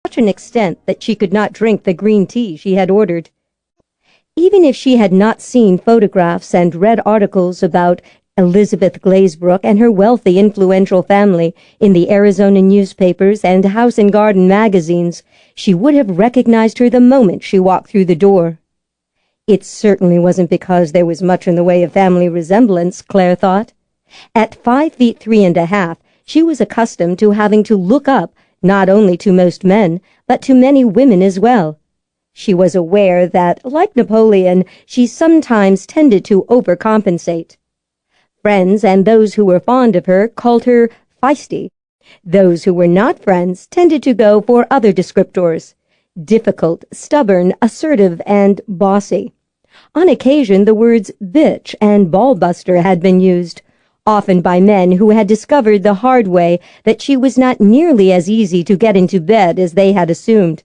such an extent that she could not drink the green tea she had ordered. Even if she had not seen photographs and read articles about Elizabeth Glazebrook and her wealthy, influential family in the Arizona newspapers and House and Garden magazines, she would have recognized her the moment she walked through the door. It certainly wasn't because there was much in the way of family resemblance, Clare thought. At 5 feet 3.5, she was accustomed to having to look up not only to most men, but to many women as well. She was aware that, like Napoleon, she sometimes tended to overcompensate. Friends and those who were fond of her called her feisty. Those who were not friends tended to go for other descriptors: difficult, stubborn, assertive, and bossy. On occasion, the words bitch and ballbuster had been used, often by men who had discovered the hard way that she was not nearly as easy to get into bed as they had assumed.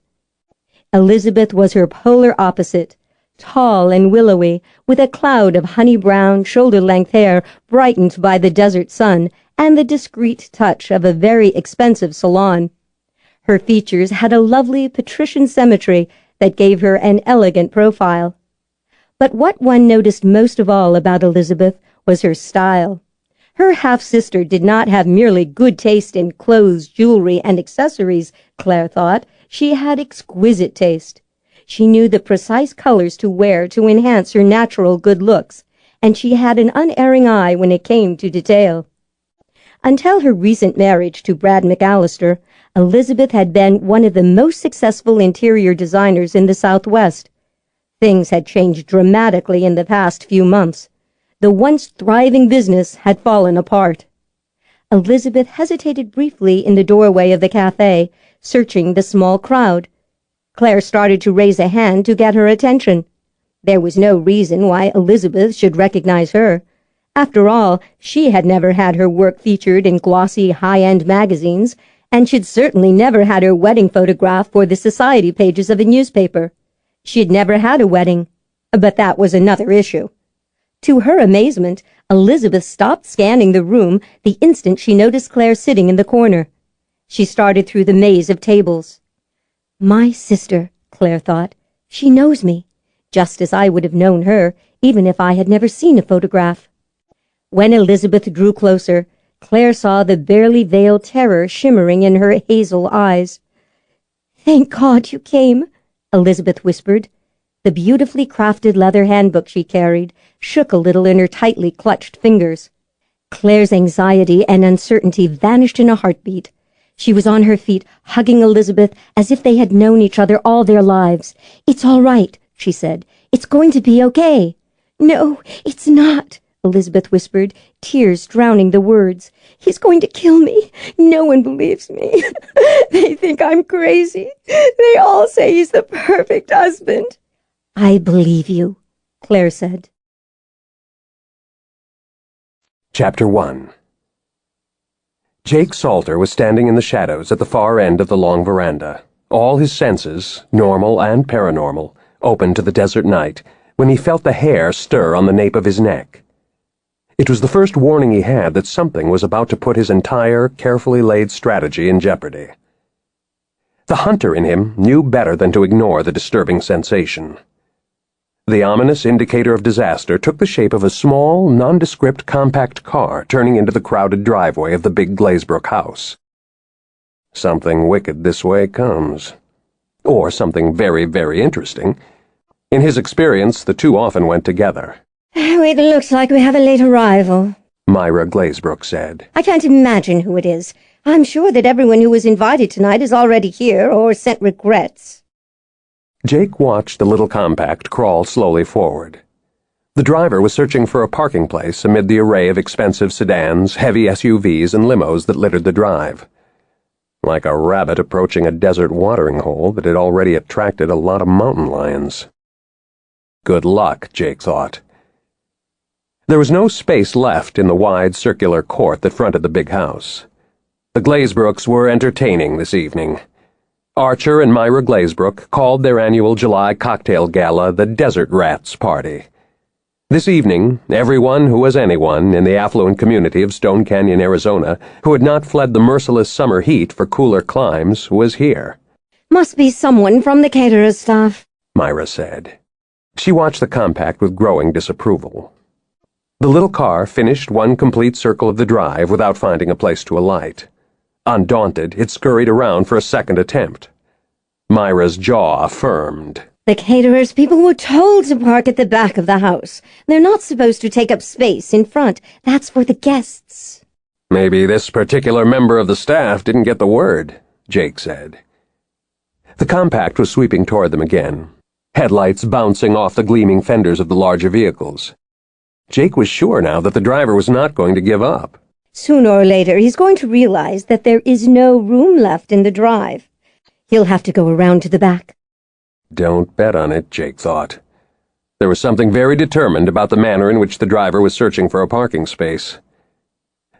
Elizabeth was her polar opposite, tall and willowy, with a cloud of honey-brown, shoulder-length hair brightened by the desert sun and the discreet touch of a very expensive salon. Her features had a lovely patrician symmetry that gave her an elegant profile. But what one noticed most of all about Elizabeth was her style. Her half-sister did not have merely good taste in clothes, jewelry, and accessories, Clare thought. She had exquisite taste. She knew the precise colors to wear to enhance her natural good looks, and she had an unerring eye when it came to detail. Until her recent marriage to Brad McAllister, Elizabeth had been one of the most successful interior designers in the Southwest. Things had changed dramatically in the past few months. The once thriving business had fallen apart. Elizabeth hesitated briefly in the doorway of the cafe, searching the small crowd. Clare started to raise a hand to get her attention. There was no reason why Elizabeth should recognize her. After all, she had never had her work featured in glossy, high-end magazines, and she'd certainly never had her wedding photograph for the society pages of a newspaper. She'd never had a wedding, but that was another issue. To her amazement, Elizabeth stopped scanning the room the instant she noticed Clare sitting in the corner. She started through the maze of tables. My sister, Clare thought. She knows me, just as I would have known her, even if I had never seen a photograph. When Elizabeth drew closer, Clare saw the barely veiled terror shimmering in her hazel eyes. "Thank God you came," Elizabeth whispered. The beautifully crafted leather handbook she carried shook a little in her tightly clutched fingers. Clare's anxiety and uncertainty vanished in a heartbeat. She was on her feet, hugging Elizabeth as if they had known each other all their lives. "It's all right," she said. "It's going to be okay." "No, it's not," Elizabeth whispered, tears drowning the words. "He's going to kill me. No one believes me. They think I'm crazy. They all say he's the perfect husband." "I believe you," Clare said. Chapter 1. Jake Salter was standing in the shadows at the far end of the long veranda, all his senses, normal and paranormal, open to the desert night, when he felt the hair stir on the nape of his neck. It was the first warning he had that something was about to put his entire, carefully laid strategy in jeopardy. The hunter in him knew better than to ignore the disturbing sensation. The ominous indicator of disaster took the shape of a small, nondescript compact car turning into the crowded driveway of the big Glazebrook house. Something wicked this way comes. Or something very, very interesting. In his experience, the two often went together. "It looks like we have a late arrival," Myra Glazebrook said. "I can't imagine who it is. I'm sure that everyone who was invited tonight is already here or sent regrets." Jake watched the little compact crawl slowly forward. The driver was searching for a parking place amid the array of expensive sedans, heavy SUVs, and limos that littered the drive. Like a rabbit approaching a desert watering hole that had already attracted a lot of mountain lions. Good luck, Jake thought. There was no space left in the wide circular court that fronted the big house. The Glazebrooks were entertaining this evening. Archer and Myra Glazebrook called their annual July cocktail gala the Desert Rats Party. This evening, everyone who was anyone in the affluent community of Stone Canyon, Arizona, who had not fled the merciless summer heat for cooler climes, was here. Must be someone from the caterer's staff, Myra said. She watched the compact with growing disapproval. The little car finished one complete circle of the drive without finding a place to alight. Undaunted, it scurried around for a second attempt. Myra's jaw firmed. The caterer's people were told to park at the back of the house. They're not supposed to take up space in front. That's for the guests. Maybe this particular member of the staff didn't get the word, Jake said. The compact was sweeping toward them again, headlights bouncing off the gleaming fenders of the larger vehicles. Jake was sure now that the driver was not going to give up. Sooner or later, he's going to realize that there is no room left in the drive. He'll have to go around to the back. Don't bet on it, Jake thought. There was something very determined about the manner in which the driver was searching for a parking space.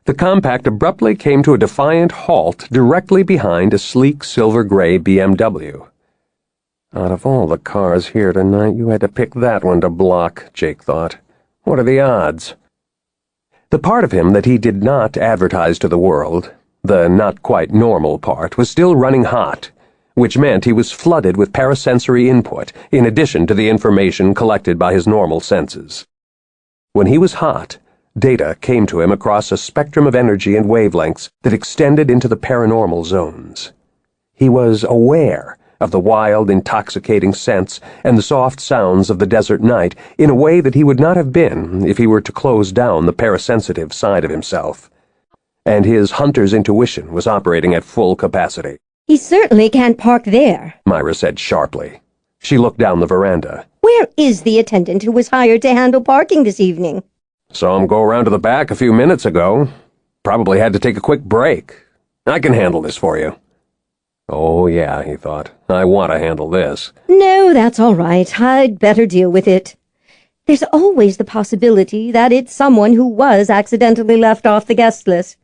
The compact abruptly came to a defiant halt directly behind a sleek silver-gray BMW. Out of all the cars here tonight, you had to pick that one to block, Jake thought. What are the odds? The part of him that he did not advertise to the world, the not-quite-normal part, was still running hot, which meant he was flooded with parasensory input in addition to the information collected by his normal senses. When he was hot, data came to him across a spectrum of energy and wavelengths that extended into the paranormal zones. He was aware of the wild, intoxicating scents and the soft sounds of the desert night in a way that he would not have been if he were to close down the parasensitive side of himself. And his hunter's intuition was operating at full capacity. He certainly can't park there, Myra said sharply. She looked down the veranda. Where is the attendant who was hired to handle parking this evening? Saw him go around to the back a few minutes ago. Probably had to take a quick break. I can handle this for you. Oh, yeah, he thought. I want to handle this. No, that's all right. I'd better deal with it. There's always the possibility that it's someone who was accidentally left off the guest list.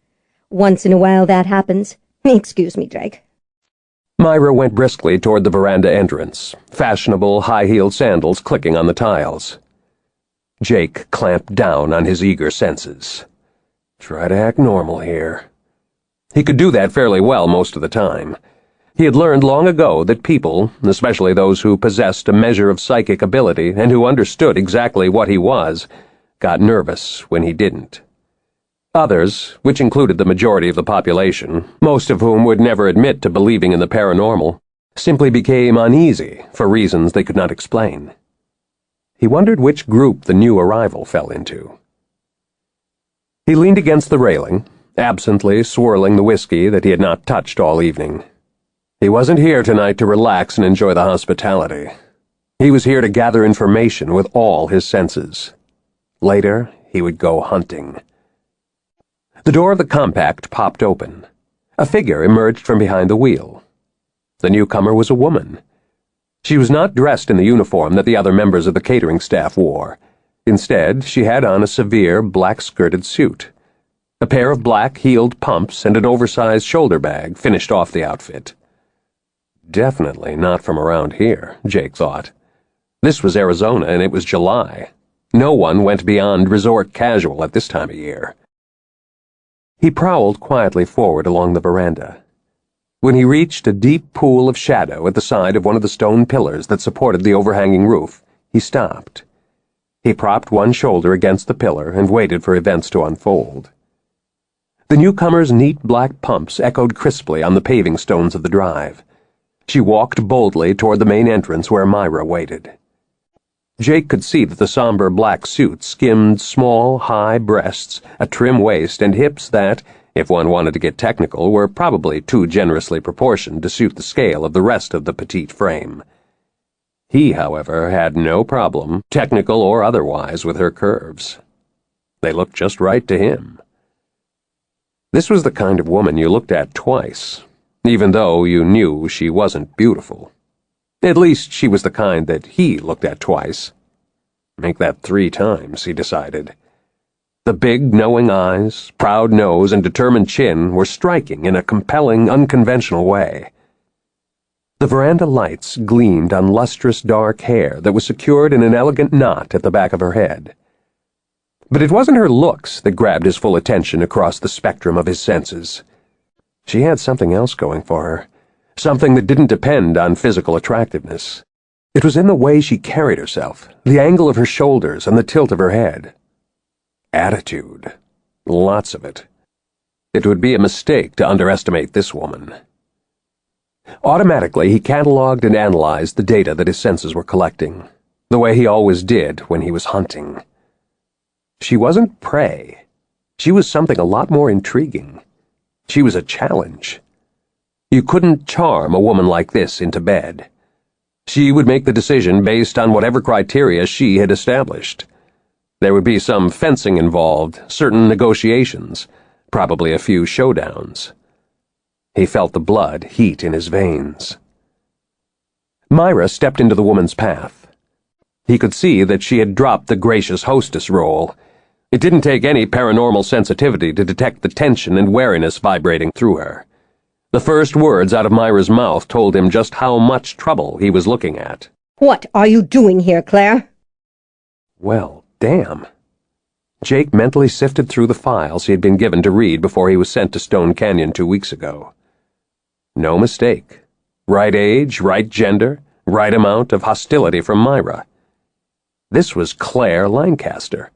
Once in a while that happens. Excuse me, Drake. Myra went briskly toward the veranda entrance, fashionable high-heeled sandals clicking on the tiles. Jake clamped down on his eager senses. Try to act normal here. He could do that fairly well most of the time. He had learned long ago that people, especially those who possessed a measure of psychic ability and who understood exactly what he was, got nervous when he didn't. Others, which included the majority of the population, most of whom would never admit to believing in the paranormal, simply became uneasy for reasons they could not explain. He wondered which group the new arrival fell into. He leaned against the railing, absently swirling the whiskey that he had not touched all evening. He wasn't here tonight to relax and enjoy the hospitality. He was here to gather information with all his senses. Later, he would go hunting. The door of the compact popped open. A figure emerged from behind the wheel. The newcomer was a woman. She was not dressed in the uniform that the other members of the catering staff wore. Instead, she had on a severe black-skirted suit. A pair of black-heeled pumps and an oversized shoulder bag finished off the outfit. Definitely not from around here, Jake thought. This was Arizona, and it was July. No one went beyond resort casual at this time of year. He prowled quietly forward along the veranda. When he reached a deep pool of shadow at the side of one of the stone pillars that supported the overhanging roof, he stopped. He propped one shoulder against the pillar and waited for events to unfold. The newcomer's neat black pumps echoed crisply on the paving stones of the drive. She walked boldly toward the main entrance where Myra waited. Jake could see that the somber black suit skimmed small, high breasts, a trim waist, and hips that, if one wanted to get technical, were probably too generously proportioned to suit the scale of the rest of the petite frame. He, however, had no problem, technical or otherwise, with her curves. They looked just right to him. This was the kind of woman you looked at twice, even though you knew she wasn't beautiful. At least she was the kind that he looked at twice. Make that 3 times, he decided. The big, knowing eyes, proud nose, and determined chin were striking in a compelling, unconventional way. The veranda lights gleamed on lustrous dark hair that was secured in an elegant knot at the back of her head. But it wasn't her looks that grabbed his full attention across the spectrum of his senses. She had something else going for her, something that didn't depend on physical attractiveness. It was in the way she carried herself, the angle of her shoulders and the tilt of her head. Attitude. Lots of it. It would be a mistake to underestimate this woman. Automatically, he catalogued and analyzed the data that his senses were collecting, the way he always did when he was hunting. She wasn't prey. She was something a lot more intriguing. She was a challenge. You couldn't charm a woman like this into bed. She would make the decision based on whatever criteria she had established. There would be some fencing involved, certain negotiations, probably a few showdowns. He felt the blood heat in his veins. Myra stepped into the woman's path. He could see that she had dropped the gracious hostess role. It didn't take any paranormal sensitivity to detect the tension and wariness vibrating through her. The first words out of Myra's mouth told him just how much trouble he was looking at. What are you doing here, Claire? Well, damn. Jake mentally sifted through the files he had been given to read before he was sent to Stone Canyon 2 weeks ago. No mistake. Right age, right gender, right amount of hostility from Myra. This was Clare Lancaster,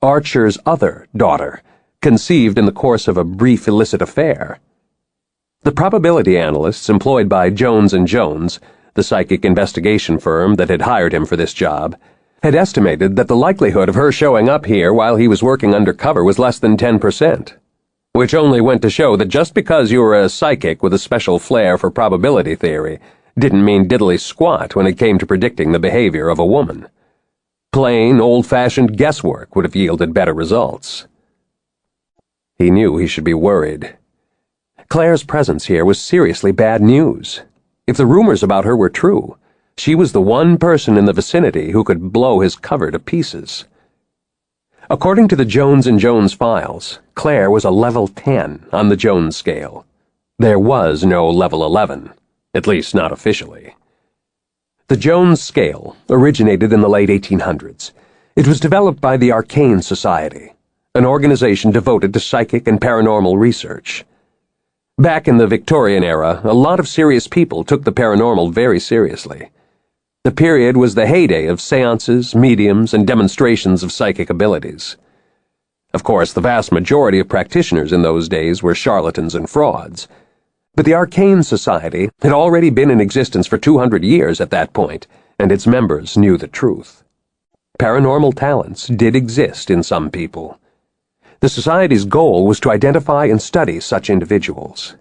Archer's other daughter, conceived in the course of a brief illicit affair. The probability analysts employed by Jones & Jones, the psychic investigation firm that had hired him for this job, had estimated that the likelihood of her showing up here while he was working undercover was less than 10%, which only went to show that just because you were a psychic with a special flair for probability theory didn't mean diddly squat when it came to predicting the behavior of a woman. Plain, old-fashioned guesswork would have yielded better results. He knew he should be worried. Claire's presence here was seriously bad news. If the rumors about her were true, she was the one person in the vicinity who could blow his cover to pieces. According to the Jones & Jones files, Clare was a level 10 on the Jones scale. There was no level 11, at least not officially. The Jones scale originated in the late 1800s. It was developed by the Arcane Society, an organization devoted to psychic and paranormal research. Back in the Victorian era, a lot of serious people took the paranormal very seriously. The period was the heyday of seances, mediums, and demonstrations of psychic abilities. Of course, the vast majority of practitioners in those days were charlatans and frauds. But the Arcane Society had already been in existence for 200 years at that point, and its members knew the truth. Paranormal talents did exist in some people. The Society's goal was to identify and study such individuals.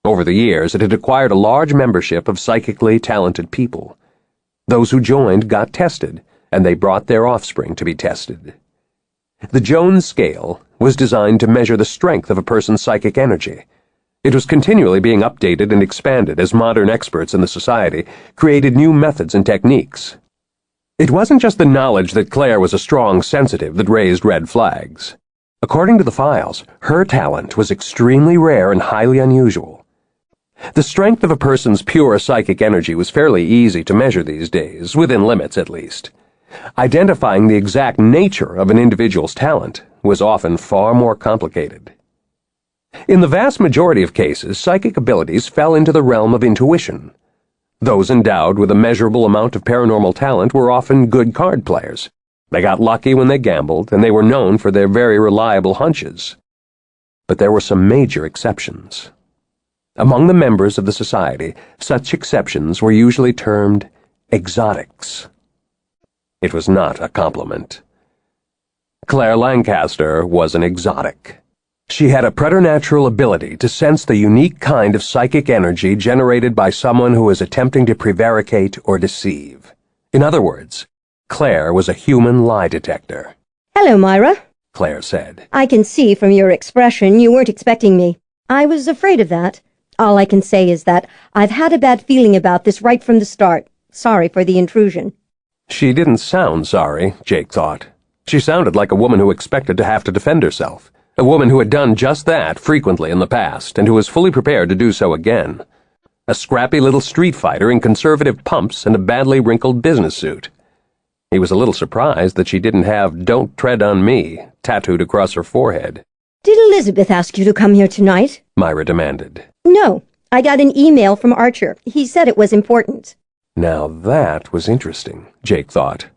Over the years, it had acquired a large membership of psychically talented people. Those who joined got tested, and they brought their offspring to be tested. The Jones scale was designed to measure the strength of a person's psychic energy. It was continually being updated and expanded as modern experts in the Society created new methods and techniques. It wasn't just the knowledge that Clare was a strong sensitive that raised red flags. According to the files, her talent was extremely rare and highly unusual. The strength of a person's pure psychic energy was fairly easy to measure these days, within limits at least. Identifying the exact nature of an individual's talent was often far more complicated. In the vast majority of cases, psychic abilities fell into the realm of intuition. Those endowed with a measurable amount of paranormal talent were often good card players. They got lucky when they gambled, and they were known for their very reliable hunches. But there were some major exceptions. Among the members of the Society, such exceptions were usually termed exotics. It was not a compliment. Clare Lancaster was an exotic. She had a preternatural ability to sense the unique kind of psychic energy generated by someone who is attempting to prevaricate or deceive. In other words, Clare was a human lie detector. Hello, Myra, Clare said. I can see from your expression you weren't expecting me. I was afraid of that. All I can say is that I've had a bad feeling about this right from the start. Sorry for the intrusion. She didn't sound sorry, Jake thought. She sounded like a woman who expected to have to defend herself. A woman who had done just that frequently in the past, and who was fully prepared to do so again. A scrappy little street fighter in conservative pumps and a badly wrinkled business suit. He was a little surprised that she didn't have "Don't Tread on Me" tattooed across her forehead. Did Elizabeth ask you to come here tonight? Myra demanded. No, I got an email from Archer. He said it was important. Now that was interesting, Jake thought.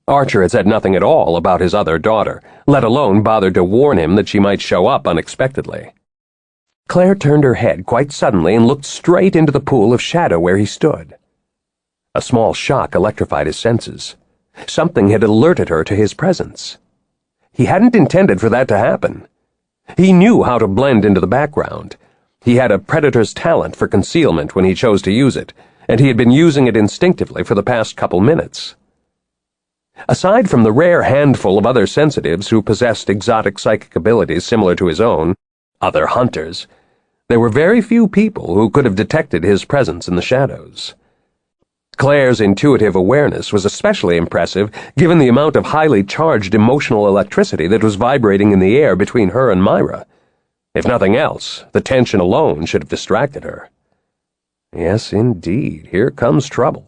Archer had said nothing at all about his other daughter, let alone bothered to warn him that she might show up unexpectedly. Claire turned her head quite suddenly and looked straight into the pool of shadow where he stood. A small shock electrified his senses. Something had alerted her to his presence. He hadn't intended for that to happen. He knew how to blend into the background. He had a predator's talent for concealment when he chose to use it, and he had been using it instinctively for the past couple minutes. Aside from the rare handful of other sensitives who possessed exotic psychic abilities similar to his own, other hunters, there were very few people who could have detected his presence in the shadows. Claire's intuitive awareness was especially impressive given the amount of highly charged emotional electricity that was vibrating in the air between her and Myra. If nothing else, the tension alone should have distracted her. Yes, indeed, here comes trouble.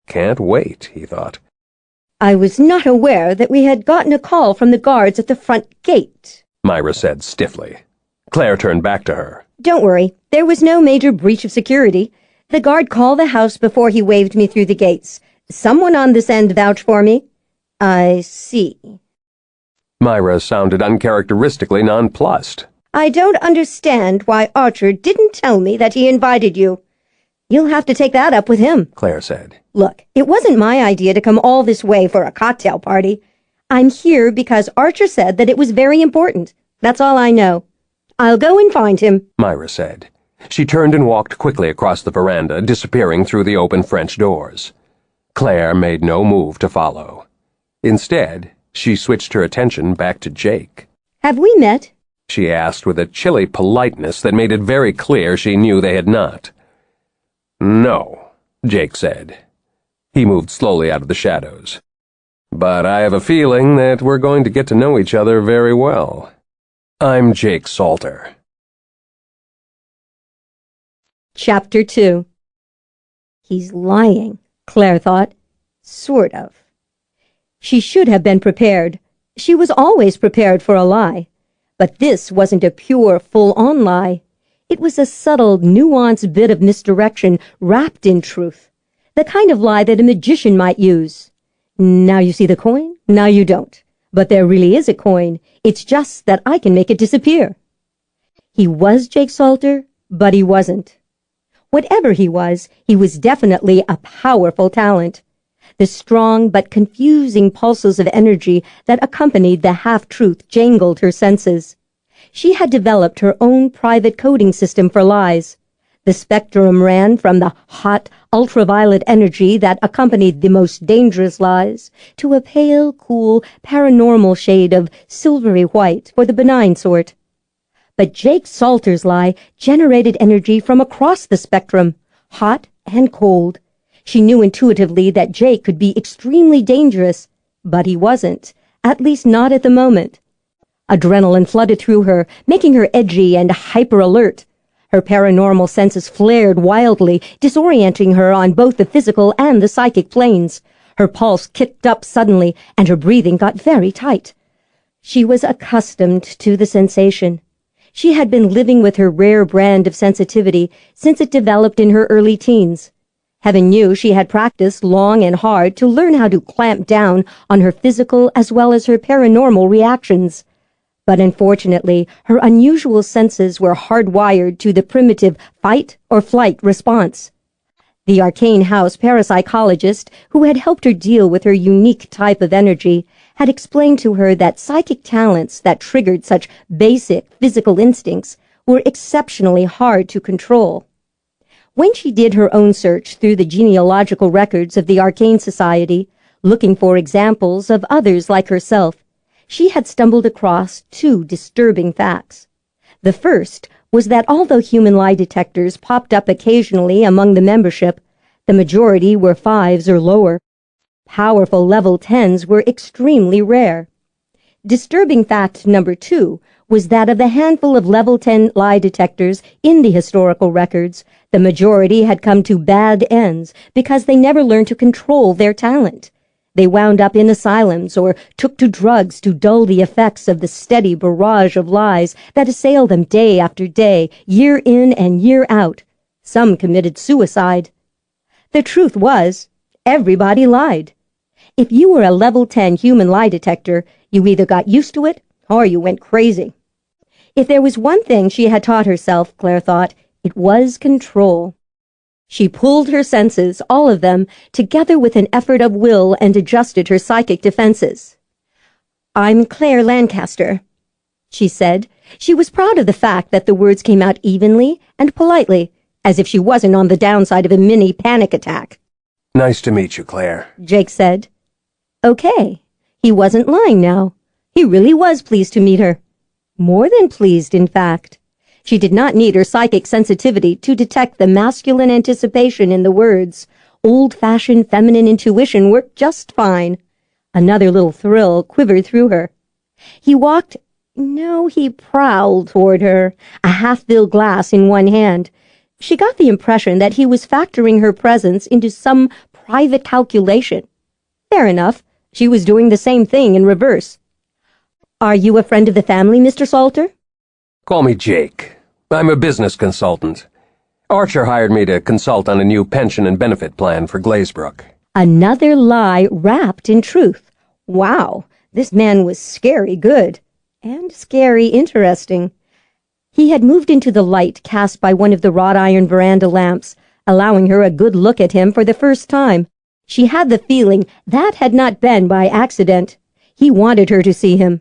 Can't wait, he thought. I was not aware that we had gotten a call from the guards at the front gate, Myra said stiffly. Claire turned back to her. Don't worry, there was no major breach of security. The guard called the house before he waved me through the gates. Someone on this end vouched for me. I see. Myra sounded uncharacteristically nonplussed. I don't understand why Archer didn't tell me that he invited you. You'll have to take that up with him, Claire said. Look, it wasn't my idea to come all this way for a cocktail party. I'm here because Archer said that it was very important. That's all I know. I'll go and find him, Myra said. She turned and walked quickly across the veranda, disappearing through the open French doors. Claire made no move to follow. Instead, she switched her attention back to Jake. Have we met? She asked with a chilly politeness that made it very clear she knew they had not. No, Jake said. He moved slowly out of the shadows. But I have a feeling that we're going to get to know each other very well. I'm Jake Salter. Chapter 2. He's lying, Claire thought. Sort of. She should have been prepared. She was always prepared for a lie. But this wasn't a pure, full-on lie. It was a subtle, nuanced bit of misdirection wrapped in truth. The kind of lie that a magician might use. Now you see the coin, now you don't. But there really is a coin. It's just that I can make it disappear. He was Jake Salter, but he wasn't. Whatever he was definitely a powerful talent. The strong but confusing pulses of energy that accompanied the half-truth jangled her senses. She had developed her own private coding system for lies. The spectrum ran from the hot, ultraviolet energy that accompanied the most dangerous lies to a pale, cool, paranormal shade of silvery white for the benign sort. But Jake Salter's lie generated energy from across the spectrum, hot and cold. She knew intuitively that Jake could be extremely dangerous, but he wasn't, at least not at the moment. Adrenaline flooded through her, making her edgy and hyper-alert. Her paranormal senses flared wildly, disorienting her on both the physical and the psychic planes. Her pulse kicked up suddenly, and her breathing got very tight. She was accustomed to the sensation. She had been living with her rare brand of sensitivity since it developed in her early teens. Heaven knew she had practiced long and hard to learn how to clamp down on her physical as well as her paranormal reactions. But unfortunately, her unusual senses were hardwired to the primitive fight-or-flight response. The Arcane House parapsychologist, who had helped her deal with her unique type of energy, had explained to her that psychic talents that triggered such basic physical instincts were exceptionally hard to control. When she did her own search through the genealogical records of the Arcane Society, looking for examples of others like herself, she had stumbled across two disturbing facts. The first was that although human lie detectors popped up occasionally among the membership, the majority were 5s or lower. Powerful level 10s were extremely rare. Disturbing fact number 2 was that of the handful of level 10 lie detectors in the historical records, the majority had come to bad ends because they never learned to control their talent. They wound up in asylums or took to drugs to dull the effects of the steady barrage of lies that assailed them day after day, year in and year out. Some committed suicide. The truth was, everybody lied. If you were a level 10 human lie detector, you either got used to it or you went crazy. If there was one thing she had taught herself, Clare thought, it was control. She pulled her senses, all of them, together with an effort of will and adjusted her psychic defenses. "I'm Clare Lancaster," she said. She was proud of the fact that the words came out evenly and politely, as if she wasn't on the downside of a mini panic attack. "Nice to meet you, Clare," Jake said. Okay, he wasn't lying now. He really was pleased to meet her. More than pleased, in fact. She did not need her psychic sensitivity to detect the masculine anticipation in the words. Old-fashioned feminine intuition worked just fine. Another little thrill quivered through her. He prowled toward her, a half-filled glass in one hand. She got the impression that he was factoring her presence into some private calculation. Fair enough. She was doing the same thing in reverse. "Are you a friend of the family, Mr. Salter?" "Call me Jake. I'm a business consultant. Archer hired me to consult on a new pension and benefit plan for Glazebrook." Another lie wrapped in truth. Wow, this man was scary good. And scary interesting. He had moved into the light cast by one of the wrought iron veranda lamps, allowing her a good look at him for the first time. She had the feeling that had not been by accident. He wanted her to see him.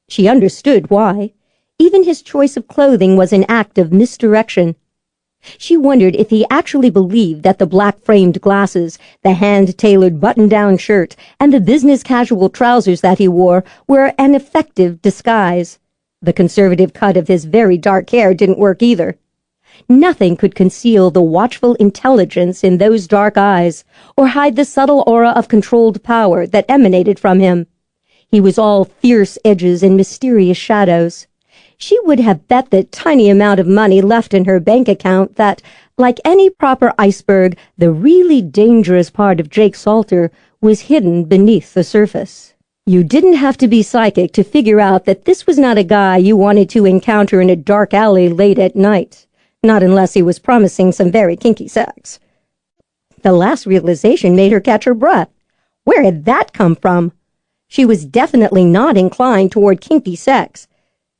She understood why. Even his choice of clothing was an act of misdirection. She wondered if he actually believed that the black-framed glasses, the hand-tailored button-down shirt, and the business-casual trousers that he wore were an effective disguise. The conservative cut of his very dark hair didn't work either. Nothing could conceal the watchful intelligence in those dark eyes, or hide the subtle aura of controlled power that emanated from him. He was all fierce edges and mysterious shadows. She would have bet the tiny amount of money left in her bank account that, like any proper iceberg, the really dangerous part of Jake Salter was hidden beneath the surface. You didn't have to be psychic to figure out that this was not a guy you wanted to encounter in a dark alley late at night, not unless he was promising some very kinky sex. The last realization made her catch her breath. Where had that come from? She was definitely not inclined toward kinky sex.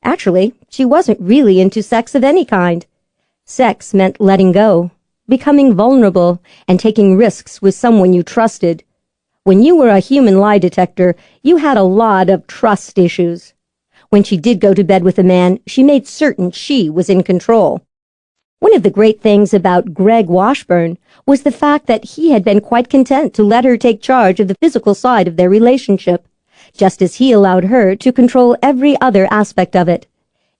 Actually, she wasn't really into sex of any kind. Sex meant letting go, becoming vulnerable, and taking risks with someone you trusted. When you were a human lie detector, you had a lot of trust issues. When she did go to bed with a man, she made certain she was in control. One of the great things about Greg Washburn was the fact that he had been quite content to let her take charge of the physical side of their relationship, just as he allowed her to control every other aspect of it.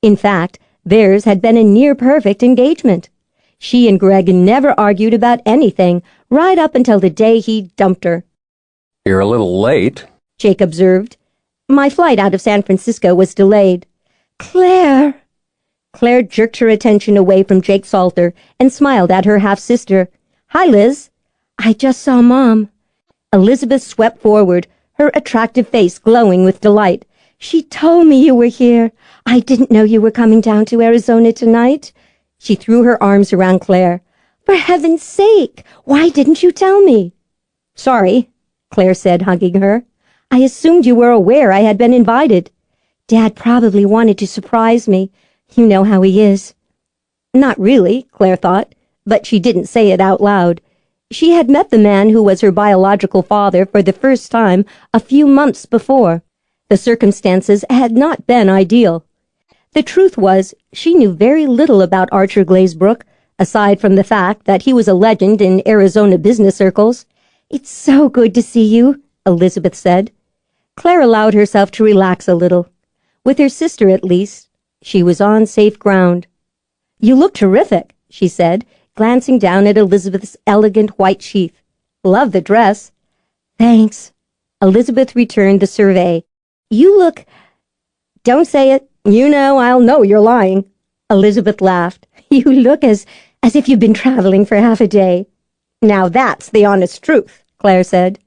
In fact, theirs had been a near-perfect engagement. She and Greg never argued about anything, right up until the day he dumped her. "You're a little late," Jake observed. "My flight out of San Francisco was delayed." "Claire!" Claire jerked her attention away from Jake Salter and smiled at her half-sister. "Hi, Liz." "I just saw Mom." Elizabeth swept forward, her attractive face glowing with delight. "She told me you were here. I didn't know you were coming down to Arizona tonight." She threw her arms around Claire. "For heaven's sake, why didn't you tell me?" "Sorry," Claire said, hugging her. "I assumed you were aware I had been invited." "Dad probably wanted to surprise me. You know how he is." Not really, Claire thought, but she didn't say it out loud. She had met the man who was her biological father for the first time a few months before. The circumstances had not been ideal. The truth was, she knew very little about Archer Glazebrook, aside from the fact that he was a legend in Arizona business circles. "It's so good to see you," Elizabeth said. Claire allowed herself to relax a little. With her sister, at least, she was on safe ground. "You look terrific," she said, glancing down at Elizabeth's elegant white sheath. "Love the dress." "Thanks." Elizabeth returned the survey. "You look—" "Don't say it. You know I'll know you're lying." Elizabeth laughed. "You look as if you've been traveling for half a day." "Now that's the honest truth," Claire said.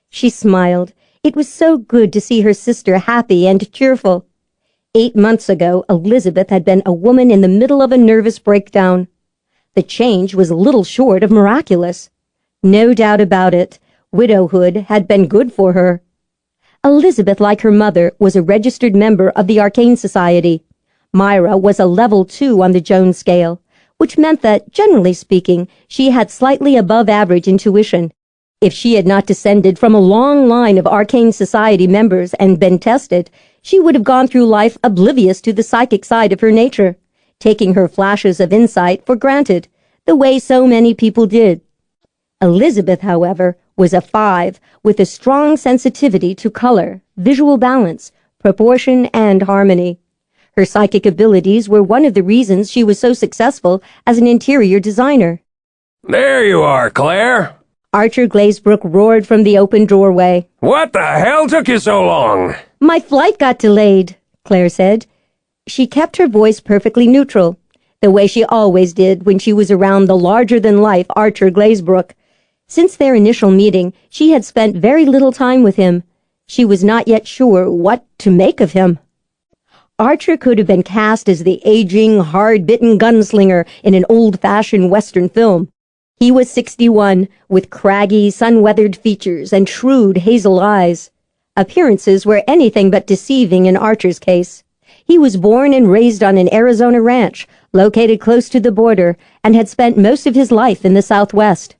She smiled. It was so good to see her sister happy and cheerful. 8 months ago, Elizabeth had been a woman in the middle of a nervous breakdown. The change was little short of miraculous. No doubt about it, widowhood had been good for her. Elizabeth, like her mother, was a registered member of the Arcane Society. Myra was a level 2 on the Jones scale, which meant that, generally speaking, she had slightly above average intuition. If she had not descended from a long line of Arcane Society members and been tested, she would have gone through life oblivious to the psychic side of her nature, taking her flashes of insight for granted, the way so many people did. Elizabeth, however, was a 5 with a strong sensitivity to color, visual balance, proportion, and harmony. Her psychic abilities were one of the reasons she was so successful as an interior designer. There you are, Claire. Archer Glazebrook roared from the open doorway. What the hell took you so long? My flight got delayed, Claire said. She kept her voice perfectly neutral, the way she always did when she was around the larger-than-life Archer Glazebrook. Since their initial meeting, she had spent very little time with him. She was not yet sure what to make of him. Archer could have been cast as the aging, hard-bitten gunslinger in an old-fashioned Western film. He was 61, with craggy, sun-weathered features and shrewd hazel eyes. Appearances were anything but deceiving in Archer's case. He was born and raised on an Arizona ranch, located close to the border, and had spent most of his life in the Southwest.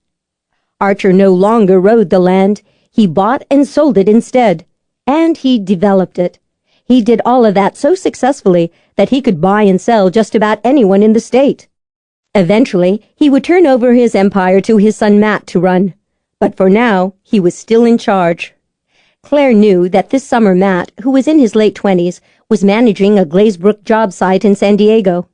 Archer no longer rode the land. He bought and sold it instead, and he developed it. He did all of that so successfully that he could buy and sell just about anyone in the state. Eventually, he would turn over his empire to his son Matt to run. But for now, he was still in charge. Claire knew that this summer Matt, who was in his late 20s, was managing a Glazebrook job site in San Diego.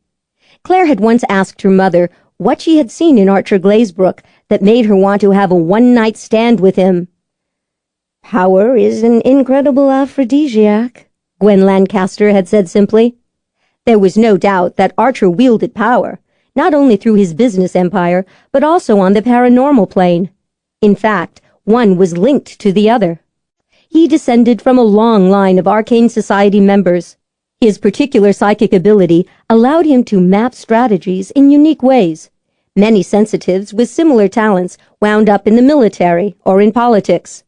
Claire had once asked her mother what she had seen in Archer Glazebrook that made her want to have a one-night stand with him. "Power is an incredible aphrodisiac," Gwen Lancaster had said simply. There was no doubt that Archer wielded power, not only through his business empire, but also on the paranormal plane. In fact, one was linked to the other. He descended from a long line of Arcane Society members. His particular psychic ability allowed him to map strategies in unique ways. Many sensitives with similar talents wound up in the military or in politics.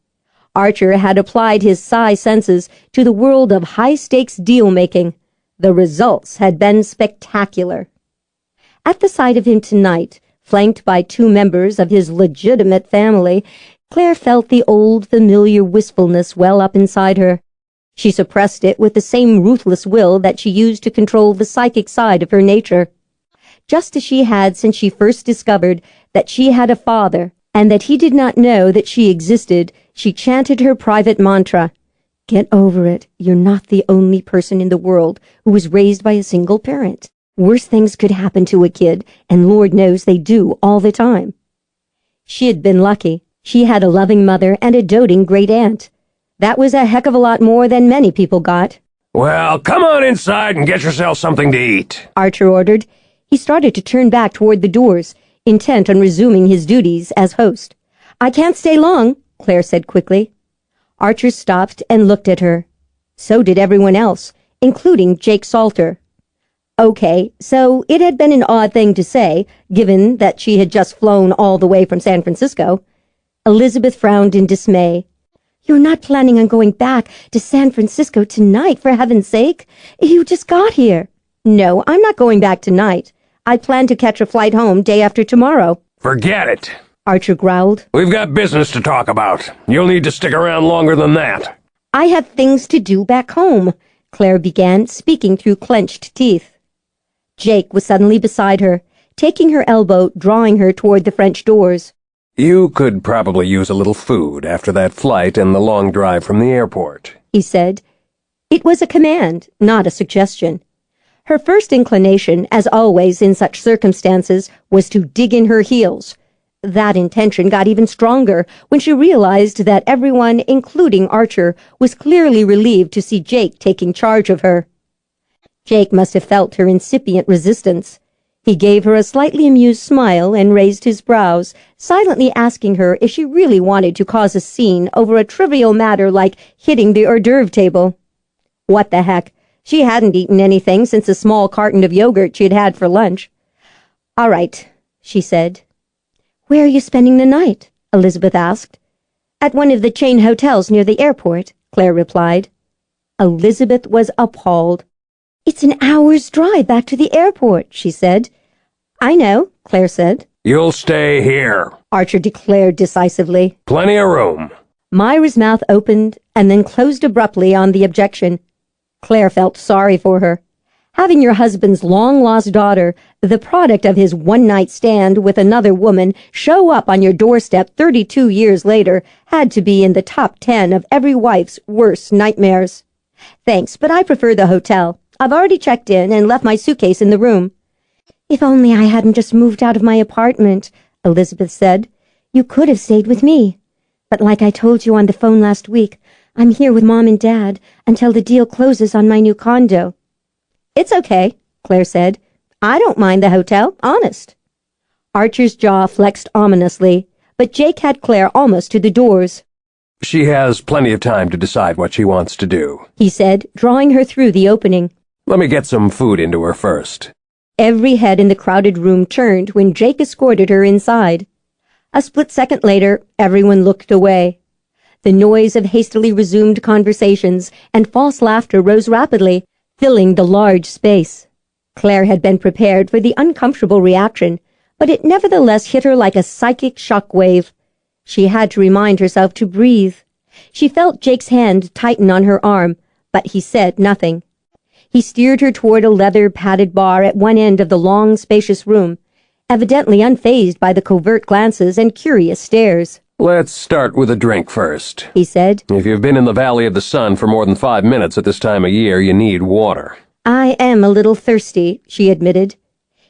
Archer had applied his psi senses to the world of high-stakes deal-making. The results had been spectacular. At the sight of him tonight, flanked by 2 members of his legitimate family, Claire felt the old, familiar wistfulness well up inside her. She suppressed it with the same ruthless will that she used to control the psychic side of her nature. Just as she had since she first discovered that she had a father and that he did not know that she existed, she chanted her private mantra. "Get over it. You're not the only person in the world who was raised by a single parent. Worse things could happen to a kid, and Lord knows they do all the time." She had been lucky. She had a loving mother and a doting great-aunt. That was a heck of a lot more than many people got. Well, come on inside and get yourself something to eat, Archer ordered. He started to turn back toward the doors, intent on resuming his duties as host. "I can't stay long," Claire said quickly. Archer stopped and looked at her. So did everyone else, including Jake Salter. Okay, so it had been an odd thing to say, given that she had just flown all the way from San Francisco. Elizabeth frowned in dismay. "You're not planning on going back to San Francisco tonight, for heaven's sake? You just got here." "No, I'm not going back tonight. I plan to catch a flight home day after tomorrow." Forget it. Archer growled. We've got business to talk about. You'll need to stick around longer than that. "I have things to do back home," Claire began, speaking through clenched teeth. Jake was suddenly beside her, taking her elbow, drawing her toward the French doors. You could probably use a little food after that flight and the long drive from the airport, he said. It was a command, not a suggestion. Her first inclination, as always in such circumstances, was to dig in her heels. That intention got even stronger when she realized that everyone, including Archer, was clearly relieved to see Jake taking charge of her. Jake must have felt her incipient resistance. He gave her a slightly amused smile and raised his brows, silently asking her if she really wanted to cause a scene over a trivial matter like hitting the hors d'oeuvre table. What the heck? She hadn't eaten anything since a small carton of yogurt she'd had for lunch. "All right," she said. "Where are you spending the night?" Elizabeth asked. "At one of the chain hotels near the airport," Clare replied. Elizabeth was appalled. "It's an hour's drive back to the airport," she said. "I know," Clare said. "You'll stay here," Archer declared decisively. "Plenty of room." Myra's mouth opened and then closed abruptly on the objection. Clare felt sorry for her. Having your husband's long-lost daughter, the product of his one-night stand with another woman, show up on your doorstep 32 years later had to be in the top 10 of every wife's worst nightmares. "Thanks, but I prefer the hotel. I've already checked in and left my suitcase in the room." "If only I hadn't just moved out of my apartment," Elizabeth said. "You could have stayed with me. But like I told you on the phone last week, I'm here with Mom and Dad until the deal closes on my new condo." "It's okay," Clare said. "I don't mind the hotel, honest." Archer's jaw flexed ominously, but Jake had Clare almost to the doors. "She has plenty of time to decide what she wants to do," he said, drawing her through the opening. "Let me get some food into her first." Every head in the crowded room turned when Jake escorted her inside. A split second later, everyone looked away. The noise of hastily resumed conversations and false laughter rose rapidly, filling the large space. Clare had been prepared for the uncomfortable reaction, but it nevertheless hit her like a psychic shock wave. She had to remind herself to breathe. She felt Jake's hand tighten on her arm, but he said nothing. He steered her toward a leather-padded bar at one end of the long, spacious room, evidently unfazed by the covert glances and curious stares. "Let's start with a drink first," he said. "If you've been in the Valley of the Sun for more than 5 minutes at this time of year, you need water." "I am a little thirsty," she admitted.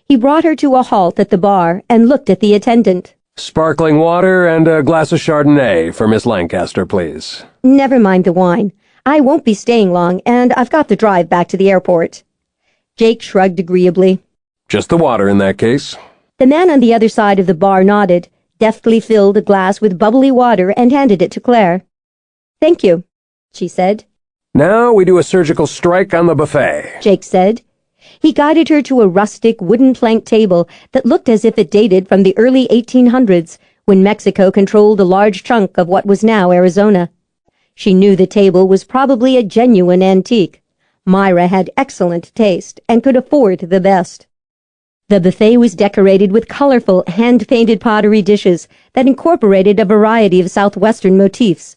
He brought her to a halt at the bar and looked at the attendant. "Sparkling water and a glass of Chardonnay for Miss Lancaster, please." "Never mind the wine. I won't be staying long, and I've got the drive back to the airport." Jake shrugged agreeably. "Just the water in that case." The man on the other side of the bar nodded, deftly filled a glass with bubbly water and handed it to Clare. "Thank you," she said. "Now we do a surgical strike on the buffet," Jake said. He guided her to a rustic wooden plank table that looked as if it dated from the early 1800s, when Mexico controlled a large chunk of what was now Arizona. She knew the table was probably a genuine antique. Myra had excellent taste and could afford the best. The buffet was decorated with colorful, hand-painted pottery dishes that incorporated a variety of southwestern motifs.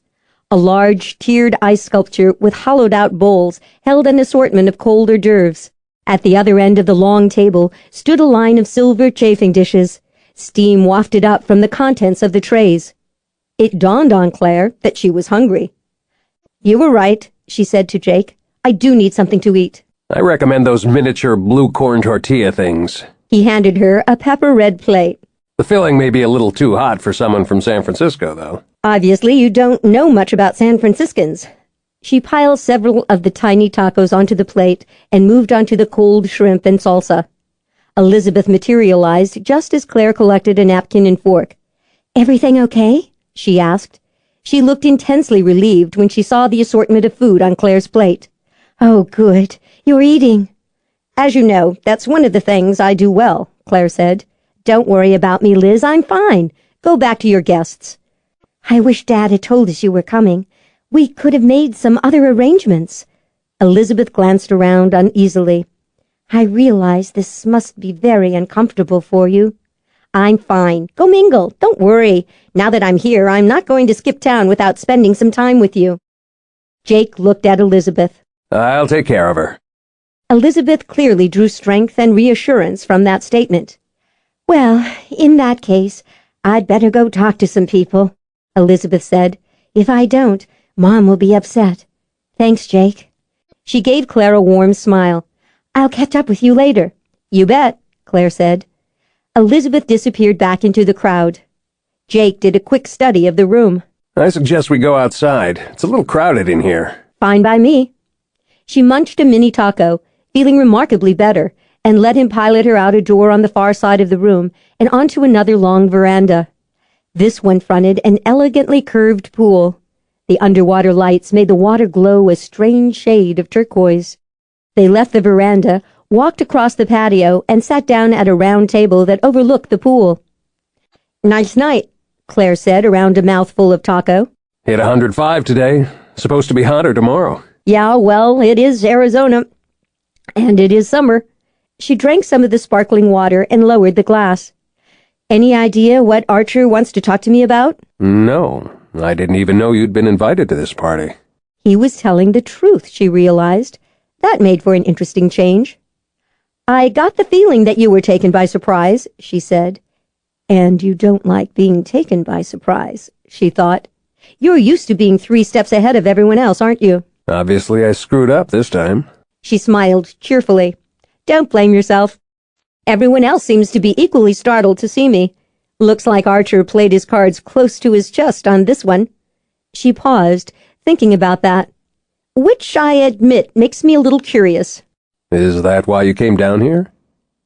A large, tiered ice sculpture with hollowed-out bowls held an assortment of cold hors d'oeuvres. At the other end of the long table stood a line of silver chafing dishes. Steam wafted up from the contents of the trays. It dawned on Clare that she was hungry. "You were right," she said to Jake. "I do need something to eat." "I recommend those miniature blue corn tortilla things." He handed her a pepper-red plate. "The filling may be a little too hot for someone from San Francisco, though." "Obviously, you don't know much about San Franciscans." She piled several of the tiny tacos onto the plate and moved on to the cold shrimp and salsa. Elizabeth materialized just as Clare collected a napkin and fork. "Everything okay?" she asked. She looked intensely relieved when she saw the assortment of food on Clare's plate. "Oh, good. You're eating." "As you know, that's one of the things I do well," Clare said. "Don't worry about me, Liz. I'm fine. Go back to your guests." "I wish Dad had told us you were coming. We could have made some other arrangements." Elizabeth glanced around uneasily. "I realize this must be very uncomfortable for you." "I'm fine. Go mingle. Don't worry. Now that I'm here, I'm not going to skip town without spending some time with you." Jake looked at Elizabeth. "I'll take care of her." Elizabeth clearly drew strength and reassurance from that statement. "Well, in that case, I'd better go talk to some people," Elizabeth said. "If I don't, Mom will be upset." "Thanks, Jake." She gave Clare a warm smile. "I'll catch up with you later." "You bet," Clare said. Elizabeth disappeared back into the crowd. Jake did a quick study of the room. "I suggest we go outside. It's a little crowded in here." "Fine by me." She munched a mini taco, feeling remarkably better, and let him pilot her out a door on the far side of the room and onto another long veranda. This one fronted an elegantly curved pool. The underwater lights made the water glow a strange shade of turquoise. They left the veranda, walked across the patio, and sat down at a round table that overlooked the pool. "Nice night," Claire said around a mouthful of taco. Hit 105 today. Supposed to be hotter tomorrow. "Yeah, well, it is Arizona. And it is summer." She drank some of the sparkling water and lowered the glass. "Any idea what Archer wants to talk to me about?" No, I didn't even know you'd been invited to this party. He was telling the truth, she realized. That made for an interesting change. "I got the feeling that you were taken by surprise," she said. "And you don't like being taken by surprise," she thought. "You're used to being 3 steps ahead of everyone else, aren't you?" Obviously, I screwed up this time. She smiled cheerfully. "Don't blame yourself. Everyone else seems to be equally startled to see me. Looks like Archer played his cards close to his chest on this one." She paused, thinking about that. "Which, I admit, makes me a little curious." Is that why you came down here?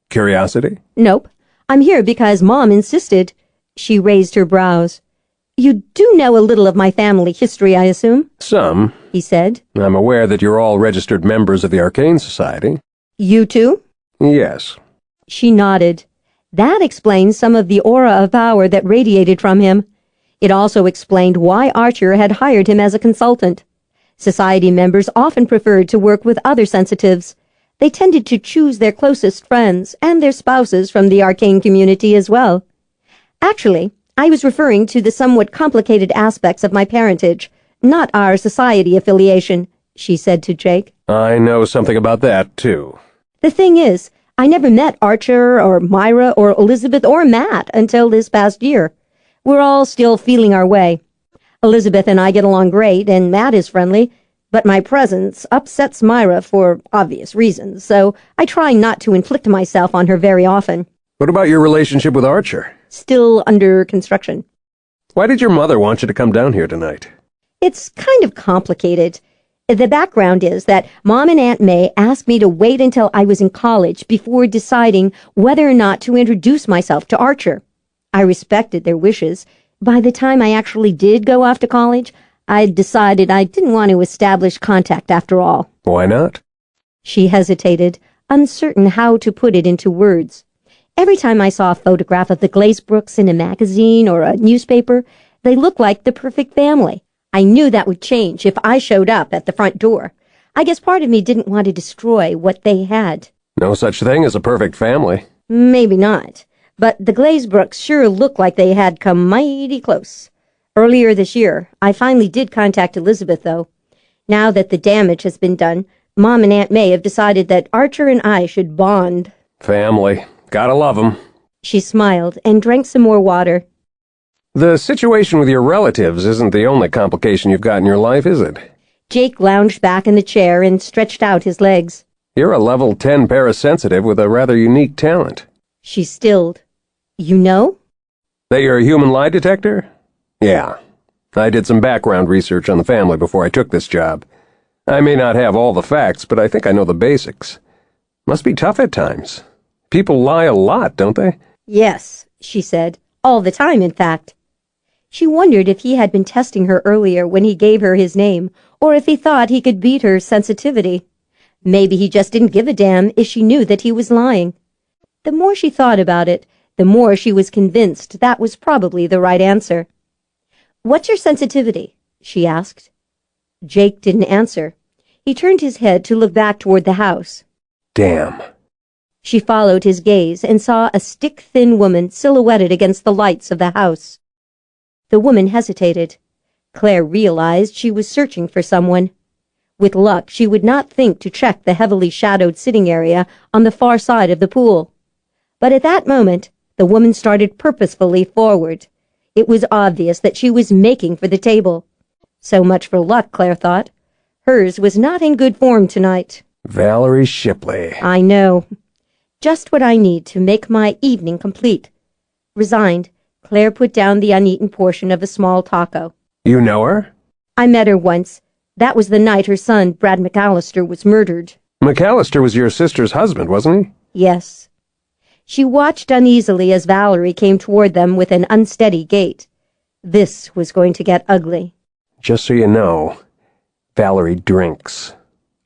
Curiosity? "Nope. I'm here because Mom insisted." She raised her brows. "You do know a little of my family history, I assume?" Some. he said. I'm aware that you're all registered members of the Arcane Society. "You too?" Yes. She nodded. That explains some of the aura of power that radiated from him. It also explained why Archer had hired him as a consultant. Society members often preferred to work with other sensitives. They tended to choose their closest friends and their spouses from the arcane community as well. "Actually, I was referring to the somewhat complicated aspects of my parentage, not our society affiliation," she said to Jake. I know something about that, too. "The thing is, I never met Archer or Myra or Elizabeth or Matt until this past year. We're all still feeling our way. Elizabeth and I get along great, and Matt is friendly, but my presence upsets Myra for obvious reasons, so I try not to inflict myself on her very often." What about your relationship with Archer? "Still under construction." Why did your mother want you to come down here tonight? "It's kind of complicated. The background is that Mom and Aunt May asked me to wait until I was in college before deciding whether or not to introduce myself to Archer. I respected their wishes. By the time I actually did go off to college, I decided I didn't want to establish contact after all." Why not? She hesitated, uncertain how to put it into words. "Every time I saw a photograph of the Glazebrooks in a magazine or a newspaper, they looked like the perfect family. I knew that would change if I showed up at the front door. I guess part of me didn't want to destroy what they had." No such thing as a perfect family. "Maybe not, but the Glazebrooks sure looked like they had come mighty close. Earlier this year, I finally did contact Elizabeth, though. Now that the damage has been done, Mom and Aunt May have decided that Archer and I should bond." Family. Gotta love 'em. She smiled and drank some more water. The situation with your relatives isn't the only complication you've got in your life, is it? Jake lounged back in the chair and stretched out his legs. You're a level 10 parasensitive with a rather unique talent. She stilled. "You know?" That you're a human lie detector? Yeah. I did some background research on the family before I took this job. I may not have all the facts, but I think I know the basics. Must be tough at times. People lie a lot, don't they? "Yes," she said. "All the time, in fact." She wondered if he had been testing her earlier when he gave her his name, or if he thought he could beat her sensitivity. Maybe he just didn't give a damn if she knew that he was lying. The more she thought about it, the more she was convinced that was probably the right answer. "What's your sensitivity?" she asked. Jake didn't answer. He turned his head to look back toward the house. Damn. She followed his gaze and saw a stick-thin woman silhouetted against the lights of the house. The woman hesitated. Claire realized she was searching for someone. With luck, she would not think to check the heavily shadowed sitting area on the far side of the pool. But at that moment, the woman started purposefully forward. It was obvious that she was making for the table. So much for luck, Claire thought. Hers was not in good form tonight. Valerie Shipley. I know. Just what I need to make my evening complete. Resigned, Claire put down the uneaten portion of a small taco. You know her? I met her once. That was the night her son, Brad McAllister, was murdered. McAllister was your sister's husband, wasn't he? Yes. She watched uneasily as Valerie came toward them with an unsteady gait. This was going to get ugly. Just so you know, Valerie drinks.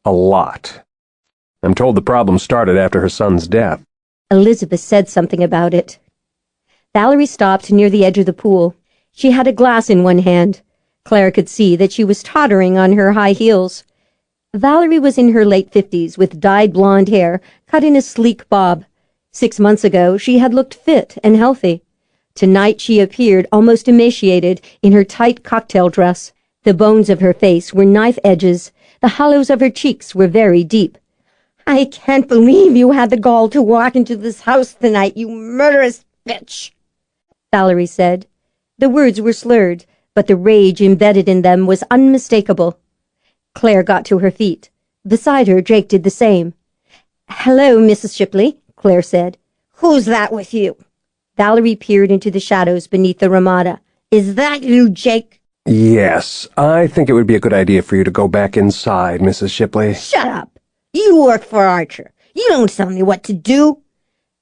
A lot. I'm told the problem started after her son's death. Elizabeth said something about it. Valerie stopped near the edge of the pool. She had a glass in one hand. Claire could see that she was tottering on her high heels. Valerie was in her late 50s with dyed blonde hair cut in a sleek bob. 6 months ago, she had looked fit and healthy. Tonight she appeared almost emaciated in her tight cocktail dress. The bones of her face were knife edges. The hollows of her cheeks were very deep. "I can't believe you had the gall to walk into this house tonight, you murderous bitch," Valerie said. The words were slurred, but the rage embedded in them was unmistakable. Claire got to her feet. Beside her, Jake did the same. "Hello, Mrs. Shipley," Claire said. "Who's that with you?" Valerie peered into the shadows beneath the ramada. "Is that you, Jake?" Yes, I think it would be a good idea for you to go back inside, Mrs. Shipley. Shut up. You work for Archer. You don't tell me what to do.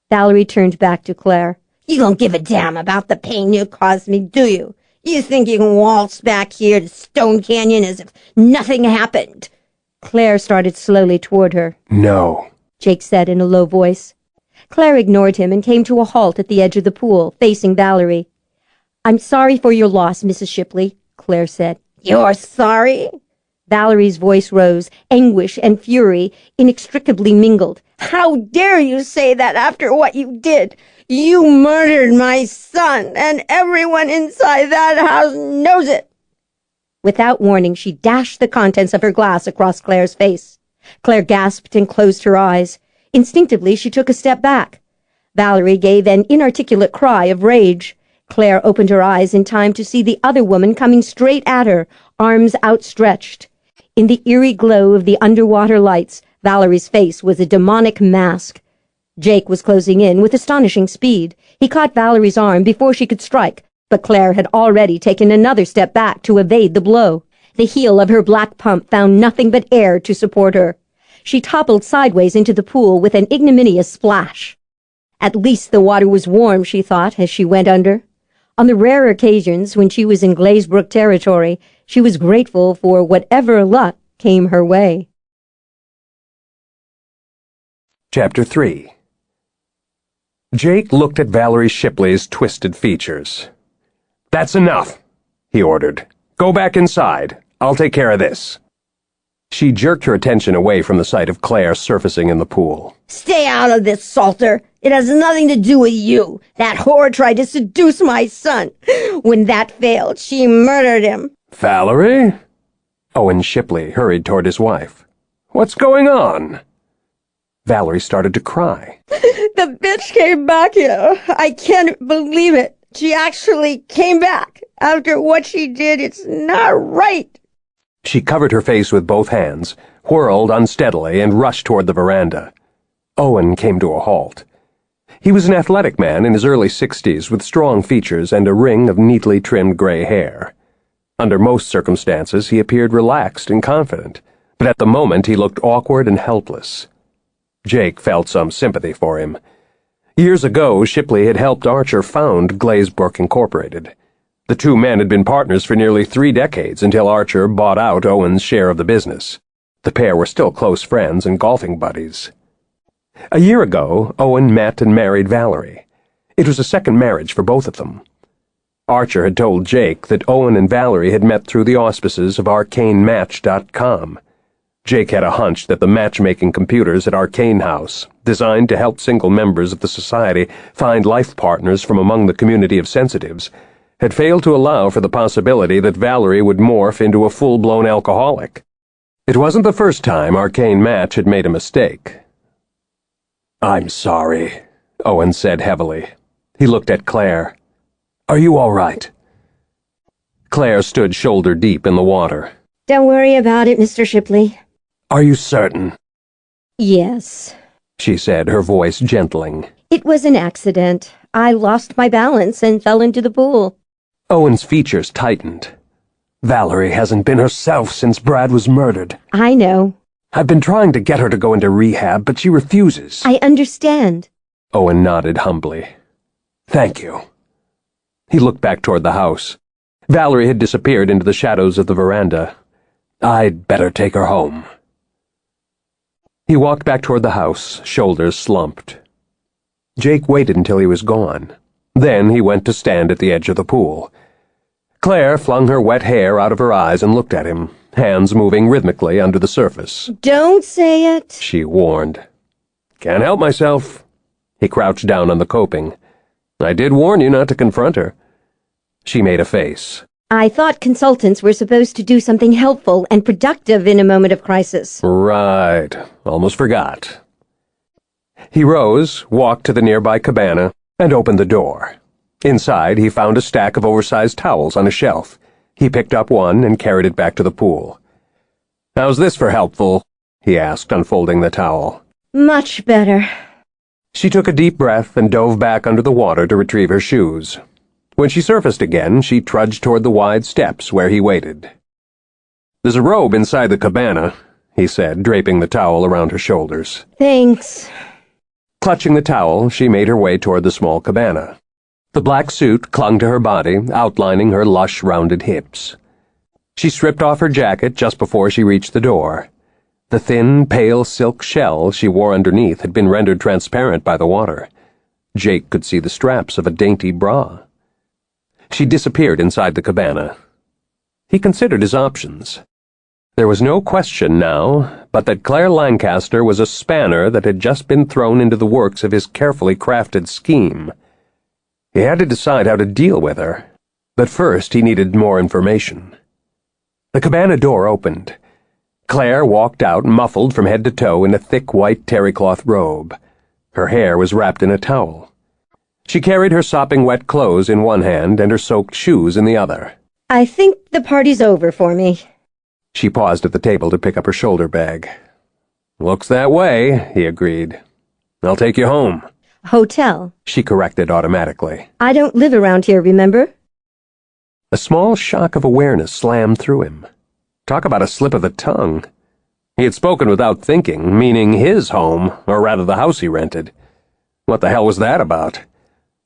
Valerie turned back to Claire. You don't give a damn about the pain you caused me, do you? You think you can waltz back here to Stone Canyon as if nothing happened? Claire started slowly toward her. No, Jake said in a low voice. Claire ignored him and came to a halt at the edge of the pool, facing Valerie. "I'm sorry for your loss, Mrs. Shipley," Claire said. You're sorry? Valerie's voice rose, anguish and fury inextricably mingled. How dare you say that after what you did? You murdered my son, and everyone inside that house knows it. Without warning, she dashed the contents of her glass across Claire's face. Claire gasped and closed her eyes. Instinctively, she took a step back. Valerie gave an inarticulate cry of rage. Claire opened her eyes in time to see the other woman coming straight at her, arms outstretched. In the eerie glow of the underwater lights, Valerie's face was a demonic mask. Jake was closing in with astonishing speed. He caught Valerie's arm before she could strike, but Claire had already taken another step back to evade the blow. The heel of her black pump found nothing but air to support her. She toppled sideways into the pool with an ignominious splash. At least the water was warm, she thought, as she went under. On the rare occasions when she was in Glazebrook territory, she was grateful for whatever luck came her way. Chapter 3. Jake looked at Valerie Shipley's twisted features. "That's enough," he ordered. "Go back inside. I'll take care of this." She jerked her attention away from the sight of Claire surfacing in the pool. Stay out of this, Salter. It has nothing to do with you. That whore tried to seduce my son. When that failed, she murdered him. "Valerie?" Owen Shipley hurried toward his wife. "What's going on?" Valerie started to cry. The bitch came back here. I can't believe it. She actually came back. After what she did, it's not right. She covered her face with both hands, whirled unsteadily, and rushed toward the veranda. Owen came to a halt. He was an athletic man in his early 60s with strong features and a ring of neatly trimmed gray hair. Under most circumstances, he appeared relaxed and confident, but at the moment he looked awkward and helpless. Jake felt some sympathy for him. Years ago, Shipley had helped Archer found Glazebrook Incorporated. The two men had been partners for nearly 3 decades until Archer bought out Owen's share of the business. The pair were still close friends and golfing buddies. A year ago, Owen met and married Valerie. It was a second marriage for both of them. Archer had told Jake that Owen and Valerie had met through the auspices of ArcaneMatch.com. Jake had a hunch that the matchmaking computers at Arcane House, designed to help single members of the society find life partners from among the community of sensitives, had failed to allow for the possibility that Valerie would morph into a full-blown alcoholic. It wasn't the first time Arcane Match had made a mistake. "I'm sorry," Owen said heavily. He looked at Claire. "Are you all right?" Claire stood shoulder-deep in the water. "Don't worry about it, Mr. Shipley." "Are you certain?" "Yes," she said, her voice gentling. "It was an accident. I lost my balance and fell into the pool." Owen's features tightened. "Valerie hasn't been herself since Brad was murdered. "I know." I've been trying to get her to go into rehab, but she refuses." "I understand." Owen nodded humbly. "Thank you." He looked back toward the house. Valerie had disappeared into the shadows of the veranda. "I'd better take her home." He walked back toward the house, shoulders slumped. Jake waited until he was gone. Then he went to stand at the edge of the pool. Claire flung her wet hair out of her eyes and looked at him, hands moving rhythmically under the surface. Don't say it, she warned. Can't help myself. He crouched down on the coping. I did warn you not to confront her. She made a face. I thought consultants were supposed to do something helpful and productive in a moment of crisis. Right. Almost forgot. He rose, walked to the nearby cabana, and opened the door. Inside, he found a stack of oversized towels on a shelf. He picked up one and carried it back to the pool. How's this for helpful? He asked, unfolding the towel. Much better. She took a deep breath and dove back under the water to retrieve her shoes. When she surfaced again, she trudged toward the wide steps where he waited. There's a robe inside the cabana, he said, draping the towel around her shoulders. Thanks. Clutching the towel, she made her way toward the small cabana. The black suit clung to her body, outlining her lush, rounded hips. She stripped off her jacket just before she reached the door. The thin, pale silk shell she wore underneath had been rendered transparent by the water. Jake could see the straps of a dainty bra. She disappeared inside the cabana. He considered his options. There was no question now but that Clare Lancaster was a spanner that had just been thrown into the works of his carefully crafted scheme. He had to decide how to deal with her, but first he needed more information. The cabana door opened. Claire walked out, muffled from head to toe in a thick white terrycloth robe. Her hair was wrapped in a towel. She carried her sopping wet clothes in one hand and her soaked shoes in the other. I think the party's over for me. She paused at the table to pick up her shoulder bag. Looks that way, he agreed. I'll take you home. Hotel, She corrected automatically. I don't live around here, remember? A small shock of awareness slammed through him. Talk about a slip of the tongue. He had spoken without thinking, meaning his home, or rather the house he rented. What the hell was that about?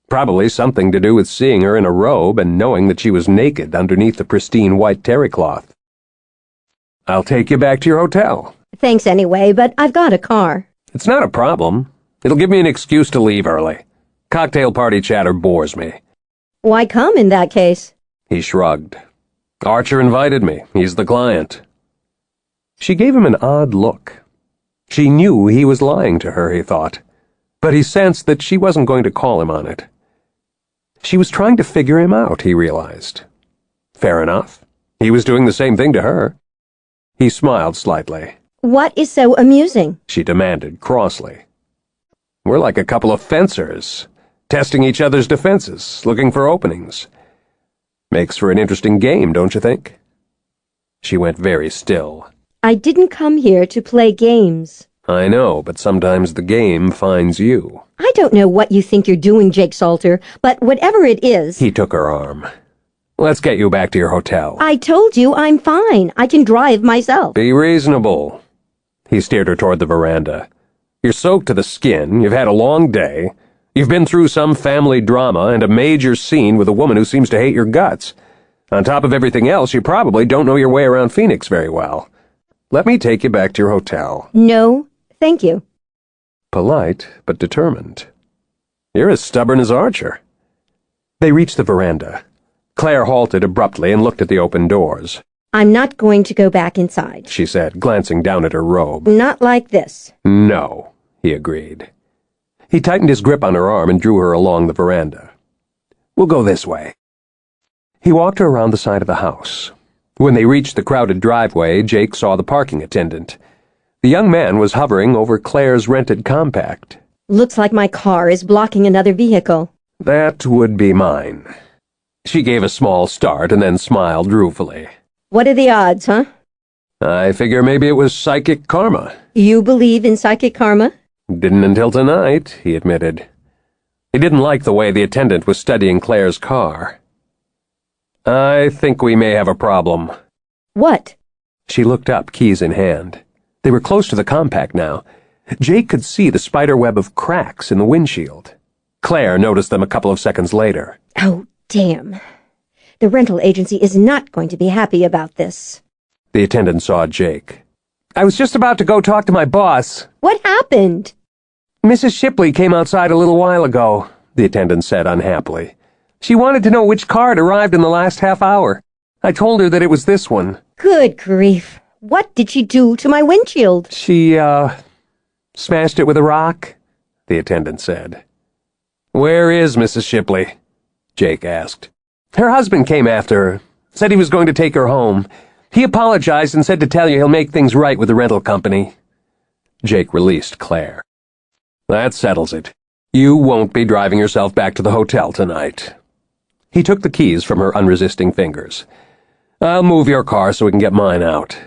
Probably something to do with seeing her in a robe and knowing that she was naked underneath the pristine white terrycloth. I'll take you back to your hotel. Thanks anyway, but I've got a car. It's not a problem. It'll give me an excuse to leave early. Cocktail party chatter bores me. Why come in that case? He shrugged. Archer invited me. He's the client. She gave him an odd look. She knew he was lying to her, he thought, but he sensed that she wasn't going to call him on it. She was trying to figure him out, he realized. Fair enough. He was doing the same thing to her. He smiled slightly. What is so amusing? She demanded crossly. We're like a couple of fencers, testing each other's defenses, looking for openings. Makes for an interesting game, don't you think? She went very still. I didn't come here to play games. I know, but sometimes the game finds you. I don't know what you think you're doing, Jake Salter, but whatever it is... He took her arm. Let's get you back to your hotel. I told you I'm fine. I can drive myself. Be reasonable. He steered her toward the veranda. You're soaked to the skin, you've had a long day, you've been through some family drama and a major scene with a woman who seems to hate your guts. On top of everything else, you probably don't know your way around Phoenix very well. Let me take you back to your hotel. No, thank you. Polite, but determined. You're as stubborn as Archer. They reached the veranda. Claire halted abruptly and looked at the open doors. I'm not going to go back inside. She said, glancing down at her robe. Not like this. No, he agreed. He tightened his grip on her arm and drew her along the veranda. We'll go this way. He walked her around the side of the house. When they reached the crowded driveway, Jake saw the parking attendant. The young man was hovering over Claire's rented compact. Looks like my car is blocking another vehicle. That would be mine. She gave a small start and then smiled ruefully. What are the odds, huh? I figure maybe it was psychic karma. You believe in psychic karma? Didn't until tonight, he admitted. He didn't like the way the attendant was studying Claire's car. I think we may have a problem. What? She looked up, keys in hand. They were close to the compact now. Jake could see the spiderweb of cracks in the windshield. Claire noticed them a couple of seconds later. Oh, damn. The rental agency is not going to be happy about this. The attendant saw Jake. I was just about to go talk to my boss. What happened? Mrs. Shipley came outside a little while ago, the attendant said unhappily. She wanted to know which car had arrived in the last half hour. I told her that it was this one. Good grief. What did she do to my windshield? She, smashed it with a rock, the attendant said. Where is Mrs. Shipley? Jake asked. Her husband came after her, said he was going to take her home. He apologized and said to tell you he'll make things right with the rental company. Jake released Claire. That settles it. You won't be driving yourself back to the hotel tonight. He took the keys from her unresisting fingers. I'll move your car so we can get mine out.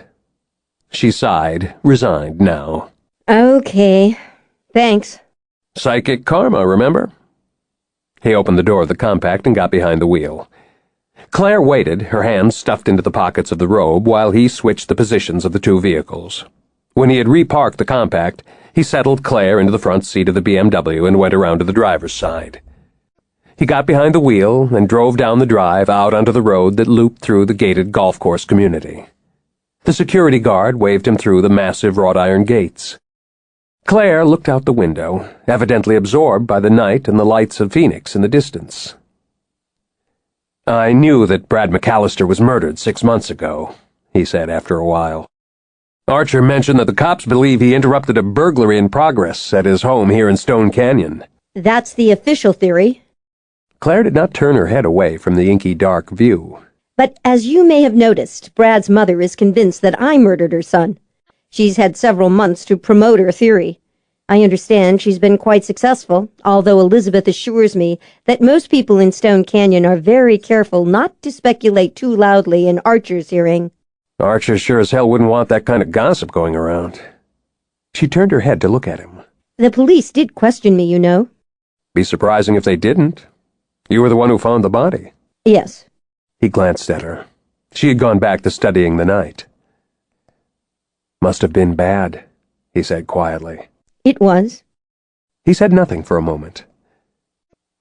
She sighed, resigned now. Okay. Thanks. Psychic karma, remember? He opened the door of the compact and got behind the wheel. Claire waited, her hands stuffed into the pockets of the robe, while he switched the positions of the two vehicles. When he had reparked the compact, he settled Claire into the front seat of the BMW and went around to the driver's side. He got behind the wheel and drove down the drive out onto the road that looped through the gated golf course community. The security guard waved him through the massive wrought iron gates. Claire looked out the window, evidently absorbed by the night and the lights of Phoenix in the distance. I knew that Brad McAllister was murdered 6 months ago, he said after a while. Archer mentioned that the cops believe he interrupted a burglary in progress at his home here in Stone Canyon. That's the official theory. Claire did not turn her head away from the inky dark view. But as you may have noticed, Brad's mother is convinced that I murdered her son. She's had several months to promote her theory. I understand she's been quite successful, although Elizabeth assures me that most people in Stone Canyon are very careful not to speculate too loudly in Archer's hearing. Archer sure as hell wouldn't want that kind of gossip going around. She turned her head to look at him. The police did question me, you know. Be surprising if they didn't. You were the one who found the body. Yes. He glanced at her. She had gone back to studying the night. Must have been bad, he said quietly. It was. He said nothing for a moment.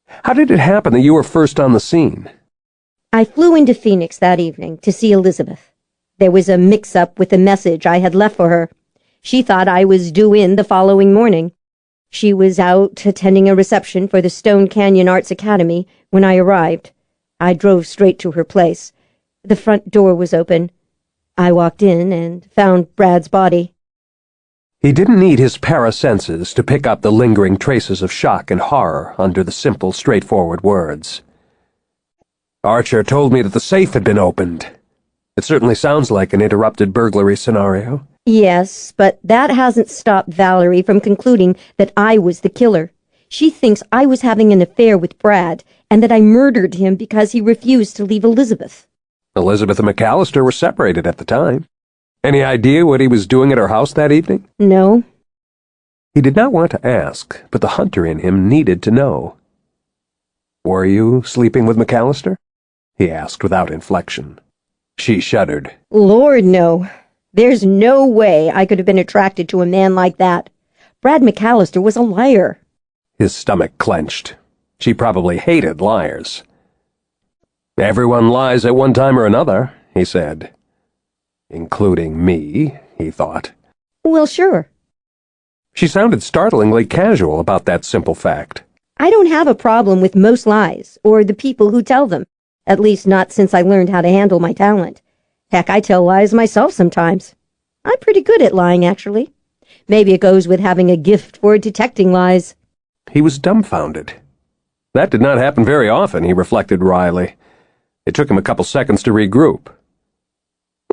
How did it happen that you were first on the scene? I flew into Phoenix that evening to see Elizabeth. There was a mix-up with the message I had left for her. She thought I was due in the following morning. She was out attending a reception for the Stone Canyon Arts Academy when I arrived. I drove straight to her place. The front door was open. I walked in and found Brad's body. He didn't need his parasenses to pick up the lingering traces of shock and horror under the simple, straightforward words. Archer told me that the safe had been opened. It certainly sounds like an interrupted burglary scenario. Yes, but that hasn't stopped Valerie from concluding that I was the killer. She thinks I was having an affair with Brad and that I murdered him because he refused to leave Elizabeth. Elizabeth and McAllister were separated at the time. Any idea what he was doing at her house that evening? No. He did not want to ask, but the hunter in him needed to know. Were you sleeping with McAllister? He asked without inflection. She shuddered. Lord, no. There's no way I could have been attracted to a man like that. Brad McAllister was a liar. His stomach clenched. She probably hated liars. Everyone lies at one time or another, he said. Including me, he thought. Well, sure. She sounded startlingly casual about that simple fact. I don't have a problem with most lies, or the people who tell them. At least not since I learned how to handle my talent. Heck, I tell lies myself sometimes. I'm pretty good at lying, actually. Maybe it goes with having a gift for detecting lies. He was dumbfounded. That did not happen very often, he reflected wryly. It took him a couple seconds to regroup.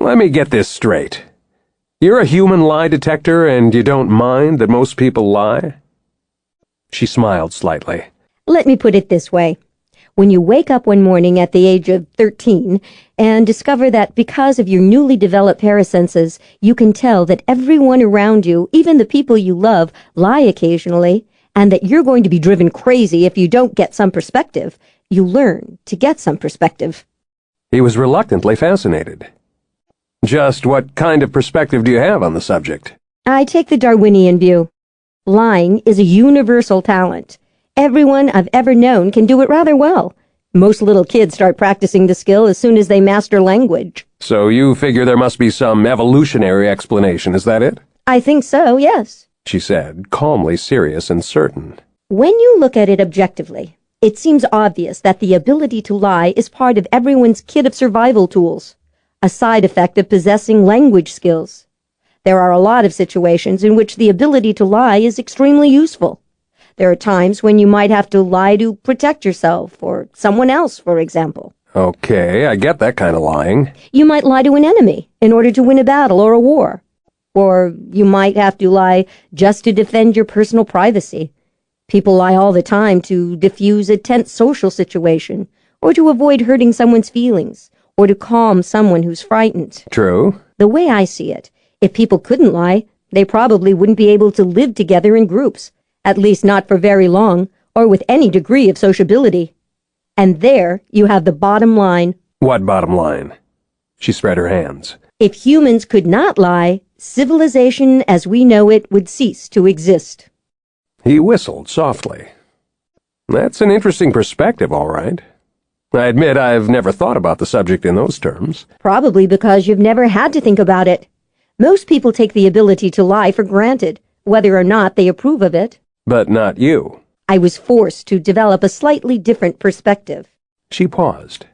Let me get this straight. You're a human lie detector and you don't mind that most people lie? She smiled slightly. Let me put it this way. When you wake up one morning at the age of 13 and discover that because of your newly developed parasenses, you can tell that everyone around you, even the people you love, lie occasionally, and that you're going to be driven crazy if you don't get some perspective, you learn to get some perspective. He was reluctantly fascinated. Just what kind of perspective do you have on the subject? I take the Darwinian view. Lying is a universal talent. Everyone I've ever known can do it rather well. Most little kids start practicing the skill as soon as they master language. So you figure there must be some evolutionary explanation, is that it? I think so, yes. She said, calmly serious and certain. When you look at it objectively, it seems obvious that the ability to lie is part of everyone's kit of survival tools, a side effect of possessing language skills. There are a lot of situations in which the ability to lie is extremely useful. There are times when you might have to lie to protect yourself or someone else, for example. Okay, I get that kind of lying. You might lie to an enemy in order to win a battle or a war. Or you might have to lie just to defend your personal privacy. People lie all the time to diffuse a tense social situation, or to avoid hurting someone's feelings, or to calm someone who's frightened. True. The way I see it, if people couldn't lie, they probably wouldn't be able to live together in groups, at least not for very long, or with any degree of sociability. And there you have the bottom line. What bottom line? She spread her hands. If humans could not lie, civilization as we know it would cease to exist. He whistled softly. That's an interesting perspective, all right. I admit I've never thought about the subject in those terms. Probably because you've never had to think about it. Most people take the ability to lie for granted, whether or not they approve of it. But not you. I was forced to develop a slightly different perspective. She paused.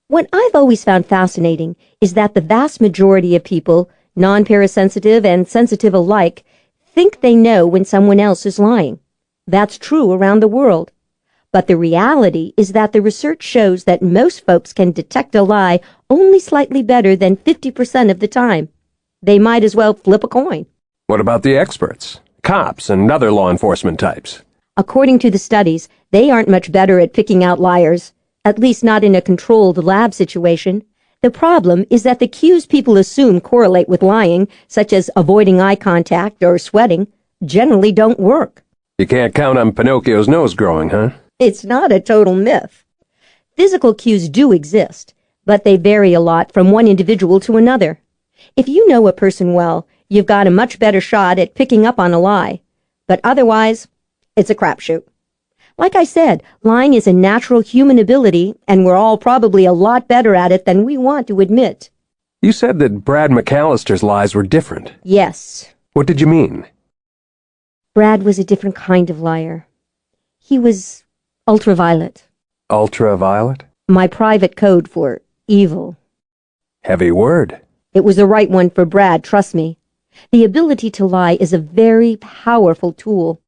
What I've always found fascinating is that the vast majority of people, non-parasensitive and sensitive alike, think they know when someone else is lying. That's true around the world. But the reality is that the research shows that most folks can detect a lie only slightly better than 50% of the time. They might as well flip a coin. What about the experts? Cops and other law enforcement types? According to the studies, they aren't much better at picking out liars, at least not in a controlled lab situation. The problem is that the cues people assume correlate with lying, such as avoiding eye contact or sweating, generally don't work. You can't count on Pinocchio's nose growing, huh? It's not a total myth. Physical cues do exist, but they vary a lot from one individual to another. If you know a person well, you've got a much better shot at picking up on a lie. But otherwise, it's a crapshoot. Like I said, lying is a natural human ability, and we're all probably a lot better at it than we want to admit. You said that Brad McAllister's lies were different. Yes. What did you mean? Brad was a different kind of liar. He was ultraviolet. Ultraviolet? My private code for evil. Heavy word. It was the right one for Brad, trust me. The ability to lie is a very powerful tool.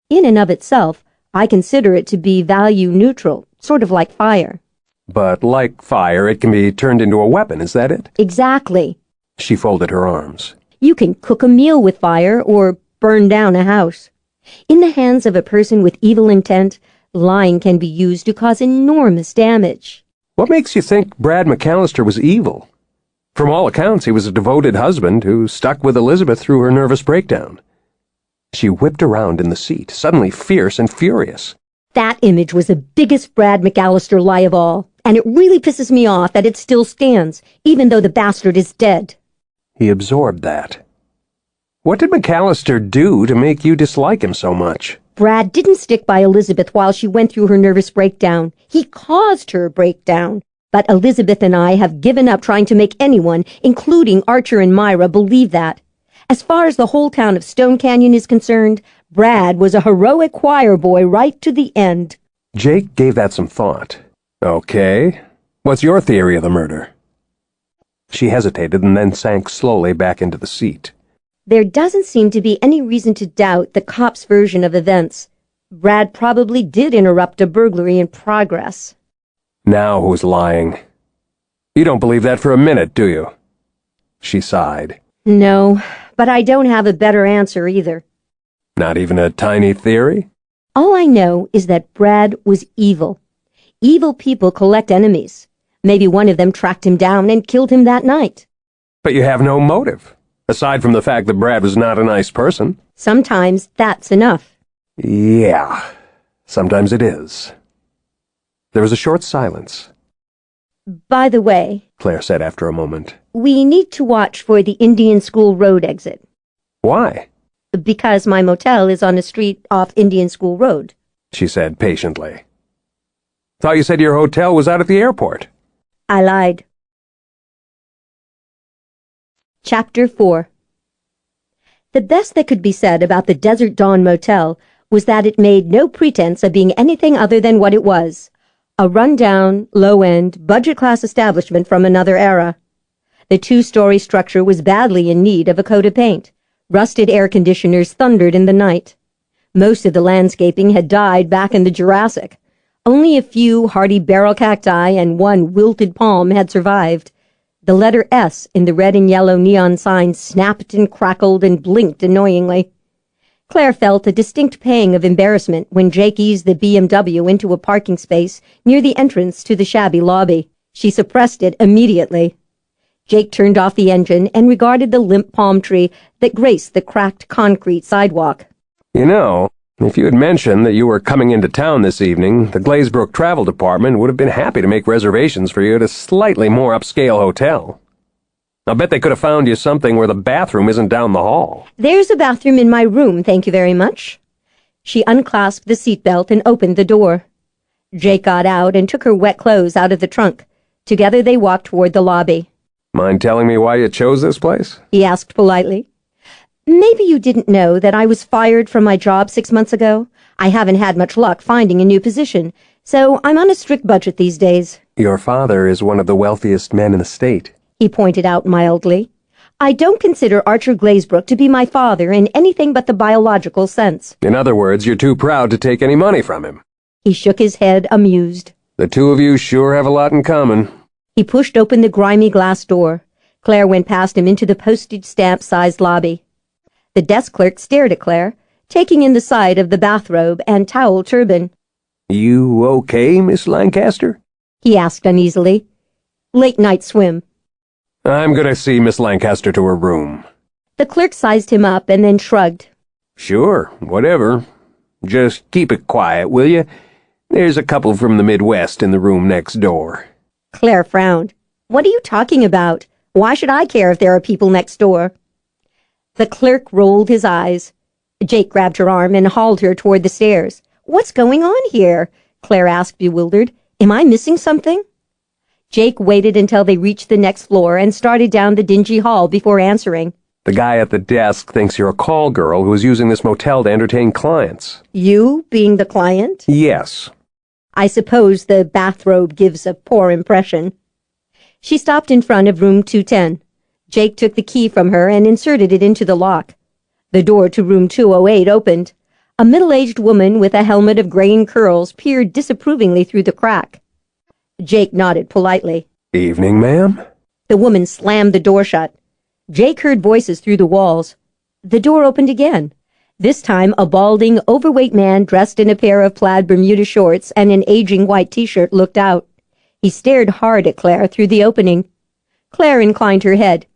In and of itself, I consider it to be value neutral, sort of like fire. But like fire, it can be turned into a weapon, is that it? Exactly. She folded her arms. You can cook a meal with fire or burn down a house. In the hands of a person with evil intent, lying can be used to cause enormous damage. What makes you think Brad McAllister was evil? From all accounts, he was a devoted husband who stuck with Elizabeth through her nervous breakdown. She whipped around in the seat, suddenly fierce and furious. That image was the biggest Brad McAllister lie of all, and it really pisses me off that it still stands, even though the bastard is dead. He absorbed that. What did McAllister do to make you dislike him so much? Brad didn't stick by Elizabeth while she went through her nervous breakdown. He caused her breakdown. But Elizabeth and I have given up trying to make anyone, including Archer and Myra, believe that. As far as the whole town of Stone Canyon is concerned, Brad was a heroic choir boy right to the end. Jake gave that some thought. Okay. What's your theory of the murder? She hesitated and then sank slowly back into the seat. There doesn't seem to be any reason to doubt the cops' version of events. Brad probably did interrupt a burglary in progress. Now who's lying? You don't believe that for a minute, do you? She sighed. No, but I don't have a better answer either. Not even a tiny theory? All I know is that Brad was evil. Evil people collect enemies. Maybe one of them tracked him down and killed him that night. But you have no motive, aside from the fact that Brad was not a nice person. Sometimes that's enough. Yeah, sometimes it is. There was a short silence. By the way, Claire said after a moment, we need to watch for the Indian School Road exit. Why? Because my motel is on a street off Indian School Road. She said patiently. Thought you said your hotel was out at the airport. I lied. Chapter 4. The best that could be said about the Desert Dawn Motel was that it made no pretense of being anything other than what it was, a run-down, low-end, budget-class establishment from another era. The two-story structure was badly in need of a coat of paint. Rusted air conditioners thundered in the night. Most of the landscaping had died back in the Jurassic. Only a few hardy barrel cacti and one wilted palm had survived. The letter S in the red and yellow neon sign snapped and crackled and blinked annoyingly. Claire felt a distinct pang of embarrassment when Jake eased the BMW into a parking space near the entrance to the shabby lobby. She suppressed it immediately. Jake turned off the engine and regarded the limp palm tree that graced the cracked concrete sidewalk. You know, if you had mentioned that you were coming into town this evening, the Glazebrook Travel Department would have been happy to make reservations for you at a slightly more upscale hotel. I'll bet they could have found you something where the bathroom isn't down the hall. There's a bathroom in my room, thank you very much. She unclasped the seatbelt and opened the door. Jake got out and took her wet clothes out of the trunk. Together they walked toward the lobby. Mind telling me why you chose this place? He asked politely. Maybe you didn't know that I was fired from my job 6 months ago. I haven't had much luck finding a new position, so I'm on a strict budget these days. Your father is one of the wealthiest men in the state, he pointed out mildly. I don't consider Archer Glazebrook to be my father in anything but the biological sense. In other words, you're too proud to take any money from him. He shook his head, amused. The two of you sure have a lot in common. He pushed open the grimy glass door. Claire went past him into the postage stamp-sized lobby. The desk clerk stared at Claire, taking in the sight of the bathrobe and towel turban. You okay, Miss Lancaster? He asked uneasily. Late night swim. I'm going to see Miss Lancaster to her room. The clerk sized him up and then shrugged. Sure, whatever. Just keep it quiet, will you? There's a couple from the Midwest in the room next door. Claire frowned. What are you talking about? Why should I care if there are people next door? The clerk rolled his eyes. Jake grabbed her arm and hauled her toward the stairs. What's going on here? Claire asked, bewildered. Am I missing something? Jake waited until they reached the next floor and started down the dingy hall before answering. The guy at the desk thinks you're a call girl who is using this motel to entertain clients. You being the client? Yes. I suppose the bathrobe gives a poor impression. She stopped in front of room 210. Jake took the key from her and inserted it into the lock. The door to room 208 opened. A middle-aged woman with a helmet of graying curls peered disapprovingly through the crack. Jake nodded politely. Evening, ma'am. The woman slammed the door shut. Jake heard voices through the walls. The door opened again. This time a balding, overweight man dressed in a pair of plaid Bermuda shorts and an aging white t-shirt looked out. He stared hard at Claire through the opening. Claire inclined her head.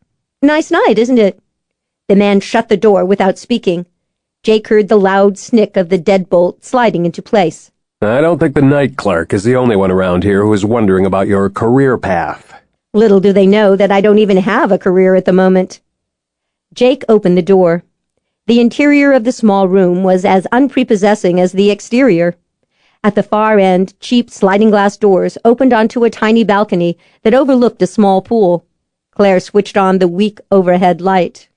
Nice night, isn't it? The man shut the door without speaking. Jake heard the loud snick of the deadbolt sliding into place. I don't think the night clerk is the only one around here who is wondering about your career path. Little do they know that I don't even have a career at the moment. Jake opened the door. The interior of the small room was as unprepossessing as the exterior. At the far end, cheap sliding glass doors opened onto a tiny balcony that overlooked a small pool. Claire switched on the weak overhead light.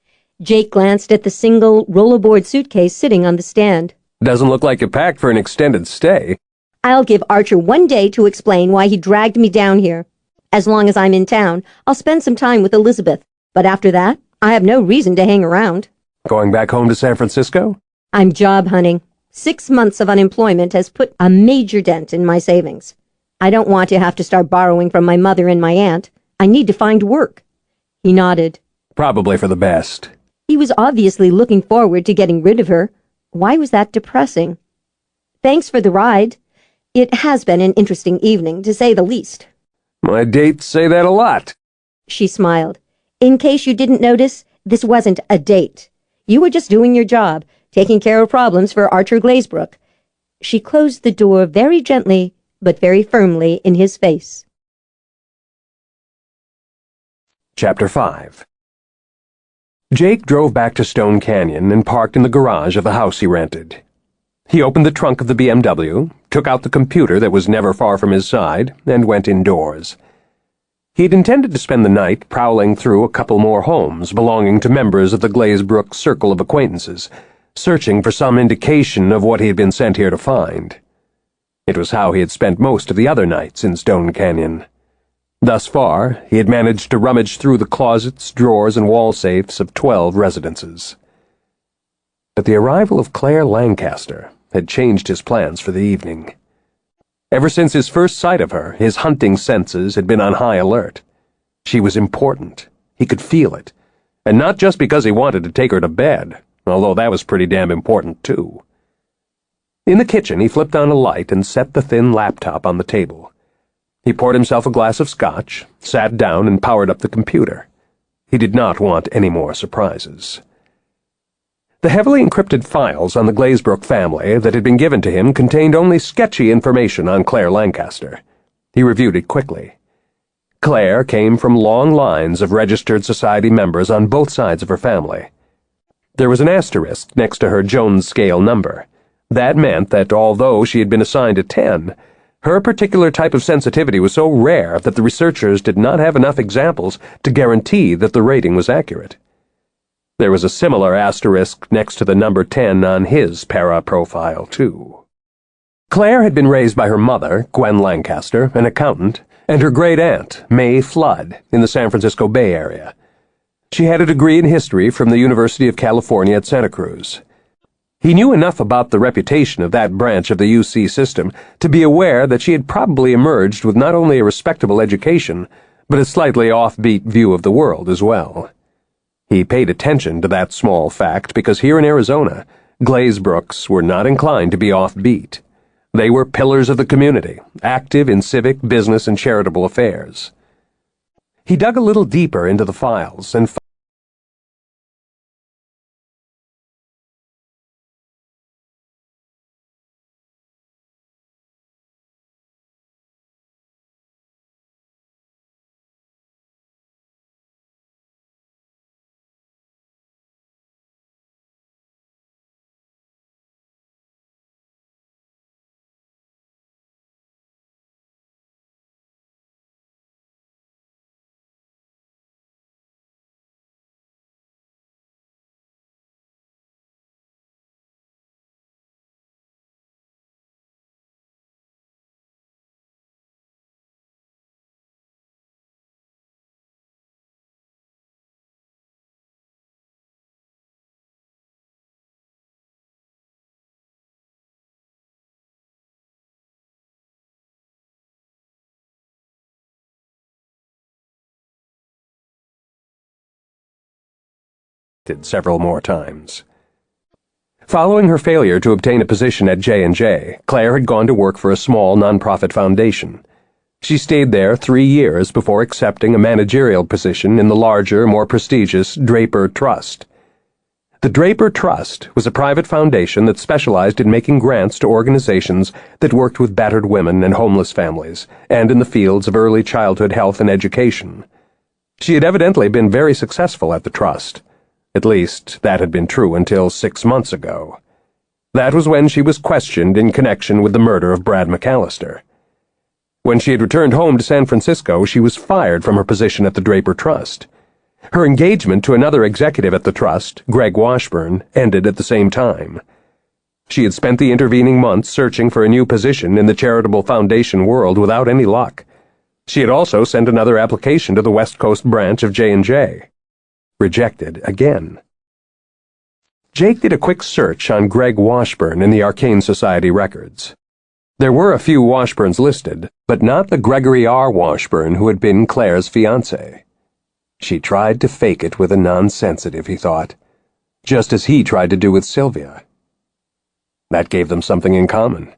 Jake glanced at the single rollerboard suitcase sitting on the stand. Doesn't look like you packed for an extended stay. I'll give Archer 1 day to explain why he dragged me down here. As long as I'm in town, I'll spend some time with Elizabeth. But after that, I have no reason to hang around. Going back home to San Francisco? I'm job hunting. 6 months of unemployment has put a major dent in my savings. I don't want to have to start borrowing from my mother and my aunt. I need to find work. He nodded. Probably for the best. He was obviously looking forward to getting rid of her. Why was that depressing? Thanks for the ride. It has been an interesting evening, to say the least. My dates say that a lot. She smiled. In case you didn't notice, this wasn't a date. You were just doing your job, taking care of problems for Archer Glazebrook. She closed the door very gently, but very firmly in his face. Chapter 5. Jake drove back to Stone Canyon and parked in the garage of the house he rented. He opened the trunk of the BMW, took out the computer that was never far from his side, and went indoors. He had intended to spend the night prowling through a couple more homes belonging to members of the Glazebrook circle of acquaintances, searching for some indication of what he had been sent here to find. It was how he had spent most of the other nights in Stone Canyon. Thus far, he had managed to rummage through the closets, drawers, and wall safes of 12 residences. But the arrival of Clare Lancaster had changed his plans for the evening. Ever since his first sight of her, his hunting senses had been on high alert. She was important. He could feel it. And not just because he wanted to take her to bed, although that was pretty damn important, too. In the kitchen, he flipped on a light and set the thin laptop on the table. He poured himself a glass of scotch, sat down, and powered up the computer. He did not want any more surprises. The heavily encrypted files on the Glazebrook family that had been given to him contained only sketchy information on Clare Lancaster. He reviewed it quickly. Clare came from long lines of registered society members on both sides of her family. There was an asterisk next to her Jones scale number. That meant that although she had been assigned a 10, her particular type of sensitivity was so rare that the researchers did not have enough examples to guarantee that the rating was accurate. There was a similar asterisk next to the number 10 on his para-profile, too. Clare had been raised by her mother, Gwen Lancaster, an accountant, and her great-aunt, May Flood, in the San Francisco Bay Area. She had a degree in history from the University of California at Santa Cruz. He knew enough about the reputation of that branch of the UC system to be aware that she had probably emerged with not only a respectable education, but a slightly offbeat view of the world as well. He paid attention to that small fact because here in Arizona, Glazebrooks were not inclined to be offbeat. They were pillars of the community, active in civic, business, and charitable affairs. He dug a little deeper into the files and several more times. Following her failure to obtain a position at J&J, Clare had gone to work for a small nonprofit foundation. She stayed there 3 years before accepting a managerial position in the larger, more prestigious Draper Trust. The Draper Trust was a private foundation that specialized in making grants to organizations that worked with battered women and homeless families, and in the fields of early childhood health and education. She had evidently been very successful at the trust. At least, that had been true until 6 months ago. That was when she was questioned in connection with the murder of Brad McAllister. When she had returned home to San Francisco, she was fired from her position at the Draper Trust. Her engagement to another executive at the trust, Greg Washburn, ended at the same time. She had spent the intervening months searching for a new position in the charitable foundation world without any luck. She had also sent another application to the West Coast branch of J&J. Rejected again. Jake did a quick search on Greg Washburn in the Arcane Society records. There were a few Washburns listed, but not the Gregory R. Washburn who had been Claire's fiancé. She tried to fake it with a non-sensitive, he thought, just as he tried to do with Sylvia. That gave them something in common.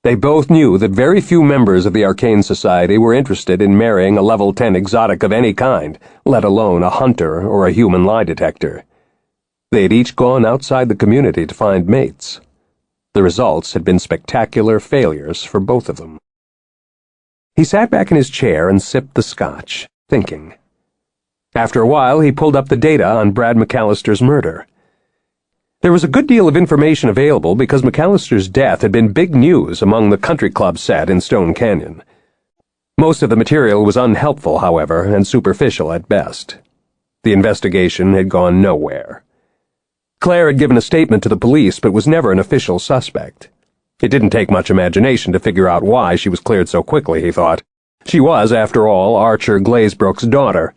They both knew that very few members of the Arcane Society were interested in marrying a level 10 exotic of any kind, let alone a hunter or a human lie detector. They had each gone outside the community to find mates. The results had been spectacular failures for both of them. He sat back in his chair and sipped the scotch, thinking. After a while, he pulled up the data on Brad McAllister's murder. There was a good deal of information available because McAllister's death had been big news among the country club set in Stone Canyon. Most of the material was unhelpful, however, and superficial at best. The investigation had gone nowhere. Clare had given a statement to the police, but was never an official suspect. It didn't take much imagination to figure out why she was cleared so quickly, he thought. She was, after all, Archer Glazebrook's daughter.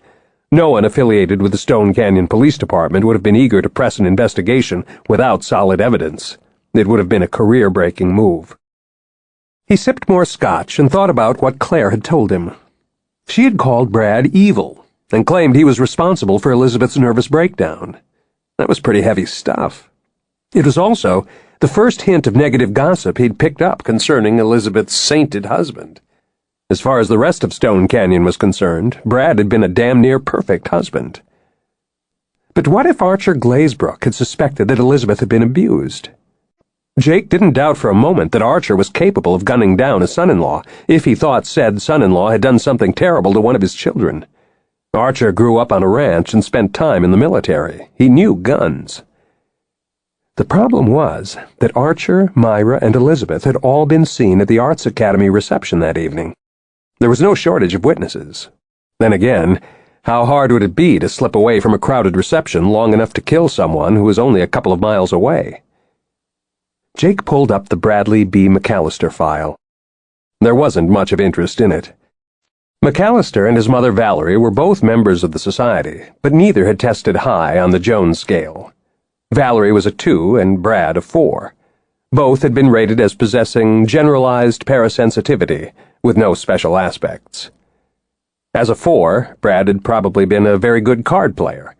No one affiliated with the Stone Canyon Police Department would have been eager to press an investigation without solid evidence. It would have been a career-breaking move. He sipped more scotch and thought about what Clare had told him. She had called Brad evil and claimed he was responsible for Elizabeth's nervous breakdown. That was pretty heavy stuff. It was also the first hint of negative gossip he'd picked up concerning Elizabeth's sainted husband. As far as the rest of Stone Canyon was concerned, Brad had been a damn near perfect husband. But what if Archer Glazebrook had suspected that Elizabeth had been abused? Jake didn't doubt for a moment that Archer was capable of gunning down a son-in-law if he thought said son-in-law had done something terrible to one of his children. Archer grew up on a ranch and spent time in the military. He knew guns. The problem was that Archer, Myra, and Elizabeth had all been seen at the Arts Academy reception that evening. There was no shortage of witnesses. Then again, how hard would it be to slip away from a crowded reception long enough to kill someone who was only a couple of miles away? Jake pulled up the Bradley B. McAllister file. There wasn't much of interest in it. McAllister and his mother Valerie were both members of the society, but neither had tested high on the Jones scale. Valerie was a 2 and Brad a 4. Both had been rated as possessing generalized parasensitivity, with no special aspects. As a 4, Brad had probably been a very good card player.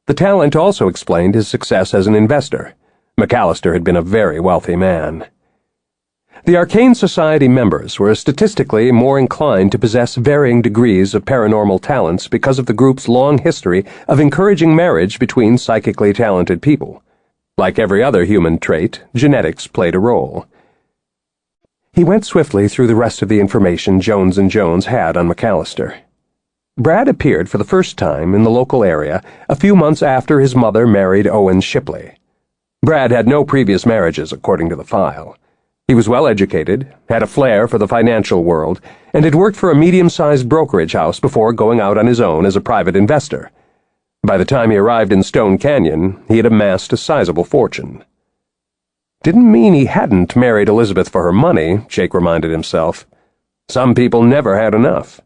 The talent also explained his success as an investor. McAllister had been a very wealthy man. The Arcane Society members were statistically more inclined to possess varying degrees of paranormal talents because of the group's long history of encouraging marriage between psychically talented people. Like every other human trait, genetics played a role. He went swiftly through the rest of the information Jones & Jones had on McAllister. Brad appeared for the first time in the local area a few months after his mother married Owen Shipley. Brad had no previous marriages, according to the file. He was well-educated, had a flair for the financial world, and had worked for a medium-sized brokerage house before going out on his own as a private investor. By the time he arrived in Stone Canyon, he had amassed a sizable fortune. Didn't mean he hadn't married Elizabeth for her money, Jake reminded himself. Some people never had enough.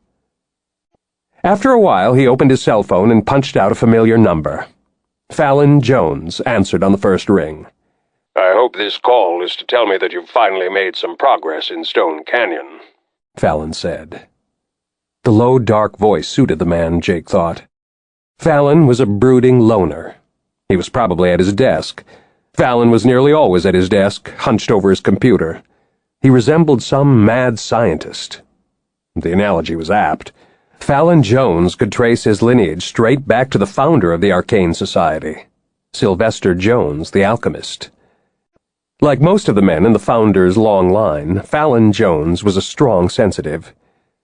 After a while, he opened his cell phone and punched out a familiar number. Fallon Jones answered on the first ring. I hope this call is to tell me that you've finally made some progress in Stone Canyon, Fallon said. The low, dark voice suited the man, Jake thought. Fallon was a brooding loner. He was probably at his desk. Fallon was nearly always at his desk, hunched over his computer. He resembled some mad scientist. The analogy was apt. Fallon Jones could trace his lineage straight back to the founder of the Arcane Society, Sylvester Jones, the alchemist. Like most of the men in the founder's long line, Fallon Jones was a strong sensitive.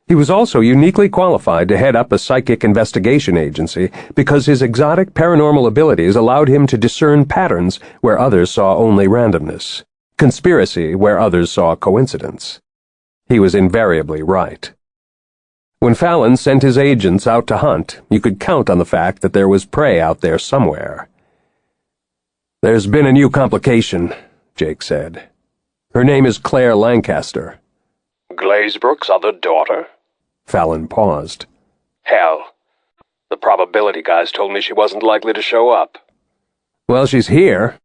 He was also uniquely qualified to head up a psychic investigation agency because his exotic paranormal abilities allowed him to discern patterns where others saw only randomness, conspiracy where others saw coincidence. He was invariably right. When Fallon sent his agents out to hunt, you could count on the fact that there was prey out there somewhere. "There's been a new complication," Jake said. "Her name is Clare Lancaster." Glazebrook's other daughter? Fallon paused. Hell, the probability guys told me she wasn't likely to show up. "Well, she's here.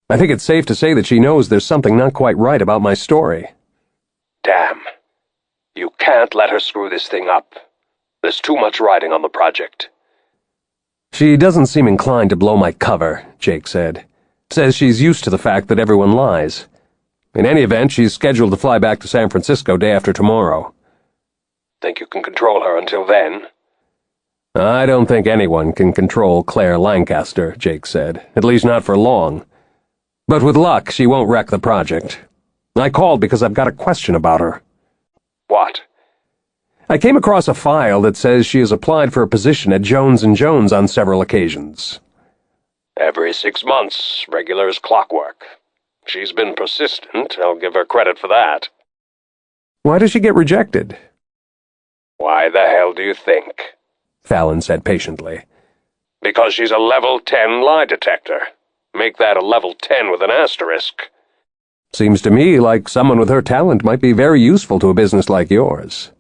I think it's safe to say that she knows there's something not quite right about my story." Damn. You can't let her screw this thing up. There's too much riding on the project. "She doesn't seem inclined to blow my cover," Jake said. "Says she's used to the fact that everyone lies. In any event, she's scheduled to fly back to San Francisco day after tomorrow." Think you can control her until then? "I don't think anyone can control Clare Lancaster," Jake said. "At least not for long. But with luck, she won't wreck the project. I called because I've got a question about her." What? "I came across a file that says she has applied for a position at Jones & Jones on several occasions." Every 6 months, regular as clockwork. She's been persistent, I'll give her credit for that. Why does she get rejected? Why the hell do you think? Fallon said patiently. Because she's a level 10 lie detector. Make that a level 10 with an asterisk. Seems to me like someone with her talent might be very useful to a business like yours.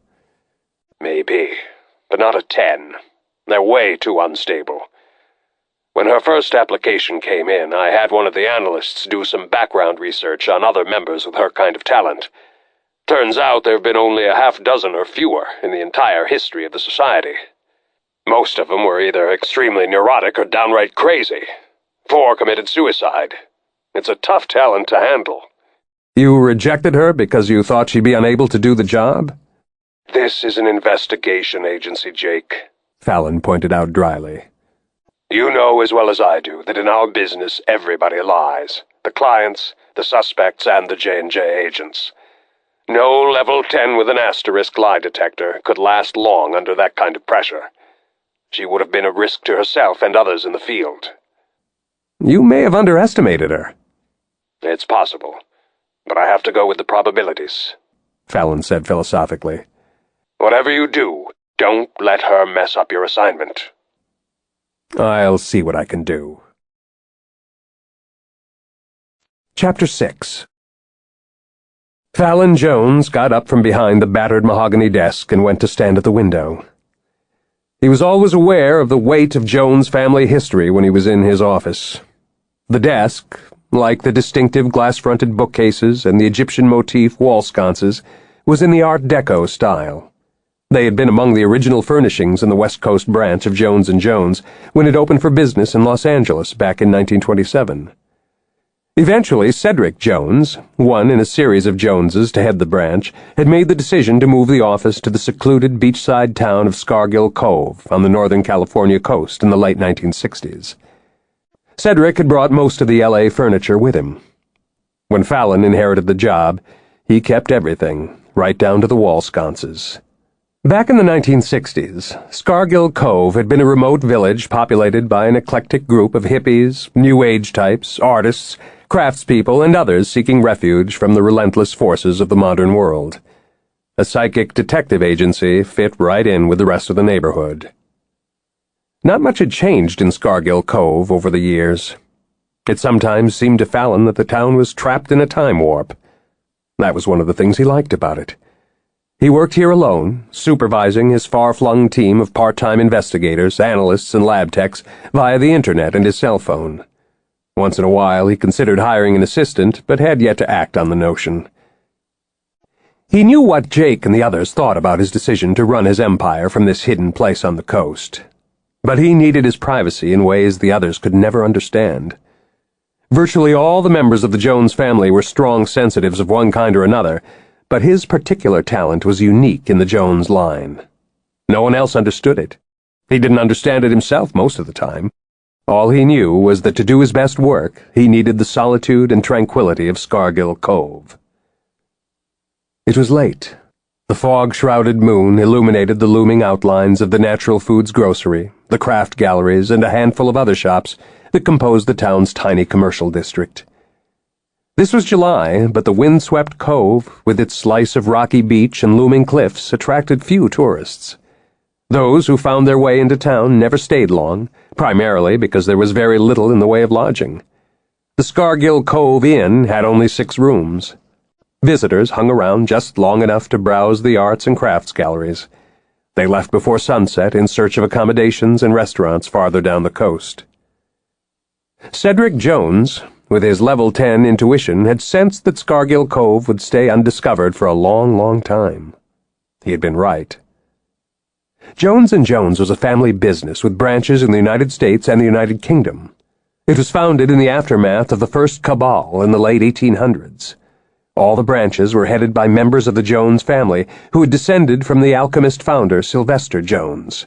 Maybe, but not a 10. They're way too unstable. When her first application came in, I had one of the analysts do some background research on other members with her kind of talent. Turns out there have been only a half dozen or fewer in the entire history of the society. Most of them were either extremely neurotic or downright crazy. 4 committed suicide. It's a tough talent to handle. You rejected her because you thought she'd be unable to do the job? This is an investigation agency, Jake, Fallon pointed out dryly. You know as well as I do that in our business everybody lies. The clients, the suspects, and the J&J agents. No level 10 with an asterisk lie detector could last long under that kind of pressure. She would have been a risk to herself and others in the field. You may have underestimated her. It's possible, but I have to go with the probabilities, Fallon said philosophically. Whatever you do, don't let her mess up your assignment. I'll see what I can do. Chapter 6. Fallon Jones got up from behind the battered mahogany desk and went to stand at the window. He was always aware of the weight of Jones' family history when he was in his office. The desk, like the distinctive glass-fronted bookcases and the Egyptian motif wall sconces, was in the Art Deco style. They had been among the original furnishings in the West Coast branch of Jones & Jones when it opened for business in Los Angeles back in 1927. Eventually, Cedric Jones, one in a series of Joneses to head the branch, had made the decision to move the office to the secluded beachside town of Scargill Cove on the Northern California coast in the late 1960s. Cedric had brought most of the L.A. furniture with him. When Fallon inherited the job, he kept everything, right down to the wall sconces. Back in the 1960s, Scargill Cove had been a remote village populated by an eclectic group of hippies, New Age types, artists, craftspeople, and others seeking refuge from the relentless forces of the modern world. A psychic detective agency fit right in with the rest of the neighborhood. Not much had changed in Scargill Cove over the years. It sometimes seemed to Fallon that the town was trapped in a time warp. That was one of the things he liked about it. He worked here alone, supervising his far-flung team of part-time investigators, analysts, and lab techs via the internet and his cell phone. Once in a while he considered hiring an assistant, but had yet to act on the notion. He knew what Jake and the others thought about his decision to run his empire from this hidden place on the coast. But he needed his privacy in ways the others could never understand. Virtually all the members of the Jones family were strong sensitives of one kind or another, but his particular talent was unique in the Jones line. No one else understood it. He didn't understand it himself most of the time. All he knew was that to do his best work, he needed the solitude and tranquility of Scargill Cove. It was late. The fog-shrouded moon illuminated the looming outlines of the Natural Foods grocery, the craft galleries, and a handful of other shops that composed the town's tiny commercial district. This was July, but the windswept cove, with its slice of rocky beach and looming cliffs, attracted few tourists. Those who found their way into town never stayed long, primarily because there was very little in the way of lodging. The Scargill Cove Inn had only 6 rooms. Visitors hung around just long enough to browse the arts and crafts galleries. They left before sunset in search of accommodations and restaurants farther down the coast. Cedric Jones, with his level 10 intuition, had sensed that Scargill Cove would stay undiscovered for a long, long time. He had been right. Jones & Jones was a family business with branches in the United States and the United Kingdom. It was founded in the aftermath of the first cabal in the late 1800s. All the branches were headed by members of the Jones family who had descended from the alchemist founder Sylvester Jones.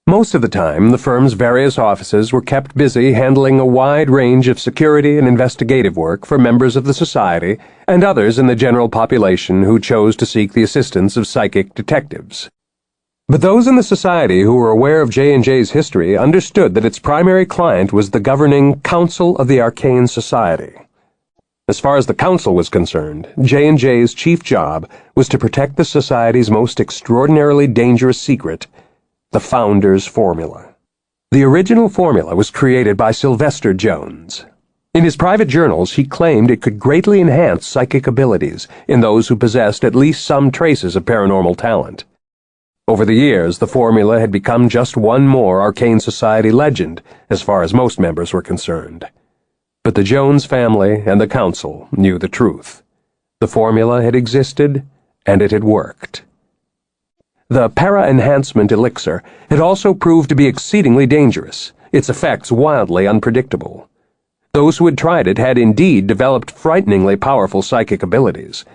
Most of the time, the firm's various offices were kept busy handling a wide range of security and investigative work for members of the society and others in the general population who chose to seek the assistance of psychic detectives. But those in the society who were aware of J&J's history understood that its primary client was the governing Council of the Arcane Society. As far as the Council was concerned, J&J's chief job was to protect the Society's most extraordinarily dangerous secret, the Founder's Formula. The original formula was created by Sylvester Jones. In his private journals, he claimed it could greatly enhance psychic abilities in those who possessed at least some traces of paranormal talent. Over the years, the formula had become just one more Arcane Society legend, as far as most members were concerned. But the Jones family and the Council knew the truth. The formula had existed, and it had worked. The para-enhancement elixir had also proved to be exceedingly dangerous, its effects wildly unpredictable. Those who had tried it had indeed developed frighteningly powerful psychic abilities,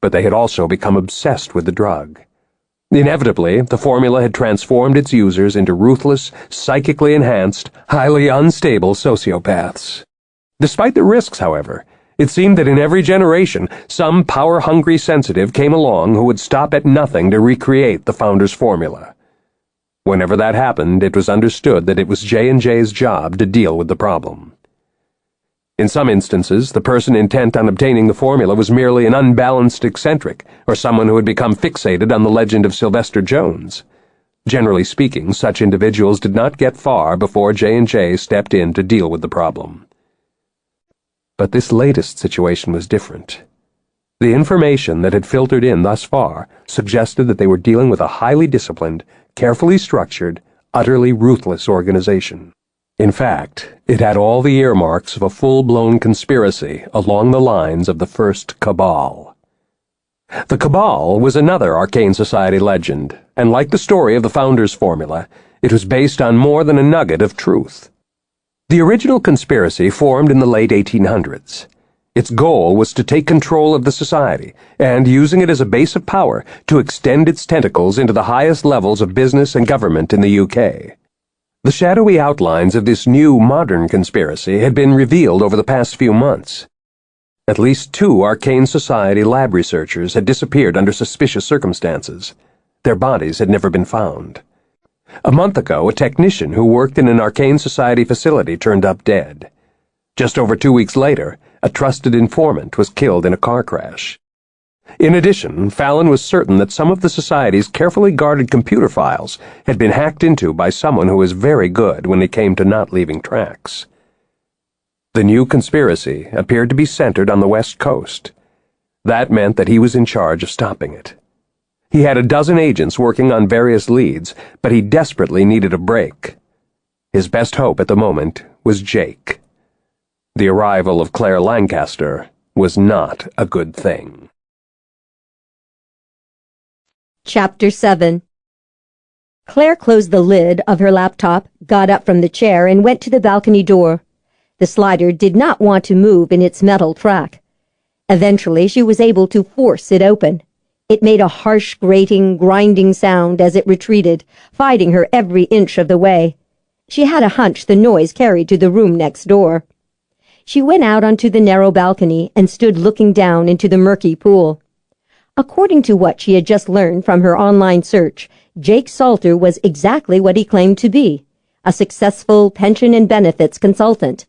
but they had also become obsessed with the drug. Inevitably, the formula had transformed its users into ruthless, psychically enhanced, highly unstable sociopaths. Despite the risks, however, it seemed that in every generation, some power-hungry sensitive came along who would stop at nothing to recreate the Founder's formula. Whenever that happened, it was understood that it was J&J's job to deal with the problem. In some instances, the person intent on obtaining the formula was merely an unbalanced eccentric, or someone who had become fixated on the legend of Sylvester Jones. Generally speaking, such individuals did not get far before J&J stepped in to deal with the problem. But this latest situation was different. The information that had filtered in thus far suggested that they were dealing with a highly disciplined, carefully structured, utterly ruthless organization. In fact, it had all the earmarks of a full-blown conspiracy along the lines of the first Cabal. The Cabal was another Arcane Society legend, and like the story of the Founder's Formula, it was based on more than a nugget of truth. The original conspiracy formed in the late 1800s. Its goal was to take control of the society, and, using it as a base of power, to extend its tentacles into the highest levels of business and government in the UK. The shadowy outlines of this new, modern conspiracy had been revealed over the past few months. At least 2 Arcane Society lab researchers had disappeared under suspicious circumstances. Their bodies had never been found. A month ago, a technician who worked in an Arcane Society facility turned up dead. Just over 2 weeks later, a trusted informant was killed in a car crash. In addition, Fallon was certain that some of the Society's carefully guarded computer files had been hacked into by someone who was very good when it came to not leaving tracks. The new conspiracy appeared to be centered on the West Coast. That meant that he was in charge of stopping it. He had a dozen agents working on various leads, but he desperately needed a break. His best hope at the moment was Jake. The arrival of Clare Lancaster was not a good thing. Chapter 7. Claire closed the lid of her laptop, got up from the chair, and went to the balcony door. The slider did not want to move in its metal track. Eventually, she was able to force it open. It made a harsh, grating, grinding sound as it retreated, fighting her every inch of the way. She had a hunch the noise carried to the room next door. She went out onto the narrow balcony and stood looking down into the murky pool. According to what she had just learned from her online search, Jake Salter was exactly what he claimed to be, a successful pension and benefits consultant.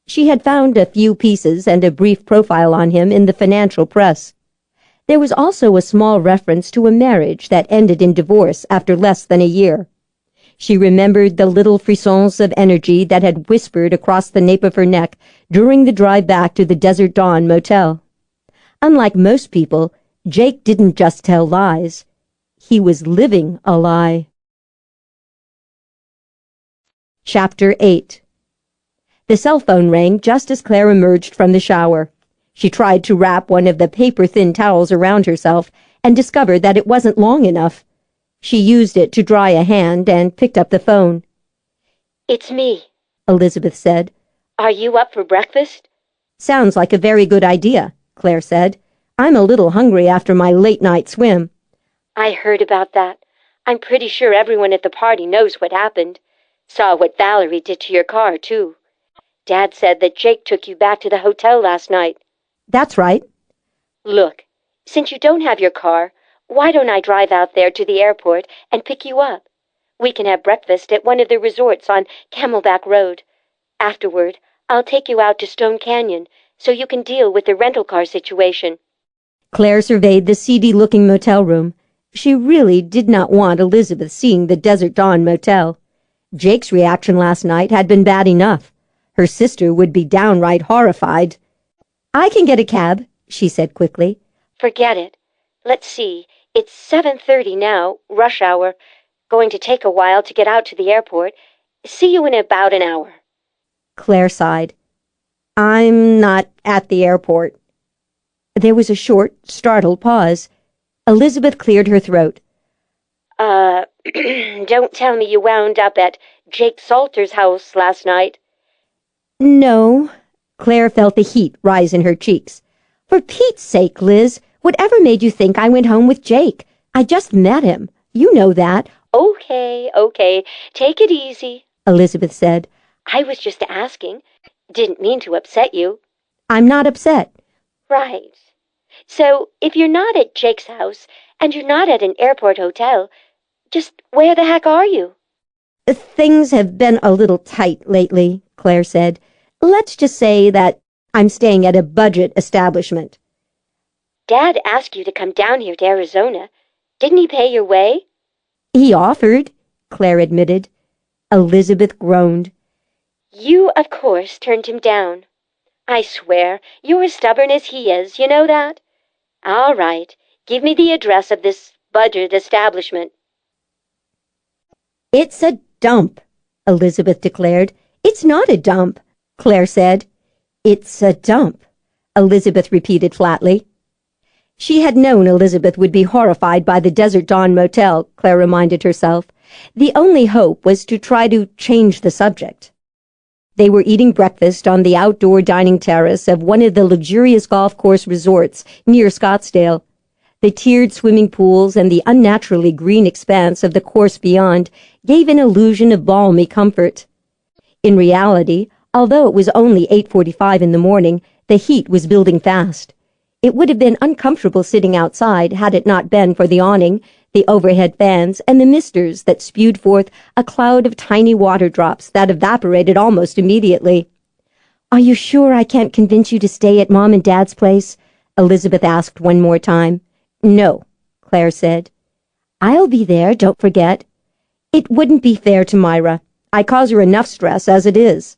She had found a few pieces and a brief profile on him in the financial press. There was also a small reference to a marriage that ended in divorce after less than a year. She remembered the little frissons of energy that had whispered across the nape of her neck during the drive back to the Desert Dawn Motel. Unlike most people, Jake didn't just tell lies. He was living a lie. Chapter 8. The cell phone rang just as Claire emerged from the shower. She tried to wrap one of the paper-thin towels around herself and discovered that it wasn't long enough. She used it to dry a hand and picked up the phone. "It's me," Elizabeth said. "Are you up for breakfast?" "Sounds like a very good idea," Claire said. "I'm a little hungry after my late-night swim." "I heard about that. I'm pretty sure everyone at the party knows what happened. Saw what Valerie did to your car, too. Dad said that Jake took you back to the hotel last night." "That's right." "Look, since you don't have your car, Why don't I drive out there to the airport and pick you up? We can have breakfast at one of the resorts on Camelback Road. Afterward, I'll take you out to Stone Canyon so you can deal with the rental car situation." Claire surveyed the seedy-looking motel room. She really did not want Elizabeth seeing the Desert Dawn motel. Jake's reaction last night had been bad enough. Her sister would be downright horrified. "I can get a cab," she said quickly. "Forget it. Let's see, it's 7:30 now, rush hour. Going to take a while to get out to the airport. See you in about an hour." Claire sighed. "I'm not at the airport." There was a short, startled pause. Elizabeth cleared her throat. Don't tell me you wound up at Jake Salter's house last night." "No." Claire felt the heat rise in her cheeks. "For Pete's sake, Liz, whatever made you think I went home with Jake? I just met him. You know that." Okay, take it easy," Elizabeth said. "I was just asking. Didn't mean to upset you." "I'm not upset." "Right. So, if you're not at Jake's house, and you're not at an airport hotel, just where the heck are you?" "Things have been a little tight lately," Claire said. "Let's just say that I'm staying at a budget establishment." "Dad asked you to come down here to Arizona. Didn't he pay your way?" "He offered," Claire admitted. Elizabeth groaned. "You, of course, turned him down. I swear, you're as stubborn as he is, you know that? All right, give me the address of this budget establishment." "It's a dump," Elizabeth declared. "It's not a dump," Claire said. "It's a dump," Elizabeth repeated flatly. She had known Elizabeth would be horrified by the Desert Dawn motel, Claire reminded herself. The only hope was to try to change the subject. They were eating breakfast on the outdoor dining terrace of one of the luxurious golf course resorts near Scottsdale. The tiered swimming pools and the unnaturally green expanse of the course beyond gave an illusion of balmy comfort. In reality, although it was only 8:45 in the morning, the heat was building fast. It would have been uncomfortable sitting outside had it not been for the awning, the overhead fans, and the misters that spewed forth a cloud of tiny water drops that evaporated almost immediately. "Are you sure I can't convince you to stay at Mom and Dad's place?" Elizabeth asked one more time. "No," Claire said. "I'll be there, don't forget." "It wouldn't be fair to Myra. I cause her enough stress as it is."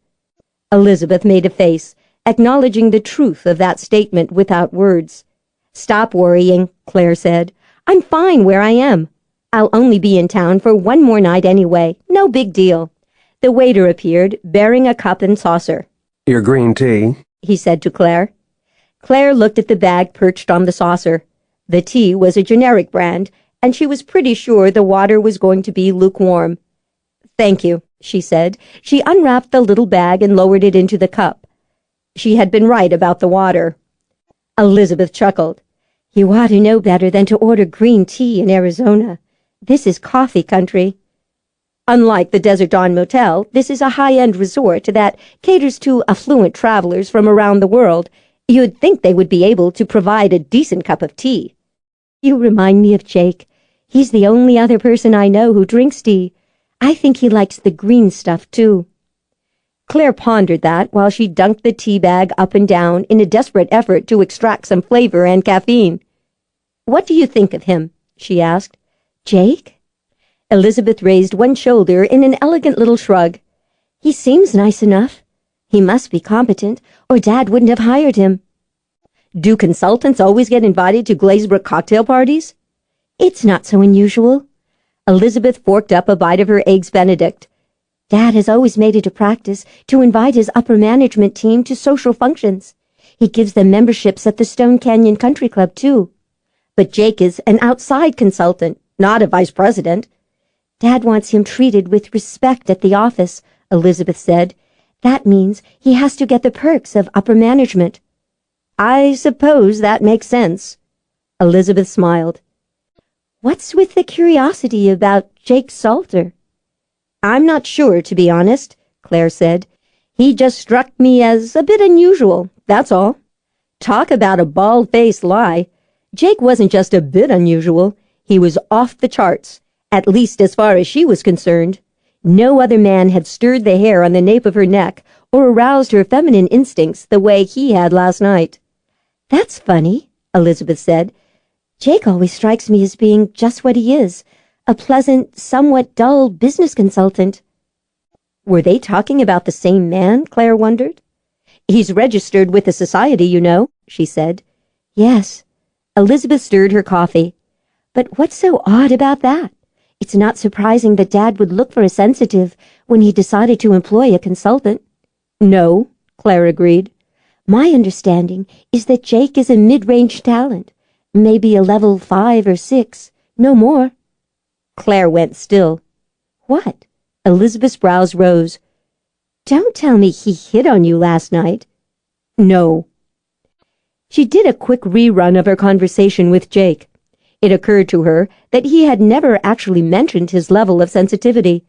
Elizabeth made a face, acknowledging the truth of that statement without words. "Stop worrying," Claire said. "I'm fine where I am. I'll only be in town for one more night anyway. No big deal." The waiter appeared, bearing a cup and saucer. "Your green tea?" he said to Claire. Claire looked at the bag perched on the saucer. The tea was a generic brand, and she was pretty sure the water was going to be lukewarm. "Thank you," she said. She unwrapped the little bag and lowered it into the cup. She had been right about the water. Elizabeth chuckled. "You ought to know better than to order green tea in Arizona. This is coffee country." Unlike the Desert Dawn Motel, this is a high-end resort that caters to affluent travelers from around the world. You'd think they would be able to provide a decent cup of tea. "You remind me of Jake. He's the only other person I know who drinks tea. I think he likes the green stuff, too." Claire pondered that while she dunked the tea bag up and down in a desperate effort to extract some flavor and caffeine. "What do you think of him?" she asked. "Jake?" Elizabeth raised one shoulder in an elegant little shrug. "He seems nice enough. He must be competent, or Dad wouldn't have hired him." "Do consultants always get invited to Glazebrook cocktail parties?" "It's not so unusual." Elizabeth forked up a bite of her Eggs Benedict. "Dad has always made it a practice to invite his upper management team to social functions. He gives them memberships at the Stone Canyon Country Club, too. But Jake is an outside consultant, not a vice president." "Dad wants him treated with respect at the office," Elizabeth said. "That means he has to get the perks of upper management." "I suppose that makes sense." Elizabeth smiled. "What's with the curiosity about Jake Salter?" "I'm not sure, to be honest," Claire said. "He just struck me as a bit unusual, that's all. Talk about a bald-faced lie. Jake wasn't just a bit unusual. He was off the charts, at least as far as she was concerned. No other man had stirred the hair on the nape of her neck or aroused her feminine instincts the way he had last night. "That's funny," Elizabeth said. "Jake always strikes me as being just what he is, a pleasant, somewhat dull business consultant." Were they talking about the same man, Clare wondered? "He's registered with the society, you know," she said. "Yes." Elizabeth stirred her coffee. "But what's so odd about that? It's not surprising that Dad would look for a sensitive when he decided to employ a consultant." "No," Clare agreed. "My understanding is that Jake is a mid-range talent, maybe a level 5 or 6, no more." Clare went still. "What?" Elizabeth's brows rose. "Don't tell me he hit on you last night." "No." She did a quick rerun of her conversation with Jake. It occurred to her that he had never actually mentioned his level of sensitivity.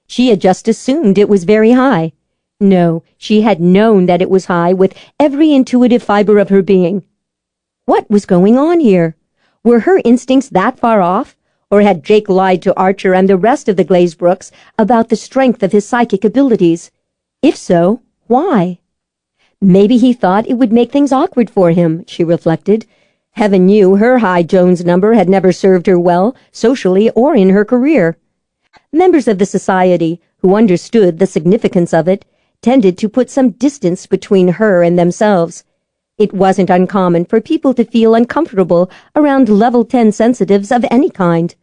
She had just assumed it was very high. No, she had known that it was high with every intuitive fiber of her being. What was going on here? Were her instincts that far off? Or had Jake lied to Archer and the rest of the Glazebrooks about the strength of his psychic abilities? If so, why? Maybe he thought it would make things awkward for him, she reflected. Heaven knew her high Jones number had never served her well, socially or in her career. Members of the society, who understood the significance of it, tended to put some distance between her and themselves. It wasn't uncommon for people to feel uncomfortable around level 10 sensitives of any kind.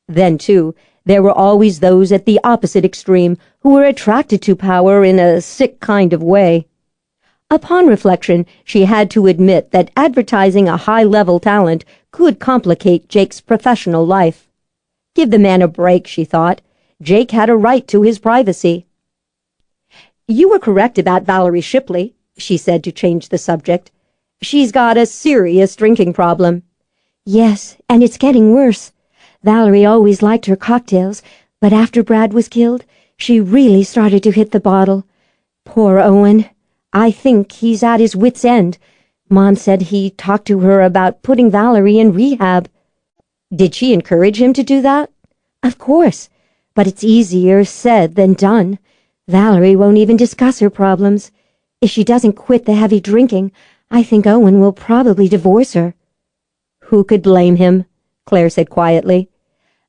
Then, too, there were always those at the opposite extreme who were attracted to power in a sick kind of way. Upon reflection, she had to admit that advertising a high-level talent could complicate Jake's professional life. Give the man a break, she thought. Jake had a right to his privacy. "You were correct about Valerie Shipley," she said to change the subject. "She's got a serious drinking problem." "Yes, and it's getting worse. Valerie always liked her cocktails, but after Brad was killed, she really started to hit the bottle. Poor Owen. I think he's at his wit's end. Mom said he talked to her about putting Valerie in rehab." "Did she encourage him to do that?" "Of course, but it's easier said than done. Valerie won't even discuss her problems. If she doesn't quit the heavy drinking, I think Owen will probably divorce her." "Who could blame him?" Clare said quietly.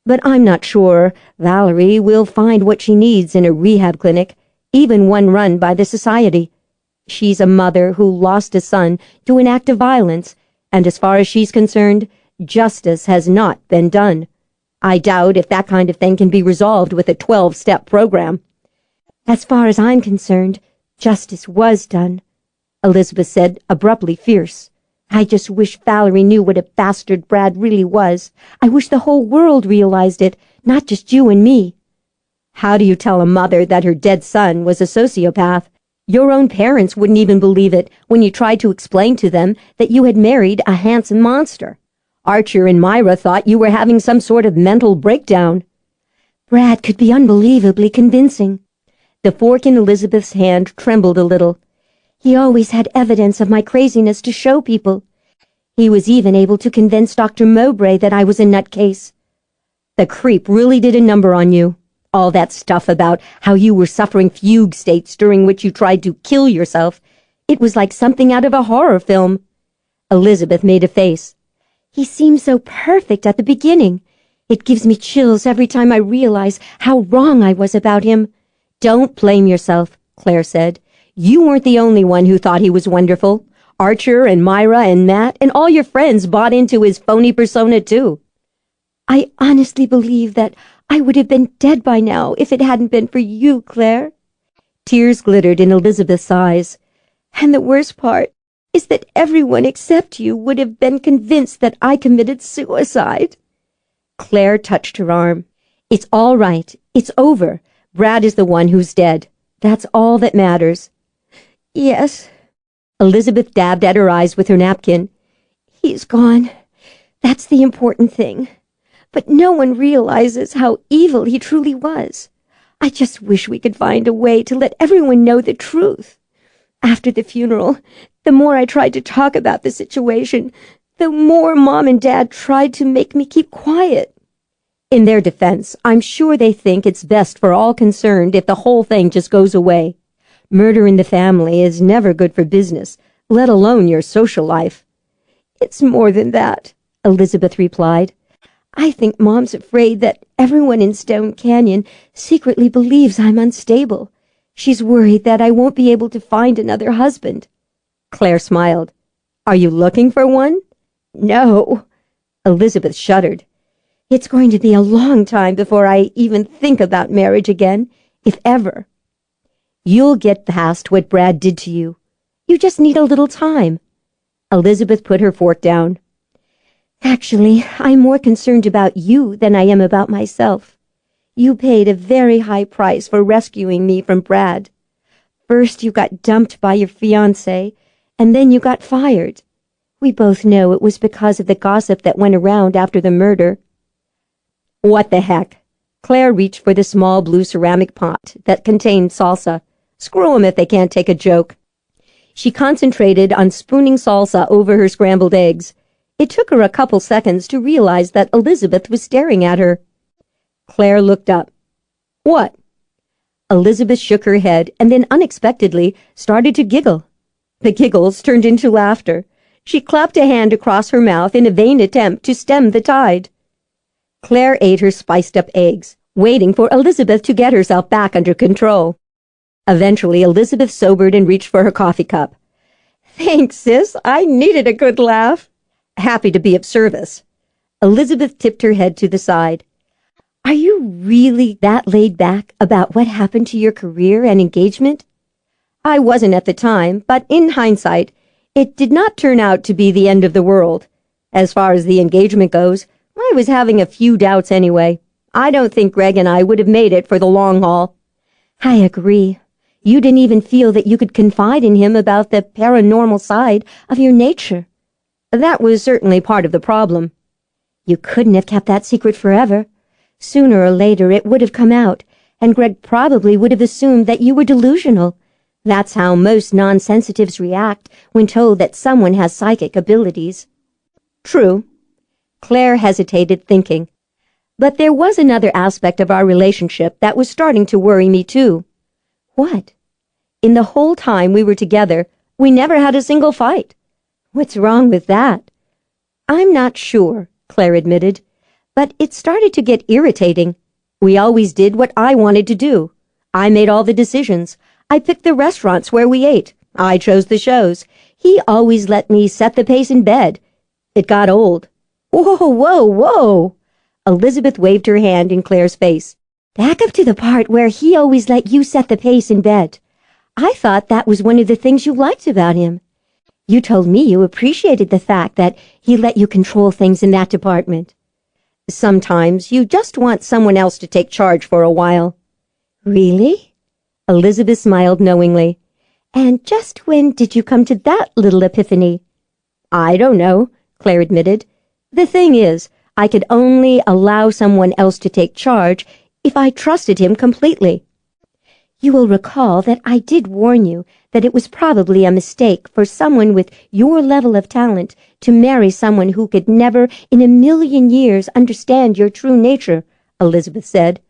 "But I'm not sure Valerie will find what she needs in a rehab clinic, even one run by the society. She's a mother who lost a son to an act of violence, and as far as she's concerned, justice has not been done. I doubt if that kind of thing can be resolved with a 12-step program." "As far as I'm concerned, justice was done," Elizabeth said, abruptly fierce. "I just wish Valerie knew what a bastard Brad really was. I wish the whole world realized it, not just you and me." "How do you tell a mother that her dead son was a sociopath? Your own parents wouldn't even believe it when you tried to explain to them that you had married a handsome monster. Archer and Myra thought you were having some sort of mental breakdown." "Brad could be unbelievably convincing." The fork in Elizabeth's hand trembled a little. "He always had evidence of my craziness to show people. He was even able to convince Dr. Mowbray that I was a nutcase." "The creep really did a number on you. All that stuff about how you were suffering fugue states during which you tried to kill yourself. It was like something out of a horror film." Elizabeth made a face. "He seemed so perfect at the beginning. It gives me chills every time I realize how wrong I was about him." "Don't blame yourself," Clare said. "You weren't the only one who thought he was wonderful. Archer and Myra and Matt and all your friends bought into his phony persona too." "I honestly believe that I would have been dead by now if it hadn't been for you, Clare." Tears glittered in Elizabeth's eyes. "And the worst part is that everyone except you would have been convinced that I committed suicide." Clare touched her arm. "It's all right. It's over. Brad is the one who's dead. That's all that matters." "Yes." Elizabeth dabbed at her eyes with her napkin. "He's gone. That's the important thing. But no one realizes how evil he truly was. I just wish we could find a way to let everyone know the truth. After the funeral, the more I tried to talk about the situation, the more Mom and Dad tried to make me keep quiet. In their defense, I'm sure they think it's best for all concerned if the whole thing just goes away. Murder in the family is never good for business, let alone your social life. It's more than that, Elizabeth replied. I think Mom's afraid that everyone in Stone Canyon secretly believes I'm unstable. She's worried that I won't be able to find another husband. Claire smiled. Are you looking for one? No. Elizabeth shuddered. It's going to be a long time before I even think about marriage again, if ever. You'll get past what Brad did to you. You just need a little time. Elizabeth put her fork down. Actually, I'm more concerned about you than I am about myself. You paid a very high price for rescuing me from Brad. First you got dumped by your fiancé, and then you got fired. We both know it was because of the gossip that went around after the murder. What the heck? Claire reached for the small blue ceramic pot that contained salsa. Screw 'em if they can't take a joke. She concentrated on spooning salsa over her scrambled eggs. It took her a couple seconds to realize that Elizabeth was staring at her. Claire looked up. What? Elizabeth shook her head and then unexpectedly started to giggle. The giggles turned into laughter. She clapped a hand across her mouth in a vain attempt to stem the tide. Claire ate her spiced-up eggs, waiting for Elizabeth to get herself back under control. Eventually, Elizabeth sobered and reached for her coffee cup. Thanks, sis. I needed a good laugh. Happy to be of service. Elizabeth tipped her head to the side. Are you really that laid back about what happened to your career and engagement? I wasn't at the time, but in hindsight, it did not turn out to be the end of the world. As far as the engagement goes, I was having a few doubts anyway. I don't think Greg and I would have made it for the long haul. I agree. You didn't even feel that you could confide in him about the paranormal side of your nature. That was certainly part of the problem. You couldn't have kept that secret forever. Sooner or later it would have come out, and Greg probably would have assumed that you were delusional. That's how most non-sensitives react when told that someone has psychic abilities. True. Claire hesitated, thinking. But there was another aspect of our relationship that was starting to worry me, too. What? In the whole time we were together, we never had a single fight. What's wrong with that? I'm not sure, Claire admitted, but it started to get irritating. We always did what I wanted to do. I made all the decisions. I picked the restaurants where we ate. I chose the shows. He always let me set the pace in bed. It got old. Whoa, whoa, whoa! Elizabeth waved her hand in Claire's face. Back up to the part where he always let you set the pace in bed. I thought that was one of the things you liked about him. You told me you appreciated the fact that he let you control things in that department. Sometimes you just want someone else to take charge for a while. Really? Elizabeth smiled knowingly. And just when did you come to that little epiphany? I don't know, Claire admitted. The thing is, I could only allow someone else to take charge if I trusted him completely. You will recall that I did warn you that it was probably a mistake for someone with your level of talent to marry someone who could never in a million years understand your true nature, Elizabeth said.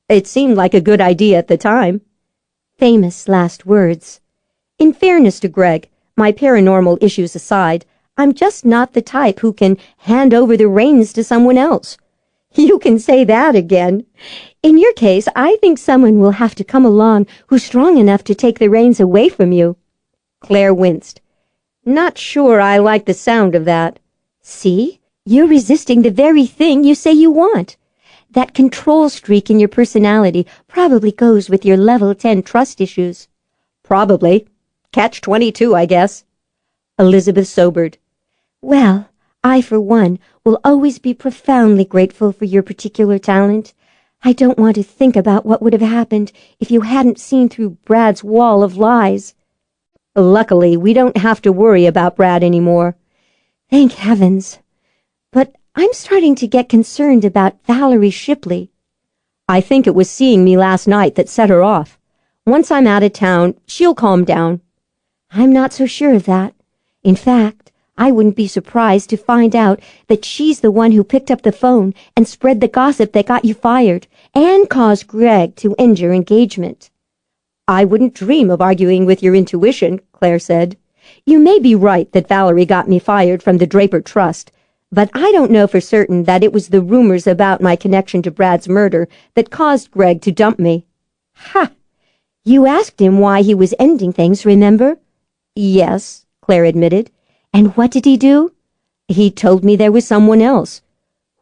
It seemed like a good idea at the time. Famous last words. In fairness to Greg, my paranormal issues aside, I'm just not the type who can hand over the reins to someone else. You can say that again. In your case, I think someone will have to come along who's strong enough to take the reins away from you. Claire winced. Not sure I like the sound of that. See? You're resisting the very thing you say you want. That control streak in your personality probably goes with your level 10 trust issues. Probably. Catch-22, I guess. Elizabeth sobered. Well, I, for one, will always be profoundly grateful for your particular talent. I don't want to think about what would have happened if you hadn't seen through Brad's wall of lies. Luckily, we don't have to worry about Brad anymore. Thank heavens. But I'm starting to get concerned about Valerie Shipley. I think it was seeing me last night that set her off. Once I'm out of town, she'll calm down. I'm not so sure of that. In fact, I wouldn't be surprised to find out that she's the one who picked up the phone and spread the gossip that got you fired and caused Greg to end your engagement. I wouldn't dream of arguing with your intuition, Claire said. You may be right that Valerie got me fired from the Draper Trust, but I don't know for certain that it was the rumors about my connection to Brad's murder that caused Greg to dump me. Ha! You asked him why he was ending things, remember? Yes, Claire admitted. And what did he do? He told me there was someone else.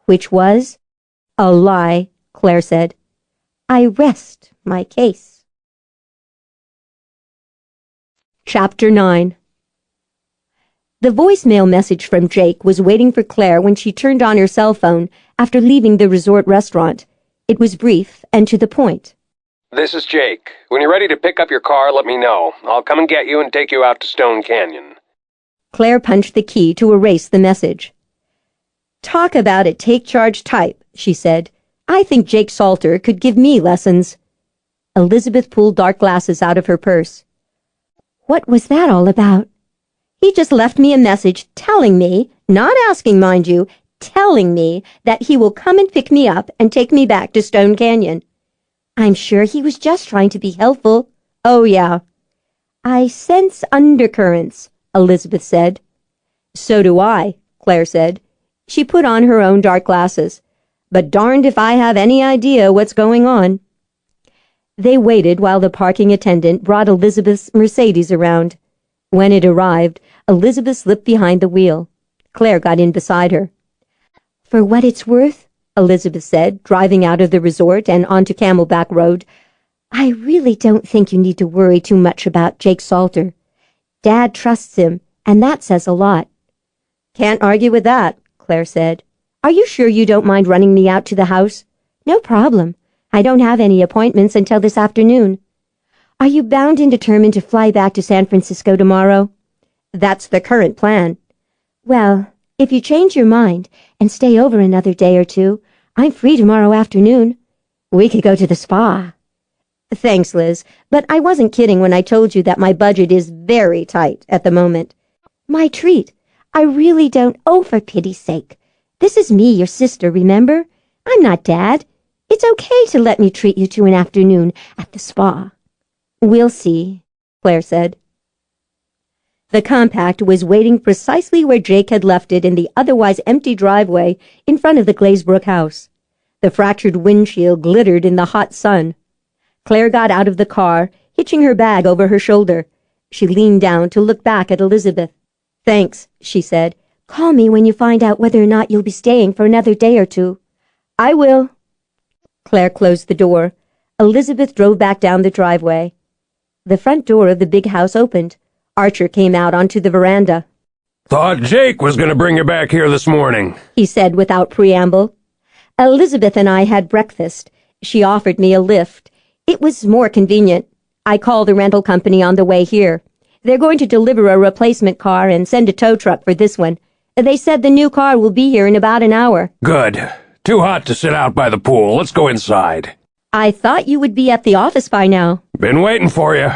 Which was? A lie, Claire said. I rest my case. Chapter 9. The voicemail message from Jake was waiting for Claire when she turned on her cell phone after leaving the resort restaurant. It was brief and to the point. This is Jake. When you're ready to pick up your car, let me know. I'll come and get you and take you out to Stone Canyon. Claire punched the key to erase the message. Talk about a take-charge type, she said. I think Jake Salter could give me lessons. Elizabeth pulled dark glasses out of her purse. What was that all about? He just left me a message telling me, not asking, mind you, telling me that he will come and pick me up and take me back to Stone Canyon. I'm sure he was just trying to be helpful. Oh, yeah. I sense undercurrents, Elizabeth said. So do I, Claire said. She put on her own dark glasses. But darned if I have any idea what's going on. They waited while the parking attendant brought Elizabeth's Mercedes around. When it arrived, Elizabeth slipped behind the wheel. Claire got in beside her. For what it's worth, Elizabeth said, driving out of the resort and onto Camelback Road, I really don't think you need to worry too much about Jake Salter. Dad trusts him, and that says a lot. Can't argue with that, Claire said. Are you sure you don't mind running me out to the house? No problem. I don't have any appointments until this afternoon. Are you bound and determined to fly back to San Francisco tomorrow? That's the current plan. Well, if you change your mind and stay over another day or two, I'm free tomorrow afternoon. We could go to the spa. Thanks, Liz, but I wasn't kidding when I told you that my budget is very tight at the moment. My treat. I really don't. Oh, for pity's sake. This is me, your sister, remember? I'm not Dad. It's okay to let me treat you to an afternoon at the spa. We'll see, Claire said. The compact was waiting precisely where Jake had left it in the otherwise empty driveway in front of the Glazebrook house. The fractured windshield glittered in the hot sun. Claire got out of the car, hitching her bag over her shoulder. She leaned down to look back at Elizabeth. Thanks, she said. Call me when you find out whether or not you'll be staying for another day or two. I will. Claire closed the door. Elizabeth drove back down the driveway. The front door of the big house opened. Archer came out onto the veranda. Thought Jake was going to bring you back here this morning, he said without preamble. Elizabeth and I had breakfast. She offered me a lift. It was more convenient. I called the rental company on the way here. They're going to deliver a replacement car and send a tow truck for this one. They said the new car will be here in about an hour. Good. Too hot to sit out by the pool. Let's go inside. I thought you would be at the office by now. Been waiting for you.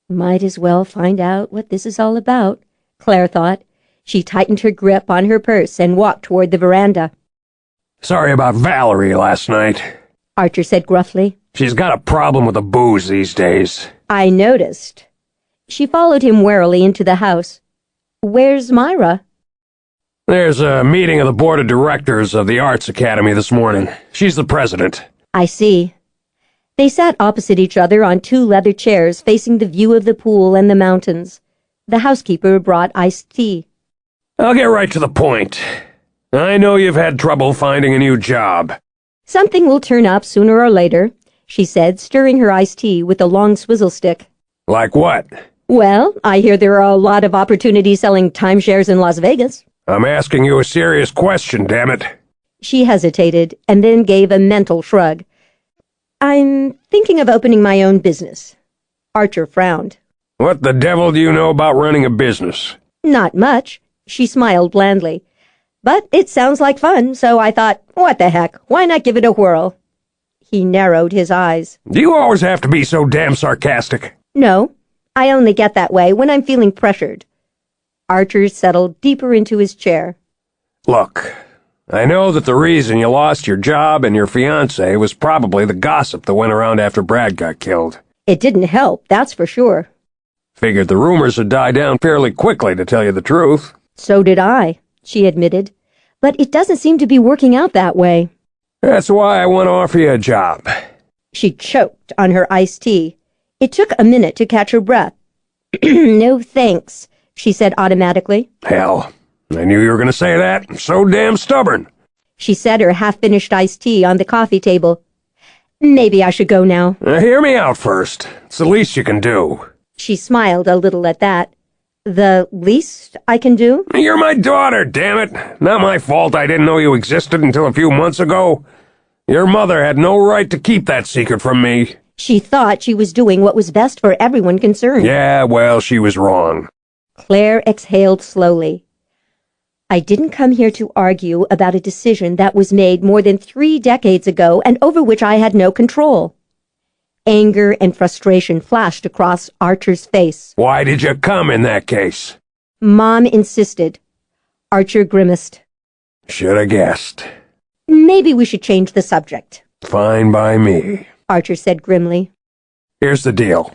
Might as well find out what this is all about, Claire thought. She tightened her grip on her purse and walked toward the veranda. Sorry about Valerie last night, Archer said gruffly. She's got a problem with the booze these days. I noticed. She followed him warily into the house. Where's Myra? There's a meeting of the board of directors of the Arts Academy this morning. She's the president. I see. They sat opposite each other on two leather chairs facing the view of the pool and the mountains. The housekeeper brought iced tea. I'll get right to the point. I know you've had trouble finding a new job. Something will turn up sooner or later, she said, stirring her iced tea with a long swizzle stick. Like what? Well, I hear there are a lot of opportunities selling timeshares in Las Vegas. I'm asking you a serious question, damn it. She hesitated and then gave a mental shrug. I'm thinking of opening my own business. Archer frowned. What the devil do you know about running a business? Not much, she smiled blandly. But it sounds like fun, so I thought, what the heck, why not give it a whirl? He narrowed his eyes. Do you always have to be so damn sarcastic? No, I only get that way when I'm feeling pressured. Archer settled deeper into his chair. Look, I know that the reason you lost your job and your fiancé was probably the gossip that went around after Brad got killed. It didn't help, that's for sure. Figured the rumors would die down fairly quickly, to tell you the truth. So did I, she admitted. But it doesn't seem to be working out that way. That's why I want to offer you a job. She choked on her iced tea. It took a minute to catch her breath. No thanks, she said automatically. Hell, I knew you were going to say that. I'm so damn stubborn. She set her half-finished iced tea on the coffee table. Maybe I should go now. Hear me out first. It's the least you can do. She smiled a little at that. The least I can do? You're my daughter, damn it. Not my fault I didn't know you existed until a few months ago. Your mother had no right to keep that secret from me. She thought she was doing what was best for everyone concerned. Yeah, well, she was wrong. Claire exhaled slowly. I didn't come here to argue about a decision that was made more than 3 decades ago and over which I had no control. Anger and frustration flashed across Archer's face. Why did you come in that case? Mom insisted. Archer grimaced. Should have guessed. Maybe we should change the subject. Fine by me. Archer said grimly. Here's the deal.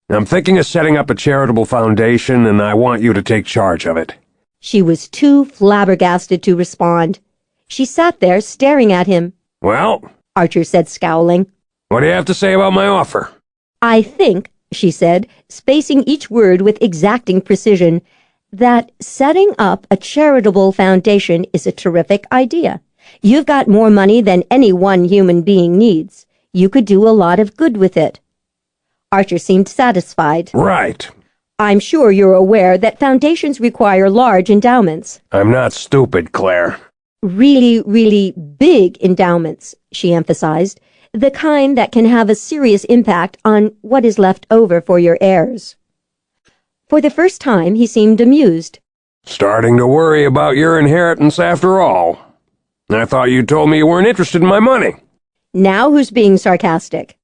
I'm thinking of setting up a charitable foundation, and I want you to take charge of it. She was too flabbergasted to respond. She sat there staring at him. Well, Archer said, scowling. What do you have to say about my offer? I think, she said, spacing each word with exacting precision, that setting up a charitable foundation is a terrific idea. You've got more money than any one human being needs. You could do a lot of good with it. Archer seemed satisfied. Right. I'm sure you're aware that foundations require large endowments. I'm not stupid, Claire. Really, really big endowments, she emphasized, the kind that can have a serious impact on what is left over for your heirs. For the first time, he seemed amused. Starting to worry about your inheritance after all. I thought you told me you weren't interested in my money. Now who's being sarcastic?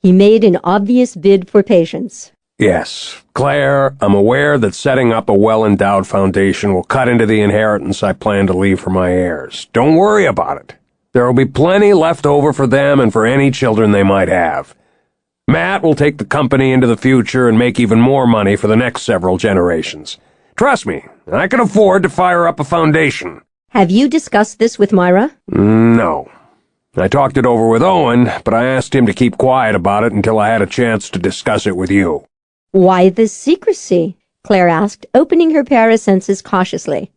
He made an obvious bid for patience. Yes, Claire, I'm aware that setting up a well-endowed foundation will cut into the inheritance I plan to leave for my heirs. Don't worry about it. There will be plenty left over for them and for any children they might have. Matt will take the company into the future and make even more money for the next several generations. Trust me, I can afford to fire up a foundation. Have you discussed this with Myra? No. I talked it over with Owen, but I asked him to keep quiet about it until I had a chance to discuss it with you. Why this secrecy? Claire asked, opening her parasenses cautiously.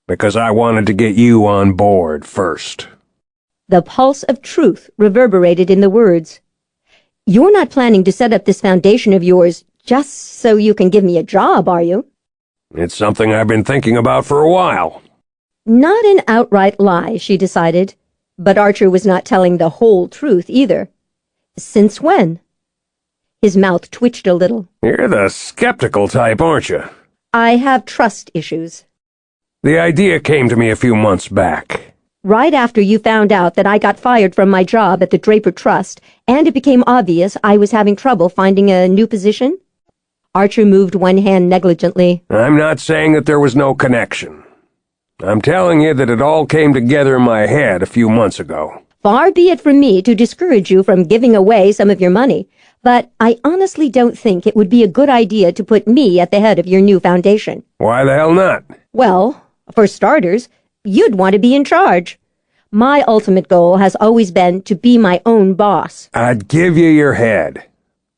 Because I wanted to get you on board first. The pulse of truth reverberated in the words. You're not planning to set up this foundation of yours just so you can give me a job, are you? It's something I've been thinking about for a while. Not an outright lie, she decided. But Archer was not telling the whole truth either. Since when? His mouth twitched a little. You're the skeptical type, aren't you? I have trust issues. The idea came to me a few months back. Right after you found out that I got fired from my job at the Draper Trust, and it became obvious I was having trouble finding a new position? Archer moved one hand negligently. I'm not saying that there was no connection. I'm telling you that it all came together in my head a few months ago. Far be it from me to discourage you from giving away some of your money, but I honestly don't think it would be a good idea to put me at the head of your new foundation. Why the hell not? Well, for starters, you'd want to be in charge. My ultimate goal has always been to be my own boss. I'd give you your head.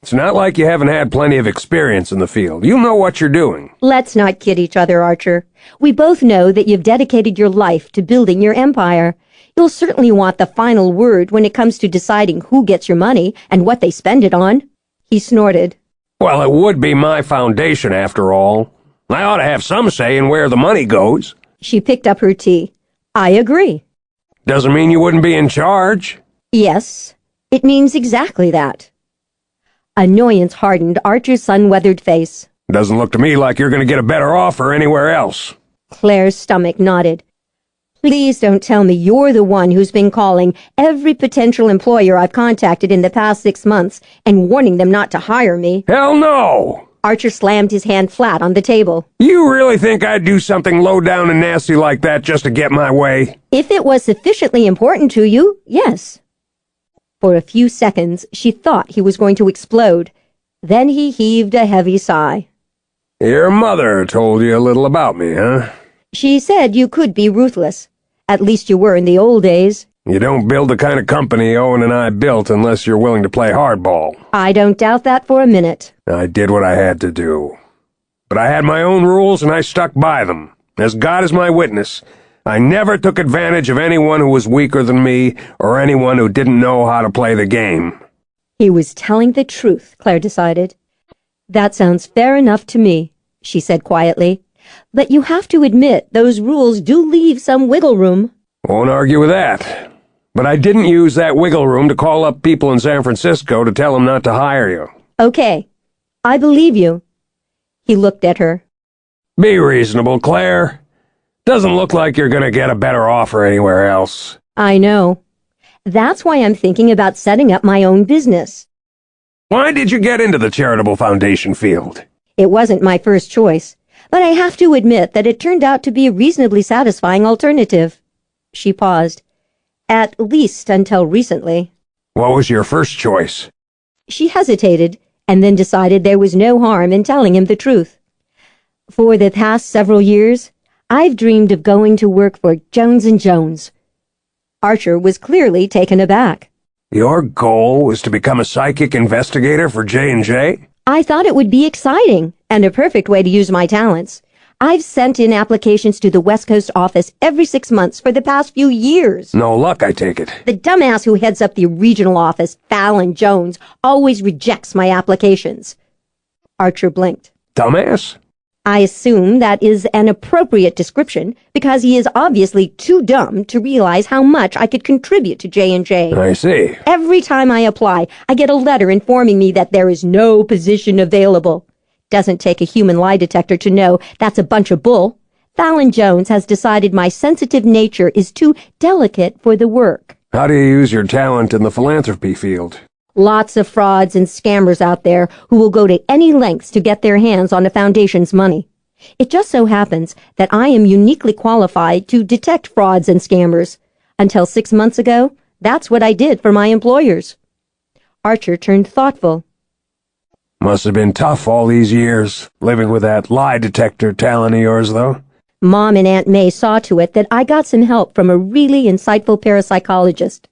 It's not like you haven't had plenty of experience in the field. You know what you're doing. Let's not kid each other, Archer. We both know that you've dedicated your life to building your empire. You'll certainly want the final word when it comes to deciding who gets your money and what they spend it on. He snorted. Well, it would be my foundation, after all. I ought to have some say in where the money goes. She picked up her tea. I agree. Doesn't mean you wouldn't be in charge. Yes, it means exactly that. Annoyance hardened Archer's sun-weathered face. Doesn't look to me like you're going to get a better offer anywhere else. Claire's stomach nodded. Please don't tell me you're the one who's been calling every potential employer I've contacted in the past 6 months and warning them not to hire me. Hell no! Archer slammed his hand flat on the table. You really think I'd do something low down and nasty like that just to get my way? If it was sufficiently important to you, yes. For a few seconds, she thought he was going to explode. Then he heaved a heavy sigh. Your mother told you a little about me, huh? She said you could be ruthless. At least you were in the old days. You don't build the kind of company Owen and I built unless you're willing to play hardball. I don't doubt that for a minute. I did what I had to do. But I had my own rules and I stuck by them. As God is my witness, I never took advantage of anyone who was weaker than me or anyone who didn't know how to play the game. He was telling the truth, Claire decided. That sounds fair enough to me, she said quietly. But you have to admit those rules do leave some wiggle room. Won't argue with that. But I didn't use that wiggle room to call up people in San Francisco to tell them not to hire you. Okay, I believe you. He looked at her. Be reasonable, Claire. Doesn't look like you're gonna get a better offer anywhere else. I know. That's why I'm thinking about setting up my own business. Why did you get into the charitable foundation field? It wasn't my first choice, but I have to admit that it turned out to be a reasonably satisfying alternative. She paused. At least until recently. What was your first choice? She hesitated, and then decided there was no harm in telling him the truth. For the past several years, I've dreamed of going to work for Jones & Jones. Archer was clearly taken aback. Your goal was to become a psychic investigator for J&J? I thought it would be exciting, and a perfect way to use my talents. I've sent in applications to the West Coast office every 6 months for the past few years. No luck, I take it. The dumbass who heads up the regional office, Fallon Jones, always rejects my applications. Archer blinked. Dumbass? I assume that is an appropriate description because he is obviously too dumb to realize how much I could contribute to J&J. I see. Every time I apply, I get a letter informing me that there is no position available. Doesn't take a human lie detector to know that's a bunch of bull. Fallon Jones has decided my sensitive nature is too delicate for the work. How do you use your talent in the philanthropy field? Lots of frauds and scammers out there who will go to any lengths to get their hands on the foundation's money. It just so happens that I am uniquely qualified to detect frauds and scammers. Until 6 months ago, that's what I did for my employers. Archer turned thoughtful. Must have been tough all these years, living with that lie detector talent of yours, though. Mom and Aunt May saw to it that I got some help from a really insightful parapsychologist.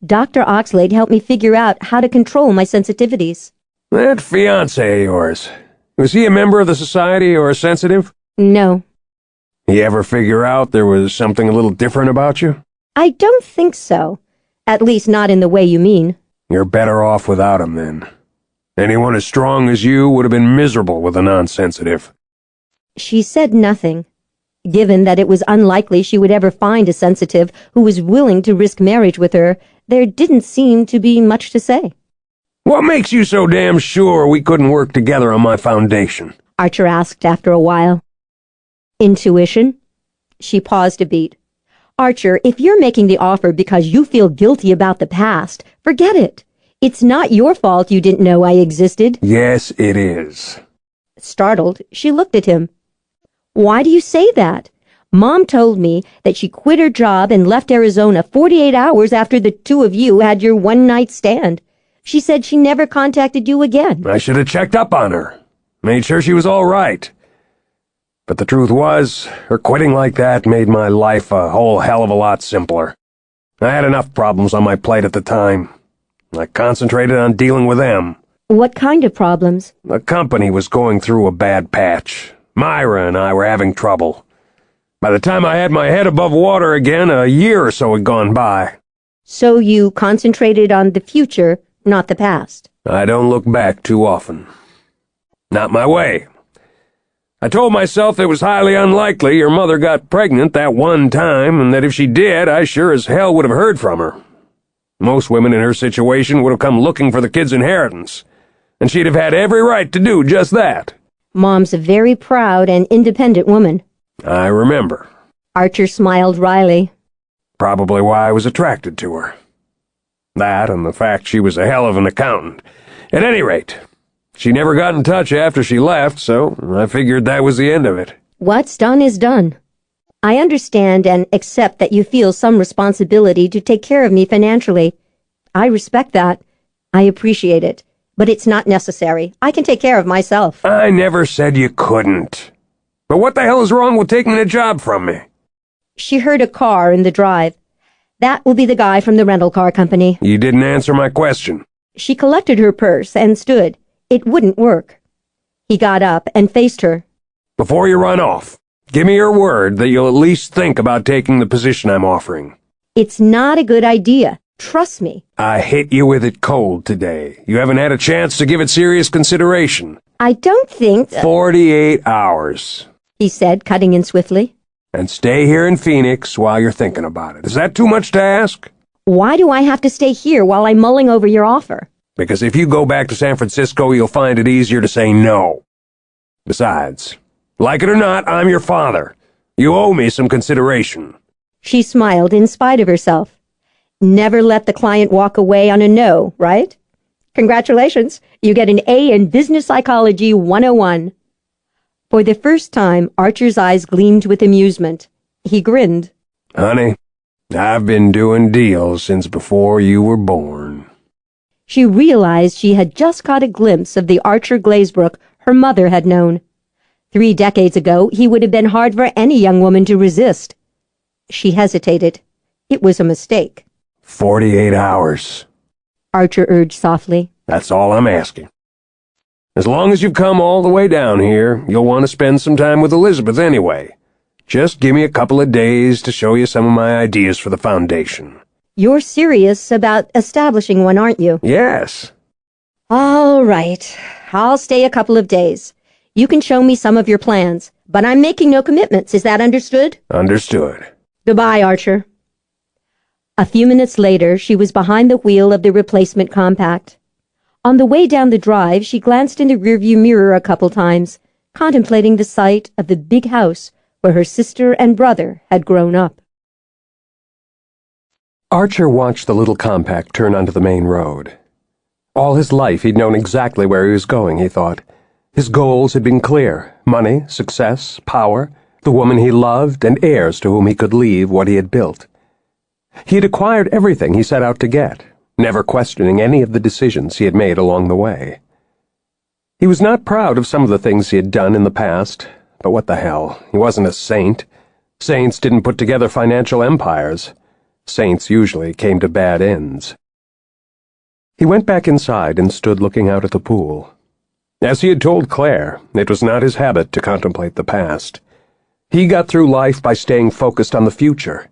Dr. Oxlade helped me figure out how to control my sensitivities. That fiancé of yours, was he a member of the society or a sensitive? No. You ever figure out there was something a little different about you? I don't think so. At least not in the way you mean. You're better off without him, then. Anyone as strong as you would have been miserable with a non-sensitive. She said nothing. Given that it was unlikely she would ever find a sensitive who was willing to risk marriage with her, there didn't seem to be much to say. What makes you so damn sure we couldn't work together on my foundation? Archer asked after a while. Intuition? She paused a beat. Archer, if you're making the offer because you feel guilty about the past, forget it. It's not your fault you didn't know I existed. Yes, it is. Startled, she looked at him. Why do you say that? Mom told me that she quit her job and left Arizona 48 hours after the two of you had your one-night stand. She said she never contacted you again. I should have checked up on her. Made sure she was all right. But the truth was, her quitting like that made my life a whole hell of a lot simpler. I had enough problems on my plate at the time. I concentrated on dealing with them. What kind of problems? The company was going through a bad patch. Myra and I were having trouble. By the time I had my head above water again, a year or so had gone by. So you concentrated on the future, not the past. I don't look back too often. Not my way. I told myself it was highly unlikely your mother got pregnant that one time, and that if she did, I sure as hell would have heard from her. Most women in her situation would have come looking for the kid's inheritance, and she'd have had every right to do just that. Mom's a very proud and independent woman. I remember. Archer smiled wryly. Probably why I was attracted to her. That and the fact she was a hell of an accountant. At any rate, She never got in touch after she left, so I figured that was the end of it. What's done is done. I understand and accept that you feel some responsibility to take care of me financially. I respect that. I appreciate it. But it's not necessary. I can take care of myself. I never said you couldn't. But what the hell is wrong with taking the job from me? She heard a car in the drive. That will be the guy from the rental car company. You didn't answer my question. She collected her purse and stood. It wouldn't work. He got up and faced her. Before you run off, give me your word that you'll at least think about taking the position I'm offering. It's not a good idea. Trust me. I hit you with it cold today. You haven't had a chance to give it serious consideration. I don't think... 48 hours. He said, cutting in swiftly. And stay here in Phoenix while you're thinking about it. Is that too much to ask? Why do I have to stay here while I'm mulling over your offer? Because if you go back to San Francisco, you'll find it easier to say no. Besides, like it or not, I'm your father. You owe me some consideration. She smiled in spite of herself. Never let the client walk away on a no, right? Congratulations, you get an A in Business Psychology 101. For the first time, Archer's eyes gleamed with amusement. He grinned. Honey, I've been doing deals since before you were born. She realized she had just caught a glimpse of the Archer Glazebrook her mother had known. 3 decades ago, he would have been hard for any young woman to resist. She hesitated. It was a mistake. 48 hours. Archer urged softly. That's all I'm asking. As long as you've come all the way down here, you'll want to spend some time with Elizabeth anyway. Just give me a couple of days to show you some of my ideas for the foundation. You're serious about establishing one, aren't you? Yes. All right. I'll stay a couple of days. You can show me some of your plans, but I'm making no commitments. Is that understood? Understood. Goodbye, Archer. A few minutes later, she was behind the wheel of the replacement compact. On the way down the drive, she glanced in the rearview mirror a couple times, contemplating the sight of the big house where her sister and brother had grown up. Archer watched the little compact turn onto the main road. All his life he'd known exactly where he was going, he thought. His goals had been clear: money, success, power, the woman he loved, and heirs to whom he could leave what he had built. He had acquired everything he set out to get, never questioning any of the decisions he had made along the way. He was not proud of some of the things he had done in the past, but what the hell, he wasn't a saint. Saints didn't put together financial empires. Saints usually came to bad ends. He went back inside and stood looking out at the pool. As he had told Claire, it was not his habit to contemplate the past. He got through life by staying focused on the future.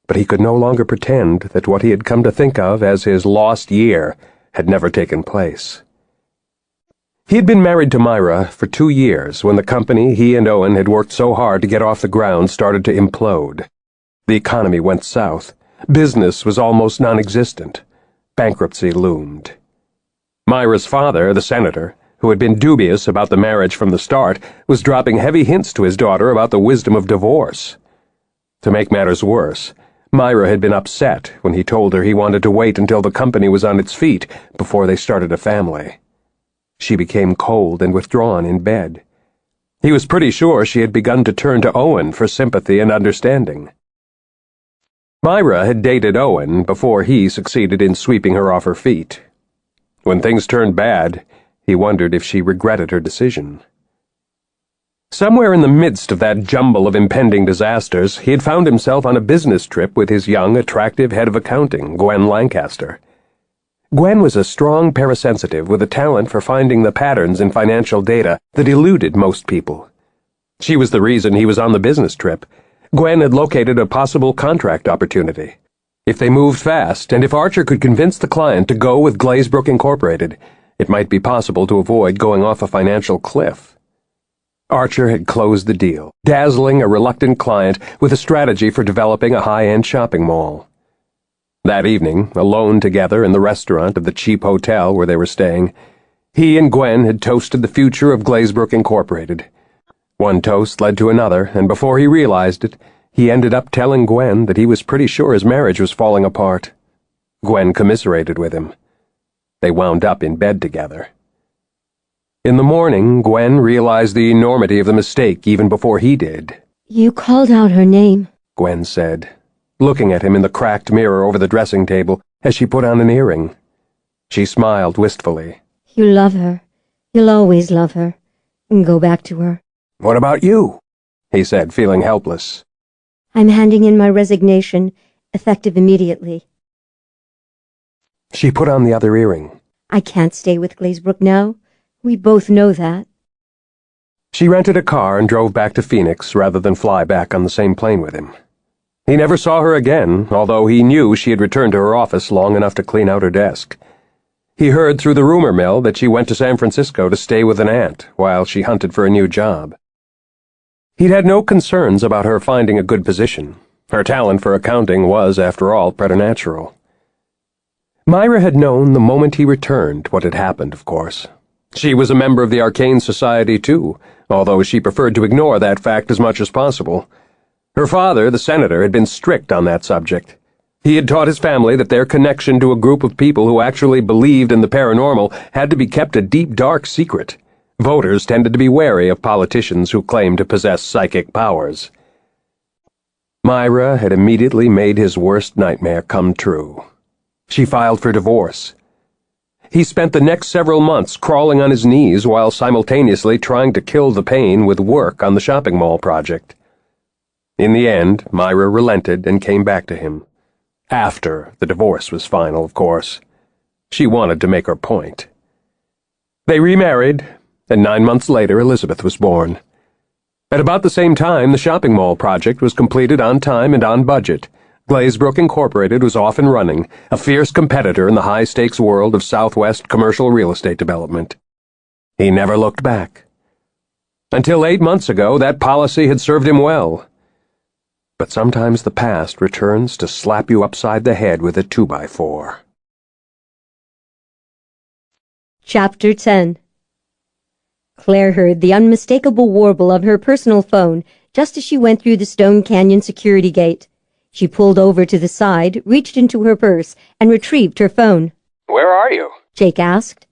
But he could no longer pretend that what he had come to think of as his lost year had never taken place. He had been married to Myra for 2 years when the company he and Owen had worked so hard to get off the ground started to implode. The economy went south. Business was almost non-existent. Bankruptcy loomed. Myra's father, the senator, who had been dubious about the marriage from the start, was dropping heavy hints to his daughter about the wisdom of divorce. To make matters worse, Myra had been upset when he told her he wanted to wait until the company was on its feet before they started a family. She became cold and withdrawn in bed. He was pretty sure she had begun to turn to Owen for sympathy and understanding. Myra had dated Owen before he succeeded in sweeping her off her feet. When things turned bad, he wondered if she regretted her decision. Somewhere in the midst of that jumble of impending disasters, he had found himself on a business trip with his young, attractive head of accounting, Clare Lancaster. Gwen was a strong parasensitive with a talent for finding the patterns in financial data that eluded most people. She was the reason he was on the business trip. Gwen had located a possible contract opportunity. If they moved fast, and if Archer could convince the client to go with Glazebrook Incorporated, it might be possible to avoid going off a financial cliff. Archer had closed the deal, dazzling a reluctant client with a strategy for developing a high-end shopping mall. That evening, alone together in the restaurant of the cheap hotel where they were staying, he and Gwen had toasted the future of Glazebrook Incorporated. One toast led to another, and before he realized it, he ended up telling Gwen that he was pretty sure his marriage was falling apart. Gwen commiserated with him. They wound up in bed together. In the morning, Gwen realized the enormity of the mistake even before he did. You called out her name, Gwen said, looking at him in the cracked mirror over the dressing table as she put on an earring. She smiled wistfully. You love her. You'll always love her. Go back to her. What about you? He said, feeling helpless. I'm handing in my resignation, effective immediately. She put on the other earring. I can't stay with Glazebrook now. We both know that. She rented a car and drove back to Phoenix rather than fly back on the same plane with him. He never saw her again, although he knew she had returned to her office long enough to clean out her desk. He heard through the rumor mill that she went to San Francisco to stay with an aunt while she hunted for a new job. He'd had no concerns about her finding a good position. Her talent for accounting was, after all, preternatural. Myra had known the moment he returned what had happened, of course. She was a member of the Arcane Society, too, although she preferred to ignore that fact as much as possible. Her father, the senator, had been strict on that subject. He had taught his family that their connection to a group of people who actually believed in the paranormal had to be kept a deep, dark secret. Voters tended to be wary of politicians who claimed to possess psychic powers. Myra had immediately made his worst nightmare come true. She filed for divorce. He spent the next several months crawling on his knees while simultaneously trying to kill the pain with work on the shopping mall project. In the end, Myra relented and came back to him. After the divorce was final, of course. She wanted to make her point. They remarried, and 9 months later Elizabeth was born. At about the same time, the shopping mall project was completed on time and on budget. Glazebrook Incorporated was off and running, a fierce competitor in the high-stakes world of Southwest commercial real estate development. He never looked back. Until 8 months ago, that policy had served him well. But sometimes the past returns to slap you upside the head with a 2x4. Chapter 10. Claire heard the unmistakable warble of her personal phone just as she went through the Stone Canyon security gate. She pulled over to the side, reached into her purse, and retrieved her phone. Where are you? Jake asked.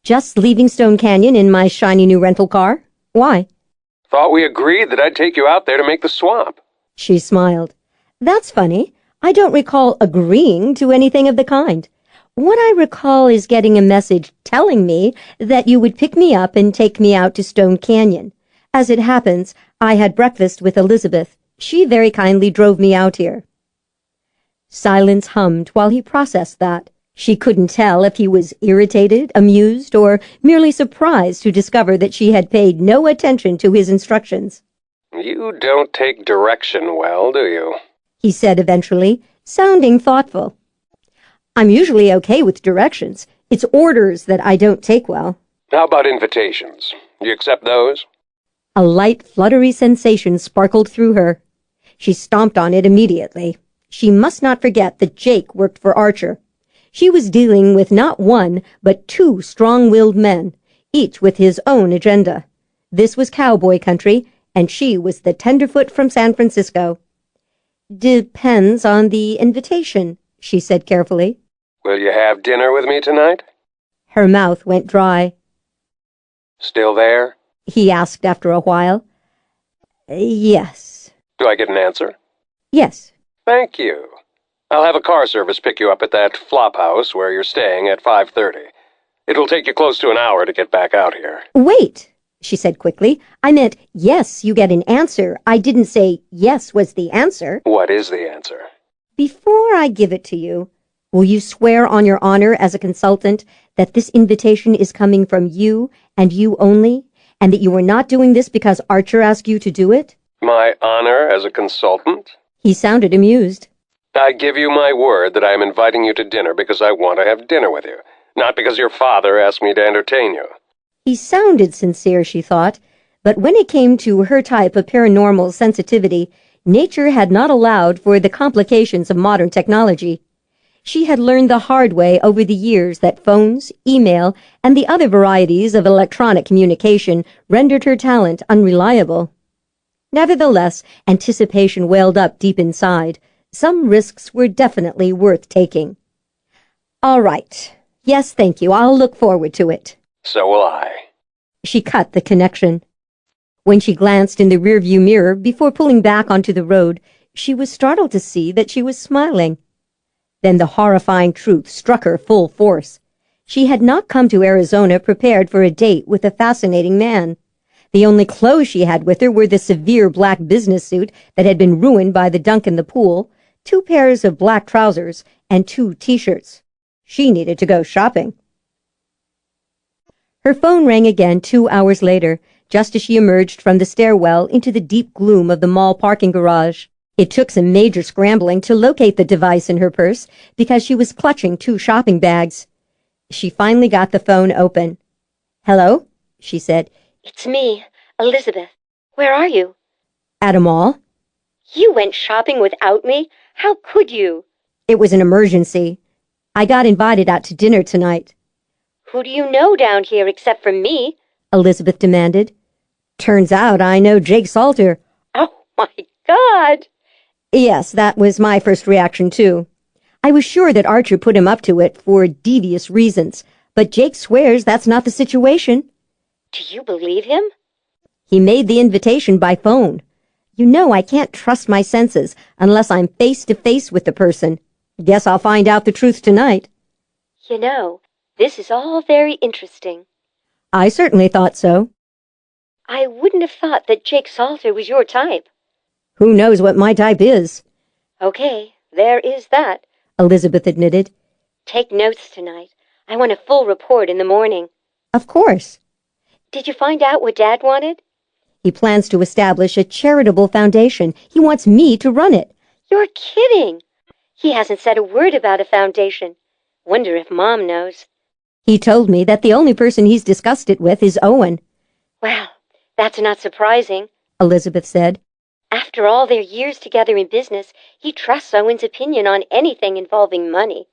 Just leaving Stone Canyon in my shiny new rental car. Why? Thought we agreed that I'd take you out there to make the swap. She smiled. That's funny. I don't recall agreeing to anything of the kind. What I recall is getting a message telling me that you would pick me up and take me out to Stone Canyon. As it happens, I had breakfast with Elizabeth. She very kindly drove me out here. Silence hummed while he processed that. She couldn't tell if he was irritated, amused, or merely surprised to discover that she had paid no attention to his instructions. You don't take direction well, do you? He said eventually, sounding thoughtful. I'm usually okay with directions. It's orders that I don't take well. How about invitations? You accept those? A light, fluttery sensation sparkled through her. She stomped on it immediately. She must not forget that Jake worked for Archer. She was dealing with not one, but 2 strong-willed men, each with his own agenda. This was cowboy country, and she was the tenderfoot from San Francisco. Depends on the invitation, she said carefully. Will you have dinner with me tonight? Her mouth went dry. Still there? He asked after a while. Yes. Do I get an answer? Yes. Thank you. I'll have a car service pick you up at that flop house where you're staying at 5:30. It'll take you close to an hour to get back out here. Wait, she said quickly. I meant, yes, you get an answer. I didn't say yes was the answer. What is the answer? Before I give it to you, will you swear on your honor as a consultant that this invitation is coming from you and you only, and that you are not doing this because Archer asked you to do it? My honor as a consultant? He sounded amused. I give you my word that I am inviting you to dinner because I want to have dinner with you, not because your father asked me to entertain you. He sounded sincere, she thought, but when it came to her type of paranormal sensitivity, nature had not allowed for the complications of modern technology. She had learned the hard way over the years that phones, email, and the other varieties of electronic communication rendered her talent unreliable. Nevertheless, anticipation welled up deep inside. Some risks were definitely worth taking. All right. Yes, thank you. I'll look forward to it. So will I. She cut the connection. When she glanced in the rearview mirror before pulling back onto the road, she was startled to see that she was smiling. Then the horrifying truth struck her full force. She had not come to Arizona prepared for a date with a fascinating man. The only clothes she had with her were the severe black business suit that had been ruined by the dunk in the pool, 2 pairs of black trousers, and 2 t-shirts. She needed to go shopping. Her phone rang again 2 hours later, just as she emerged from the stairwell into the deep gloom of the mall parking garage. It took some major scrambling to locate the device in her purse because she was clutching 2 shopping bags. She finally got the phone open. "Hello?" she said. It's me, Elizabeth. Where are you? "At a mall." You went shopping without me? How could you? "It was an emergency. I got invited out to dinner tonight." Who do you know down here except for me? Elizabeth demanded. "Turns out I know Jake Salter." Oh, my God! Yes, that was my first reaction, too. I was sure that Archer put him up to it for devious reasons, but Jake swears that's not the situation. Do you believe him? He made the invitation by phone. You know I can't trust my senses unless I'm face to face with the person. Guess I'll find out the truth tonight. You know, this is all very interesting. I certainly thought so. I wouldn't have thought that Jake Salter was your type. Who knows what my type is? Okay, there is that, Elizabeth admitted. Take notes tonight. I want a full report in the morning. Of course. Did you find out what Dad wanted? He plans to establish a charitable foundation. He wants me to run it. You're kidding. He hasn't said a word about a foundation. Wonder if Mom knows. He told me that the only person he's discussed it with is Owen. Well, that's not surprising, Elizabeth said. After all their years together in business, he trusts Owen's opinion on anything involving money.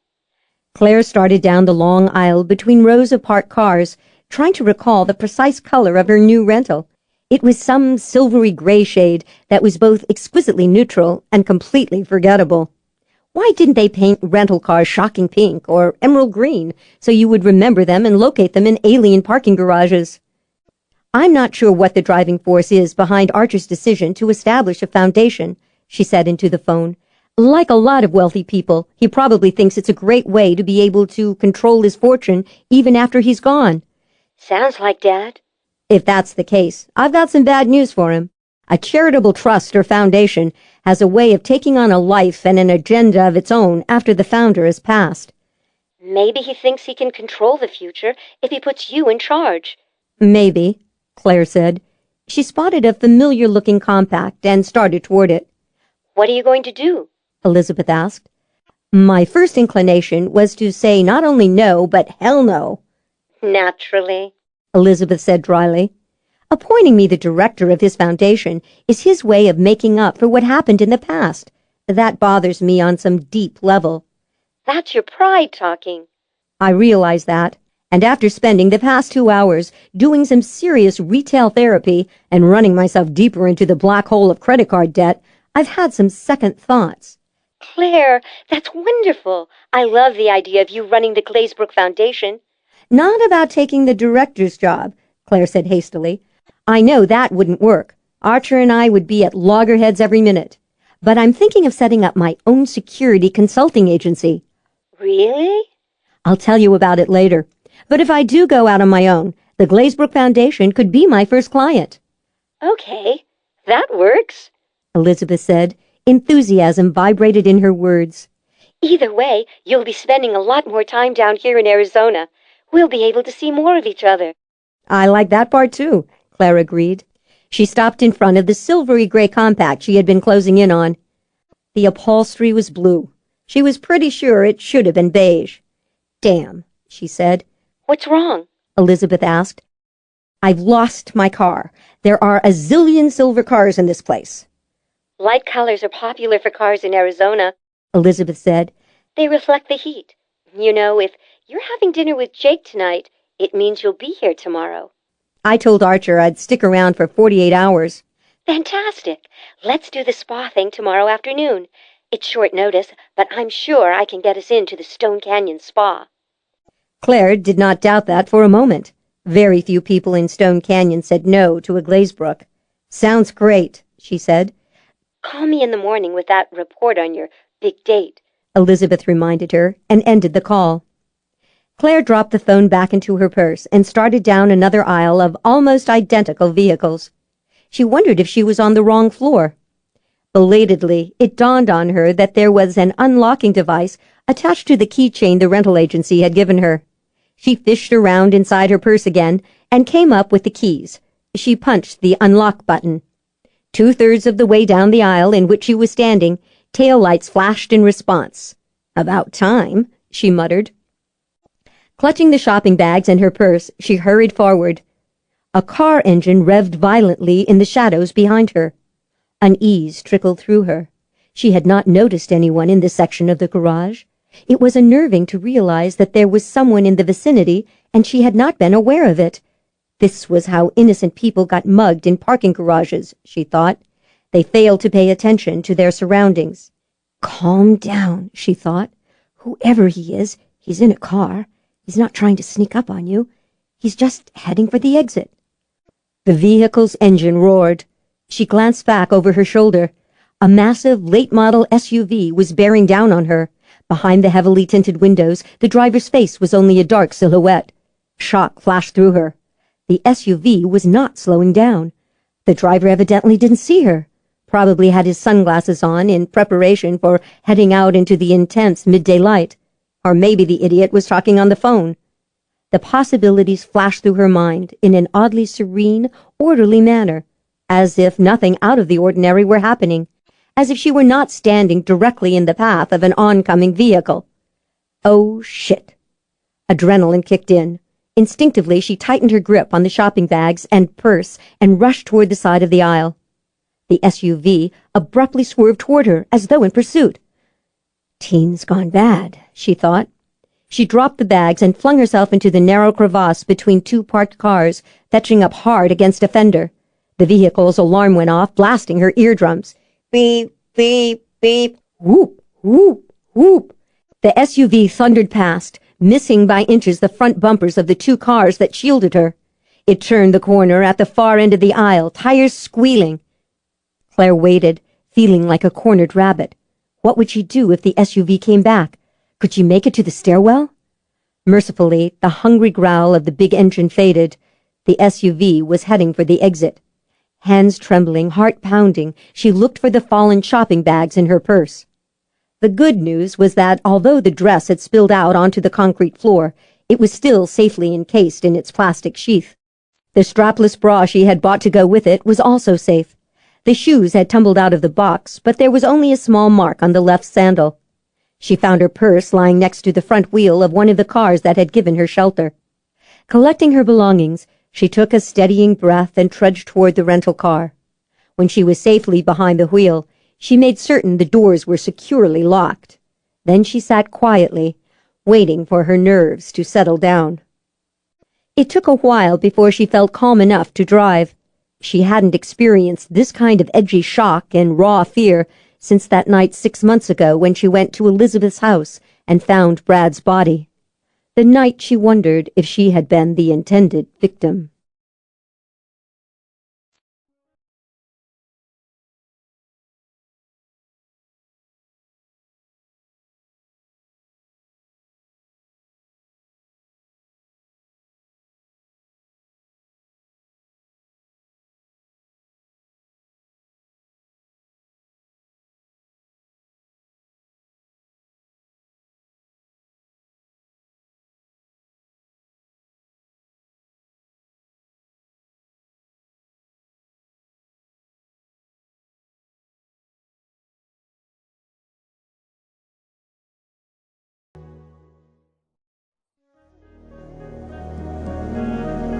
Claire started down the long aisle between rows of parked cars, trying to recall the precise color of her new rental. It was some silvery gray shade that was both exquisitely neutral and completely forgettable. Why didn't they paint rental cars shocking pink or emerald green so you would remember them and locate them in alien parking garages? "I'm not sure what the driving force is behind Archer's decision to establish a foundation," she said into the phone. "Like a lot of wealthy people, he probably thinks it's a great way to be able to control his fortune even after he's gone." Sounds like Dad. If that's the case, I've got some bad news for him. A charitable trust or foundation has a way of taking on a life and an agenda of its own after the founder has passed. Maybe he thinks he can control the future if he puts you in charge. Maybe, Claire said. She spotted a familiar-looking compact and started toward it. What are you going to do? Elizabeth asked. My first inclination was to say not only no, but hell no. Naturally, Elizabeth said dryly. Appointing me the director of his foundation is his way of making up for what happened in the past. That bothers me on some deep level. That's your pride talking. I realize that, and after spending the past 2 hours doing some serious retail therapy and running myself deeper into the black hole of credit card debt, I've had some second thoughts. Claire, that's wonderful. I love the idea of you running the Glazebrook Foundation. Not about taking the director's job, Claire said hastily. I know that wouldn't work. Archer and I would be at loggerheads every minute. But I'm thinking of setting up my own security consulting agency. Really? I'll tell you about it later. But if I do go out on my own, the Glazebrook Foundation could be my first client. Okay, that works, Elizabeth said. Enthusiasm vibrated in her words. Either way, you'll be spending a lot more time down here in Arizona. We'll be able to see more of each other. I like that part, too, Claire agreed. She stopped in front of the silvery gray compact she had been closing in on. The upholstery was blue. She was pretty sure it should have been beige. Damn, she said. What's wrong? Elizabeth asked. I've lost my car. There are a zillion silver cars in this place. Light colors are popular for cars in Arizona, Elizabeth said. They reflect the heat. You know, if you're having dinner with Jake tonight, it means you'll be here tomorrow. I told Archer I'd stick around for 48 hours. Fantastic. Let's do the spa thing tomorrow afternoon. It's short notice, but I'm sure I can get us into the Stone Canyon Spa. Claire did not doubt that for a moment. Very few people in Stone Canyon said no to a Glazebrook. "Sounds great," she said. "Call me in the morning with that report on your big date," Elizabeth reminded her, and ended the call. Claire dropped the phone back into her purse and started down another aisle of almost identical vehicles. She wondered if she was on the wrong floor. Belatedly, it dawned on her that there was an unlocking device attached to the keychain the rental agency had given her. She fished around inside her purse again and came up with the keys. She punched the unlock button. 2/3 of the way down the aisle in which she was standing, taillights flashed in response. "About time," she muttered. Clutching the shopping bags and her purse, she hurried forward. A car engine revved violently in the shadows behind her. Unease trickled through her. She had not noticed anyone in this section of the garage. It was unnerving to realize that there was someone in the vicinity and she had not been aware of it. This was how innocent people got mugged in parking garages, she thought. They failed to pay attention to their surroundings. "Calm down," she thought. "Whoever he is, he's in a car. He's not trying to sneak up on you. He's just heading for the exit." The vehicle's engine roared. She glanced back over her shoulder. A massive, late-model SUV was bearing down on her. Behind the heavily tinted windows, the driver's face was only a dark silhouette. Shock flashed through her. The SUV was not slowing down. The driver evidently didn't see her. Probably had his sunglasses on in preparation for heading out into the intense midday light. Or maybe the idiot was talking on the phone. The possibilities flashed through her mind in an oddly serene, orderly manner, as if nothing out of the ordinary were happening, as if she were not standing directly in the path of an oncoming vehicle. Oh, shit. Adrenaline kicked in. Instinctively, she tightened her grip on the shopping bags and purse and rushed toward the side of the aisle. The SUV abruptly swerved toward her as though in pursuit. "Teen's gone bad," she thought. She dropped the bags and flung herself into the narrow crevasse between two parked cars, fetching up hard against a fender. The vehicle's alarm went off, blasting her eardrums. Beep, beep, beep. Whoop, whoop, whoop. The SUV thundered past, missing by inches the front bumpers of the two cars that shielded her. It turned the corner at the far end of the aisle, tires squealing. Claire waited, feeling like a cornered rabbit. What would she do if the SUV came back? Could she make it to the stairwell? Mercifully, the hungry growl of the big engine faded. The SUV was heading for the exit. Hands trembling, heart pounding, she looked for the fallen shopping bags in her purse. The good news was that although the dress had spilled out onto the concrete floor, it was still safely encased in its plastic sheath. The strapless bra she had bought to go with it was also safe. The shoes had tumbled out of the box, but there was only a small mark on the left sandal. She found her purse lying next to the front wheel of one of the cars that had given her shelter. Collecting her belongings, she took a steadying breath and trudged toward the rental car. When she was safely behind the wheel, she made certain the doors were securely locked. Then she sat quietly, waiting for her nerves to settle down. It took a while before she felt calm enough to drive. She hadn't experienced this kind of edgy shock and raw fear since that night 6 months ago when she went to Elizabeth's house and found Brad's body. The night she wondered if she had been the intended victim.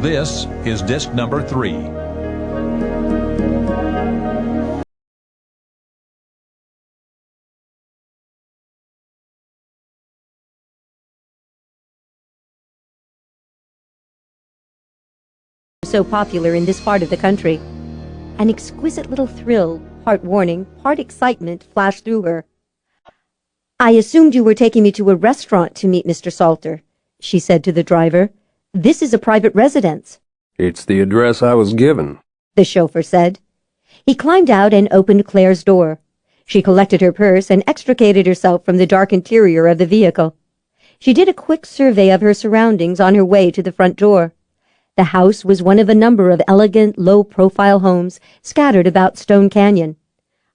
This is disc number 3. So popular in this part of the country. An exquisite little thrill, part warning, part excitement, flashed through her. "I assumed you were taking me to a restaurant to meet Mr. Salter," she said to the driver. This is a private residence, It's the address I was given. the chauffeur said. He climbed out and opened Claire's door. She collected her purse and extricated herself from the dark interior of the vehicle. She did a quick survey of her surroundings on her way to the front door. The house was one of a number of elegant, low-profile homes scattered about Stone Canyon.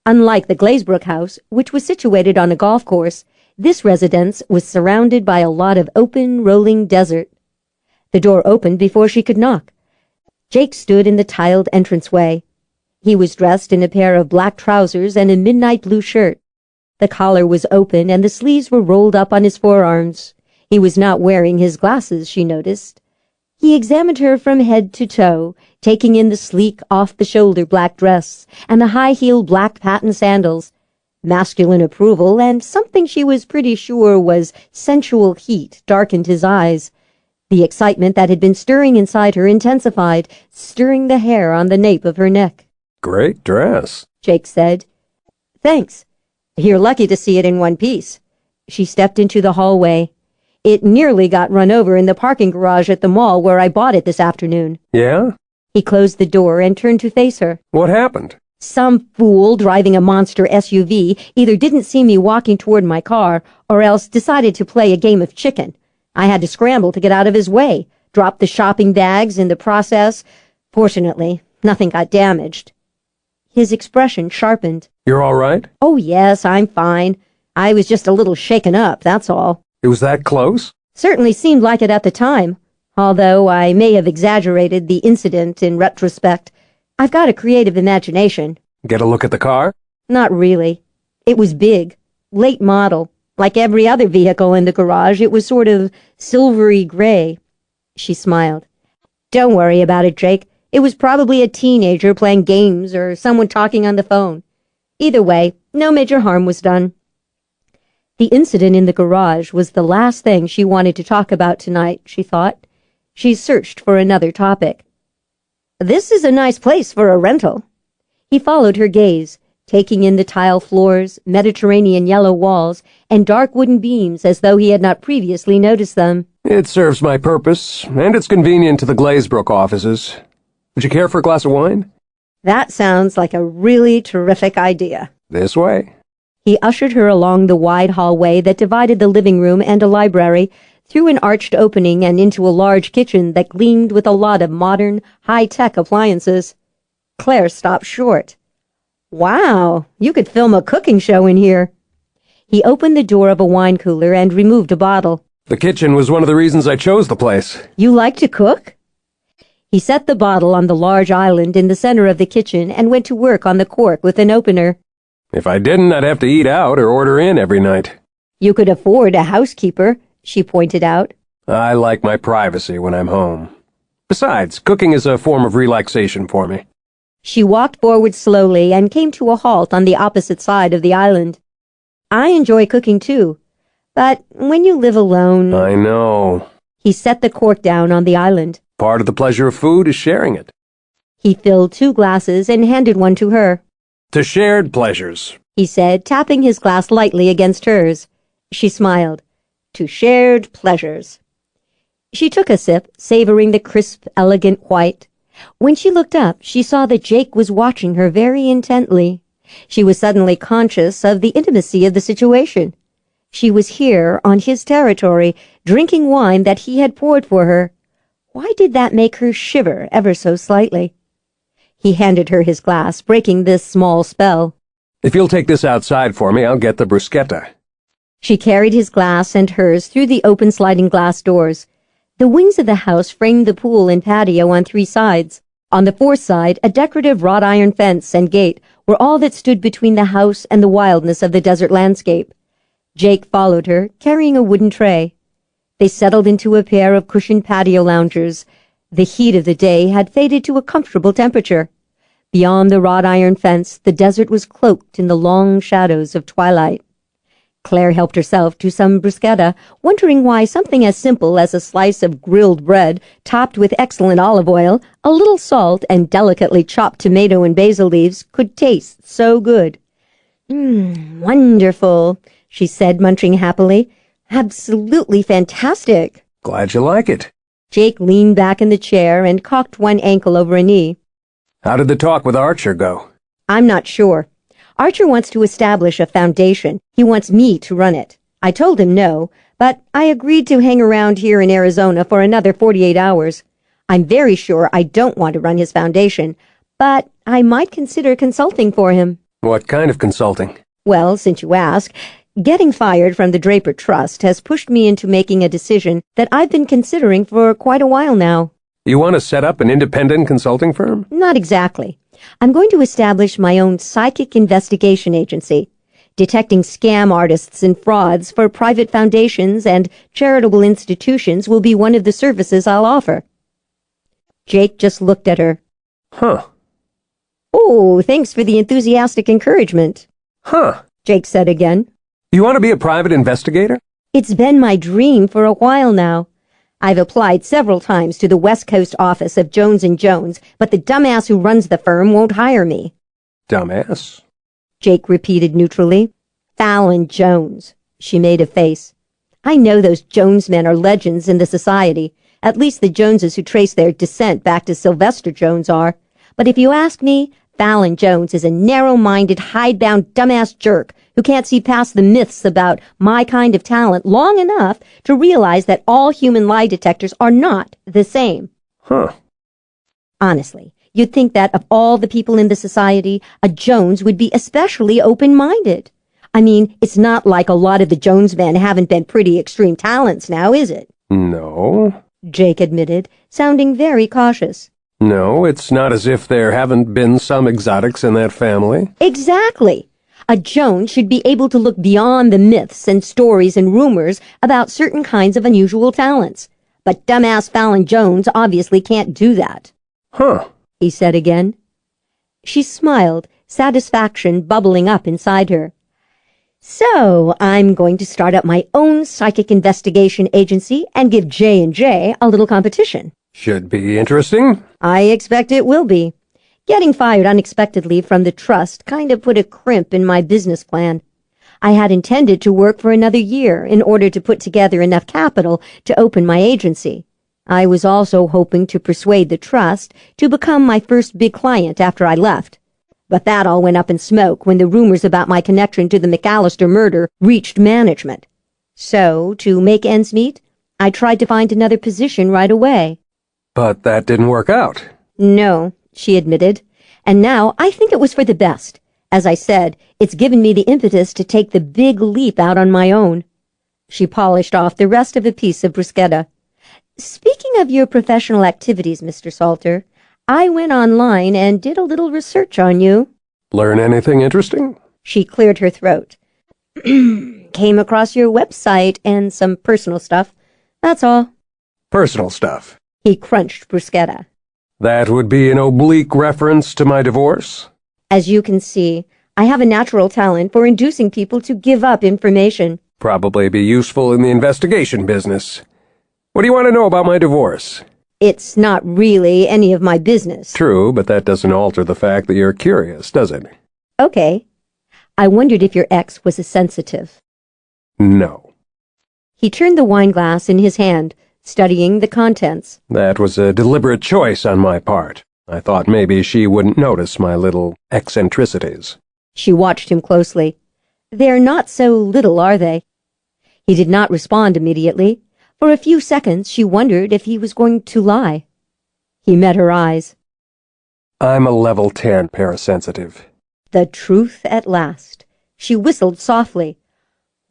Unlike the Glazebrook house, which was situated on a golf course, this residence was surrounded by a lot of open, rolling desert. The door opened before she could knock. Jake stood in the tiled entranceway. He was dressed in a pair of black trousers and a midnight blue shirt. The collar was open and the sleeves were rolled up on his forearms. He was not wearing his glasses, she noticed. He examined her from head to toe, taking in the sleek, off-the-shoulder black dress and the high-heeled black patent sandals. Masculine approval and something she was pretty sure was sensual heat darkened his eyes. The excitement that had been stirring inside her intensified, stirring the hair on the nape of her neck. Great dress. Jake said. Thanks. You're lucky to see it in one piece. She stepped into the hallway. It nearly got run over in the parking garage at the mall where I bought it this afternoon. Yeah? He closed the door and turned to face her. What happened? Some fool driving a monster SUV either didn't see me walking toward my car or else decided to play a game of chicken. I had to scramble to get out of his way, drop the shopping bags in the process. Fortunately, nothing got damaged. His expression sharpened. You're all right? Oh, yes, I'm fine. I was just a little shaken up, that's all. It was that close? Certainly seemed like it at the time, although I may have exaggerated the incident in retrospect. I've got a creative imagination. Get a look at the car? Not really. It was big, late model. Like every other vehicle in the garage, it was sort of silvery gray. She smiled. Don't worry about it, Jake. It was probably a teenager playing games or someone talking on the phone. Either way, no major harm was done. The incident in the garage was the last thing she wanted to talk about tonight, she thought. She searched for another topic. This is a nice place for a rental. He followed her gaze, taking in the tile floors, Mediterranean yellow walls, and dark wooden beams as though he had not previously noticed them. It serves my purpose, and it's convenient to the Glazebrook offices. Would you care for a glass of wine? That sounds like a really terrific idea. This way. He ushered her along the wide hallway that divided the living room and a library, through an arched opening and into a large kitchen that gleamed with a lot of modern, high-tech appliances. Claire stopped short. Wow, you could film a cooking show in here. He opened the door of a wine cooler and removed a bottle. The kitchen was one of the reasons I chose the place. You like to cook? He set the bottle on the large island in the center of the kitchen and went to work on the cork with an opener. If I didn't, I'd have to eat out or order in every night. You could afford a housekeeper, she pointed out. I like my privacy when I'm home. Besides, cooking is a form of relaxation for me. She walked forward slowly and came to a halt on the opposite side of the island. I enjoy cooking too, but when you live alone... I know. He set the cork down on the island. Part of the pleasure of food is sharing it. He filled 2 glasses and handed one to her. To shared pleasures, He said, tapping his glass lightly against hers. She smiled. To shared pleasures. She took a sip, savoring the crisp, elegant white. When she looked up, she saw that Jake was watching her very intently. She was suddenly conscious of the intimacy of the situation. She was here, on his territory, drinking wine that he had poured for her. Why did that make her shiver ever so slightly? He handed her his glass, breaking this small spell. if you'll take this outside for me, I'll get the bruschetta. She carried his glass and hers through the open sliding glass doors. The wings of the house framed the pool and patio on 3 sides. On the 4th side, a decorative wrought iron fence and gate were all that stood between the house and the wildness of the desert landscape. Jake followed her, carrying a wooden tray. They settled into a pair of cushioned patio loungers. The heat of the day had faded to a comfortable temperature. Beyond the wrought iron fence, the desert was cloaked in the long shadows of twilight. Claire helped herself to some bruschetta, wondering why something as simple as a slice of grilled bread, topped with excellent olive oil, a little salt, and delicately chopped tomato and basil leaves could taste so good. Wonderful, she said, munching happily. Absolutely fantastic. Glad you like it. Jake leaned back in the chair and cocked one ankle over a knee. How did the talk with Archer go? I'm not sure. Archer wants to establish a foundation. He wants me to run it. I told him no, but I agreed to hang around here in Arizona for another 48 hours. I'm very sure I don't want to run his foundation, but I might consider consulting for him. What kind of consulting? Well, since you ask, getting fired from the Draper Trust has pushed me into making a decision that I've been considering for quite a while now. You want to set up an independent consulting firm? Not exactly. I'm going to establish my own psychic investigation agency. Detecting scam artists and frauds for private foundations and charitable institutions will be one of the services I'll offer. Jake just looked at her. Huh. Oh, thanks for the enthusiastic encouragement. Huh. Jake said again. You want to be a private investigator? It's been my dream for a while now. I've applied several times to the West Coast office of Jones & Jones, but the dumbass who runs the firm won't hire me. Dumbass? Jake repeated neutrally. Fallon Jones. She made a face. I know those Jones men are legends in the society. At least the Joneses who trace their descent back to Sylvester Jones are. But if you ask me, Fallon Jones is a narrow-minded, hidebound, dumbass jerk who can't see past the myths about my kind of talent long enough to realize that all human lie detectors are not the same. Huh. Honestly, you'd think that of all the people in the society, a Jones would be especially open-minded. I mean, it's not like a lot of the Jones men haven't been pretty extreme talents now, is it? No. Jake admitted, sounding very cautious. No, it's not as if there haven't been some exotics in that family. Exactly. A Jones should be able to look beyond the myths and stories and rumors about certain kinds of unusual talents. But dumbass Fallon Jones obviously can't do that. Huh. He said again. She smiled, satisfaction bubbling up inside her. So, I'm going to start up my own psychic investigation agency and give J&J a little competition. Should be interesting. I expect it will be. Getting fired unexpectedly from the trust kind of put a crimp in my business plan. I had intended to work for another year in order to put together enough capital to open my agency. I was also hoping to persuade the trust to become my first big client after I left. But that all went up in smoke when the rumors about my connection to the McAllister murder reached management. So, to make ends meet, I tried to find another position right away. But that didn't work out. No, she admitted, and now I think it was for the best. As I said, it's given me the impetus to take the big leap out on my own. She polished off the rest of a piece of bruschetta. Speaking of your professional activities, Mr. Salter, I went online and did a little research on you. Learn anything interesting? She cleared her throat. Came across your website and some personal stuff. That's all. Personal stuff. He crunched bruschetta. That would be an oblique reference to my divorce? As you can see, I have a natural talent for inducing people to give up information. Probably be useful in the investigation business. What do you want to know about my divorce? It's not really any of my business. True, but that doesn't alter the fact that you're curious, does it? Okay. I wondered if your ex was a sensitive. No. He turned the wine glass in his hand, studying the contents. That was a deliberate choice on my part. I thought maybe she wouldn't notice my little eccentricities. She watched him closely. They're not so little, are they? He did not respond immediately. For a few seconds she wondered if he was going to lie. He met her eyes. I'm a level 10 parasensitive. The truth at last. She whistled softly.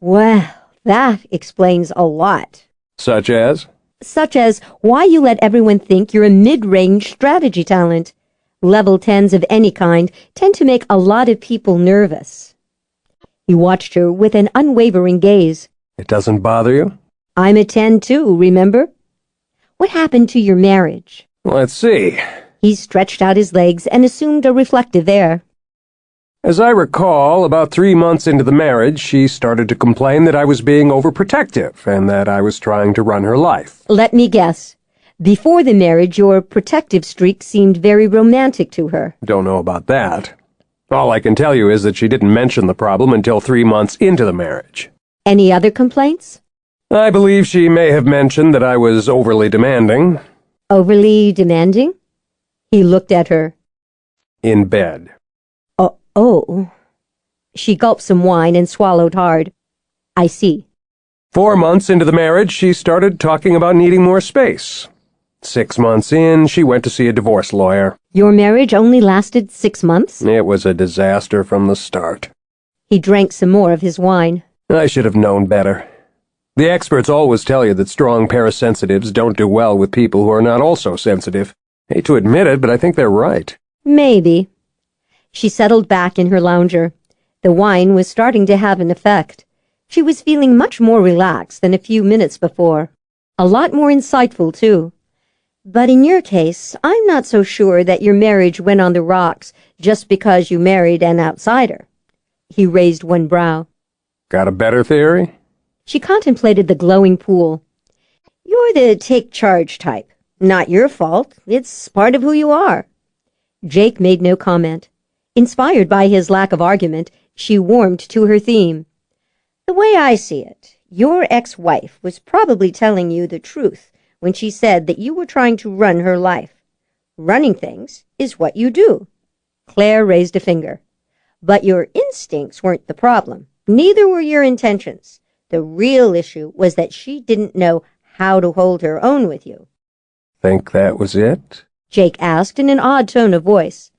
Well, that explains a lot. Such as? Such as why you let everyone think you're a mid-range strategy talent. Level 10s of any kind tend to make a lot of people nervous. He watched her with an unwavering gaze. It doesn't bother you? I'm a 10 too, remember? What happened to your marriage? Let's see. He stretched out his legs and assumed a reflective air. As I recall, about 3 months into the marriage, she started to complain that I was being overprotective and that I was trying to run her life. Let me guess. Before the marriage, your protective streak seemed very romantic to her. Don't know about that. All I can tell you is that she didn't mention the problem until 3 months into the marriage. Any other complaints? I believe she may have mentioned that I was overly demanding. Overly demanding? He looked at her. In bed. Oh. She gulped some wine and swallowed hard. I see. 4 months into the marriage, she started talking about needing more space. 6 months in, she went to see a divorce lawyer. Your marriage only lasted 6 months? It was a disaster from the start. He drank some more of his wine. I should have known better. The experts always tell you that strong parasensitives don't do well with people who are not also sensitive. Hate to admit it, but I think they're right. Maybe. She settled back in her lounger. The wine was starting to have an effect. She was feeling much more relaxed than a few minutes before. A lot more insightful, too. But in your case, I'm not so sure that your marriage went on the rocks just because you married an outsider. He raised one brow. Got a better theory? She contemplated the glowing pool. You're the take-charge type. Not your fault. It's part of who you are. Jake made no comment. Inspired by his lack of argument, she warmed to her theme. The way I see it, your ex-wife was probably telling you the truth when she said that you were trying to run her life. Running things is what you do. Claire raised a finger. But your instincts weren't the problem. Neither were your intentions. The real issue was that she didn't know how to hold her own with you. Think that was it? Jake asked in an odd tone of voice.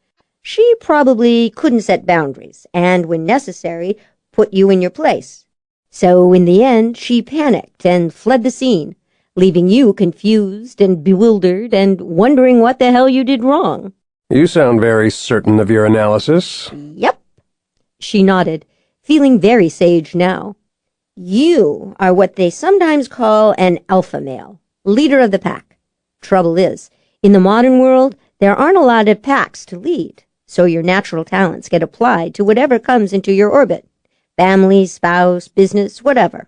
She probably couldn't set boundaries, and when necessary, put you in your place. So in the end, she panicked and fled the scene, leaving you confused and bewildered and wondering what the hell you did wrong. You sound very certain of your analysis. Yep. She nodded, feeling very sage now. You are what they sometimes call an alpha male, leader of the pack. Trouble is, in the modern world, there aren't a lot of packs to lead, so your natural talents get applied to whatever comes into your orbit. Family, spouse, business, whatever.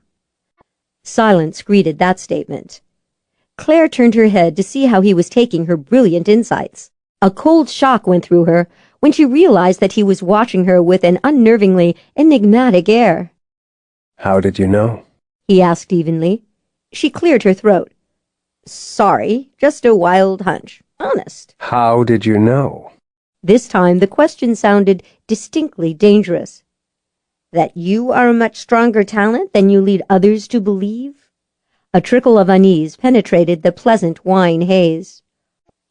Silence greeted that statement. Claire turned her head to see how he was taking her brilliant insights. A cold shock went through her when she realized that he was watching her with an unnervingly enigmatic air. How did you know? He asked evenly. She cleared her throat. Sorry, just a wild hunch. Honest. How did you know? This time the question sounded distinctly dangerous. That you are a much stronger talent than you lead others to believe? A trickle of unease penetrated the pleasant wine haze.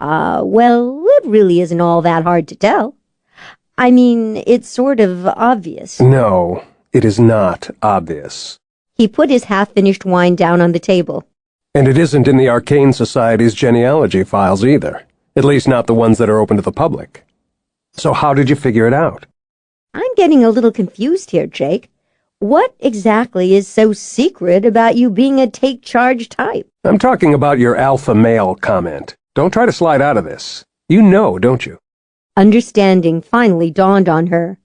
Well, it really isn't all that hard to tell. I mean, it's sort of obvious. No, it is not obvious. He put his half-finished wine down on the table. And it isn't in the Arcane Society's genealogy files either. At least not the ones that are open to the public. So how did you figure it out? I'm getting a little confused here, Jake. What exactly is so secret about you being a take-charge type? I'm talking about your alpha male comment. Don't try to slide out of this. You know, don't you? Understanding finally dawned on her.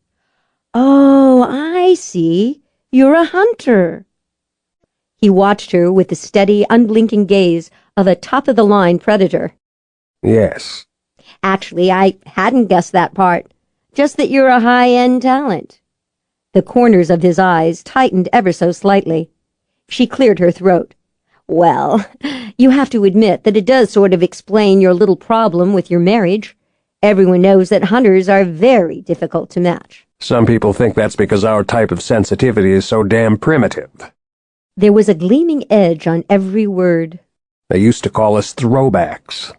Oh, I see. You're a hunter. He watched her with the steady, unblinking gaze of a top-of-the-line predator. Yes. Actually, I hadn't guessed that part. Just that you're a high-end talent. The corners of his eyes tightened ever so slightly. She cleared her throat. Well, you have to admit that it does sort of explain your little problem with your marriage. Everyone knows that hunters are very difficult to match. Some people think that's because our type of sensitivity is so damn primitive. There was a gleaming edge on every word. They used to call us throwbacks.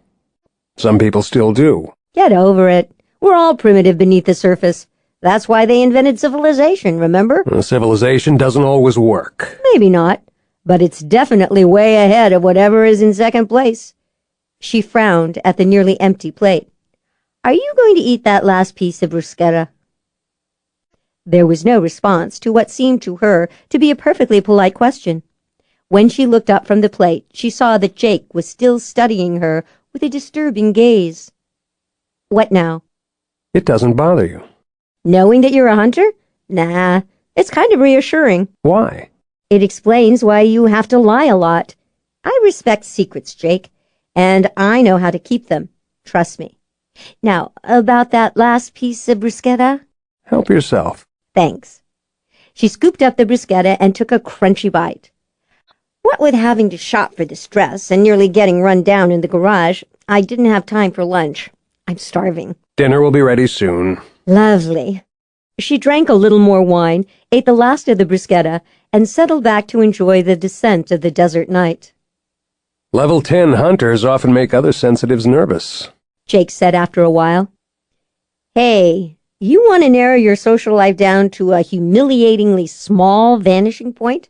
Some people still do. Get over it. We're all primitive beneath the surface. That's why they invented civilization, remember? Civilization doesn't always work. Maybe not, but it's definitely way ahead of whatever is in second place. She frowned at the nearly empty plate. Are you going to eat that last piece of bruschetta? There was no response to what seemed to her to be a perfectly polite question. When she looked up from the plate, she saw that Jake was still studying her with a disturbing gaze. What now? It doesn't bother you. Knowing that you're a hunter? Nah, it's kind of reassuring. Why? It explains why you have to lie a lot. I respect secrets, Jake, and I know how to keep them. Trust me. Now, about that last piece of bruschetta? Help yourself. Thanks. She scooped up the bruschetta and took a crunchy bite. What with having to shop for this dress and nearly getting run down in the garage, I didn't have time for lunch. I'm starving. Dinner will be ready soon. Lovely. She drank a little more wine, ate the last of the bruschetta, and settled back to enjoy the descent of the desert night. Level 10 hunters often make other sensitives nervous. Jake said after a while. Hey, you want to narrow your social life down to a humiliatingly small vanishing point?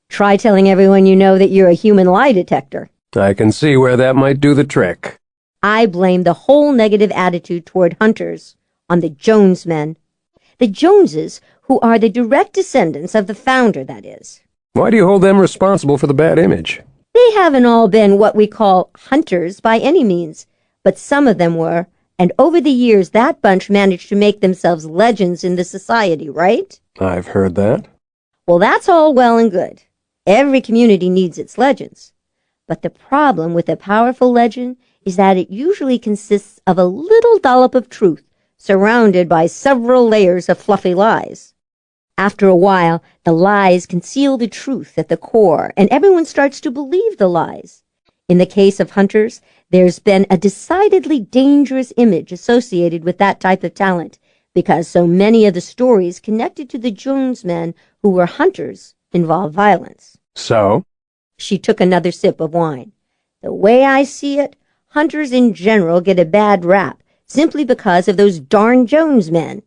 Try telling everyone you know that you're a human lie detector. I can see where that might do the trick. I blame the whole negative attitude toward hunters on the Jones men. The Joneses, who are the direct descendants of the founder, that is. Why do you hold them responsible for the bad image? They haven't all been what we call hunters by any means, but some of them were, and over the years that bunch managed to make themselves legends in the society, right? I've heard that. Well, that's all well and good. Every community needs its legends. But the problem with a powerful legend is that it usually consists of a little dollop of truth, surrounded by several layers of fluffy lies. After a while, the lies conceal the truth at the core, and everyone starts to believe the lies. In the case of hunters, there's been a decidedly dangerous image associated with that type of talent, because so many of the stories connected to the Jones men who were hunters involve violence. So? She took another sip of wine. The way I see it, hunters in general get a bad rap simply because of those darn Jones men.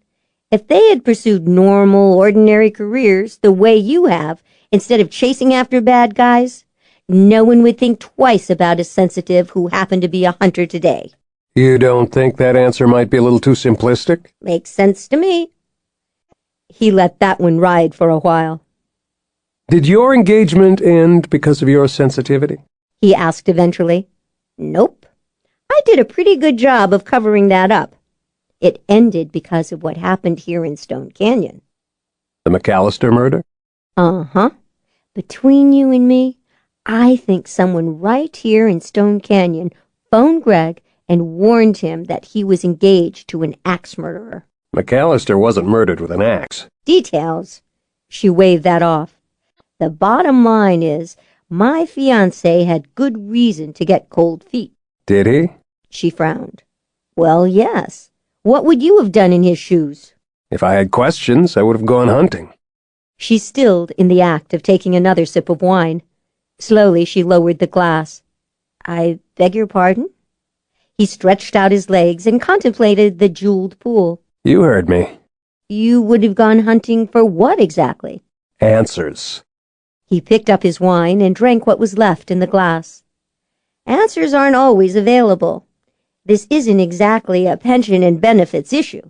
If they had pursued normal, ordinary careers the way you have, instead of chasing after bad guys, no one would think twice about a sensitive who happened to be a hunter today. You don't think that answer might be a little too simplistic? Makes sense to me. He let that one ride for a while. Did your engagement end because of your sensitivity? He asked eventually. Nope. I did a pretty good job of covering that up. It ended because of what happened here in Stone Canyon. The McAllister murder? Uh-huh. Between you and me, I think someone right here in Stone Canyon phoned Greg and warned him that he was engaged to an axe murderer. McAllister wasn't murdered with an axe. Details. She waved that off. The bottom line is, my fiancé had good reason to get cold feet. Did he? She frowned. Well, yes. What would you have done in his shoes? If I had questions, I would have gone hunting. She stilled in the act of taking another sip of wine. Slowly she lowered the glass. I beg your pardon? He stretched out his legs and contemplated the jeweled pool. You heard me. You would have gone hunting for what exactly? Answers. He picked up his wine and drank what was left in the glass. Answers aren't always available. This isn't exactly a pension and benefits issue.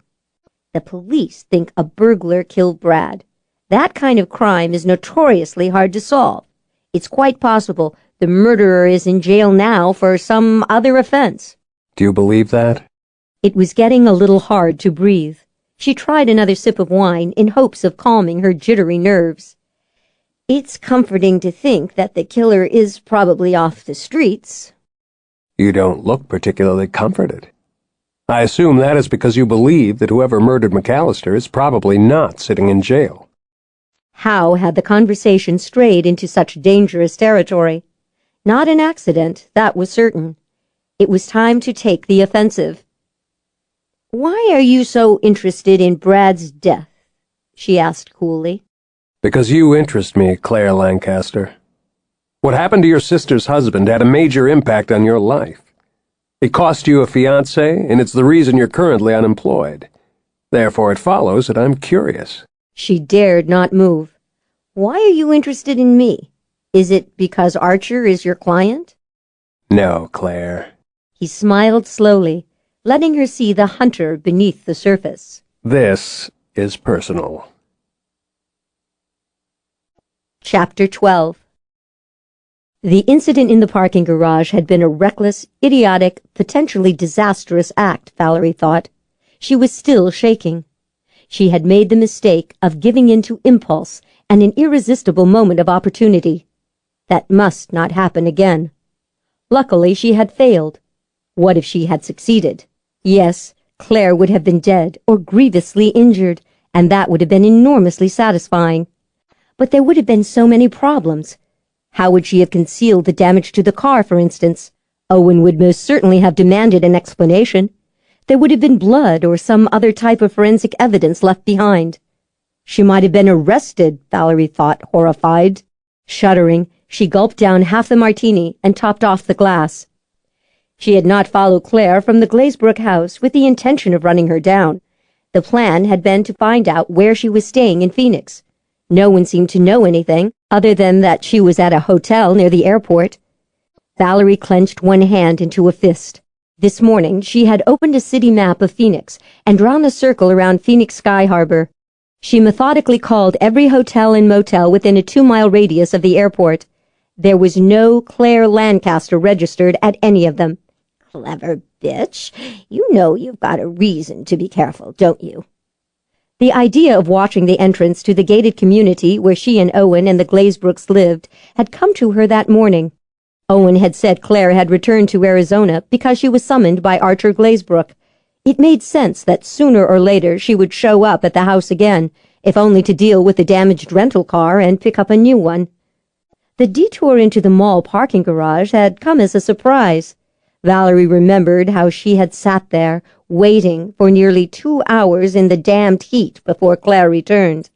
The police think a burglar killed Brad. That kind of crime is notoriously hard to solve. It's quite possible the murderer is in jail now for some other offense. Do you believe that? It was getting a little hard to breathe. She tried another sip of wine in hopes of calming her jittery nerves. It's comforting to think that the killer is probably off the streets. You don't look particularly comforted. I assume that is because you believe that whoever murdered McAllister is probably not sitting in jail. How had the conversation strayed into such dangerous territory? Not an accident, that was certain. It was time to take the offensive. Why are you so interested in Brad's death? She asked coolly. Because you interest me, Clare Lancaster. What happened to your sister's husband had a major impact on your life. It cost you a fiancé, and it's the reason you're currently unemployed. Therefore, it follows that I'm curious. She dared not move. Why are you interested in me? Is it because Archer is your client? No, Claire. He smiled slowly, letting her see the hunter beneath the surface. This is personal. Chapter 12. The incident in the parking garage had been a reckless, idiotic, potentially disastrous act, Valerie thought. She was still shaking. She had made the mistake of giving in to impulse and an irresistible moment of opportunity. That must not happen again. Luckily, she had failed. What if she had succeeded? Yes, Claire would have been dead or grievously injured, and that would have been enormously satisfying. But there would have been so many problems. How would she have concealed the damage to the car, for instance? Owen would most certainly have demanded an explanation. There would have been blood or some other type of forensic evidence left behind. She might have been arrested, Valerie thought, horrified. Shuddering, she gulped down half the martini and topped off the glass. She had not followed Clare from the Glazebrook house with the intention of running her down. The plan had been to find out where she was staying in Phoenix. No one seemed to know anything, other than that she was at a hotel near the airport. Valerie clenched one hand into a fist. This morning she had opened a city map of Phoenix and drawn a circle around Phoenix Sky Harbor. She methodically called every hotel and motel within a 2-mile radius of the airport. There was no Clare Lancaster registered at any of them. Clever bitch. You know you've got a reason to be careful, don't you? The idea of watching the entrance to the gated community where she and Owen and the Glazebrooks lived had come to her that morning. Owen had said Clare had returned to Arizona because she was summoned by Archer Glazebrook. It made sense that sooner or later she would show up at the house again, if only to deal with the damaged rental car and pick up a new one. The detour into the mall parking garage had come as a surprise. Valerie remembered how she had sat there, waiting for nearly 2 hours in the damned heat before Clare returned.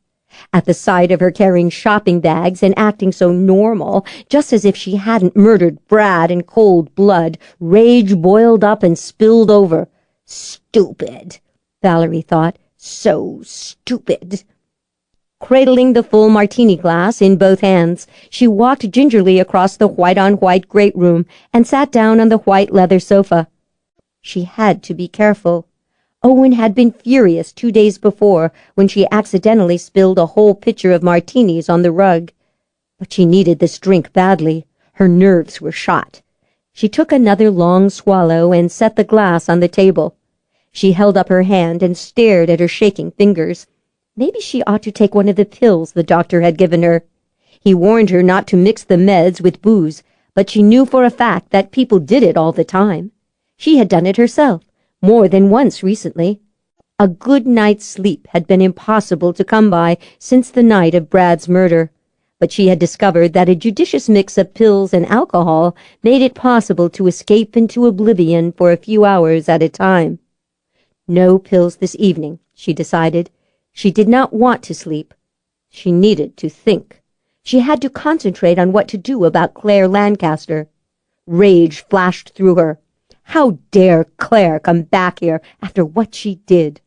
At the sight of her carrying shopping bags and acting so normal, just as if she hadn't murdered Brad in cold blood, rage boiled up and spilled over. Stupid, Valerie thought. So stupid. Cradling the full martini glass in both hands, she walked gingerly across the white-on-white great room and sat down on the white leather sofa. She had to be careful. Owen had been furious 2 days before when she accidentally spilled a whole pitcher of martinis on the rug. But she needed this drink badly. Her nerves were shot. She took another long swallow and set the glass on the table. She held up her hand and stared at her shaking fingers. Maybe she ought to take one of the pills the doctor had given her. He warned her not to mix the meds with booze, but she knew for a fact that people did it all the time. She had done it herself, more than once recently. A good night's sleep had been impossible to come by since the night of Brad's murder, but she had discovered that a judicious mix of pills and alcohol made it possible to escape into oblivion for a few hours at a time. No pills this evening, she decided. She did not want to sleep. She needed to think. She had to concentrate on what to do about Clare Lancaster. Rage flashed through her. How dare Clare come back here after what she did?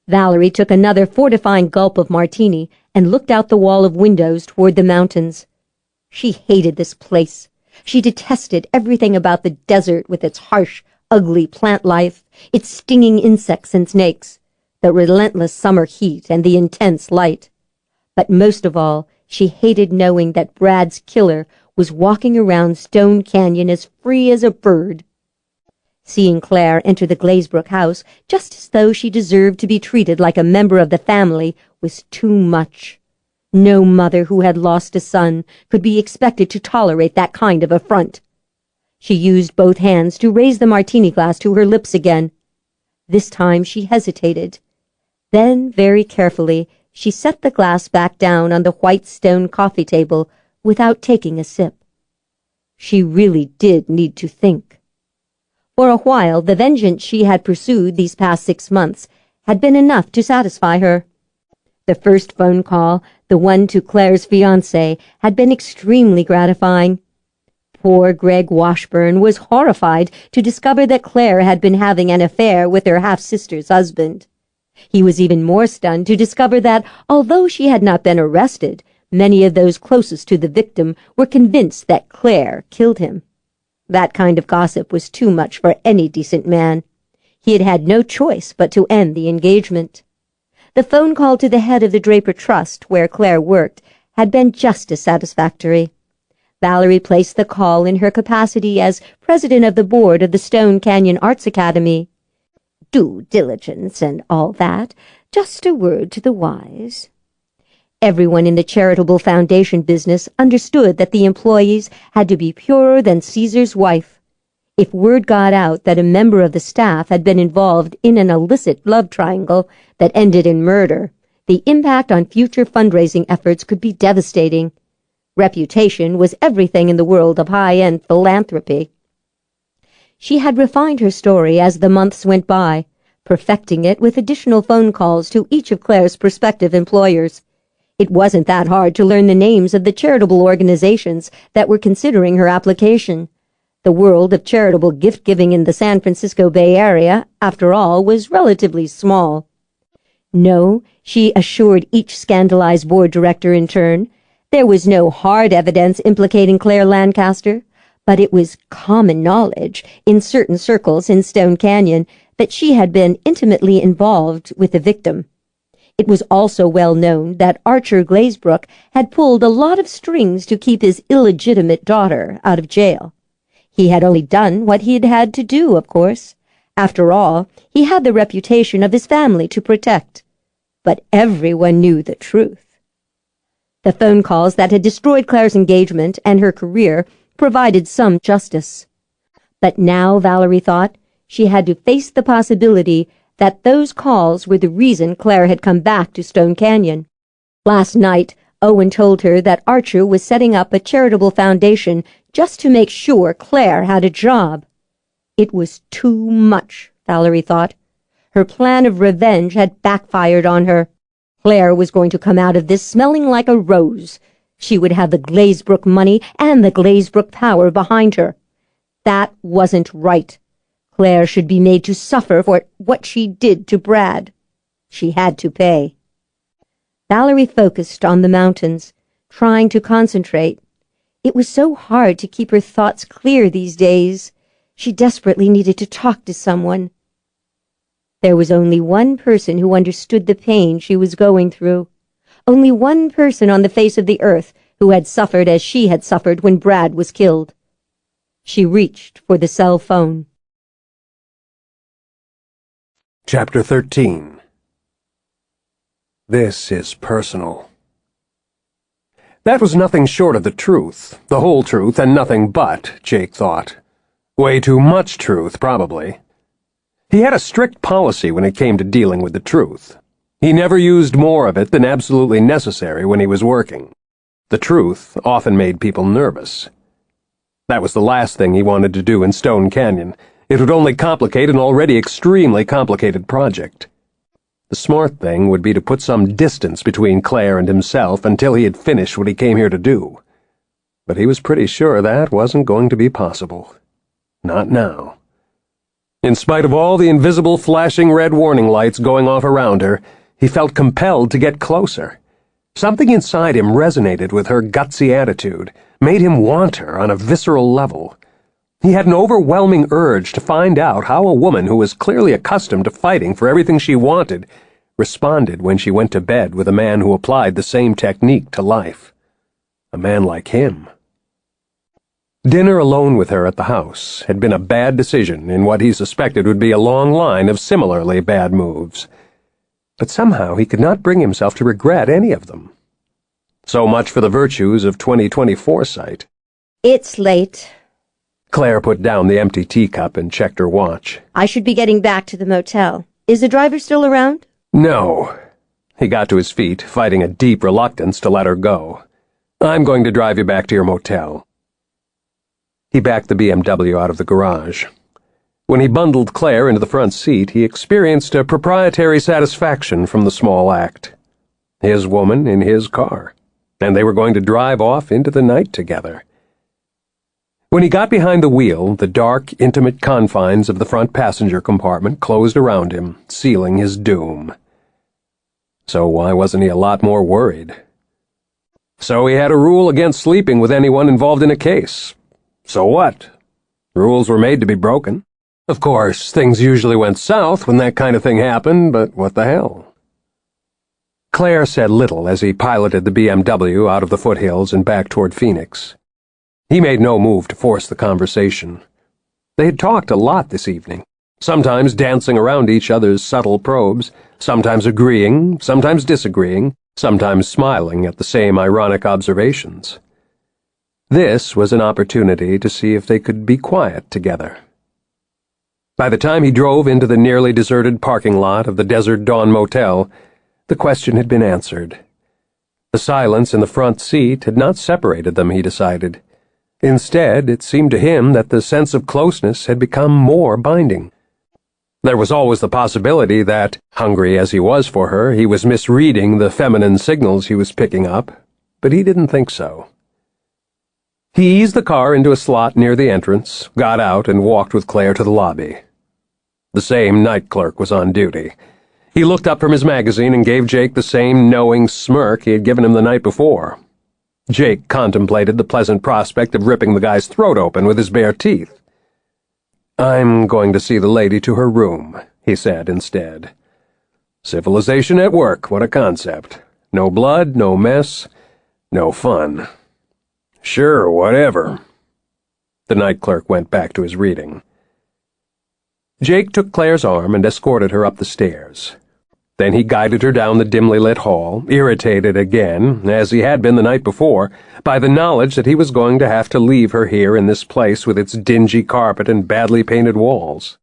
Valerie took another fortifying gulp of martini and looked out the wall of windows toward the mountains. She hated this place. She detested everything about the desert with its harsh, ugly plant life, its stinging insects and snakes, the relentless summer heat and the intense light. But most of all, she hated knowing that Brad's killer was walking around Stone Canyon as free as a bird. Seeing Clare enter the Glazebrook house just as though she deserved to be treated like a member of the family was too much. No mother who had lost a son could be expected to tolerate that kind of affront. She used both hands to raise the martini glass to her lips again. This time she hesitated. Then, very carefully, she set the glass back down on the white stone coffee table without taking a sip. She really did need to think. For a while, the vengeance she had pursued these past 6 months had been enough to satisfy her. The first phone call, the one to Clare's fiancé, had been extremely gratifying. Poor Greg Washburn was horrified to discover that Clare had been having an affair with her half-sister's husband. He was even more stunned to discover that, although she had not been arrested, many of those closest to the victim were convinced that Clare killed him. That kind of gossip was too much for any decent man. He had had no choice but to end the engagement. The phone call to the head of the Draper Trust, where Clare worked, had been just as satisfactory. Valerie placed the call in her capacity as president of the board of the Stone Canyon Arts Academy. Due diligence and all that, just a word to the wise. Everyone in the charitable foundation business understood that the employees had to be purer than Caesar's wife. If word got out that a member of the staff had been involved in an illicit love triangle that ended in murder, the impact on future fundraising efforts could be devastating. Reputation was everything in the world of high-end philanthropy. She had refined her story as the months went by, perfecting it with additional phone calls to each of Claire's prospective employers. It wasn't that hard to learn the names of the charitable organizations that were considering her application. The world of charitable gift-giving in the San Francisco Bay Area, after all, was relatively small. No, she assured each scandalized board director in turn, there was no hard evidence implicating Clare Lancaster, but it was common knowledge in certain circles in Stone Canyon that she had been intimately involved with the victim. It was also well known that Archer Glazebrook had pulled a lot of strings to keep his illegitimate daughter out of jail. He had only done what he had had to do, of course. After all, he had the reputation of his family to protect. But everyone knew the truth. The phone calls that had destroyed Claire's engagement and her career provided some justice. But now, Valerie thought, she had to face the possibility that those calls were the reason Claire had come back to Stone Canyon. Last night, Owen told her that Archer was setting up a charitable foundation just to make sure Claire had a job. It was too much, Valerie thought. Her plan of revenge had backfired on her. Claire was going to come out of this smelling like a rose. She would have the Glazebrook money and the Glazebrook power behind her. That wasn't right. Claire should be made to suffer for what she did to Brad. She had to pay. Valerie focused on the mountains, trying to concentrate. It was so hard to keep her thoughts clear these days. She desperately needed to talk to someone. There was only one person who understood the pain she was going through. Only one person on the face of the earth who had suffered as she had suffered when Brad was killed. She reached for the cell phone. Chapter 13. This is personal. That was nothing short of the truth, the whole truth, and nothing but, Jake thought. Way too much truth, probably. He had a strict policy when it came to dealing with the truth. He never used more of it than absolutely necessary when he was working. The truth often made people nervous. That was the last thing he wanted to do in Stone Canyon. It would only complicate an already extremely complicated project. The smart thing would be to put some distance between Claire and himself until he had finished what he came here to do. But he was pretty sure that wasn't going to be possible. Not now. In spite of all the invisible flashing red warning lights going off around her, he felt compelled to get closer. Something inside him resonated with her gutsy attitude, made him want her on a visceral level. He had an overwhelming urge to find out how a woman who was clearly accustomed to fighting for everything she wanted responded when she went to bed with a man who applied the same technique to life. A man like him. Dinner alone with her at the house had been a bad decision in what he suspected would be a long line of similarly bad moves. But somehow he could not bring himself to regret any of them. So much for the virtues of 20/20 foresight. It's late. Claire put down the empty teacup and checked her watch. I should be getting back to the motel. Is the driver still around? No. He got to his feet, fighting a deep reluctance to let her go. I'm going to drive you back to your motel. He backed the BMW out of the garage. When he bundled Claire into the front seat, he experienced a proprietary satisfaction from the small act. His woman in his car, and they were going to drive off into the night together. When he got behind the wheel, the dark, intimate confines of the front passenger compartment closed around him, sealing his doom. So why wasn't he a lot more worried? So he had a rule against sleeping with anyone involved in a case. So what? Rules were made to be broken. Of course, things usually went south when that kind of thing happened, but what the hell? Claire said little as he piloted the BMW out of the foothills and back toward Phoenix. He made no move to force the conversation. They had talked a lot this evening, sometimes dancing around each other's subtle probes, sometimes agreeing, sometimes disagreeing, sometimes smiling at the same ironic observations. This was an opportunity to see if they could be quiet together. By the time he drove into the nearly deserted parking lot of the Desert Dawn Motel, the question had been answered. The silence in the front seat had not separated them, he decided. Instead, it seemed to him that the sense of closeness had become more binding. There was always the possibility that, hungry as he was for her, he was misreading the feminine signals he was picking up, but he didn't think so. He eased the car into a slot near the entrance, got out, and walked with Claire to the lobby. The same night clerk was on duty. He looked up from his magazine and gave Jake the same knowing smirk he had given him the night before. Jake contemplated the pleasant prospect of ripping the guy's throat open with his bare teeth. "I'm going to see the lady to her room," he said instead. Civilization at work, what a concept. No blood, no mess, no fun. Sure, whatever. The night clerk went back to his reading. Jake took Claire's arm and escorted her up the stairs. Then he guided her down the dimly lit hall, irritated again, as he had been the night before, by the knowledge that he was going to have to leave her here in this place with its dingy carpet and badly painted walls.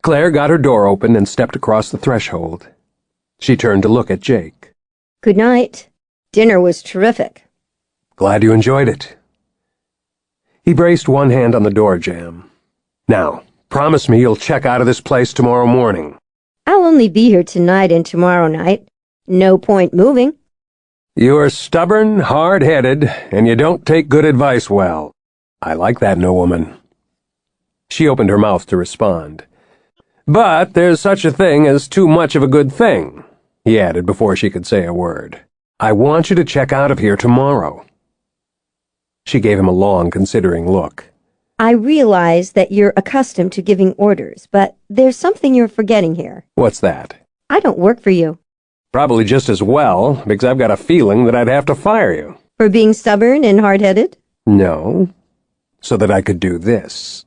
Claire got her door open and stepped across the threshold. She turned to look at Jake. Good night. Dinner was terrific. Glad you enjoyed it. He braced one hand on the door jamb. Now, promise me you'll check out of this place tomorrow morning. I'll only be here tonight and tomorrow night. No point moving. You are stubborn, hard-headed, and you don't take good advice well. I like that in a woman. She opened her mouth to respond. But there's such a thing as too much of a good thing, he added before she could say a word. I want you to check out of here tomorrow. She gave him a long, considering look. I realize that you're accustomed to giving orders, but there's something you're forgetting here. What's that? I don't work for you. Probably just as well, because I've got a feeling that I'd have to fire you. For being stubborn and hard-headed? No, so that I could do this.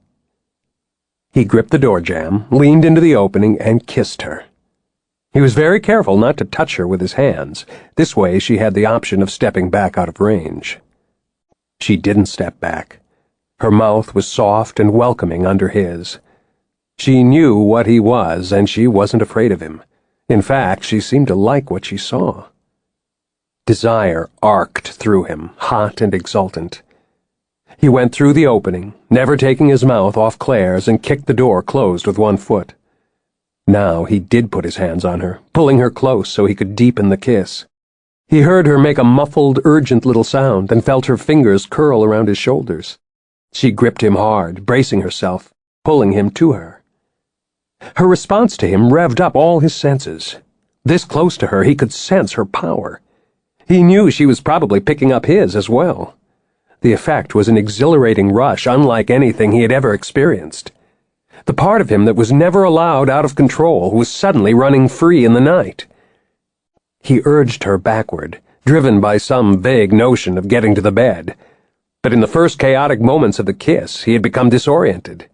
He gripped the door jamb, leaned into the opening, and kissed her. He was very careful not to touch her with his hands. This way she had the option of stepping back out of range. She didn't step back. Her mouth was soft and welcoming under his. She knew what he was, and she wasn't afraid of him. In fact, she seemed to like what she saw. Desire arced through him, hot and exultant. He went through the opening, never taking his mouth off Claire's, and kicked the door closed with one foot. Now he did put his hands on her, pulling her close so he could deepen the kiss. He heard her make a muffled, urgent little sound and felt her fingers curl around his shoulders. She gripped him hard, bracing herself, pulling him to her. Her response to him revved up all his senses. This close to her, he could sense her power. He knew she was probably picking up his as well. The effect was an exhilarating rush unlike anything he had ever experienced. The part of him that was never allowed out of control was suddenly running free in the night. He urged her backward, driven by some vague notion of getting to the bed. But in the first chaotic moments of the kiss, he had become disoriented.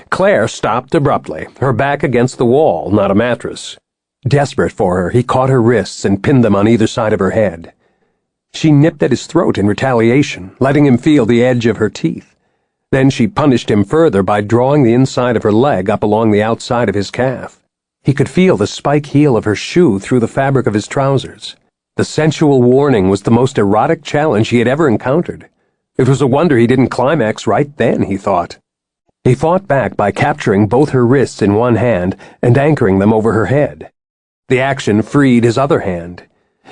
Claire stopped abruptly, her back against the wall, not a mattress. Desperate for her, he caught her wrists and pinned them on either side of her head. She nipped at his throat in retaliation, letting him feel the edge of her teeth. Then she punished him further by drawing the inside of her leg up along the outside of his calf. He could feel the spike heel of her shoe through the fabric of his trousers. The sensual warning was the most erotic challenge he had ever encountered. It was a wonder he didn't climax right then, he thought. He fought back by capturing both her wrists in one hand and anchoring them over her head. The action freed his other hand.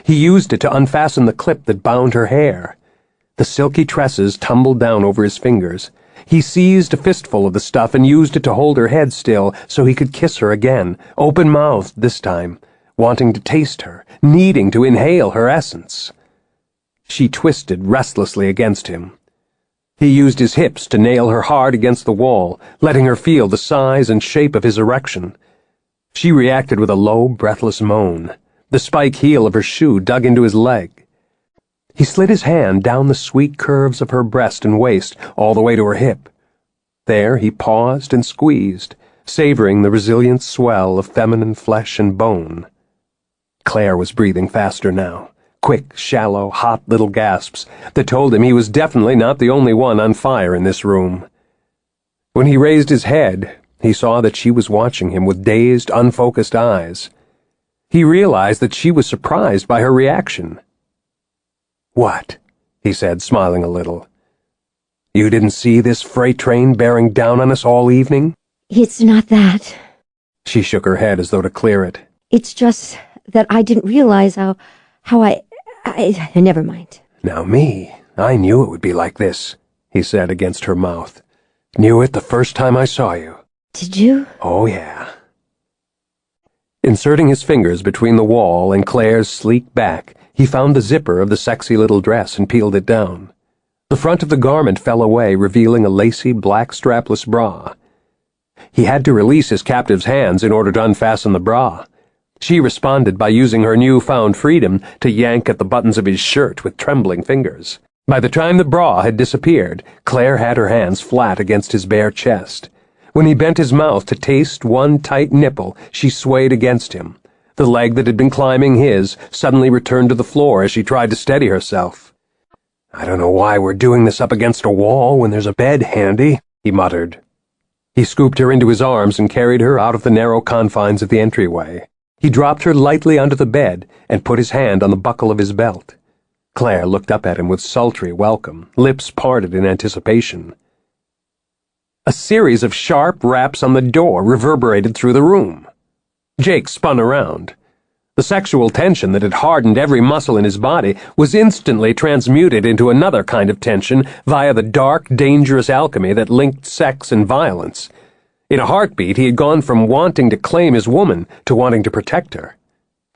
He used it to unfasten the clip that bound her hair. The silky tresses tumbled down over his fingers. He seized a fistful of the stuff and used it to hold her head still so he could kiss her again, open-mouthed this time, wanting to taste her, needing to inhale her essence. She twisted restlessly against him. He used his hips to nail her hard against the wall, letting her feel the size and shape of his erection. She reacted with a low, breathless moan. The spike heel of her shoe dug into his leg. He slid his hand down the sweet curves of her breast and waist, all the way to her hip. There he paused and squeezed, savoring the resilient swell of feminine flesh and bone. Claire was breathing faster now. Quick, shallow, hot little gasps that told him he was definitely not the only one on fire in this room. When he raised his head, he saw that she was watching him with dazed, unfocused eyes. He realized that she was surprised by her reaction. "What?" he said, smiling a little. "You didn't see this freight train bearing down on us all evening?" It's not that. She shook her head as though to clear it. It's just that I didn't realize how I never mind. "Now me, I knew it would be like this," he said against her mouth. "Knew it the first time I saw you." Did you? "Oh, yeah." Inserting his fingers between the wall and Claire's sleek back, he found the zipper of the sexy little dress and peeled it down. The front of the garment fell away, revealing a lacy black strapless bra. He had to release his captive's hands in order to unfasten the bra. She responded by using her newfound freedom to yank at the buttons of his shirt with trembling fingers. By the time the bra had disappeared, Claire had her hands flat against his bare chest. When he bent his mouth to taste one tight nipple, she swayed against him. The leg that had been climbing his suddenly returned to the floor as she tried to steady herself. "I don't know why we're doing this up against a wall when there's a bed handy," he muttered. He scooped her into his arms and carried her out of the narrow confines of the entryway. He dropped her lightly onto the bed and put his hand on the buckle of his belt. Claire looked up at him with sultry welcome, lips parted in anticipation. A series of sharp raps on the door reverberated through the room. Jake spun around. The sexual tension that had hardened every muscle in his body was instantly transmuted into another kind of tension via the dark, dangerous alchemy that linked sex and violence. In a heartbeat, he had gone from wanting to claim his woman to wanting to protect her.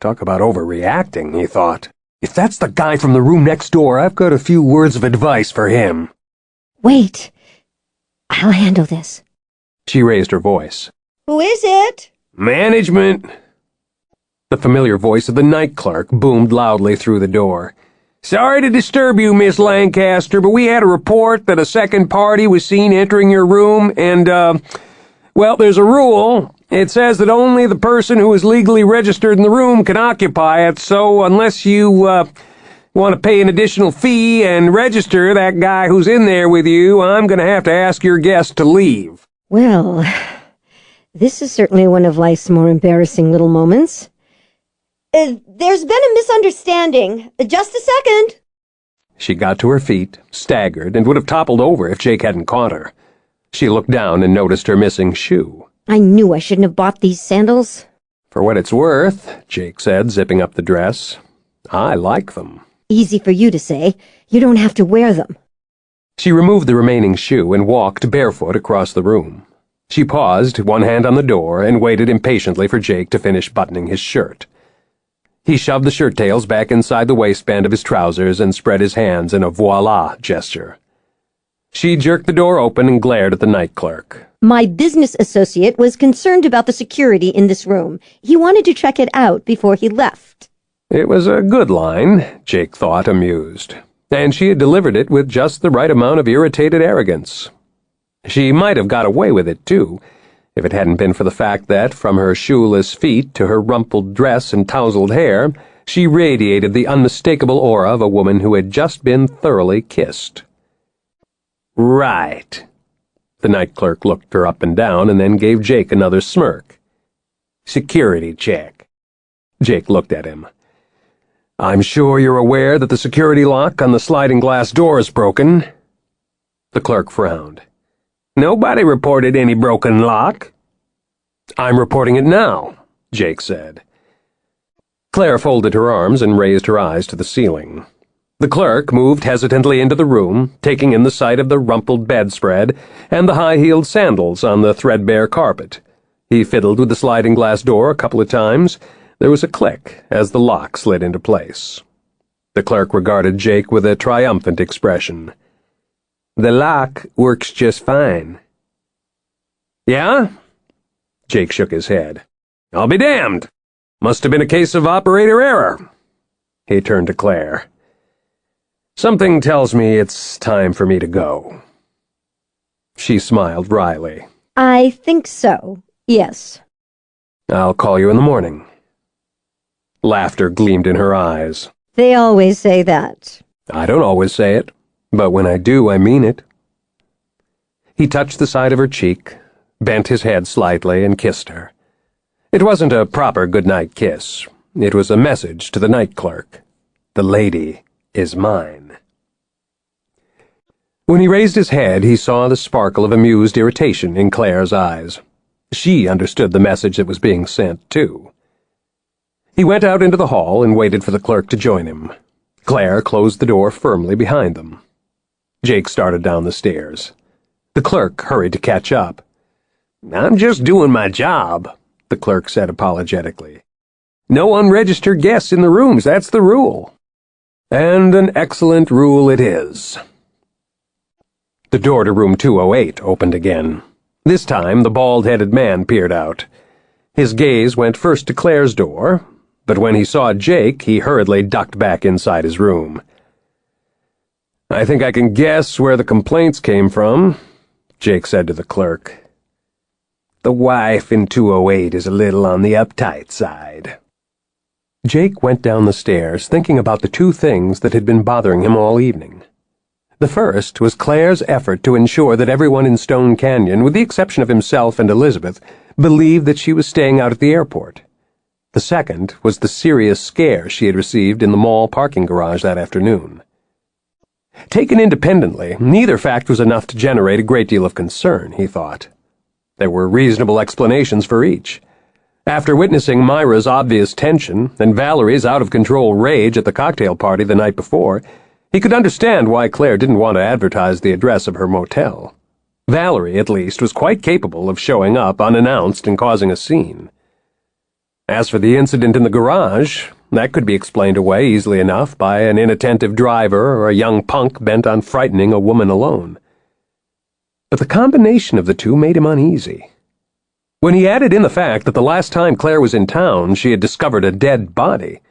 Talk about overreacting, he thought. If that's the guy from the room next door, I've got a few words of advice for him. Wait. I'll handle this. She raised her voice. Who is it? Management. The familiar voice of the night clerk boomed loudly through the door. "Sorry to disturb you, Miss Lancaster, but we had a report that a second party was seen entering your room, and, well, there's a rule. It says that only the person who is legally registered in the room can occupy it, so unless you, want to pay an additional fee and register that guy who's in there with you, I'm going to have to ask your guest to leave." Well, this is certainly one of life's more embarrassing little moments. There's been a misunderstanding. Just a second. She got to her feet, staggered, and would have toppled over if Jake hadn't caught her. She looked down and noticed her missing shoe. I knew I shouldn't have bought these sandals. "For what it's worth," Jake said, zipping up the dress, "I like them." Easy for you to say. You don't have to wear them. She removed the remaining shoe and walked barefoot across the room. She paused, one hand on the door, and waited impatiently for Jake to finish buttoning his shirt. He shoved the shirt tails back inside the waistband of his trousers and spread his hands in a voila gesture. She jerked the door open and glared at the night clerk. My business associate was concerned about the security in this room. He wanted to check it out before he left. It was a good line, Jake thought, amused, and she had delivered it with just the right amount of irritated arrogance. She might have got away with it, too, if it hadn't been for the fact that, from her shoeless feet to her rumpled dress and tousled hair, she radiated the unmistakable aura of a woman who had just been thoroughly kissed. "Right." The night clerk looked her up and down and then gave Jake another smirk. "Security check." Jake looked at him. "I'm sure you're aware that the security lock on the sliding glass door is broken." The clerk frowned. "Nobody reported any broken lock." "I'm reporting it now," Jake said. Claire folded her arms and raised her eyes to the ceiling. The clerk moved hesitantly into the room, taking in the sight of the rumpled bedspread and the high-heeled sandals on the threadbare carpet. He fiddled with the sliding glass door a couple of times. There was a click as the lock slid into place. The clerk regarded Jake with a triumphant expression. "The lock works just fine." "Yeah?" Jake shook his head. "I'll be damned. Must have been a case of operator error." He turned to Claire. "Something tells me it's time for me to go." She smiled wryly. I think so, yes. "I'll call you in the morning." Laughter gleamed in her eyes. They always say that. "I don't always say it, but when I do, I mean it." He touched the side of her cheek, bent his head slightly, and kissed her. It wasn't a proper good-night kiss. It was a message to the night clerk. The lady is mine." When he raised his head, he saw the sparkle of amused irritation in Clare's eyes. She understood the message that was being sent, too. He went out into the hall and waited for the clerk to join him. Clare closed the door firmly behind them. Jake started down the stairs. The clerk hurried to catch up. "I'm just doing my job," the clerk said apologetically. "No unregistered guests in the rooms, that's the rule." "And an excellent rule it is." The door to room 208 opened again. This time the bald-headed man peered out. His gaze went first to Clare's door, but when he saw Jake, he hurriedly ducked back inside his room. "I think I can guess where the complaints came from," Jake said to the clerk. "The wife in 208 is a little on the uptight side." Jake went down the stairs, thinking about the two things that had been bothering him all evening. The first was Clare's effort to ensure that everyone in Stone Canyon, with the exception of himself and Elizabeth, believed that she was staying out at the airport. The second was the serious scare she had received in the mall parking garage that afternoon. Taken independently, neither fact was enough to generate a great deal of concern, he thought. There were reasonable explanations for each. After witnessing Myra's obvious tension and Valerie's out-of-control rage at the cocktail party the night before, he could understand why Clare didn't want to advertise the address of her motel. Valerie, at least, was quite capable of showing up unannounced and causing a scene. As for the incident in the garage, that could be explained away easily enough by an inattentive driver or a young punk bent on frightening a woman alone. But the combination of the two made him uneasy. When he added in the fact that the last time Clare was in town she had discovered a dead body,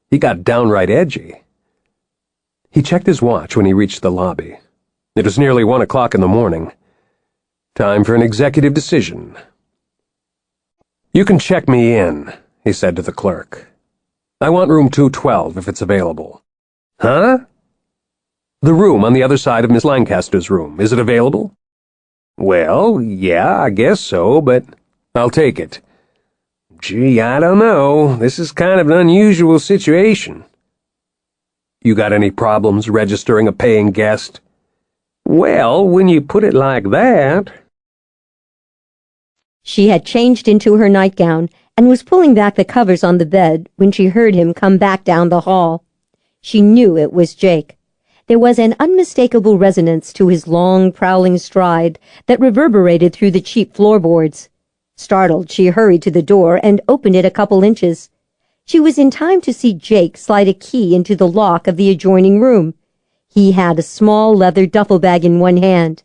he got downright edgy. He checked his watch when he reached the lobby. It was nearly 1 o'clock in the morning. Time for an executive decision. "You can check me in," he said to the clerk. "I want room 212 if it's available." "Huh?" "The room on the other side of Miss Lancaster's room. Is it available?" "Well, yeah, I guess so, but—" "I'll take it." "Gee, I don't know. This is kind of an unusual situation." "You got any problems registering a paying guest?" "Well, when you put it like that—" She had changed into her nightgown and was pulling back the covers on the bed when she heard him come back down the hall. She knew it was Jake. There was an unmistakable resonance to his long, prowling stride that reverberated through the cheap floorboards. Startled, she hurried to the door and opened it a couple inches. She was in time to see Jake slide a key into the lock of the adjoining room. He had a small leather duffel bag in one hand.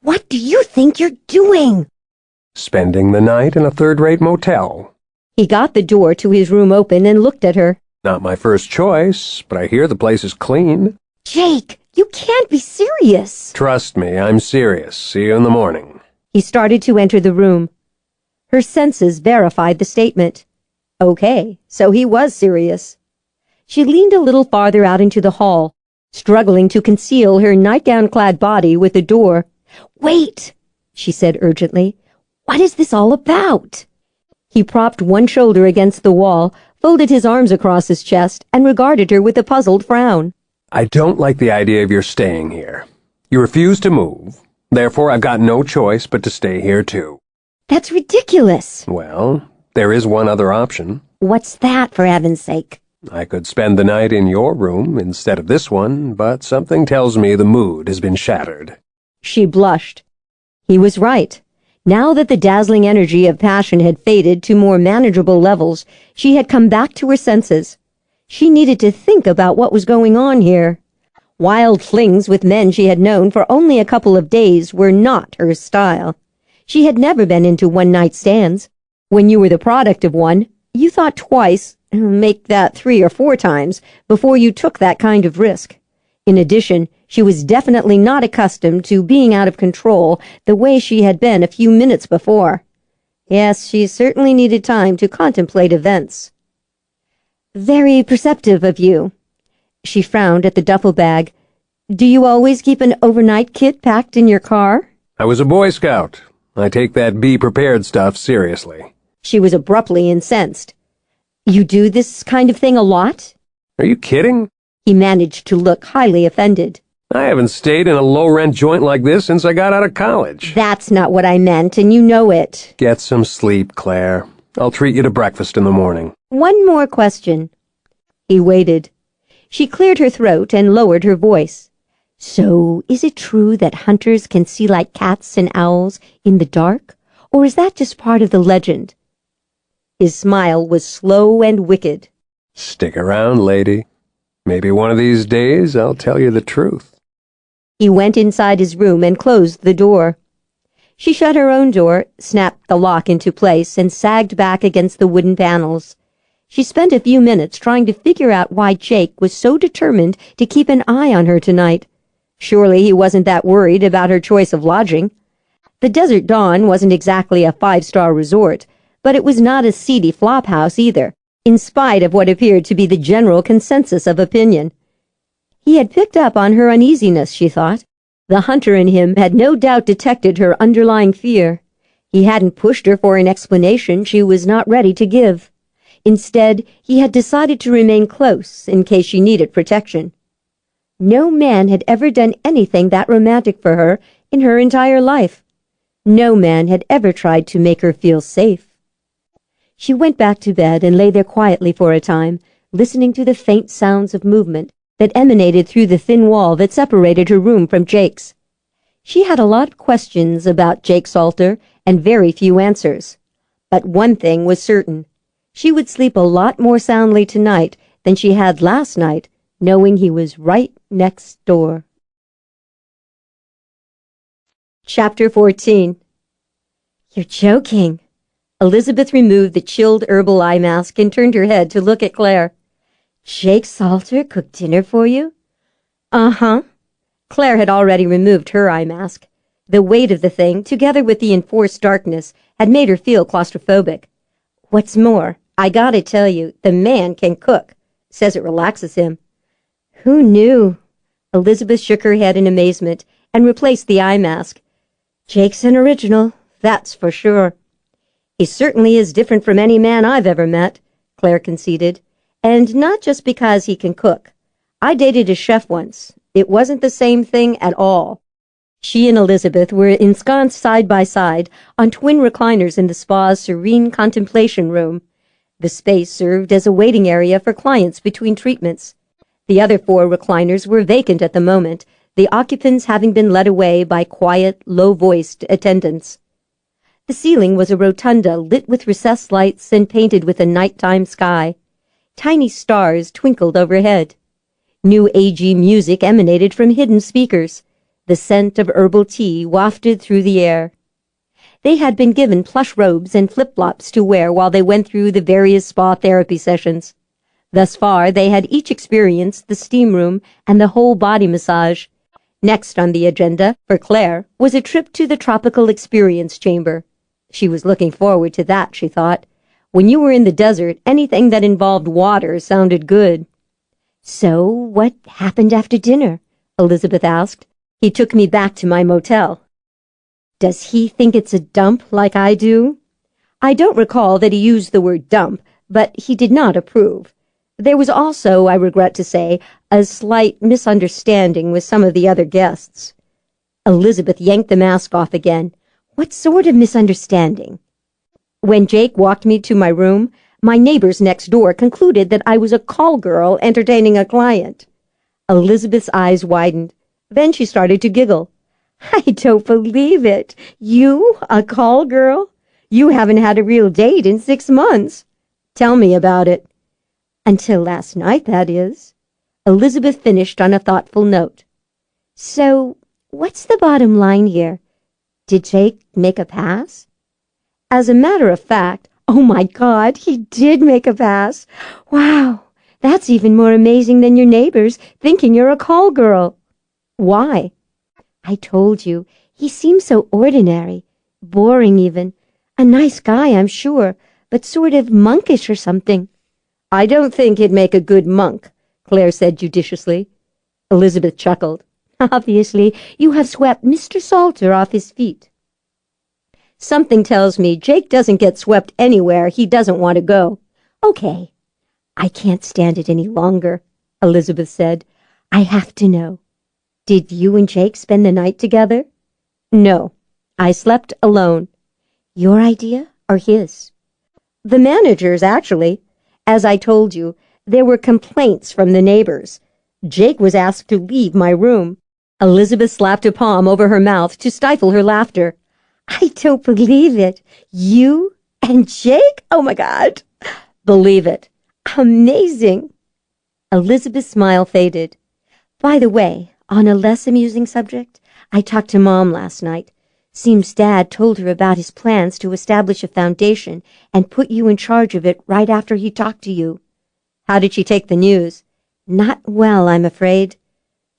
"What do you think you're doing?" "Spending the night in a third-rate motel." He got the door to his room open and looked at her. "Not my first choice, but I hear the place is clean." "Jake, you can't be serious." "Trust me, I'm serious. See you in the morning." He started to enter the room. Her senses verified the statement. Okay, so he was serious. She leaned a little farther out into the hall, struggling to conceal her nightgown-clad body with the door. "Wait," she said urgently. "What is this all about?" He propped one shoulder against the wall, folded his arms across his chest, and regarded her with a puzzled frown. "I don't like the idea of your staying here. You refuse to move. Therefore, I've got no choice but to stay here, too." "That's ridiculous." "Well, there is one other option. "What's that, for heaven's sake?" I could spend the night in your room instead of this one, but something tells me the mood has been shattered." She blushed. He was right. Now that the dazzling energy of passion had faded to more manageable levels, she had come back to her senses. She needed to think about what was going on here. Wild flings with men she had known for only a couple of days were not her style. She had never been into one-night stands. When you were the product of one, you thought twice, make that 3 or 4 times, before you took that kind of risk. In addition, she was definitely not accustomed to being out of control the way she had been a few minutes before. Yes, she certainly needed time to contemplate events. "Very perceptive of you." She frowned at the duffel bag. "Do you always keep an overnight kit packed in your car?" "I was a Boy Scout. I take that be-prepared stuff seriously." She was abruptly incensed. "You do this kind of thing a lot?" "Are you kidding? He managed to look highly offended. I haven't stayed in a low-rent joint like this since I got out of college. That's not what I meant, and you know it. Get some sleep, Claire. I'll treat you to breakfast in the morning. One more question. He waited. She cleared her throat and lowered her voice. So, is it true that hunters can see like cats and owls in the dark? Or is that just part of the legend? His smile was slow and wicked. Stick around, lady. Maybe one of these days I'll tell you the truth. He went inside his room and closed the door. She shut her own door, snapped the lock into place, and sagged back against the wooden panels. She spent a few minutes trying to figure out why Jake was so determined to keep an eye on her tonight. Surely he wasn't that worried about her choice of lodging. The Desert Dawn wasn't exactly a five-star resort, but it was not a seedy flophouse either, in spite of what appeared to be the general consensus of opinion. He had picked up on her uneasiness, she thought. The hunter in him had no doubt detected her underlying fear. He hadn't pushed her for an explanation she was not ready to give. Instead, he had decided to remain close in case she needed protection. No man had ever done anything that romantic for her in her entire life. No man had ever tried to make her feel safe. She went back to bed and lay there quietly for a time, listening to the faint sounds of movement that emanated through the thin wall that separated her room from Jake's. She had a lot of questions about Jake Salter and very few answers. But one thing was certain. She would sleep a lot more soundly tonight than she had last night, knowing he was right next door. Chapter 14. You're joking. Elizabeth removed the chilled herbal eye mask and turned her head to look at Claire. Jake Salter cooked dinner for you? Uh-huh. Claire had already removed her eye mask. The weight of the thing, together with the enforced darkness, had made her feel claustrophobic. What's more, I gotta tell you, the man can cook. Says it relaxes him. Who knew? Elizabeth shook her head in amazement and replaced the eye mask. Jake's an original, that's for sure. He certainly is different from any man I've ever met, Claire conceded. And not just because he can cook. I dated a chef once. It wasn't the same thing at all. She and Elizabeth were ensconced side by side on twin recliners in the spa's serene contemplation room. The space served as a waiting area for clients between treatments. The other 4 recliners were vacant at the moment, the occupants having been led away by quiet, low-voiced attendants. The ceiling was a rotunda lit with recessed lights and painted with a nighttime sky. Tiny stars twinkled overhead. New agey music emanated from hidden speakers. The scent of herbal tea wafted through the air. They had been given plush robes and flip-flops to wear while they went through the various spa therapy sessions. Thus far, they had each experienced the steam room and the whole body massage. Next on the agenda, for Claire, was a trip to the tropical experience chamber. She was looking forward to that, she thought. When you were in the desert, anything that involved water sounded good. So, what happened after dinner? Elizabeth asked. He took me back to my motel. Does he think it's a dump like I do? I don't recall that he used the word dump, but he did not approve. There was also, I regret to say, a slight misunderstanding with some of the other guests. Elizabeth yanked the mask off again. What sort of misunderstanding? When Jake walked me to my room, my neighbors next door concluded that I was a call girl entertaining a client. Elizabeth's eyes widened. Then she started to giggle. I don't believe it. You, a call girl? You haven't had a real date in 6 months. Tell me about it. Until last night, that is. Elizabeth finished on a thoughtful note. So, what's the bottom line here? Did Jake make a pass? As a matter of fact, oh my God, he did make a pass. Wow, that's even more amazing than your neighbors thinking you're a call girl. Why? I told you, he seems so ordinary, boring even. A nice guy, I'm sure, but sort of monkish or something. I don't think he'd make a good monk, Claire said judiciously. Elizabeth chuckled. Obviously, you have swept Mr. Salter off his feet. Something tells me Jake doesn't get swept anywhere he doesn't want to go. Okay, I can't stand it any longer. Elizabeth said. "I have to know. Did you and Jake spend the night together?" "No. I slept alone." "Your idea or his?" "The manager's, actually. As I told you, there were complaints from the neighbors. Jake was asked to leave my room." Elizabeth slapped a palm over her mouth to stifle her laughter. "I don't believe it. You and Jake? Oh, my God." "Believe it." "Amazing." Elizabeth's smile faded. "By the way, on a less amusing subject, I talked to Mom last night. Seems Dad told her about his plans to establish a foundation and put you in charge of it right after he talked to you." "How did she take the news?" "Not well, I'm afraid."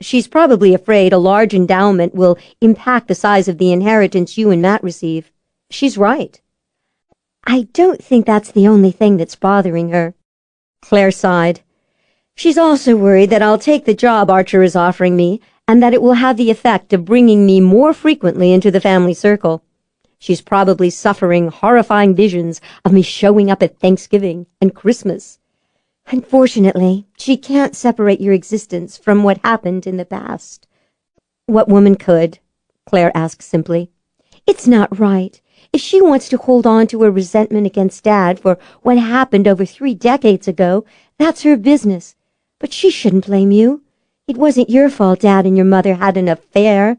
"She's probably afraid a large endowment will impact the size of the inheritance you and Matt receive. She's right." "I don't think that's the only thing that's bothering her." Claire sighed. "She's also worried that I'll take the job Archer is offering me, and that it will have the effect of bringing me more frequently into the family circle. She's probably suffering horrifying visions of me showing up at Thanksgiving and Christmas." "Unfortunately, she can't separate your existence from what happened in the past." "What woman could?" Claire asked simply. "It's not right. If she wants to hold on to a resentment against Dad for what happened over 3 decades ago, that's her business. But she shouldn't blame you. It wasn't your fault Dad and your mother had an affair."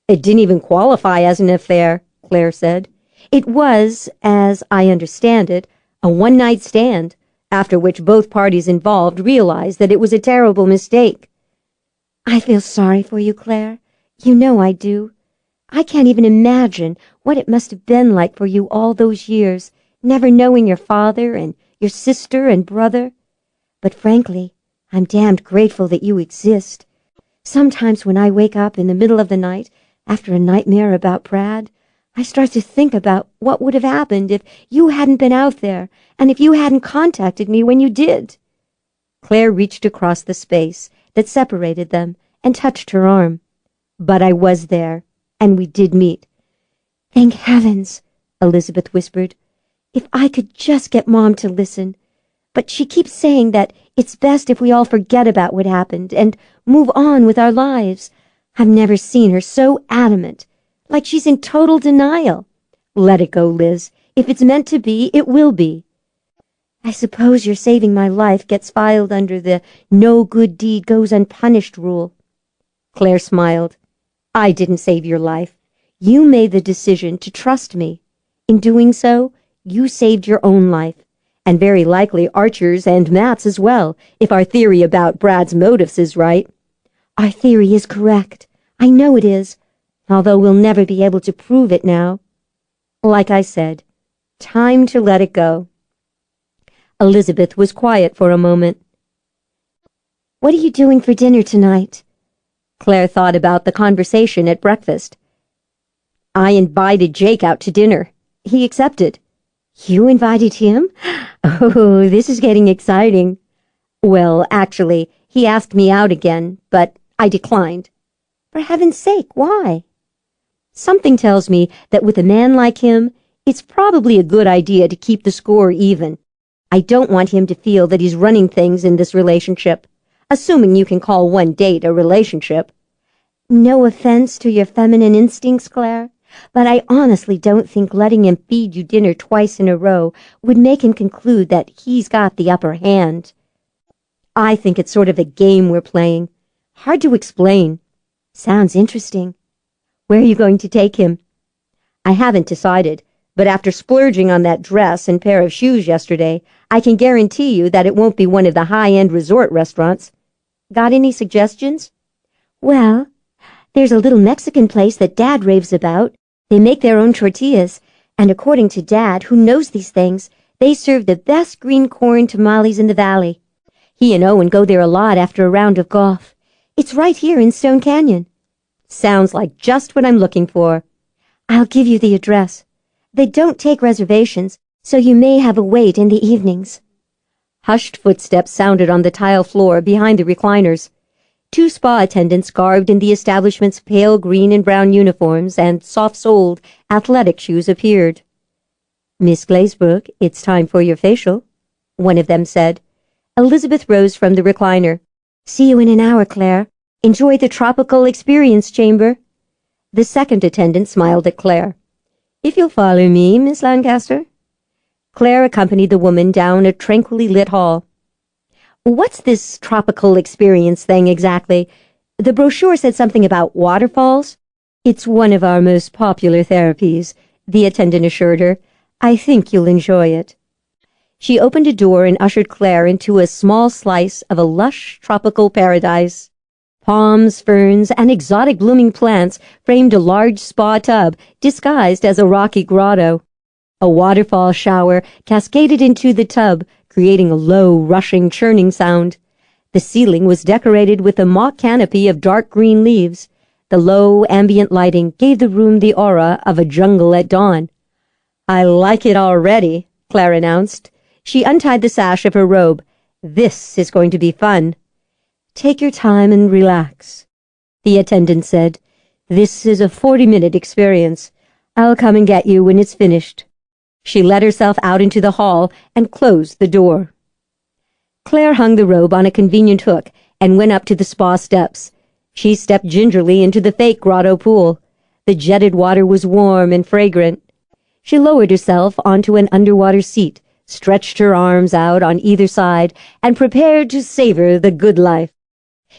"It didn't even qualify as an affair," Claire said. "It was, as I understand it, a one-night stand, after which both parties involved realized that it was a terrible mistake." "I feel sorry for you, Claire. You know I do. I can't even imagine what it must have been like for you all those years, never knowing your father and your sister and brother. But frankly, I'm damned grateful that you exist. Sometimes when I wake up in the middle of the night after a nightmare about Brad, I start to think about what would have happened if you hadn't been out there and if you hadn't contacted me when you did." Claire reached across the space that separated them and touched her arm. "But I was there, and we did meet." "Thank heavens," Elizabeth whispered. "If I could just get Mom to listen. But she keeps saying that it's best if we all forget about what happened and move on with our lives. I've never seen her so adamant, like she's in total denial." "Let it go, Liz. If it's meant to be, it will be." "I suppose your saving my life gets filed under the no good deed goes unpunished rule." Claire smiled. "I didn't save your life. You made the decision to trust me. In doing so, you saved your own life. And very likely Archer's and Matt's as well, if our theory about Brad's motives is right." "Our theory is correct. I know it is, although we'll never be able to prove it now." "Like I said, time to let it go." Elizabeth was quiet for a moment. "What are you doing for dinner tonight?" Claire thought about the conversation at breakfast. "I invited Jake out to dinner. He accepted." "You invited him? Oh, this is getting exciting." "Well, actually, he asked me out again, but I declined." "For heaven's sake, why?" "Something tells me that with a man like him, it's probably a good idea to keep the score even. I don't want him to feel that he's running things in this relationship, assuming you can call one date a relationship." "No offense to your feminine instincts, Claire, but I honestly don't think letting him feed you dinner twice in a row would make him conclude that he's got the upper hand." "I think it's sort of a game we're playing. Hard to explain." "Sounds interesting. Where are you going to take him?" "I haven't decided, but after splurging on that dress and pair of shoes yesterday, I can guarantee you that it won't be one of the high-end resort restaurants. Got any suggestions?" "Well, there's a little Mexican place that Dad raves about. They make their own tortillas, and according to Dad, who knows these things, they serve the best green corn tamales in the valley. He and Owen go there a lot after a round of golf. It's right here in Stone Canyon." "Sounds like just what I'm looking for." "I'll give you the address. They don't take reservations, so you may have a wait in the evenings." Hushed footsteps sounded on the tile floor behind the recliners. 2 spa attendants garbed in the establishment's pale green and brown uniforms and soft-soled athletic shoes appeared. "Miss Glazebrook, it's time for your facial," one of them said. Elizabeth rose from the recliner. See you in an hour, Claire. Enjoy the tropical experience chamber. The second attendant smiled at Clare. If you'll follow me, Miss Lancaster. Clare accompanied the woman down a tranquilly lit hall. What's this tropical experience thing exactly? The brochure said something about waterfalls. It's one of our most popular therapies, the attendant assured her. I think you'll enjoy it. She opened a door and ushered Clare into a small slice of a lush tropical paradise. Palms, ferns, and exotic blooming plants framed a large spa tub disguised as a rocky grotto. A waterfall shower cascaded into the tub, creating a low, rushing, churning sound. The ceiling was decorated with a mock canopy of dark green leaves. The low, ambient lighting gave the room the aura of a jungle at dawn. I like it already, Clare announced. She untied the sash of her robe. This is going to be fun. Take your time and relax, the attendant said. This is a 40-minute experience. I'll come and get you when it's finished. She let herself out into the hall and closed the door. Clare hung the robe on a convenient hook and went up to the spa steps. She stepped gingerly into the fake grotto pool. The jetted water was warm and fragrant. She lowered herself onto an underwater seat, stretched her arms out on either side, and prepared to savor the good life.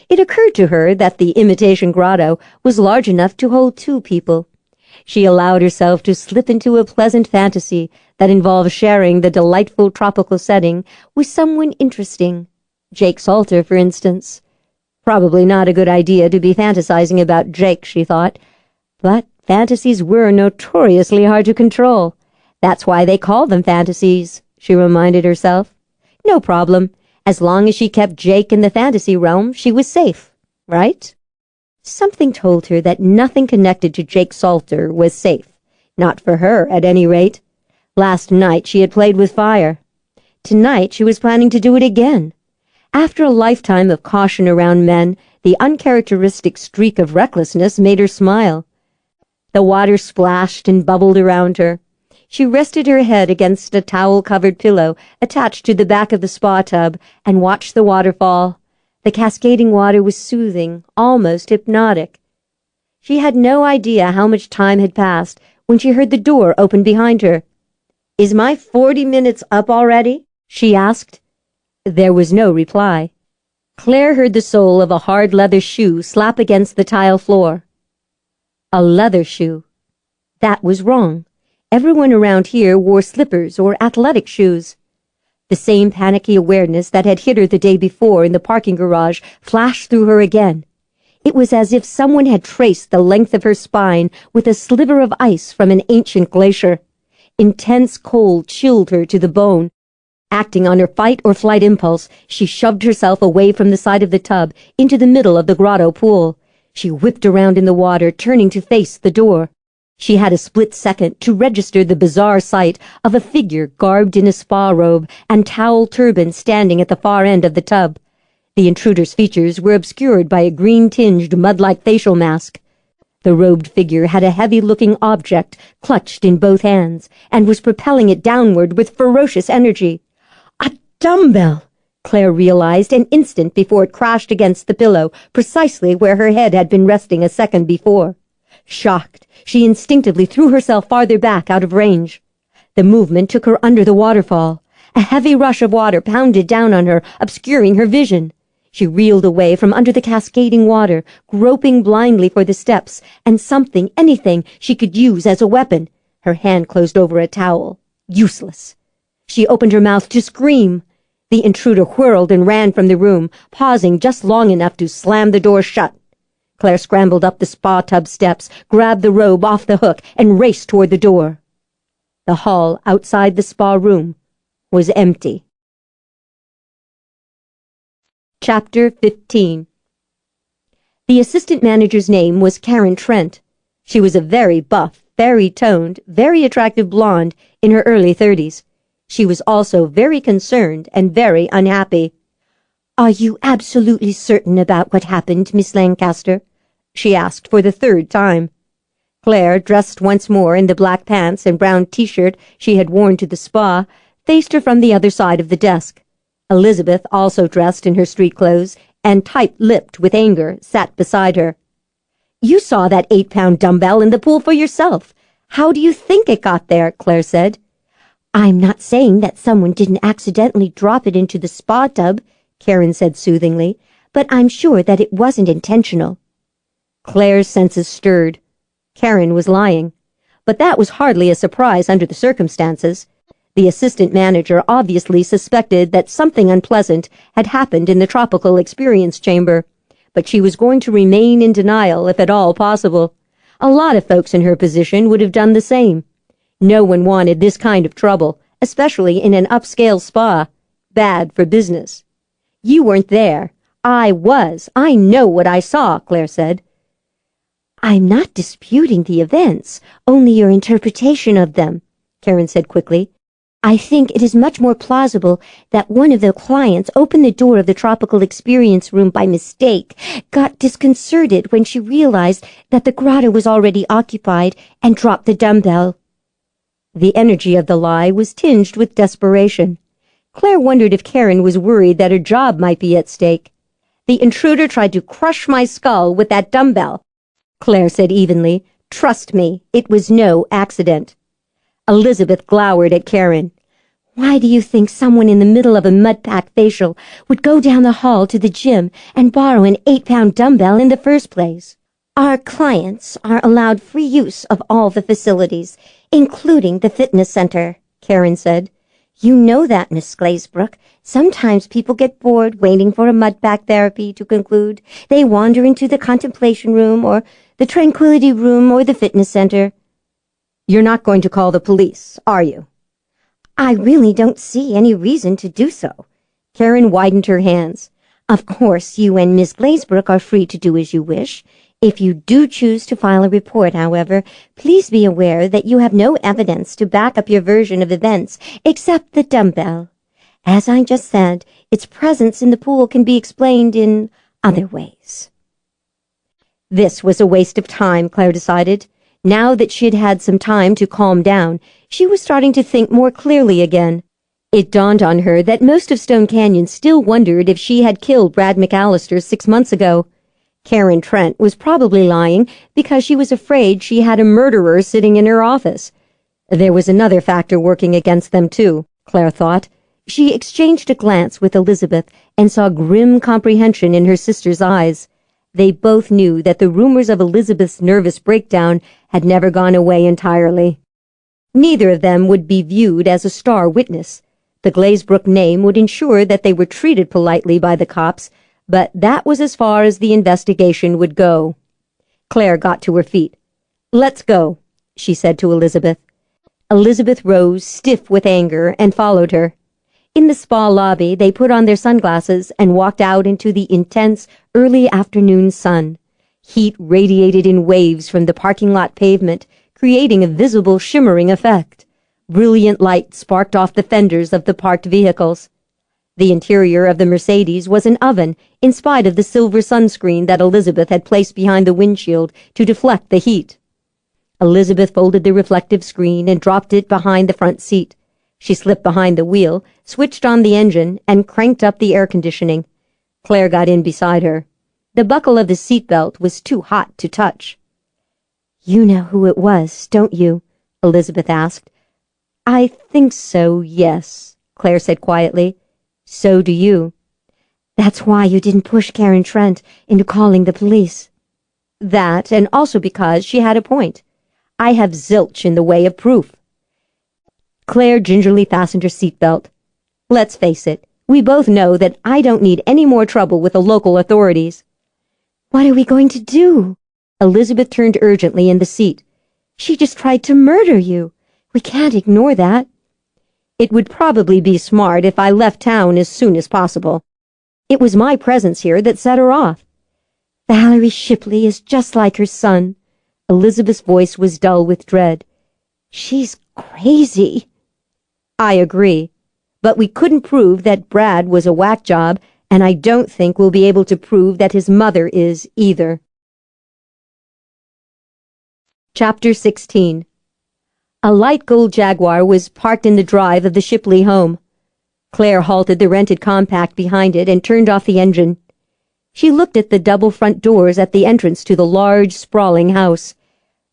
It occurred to her that the imitation grotto was large enough to hold 2 people. She allowed herself to slip into a pleasant fantasy that involved sharing the delightful tropical setting with someone interesting. Jake Salter, for instance. Probably not a good idea to be fantasizing about Jake, she thought. But fantasies were notoriously hard to control. That's why they call them fantasies, she reminded herself. No problem. As long as she kept Jake in the fantasy realm, she was safe, right? Something told her that nothing connected to Jake Salter was safe. Not for her, at any rate. Last night she had played with fire. Tonight she was planning to do it again. After a lifetime of caution around men, the uncharacteristic streak of recklessness made her smile. The water splashed and bubbled around her. She rested her head against a towel-covered pillow attached to the back of the spa tub and watched the waterfall. The cascading water was soothing, almost hypnotic. She had no idea how much time had passed when she heard the door open behind her. Is my 40 minutes up already? She asked. There was no reply. Clare heard the sole of a hard leather shoe slap against the tile floor. A leather shoe. That was wrong. Everyone around here wore slippers or athletic shoes. The same panicky awareness that had hit her the day before in the parking garage flashed through her again. It was as if someone had traced the length of her spine with a sliver of ice from an ancient glacier. Intense cold chilled her to the bone. Acting on her fight-or-flight impulse, she shoved herself away from the side of the tub into the middle of the grotto pool. She whipped around in the water, turning to face the door. She had a split second to register the bizarre sight of a figure garbed in a spa robe and towel turban standing at the far end of the tub. The intruder's features were obscured by a green-tinged, mud-like facial mask. The robed figure had a heavy-looking object clutched in both hands and was propelling it downward with ferocious energy. A dumbbell! Clare realized an instant before it crashed against the pillow, precisely where her head had been resting a second before. Shocked, she instinctively threw herself farther back out of range. The movement took her under the waterfall. A heavy rush of water pounded down on her, obscuring her vision. She reeled away from under the cascading water, groping blindly for the steps and something, anything, she could use as a weapon. Her hand closed over a towel. Useless. She opened her mouth to scream. The intruder whirled and ran from the room, pausing just long enough to slam the door shut. Clare scrambled up the spa tub steps, grabbed the robe off the hook, and raced toward the door. The hall outside the spa room was empty. Chapter 15. The assistant manager's name was Karen Trent. She was a very buff, very toned, very attractive blonde in her early 30s. She was also very concerned and very unhappy. "Are you absolutely certain about what happened, Miss Lancaster?" she asked for the 3rd time. Clare, dressed once more in the black pants and brown t-shirt she had worn to the spa, faced her from the other side of the desk. Elizabeth, also dressed in her street clothes, and tight-lipped with anger, sat beside her. "You saw that 8-pound dumbbell in the pool for yourself. How do you think it got there?" Claire said. "I'm not saying that someone didn't accidentally drop it into the spa tub," Karen said soothingly, "but I'm sure that it wasn't intentional." Claire's senses stirred. Karen was lying. But that was hardly a surprise under the circumstances. The assistant manager obviously suspected that something unpleasant had happened in the tropical experience chamber, but she was going to remain in denial if at all possible. A lot of folks in her position would have done the same. No one wanted this kind of trouble, especially in an upscale spa. Bad for business. "You weren't there. I was. I know what I saw," Claire said. "I'm not disputing the events, only your interpretation of them," Karen said quickly. "I think it is much more plausible that one of the clients opened the door of the tropical experience room by mistake, got disconcerted when she realized that the grotto was already occupied, and dropped the dumbbell." The energy of the lie was tinged with desperation. Claire wondered if Karen was worried that her job might be at stake. "The intruder tried to crush my skull with that dumbbell," Claire said evenly. "Trust me, it was no accident." Elizabeth glowered at Karen. "Why do you think someone in the middle of a mud-pack facial would go down the hall to the gym and borrow an 8-pound dumbbell in the first place?" "Our clients are allowed free use of all the facilities, including the fitness center," Karen said. "You know that, Miss Glazebrook. Sometimes people get bored waiting for a mud-pack therapy to conclude. They wander into the contemplation room or the tranquility room or the fitness center." "You're not going to call the police, are you?" "I really don't see any reason to do so." Karen widened her hands. "Of course, you and Miss Glazebrook are free to do as you wish. If you do choose to file a report, however, please be aware that you have no evidence to back up your version of events except the dumbbell. As I just said, its presence in the pool can be explained in other ways." This was a waste of time, Claire decided. Now that she had had some time to calm down, she was starting to think more clearly again. It dawned on her that most of Stone Canyon still wondered if she had killed Brad McAllister 6 months ago. Karen Trent was probably lying because she was afraid she had a murderer sitting in her office. There was another factor working against them, too, Claire thought. She exchanged a glance with Elizabeth and saw grim comprehension in her sister's eyes. They both knew that the rumors of Elizabeth's nervous breakdown had never gone away entirely. Neither of them would be viewed as a star witness. The Glazebrook name would ensure that they were treated politely by the cops, but that was as far as the investigation would go. Claire got to her feet. "Let's go," she said to Elizabeth. Elizabeth rose, stiff with anger, and followed her. In the spa lobby, they put on their sunglasses and walked out into the intense, early afternoon sun. Heat radiated in waves from the parking lot pavement, creating a visible shimmering effect. Brilliant light sparked off the fenders of the parked vehicles. The interior of the Mercedes was an oven, in spite of the silver sunscreen that Elizabeth had placed behind the windshield to deflect the heat. Elizabeth folded the reflective screen and dropped it behind the front seat. She slipped behind the wheel, switched on the engine, and cranked up the air conditioning. Claire got in beside her. The buckle of the seatbelt was too hot to touch. "You know who it was, don't you?" Elizabeth asked. "I think so, yes," Claire said quietly. "So do you." "That's why you didn't push Karen Trent into calling the police." "That, and also because she had a point. I have zilch in the way of proof." Claire gingerly fastened her seatbelt. "Let's face it, we both know that I don't need any more trouble with the local authorities." "What are we going to do?" Elizabeth turned urgently in the seat. "She just tried to murder you. We can't ignore that." "It would probably be smart if I left town as soon as possible. It was my presence here that set her off." "Valerie Shipley is just like her son." Elizabeth's voice was dull with dread. "She's crazy." "I agree. But we couldn't prove that Brad was a whack job, and I don't think we'll be able to prove that his mother is either." Chapter 16. A light gold Jaguar was parked in the drive of the Shipley home. Claire halted the rented compact behind it and turned off the engine. She looked at the double front doors at the entrance to the large, sprawling house.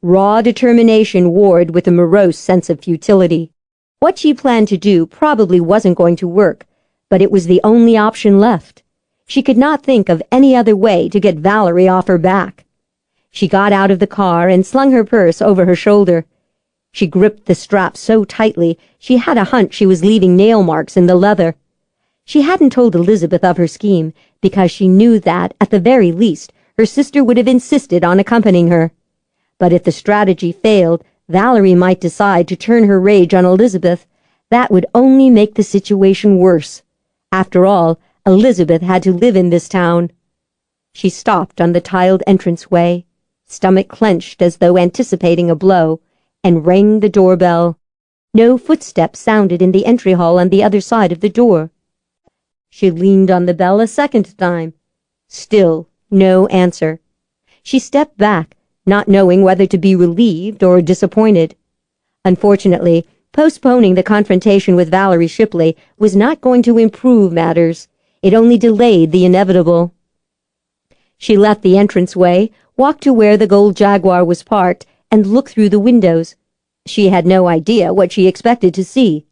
Raw determination warred with a morose sense of futility. What she planned to do probably wasn't going to work, but it was the only option left. She could not think of any other way to get Valerie off her back. She got out of the car and slung her purse over her shoulder. She gripped the strap so tightly she had a hunch she was leaving nail marks in the leather. She hadn't told Elizabeth of her scheme because she knew that, at the very least, her sister would have insisted on accompanying her. But if the strategy failed, Valerie might decide to turn her rage on Elizabeth. That would only make the situation worse. After all, Elizabeth had to live in this town. She stopped on the tiled entranceway, stomach clenched as though anticipating a blow, and rang the doorbell. No footsteps sounded in the entry hall on the other side of the door. She leaned on the bell a second time. Still no answer. She stepped back, not knowing whether to be relieved or disappointed. Unfortunately, postponing the confrontation with Valerie Shipley was not going to improve matters. It only delayed the inevitable. She left the entranceway, walked to where the gold Jaguar was parked, and looked through the windows. She had no idea what she expected to see.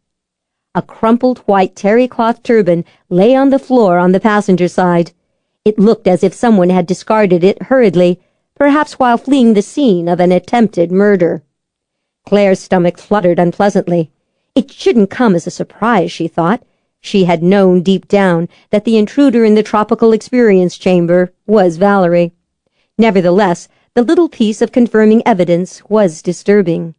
A crumpled white terry-cloth turban lay on the floor on the passenger side. It looked as if someone had discarded it hurriedly, perhaps while fleeing the scene of an attempted murder. Claire's stomach fluttered unpleasantly. It shouldn't come as a surprise, she thought. She had known deep down that the intruder in the tropical experience chamber was Valerie. Nevertheless, the little piece of confirming evidence was disturbing.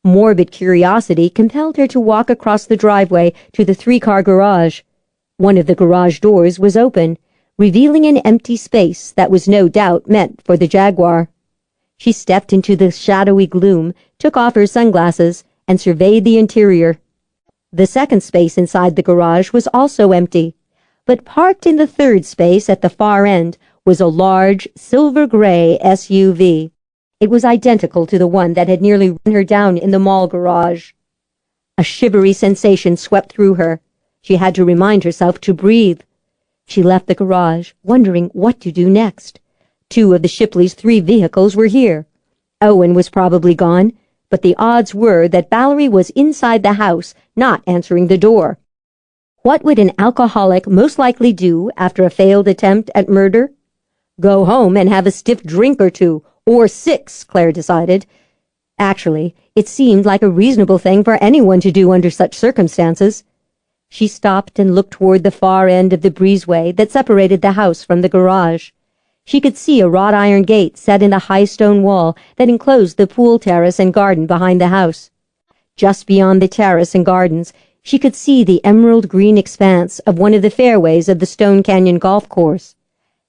Morbid curiosity compelled her to walk across the driveway to the three-car garage. One of the garage doors was open, revealing an empty space that was no doubt meant for the Jaguar. She stepped into the shadowy gloom, took off her sunglasses, and surveyed the interior. The second space inside the garage was also empty, but parked in the third space at the far end was a large, silver-gray SUV. It was identical to the one that had nearly run her down in the mall garage. A shivery sensation swept through her. She had to remind herself to breathe. She left the garage, wondering what to do next. 2 of the Shipleys' 3 vehicles were here. Owen was probably gone, but the odds were that Valerie was inside the house, not answering the door. What would an alcoholic most likely do after a failed attempt at murder? Go home and have a stiff drink or 2, or 6, Claire decided. Actually, it seemed like a reasonable thing for anyone to do under such circumstances. She stopped and looked toward the far end of the breezeway that separated the house from the garage. She could see a wrought iron gate set in the high stone wall that enclosed the pool terrace and garden behind the house. Just beyond the terrace and gardens, she could see the emerald green expanse of one of the fairways of the Stone Canyon golf course.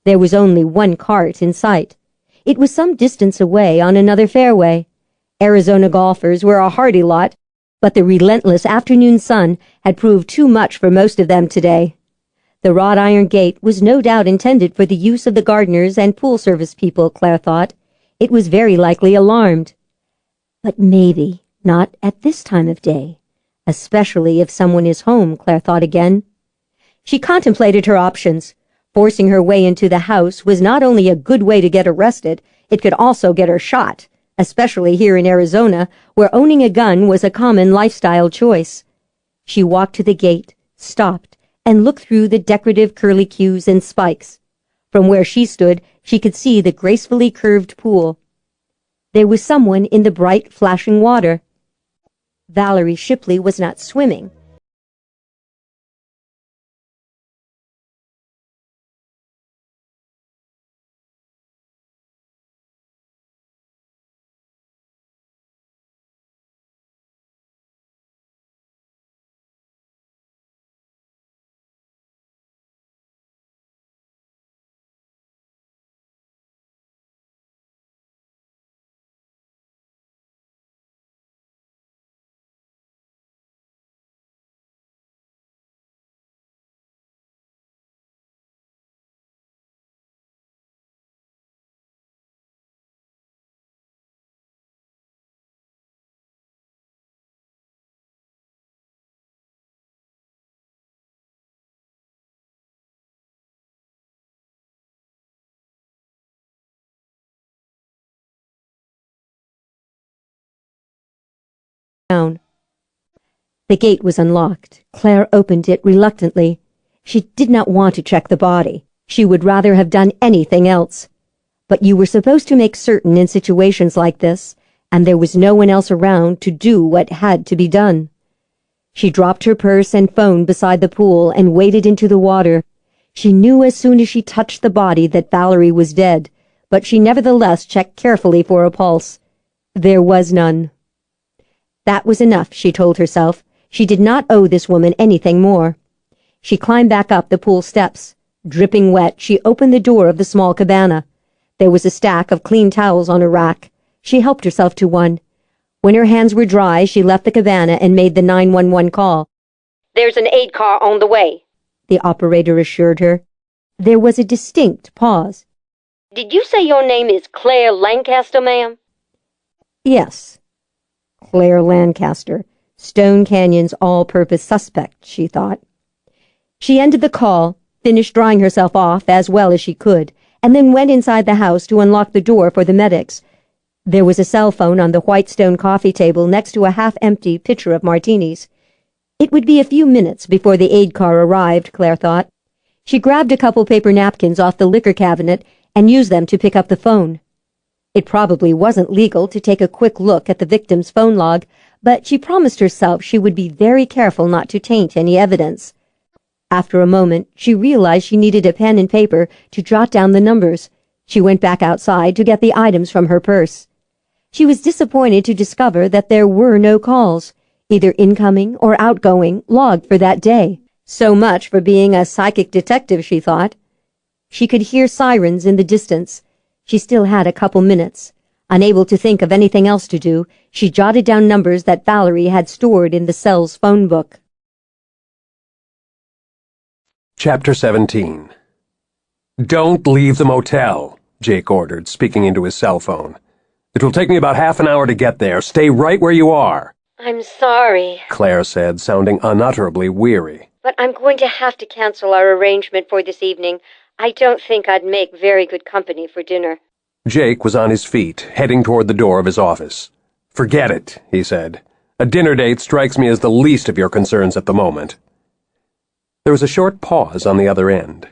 There was only one cart in sight. It was some distance away on another fairway. Arizona golfers were a hardy lot, but the relentless afternoon sun had proved too much for most of them today. The wrought iron gate was no doubt intended for the use of the gardeners and pool service people, Claire thought. It was very likely alarmed. But maybe not at this time of day, especially if someone is home, Claire thought again. She contemplated her options. Forcing her way into the house was not only a good way to get arrested, it could also get her shot, especially here in Arizona, where owning a gun was a common lifestyle choice. She walked to the gate, stopped, and looked through the decorative curlicues and spikes. From where she stood, she could see the gracefully curved pool. There was someone in the bright, flashing water. Valerie Shipley was not swimming, down. The gate was unlocked. Claire opened it reluctantly. She did not want to check the body. She would rather have done anything else. But you were supposed to make certain in situations like this, and there was no one else around to do what had to be done. She dropped her purse and phone beside the pool and waded into the water. She knew as soon as she touched the body that Valerie was dead, but she nevertheless checked carefully for a pulse. There was none. That was enough, she told herself. She did not owe this woman anything more. She climbed back up the pool steps. Dripping wet, she opened the door of the small cabana. There was a stack of clean towels on a rack. She helped herself to one. When her hands were dry, she left the cabana and made the 911 call. "There's an aid car on the way," the operator assured her. There was a distinct pause. "Did you say your name is Clare Lancaster, ma'am?" Yes. Clare Lancaster, Stone Canyon's all-purpose suspect, she thought. She ended the call, finished drying herself off as well as she could, and then went inside the house to unlock the door for the medics. There was a cell phone on the white stone coffee table next to a half-empty pitcher of martinis. It would be a few minutes before the aid car arrived, Claire thought. She grabbed a couple paper napkins off the liquor cabinet and used them to pick up the phone. It probably wasn't legal to take a quick look at the victim's phone log, but she promised herself she would be very careful not to taint any evidence. After a moment, she realized she needed a pen and paper to jot down the numbers. She went back outside to get the items from her purse. She was disappointed to discover that there were no calls, either incoming or outgoing, logged for that day. So much for being a psychic detective, she thought. She could hear sirens in the distance. She still had a couple minutes. Unable to think of anything else to do, she jotted down numbers that Valerie had stored in the cell's phone book. Chapter 17. "Don't leave the motel," Jake ordered, speaking into his cell phone. "It will take me about half an hour to get there. Stay right where you are." "I'm sorry," Claire said, sounding unutterably weary. "but I'm going to have to cancel our arrangement for this evening. I don't think I'd make very good company for dinner." Jake was on his feet, heading toward the door of his office. "Forget it," he said. "A dinner date strikes me as the least of your concerns at the moment." There was a short pause on the other end.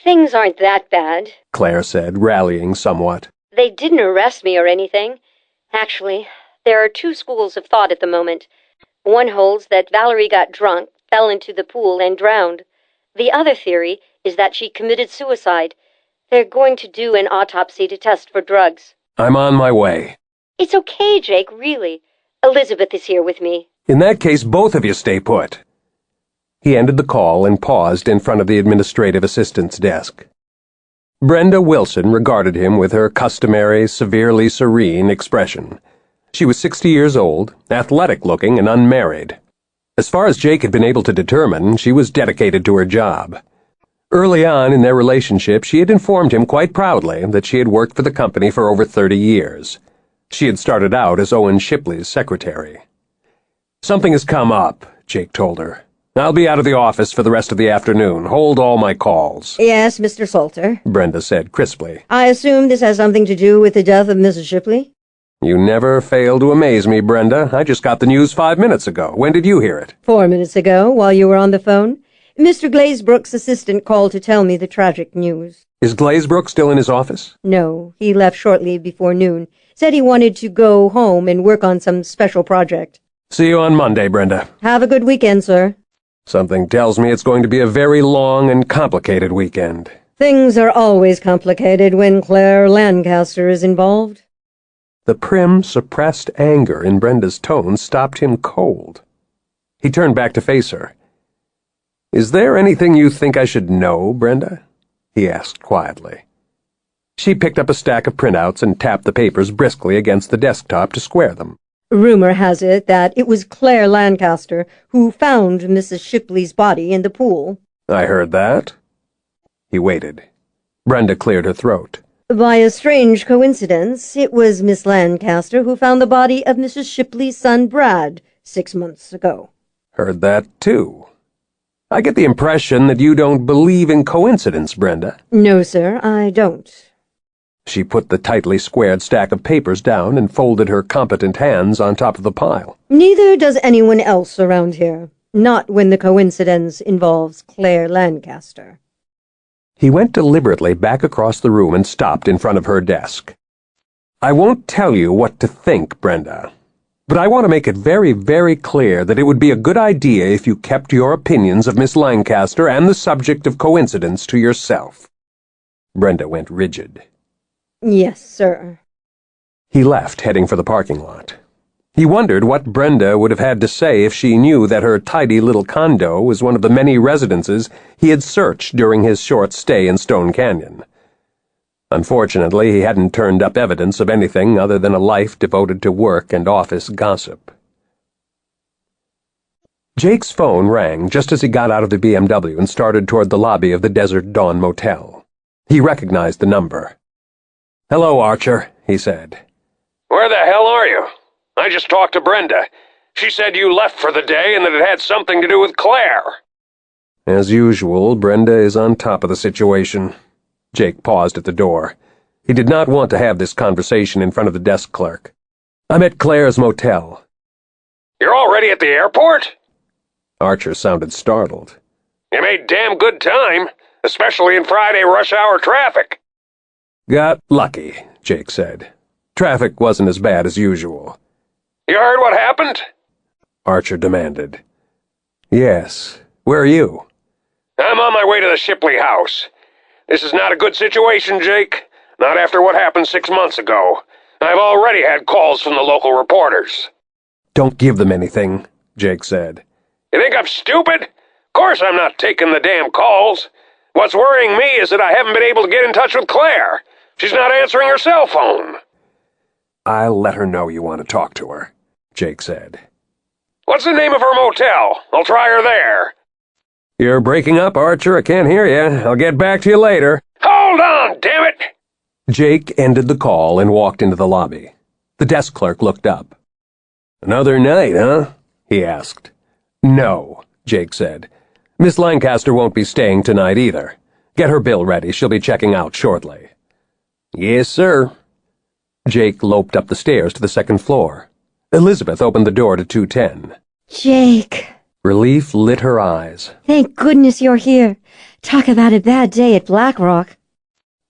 "Things aren't that bad," Claire said, rallying somewhat. "They didn't arrest me or anything. Actually, there are two schools of thought at the moment. One holds that Valerie got drunk, fell into the pool, and drowned. The other theory is that she committed suicide. They're going to do an autopsy to test for drugs." "I'm on my way." "It's okay, Jake, really. Elizabeth is here with me." "In that case, both of you stay put." He ended the call and paused in front of the administrative assistant's desk. Brenda Wilson regarded him with her customary, severely serene expression. She was 60 years old, athletic-looking, and unmarried. As far as Jake had been able to determine, she was dedicated to her job. Early on in their relationship, she had informed him quite proudly that she had worked for the company for over 30 years. She had started out as Owen Shipley's secretary. "Something has come up," Jake told her. "I'll be out of the office for the rest of the afternoon. Hold all my calls." Yes, Mr. Salter, Brenda said crisply. I assume this has something to do with the death of Mrs. Shipley? "You never fail to amaze me, Brenda. I just got the news 5 minutes ago. When did you hear it?" 4 minutes ago, while you were on the phone. Mr. Glazebrook's assistant called to tell me the tragic news. "Is Glazebrook still in his office?" No, he left shortly before noon. Said he wanted to go home and work on some special project. "See you on Monday, Brenda." Have a good weekend, sir. "Something tells me it's going to be a very long and complicated weekend." Things are always complicated when Clare Lancaster is involved. The prim, suppressed anger in Brenda's tone stopped him cold. He turned back to face her. "Is there anything you think I should know, Brenda?" he asked quietly. She picked up a stack of printouts and tapped the papers briskly against the desktop to square them. Rumor has it that it was Clare Lancaster who found Mrs. Shipley's body in the pool. "I heard that." He waited. Brenda cleared her throat. By a strange coincidence, it was Miss Lancaster who found the body of Mrs. Shipley's son Brad 6 months ago. "Heard that, too. I get the impression that you don't believe in coincidence, Brenda." No, sir, I don't. She put the tightly squared stack of papers down and folded her competent hands on top of the pile. Neither does anyone else around here. Not when the coincidence involves Clare Lancaster. He went deliberately back across the room and stopped in front of her desk. I won't tell you what to think, Brenda, but I want to make it very, very clear that it would be a good idea if you kept your opinions of Miss Lancaster and the subject of coincidence to yourself. Brenda went rigid. Yes, sir. He left, heading for the parking lot. He wondered what Brenda would have had to say if she knew that her tidy little condo was one of the many residences he had searched during his short stay in Stone Canyon. Unfortunately, he hadn't turned up evidence of anything other than a life devoted to work and office gossip. Jake's phone rang just as he got out of the BMW and started toward the lobby of the Desert Dawn Motel. He recognized the number. "Hello, Archer," he said. Where the hell are you? I just talked to Brenda. She said you left for the day and that it had something to do with Clare. As usual, Brenda is on top of the situation. Jake paused at the door. He did not want to have this conversation in front of the desk clerk. "I'm at Clare's motel." You're already at the airport? Archer sounded startled. You made damn good time, especially in Friday rush hour traffic. "Got lucky," Jake said. "Traffic wasn't as bad as usual." You heard what happened? Archer demanded. "Yes. Where are you?" I'm on my way to the Shipley house. This is not a good situation, Jake. Not after what happened 6 months ago. I've already had calls from the local reporters. "Don't give them anything," Jake said. You think I'm stupid? Of course I'm not taking the damn calls. What's worrying me is that I haven't been able to get in touch with Clare. She's not answering her cell phone. "I'll let her know you want to talk to her," Jake said. What's the name of her motel? I'll try her there. "You're breaking up, Archer. I can't hear you. I'll get back to you later." Hold on, damn it! Jake ended the call and walked into the lobby. The desk clerk looked up. "Another night, huh?" he asked. "No," Jake said. "Miss Lancaster won't be staying tonight either. Get her bill ready. She'll be checking out shortly." "Yes, sir." Jake loped up the stairs to the second floor. Elizabeth opened the door to 210. Jake, Relief lit her eyes. thank goodness you're here. Talk about a bad day at Black Rock.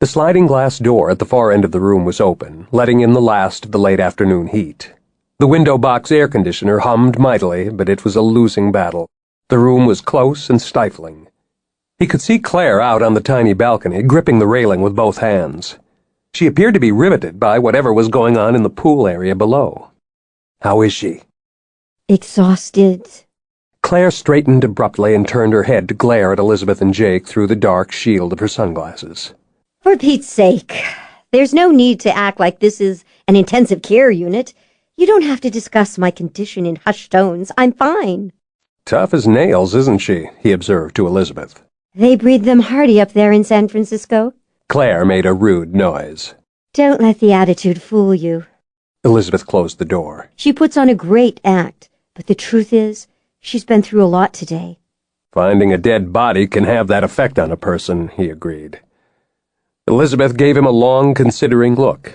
The sliding glass door at the far end of the room was open, letting in the last of the late afternoon heat. The window box air conditioner hummed mightily, but it was a losing battle. The room was close and stifling. He could see Clare out on the tiny balcony, gripping the railing with both hands. She appeared to be riveted by whatever was going on in the pool area below. "How is she?" Exhausted. Clare straightened abruptly and turned her head to glare at Elizabeth and Jake through the dark shield of her sunglasses. For Pete's sake, there's no need to act like this is an intensive care unit. You don't have to discuss my condition in hushed tones. I'm fine. "Tough as nails, isn't she?" he observed to Elizabeth. They breed them hardy up there in San Francisco. Clare made a rude noise. Don't let the attitude fool you. Elizabeth closed the door. She puts on a great act, but the truth is, she's been through a lot today. "Finding a dead body can have that effect on a person," he agreed. Elizabeth gave him a long, considering look.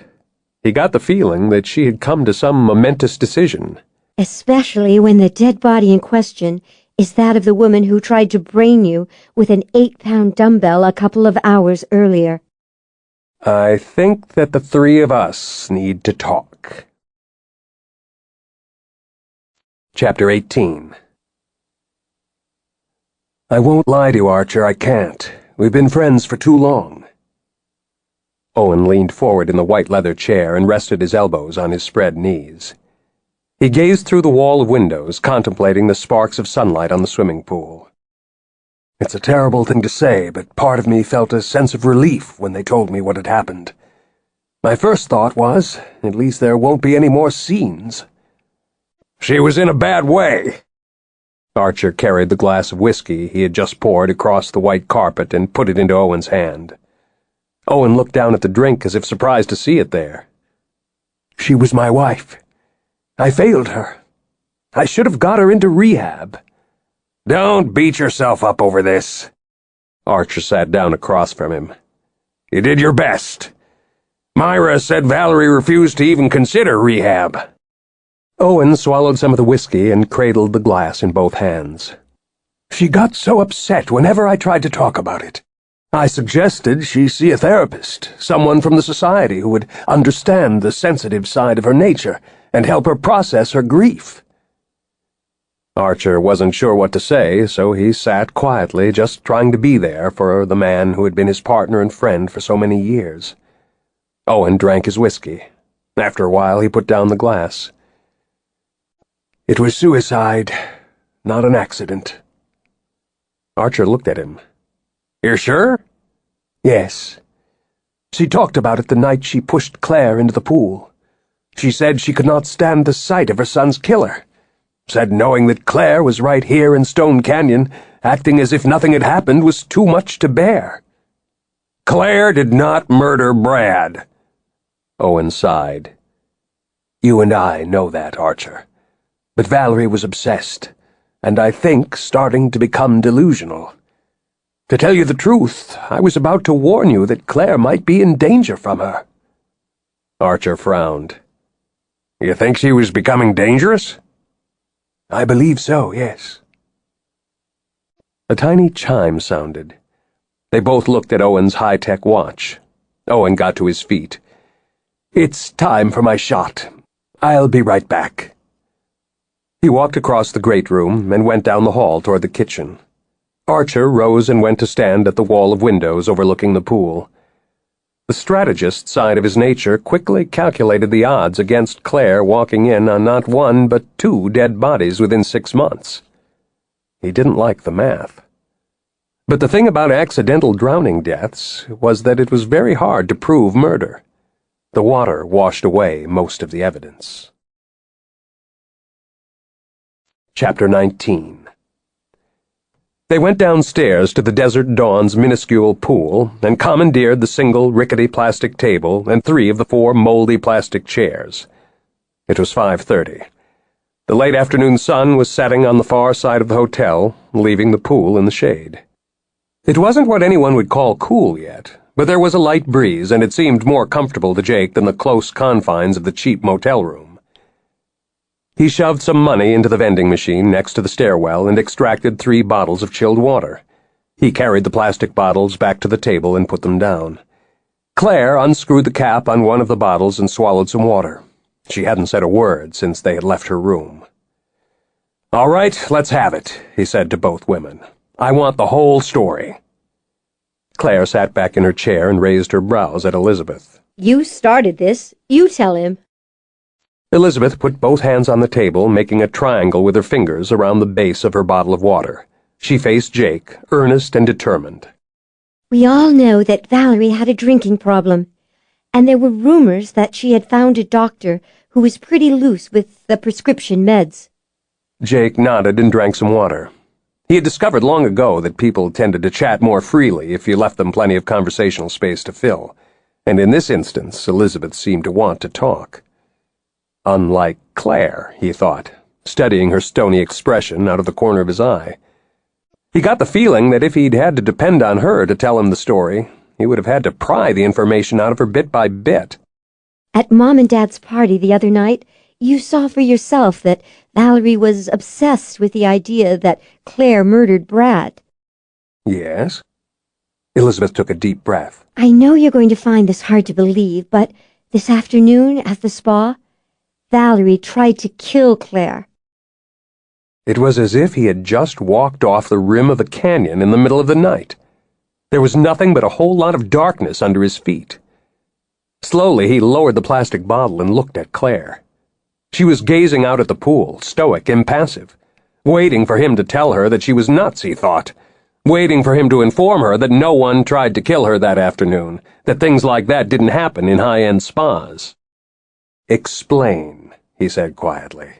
He got the feeling that she had come to some momentous decision. Especially when the dead body in question is that of the woman who tried to brain you with an 8-pound dumbbell a couple of hours earlier. "I think that the three of us need to talk." Chapter 18. "I won't lie to you, Archer, I can't. We've been friends for too long." Owen leaned forward in the white leather chair and rested his elbows on his spread knees. He gazed through the wall of windows, contemplating the sparks of sunlight on the swimming pool. "It's a terrible thing to say, but part of me felt a sense of relief when they told me what had happened. My first thought was, at least there won't be any more scenes." "She was in a bad way." Archer carried the glass of whiskey he had just poured across the white carpet and put it into Owen's hand. Owen looked down at the drink as if surprised to see it there. "She was my wife. I failed her. I should have got her into rehab." "Don't beat yourself up over this." Archer sat down across from him. "You did your best. Myra said Valerie refused to even consider rehab. Owen swallowed some of the whiskey and cradled the glass in both hands. She got so upset whenever I tried to talk about it. I suggested she see a therapist, someone from the society who would understand the sensitive side of her nature and help her process her grief. Archer wasn't sure what to say, so he sat quietly, just trying to be there for the man who had been his partner and friend for so many years. Owen drank his whiskey. After a while, he put down the glass. It was suicide, not an accident. Archer looked at him. You're sure? Yes. She talked about it the night she pushed Claire into the pool. She said she could not stand the sight of her son's killer. Said knowing that Claire was right here in Stone Canyon, acting as if nothing had happened, was too much to bear. Claire did not murder Brad. Owen sighed. You and I know that, Archer. But Valerie was obsessed, and I think starting to become delusional. To tell you the truth, I was about to warn you that Claire might be in danger from her. Archer frowned. You think she was becoming dangerous? I believe so, yes. A tiny chime sounded. They both looked at Owen's high-tech watch. Owen got to his feet. It's time for my shot. I'll be right back. He walked across the great room and went down the hall toward the kitchen. Archer rose and went to stand at the wall of windows overlooking the pool. The strategist side of his nature quickly calculated the odds against Claire walking in on not one but 2 dead bodies within 6 months. He didn't like the math. But the thing about accidental drowning deaths was that it was very hard to prove murder. The water washed away most of the evidence. Chapter 19. They went downstairs to the Desert Dawn's minuscule pool and commandeered the single rickety plastic table and 3 of the 4 moldy plastic chairs. It was 5:30. The late afternoon sun was setting on the far side of the hotel, leaving the pool in the shade. It wasn't what anyone would call cool yet, but there was a light breeze, and it seemed more comfortable to Jake than the close confines of the cheap motel room. He shoved some money into the vending machine next to the stairwell and extracted 3 bottles of chilled water. He carried the plastic bottles back to the table and put them down. Claire unscrewed the cap on one of the bottles and swallowed some water. She hadn't said a word since they had left her room. "All right, let's have it," he said to both women. "I want the whole story." Claire sat back in her chair and raised her brows at Elizabeth. You started this. You tell him. Elizabeth put both hands on the table, making a triangle with her fingers around the base of her bottle of water. She faced Jake, earnest and determined. We all know that Valerie had a drinking problem, and there were rumors that she had found a doctor who was pretty loose with the prescription meds. Jake nodded and drank some water. He had discovered long ago that people tended to chat more freely if you left them plenty of conversational space to fill, and in this instance Elizabeth seemed to want to talk. Unlike Claire, he thought, studying her stony expression out of the corner of his eye. He got the feeling that if he'd had to depend on her to tell him the story, he would have had to pry the information out of her bit by bit. At Mom and Dad's party the other night, you saw for yourself that Valerie was obsessed with the idea that Claire murdered Brad. Yes? Elizabeth took a deep breath. I know you're going to find this hard to believe, but this afternoon at the spa, Valerie tried to kill Claire. It was as if he had just walked off the rim of the canyon in the middle of the night. There was nothing but a whole lot of darkness under his feet. Slowly he lowered the plastic bottle and looked at Claire. She was gazing out at the pool, stoic, impassive, waiting for him to tell her that she was nuts, he thought, waiting for him to inform her that no one tried to kill her that afternoon, that things like that didn't happen in high-end spas. "Explain," he said quietly.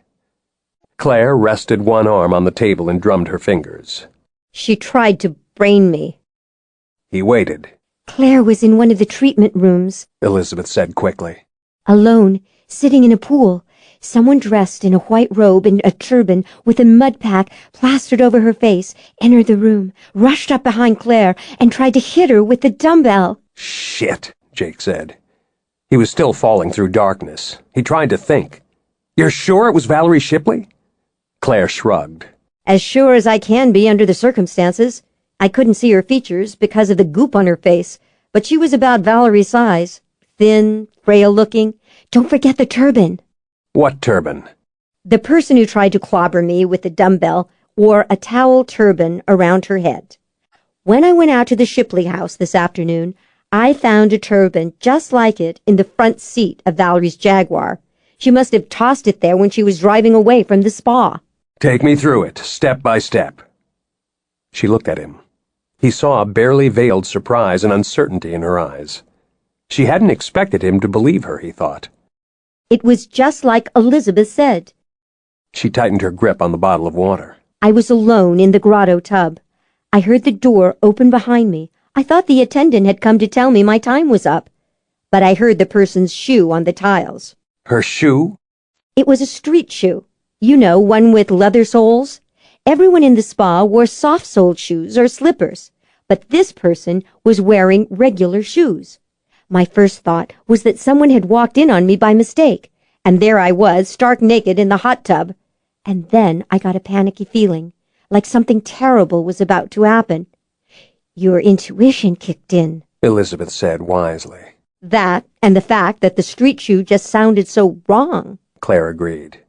Claire rested one arm on the table and drummed her fingers. She tried to brain me. He waited. Claire was in one of the treatment rooms, Elizabeth said quickly. alone, sitting in a pool. Someone dressed in a white robe and a turban with a mud pack plastered over her face entered the room, rushed up behind Claire, and tried to hit her with the dumbbell. "Shit," Jake said. He was still falling through darkness. He tried to think. You're sure it was Valerie Shipley? Claire shrugged. As sure as I can be under the circumstances. I couldn't see her features because of the goop on her face, but she was about Valerie's size. Thin, frail-looking. Don't forget the turban. What turban? The person who tried to clobber me with the dumbbell wore a towel turban around her head. When I went out to the Shipley house this afternoon, I found a turban just like it in the front seat of Valerie's Jaguar. She must have tossed it there when she was driving away from the spa. Take me through it, step by step. She looked at him. He saw a barely veiled surprise and uncertainty in her eyes. She hadn't expected him to believe her, he thought. It was just like Elizabeth said. She tightened her grip on the bottle of water. I was alone in the grotto tub. I heard the door open behind me. I thought the attendant had come to tell me my time was up. But I heard the person's shoe on the tiles. Her shoe? It was a street shoe. You know, one with leather soles. Everyone in the spa wore soft-soled shoes or slippers, but this person was wearing regular shoes. My first thought was that someone had walked in on me by mistake, and there I was, stark naked in the hot tub. And then I got a panicky feeling, like something terrible was about to happen. Your intuition kicked in, Elizabeth said wisely. That, and the fact that the street shoe just sounded so wrong. Claire agreed.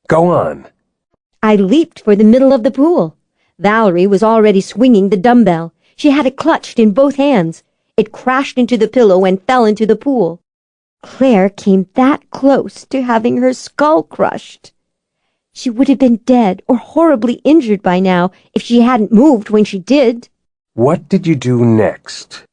Go on. I leaped for the middle of the pool. Valerie was already swinging the dumbbell. She had it clutched in both hands. It crashed into the pillow and fell into the pool. Claire came that close to having her skull crushed. She would have been dead or horribly injured by now if she hadn't moved when she did. What did you do next?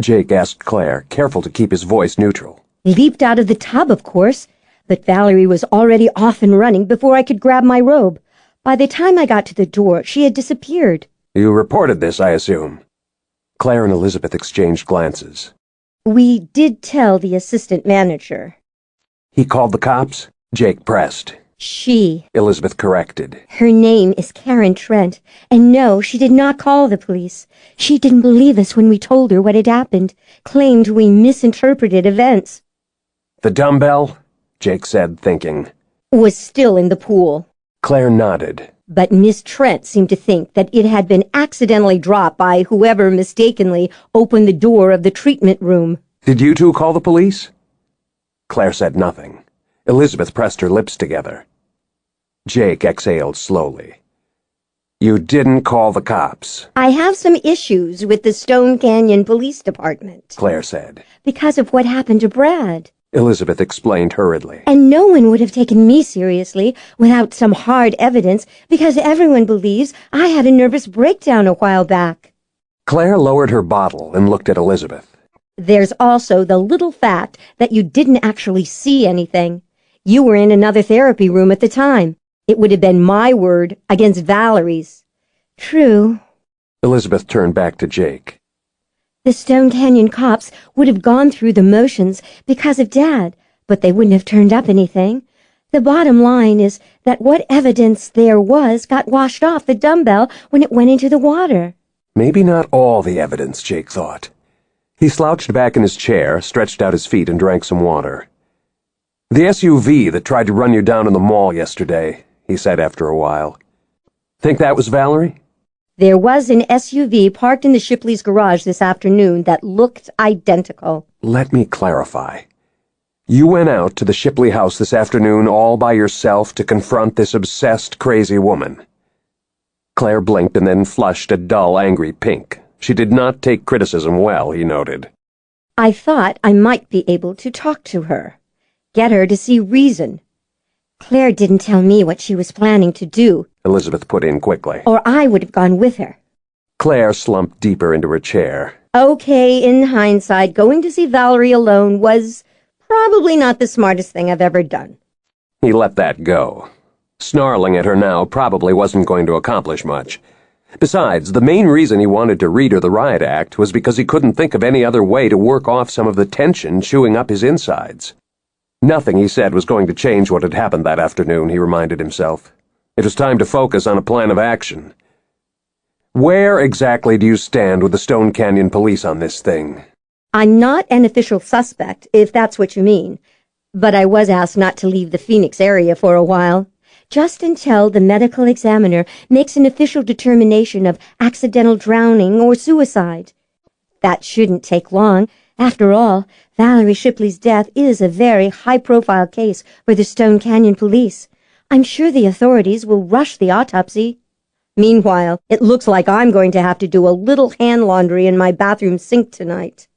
Jake asked Claire, careful to keep his voice neutral. Leaped out of the tub, of course, but Valerie was already off and running before I could grab my robe. By the time I got to the door, she had disappeared. You reported this, I assume. Claire and Elizabeth exchanged glances. We did tell the assistant manager. He called the cops? Jake pressed. She. Elizabeth corrected. Her name is Karen Trent, and no, she did not call the police. She didn't believe us when we told her what had happened, claimed we misinterpreted events. The dumbbell? Jake said, thinking. Was still in the pool. Claire nodded. But Miss Trent seemed to think that it had been accidentally dropped by whoever mistakenly opened the door of the treatment room. Did you two call the police? Claire said nothing. Elizabeth pressed her lips together. Jake exhaled slowly. You didn't call the cops. I have some issues with the Stone Canyon Police Department. Claire said. Because of what happened to Brad. Elizabeth explained hurriedly. And no one would have taken me seriously without some hard evidence because everyone believes I had a nervous breakdown a while back. Claire lowered her bottle and looked at Elizabeth. There's also the little fact that you didn't actually see anything. You were in another therapy room at the time. It would have been my word against Valerie's. True. Elizabeth turned back to Jake. The Stone Canyon cops would have gone through the motions because of Dad, but they wouldn't have turned up anything. The bottom line is that what evidence there was got washed off the dumbbell when it went into the water. Maybe not all the evidence, Jake thought. He slouched back in his chair, stretched out his feet, and drank some water. The SUV that tried to run you down in the mall yesterday, he said after a while. Think that was Valerie? There was an SUV parked in the Shipley's garage this afternoon that looked identical. Let me clarify. You went out to the Shipley house this afternoon all by yourself to confront this obsessed, crazy woman. Claire blinked and then flushed a dull, angry pink. She did not take criticism well, he noted. I thought I might be able to talk to her. Get her to see reason. Claire didn't tell me what she was planning to do, Elizabeth put in quickly. Or I would have gone with her. Claire slumped deeper into her chair. Okay, in hindsight, going to see Valerie alone was probably not the smartest thing I've ever done. He let that go. Snarling at her now probably wasn't going to accomplish much. Besides, the main reason he wanted to read her the riot act was because he couldn't think of any other way to work off some of the tension chewing up his insides. Nothing he said was going to change what had happened that afternoon, he reminded himself. It was time to focus on a plan of action. Where exactly do you stand with the Stone Canyon police on this thing? I'm not an official suspect, if that's what you mean, but I was asked not to leave the Phoenix area for a while, just until the medical examiner makes an official determination of accidental drowning or suicide. That shouldn't take long. After all, Valerie Shipley's death is a very high-profile case for the Stone Canyon police. I'm sure the authorities will rush the autopsy. Meanwhile, it looks like I'm going to have to do a little hand laundry in my bathroom sink tonight.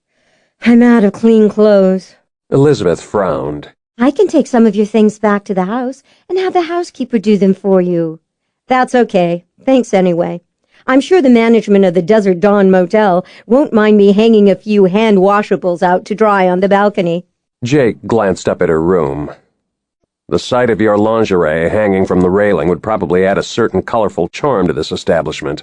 I'm out of clean clothes. Elizabeth frowned. I can take some of your things back to the house and have the housekeeper do them for you. That's okay. Thanks anyway. I'm sure the management of the Desert Dawn Motel won't mind me hanging a few hand washables out to dry on the balcony. Jake glanced up at her room. The sight of your lingerie hanging from the railing would probably add a certain colorful charm to this establishment.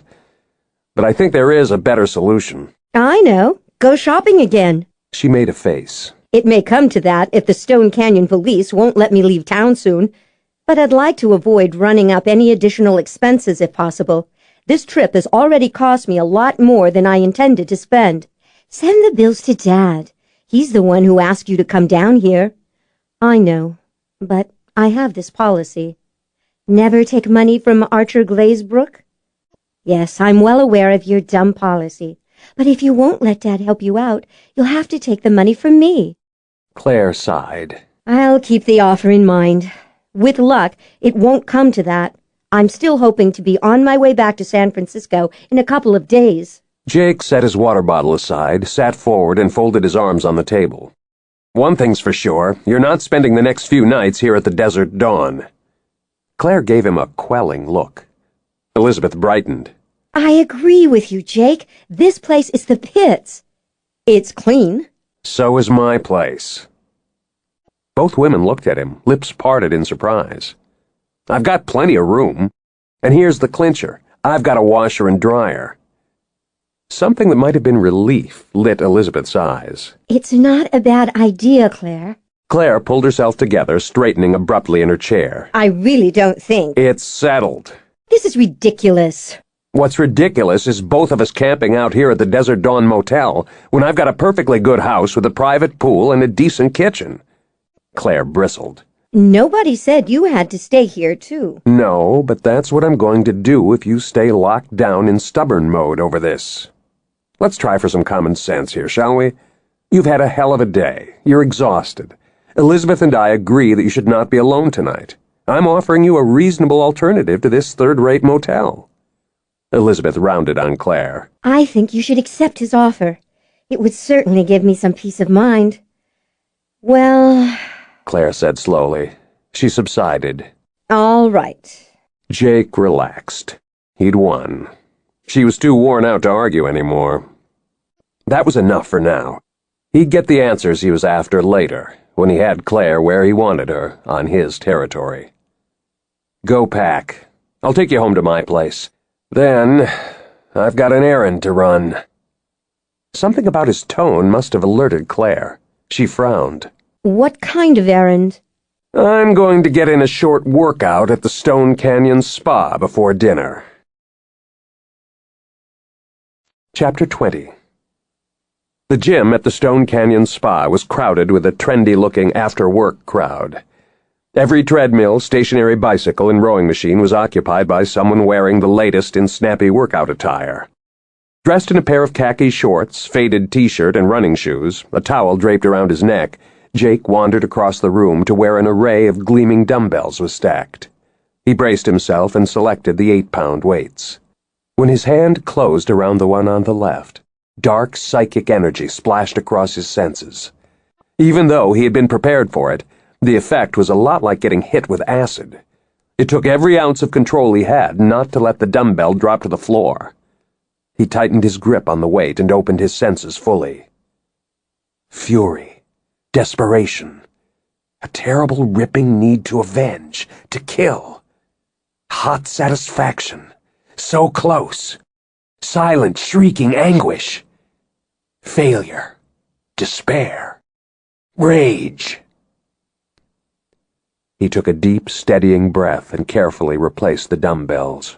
But I think there is a better solution. I know. Go shopping again. She made a face. It may come to that if the Stone Canyon police won't let me leave town soon, but I'd like to avoid running up any additional expenses if possible. This trip has already cost me a lot more than I intended to spend. Send the bills to Dad. He's the one who asked you to come down here. I know, but I have this policy. Never take money from Archer Glazebrook? Yes, I'm well aware of your dumb policy, but if you won't let Dad help you out, you'll have to take the money from me. Claire sighed. I'll keep the offer in mind. With luck, it won't come to that. I'm still hoping to be on my way back to San Francisco in a couple of days. Jake set his water bottle aside, sat forward, and folded his arms on the table. One thing's for sure, you're not spending the next few nights here at the Desert Dawn. Claire gave him a quelling look. Elizabeth brightened. I agree with you, Jake. This place is the pits. It's clean. So is my place. Both women looked at him, lips parted in surprise. I've got plenty of room. And here's the clincher. I've got a washer and dryer. Something that might have been relief lit Elizabeth's eyes. It's not a bad idea, Claire. Claire pulled herself together, straightening abruptly in her chair. I really don't think. It's settled. This is ridiculous. What's ridiculous is both of us camping out here at the Desert Dawn Motel when I've got a perfectly good house with a private pool and a decent kitchen. Claire bristled. Nobody said you had to stay here, too. No, but that's what I'm going to do if you stay locked down in stubborn mode over this. Let's try for some common sense here, shall we? You've had a hell of a day. You're exhausted. Elizabeth and I agree that you should not be alone tonight. I'm offering you a reasonable alternative to this third-rate motel. Elizabeth rounded on Claire. I think you should accept his offer. It would certainly give me some peace of mind. Well, Claire said slowly. She subsided. All right. Jake relaxed. He'd won. She was too worn out to argue anymore. That was enough for now. He'd get the answers he was after later, when he had Claire where he wanted her, on his territory. Go pack. I'll take you home to my place. Then, I've got an errand to run. Something about his tone must have alerted Claire. She frowned. What kind of errand? I'm going to get in a short workout at the Stone Canyon Spa before dinner. Chapter 20. The gym at the Stone Canyon Spa was crowded with a trendy-looking after-work crowd. Every treadmill, stationary bicycle, and rowing machine was occupied by someone wearing the latest in snappy workout attire. Dressed in a pair of khaki shorts, faded t-shirt, and running shoes, a towel draped around his neck, Jake wandered across the room to where an array of gleaming dumbbells was stacked. He braced himself and selected the 8-pound weights. When his hand closed around the one on the left, dark psychic energy splashed across his senses. Even though he had been prepared for it, the effect was a lot like getting hit with acid. It took every ounce of control he had not to let the dumbbell drop to the floor. He tightened his grip on the weight and opened his senses fully. Fury, desperation, a terrible ripping need to avenge, to kill. Hot satisfaction, so close. Silent, shrieking anguish. Failure, despair, rage. He took a deep, steadying breath and carefully replaced the dumbbells.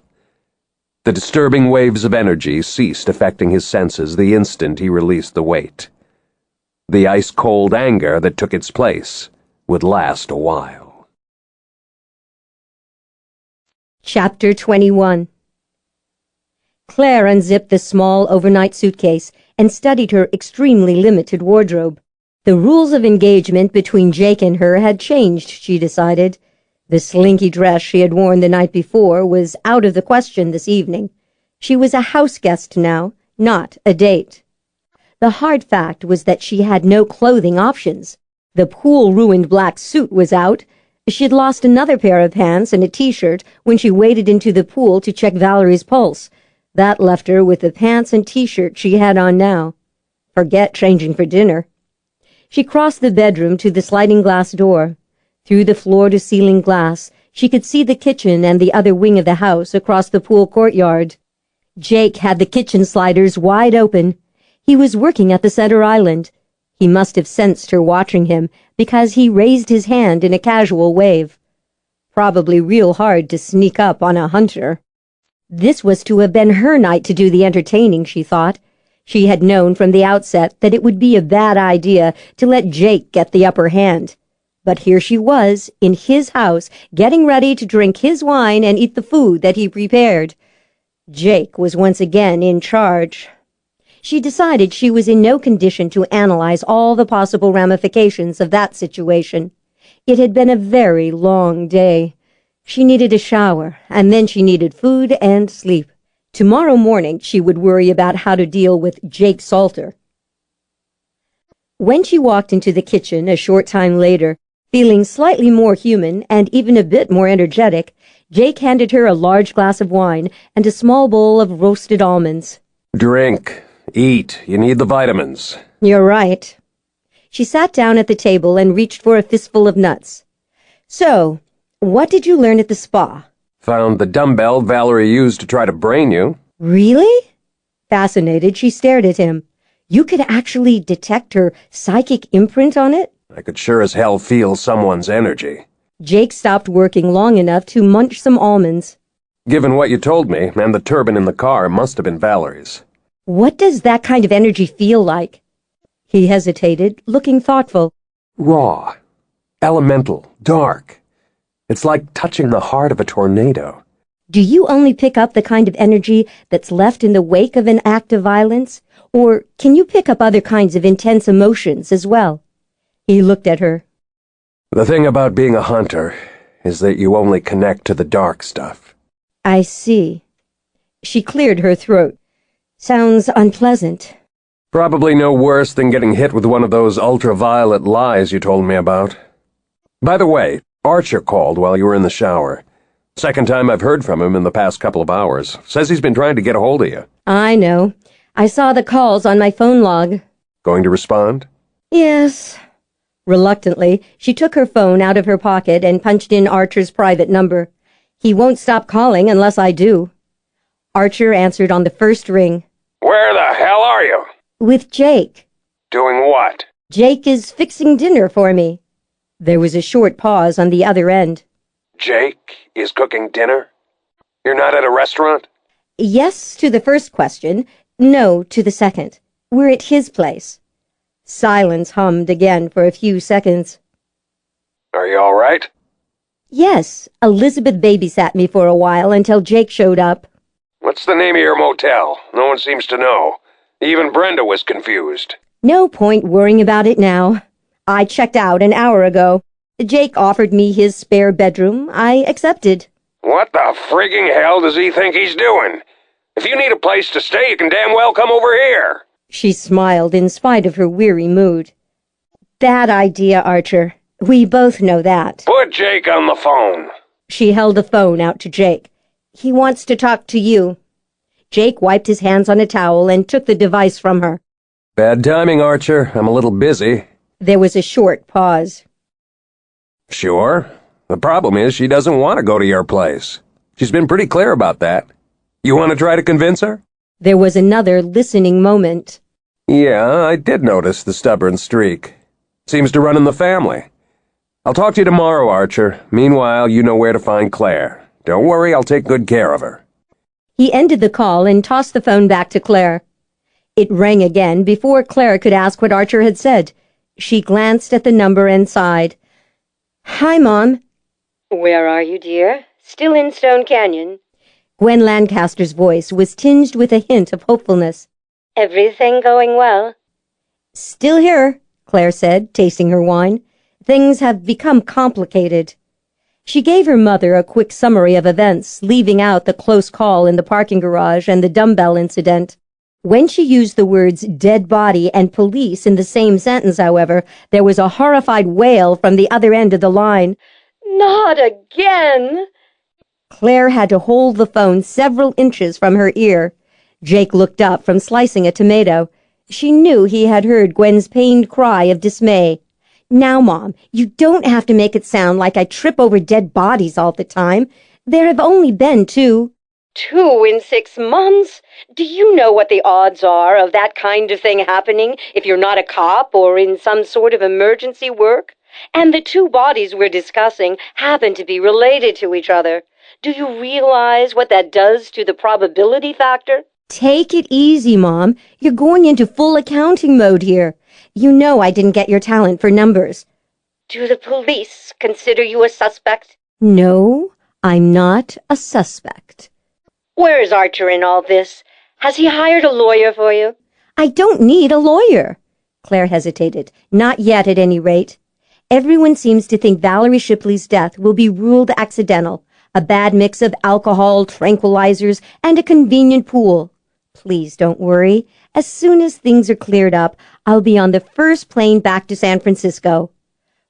The disturbing waves of energy ceased affecting his senses the instant he released the weight. The ice-cold anger that took its place would last a while. Chapter 21. Claire unzipped the small overnight suitcase and studied her extremely limited wardrobe. The rules of engagement between Jake and her had changed, she decided. The slinky dress she had worn the night before was out of the question this evening. She was a house guest now, not a date. The hard fact was that she had no clothing options. The pool-ruined black suit was out. She'd lost another pair of pants and a t-shirt when she waded into the pool to check Valerie's pulse. That left her with the pants and t-shirt she had on now. Forget changing for dinner. She crossed the bedroom to the sliding glass door. Through the floor-to-ceiling glass, she could see the kitchen and the other wing of the house across the pool courtyard. Jake had the kitchen sliders wide open. He was working at the center island. He must have sensed her watching him because he raised his hand in a casual wave. Probably real hard to sneak up on a hunter. This was to have been her night to do the entertaining, she thought. She had known from the outset that it would be a bad idea to let Jake get the upper hand. But here she was, in his house, getting ready to drink his wine and eat the food that he prepared. Jake was once again in charge. She decided she was in no condition to analyze all the possible ramifications of that situation. It had been a very long day. She needed a shower, and then she needed food and sleep. Tomorrow morning she would worry about how to deal with Jake Salter. When she walked into the kitchen a short time later, feeling slightly more human and even a bit more energetic, Jake handed her a large glass of wine and a small bowl of roasted almonds. Drink. Eat. You need the vitamins. You're right. She sat down at the table and reached for a fistful of nuts. So, what did you learn at the spa? Found the dumbbell Valerie used to try to brain you. Really? Fascinated, she stared at him. You could actually detect her psychic imprint on it? I could sure as hell feel someone's energy. Jake stopped working long enough to munch some almonds. Given what you told me, and the turban in the car, it must have been Valerie's. What does that kind of energy feel like? He hesitated, looking thoughtful. Raw. Elemental. Dark. It's like touching the heart of a tornado. Do you only pick up the kind of energy that's left in the wake of an act of violence? Or can you pick up other kinds of intense emotions as well? He looked at her. The thing about being a hunter is that you only connect to the dark stuff. I see. She cleared her throat. Sounds unpleasant. Probably no worse than getting hit with one of those ultraviolet lies you told me about. By the way, Archer called while you were in the shower. Second time I've heard from him in the past couple of hours. Says he's been trying to get a hold of you. I know. I saw the calls on my phone log. Going to respond? Yes. Reluctantly, she took her phone out of her pocket and punched in Archer's private number. He won't stop calling unless I do. Archer answered on the first ring. Where the hell are you? With Jake. Doing what? Jake is fixing dinner for me. There was a short pause on the other end. Jake is cooking dinner? You're not at a restaurant? Yes to the first question, no to the second. We're at his place. Silence hummed again for a few seconds. Are you all right? Yes, Elizabeth babysat me for a while until Jake showed up. What's the name of your motel? No one seems to know. Even Brenda was confused. No point worrying about it now. I checked out an hour ago. Jake offered me his spare bedroom. I accepted. What the frigging hell does he think he's doing? If you need a place to stay, you can damn well come over here. She smiled in spite of her weary mood. Bad idea, Archer. We both know that. Put Jake on the phone. She held the phone out to Jake. He wants to talk to you. Jake wiped his hands on a towel and took the device from her. Bad timing, Archer. I'm a little busy. There was a short pause. Sure. The problem is she doesn't want to go to your place. She's been pretty clear about that. You want to try to convince her? There was another listening moment. Yeah, I did notice the stubborn streak. Seems to run in the family. I'll talk to you tomorrow, Archer. Meanwhile, you know where to find Claire. Don't worry, I'll take good care of her. He ended the call and tossed the phone back to Claire. It rang again before Claire could ask what Archer had said. She glanced at the number and sighed. "Hi, Mom." Where are you, dear? Still in Stone Canyon? Gwen Lancaster's voice was tinged with a hint of hopefulness. Everything going well? "Still here," Claire said, tasting her wine. "Things have become complicated." She gave her mother a quick summary of events, leaving out the close call in the parking garage and the dumbbell incident. When she used the words dead body and police in the same sentence, however, there was a horrified wail from the other end of the line. Not again! Claire had to hold the phone several inches from her ear. Jake looked up from slicing a tomato. She knew he had heard Gwen's pained cry of dismay. "Now, Mom, you don't have to make it sound like I trip over dead bodies all the time. There have only been 2. 2 in 6 months? Do you know what the odds are of that kind of thing happening if you're not a cop or in some sort of emergency work? And the 2 bodies we're discussing happen to be related to each other. Do you realize what that does to the probability factor?" "Take it easy, Mom. You're going into full accounting mode here. You know I didn't get your talent for numbers." Do the police consider you a suspect? "No, I'm not a suspect." Where's Archer in all this? Has he hired a lawyer for you? "I don't need a lawyer." Claire hesitated. "Not yet, at any rate. Everyone seems to think Valerie Shipley's death will be ruled accidental. A bad mix of alcohol, tranquilizers, and a convenient pool. Please don't worry. As soon as things are cleared up, I'll be on the first plane back to San Francisco."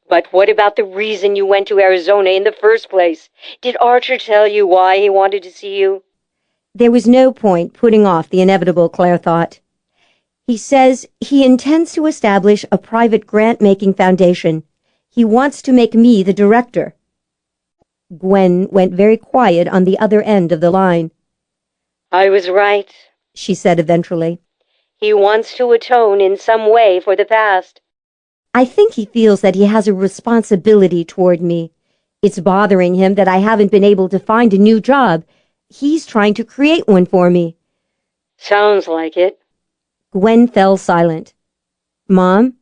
But what about the reason you went to Arizona in the first place? Did Archer tell you why he wanted to see you? There was no point putting off the inevitable, Claire thought. "He says he intends to establish a private grant-making foundation. He wants to make me the director." Gwen went very quiet on the other end of the line. "I was right," she said eventually. "He wants to atone in some way for the past." "I think he feels that he has a responsibility toward me. It's bothering him that I haven't been able to find a new job. He's trying to create one for me." Sounds like it. Gwen fell silent. "Mom,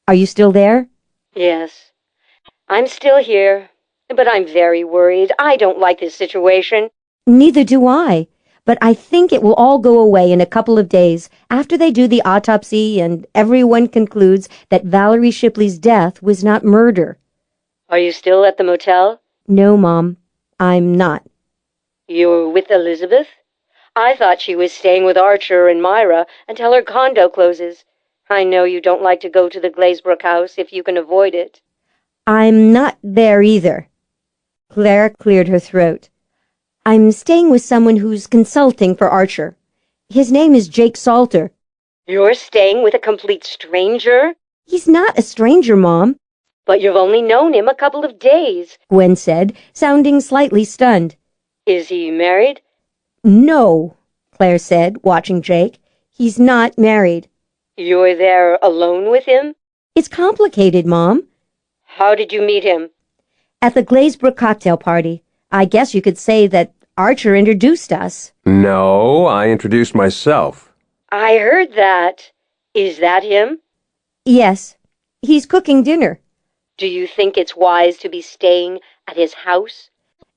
are you still there?" Yes. I'm still here, but I'm very worried. I don't like this situation. "Neither do I. But I think it will all go away in a couple of days after they do the autopsy and everyone concludes that Valerie Shipley's death was not murder." Are you still at the motel? "No, Mom, I'm not." You're with Elizabeth? I thought she was staying with Archer and Myra until her condo closes. I know you don't like to go to the Glazebrook house if you can avoid it. "I'm not there either." Claire cleared her throat. "I'm staying with someone who's consulting for Archer. His name is Jake Salter." You're staying with a complete stranger? "He's not a stranger, Mom," But you've only known him a couple of days. Gwen said, sounding slightly stunned. Is he married? "No," Claire said, watching Jake. "He's not married." You're there alone with him? "It's complicated, Mom." How did you meet him? "At the Glazebrook cocktail party. I guess you could say that Archer introduced us." No, I introduced myself. I heard that. Is that him? "Yes. He's cooking dinner." Do you think it's wise to be staying at his house?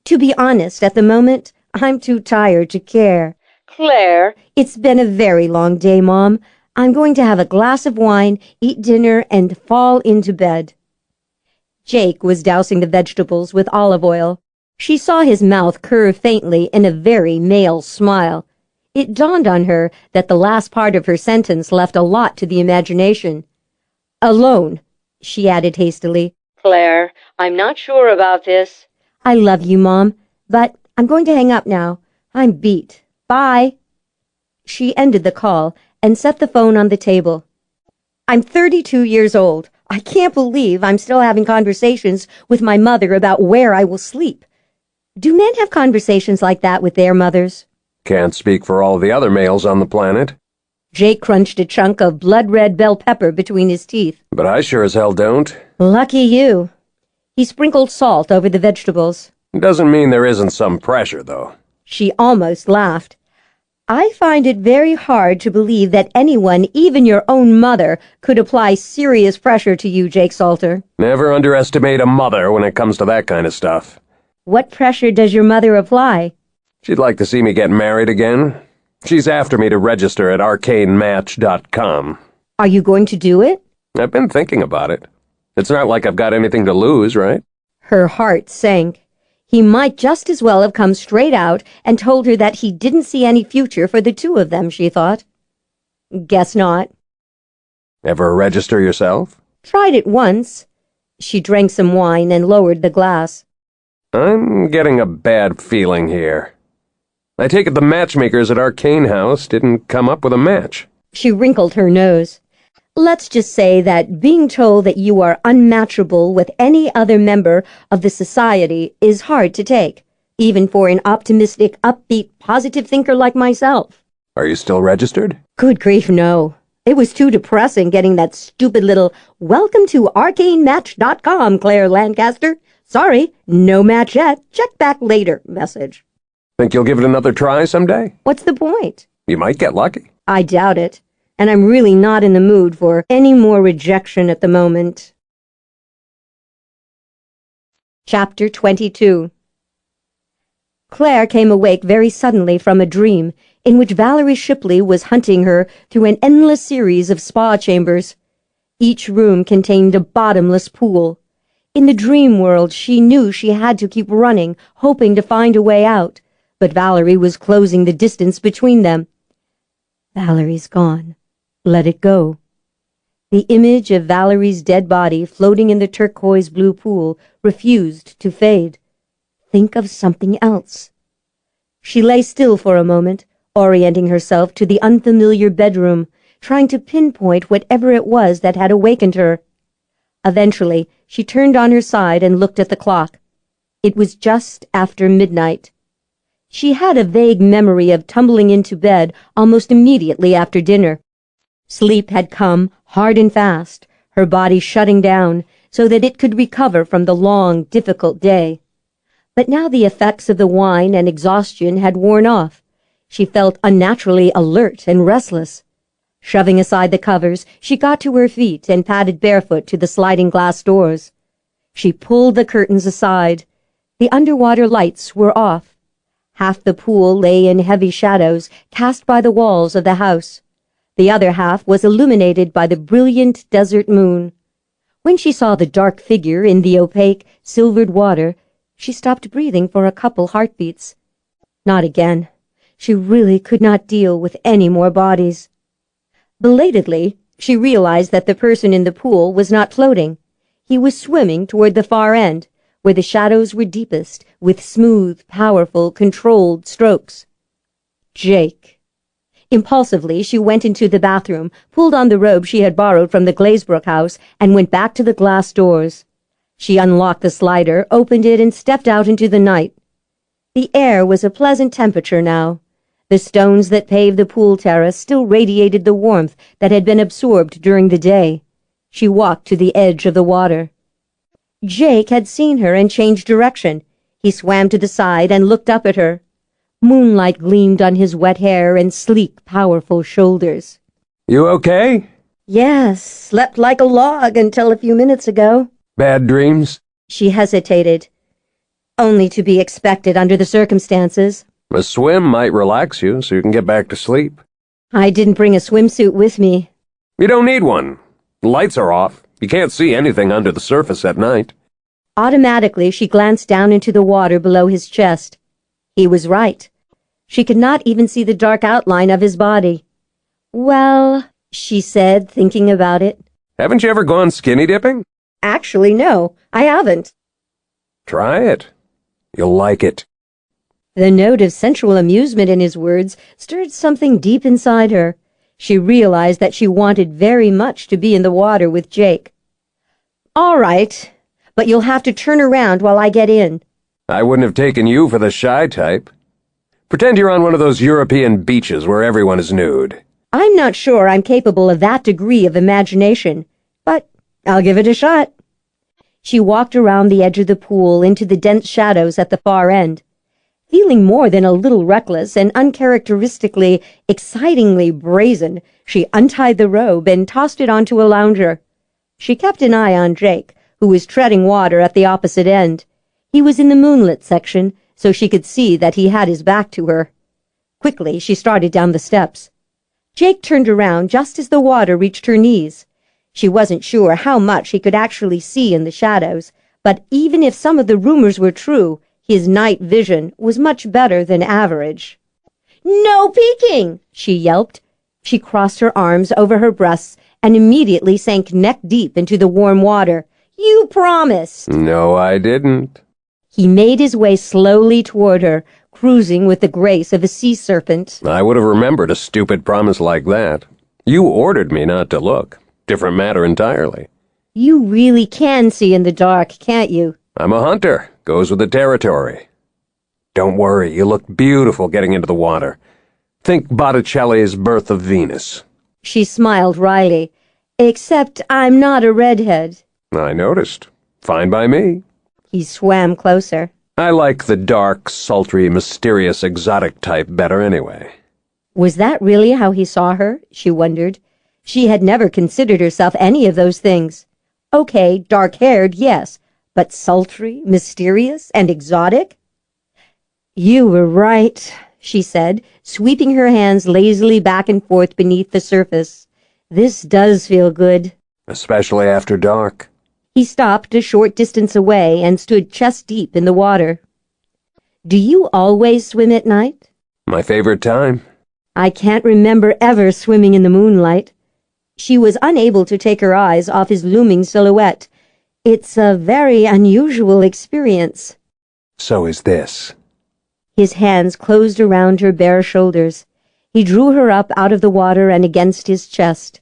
"To be honest, at the moment, I'm too tired to care." Claire, "It's been a very long day, Mom. I'm going to have a glass of wine, eat dinner, and fall into bed." Jake was dousing the vegetables with olive oil. She saw his mouth curve faintly in a very male smile. It dawned on her that the last part of her sentence left a lot to the imagination. "Alone," she added hastily. Claire, I'm not sure about this. "I love you, Mom, but I'm going to hang up now. I'm beat. Bye." She ended the call and set the phone on the table. "I'm 32 years old. I can't believe I'm still having conversations with my mother about where I will sleep. Do men have conversations like that with their mothers?" Can't speak for all the other males on the planet, Jake crunched a chunk of blood-red bell pepper between his teeth. but I sure as hell don't. "Lucky you." He sprinkled salt over the vegetables. Doesn't mean there isn't some pressure, though. She almost laughed. I find it very hard to believe that anyone, even your own mother, could apply serious pressure to you, Jake Salter. Never underestimate a mother when it comes to that kind of stuff. What pressure does your mother apply? She'd like to see me get married again. She's after me to register at arcanematch.com. Are you going to do it? I've been thinking about it. It's not like I've got anything to lose, right? Her heart sank. He might just as well have come straight out and told her that he didn't see any future for the two of them, she thought. Guess not. Ever register yourself? Tried it once. She drank some wine and lowered the glass. I'm getting a bad feeling here. I take it the matchmakers at Arcane House didn't come up with a match. She wrinkled her nose. Let's just say that being told that you are unmatchable with any other member of the society is hard to take, even for an optimistic, upbeat, positive thinker like myself. Are you still registered? Good grief, no. It was too depressing getting that stupid little "Welcome to ArcaneMatch.com, Clare Lancaster. Sorry, no match yet. Check back later" message. Think you'll give it another try someday? What's the point? You might get lucky. I doubt it, and I'm really not in the mood for any more rejection at the moment. Chapter 22. Claire came awake very suddenly from a dream in which Valerie Shipley was hunting her through an endless series of spa chambers. Each room contained a bottomless pool. In the dream world, she knew she had to keep running, hoping to find a way out, but Valerie was closing the distance between them. Valerie's gone. Let it go. The image of Valerie's dead body floating in the turquoise blue pool refused to fade. Think of something else. She lay still for a moment, orienting herself to the unfamiliar bedroom, trying to pinpoint whatever it was that had awakened her. Eventually, she turned on her side and looked at the clock. It was just after midnight. She had a vague memory of tumbling into bed almost immediately after dinner. Sleep had come hard and fast, her body shutting down so that it could recover from the long, difficult day. But now the effects of the wine and exhaustion had worn off. She felt unnaturally alert and restless. Shoving aside the covers, she got to her feet and padded barefoot to the sliding glass doors. She pulled the curtains aside. The underwater lights were off. Half the pool lay in heavy shadows cast by the walls of the house. The other half was illuminated by the brilliant desert moon. When she saw the dark figure in the opaque, silvered water, she stopped breathing for a couple heartbeats. Not again. She really could not deal with any more bodies. Belatedly, she realized that the person in the pool was not floating. He was swimming toward the far end, where the shadows were deepest, with smooth, powerful, controlled strokes. Jake. Impulsively, she went into the bathroom, pulled on the robe she had borrowed from the Glazebrook house, and went back to the glass doors. She unlocked the slider, opened it, and stepped out into the night. The air was a pleasant temperature now. The stones that paved the pool terrace still radiated the warmth that had been absorbed during the day. She walked to the edge of the water. Jake had seen her and changed direction. He swam to the side and looked up at her. Moonlight gleamed on his wet hair and sleek, powerful shoulders. You okay? Yes, slept like a log until a few minutes ago. Bad dreams? She hesitated. Only to be expected under the circumstances. A swim might relax you so you can get back to sleep. I didn't bring a swimsuit with me. You don't need one. The lights are off. You can't see anything under the surface at night. Automatically, she glanced down into the water below his chest. He was right. She could not even see the dark outline of his body. Well, she said, thinking about it. Haven't you ever gone skinny dipping? Actually, no, I haven't. Try it. You'll like it. The note of sensual amusement in his words stirred something deep inside her. She realized that she wanted very much to be in the water with Jake. All right, but you'll have to turn around while I get in. I wouldn't have taken you for the shy type. Pretend you're on one of those European beaches where everyone is nude. I'm not sure I'm capable of that degree of imagination, but I'll give it a shot. She walked around the edge of the pool into the dense shadows at the far end. Feeling more than a little reckless and uncharacteristically, excitingly brazen, she untied the robe and tossed it onto a lounger. She kept an eye on Jake, who was treading water at the opposite end. He was in the moonlit section, so she could see that he had his back to her. Quickly, she started down the steps. Jake turned around just as the water reached her knees. She wasn't sure how much he could actually see in the shadows, but even if some of the rumors were true, his night vision was much better than average. "No peeking!" she yelped. She crossed her arms over her breasts and immediately sank neck deep into the warm water. "You promised!" No, I didn't. He made his way slowly toward her, cruising with the grace of a sea serpent. I would have remembered a stupid promise like that. You ordered me not to look. Different matter entirely. You really can see in the dark, can't you? I'm a hunter. Goes with the territory. Don't worry, you look beautiful getting into the water. Think Botticelli's Birth of Venus. She smiled wryly. "Except I'm not a redhead." I noticed. Fine by me. He swam closer. I like the dark, sultry, mysterious, exotic type better anyway. Was that really how he saw her? She wondered. She had never considered herself any of those things. Okay, dark-haired, yes, but sultry, mysterious, and exotic? "You were right," she said, sweeping her hands lazily back and forth beneath the surface. "This does feel good." Especially after dark. He stopped a short distance away and stood chest-deep in the water. "Do you always swim at night?" My favorite time. "I can't remember ever swimming in the moonlight." She was unable to take her eyes off his looming silhouette. "It's a very unusual experience." So is this. His hands closed around her bare shoulders. He drew her up out of the water and against his chest.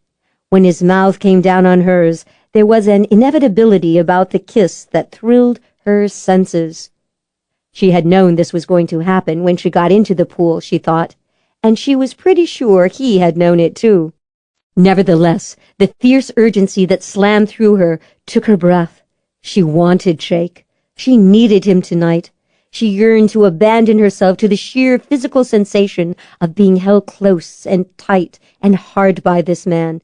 When his mouth came down on hers, there was an inevitability about the kiss that thrilled her senses. She had known this was going to happen when she got into the pool, she thought, and she was pretty sure he had known it too. Nevertheless, the fierce urgency that slammed through her took her breath. She wanted Jake. She needed him tonight. She yearned to abandon herself to the sheer physical sensation of being held close and tight and hard by this man.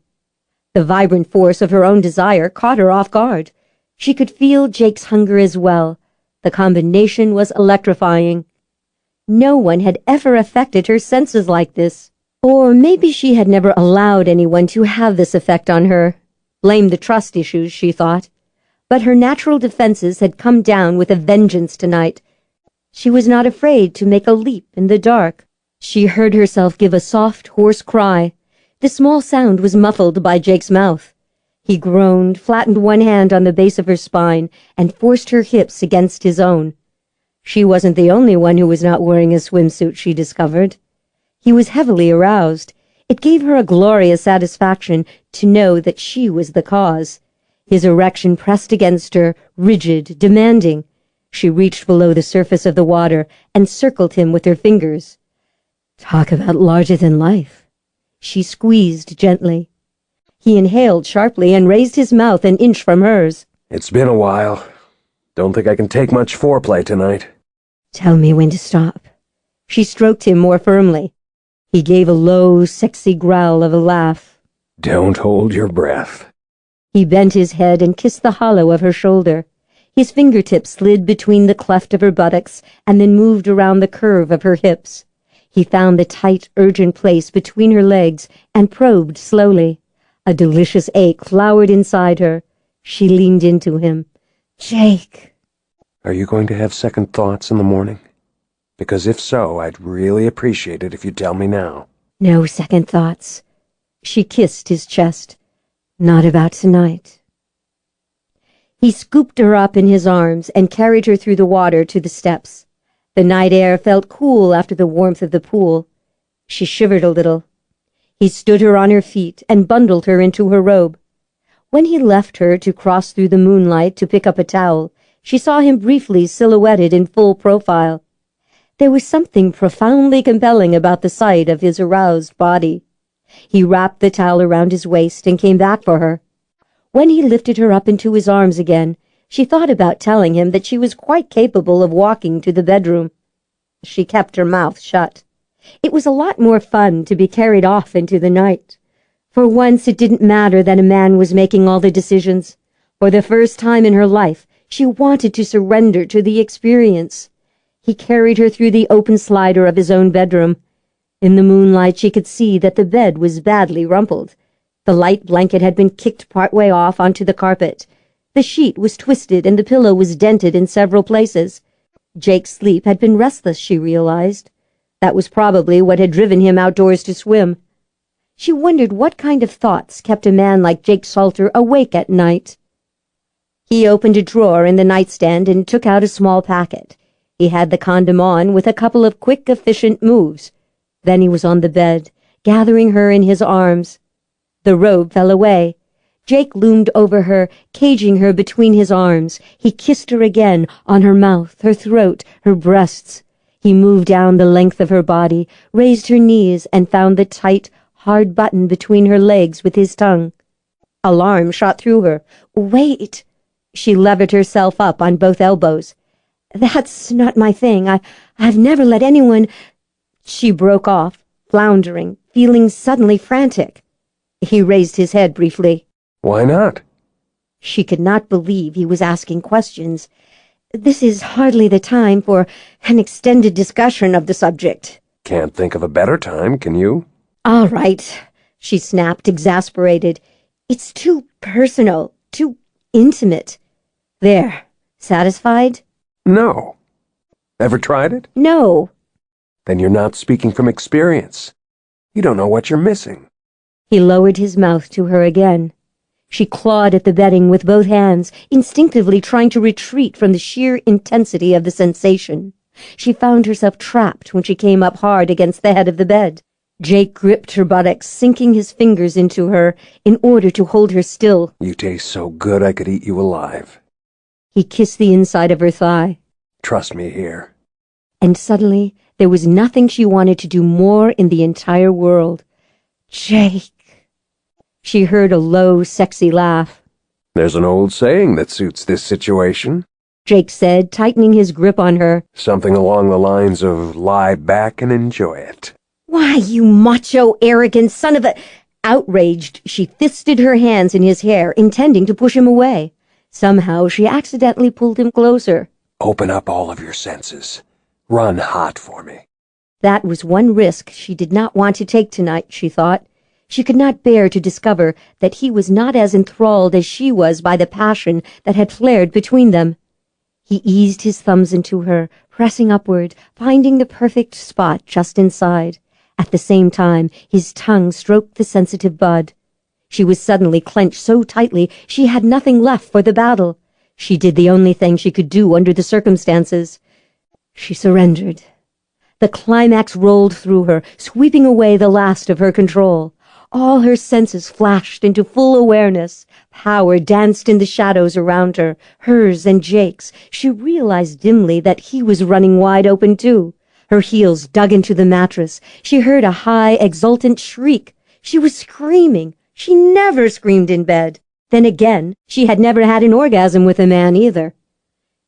The vibrant force of her own desire caught her off guard. She could feel Jake's hunger as well. The combination was electrifying. No one had ever affected her senses like this. Or maybe she had never allowed anyone to have this effect on her. Blame the trust issues, she thought. But her natural defenses had come down with a vengeance tonight. She was not afraid to make a leap in the dark. She heard herself give a soft, hoarse cry. The small sound was muffled by Jake's mouth. He groaned, flattened one hand on the base of her spine, and forced her hips against his own. She wasn't the only one who was not wearing a swimsuit, she discovered. He was heavily aroused. It gave her a glorious satisfaction to know that she was the cause. His erection pressed against her, rigid, demanding. She reached below the surface of the water and circled him with her fingers. "Talk about larger than life." She squeezed gently. He inhaled sharply and raised his mouth an inch from hers. It's been a while. Don't think I can take much foreplay tonight. "Tell me when to stop." She stroked him more firmly. He gave a low, sexy growl of a laugh. Don't hold your breath. He bent his head and kissed the hollow of her shoulder. His fingertips slid between the cleft of her buttocks and then moved around the curve of her hips. He found the tight, urgent place between her legs and probed slowly. A delicious ache flowered inside her. She leaned into him. "Jake." Are you going to have second thoughts in the morning? Because if so, I'd really appreciate it if you'd tell me now. "No second thoughts." She kissed his chest. "Not about tonight." He scooped her up in his arms and carried her through the water to the steps. The night air felt cool after the warmth of the pool. She shivered a little. He stood her on her feet and bundled her into her robe. When he left her to cross through the moonlight to pick up a towel, she saw him briefly silhouetted in full profile. There was something profoundly compelling about the sight of his aroused body. He wrapped the towel around his waist and came back for her. When he lifted her up into his arms again, she thought about telling him that she was quite capable of walking to the bedroom. She kept her mouth shut. It was a lot more fun to be carried off into the night. For once it didn't matter that a man was making all the decisions. For the first time in her life, she wanted to surrender to the experience. He carried her through the open slider of his own bedroom. In the moonlight she could see that the bed was badly rumpled. The light blanket had been kicked partway off onto the carpet. The sheet was twisted and the pillow was dented in several places. Jake's sleep had been restless, she realized. That was probably what had driven him outdoors to swim. She wondered what kind of thoughts kept a man like Jake Salter awake at night. He opened a drawer in the nightstand and took out a small packet. He had the condom on with a couple of quick, efficient moves. Then he was on the bed, gathering her in his arms. The robe fell away. Jake loomed over her, caging her between his arms. He kissed her again, on her mouth, her throat, her breasts. He moved down the length of her body, raised her knees, and found the tight, hard button between her legs with his tongue. Alarm shot through her. Wait! She levered herself up on both elbows. That's not my thing. I've never let anyone... She broke off, floundering, feeling suddenly frantic. He raised his head briefly. Why not? She could not believe he was asking questions. This is hardly the time for an extended discussion of the subject. Can't think of a better time, can you? All right, she snapped, exasperated. It's too personal, too intimate. There, satisfied? No. Ever tried it? No. Then you're not speaking from experience. You don't know what you're missing. He lowered his mouth to her again. She clawed at the bedding with both hands, instinctively trying to retreat from the sheer intensity of the sensation. She found herself trapped when she came up hard against the head of the bed. Jake gripped her buttocks, sinking his fingers into her in order to hold her still. You taste so good I could eat you alive. He kissed the inside of her thigh. Trust me here. And suddenly, there was nothing she wanted to do more in the entire world. Jake. She heard a low, sexy laugh. There's an old saying that suits this situation, Jake said, tightening his grip on her. Something along the lines of lie back and enjoy it. Why, you macho, arrogant son of a... Outraged, she fisted her hands in his hair, intending to push him away. Somehow, she accidentally pulled him closer. Open up all of your senses. Run hot for me. That was one risk she did not want to take tonight, she thought. She could not bear to discover that he was not as enthralled as she was by the passion that had flared between them. He eased his thumbs into her, pressing upward, finding the perfect spot just inside. At the same time, his tongue stroked the sensitive bud. She was suddenly clenched so tightly she had nothing left for the battle. She did the only thing she could do under the circumstances. She surrendered. The climax rolled through her, sweeping away the last of her control. All her senses flashed into full awareness. Power danced in the shadows around her, hers and Jake's. She realized dimly that he was running wide open too. Her heels dug into the mattress. She heard a high, exultant shriek. She was screaming. She never screamed in bed. Then again, she had never had an orgasm with a man either.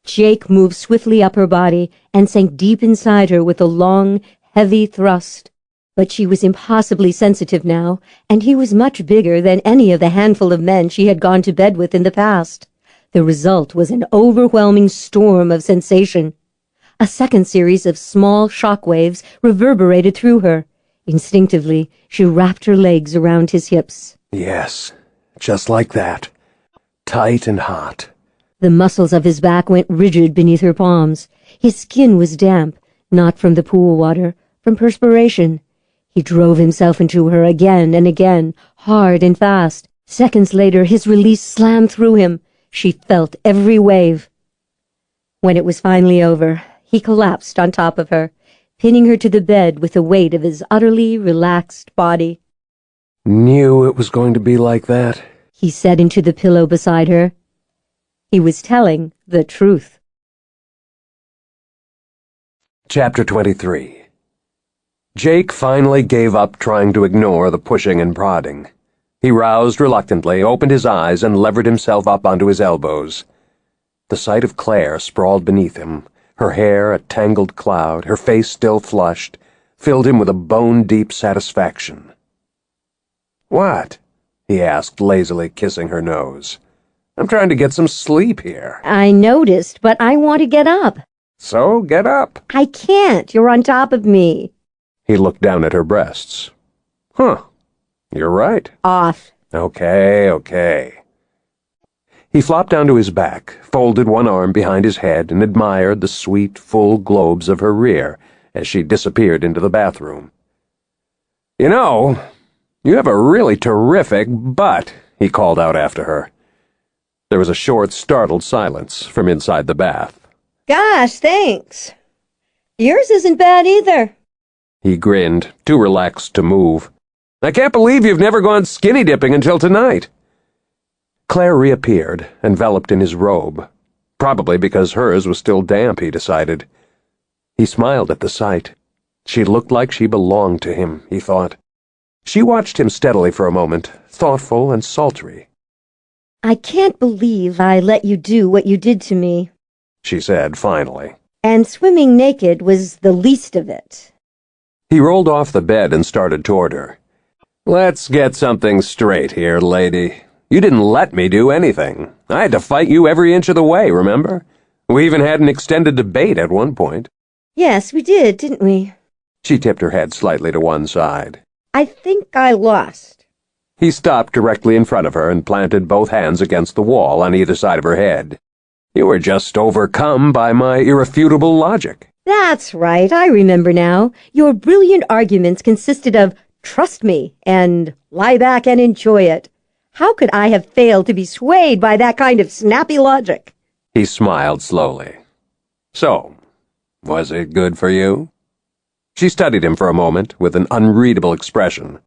Jake moved swiftly up her body and sank deep inside her with a long, heavy thrust. But she was impossibly sensitive now, and he was much bigger than any of the handful of men she had gone to bed with in the past. The result was an overwhelming storm of sensation. A second series of small shock waves reverberated through her. Instinctively, she wrapped her legs around his hips. Yes, just like that. Tight and hot. The muscles of his back went rigid beneath her palms. His skin was damp, not from the pool water, from perspiration. He drove himself into her again and again, hard and fast. Seconds later, his release slammed through him. She felt every wave. When it was finally over, he collapsed on top of her, pinning her to the bed with the weight of his utterly relaxed body. Knew it was going to be like that, he said into the pillow beside her. He was telling the truth. Chapter 23. Jake finally gave up trying to ignore the pushing and prodding. He roused reluctantly, opened his eyes, and levered himself up onto his elbows. The sight of Clare sprawled beneath him, Her hair a tangled cloud, her face still flushed, filled him with a bone-deep satisfaction. "What?" he asked, lazily kissing her nose. "I'm trying to get some sleep here." I noticed, but I want to get up. "So get up." I can't. You're on top of me. He looked down at her breasts. "Huh. You're right." Off. Okay. He flopped down to his back, folded one arm behind his head, and admired the sweet, full globes of her rear as she disappeared into the bathroom. "You know, you have a really terrific butt," he called out after her. There was a short, startled silence from inside the bath. Gosh, thanks. Yours isn't bad either. He grinned, too relaxed to move. "I can't believe you've never gone skinny dipping until tonight." Claire reappeared, enveloped in his robe, probably because hers was still damp, he decided. He smiled at the sight. She looked like she belonged to him, he thought. She watched him steadily for a moment, thoughtful and sultry. I can't believe I let you do what you did to me. She said finally. And swimming naked was the least of it. He rolled off the bed and started toward her. "Let's get something straight here, lady. You didn't let me do anything. I had to fight you every inch of the way, remember? We even had an extended debate at one point." Yes, we did, didn't we? She tipped her head slightly to one side. I think I lost. He stopped directly in front of her and planted both hands against the wall on either side of her head. "You were just overcome by my irrefutable logic." That's right, I remember now. Your brilliant arguments consisted of trust me and lie back and enjoy it. How could I have failed to be swayed by that kind of snappy logic? He smiled slowly. "So, was it good for you?" She studied him for a moment with an unreadable expression.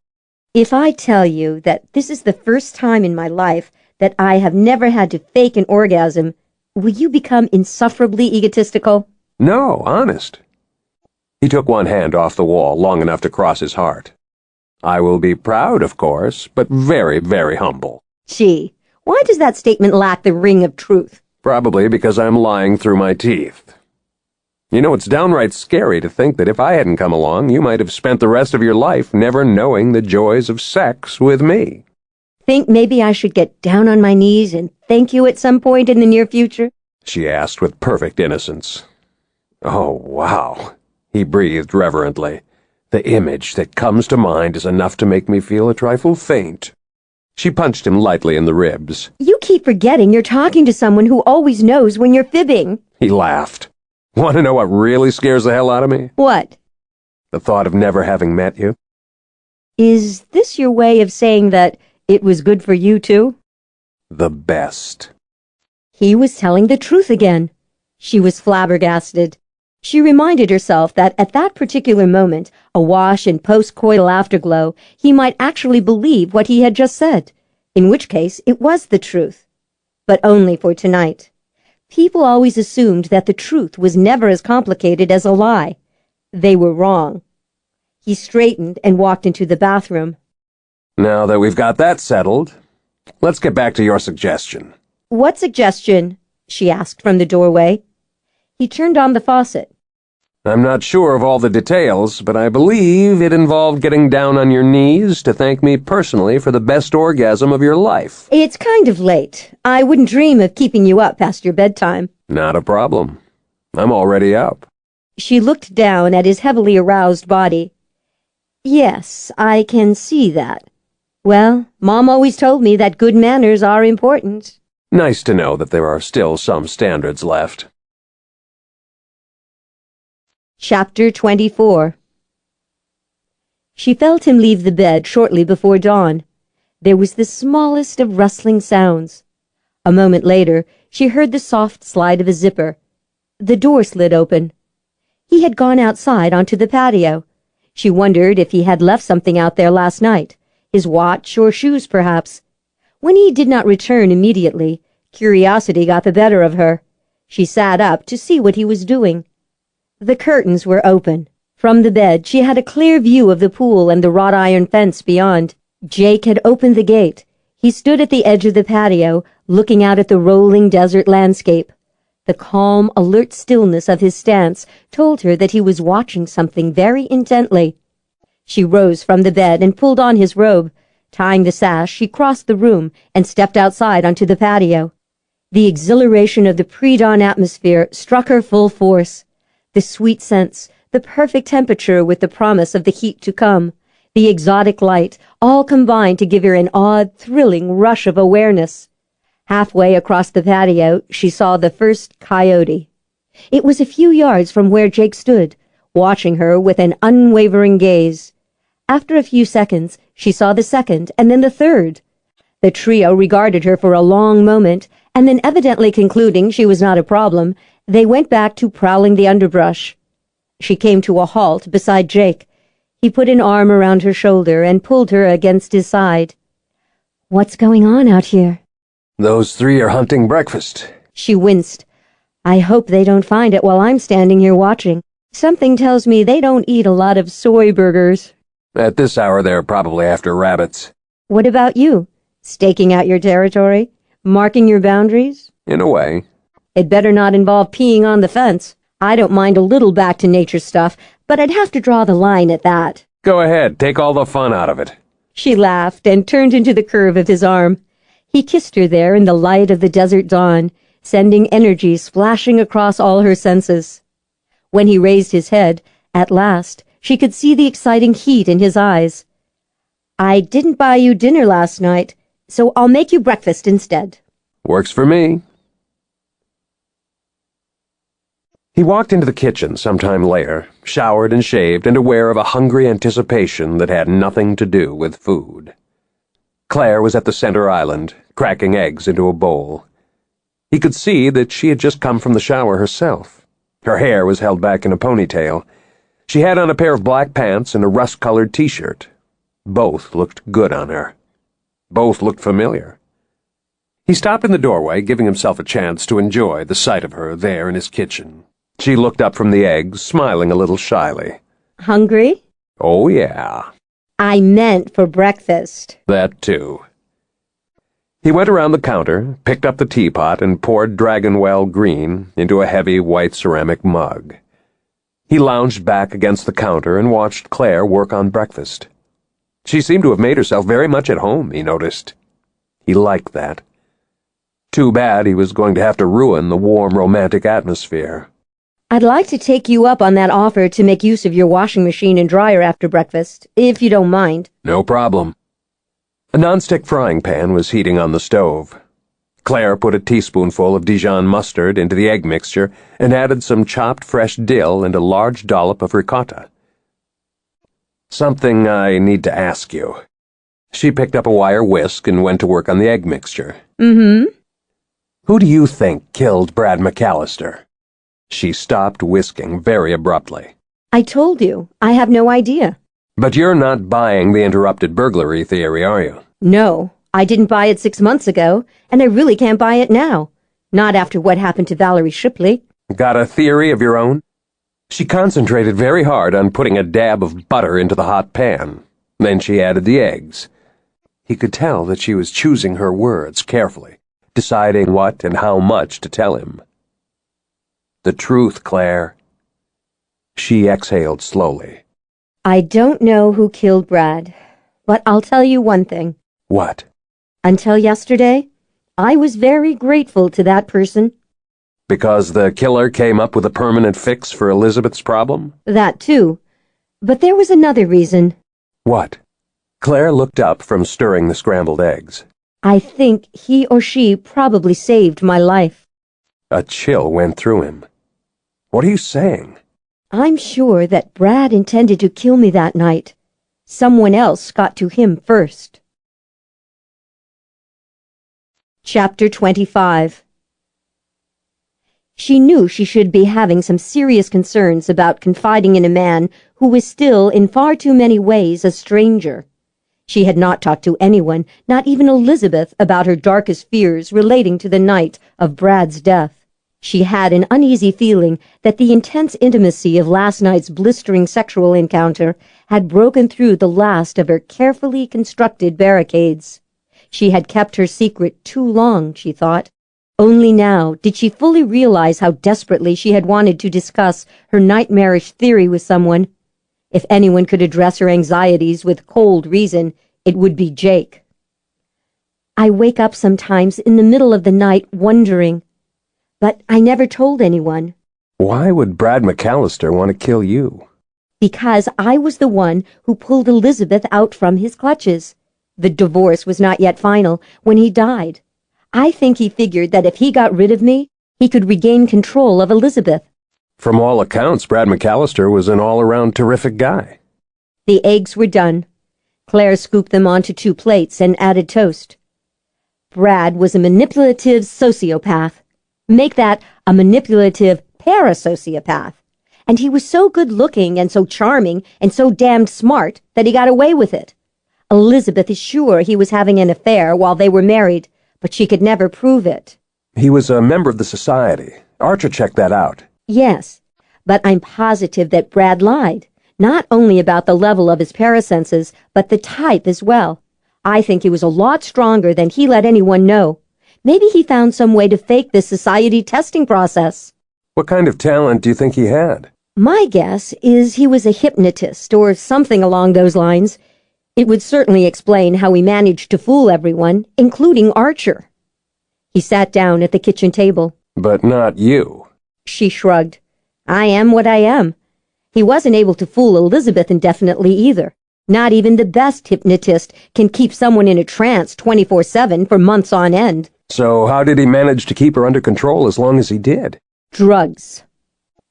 If I tell you that this is the first time in my life that I have never had to fake an orgasm, will you become insufferably egotistical? "No, honest." He took one hand off the wall long enough to cross his heart. "I will be proud, of course, but very, very humble." Gee, why does that statement lack the ring of truth? Probably because I'm lying through my teeth. You know, it's downright scary to think that if I hadn't come along, you might have spent the rest of your life never knowing the joys of sex with me. Think maybe I should get down on my knees and thank you at some point in the near future? She asked with perfect innocence. "Oh, wow," he breathed reverently. "The image that comes to mind is enough to make me feel a trifle faint." She punched him lightly in the ribs. You keep forgetting you're talking to someone who always knows when you're fibbing. He laughed. "Want to know what really scares the hell out of me?" What? "The thought of never having met you." Is this your way of saying that it was good for you, too? "The best." He was telling the truth again. She was flabbergasted. She reminded herself that at that particular moment, awash in post-coital afterglow, he might actually believe what he had just said, in which case it was the truth. But only for tonight. People always assumed that the truth was never as complicated as a lie. They were wrong. He straightened and walked into the bathroom. "Now that we've got that settled, let's get back to your suggestion." What suggestion? She asked from the doorway. He turned on the faucet. "I'm not sure of all the details, but I believe it involved getting down on your knees to thank me personally for the best orgasm of your life." It's kind of late. I wouldn't dream of keeping you up past your bedtime. "Not a problem. I'm already up." She looked down at his heavily aroused body. Yes, I can see that. Well, Mom always told me that good manners are important. Nice to know that there are still some standards left. Chapter 24. She felt him leave the bed shortly before dawn. There was the smallest of rustling sounds. A moment later, she heard the soft slide of a zipper. The door slid open. He had gone outside onto the patio. She wondered if he had left something out there last night, his watch or shoes perhaps. When he did not return immediately, curiosity got the better of her. She sat up to see what he was doing. The curtains were open. From the bed, she had a clear view of the pool and the wrought iron fence beyond. Jake had opened the gate. He stood at the edge of the patio, looking out at the rolling desert landscape. The calm, alert stillness of his stance told her that he was watching something very intently. She rose from the bed and pulled on his robe. Tying the sash, she crossed the room and stepped outside onto the patio. The exhilaration of the pre-dawn atmosphere struck her full force. The sweet scents, the perfect temperature with the promise of the heat to come, the exotic light, all combined to give her an odd, thrilling rush of awareness. Halfway across the patio, she saw the first coyote. It was a few yards from where Jake stood, watching her with an unwavering gaze. After a few seconds, she saw the second and then the third. The trio regarded her for a long moment, and then, evidently concluding she was not a problem, they went back to prowling the underbrush. She came to a halt beside Jake. He put an arm around her shoulder and pulled her against his side. What's going on out here? Those three are hunting breakfast. She winced. I hope they don't find it while I'm standing here watching. Something tells me they don't eat a lot of soy burgers. At this hour, they're probably after rabbits. What about you? Staking out your territory? Marking your boundaries? In a way. It better not involve peeing on the fence. I don't mind a little back-to-nature stuff, but I'd have to draw the line at that. Go ahead, take all the fun out of it. She laughed and turned into the curve of his arm. He kissed her there in the light of the desert dawn, sending energy splashing across all her senses. When he raised his head, at last, she could see the exciting heat in his eyes. I didn't buy you dinner last night, so I'll make you breakfast instead. Works for me. He walked into the kitchen sometime later, showered and shaved and aware of a hungry anticipation that had nothing to do with food. Clare was at the center island, cracking eggs into a bowl. He could see that she had just come from the shower herself. Her hair was held back in a ponytail. She had on a pair of black pants and a rust-colored t-shirt. Both looked good on her. Both looked familiar. He stopped in the doorway, giving himself a chance to enjoy the sight of her there in his kitchen. She looked up from the eggs, smiling a little shyly. Hungry? Oh, yeah. I meant for breakfast. That, too. He went around the counter, picked up the teapot, and poured Dragonwell Green into a heavy white ceramic mug. He lounged back against the counter and watched Clare work on breakfast. She seemed to have made herself very much at home, he noticed. He liked that. Too bad he was going to have to ruin the warm, romantic atmosphere. I'd like to take you up on that offer to make use of your washing machine and dryer after breakfast, if you don't mind. No problem. A nonstick frying pan was heating on the stove. Clare put a teaspoonful of Dijon mustard into the egg mixture and added some chopped fresh dill and a large dollop of ricotta. Something I need to ask you. She picked up a wire whisk and went to work on the egg mixture. Mm-hmm. Who do you think killed Brad McAllister? She stopped whisking very abruptly. I told you, I have no idea. But you're not buying the interrupted burglary theory, are you? No, I didn't buy it 6 months ago, and I really can't buy it now. Not after what happened to Valerie Shipley. Got a theory of your own? She concentrated very hard on putting a dab of butter into the hot pan. Then she added the eggs. He could tell that she was choosing her words carefully, deciding what and how much to tell him. The truth, Clare. She exhaled slowly. I don't know who killed Brad, but I'll tell you one thing. What? Until yesterday, I was very grateful to that person. Because the killer came up with a permanent fix for Elizabeth's problem? That too. But there was another reason. What? Clare looked up from stirring the scrambled eggs. I think he or she probably saved my life. A chill went through him. What are you saying? I'm sure that Brad intended to kill me that night. Someone else got to him first. Chapter 25. She knew she should be having some serious concerns about confiding in a man who was still, in far too many ways, a stranger. She had not talked to anyone, not even Elizabeth, about her darkest fears relating to the night of Brad's death. She had an uneasy feeling that the intense intimacy of last night's blistering sexual encounter had broken through the last of her carefully constructed barricades. She had kept her secret too long, she thought. Only now did she fully realize how desperately she had wanted to discuss her nightmarish theory with someone. If anyone could address her anxieties with cold reason, it would be Jake. I wake up sometimes in the middle of the night wondering, but I never told anyone. Why would Brad McAllister want to kill you? Because I was the one who pulled Elizabeth out from his clutches. The divorce was not yet final when he died. I think he figured that if he got rid of me, he could regain control of Elizabeth. From all accounts, Brad McAllister was an all-around terrific guy. The eggs were done. Claire scooped them onto 2 plates and added toast. Brad was a manipulative sociopath. Make that a manipulative parasociopath. And he was so good-looking and so charming and so damned smart that he got away with it. Elizabeth is sure he was having an affair while they were married, but she could never prove it. He was a member of the society. Archer checked that out. Yes, but I'm positive that Brad lied, not only about the level of his parasenses, but the type as well. I think he was a lot stronger than he let anyone know. Maybe he found some way to fake the society testing process. What kind of talent do you think he had? My guess is he was a hypnotist or something along those lines. It would certainly explain how he managed to fool everyone, including Archer. He sat down at the kitchen table. But not you. She shrugged. I am what I am. He wasn't able to fool Elizabeth indefinitely either. Not even the best hypnotist can keep someone in a trance 24/7 for months on end. So how did he manage to keep her under control as long as he did? Drugs.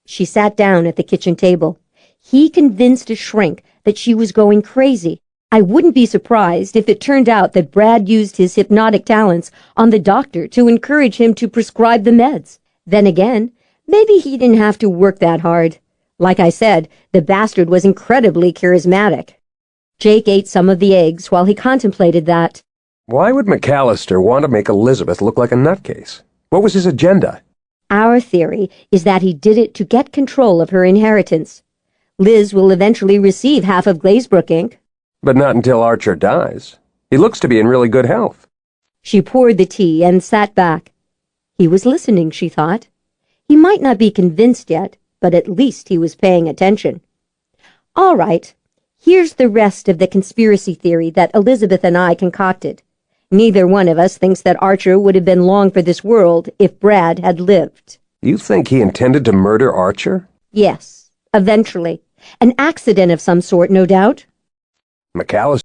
She sat down at the kitchen table. He convinced a shrink that she was going crazy. I wouldn't be surprised if it turned out that Brad used his hypnotic talents on the doctor to encourage him to prescribe the meds. Then again, maybe he didn't have to work that hard. Like I said, the bastard was incredibly charismatic. Jake ate some of the eggs while he contemplated that. Why would McAllister want to make Elizabeth look like a nutcase? What was his agenda? Our theory is that he did it to get control of her inheritance. Liz will eventually receive half of Glazebrook, Inc. But not until Archer dies. He looks to be in really good health. She poured the tea and sat back. He was listening, she thought. He might not be convinced yet, but at least he was paying attention. All right, here's the rest of the conspiracy theory that Elizabeth and I concocted. Neither one of us thinks that Archer would have been long for this world if Brad had lived. You think he intended to murder Archer? Yes, eventually. An accident of some sort, no doubt. McAllister.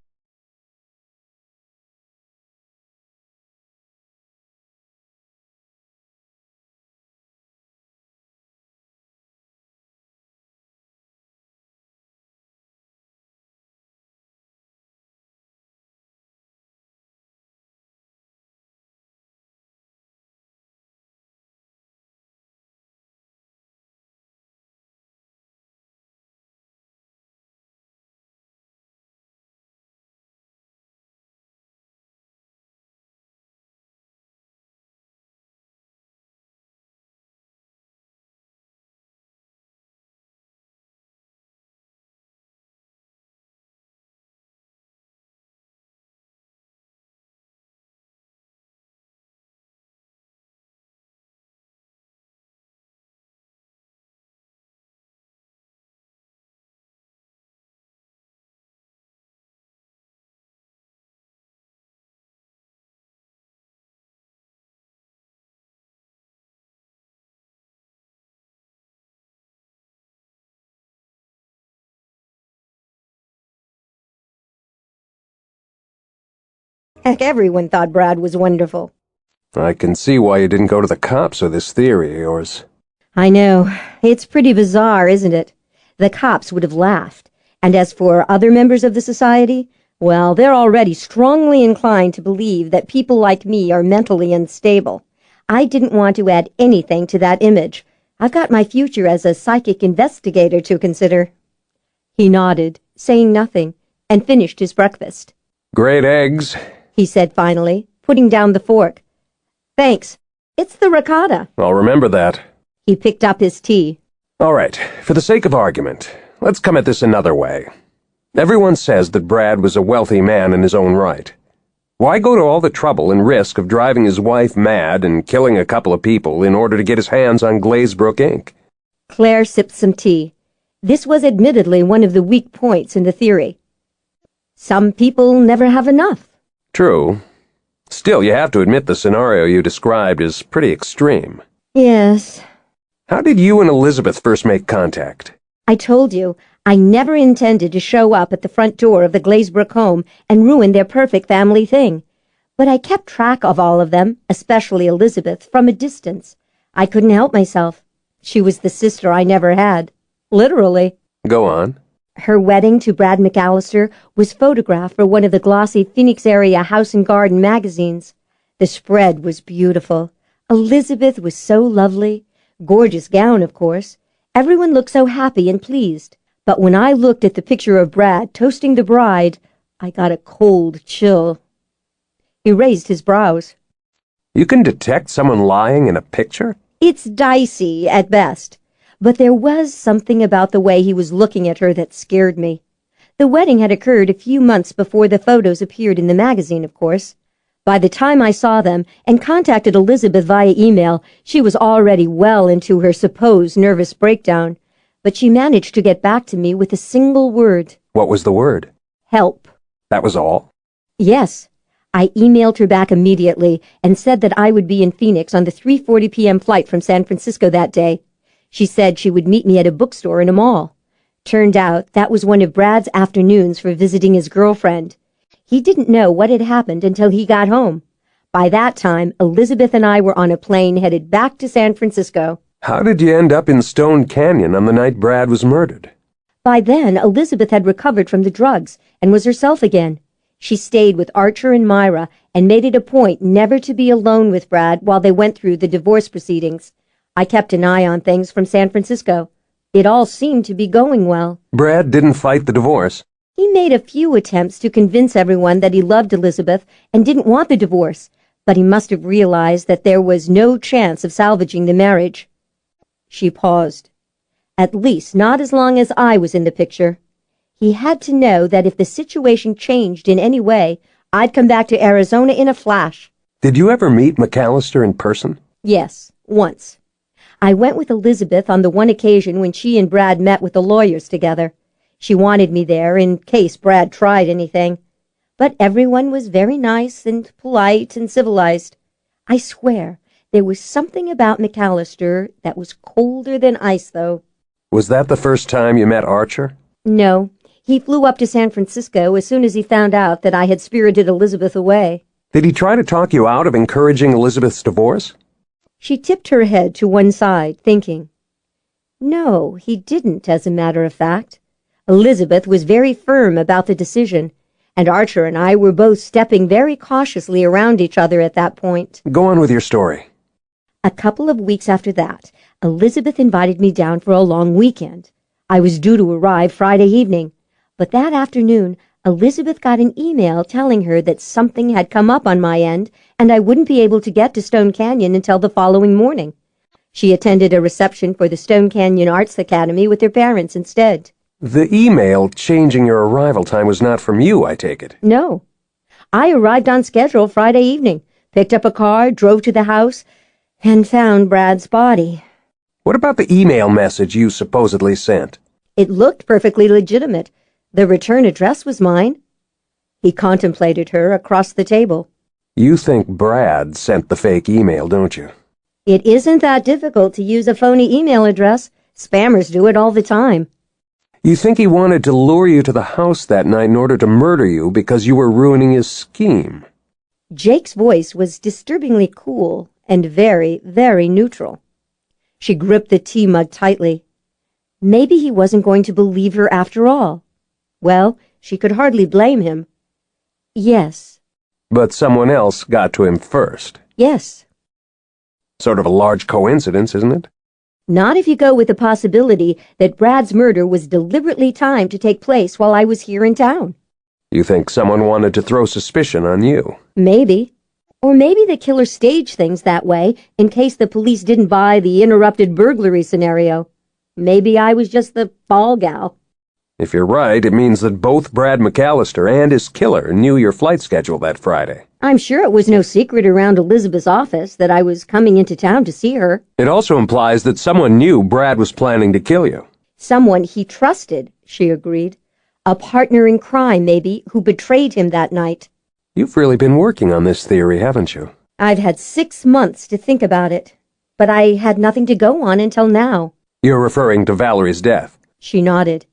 Heck, everyone thought Brad was wonderful. I can see why you didn't go to the cops with this theory of yours. I know. It's pretty bizarre, isn't it? The cops would have laughed. And as for other members of the society, well, they're already strongly inclined to believe that people like me are mentally unstable. I didn't want to add anything to that image. I've got my future as a psychic investigator to consider. He nodded, saying nothing, and finished his breakfast. Great eggs, he said finally, putting down the fork. Thanks. It's the ricotta. I'll remember that. He picked up his tea. All right, for the sake of argument, let's come at this another way. Everyone says that Brad was a wealthy man in his own right. Why go to all the trouble and risk of driving his wife mad and killing a couple of people in order to get his hands on Glazebrook ink? Claire sipped some tea. This was admittedly one of the weak points in the theory. Some people never have enough. True. Still, you have to admit the scenario you described is pretty extreme. Yes. How did you and Elizabeth first make contact? I told you, I never intended to show up at the front door of the Glazebrook home and ruin their perfect family thing. But I kept track of all of them, especially Elizabeth, from a distance. I couldn't help myself. She was the sister I never had. Literally. Go on. Her wedding to Brad McAllister was photographed for one of the glossy Phoenix area house and garden magazines. The spread was beautiful. Elizabeth was so lovely. Gorgeous gown, of course. Everyone looked so happy and pleased. But when I looked at the picture of Brad toasting the bride, I got a cold chill. He raised his brows. You can detect someone lying in a picture? It's dicey at best. But there was something about the way he was looking at her that scared me. The wedding had occurred a few months before the photos appeared in the magazine, of course. By the time I saw them and contacted Elizabeth via email, she was already well into her supposed nervous breakdown. But she managed to get back to me with a single word. What was the word? Help. That was all? Yes. I emailed her back immediately and said that I would be in Phoenix on the 3:40 p.m. flight from San Francisco that day. She said she would meet me at a bookstore in a mall. Turned out that was one of Brad's afternoons for visiting his girlfriend. He didn't know what had happened until he got home. By that time, Elizabeth and I were on a plane headed back to San Francisco. How did you end up in Stone Canyon on the night Brad was murdered? By then, Elizabeth had recovered from the drugs and was herself again. She stayed with Archer and Myra and made it a point never to be alone with Brad while they went through the divorce proceedings. I kept an eye on things from San Francisco. It all seemed to be going well. Brad didn't fight the divorce. He made a few attempts to convince everyone that he loved Elizabeth and didn't want the divorce, but he must have realized that there was no chance of salvaging the marriage. She paused. At least not as long as I was in the picture. He had to know that if the situation changed in any way, I'd come back to Arizona in a flash. Did you ever meet McAllister in person? Yes, once. I went with Elizabeth on the one occasion when she and Brad met with the lawyers together. She wanted me there in case Brad tried anything. But everyone was very nice and polite and civilized. I swear, there was something about McAllister that was colder than ice, though. Was that the first time you met Archer? No. He flew up to San Francisco as soon as he found out that I had spirited Elizabeth away. Did he try to talk you out of encouraging Elizabeth's divorce? She tipped her head to one side, thinking. No, he didn't, as a matter of fact. Elizabeth was very firm about the decision, and Archer and I were both stepping very cautiously around each other at that point. Go on with your story. A couple of weeks after that, Elizabeth invited me down for a long weekend. I was due to arrive Friday evening, but that afternoon, Elizabeth got an email telling her that something had come up on my end and I wouldn't be able to get to Stone Canyon until the following morning. She attended a reception for the Stone Canyon Arts Academy with her parents instead. The email changing your arrival time was not from you, I take it. No. I arrived on schedule Friday evening, picked up a car, drove to the house, and found Brad's body. What about the email message you supposedly sent? It looked perfectly legitimate. The return address was mine. He contemplated her across the table. You think Brad sent the fake email, don't you? It isn't that difficult to use a phony email address. Spammers do it all the time. You think he wanted to lure you to the house that night in order to murder you because you were ruining his scheme? Jake's voice was disturbingly cool and very, very neutral. She gripped the tea mug tightly. Maybe he wasn't going to believe her after all. Well, she could hardly blame him. Yes. But someone else got to him first. Yes. Sort of a large coincidence, isn't it? Not if you go with the possibility that Brad's murder was deliberately timed to take place while I was here in town. You think someone wanted to throw suspicion on you? Maybe. Or maybe the killer staged things that way in case the police didn't buy the interrupted burglary scenario. Maybe I was just the fall gal. If you're right, it means that both Brad McAllister and his killer knew your flight schedule that Friday. I'm sure it was no secret around Elizabeth's office that I was coming into town to see her. It also implies that someone knew Brad was planning to kill you. Someone he trusted, she agreed. A partner in crime, maybe, who betrayed him that night. You've really been working on this theory, haven't you? I've had 6 months to think about it, but I had nothing to go on until now. You're referring to Valerie's death. She nodded.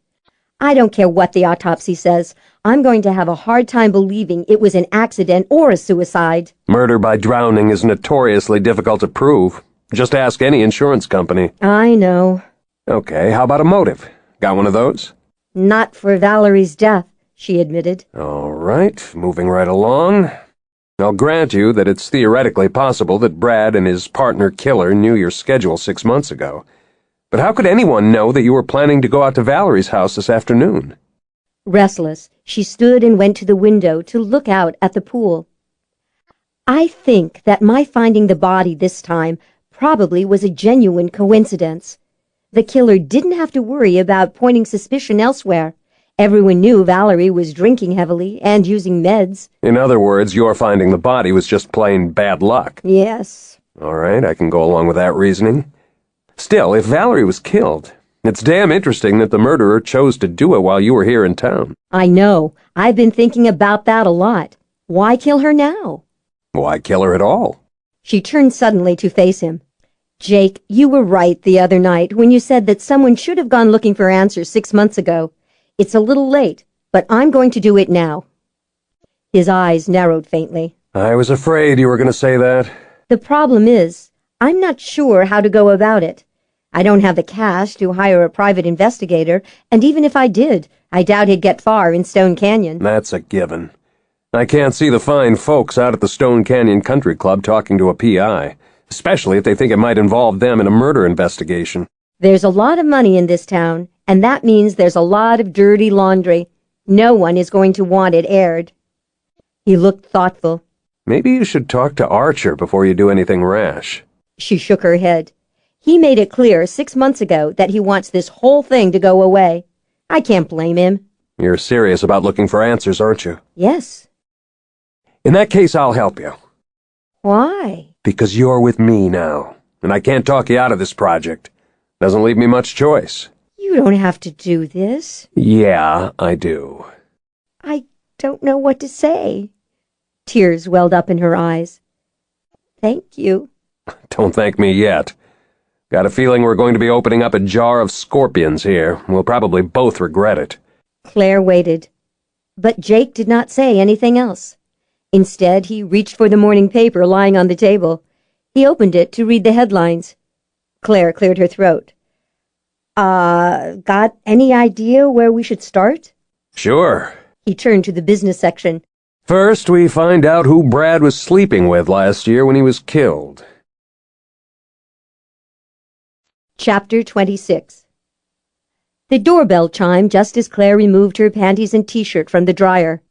I don't care what the autopsy says. I'm going to have a hard time believing it was an accident or a suicide. Murder by drowning is notoriously difficult to prove. Just ask any insurance company. I know. Okay, how about a motive? Got one of those? Not for Valerie's death, she admitted. All right, moving right along. I'll grant you that it's theoretically possible that Brad and his partner killer knew your schedule 6 months ago. But how could anyone know that you were planning to go out to Valerie's house this afternoon? Restless, she stood and went to the window to look out at the pool. I think that my finding the body this time probably was a genuine coincidence. The killer didn't have to worry about pointing suspicion elsewhere. Everyone knew Valerie was drinking heavily and using meds. In other words, your finding the body was just plain bad luck. Yes. All right, I can go along with that reasoning. Still, if Valerie was killed, it's damn interesting that the murderer chose to do it while you were here in town. I know. I've been thinking about that a lot. Why kill her now? Why kill her at all? She turned suddenly to face him. Jake, you were right the other night when you said that someone should have gone looking for answers 6 months ago. It's a little late, but I'm going to do it now. His eyes narrowed faintly. I was afraid you were going to say that. The problem is, I'm not sure how to go about it. I don't have the cash to hire a private investigator, and even if I did, I doubt he'd get far in Stone Canyon. That's a given. I can't see the fine folks out at the Stone Canyon Country Club talking to a PI, especially if they think it might involve them in a murder investigation. There's a lot of money in this town, and that means there's a lot of dirty laundry. No one is going to want it aired. He looked thoughtful. Maybe you should talk to Archer before you do anything rash. She shook her head. He made it clear 6 months ago that he wants this whole thing to go away. I can't blame him. You're serious about looking for answers, aren't you? Yes. In that case, I'll help you. Why? Because you're with me now, and I can't talk you out of this project. Doesn't leave me much choice. You don't have to do this. Yeah, I do. I don't know what to say. Tears welled up in her eyes. Thank you. Don't thank me yet. Got a feeling we're going to be opening up a jar of scorpions here. We'll probably both regret it. Claire waited. But Jake did not say anything else. Instead, he reached for the morning paper lying on the table. He opened it to read the headlines. Claire cleared her throat. Got any idea where we should start? Sure. He turned to the business section. First, we find out who Brad was sleeping with last year when he was killed. Chapter 26. The doorbell chimed just as Claire removed her panties and t-shirt from the dryer.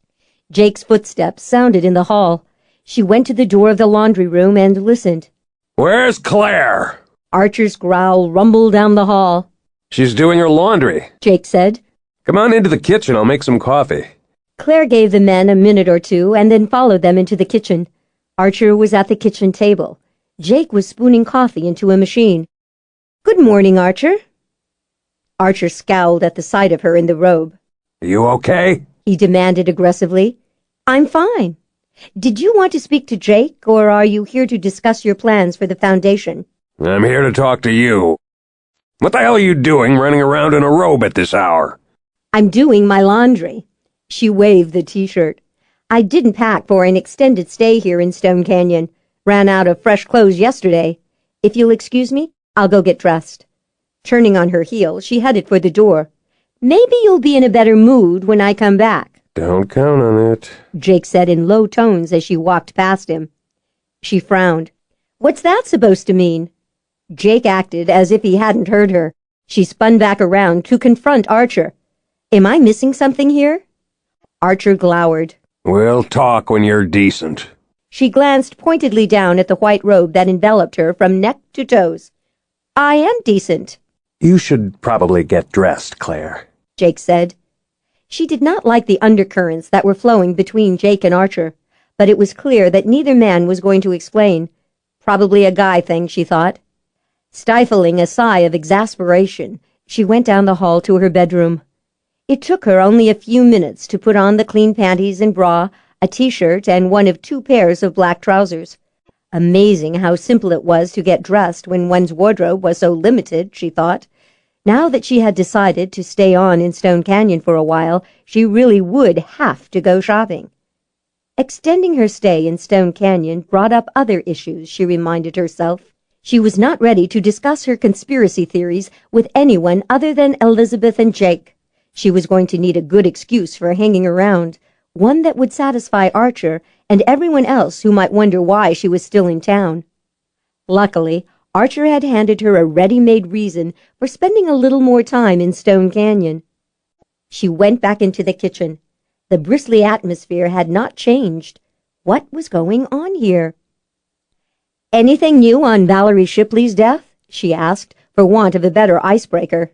Jake's footsteps sounded in the hall. She went to the door of the laundry room and listened. Where's Claire? Archer's growl rumbled down the hall. She's doing her laundry. Jake said. Come on into the kitchen, I'll make some coffee. Claire gave the men a minute or two and then followed them into the kitchen. Archer was at the kitchen table. Jake was spooning coffee into a machine. Good morning, Archer. Archer scowled at the sight of her in the robe. You okay? He demanded aggressively. I'm fine. Did you want to speak to Jake, or are you here to discuss your plans for the foundation? I'm here to talk to you. What the hell are you doing running around in a robe at this hour? I'm doing my laundry. She waved the t-shirt. I didn't pack for an extended stay here in Stone Canyon. Ran out of fresh clothes yesterday. If you'll excuse me, I'll go get dressed. Turning on her heel, she headed for the door. Maybe you'll be in a better mood when I come back. Don't count on it, Jake said in low tones as she walked past him. She frowned. What's that supposed to mean? Jake acted as if he hadn't heard her. She spun back around to confront Archer. Am I missing something here? Archer glowered. We'll talk when you're decent. She glanced pointedly down at the white robe that enveloped her from neck to toes. I am decent. You should probably get dressed, Claire, Jake said. She did not like the undercurrents that were flowing between Jake and Archer, but it was clear that neither man was going to explain. Probably a guy thing, she thought. Stifling a sigh of exasperation, she went down the hall to her bedroom. It took her only a few minutes to put on the clean panties and bra, a t-shirt, and one of 2 pairs of black trousers. Amazing how simple it was to get dressed when one's wardrobe was so limited, she thought. Now that she had decided to stay on in Stone Canyon for a while, she really would have to go shopping. Extending her stay in Stone Canyon brought up other issues, she reminded herself. She was not ready to discuss her conspiracy theories with anyone other than Elizabeth and Jake. She was going to need a good excuse for hanging around, one that would satisfy Archer and everyone else who might wonder why she was still in town. Luckily, Archer had handed her a ready-made reason for spending a little more time in Stone Canyon. She went back into the kitchen. The bristly atmosphere had not changed. What was going on here? "Anything new on Valerie Shipley's death?" she asked, for want of a better icebreaker.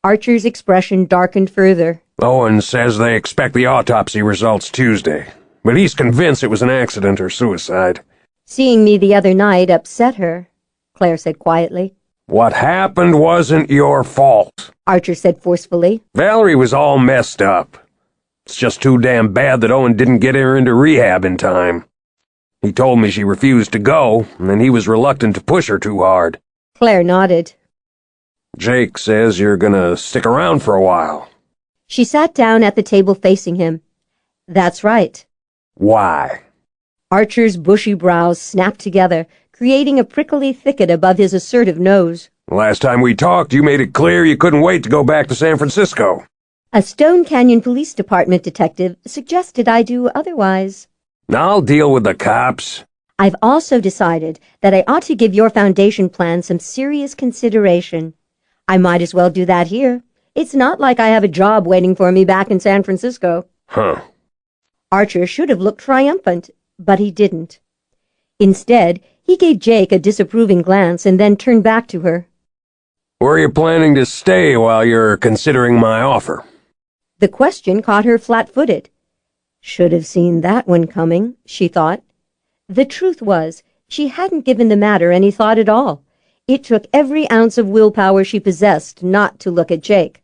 Archer's expression darkened further. Owen says they expect the autopsy results Tuesday, but he's convinced it was an accident or suicide. "Seeing me the other night upset her," Claire said quietly. What happened wasn't your fault, Archer said forcefully. Valerie was all messed up. It's just too damn bad that Owen didn't get her into rehab in time. He told me she refused to go, and he was reluctant to push her too hard. Claire nodded. Jake says you're gonna stick around for a while. She sat down at the table facing him. "That's right." Why? Archer's bushy brows snapped together, creating a prickly thicket above his assertive nose. Last time we talked, you made it clear you couldn't wait to go back to San Francisco. A Stone Canyon Police Department detective suggested I do otherwise. I'll deal with the cops. I've also decided that I ought to give your foundation plan some serious consideration. I might as well do that here. It's not like I have a job waiting for me back in San Francisco. Huh. Archer should have looked triumphant, but he didn't. Instead, he gave Jake a disapproving glance and then turned back to her. Where are you planning to stay while you're considering my offer? The question caught her flat-footed. Should have seen that one coming, she thought. The truth was, she hadn't given the matter any thought at all. It took every ounce of willpower she possessed not to look at Jake.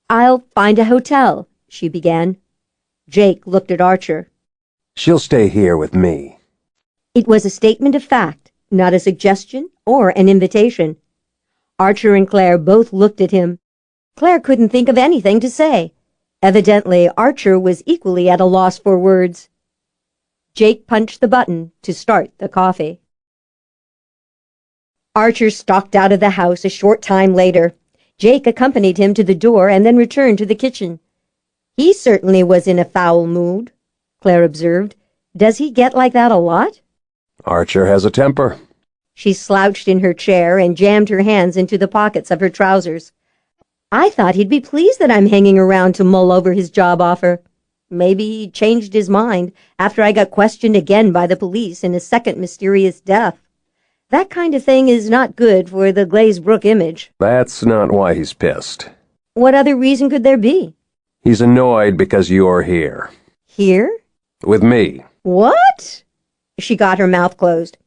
"I'll find a hotel," she began. Jake looked at Archer. She'll stay here with me. It was a statement of fact, not a suggestion or an invitation. Archer and Claire both looked at him. Claire couldn't think of anything to say. Evidently, Archer was equally at a loss for words. Jake punched the button to start the coffee. Archer stalked out of the house a short time later. Jake accompanied him to the door and then returned to the kitchen. "He certainly was in a foul mood," Claire observed. "Does he get like that a lot?" Archer has a temper. She slouched in her chair and jammed her hands into the pockets of her trousers. "I thought he'd be pleased that I'm hanging around to mull over his job offer. Maybe he changed his mind after I got questioned again by the police in a second mysterious death. That kind of thing is not good for the Glazebrook image." That's not why he's pissed. "What other reason could there be?" He's annoyed because you're here. "Here? With me. What?" She got her mouth closed.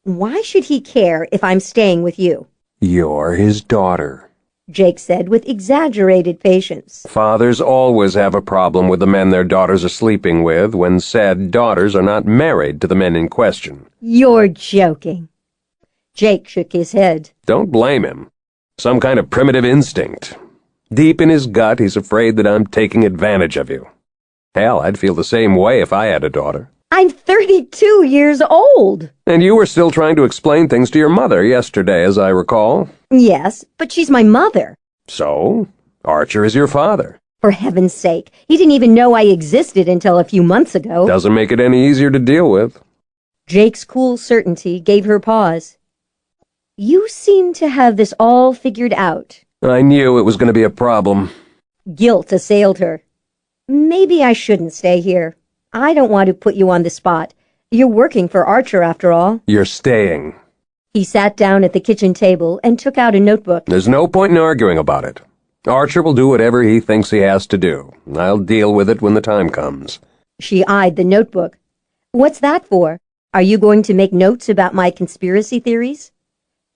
"Why should he care if I'm staying with you?" You're his daughter. Jake said with exaggerated patience. Fathers always have a problem with the men their daughters are sleeping with when said daughters are not married to the men in question. "You're joking." Jake shook his head. Don't blame him. Some kind of primitive instinct. Deep in his gut, he's afraid that I'm taking advantage of you. Hell, I'd feel the same way if I had a daughter. "I'm 32 years old." And you were still trying to explain things to your mother yesterday, as I recall. "Yes, but she's my mother." So, Archer is your father. For heaven's sake, he didn't even know I existed until a few months ago. Doesn't make it any easier to deal with. Jake's cool certainty gave her pause. "You seem to have this all figured out." I knew it was going to be a problem. Guilt assailed her. "Maybe I shouldn't stay here. I don't want to put you on the spot. You're working for Archer, after all." You're staying. He sat down at the kitchen table and took out a notebook. There's no point in arguing about it. Archer will do whatever he thinks he has to do. I'll deal with it when the time comes. She eyed the notebook. What's that for? Are you going to make notes about my conspiracy theories?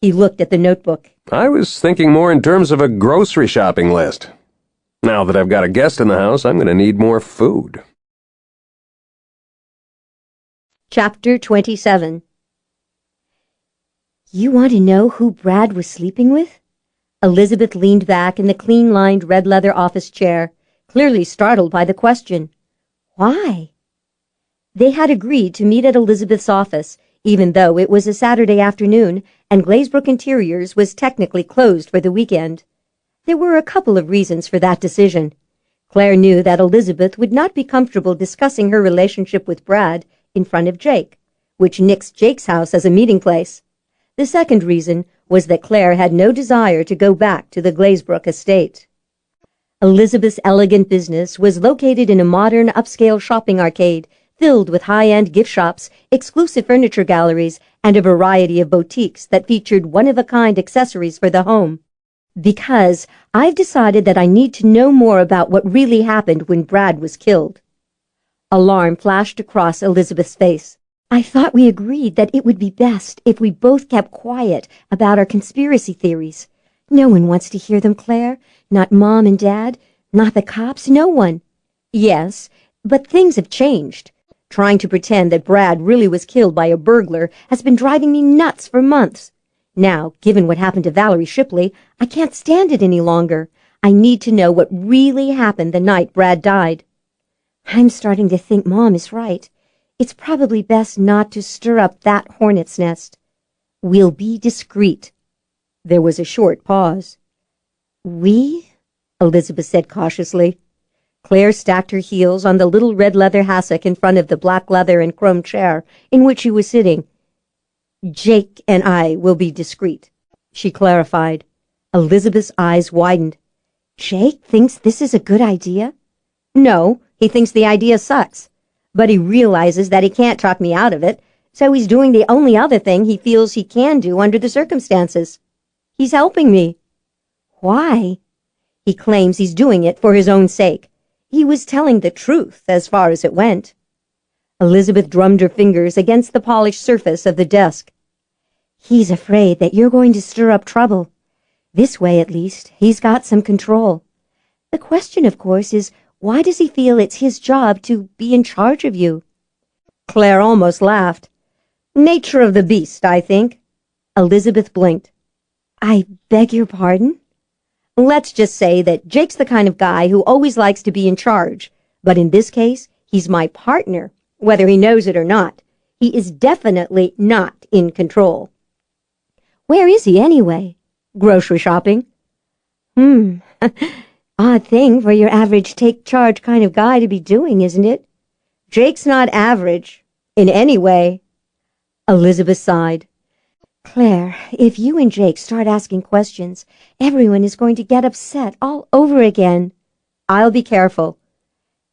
He looked at the notebook. I was thinking more in terms of a grocery shopping list. Now that I've got a guest in the house, I'm going to need more food. Chapter 27. You want to know who Brad was sleeping with? Elizabeth leaned back in the clean-lined red leather office chair, clearly startled by the question. Why? They had agreed to meet at Elizabeth's office, even though it was a Saturday afternoon and Glazebrook Interiors was technically closed for the weekend. There were a couple of reasons for that decision. Claire knew that Elizabeth would not be comfortable discussing her relationship with Brad in front of Jake, which nixed Jake's house as a meeting place. The second reason was that Claire had no desire to go back to the Glazebrook estate. Elizabeth's elegant business was located in a modern upscale shopping arcade filled with high-end gift shops, exclusive furniture galleries, and a variety of boutiques that featured one-of-a-kind accessories for the home. Because I've decided that I need to know more about what really happened when Brad was killed. Alarm flashed across Elizabeth's face. I thought we agreed that it would be best if we both kept quiet about our conspiracy theories. No one wants to hear them, Claire. Not Mom and Dad, not the cops, no one. Yes, but things have changed. Trying to pretend that Brad really was killed by a burglar has been driving me nuts for months. Now, given what happened to Valerie Shipley, I can't stand it any longer. I need to know what really happened the night Brad died. I'm starting to think Mom is right. It's probably best not to stir up that hornet's nest. We'll be discreet. There was a short pause. We? Elizabeth said cautiously. Claire stacked her heels on the little red leather hassock in front of the black leather and chrome chair in which she was sitting. Jake and I will be discreet, she clarified. Elizabeth's eyes widened. Jake thinks this is a good idea? No, he thinks the idea sucks. But he realizes that he can't talk me out of it, so he's doing the only other thing he feels he can do under the circumstances. He's helping me. Why? He claims he's doing it for his own sake. He was telling the truth as far as it went. Elizabeth drummed her fingers against the polished surface of the desk. He's afraid that you're going to stir up trouble. This way, at least, he's got some control. The question, of course, is why does he feel it's his job to be in charge of you? Claire almost laughed. Nature of the beast, I think. Elizabeth blinked. I beg your pardon? Let's just say that Jake's the kind of guy who always likes to be in charge, but in this case, he's my partner, whether he knows it or not. He is definitely not in control. Where is he anyway? Grocery shopping. Odd thing for your average take-charge kind of guy to be doing, isn't it? Jake's not average, in any way. Elizabeth sighed. Claire, if you and Jake start asking questions, everyone is going to get upset all over again. I'll be careful.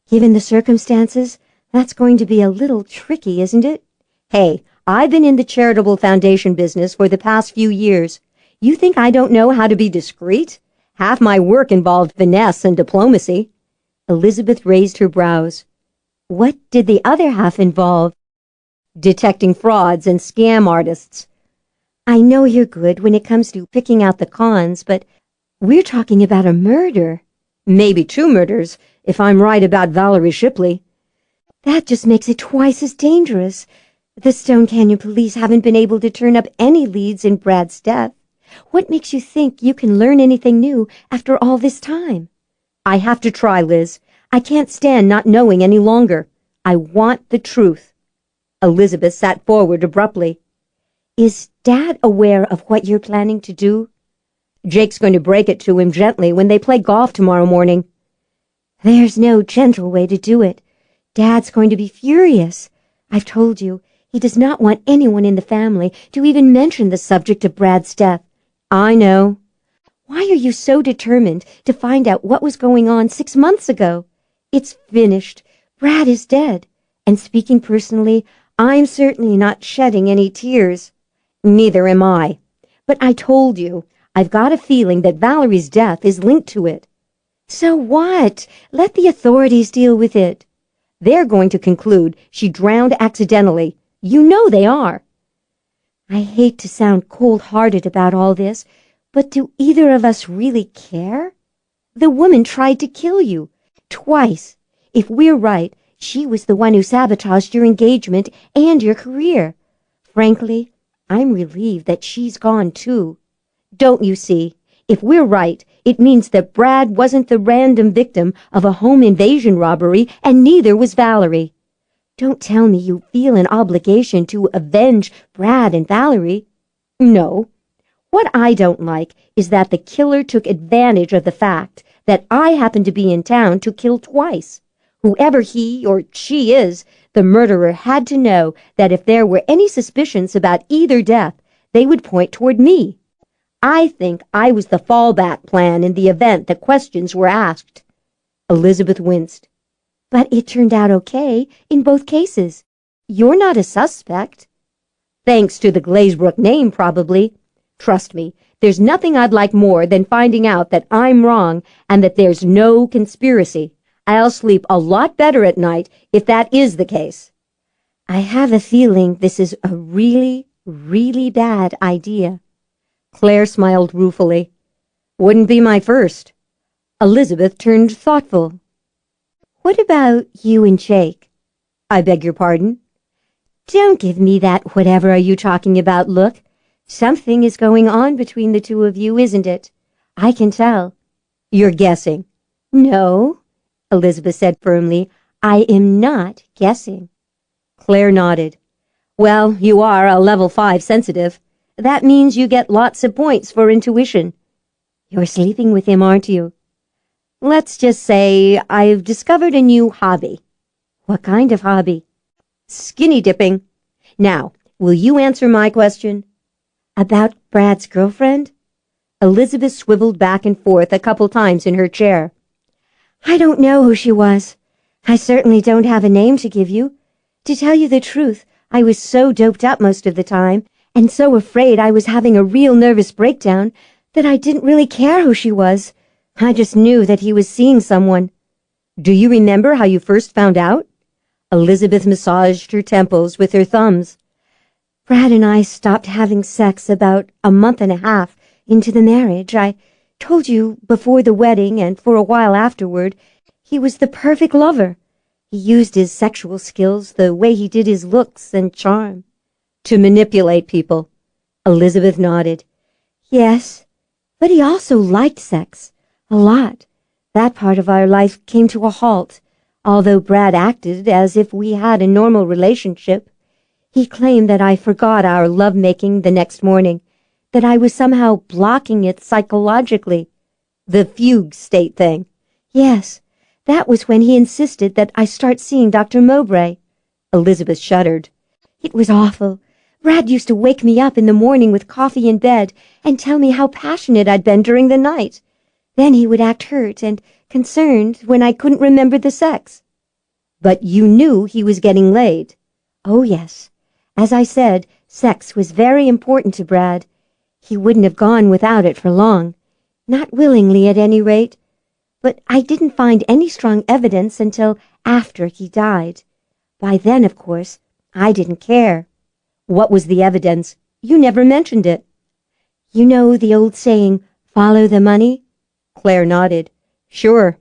Given the circumstances, that's going to be a little tricky, isn't it? Hey, I've been in the charitable foundation business for the past few years. You think I don't know how to be discreet? Half my work involved finesse and diplomacy. Elizabeth raised her brows. What did the other half involve? Detecting frauds and scam artists. I know you're good when it comes to picking out the cons, but we're talking about a murder. Maybe 2 murders, if I'm right about Valerie Shipley. That just makes it twice as dangerous. The Stone Canyon police haven't been able to turn up any leads in Brad's death. What makes you think you can learn anything new after all this time? I have to try, Liz. I can't stand not knowing any longer. I want the truth. Elizabeth sat forward abruptly. Is Dad aware of what you're planning to do? Jake's going to break it to him gently when they play golf tomorrow morning. There's no gentle way to do it. Dad's going to be furious. I've told you, he does not want anyone in the family to even mention the subject of Brad's death. I know. Why are you so determined to find out what was going on 6 months ago? It's finished. Brad is dead. And speaking personally, I'm certainly not shedding any tears. Neither am I. But I told you, I've got a feeling that Valerie's death is linked to it. So what? Let the authorities deal with it. They're going to conclude she drowned accidentally. You know they are. I hate to sound cold-hearted about all this, but do either of us really care? The woman tried to kill you. Twice. If we're right, she was the one who sabotaged your engagement and your career. Frankly, I'm relieved that she's gone too. Don't you see? If we're right, it means that Brad wasn't the random victim of a home invasion robbery, and neither was Valerie. Don't tell me you feel an obligation to avenge Brad and Valerie. No. What I don't like is that the killer took advantage of the fact that I happened to be in town to kill twice. Whoever he or she is, the murderer had to know that if there were any suspicions about either death, they would point toward me. I think I was the fallback plan in the event that questions were asked. Elizabeth winced. But it turned out okay in both cases. You're not a suspect. Thanks to the Glazebrook name, probably. Trust me, there's nothing I'd like more than finding out that I'm wrong and that there's no conspiracy. I'll sleep a lot better at night if that is the case. I have a feeling this is a really, really bad idea. Claire smiled ruefully. Wouldn't be my first. Elizabeth turned thoughtful. What about you and Jake? I beg your pardon? Don't give me that whatever are you talking about look. Something is going on between the two of you, isn't it? I can tell. You're guessing. No, Elizabeth said firmly. I am not guessing. Claire nodded. Well, you are a level 5 sensitive. That means you get lots of points for intuition. You're sleeping with him, aren't you? Let's just say I've discovered a new hobby. What kind of hobby? Skinny dipping. Now, will you answer my question? About Brad's girlfriend? Elizabeth swiveled back and forth a couple times in her chair. I don't know who she was. I certainly don't have a name to give you. To tell you the truth, I was so doped up most of the time, and so afraid I was having a real nervous breakdown, that I didn't really care who she was. I just knew that he was seeing someone. Do you remember how you first found out? Elizabeth massaged her temples with her thumbs. Brad and I stopped having sex about a month and a half into the marriage. I told you before the wedding and for a while afterward, he was the perfect lover. He used his sexual skills the way he did his looks and charm. To manipulate people. Elizabeth nodded. Yes, but he also liked sex. A lot. That part of our life came to a halt, although Brad acted as if we had a normal relationship. He claimed that I forgot our lovemaking the next morning, that I was somehow blocking it psychologically. The fugue state thing. Yes, that was when he insisted that I start seeing Dr. Mowbray. Elizabeth shuddered. It was awful. Brad used to wake me up in the morning with coffee in bed and tell me how passionate I'd been during the night. Then he would act hurt and concerned when I couldn't remember the sex. But you knew he was getting laid. Oh, yes. As I said, sex was very important to Brad. He wouldn't have gone without it for long. Not willingly, at any rate. But I didn't find any strong evidence until after he died. By then, of course, I didn't care. What was the evidence? You never mentioned it. You know the old saying, follow the money? Claire nodded. Sure.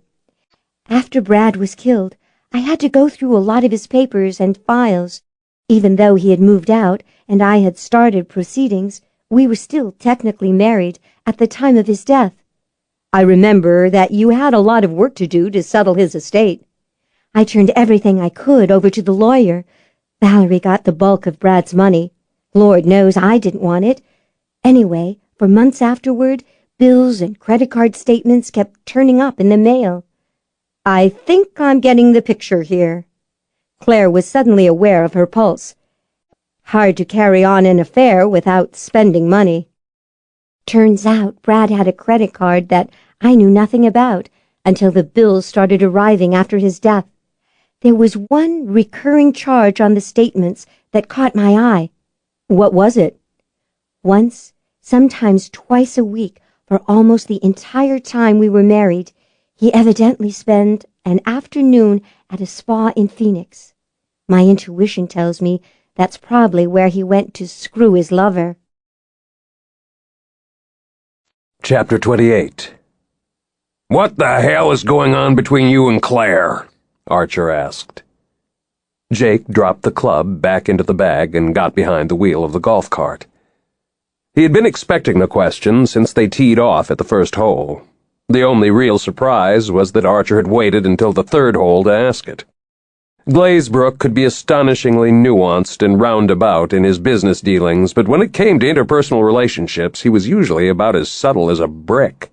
After Brad was killed, I had to go through a lot of his papers and files. Even though he had moved out and I had started proceedings, we were still technically married at the time of his death. I remember that you had a lot of work to do to settle his estate. I turned everything I could over to the lawyer. Valerie got the bulk of Brad's money. Lord knows I didn't want it. Anyway, for months afterward, bills and credit card statements kept turning up in the mail. I think I'm getting the picture here. Claire was suddenly aware of her pulse. Hard to carry on an affair without spending money. Turns out Brad had a credit card that I knew nothing about until the bills started arriving after his death. There was one recurring charge on the statements that caught my eye. What was it? Once, sometimes twice a week, for almost the entire time we were married, he evidently spent an afternoon at a spa in Phoenix. My intuition tells me that's probably where he went to screw his lover. Chapter 28. What the hell is going on between you and Claire? Archer asked. Jake dropped the club back into the bag and got behind the wheel of the golf cart. He had been expecting the question since they teed off at the first hole. The only real surprise was that Archer had waited until the third hole to ask it. Glazebrook could be astonishingly nuanced and roundabout in his business dealings, but when it came to interpersonal relationships, he was usually about as subtle as a brick.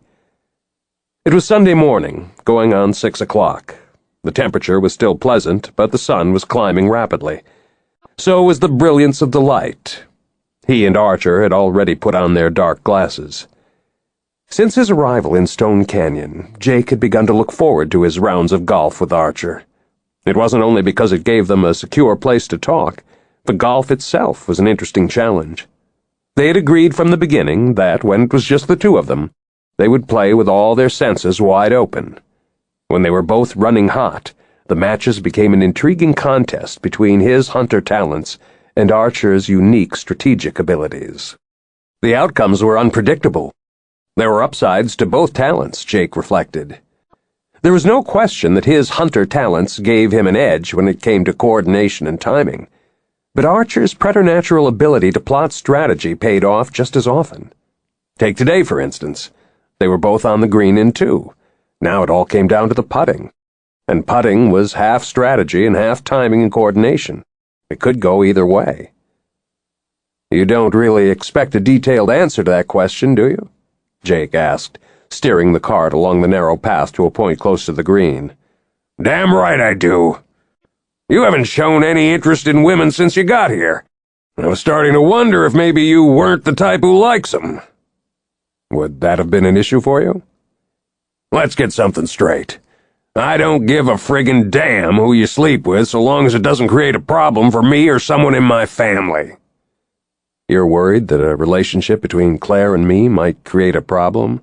It was Sunday morning, going on 6 o'clock. The temperature was still pleasant, but the sun was climbing rapidly. So was the brilliance of the light. He and Archer had already put on their dark glasses. Since his arrival in Stone Canyon, Jake had begun to look forward to his rounds of golf with Archer. It wasn't only because it gave them a secure place to talk. The golf itself was an interesting challenge. They had agreed from the beginning that, when it was just the two of them, they would play with all their senses wide open. When they were both running hot, the matches became an intriguing contest between his hunter talents and Archer's unique strategic abilities. The outcomes were unpredictable. There were upsides to both talents, Jake reflected. There was no question that his hunter talents gave him an edge when it came to coordination and timing, but Archer's preternatural ability to plot strategy paid off just as often. Take today, for instance. They were both on the green in 2. Now it all came down to the putting. And putting was half strategy and half timing and coordination. It could go either way. You don't really expect a detailed answer to that question, do you? Jake asked, steering the cart along the narrow path to a point close to the green. Damn right I do. You haven't shown any interest in women since you got here. I was starting to wonder if maybe you weren't the type who likes them. Would that have been an issue for you? Let's get something straight. I don't give a friggin' damn who you sleep with so long as it doesn't create a problem for me or someone in my family. You're worried that a relationship between Claire and me might create a problem?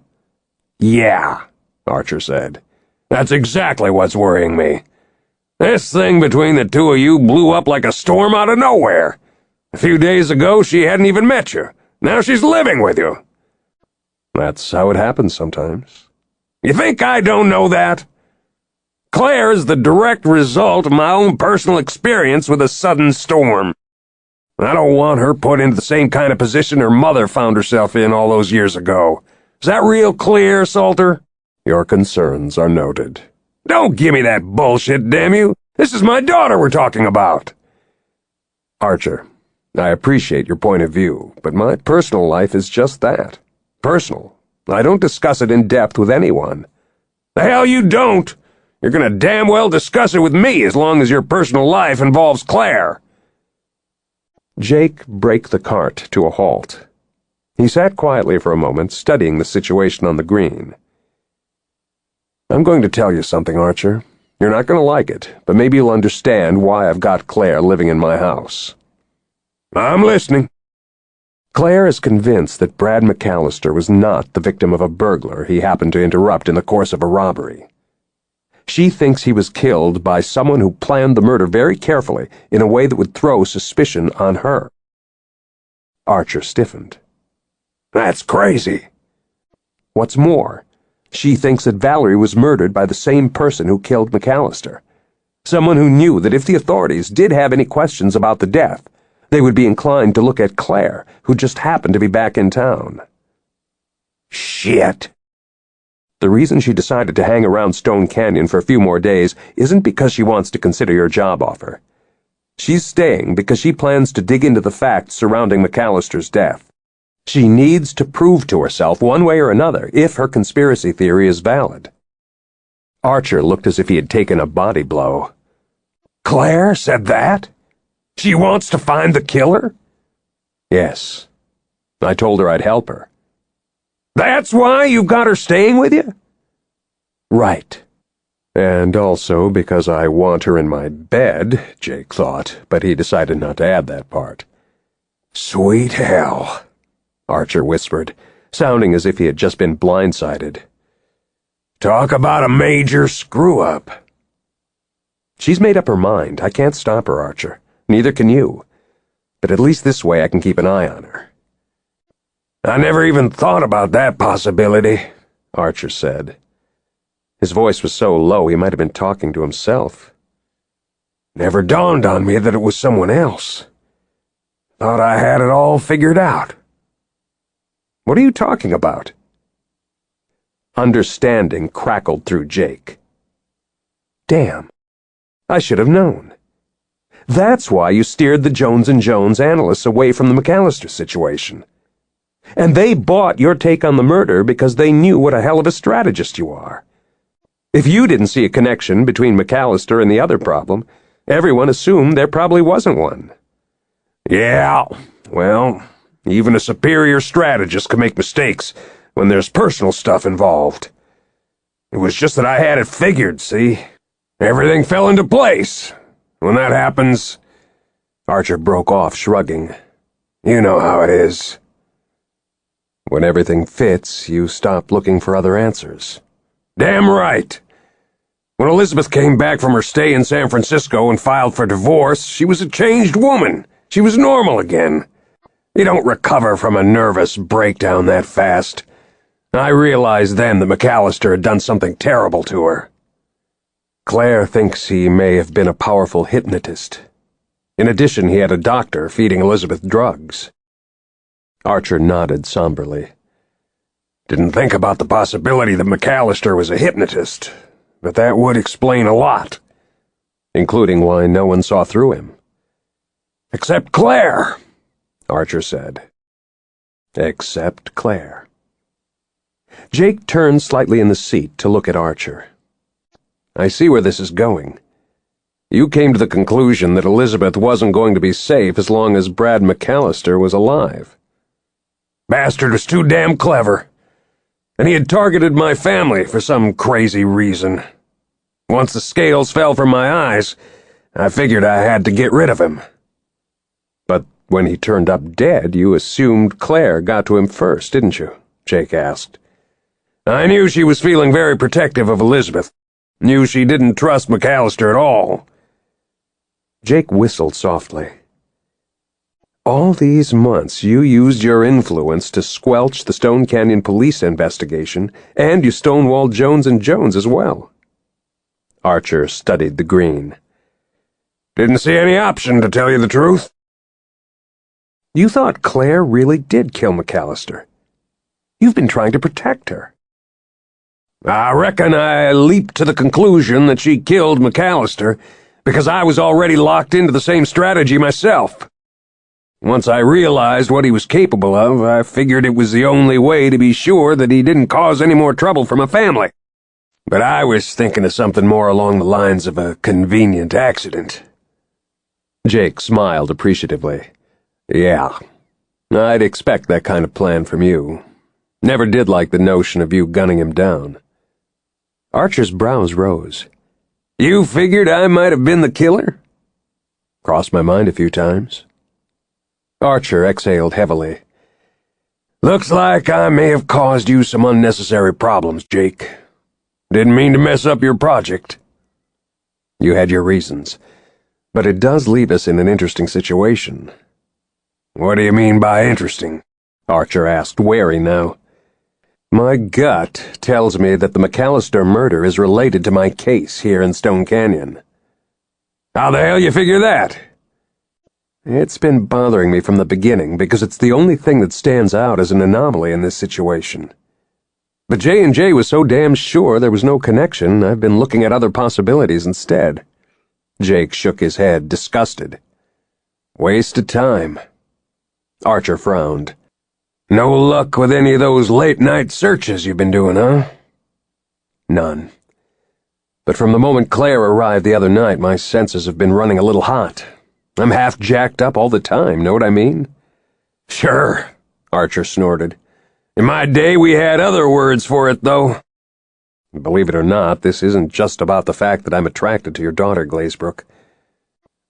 Yeah, Archer said. That's exactly what's worrying me. This thing between the two of you blew up like a storm out of nowhere. A few days ago she hadn't even met you. Now she's living with you. That's how it happens sometimes. You think I don't know that? Claire is the direct result of my own personal experience with a sudden storm. I don't want her put into the same kind of position her mother found herself in all those years ago. Is that real clear, Salter? Your concerns are noted. Don't give me that bullshit, damn you! This is my daughter we're talking about! Archer, I appreciate your point of view, but my personal life is just that. Personal. I don't discuss it in depth with anyone. The hell you don't! You're gonna damn well discuss it with me as long as your personal life involves Claire. Jake braked the cart to a halt. He sat quietly for a moment, studying the situation on the green. I'm going to tell you something, Archer. You're not going to like it, but maybe you'll understand why I've got Claire living in my house. I'm listening. Claire is convinced that Brad McAllister was not the victim of a burglar he happened to interrupt in the course of a robbery. She thinks he was killed by someone who planned the murder very carefully in a way that would throw suspicion on her. Archer stiffened. That's crazy. What's more, she thinks that Valerie was murdered by the same person who killed McAllister. Someone who knew that if the authorities did have any questions about the death, they would be inclined to look at Claire, who just happened to be back in town. Shit. The reason she decided to hang around Stone Canyon for a few more days isn't because she wants to consider your job offer. She's staying because she plans to dig into the facts surrounding McAllister's death. She needs to prove to herself one way or another if her conspiracy theory is valid. Archer looked as if he had taken a body blow. Claire said that? She wants to find the killer? Yes. I told her I'd help her. That's why you've got her staying with you? Right. And also because I want her in my bed, Jake thought, but he decided not to add that part. Sweet hell, Archer whispered, sounding as if he had just been blindsided. Talk about a major screw-up. She's made up her mind. I can't stop her, Archer. Neither can you. But at least this way I can keep an eye on her." "I never even thought about that possibility," Archer said. His voice was so low he might have been talking to himself. "Never dawned on me that it was someone else. Thought I had it all figured out." "What are you talking about?" Understanding crackled through Jake. "Damn. I should have known. That's why you steered the Jones & Jones analysts away from the McAllister situation. And they bought your take on the murder because they knew what a hell of a strategist you are. If you didn't see a connection between McAllister and the other problem, everyone assumed there probably wasn't one." "Yeah, well, even a superior strategist can make mistakes when there's personal stuff involved. It was just that I had it figured, see? Everything fell into place. When that happens..." Archer broke off, shrugging. "You know how it is." "When everything fits, you stop looking for other answers." "Damn right. When Elizabeth came back from her stay in San Francisco and filed for divorce, she was a changed woman. She was normal again. You don't recover from a nervous breakdown that fast. I realized then that McAllister had done something terrible to her." "Claire thinks he may have been a powerful hypnotist. In addition, he had a doctor feeding Elizabeth drugs." Archer nodded somberly. "Didn't think about the possibility that McAllister was a hypnotist, but that would explain a lot." "Including why no one saw through him." "Except Claire," Archer said. Except Claire. Jake turned slightly in the seat to look at Archer. "I see where this is going. You came to the conclusion that Elizabeth wasn't going to be safe as long as Brad McAllister was alive." "Bastard was too damn clever. And he had targeted my family for some crazy reason. Once the scales fell from my eyes, I figured I had to get rid of him." "But when he turned up dead, you assumed Claire got to him first, didn't you?" Jake asked. "I knew she was feeling very protective of Elizabeth. Knew she didn't trust McAllister at all." Jake whistled softly. "All these months you used your influence to squelch the Stone Canyon police investigation, and you stonewalled Jones & Jones as well." Archer studied the green. "Didn't see any option, to tell you the truth." "You thought Claire really did kill McAllister. You've been trying to protect her." "I reckon I leaped to the conclusion that she killed McAllister because I was already locked into the same strategy myself. Once I realized what he was capable of, I figured it was the only way to be sure that he didn't cause any more trouble for my family. But I was thinking of something more along the lines of a convenient accident." Jake smiled appreciatively. "Yeah, I'd expect that kind of plan from you. Never did like the notion of you gunning him down." Archer's brows rose. "You figured I might have been the killer?" "Crossed my mind a few times." Archer exhaled heavily. "Looks like I may have caused you some unnecessary problems, Jake. Didn't mean to mess up your project." "You had your reasons, but it does leave us in an interesting situation." "What do you mean by interesting?" Archer asked, wary now. "My gut tells me that the McAllister murder is related to my case here in Stone Canyon." "How the hell you figure that?" "It's been bothering me from the beginning because it's the only thing that stands out as an anomaly in this situation. But J&J was so damn sure there was no connection, I've been looking at other possibilities instead." Jake shook his head, disgusted. "Waste of time." Archer frowned. "No luck with any of those late-night searches you've been doing, huh?" "None. But from the moment Claire arrived the other night, my senses have been running a little hot. I'm half jacked up all the time, know what I mean?" "Sure," Archer snorted. "In my day we had other words for it, though." "Believe it or not, this isn't just about the fact that I'm attracted to your daughter, Glazebrook.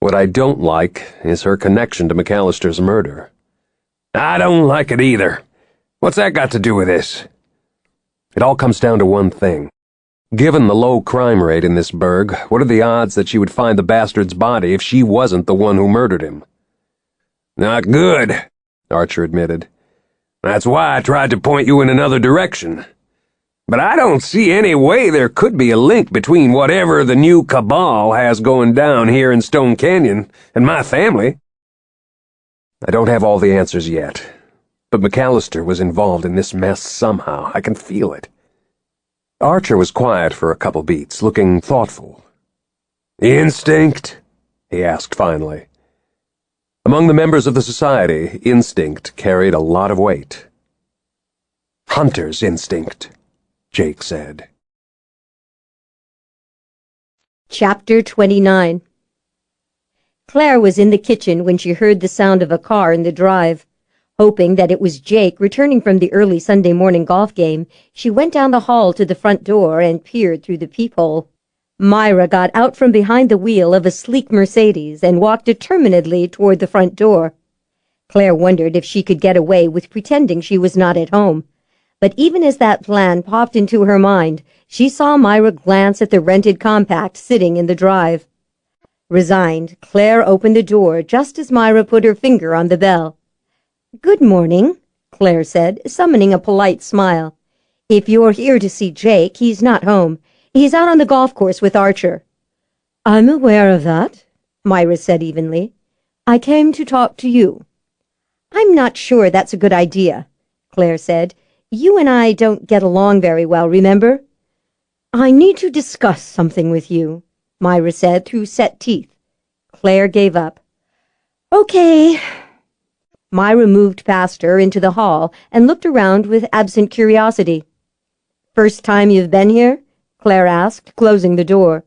What I don't like is her connection to McAllister's murder." "I don't like it either. What's that got to do with this?" "It all comes down to one thing. Given the low crime rate in this burg, what are the odds that she would find the bastard's body if she wasn't the one who murdered him? Not good, Archer admitted. That's why I tried to point you in another direction. But I don't see any way there could be a link between whatever the new cabal has going down here in Stone Canyon and my family. I don't have all the answers yet, but McAllister was involved in this mess somehow. I can feel it. Archer was quiet for a couple beats, looking thoughtful. Instinct? He asked finally. Among the members of the society, instinct carried a lot of weight. Hunter's instinct, Jake said. Chapter 29. Claire was in the kitchen when she heard the sound of a car in the drive. Hoping that it was Jake returning from the early Sunday morning golf game, she went down the hall to the front door and peered through the peephole. Myra got out from behind the wheel of a sleek Mercedes and walked determinedly toward the front door. Claire wondered if she could get away with pretending she was not at home. But even as that plan popped into her mind, she saw Myra glance at the rented compact sitting in the drive. Resigned, Claire opened the door just as Myra put her finger on the bell. "Good morning," Claire said, summoning a polite smile. "If you're here to see Jake, he's not home. He's out on the golf course with Archer." "I'm aware of that," Myra said evenly. "I came to talk to you." "I'm not sure that's a good idea," Claire said. "You and I don't get along very well, remember?" "I need to discuss something with you," Myra said through set teeth. Claire gave up. "Okay." Myra moved past her into the hall and looked around with absent curiosity. "First time you've been here?" Claire asked, closing the door.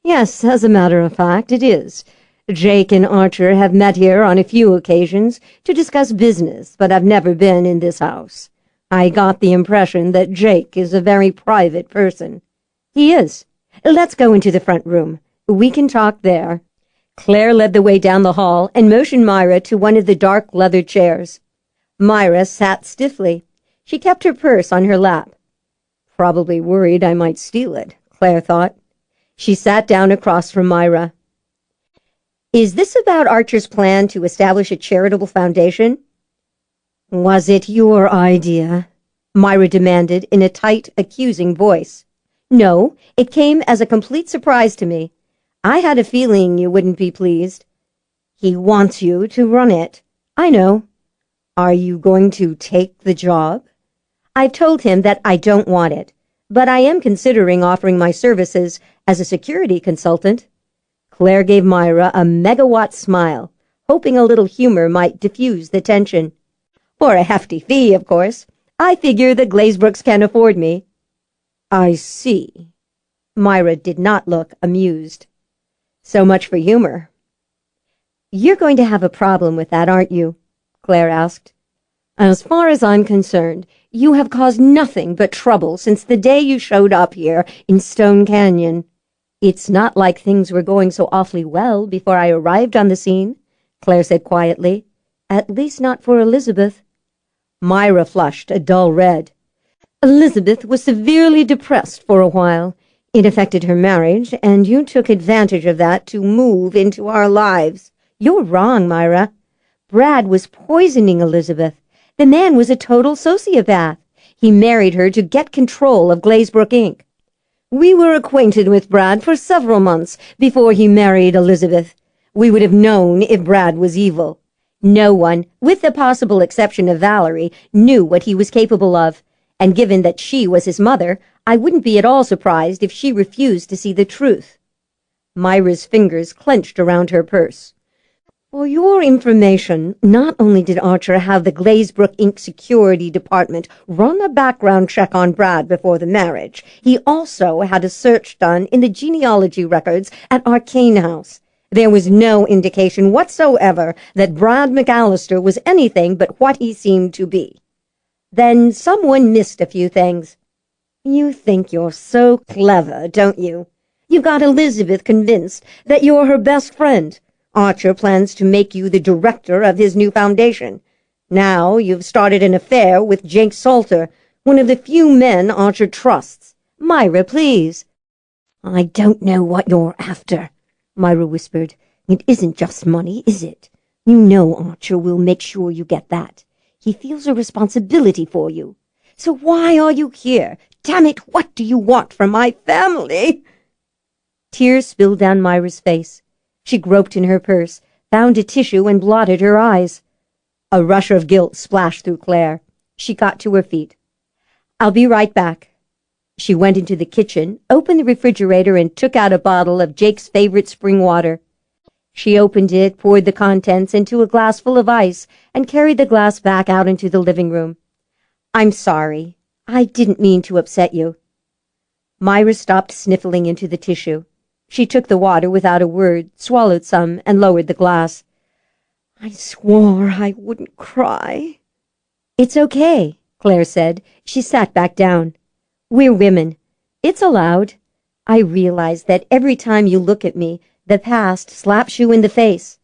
"Yes, as a matter of fact, it is. Jake and Archer have met here on a few occasions to discuss business, but I've never been in this house. I got the impression that Jake is a very private person." "He is. Let's go into the front room. We can talk there." Claire led the way down the hall and motioned Myra to one of the dark leather chairs. Myra sat stiffly. She kept her purse on her lap. Probably worried I might steal it, Claire thought. She sat down across from Myra. "Is this about Archer's plan to establish a charitable foundation?" "Was it your idea?" Myra demanded in a tight, accusing voice. "No, it came as a complete surprise to me. I had a feeling you wouldn't be pleased." "He wants you to run it." "I know." "Are you going to take the job?" "I've told him that I don't want it, but I am considering offering my services as a security consultant." Claire gave Myra a megawatt smile, hoping a little humor might diffuse the tension. "For a hefty fee, of course. I figure the Glazebrookes can afford me." "I see." Myra did not look amused. "So much for humor." "You're going to have a problem with that, aren't you?" Claire asked. "As far as I'm concerned, you have caused nothing but trouble since the day you showed up here in Stone Canyon." "It's not like things were going so awfully well before I arrived on the scene," Claire said quietly. "At least not for Elizabeth." Myra flushed a dull red. "Elizabeth was severely depressed for a while. It affected her marriage, and you took advantage of that to move into our lives." "You're wrong, Myra. Brad was poisoning Elizabeth. The man was a total sociopath. He married her to get control of Glazebrook, Inc. We were acquainted with Brad for several months before he married Elizabeth. We would have known if Brad was evil. No one, with the possible exception of Valerie, knew what he was capable of, and given that she was his mother, I wouldn't be at all surprised if she refused to see the truth." Myra's fingers clenched around her purse. "For your information, not only did Archer have the Glazebrook Inc. security department run a background check on Brad before the marriage, he also had a search done in the genealogy records at Arcane House. There was no indication whatsoever that Brad McAllister was anything but what he seemed to be." "Then someone missed a few things." "You think you're so clever, don't you? You've got Elizabeth convinced that you're her best friend. Archer plans to make you the director of his new foundation. Now you've started an affair with Jake Salter, one of the few men Archer trusts. Myra, please." "I don't know what you're after," Myra whispered. "It isn't just money, is it? You know Archer will make sure you get that. He feels a responsibility for you. "So why are you here? Damn it, what do you want from my family?" Tears spilled down Myra's face. She groped in her purse, found a tissue, and blotted her eyes. A rush of guilt splashed through Clare. She got to her feet. "I'll be right back." She went into the kitchen, opened the refrigerator, and took out a bottle of Jake's favorite spring water. She opened it, poured the contents into a glass full of ice, and carried the glass back out into the living room. "I'm sorry. I didn't mean to upset you." Myra stopped sniffling into the tissue. She took the water without a word, swallowed some, and lowered the glass. "I swore I wouldn't cry." "It's okay," Clare said. She sat back down. "We're women. It's allowed. I realize that every time you look at me, the past slaps you in the face.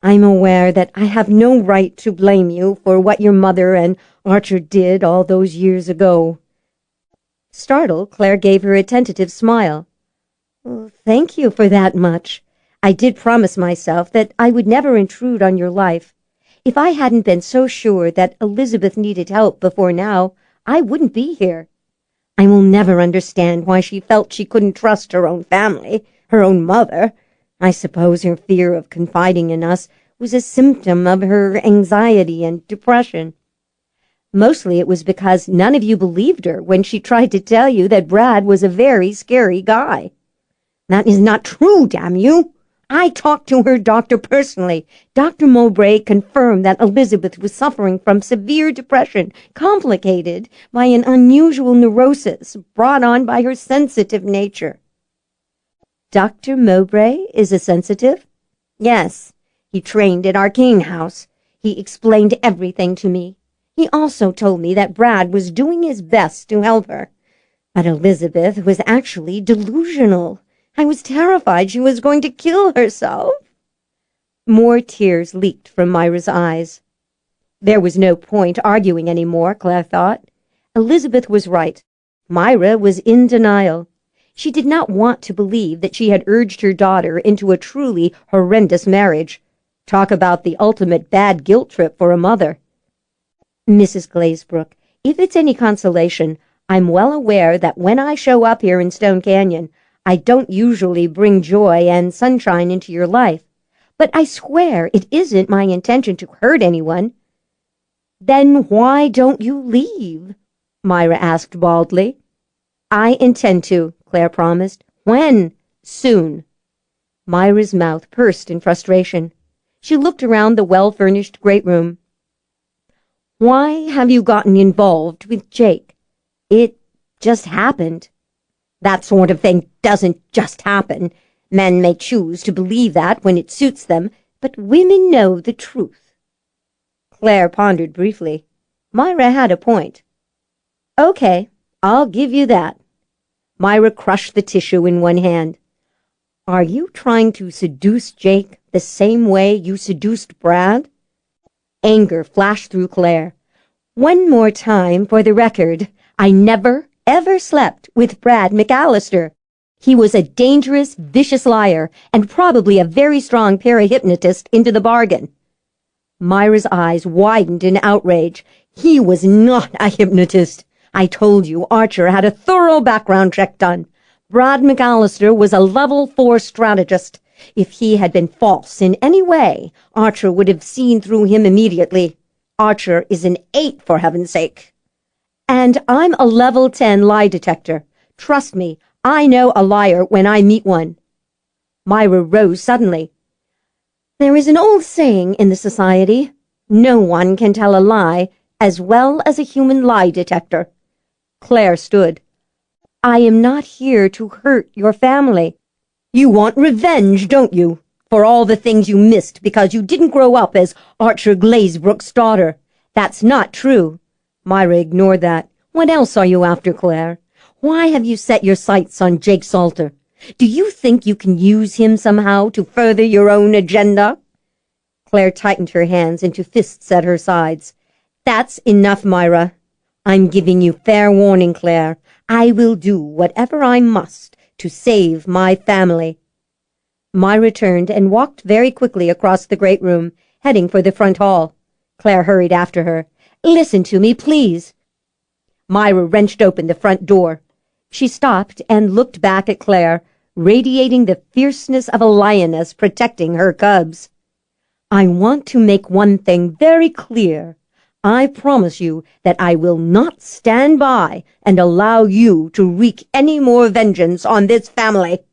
I'm aware that I have no right to blame you for what your mother and Archer did all those years ago." Startled, Clare gave her a tentative smile. "Thank you for that much. I did promise myself that I would never intrude on your life. If I hadn't been so sure that Elizabeth needed help before now, I wouldn't be here. I will never understand why she felt she couldn't trust her own family, her own mother. I suppose her fear of confiding in us was a symptom of her anxiety and depression. Mostly it was because none of you believed her when she tried to tell you that Brad was a very scary guy." "That is not true, damn you! I talked to her doctor personally. Dr. Mowbray confirmed that Elizabeth was suffering from severe depression, complicated by an unusual neurosis brought on by her sensitive nature." "Dr. Mowbray is a sensitive?" "Yes. He trained at Arcane House. He explained everything to me. He also told me that Brad was doing his best to help her. But Elizabeth was actually delusional. I was terrified she was going to kill herself." More tears leaked from Myra's eyes. There was no point arguing any more, Clare thought. Elizabeth was right. Myra was in denial. She did not want to believe that she had urged her daughter into a truly horrendous marriage. Talk about the ultimate bad guilt trip for a mother. "Mrs. Glazebrook, if it's any consolation, I'm well aware that when I show up here in Stone Canyon, I don't usually bring joy and sunshine into your life, but I swear it isn't my intention to hurt anyone." "Then why don't you leave?" Myra asked baldly. "I intend to," Clare promised. "When?" "Soon." Myra's mouth pursed in frustration. She looked around the well-furnished great room. "Why have you gotten involved with Jake?" "It just happened." "That sort of thing doesn't just happen. Men may choose to believe that when it suits them, but women know the truth." Clare pondered briefly. Myra had a point. "Okay, I'll give you that." Myra crushed the tissue in one hand. "Are you trying to seduce Jake the same way you seduced Brad?" Anger flashed through Clare. "One more time for the record, I never, ever slept with Brad McAllister. He was a dangerous, vicious liar, and probably a very strong parahypnotist into the bargain." Myra's eyes widened in outrage. "He was not a hypnotist. I told you Archer had a thorough background check done. Brad McAllister was a level 4 strategist. If he had been false in any way, Archer would have seen through him immediately. Archer is an 8, for heaven's sake. And I'm a level 10 lie detector. Trust me, I know a liar when I meet one." Myra rose suddenly. "There is an old saying in the society, no one can tell a lie as well as a human lie detector." Clare stood. "I am not here to hurt your family." "You want revenge, don't you? For all the things you missed because you didn't grow up as Archer Glazebrook's daughter." "That's not true." Myra ignored that. "What else are you after, Clare? Why have you set your sights on Jake Salter? Do you think you can use him somehow to further your own agenda?" Clare tightened her hands into fists at her sides. "That's enough, Myra. I'm giving you fair warning, Clare. I will do whatever I must to save my family." Myra turned and walked very quickly across the great room, heading for the front hall. Claire hurried after her. "Listen to me, please." Myra wrenched open the front door. She stopped and looked back at Claire, radiating the fierceness of a lioness protecting her cubs. "I want to make one thing very clear. I promise you that I will not stand by and allow you to wreak any more vengeance on this family."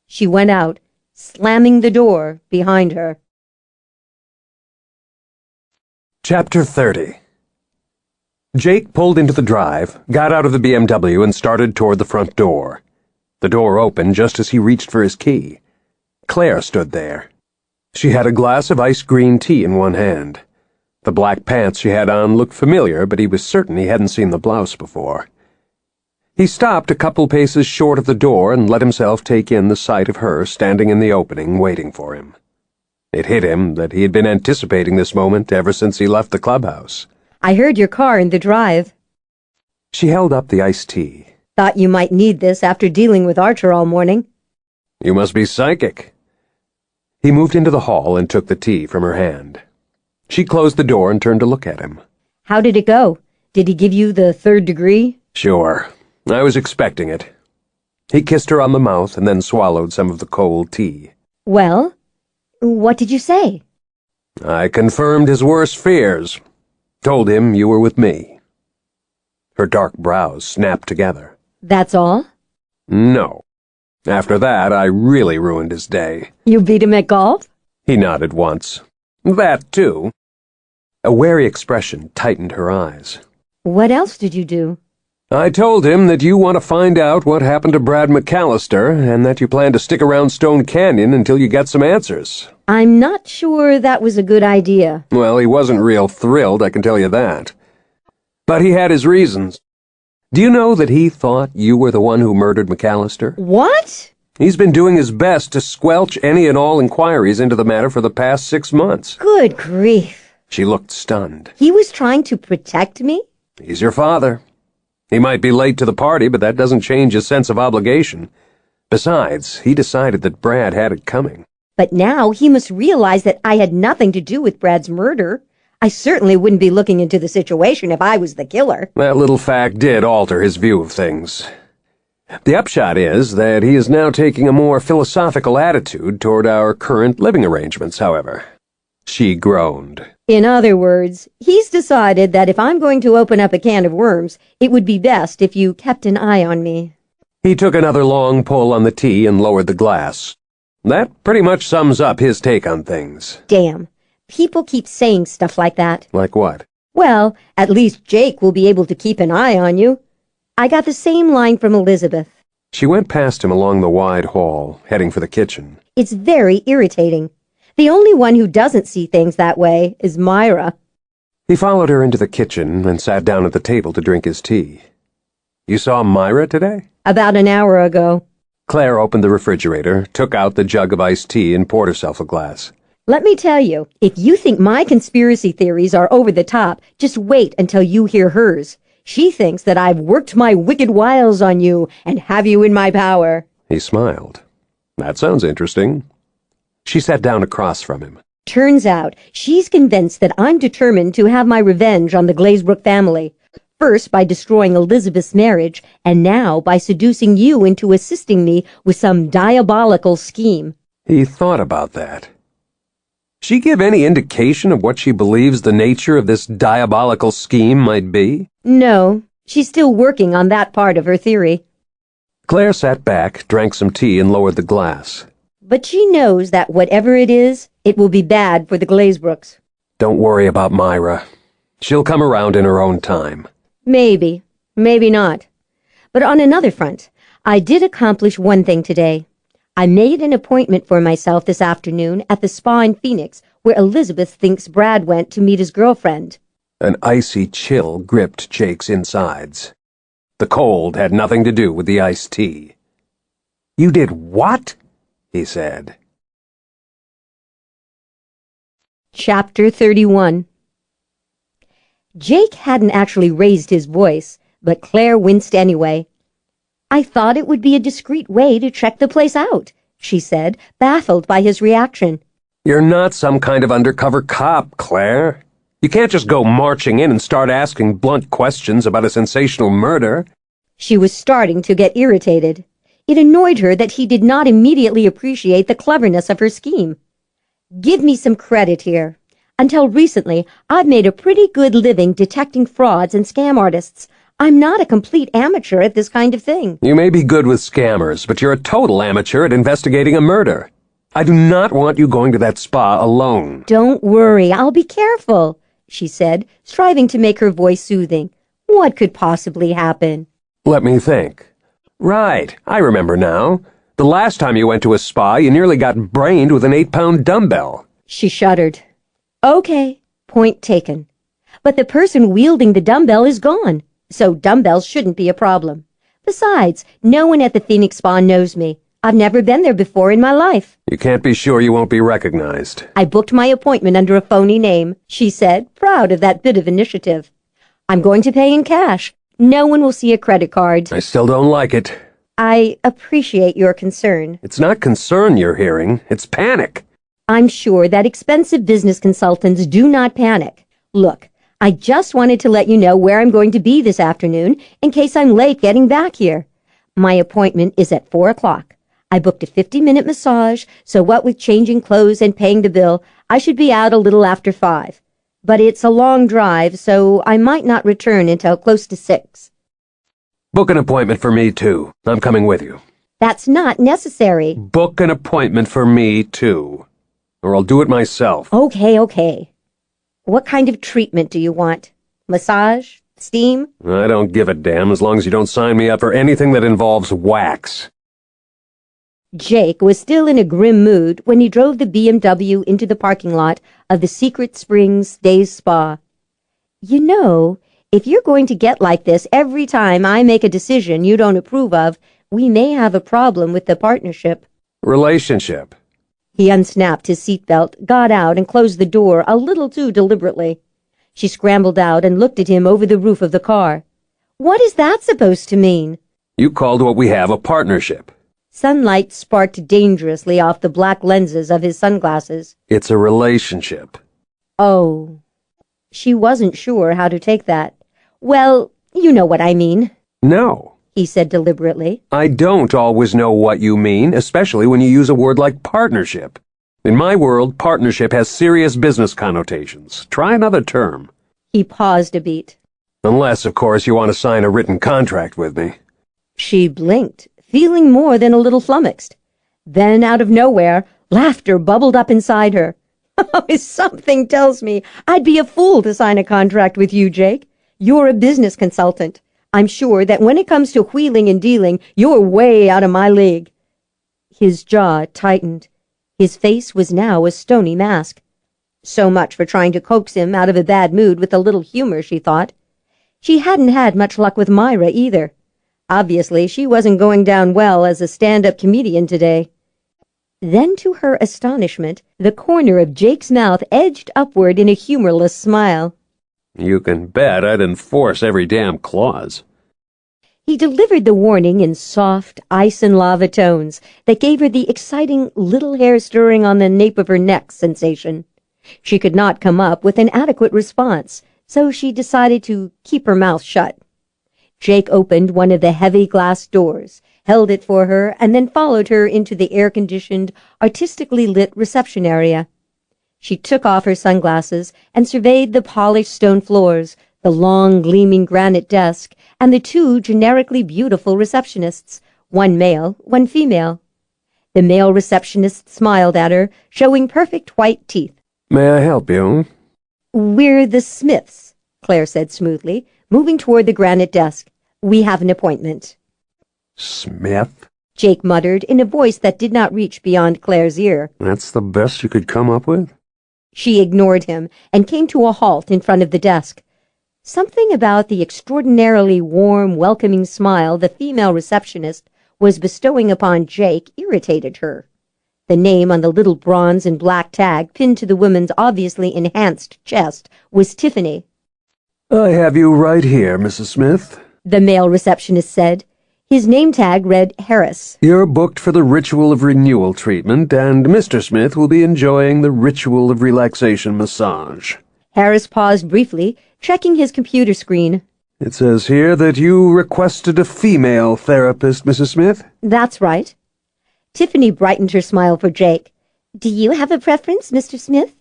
She went out, slamming the door behind her. Chapter 30. Jake pulled into the drive, got out of the BMW, and started toward the front door. The door opened just as he reached for his key. Claire stood there. She had a glass of iced green tea in one hand. The black pants she had on looked familiar, but he was certain he hadn't seen the blouse before. He stopped a couple paces short of the door and let himself take in the sight of her standing in the opening, waiting for him. It hit him that he had been anticipating this moment ever since he left the clubhouse. "I heard your car in the drive. She held up the iced tea. Thought you might need this after dealing with Archer all morning." "You must be psychic." He moved into the hall and took the tea from her hand. She closed the door and turned to look at him. "How did it go? Did he give you the 3rd degree?" "Sure. I was expecting it." He kissed her on the mouth and then swallowed some of the cold tea. "Well, what did you say?" "I confirmed his worst fears. Told him you were with me." Her dark brows snapped together. "That's all?" "No. After that, I really ruined his day." "You beat him at golf?" He nodded once. "That, too." A wary expression tightened her eyes. "What else did you do?" "I told him that you want to find out what happened to Brad McAllister and that you plan to stick around Stone Canyon until you get some answers." "I'm not sure that was a good idea." Well, he wasn't real thrilled, I can tell you that. But he had his reasons. Do you know that he thought you were the one who murdered McAllister? "What?" He's been doing his best to squelch any and all inquiries into the matter for the past 6 months. "Good grief." She looked stunned. "He was trying to protect me?" He's your father. He might be late to the party, but that doesn't change his sense of obligation. Besides, he decided that Brad had it coming. "But now he must realize that I had nothing to do with Brad's murder. I certainly wouldn't be looking into the situation if I was the killer." That little fact did alter his view of things. The upshot is that he is now taking a more philosophical attitude toward our current living arrangements, however. She groaned. "In other words, he's decided that if I'm going to open up a can of worms, it would be best if you kept an eye on me." He took another long pull on the tea and lowered the glass. That pretty much sums up his take on things. Damn. People keep saying stuff like that. Like what? "Well, at least Jake will be able to keep an eye on you." I got the same line from Elizabeth. She went past him along the wide hall, heading for the kitchen. "It's very irritating. The only one who doesn't see things that way is Myra." He followed her into the kitchen and sat down at the table to drink his tea. "You saw Myra today?" "About an hour ago." Claire opened the refrigerator, took out the jug of iced tea, and poured herself a glass. "Let me tell you, if you think my conspiracy theories are over the top, just wait until you hear hers. She thinks that I've worked my wicked wiles on you and have you in my power." He smiled. "That sounds interesting." She sat down across from him. "Turns out she's convinced that I'm determined to have my revenge on the Glazebrook family. First by destroying Elizabeth's marriage, and now by seducing you into assisting me with some diabolical scheme." He thought about that. She give any indication of what she believes the nature of this diabolical scheme might be? "No, she's still working on that part of her theory." Claire sat back, drank some tea, and lowered the glass. "But she knows that whatever it is, it will be bad for the Glazebrooks." "Don't worry about Myra. She'll come around in her own time." "Maybe, maybe not. But on another front, I did accomplish one thing today. I made an appointment for myself this afternoon at the spa in Phoenix, where Elizabeth thinks Brad went to meet his girlfriend." An icy chill gripped Jake's insides. The cold had nothing to do with the iced tea. "You did what?" he said. Chapter 31. Jake hadn't actually raised his voice, but Claire winced anyway. "I thought it would be a discreet way to check the place out," she said, baffled by his reaction. You're not some kind of undercover cop, Claire. You can't just go marching in and start asking blunt questions about a sensational murder. She was starting to get irritated. It annoyed her that he did not immediately appreciate the cleverness of her scheme. "Give me some credit here. Until recently, I've made a pretty good living detecting frauds and scam artists. I'm not a complete amateur at this kind of thing." You may be good with scammers, but you're a total amateur at investigating a murder. I do not want you going to that spa alone. "Don't worry, I'll be careful," she said, striving to make her voice soothing. "What could possibly happen?" Let me think. Right, I remember now. The last time you went to a spa, you nearly got brained with an 8-pound dumbbell. She shuddered. "Okay, point taken. But the person wielding the dumbbell is gone, so dumbbells shouldn't be a problem. Besides, no one at the Phoenix Spa knows me. I've never been there before in my life." You can't be sure you won't be recognized. "I booked my appointment under a phony name," she said, proud of that bit of initiative. "I'm going to pay in cash. No one will see a credit card." I still don't like it. "I appreciate your concern. It's not concern you're hearing, it's panic. I'm sure that expensive business consultants do not panic. Look, I just wanted to let you know where I'm going to be this afternoon in case I'm late getting back here. My appointment is at 4 o'clock. I booked a 50-minute massage, so what with changing clothes and paying the bill, I should be out a little after 5. But it's a long drive, so I might not return until close to 6. Book an appointment for me, too. I'm coming with you. "That's not necessary." Book an appointment for me, too. Or I'll do it myself. Okay. What kind of treatment do you want? Massage? Steam? I don't give a damn as long as you don't sign me up for anything that involves wax. Jake was still in a grim mood when he drove the BMW into the parking lot of the Secret Springs Days Spa. "You know, if you're going to get like this every time I make a decision you don't approve of, we may have a problem with the partnership." Relationship. He unsnapped his seatbelt, got out, and closed the door a little too deliberately. She scrambled out and looked at him over the roof of the car. "What is that supposed to mean?" You called what we have a partnership. Sunlight sparked dangerously off the black lenses of his sunglasses. It's a relationship. Oh. She wasn't sure how to take that. "Well, you know what I mean," No. he said deliberately. I don't always know what you mean, especially when you use a word like partnership. In my world, partnership has serious business connotations. Try another term. He paused a beat. Unless, of course, you want to sign a written contract with me. She blinked, feeling more than a little flummoxed. Then, out of nowhere, laughter bubbled up inside her. "Something tells me I'd be a fool to sign a contract with you, Jake. You're a business consultant. I'm sure that when it comes to wheeling and dealing, you're way out of my league." His jaw tightened. His face was now a stony mask. So much for trying to coax him out of a bad mood with a little humor, she thought. She hadn't had much luck with Myra, either. Obviously, she wasn't going down well as a stand-up comedian today. Then, to her astonishment, the corner of Jake's mouth edged upward in a humorless smile. You can bet I'd enforce every damn clause. He delivered the warning in soft, ice-and-lava tones that gave her the exciting little hair stirring on the nape of her neck sensation. She could not come up with an adequate response, so she decided to keep her mouth shut. Jake opened one of the heavy glass doors, held it for her, and then followed her into the air-conditioned, artistically lit reception area. She took off her sunglasses and surveyed the polished stone floors, the long, gleaming granite desk, and the 2 generically beautiful receptionists, one male, one female. The male receptionist smiled at her, showing perfect white teeth. May I help you? "We're the Smiths," Claire said smoothly, moving toward the granite desk. "We have an appointment." Smith? Jake muttered in a voice that did not reach beyond Claire's ear. That's the best you could come up with? She ignored him and came to a halt in front of the desk. Something about the extraordinarily warm, welcoming smile the female receptionist was bestowing upon Jake irritated her. The name on the little bronze and black tag pinned to the woman's obviously enhanced chest was Tiffany. I have you right here, Mrs. Smith. the male receptionist said. His name tag read Harris. You're booked for the ritual of renewal treatment, and Mr. Smith will be enjoying the ritual of relaxation massage. Harris paused briefly, checking his computer screen. It says here that you requested a female therapist, Mrs. Smith. That's right. Tiffany brightened her smile for Jake. Do you have a preference, Mr. Smith?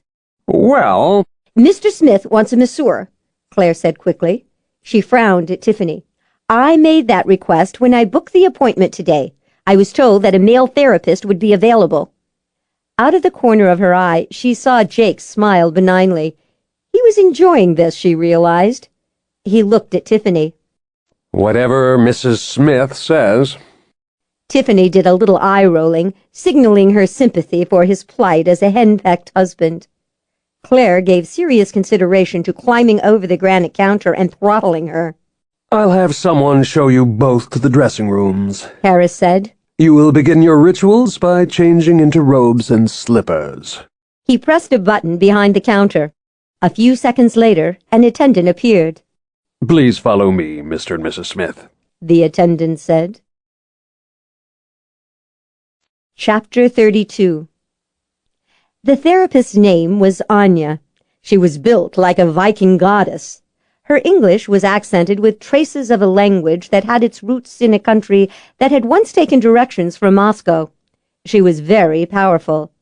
Well, Mr. Smith wants a masseur, Claire said quickly. She frowned at Tiffany. I made that request when I booked the appointment today. I was told that a male therapist would be available. Out of the corner of her eye, she saw Jake smile benignly. He was enjoying this, she realized. He looked at Tiffany. Whatever Mrs. Smith says. Tiffany did a little eye-rolling, signaling her sympathy for his plight as a henpecked husband. Claire gave serious consideration to climbing over the granite counter and throttling her. I'll have someone show you both to the dressing rooms, Harris said. You will begin your rituals by changing into robes and slippers. He pressed a button behind the counter. A few seconds later, an attendant appeared. Please follow me, Mr. and Mrs. Smith, the attendant said. Chapter 32. The therapist's name was Anya. She was built like a Viking goddess. Her English was accented with traces of a language that had its roots in a country that had once taken directions from Moscow. She was very powerful.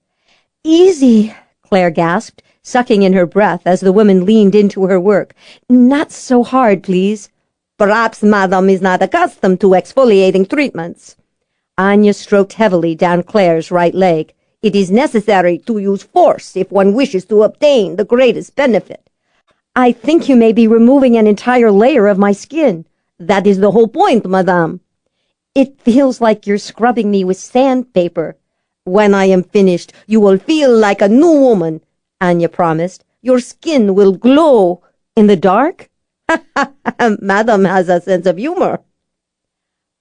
Easy, Claire gasped, sucking in her breath as the woman leaned into her work. Not so hard, please. Perhaps Madame is not accustomed to exfoliating treatments. Anya stroked heavily down Claire's right leg. It is necessary to use force if one wishes to obtain the greatest benefit. I think you may be removing an entire layer of my skin. That is the whole point, Madame. It feels like you're scrubbing me with sandpaper. When I am finished, you will feel like a new woman, Anya promised. Your skin will glow. In the dark? Madame has a sense of humor.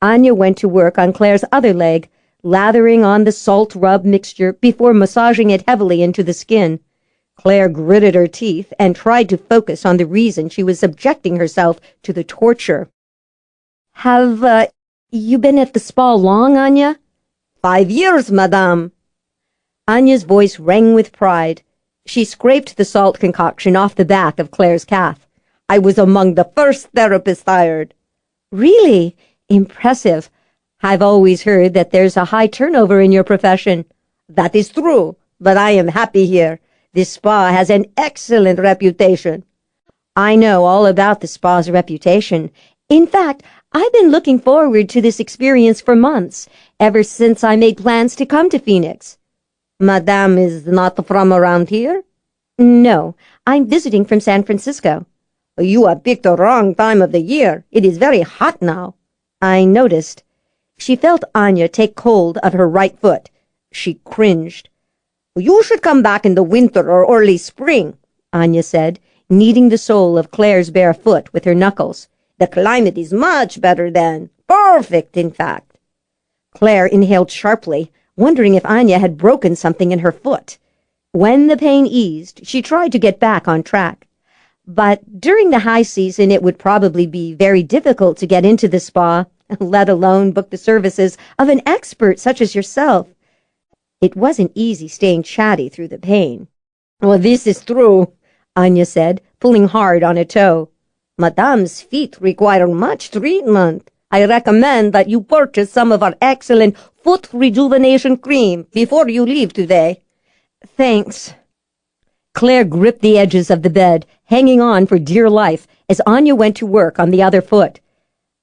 Anya went to work on Claire's other leg, lathering on the salt rub mixture before massaging it heavily into the skin. Claire gritted her teeth and tried to focus on the reason she was subjecting herself to the torture. Have, you been at the spa long, Anya? 5 years, Madame. Anya's voice rang with pride. She scraped the salt concoction off the back of Claire's calf. I was among the first therapists hired. Really? Impressive. I've always heard that there's a high turnover in your profession. That is true, but I am happy here. This spa has an excellent reputation. I know all about the spa's reputation. In fact, I've been looking forward to this experience for months, ever since I made plans to come to Phoenix. Madame is not from around here? No, I'm visiting from San Francisco. You have picked the wrong time of the year. It is very hot now. I noticed. She felt Anya take hold of her right foot. She cringed. You should come back in the winter or early spring, Anya said, kneading the sole of Claire's bare foot with her knuckles. The climate is much better then. Perfect, in fact. Claire inhaled sharply, wondering if Anya had broken something in her foot. When the pain eased, she tried to get back on track. But during the high season, it would probably be very difficult to get into the spa, let alone book the services of an expert such as yourself. It wasn't easy staying chatty through the pain. Well, this is true, Anya said, pulling hard on a toe. Madame's feet require much treatment. I recommend that you purchase some of our excellent foot rejuvenation cream before you leave today. Thanks. Claire gripped the edges of the bed, hanging on for dear life, as Anya went to work on the other foot.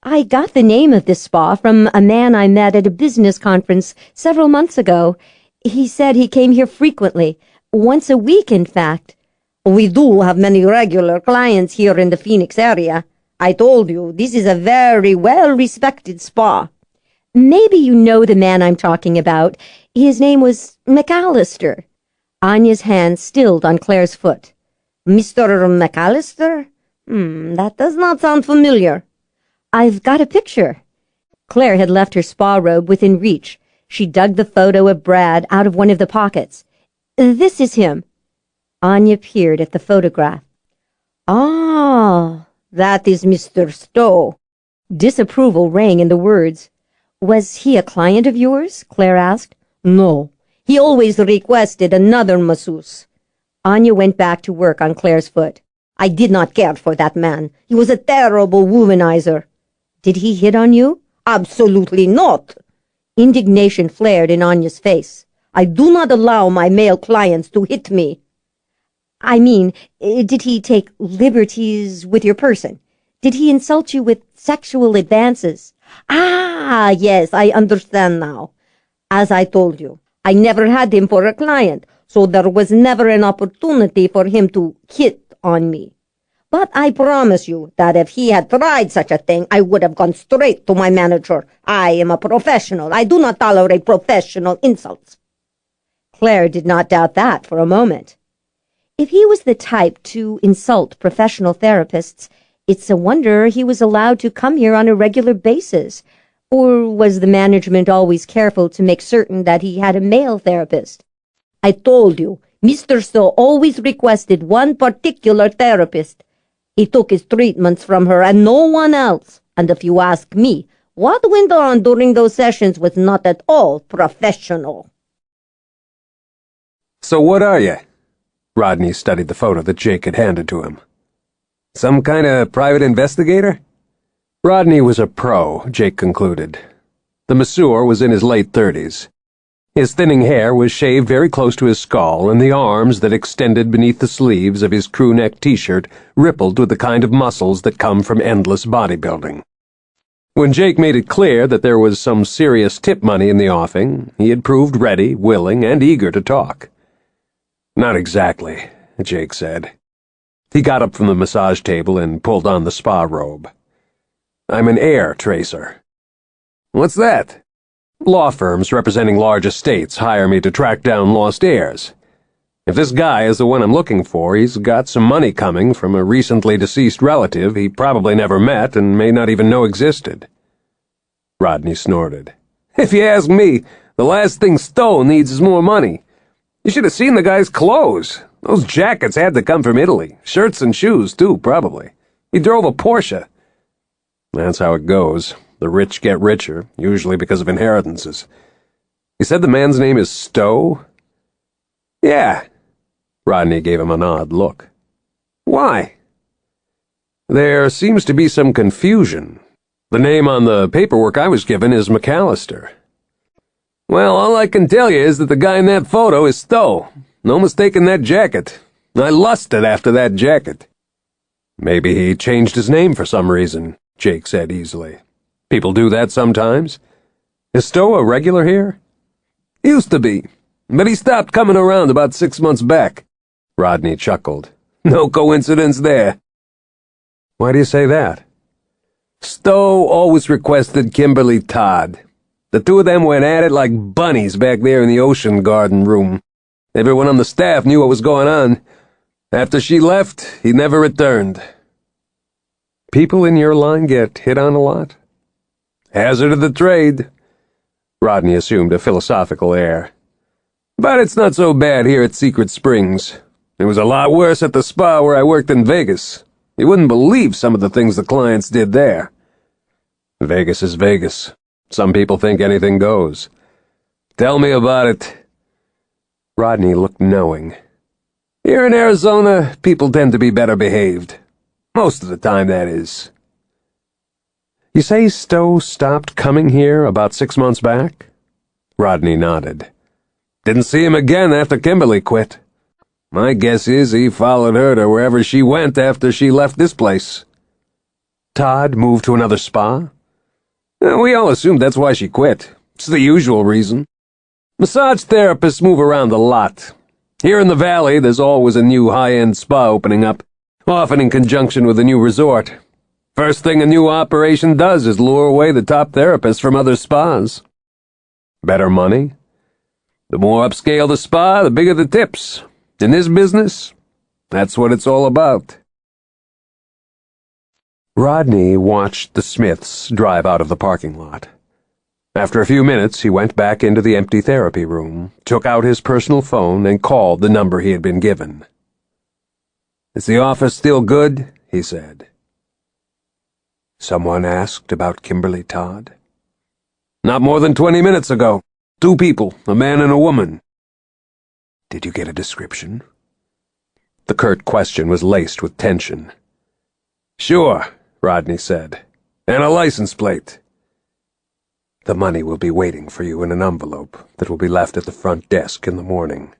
I got the name of this spa from a man I met at a business conference several months ago. He said he came here frequently, once a week, in fact. We do have many regular clients here in the Phoenix area. I told you, this is a very well-respected spa. Maybe you know the man I'm talking about. His name was McAllister. Anya's hand stilled on Claire's foot. Mr. McAllister? That does not sound familiar. I've got a picture. Claire had left her spa robe within reach. She dug the photo of Brad out of one of the pockets. This is him. Anya peered at the photograph. Ah, that is Mr. Stowe. Disapproval rang in the words. Was he a client of yours? Claire asked. No. He always requested another masseuse. Anya went back to work on Claire's foot. I did not care for that man. He was a terrible womanizer. Did he hit on you? Absolutely not. Indignation flared in Anya's face. I do not allow my male clients to hit me. I mean, did he take liberties with your person? Did he insult you with sexual advances? Ah, yes, I understand now. As I told you, I never had him for a client, so there was never an opportunity for him to hit on me. But I promise you that if he had tried such a thing, I would have gone straight to my manager. I am a professional. I do not tolerate professional insults. Claire did not doubt that for a moment. If he was the type to insult professional therapists, it's a wonder he was allowed to come here on a regular basis. Or was the management always careful to make certain that he had a male therapist? I told you, Mr. Stowe always requested one particular therapist. He took his treatments from her and no one else. And if you ask me, what went on during those sessions was not at all professional. So what are you? Rodney studied the photo that Jake had handed to him. Some kind of private investigator? Rodney was a pro, Jake concluded. The masseur was in his late 30s. His thinning hair was shaved very close to his skull, and the arms that extended beneath the sleeves of his crew-neck t-shirt rippled with the kind of muscles that come from endless bodybuilding. When Jake made it clear that there was some serious tip money in the offing, he had proved ready, willing, and eager to talk. Not exactly, Jake said. He got up from the massage table and pulled on the spa robe. I'm an heir tracer. What's that? Law firms representing large estates hire me to track down lost heirs. If this guy is the one I'm looking for, he's got some money coming from a recently deceased relative he probably never met and may not even know existed. Rodney snorted. If you ask me, the last thing Stowe needs is more money. You should have seen the guy's clothes. Those jackets had to come from Italy. Shirts and shoes, too, probably. He drove a Porsche. That's how it goes. The rich get richer, usually because of inheritances. You said the man's name is Stowe? Yeah. Rodney gave him an odd look. Why? There seems to be some confusion. The name on the paperwork I was given is McAllister. Well, all I can tell you is that the guy in that photo is Stowe. No mistaking that jacket. I lusted after that jacket. Maybe he changed his name for some reason, Jake said easily. People do that sometimes. Is Stowe a regular here? Used to be, but he stopped coming around about 6 months back. Rodney chuckled. No coincidence there. Why do you say that? Stowe always requested Kimberly Todd. The two of them went at it like bunnies back there in the ocean garden room. Everyone on the staff knew what was going on. After she left, he never returned. People in your line get hit on a lot? Hazard of the trade. Rodney assumed a philosophical air. But it's not so bad here at Secret Springs. It was a lot worse at the spa where I worked in Vegas. You wouldn't believe some of the things the clients did there. Vegas is Vegas. Some people think anything goes. Tell me about it. Rodney looked knowing. Here in Arizona, people tend to be better behaved. Most of the time, that is. You say Stowe stopped coming here about 6 months back? Rodney nodded. Didn't see him again after Kimberly quit. My guess is he followed her to wherever she went after she left this place. Todd moved to another spa? We all assumed that's why she quit. It's the usual reason. Massage therapists move around a lot. Here in the valley, there's always a new high-end spa opening up, often in conjunction with a new resort. First thing a new operation does is lure away the top therapists from other spas. Better money? The more upscale the spa, the bigger the tips. In this business, that's what it's all about. Rodney watched the Smiths drive out of the parking lot. After a few minutes, he went back into the empty therapy room, took out his personal phone, and called the number he had been given. Is the office still good? He said. Someone asked about Kimberly Todd. Not more than 20 minutes ago. 2 people, a man and a woman. Did you get a description? The curt question was laced with tension. Sure, Rodney said. And a license plate. The money will be waiting for you in an envelope that will be left at the front desk in the morning.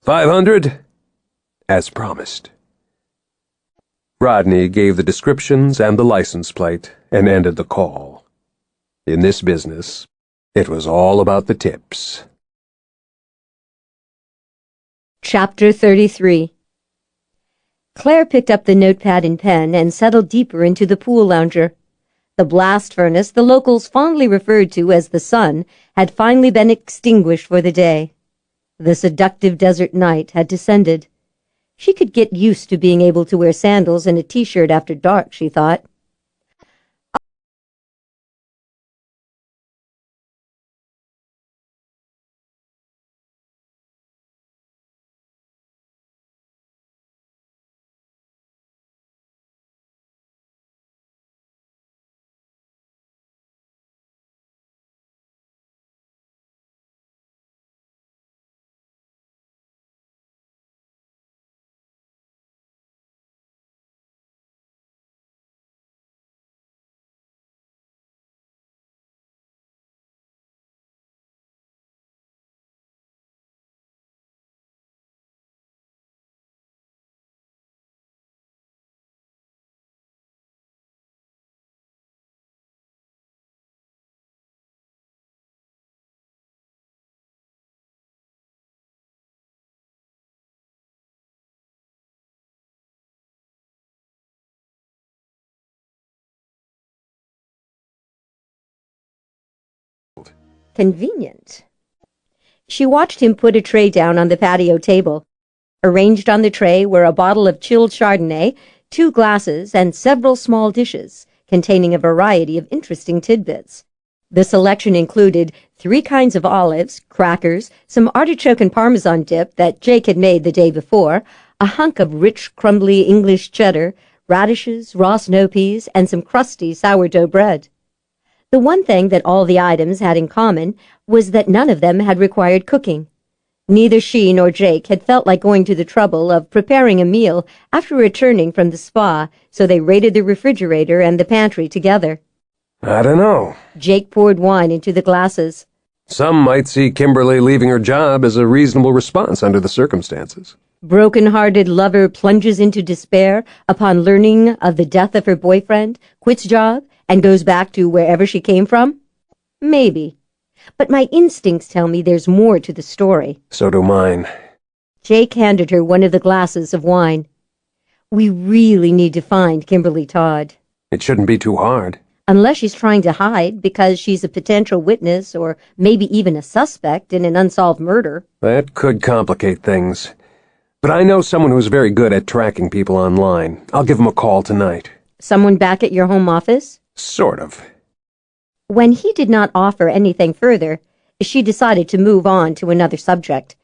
500? As promised. Rodney gave the descriptions and the license plate and ended the call. In this business, it was all about the tips. Chapter 33. Claire picked up the notepad and pen and settled deeper into the pool lounger. The blast furnace, the locals fondly referred to as the sun, had finally been extinguished for the day. The seductive desert night had descended. She could get used to being able to wear sandals and a t-shirt after dark, she thought. Convenient. She watched him put a tray down on the patio table. Arranged on the tray were a bottle of chilled Chardonnay, 2 glasses, and several small dishes, containing a variety of interesting tidbits. The selection included 3 kinds of olives, crackers, some artichoke and parmesan dip that Jake had made the day before, a hunk of rich, crumbly English cheddar, radishes, raw snow peas, and some crusty sourdough bread. The one thing that all the items had in common was that none of them had required cooking. Neither she nor Jake had felt like going to the trouble of preparing a meal after returning from the spa, so they raided the refrigerator and the pantry together. I don't know. Jake poured wine into the glasses. Some might see Kimberly leaving her job as a reasonable response under the circumstances. Broken-hearted lover plunges into despair upon learning of the death of her boyfriend, quits job, and goes back to wherever she came from? Maybe. But my instincts tell me there's more to the story. So do mine. Jake handed her one of the glasses of wine. We really need to find Kimberly Todd. It shouldn't be too hard. Unless she's trying to hide because she's a potential witness or maybe even a suspect in an unsolved murder. That could complicate things. But I know someone who's very good at tracking people online. I'll give him a call tonight. Someone back at your home office? Sort of. When he did not offer anything further, she decided to move on to another subject.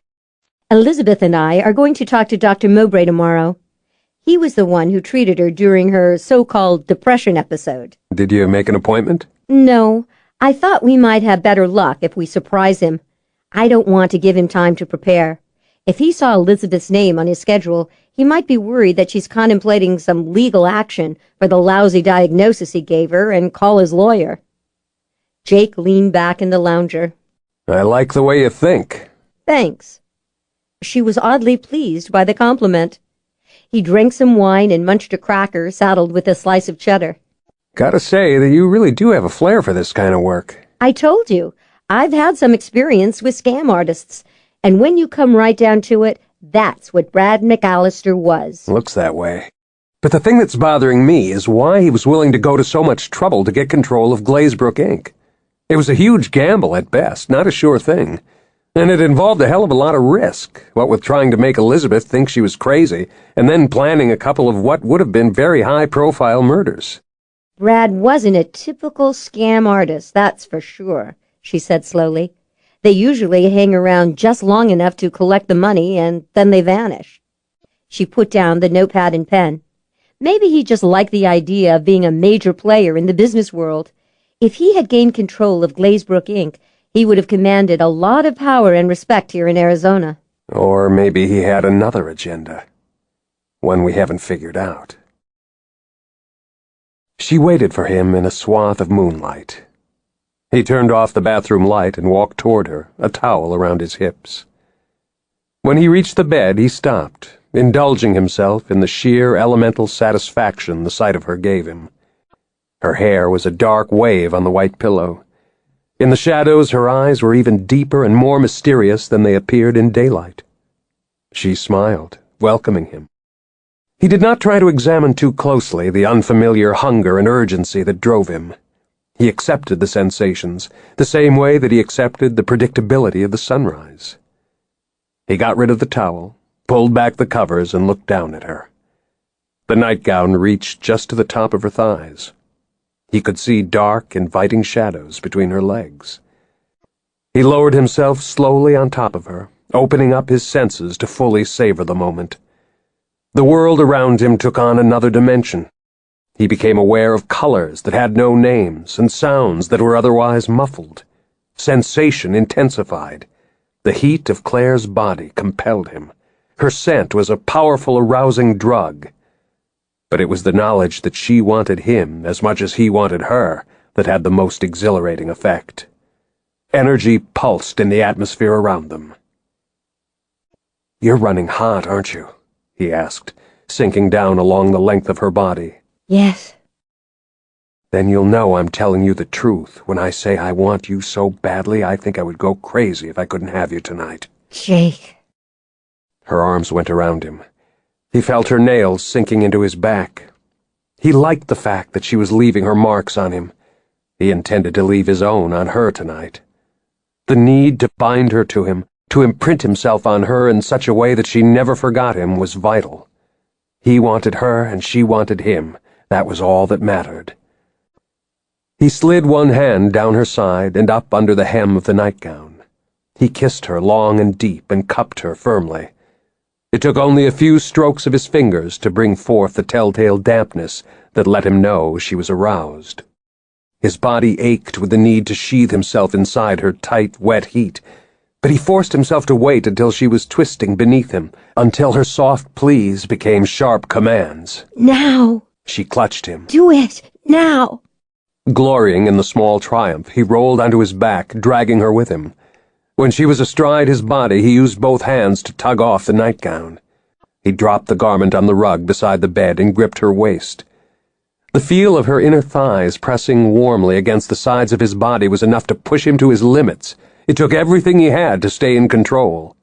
Elizabeth and I are going to talk to Dr. Mowbray tomorrow. He was the one who treated her during her so-called depression episode. Did you make an appointment? No, I thought we might have better luck if we surprise him. I don't want to give him time to prepare. If he saw Elizabeth's name on his schedule, he might be worried that she's contemplating some legal action for the lousy diagnosis he gave her and call his lawyer. Jake leaned back in the lounger. I like the way you think. Thanks. She was oddly pleased by the compliment. He drank some wine and munched a cracker saddled with a slice of cheddar. Gotta say that you really do have a flair for this kind of work. I told you, I've had some experience with scam artists, and when you come right down to it, that's what Brad McAllister was. Looks that way. But the thing that's bothering me is why he was willing to go to so much trouble to get control of Glazebrook, Inc. It was a huge gamble at best, not a sure thing. And it involved a hell of a lot of risk, what with trying to make Elizabeth think she was crazy, and then planning a couple of what would have been very high-profile murders. Brad wasn't a typical scam artist, that's for sure, she said slowly. They usually hang around just long enough to collect the money, and then they vanish. She put down the notepad and pen. Maybe he just liked the idea of being a major player in the business world. If he had gained control of Glazebrook Inc., he would have commanded a lot of power and respect here in Arizona. Or maybe he had another agenda. One we haven't figured out. She waited for him in a swath of moonlight. He turned off the bathroom light and walked toward her, a towel around his hips. When he reached the bed, he stopped, indulging himself in the sheer elemental satisfaction the sight of her gave him. Her hair was a dark wave on the white pillow. In the shadows, her eyes were even deeper and more mysterious than they appeared in daylight. She smiled, welcoming him. He did not try to examine too closely the unfamiliar hunger and urgency that drove him. He accepted the sensations, the same way that he accepted the predictability of the sunrise. He got rid of the towel, pulled back the covers, and looked down at her. The nightgown reached just to the top of her thighs. He could see dark, inviting shadows between her legs. He lowered himself slowly on top of her, opening up his senses to fully savor the moment. The world around him took on another dimension. He became aware of colors that had no names and sounds that were otherwise muffled. Sensation intensified. The heat of Claire's body compelled him. Her scent was a powerful, arousing drug. But it was the knowledge that she wanted him as much as he wanted her that had the most exhilarating effect. Energy pulsed in the atmosphere around them. "You're running hot, aren't you?" he asked, sinking down along the length of her body. Yes. "Then you'll know I'm telling you the truth when I say I want you so badly I think I would go crazy if I couldn't have you tonight." Jake. Her arms went around him. He felt her nails sinking into his back. He liked the fact that she was leaving her marks on him. He intended to leave his own on her tonight. The need to bind her to him, to imprint himself on her in such a way that she never forgot him, was vital. He wanted her and she wanted him. That was all that mattered. He slid one hand down her side and up under the hem of the nightgown. He kissed her long and deep and cupped her firmly. It took only a few strokes of his fingers to bring forth the telltale dampness that let him know she was aroused. His body ached with the need to sheathe himself inside her tight, wet heat, but he forced himself to wait until she was twisting beneath him, until her soft pleas became sharp commands. Now. She clutched him. Do it. Now. Glorying in the small triumph, he rolled onto his back, dragging her with him. When she was astride his body, he used both hands to tug off the nightgown. He dropped the garment on the rug beside the bed and gripped her waist. The feel of her inner thighs pressing warmly against the sides of his body was enough to push him to his limits. It took everything he had to stay in control.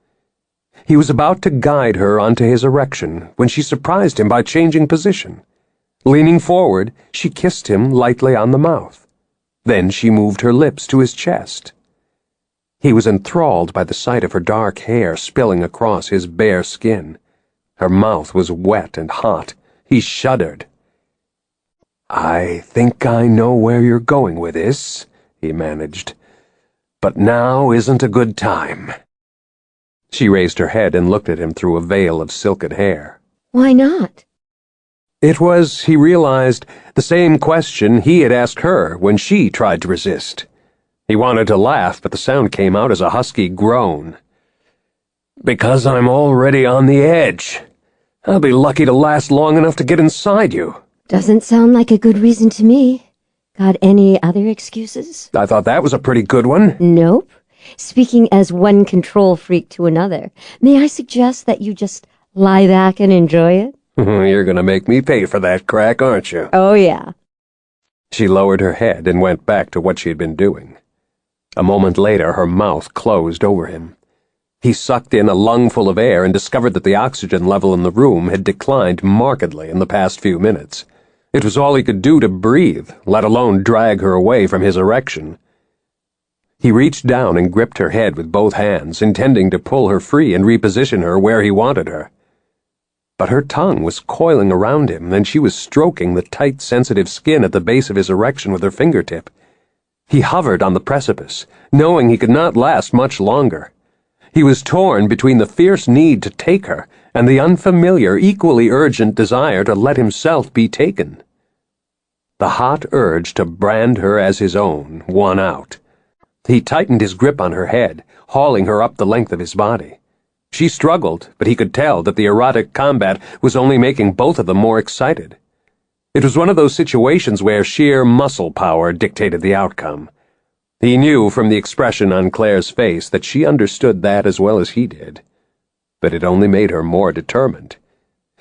He was about to guide her onto his erection when she surprised him by changing position. Leaning forward, she kissed him lightly on the mouth. Then she moved her lips to his chest. He was enthralled by the sight of her dark hair spilling across his bare skin. Her mouth was wet and hot. He shuddered. "I think I know where you're going with this," he managed. "But now isn't a good time." She raised her head and looked at him through a veil of silken hair. Why not? It was, he realized, the same question he had asked her when she tried to resist. He wanted to laugh, but the sound came out as a husky groan. "Because I'm already on the edge. I'll be lucky to last long enough to get inside you." Doesn't sound like a good reason to me. Got any other excuses? I thought that was a pretty good one. Nope. Speaking as one control freak to another, may I suggest that you just lie back and enjoy it? You're going to make me pay for that crack, aren't you? Oh, yeah. She lowered her head and went back to what she had been doing. A moment later, her mouth closed over him. He sucked in a lungful of air and discovered that the oxygen level in the room had declined markedly in the past few minutes. It was all he could do to breathe, let alone drag her away from his erection. He reached down and gripped her head with both hands, intending to pull her free and reposition her where he wanted her. But her tongue was coiling around him, and she was stroking the tight, sensitive skin at the base of his erection with her fingertip. He hovered on the precipice, knowing he could not last much longer. He was torn between the fierce need to take her and the unfamiliar, equally urgent desire to let himself be taken. The hot urge to brand her as his own won out. He tightened his grip on her head, hauling her up the length of his body. She struggled, but he could tell that the erotic combat was only making both of them more excited. It was one of those situations where sheer muscle power dictated the outcome. He knew from the expression on Claire's face that she understood that as well as he did. But it only made her more determined.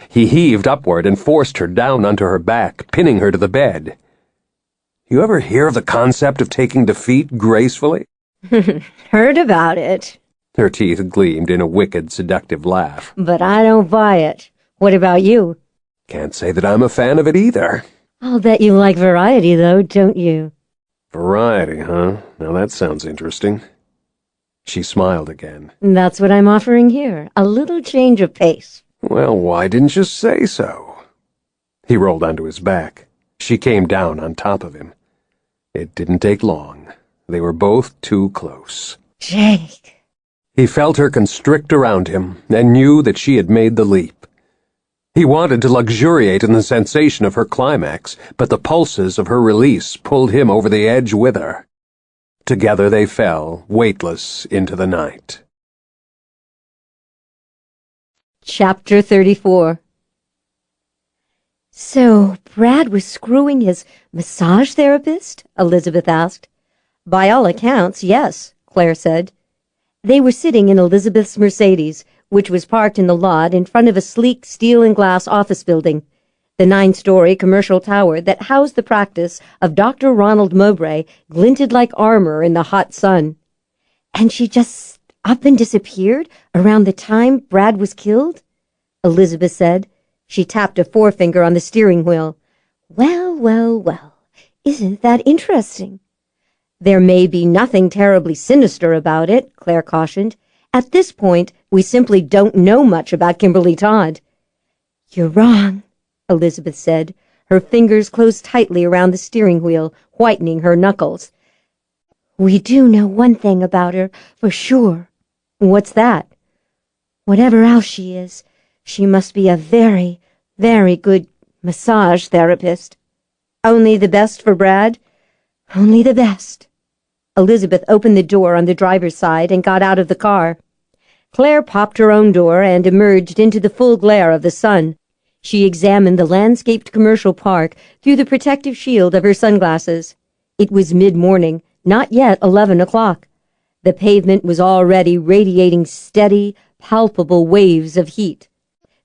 He heaved upward and forced her down onto her back, pinning her to the bed. You ever hear of the concept of taking defeat gracefully? Heard about it. Her teeth gleamed in a wicked, seductive laugh. But I don't buy it. What about you? Can't say that I'm a fan of it either. I'll bet you like variety, though, don't you? Variety, huh? Now that sounds interesting. She smiled again. That's what I'm offering here. A little change of pace. Well, why didn't you say so? He rolled onto his back. She came down on top of him. It didn't take long. They were both too close. Jake. He felt her constrict around him and knew that she had made the leap. He wanted to luxuriate in the sensation of her climax, but the pulses of her release pulled him over the edge with her. Together they fell, weightless, into the night. Chapter 34. So, Brad was screwing his massage therapist? Elizabeth asked. By all accounts, yes, Claire said. They were sitting in Elizabeth's Mercedes, which was parked in the lot in front of a sleek steel and glass office building, the 9-story commercial tower that housed the practice of Dr. Ronald Mowbray glinted like armor in the hot sun. And she just up and disappeared around the time Brad was killed? Elizabeth said. She tapped a forefinger on the steering wheel. Well, well, well, isn't that interesting? There may be nothing terribly sinister about it, Claire cautioned. At this point, we simply don't know much about Kimberly Todd. You're wrong, Elizabeth said. Her fingers closed tightly around the steering wheel, whitening her knuckles. We do know one thing about her, for sure. What's that? Whatever else she is, she must be a very, very good massage therapist. Only the best for Brad? Only the best. Elizabeth opened the door on the driver's side and got out of the car. Claire popped her own door and emerged into the full glare of the sun. She examined the landscaped commercial park through the protective shield of her sunglasses. It was mid-morning, not yet 11 o'clock. The pavement was already radiating steady, palpable waves of heat.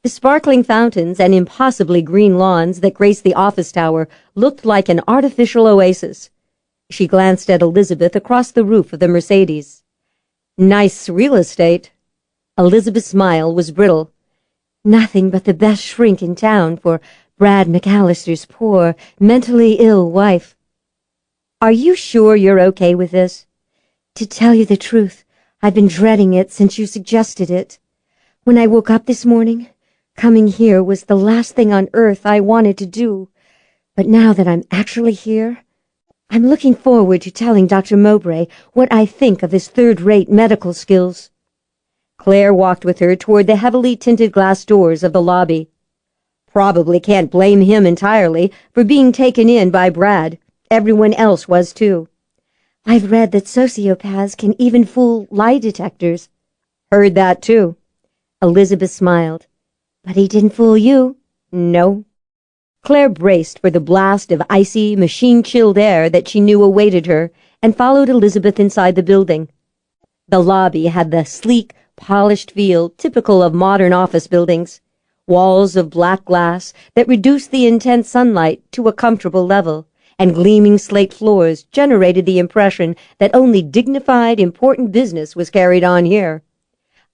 The sparkling fountains and impossibly green lawns that graced the office tower looked like an artificial oasis. She glanced at Elizabeth across the roof of the Mercedes. Nice real estate. Elizabeth's smile was brittle. Nothing but the best shrink in town for Brad McAllister's poor, mentally ill wife. Are you sure you're okay with this? To tell you the truth, I've been dreading it since you suggested it. When I woke up this morning, coming here was the last thing on earth I wanted to do. But now that I'm actually here, I'm looking forward to telling Dr. Mowbray what I think of his third-rate medical skills. Claire walked with her toward the heavily tinted glass doors of the lobby. Probably can't blame him entirely for being taken in by Brad. Everyone else was too. I've read that sociopaths can even fool lie detectors. Heard that too. Elizabeth smiled. But he didn't fool you. No. Claire braced for the blast of icy, machine-chilled air that she knew awaited her and followed Elizabeth inside the building. The lobby had the sleek, polished feel typical of modern office buildings, walls of black glass that reduced the intense sunlight to a comfortable level, and gleaming slate floors generated the impression that only dignified, important business was carried on here.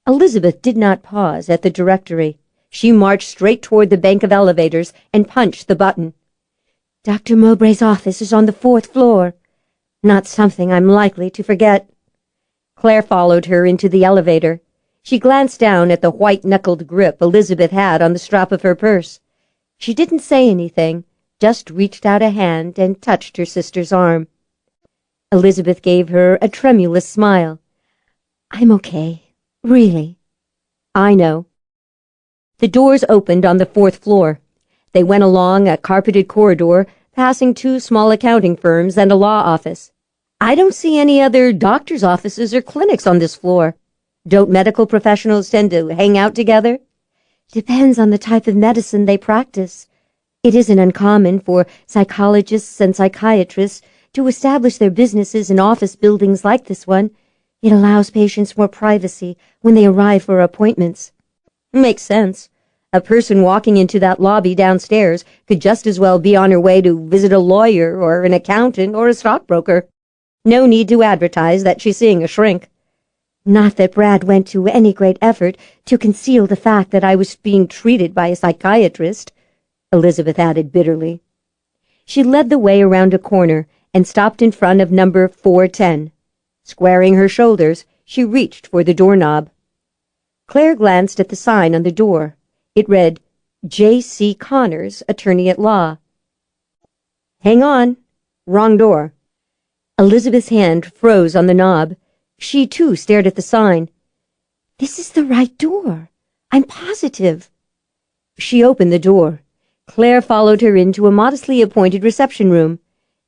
Elizabeth did not pause at the directory. She marched straight toward the bank of elevators and punched the button. Dr. Mowbray's office is on the 4th floor. Not something I'm likely to forget. Claire followed her into the elevator. She glanced down at the white-knuckled grip Elizabeth had on the strap of her purse. She didn't say anything, just reached out a hand and touched her sister's arm. Elizabeth gave her a tremulous smile. I'm okay. Really? I know. The doors opened on the 4th floor. They went along a carpeted corridor, passing 2 small accounting firms and a law office. I don't see any other doctor's offices or clinics on this floor. Don't medical professionals tend to hang out together? Depends on the type of medicine they practice. It isn't uncommon for psychologists and psychiatrists to establish their businesses in office buildings like this one. It allows patients more privacy when they arrive for appointments. Makes sense. A person walking into that lobby downstairs could just as well be on her way to visit a lawyer or an accountant or a stockbroker. No need to advertise that she's seeing a shrink. Not that Brad went to any great effort to conceal the fact that I was being treated by a psychiatrist, Elizabeth added bitterly. She led the way around a corner and stopped in front of number 410. Squaring her shoulders, she reached for the doorknob. Claire glanced at the sign on the door. It read, J.C. Connors, Attorney at Law. Hang on. Wrong door. Elizabeth's hand froze on the knob. She, too, stared at the sign. This is the right door. I'm positive. She opened the door. Claire followed her into a modestly appointed reception room.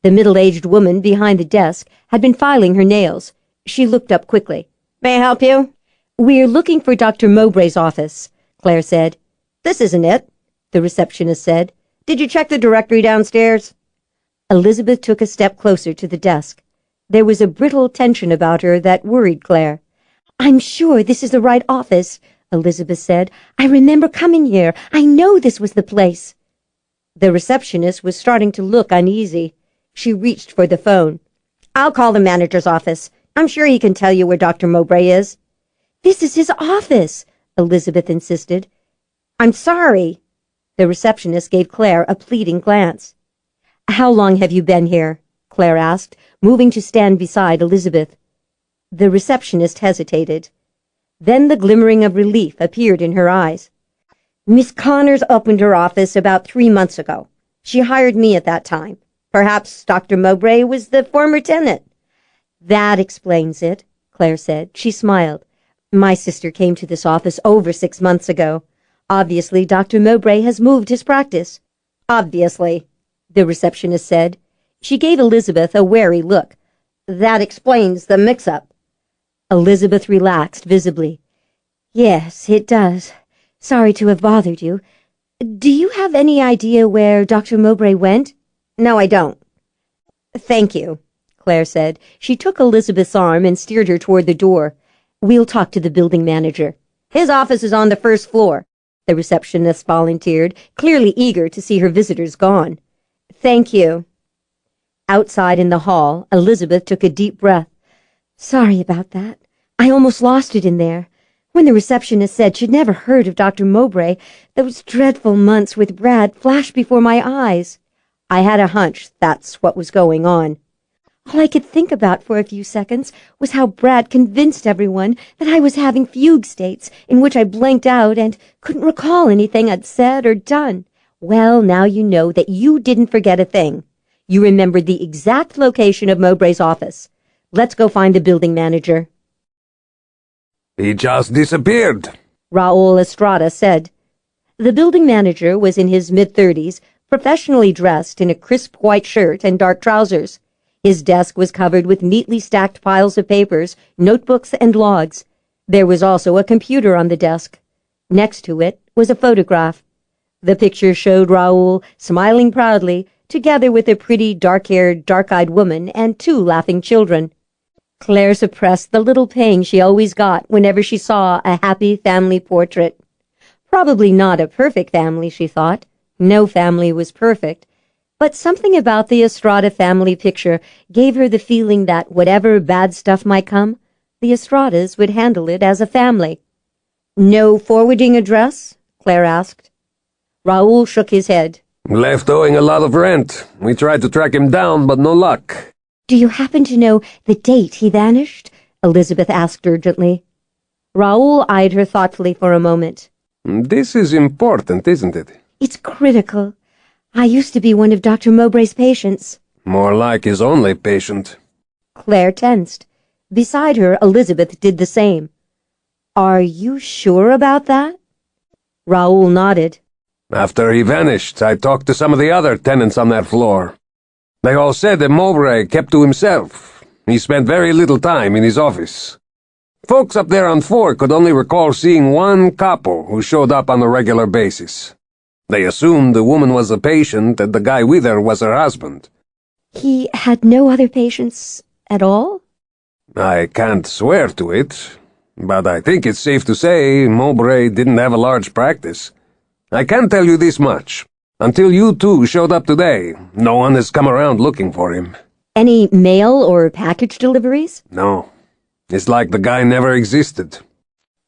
The middle-aged woman behind the desk had been filing her nails. She looked up quickly. May I help you? We're looking for Dr. Mowbray's office, Claire said. This isn't it, the receptionist said. Did you check the directory downstairs? Elizabeth took a step closer to the desk. There was a brittle tension about her that worried Claire. I'm sure this is the right office, Elizabeth said. I remember coming here. I know this was the place. The receptionist was starting to look uneasy. She reached for the phone. I'll call the manager's office. I'm sure he can tell you where Dr. Mowbray is. This is his office, Elizabeth insisted. I'm sorry. The receptionist gave Claire a pleading glance. How long have you been here? Claire asked, moving to stand beside Elizabeth. The receptionist hesitated. Then the glimmering of relief appeared in her eyes. Miss Connors opened her office about 3 months ago. She hired me at that time. Perhaps Dr. Mowbray was the former tenant. That explains it, Claire said. She smiled. My sister came to this office over 6 months ago. Obviously, Dr. Mowbray has moved his practice. Obviously, the receptionist said. She gave Elizabeth a wary look. That explains the mix-up. Elizabeth relaxed visibly. Yes, it does. Sorry to have bothered you. Do you have any idea where Dr. Mowbray went? No, I don't. Thank you, Claire said. She took Elizabeth's arm and steered her toward the door. We'll talk to the building manager. His office is on the 1st floor, the receptionist volunteered, clearly eager to see her visitors gone. Thank you. Outside in the hall, Elizabeth took a deep breath. Sorry about that. I almost lost it in there. When the receptionist said she'd never heard of Dr. Mowbray, those dreadful months with Brad flashed before my eyes. I had a hunch that's what was going on. All I could think about for a few seconds was how Brad convinced everyone that I was having fugue states in which I blanked out and couldn't recall anything I'd said or done. Well, now you know that you didn't forget a thing. You remembered the exact location of Mowbray's office. Let's go find the building manager. He just disappeared, Raul Estrada said. The building manager was in his mid-30s, professionally dressed in a crisp white shirt and dark trousers. His desk was covered with neatly stacked piles of papers, notebooks, and logs. There was also a computer on the desk. Next to it was a photograph. The picture showed Raul smiling proudly, together with a pretty dark-haired, dark-eyed woman and 2 laughing children. Claire suppressed the little pang she always got whenever she saw a happy family portrait. Probably not a perfect family, she thought. No family was perfect. But something about the Estrada family picture gave her the feeling that whatever bad stuff might come, the Estradas would handle it as a family. No forwarding address? Claire asked. Raul shook his head. Left owing a lot of rent. We tried to track him down, but no luck. Do you happen to know the date he vanished? Elizabeth asked urgently. Raul eyed her thoughtfully for a moment. This is important, isn't it? It's critical. I used to be one of Dr. Mowbray's patients. More like his only patient. Claire tensed. Beside her, Elizabeth did the same. Are you sure about that? Raoul nodded. After he vanished, I talked to some of the other tenants on that floor. They all said that Mowbray kept to himself. He spent very little time in his office. Folks up there on 4 could only recall seeing one couple who showed up on a regular basis. They assumed the woman was a patient and the guy with her was her husband. He had no other patients at all? I can't swear to it, but I think it's safe to say Mowbray didn't have a large practice. I can tell you this much. Until you two showed up today, no one has come around looking for him. Any mail or package deliveries? No. It's like the guy never existed.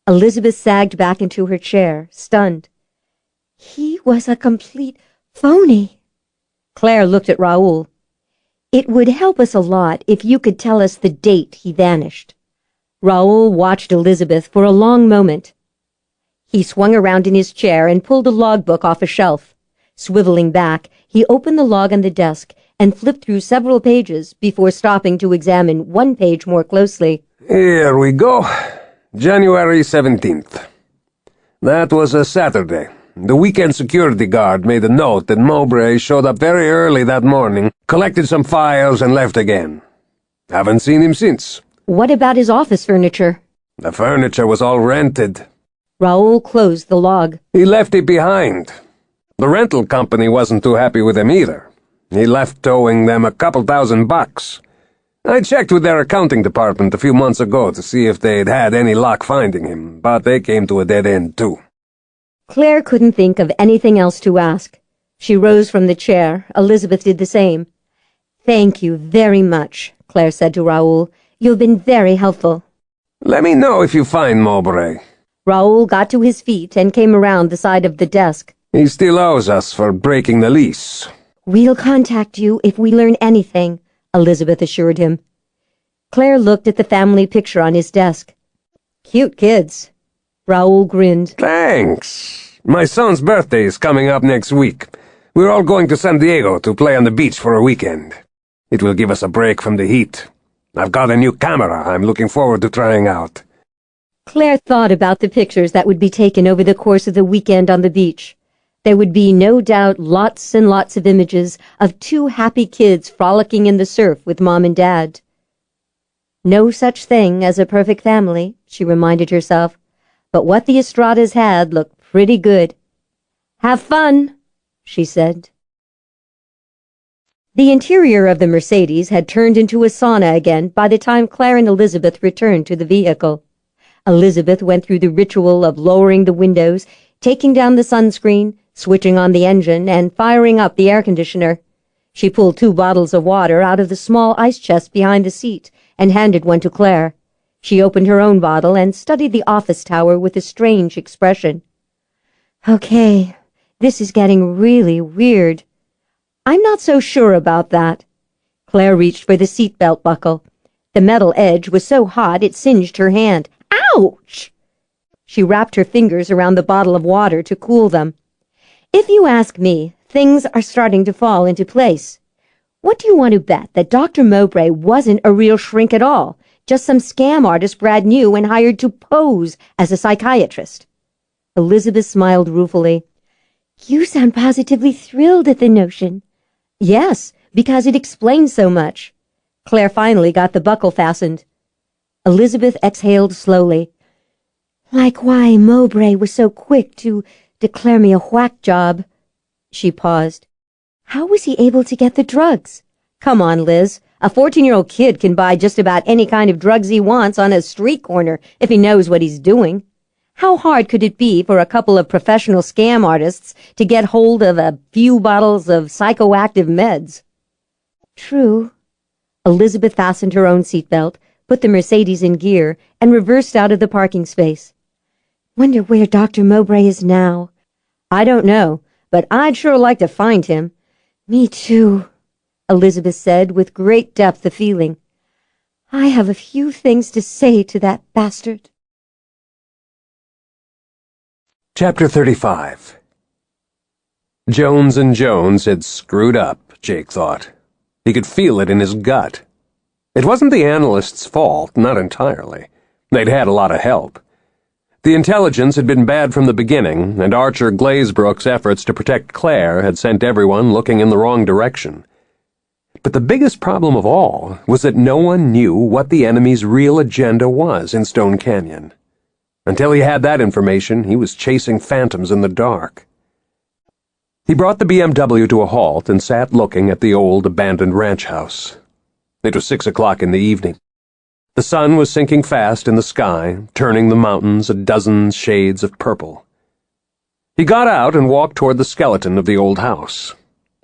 Elizabeth sagged back into her chair, stunned. He was a complete phony. Claire looked at Raoul. It would help us a lot if you could tell us the date he vanished. Raoul watched Elizabeth for a long moment. He swung around in his chair and pulled a logbook off a shelf. Swiveling back, he opened the log on the desk and flipped through several pages before stopping to examine one page more closely. Here we go. January 17th. That was a Saturday. The weekend security guard made a note that Mowbray showed up very early that morning, collected some files, and left again. Haven't seen him since. What about his office furniture? The furniture was all rented. Raoul closed the log. He left it behind. The rental company wasn't too happy with him either. He left owing them a couple $1,000. I checked with their accounting department a few months ago to see if they'd had any luck finding him, but they came to a dead end too. Claire couldn't think of anything else to ask. She rose from the chair. Elizabeth did the same. Thank you very much, Claire said to Raoul. You've been very helpful. Let me know if you find Mowbray. Raoul got to his feet and came around the side of the desk. He still owes us for breaking the lease. We'll contact you if we learn anything, Elizabeth assured him. Claire looked at the family picture on his desk. Cute kids. Raoul grinned. Thanks. My son's birthday is coming up next week. We're all going to San Diego to play on the beach for a weekend. It will give us a break from the heat. I've got a new camera I'm looking forward to trying out. Claire thought about the pictures that would be taken over the course of the weekend on the beach. There would be no doubt lots and lots of images of 2 happy kids frolicking in the surf with Mom and Dad. No such thing as a perfect family, she reminded herself, but what the Estradas had looked pretty good. Have fun, she said. The interior of the Mercedes had turned into a sauna again by the time Claire and Elizabeth returned to the vehicle. Elizabeth went through the ritual of lowering the windows, taking down the sunscreen, switching on the engine, and firing up the air conditioner. She pulled 2 bottles of water out of the small ice chest behind the seat and handed one to Claire. She opened her own bottle and studied the office tower with a strange expression. Okay, this is getting really weird. I'm not so sure about that. Claire reached for the seatbelt buckle. The metal edge was so hot it singed her hand. Ouch! She wrapped her fingers around the bottle of water to cool them. If you ask me, things are starting to fall into place. What do you want to bet that Dr. Mowbray wasn't a real shrink at all, just some scam artist Brad knew and hired to pose as a psychiatrist? Elizabeth smiled ruefully. You sound positively thrilled at the notion. Yes, because it explains so much. Claire finally got the buckle fastened. Elizabeth exhaled slowly. Like why Mowbray was so quick to declare me a whack job. She paused. How was he able to get the drugs? Come on, Liz. A 14-year-old kid can buy just about any kind of drugs he wants on a street corner if he knows what he's doing. How hard could it be for a couple of professional scam artists to get hold of a few bottles of psychoactive meds? True. Elizabeth fastened her own seatbelt, put the Mercedes in gear, and reversed out of the parking space. Wonder where Dr. Mowbray is now. I don't know, but I'd sure like to find him. Me too, Elizabeth said with great depth of feeling. I have a few things to say to that bastard. Chapter 35. Jones and Jones had screwed up, Jake thought. He could feel it in his gut. It wasn't the analyst's fault, not entirely. They'd had a lot of help. The intelligence had been bad from the beginning, and Archer Glazebrook's efforts to protect Clare had sent everyone looking in the wrong direction. But the biggest problem of all was that no one knew what the enemy's real agenda was in Stone Canyon. Until he had that information, he was chasing phantoms in the dark. He brought the BMW to a halt and sat looking at the old abandoned ranch house. It was 6 o'clock in the evening. The sun was sinking fast in the sky, turning the mountains a dozen shades of purple. He got out and walked toward the skeleton of the old house.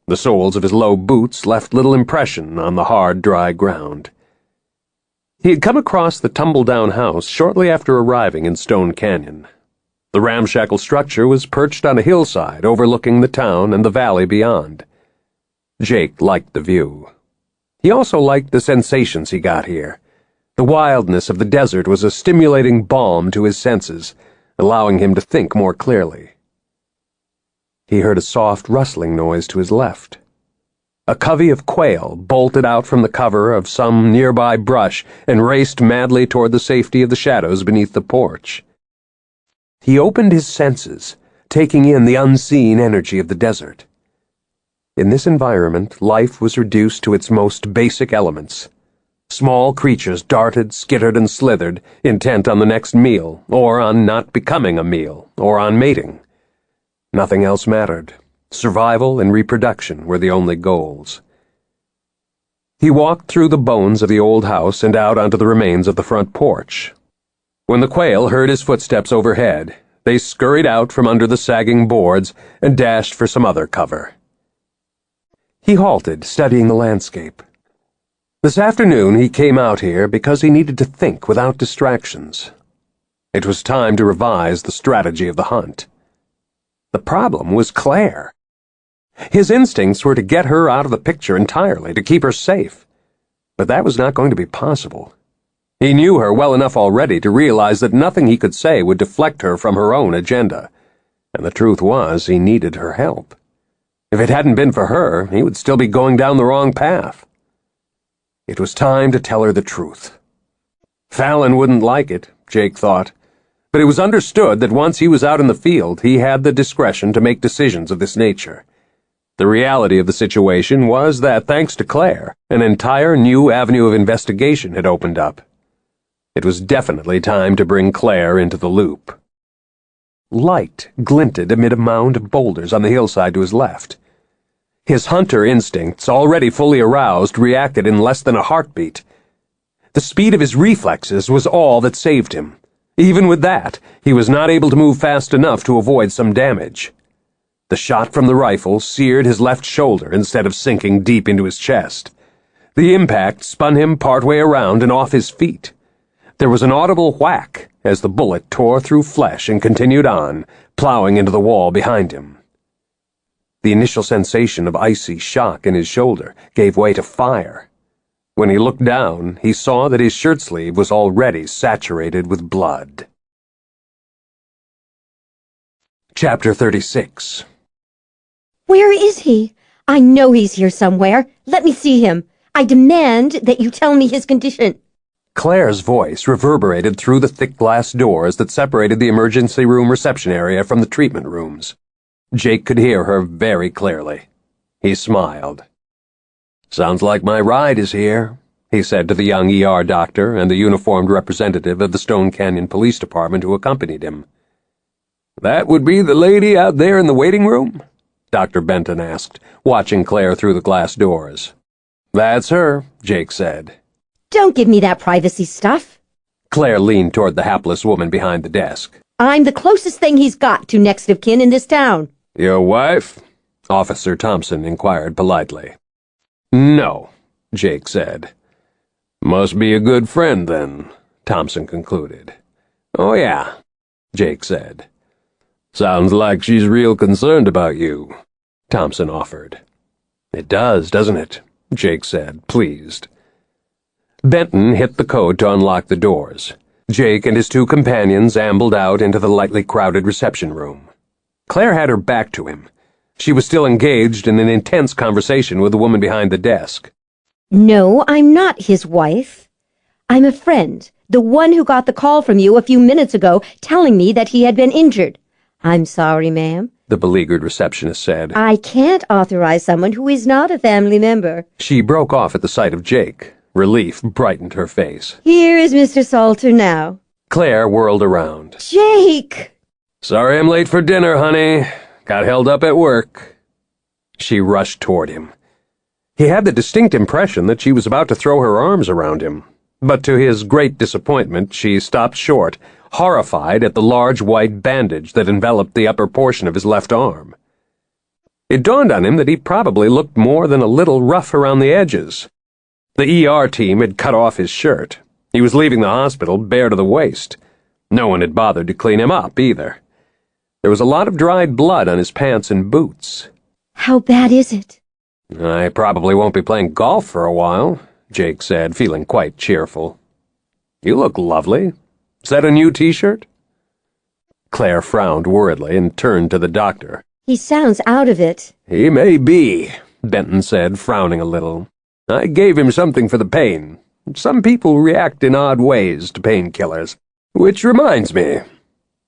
The soles of his low boots left little impression on the hard, dry ground. He had come across the tumble-down house shortly after arriving in Stone Canyon. The ramshackle structure was perched on a hillside overlooking the town and the valley beyond. Jake liked the view. He also liked the sensations he got here. The wildness of the desert was a stimulating balm to his senses, allowing him to think more clearly. He heard a soft rustling noise to his left. A covey of quail bolted out from the cover of some nearby brush and raced madly toward the safety of the shadows beneath the porch. He opened his senses, taking in the unseen energy of the desert. In this environment, life was reduced to its most basic elements. Small creatures darted, skittered, and slithered, intent on the next meal, or on not becoming a meal, or on mating. Nothing else mattered. Survival and reproduction were the only goals. He walked through the bones of the old house and out onto the remains of the front porch. When the quail heard his footsteps overhead, they scurried out from under the sagging boards and dashed for some other cover. He halted, studying the landscape. This afternoon he came out here because he needed to think without distractions. It was time to revise the strategy of the hunt. The problem was Clare. His instincts were to get her out of the picture entirely, to keep her safe. But that was not going to be possible. He knew her well enough already to realize that nothing he could say would deflect her from her own agenda. And the truth was, he needed her help. If it hadn't been for her, he would still be going down the wrong path. It was time to tell her the truth. Fallon wouldn't like it, Jake thought, but it was understood that once he was out in the field, he had the discretion to make decisions of this nature. The reality of the situation was that, thanks to Clare, an entire new avenue of investigation had opened up. It was definitely time to bring Clare into the loop. Light glinted amid a mound of boulders on the hillside to his left. His hunter instincts, already fully aroused, reacted in less than a heartbeat. The speed of his reflexes was all that saved him. Even with that, he was not able to move fast enough to avoid some damage. The shot from the rifle seared his left shoulder instead of sinking deep into his chest. The impact spun him partway around and off his feet. There was an audible whack as the bullet tore through flesh and continued on, plowing into the wall behind him. The initial sensation of icy shock in his shoulder gave way to fire. When he looked down, he saw that his shirt sleeve was already saturated with blood. Chapter 36. Where is he? I know he's here somewhere. Let me see him. I demand that you tell me his condition. Clare's voice reverberated through the thick glass doors that separated the emergency room reception area from the treatment rooms. Jake could hear her very clearly. He smiled. "Sounds like my ride is here," he said to the young ER doctor and the uniformed representative of the Stone Canyon Police Department who accompanied him. "That would be the lady out there in the waiting room?" Dr. Benton asked, watching Clare through the glass doors. "That's her," Jake said. Don't give me that privacy stuff. Clare leaned toward the hapless woman behind the desk. I'm the closest thing he's got to next of kin in this town. "Your wife?" Officer Thompson inquired politely. "No," Jake said. "Must be a good friend, then," Thompson concluded. "Oh, yeah," Jake said. "Sounds like she's real concerned about you," Thompson offered. "It does, doesn't it?" Jake said, pleased. Benton hit the code to unlock the doors. Jake and his two companions ambled out into the lightly crowded reception room. Clare had her back to him. She was still engaged in an intense conversation with the woman behind the desk. No, I'm not his wife. I'm a friend, The one who got the call from you a few minutes ago telling me that he had been injured. I'm sorry, ma'am, the beleaguered receptionist said. I can't authorize someone who is not a family member. She broke off at the sight of Jake. Relief brightened her face. Here is Mr. Salter now. Claire whirled around. Jake! Sorry I'm late for dinner, honey. Got held up at work. She rushed toward him. He had the distinct impression that she was about to throw her arms around him. But to his great disappointment, she stopped short, horrified at the large white bandage that enveloped the upper portion of his left arm. It dawned on him that he probably looked more than a little rough around the edges. The ER team had cut off his shirt. He was leaving the hospital bare to the waist. No one had bothered to clean him up, either. There was a lot of dried blood on his pants and boots. How bad is it? I probably won't be playing golf for a while, Jake said, feeling quite cheerful. You look lovely. Is that a new t-shirt? Claire frowned worriedly and turned to the doctor. He sounds out of it. He may be, Benton said, frowning a little. I gave him something for the pain. Some people react in odd ways to painkillers. Which reminds me.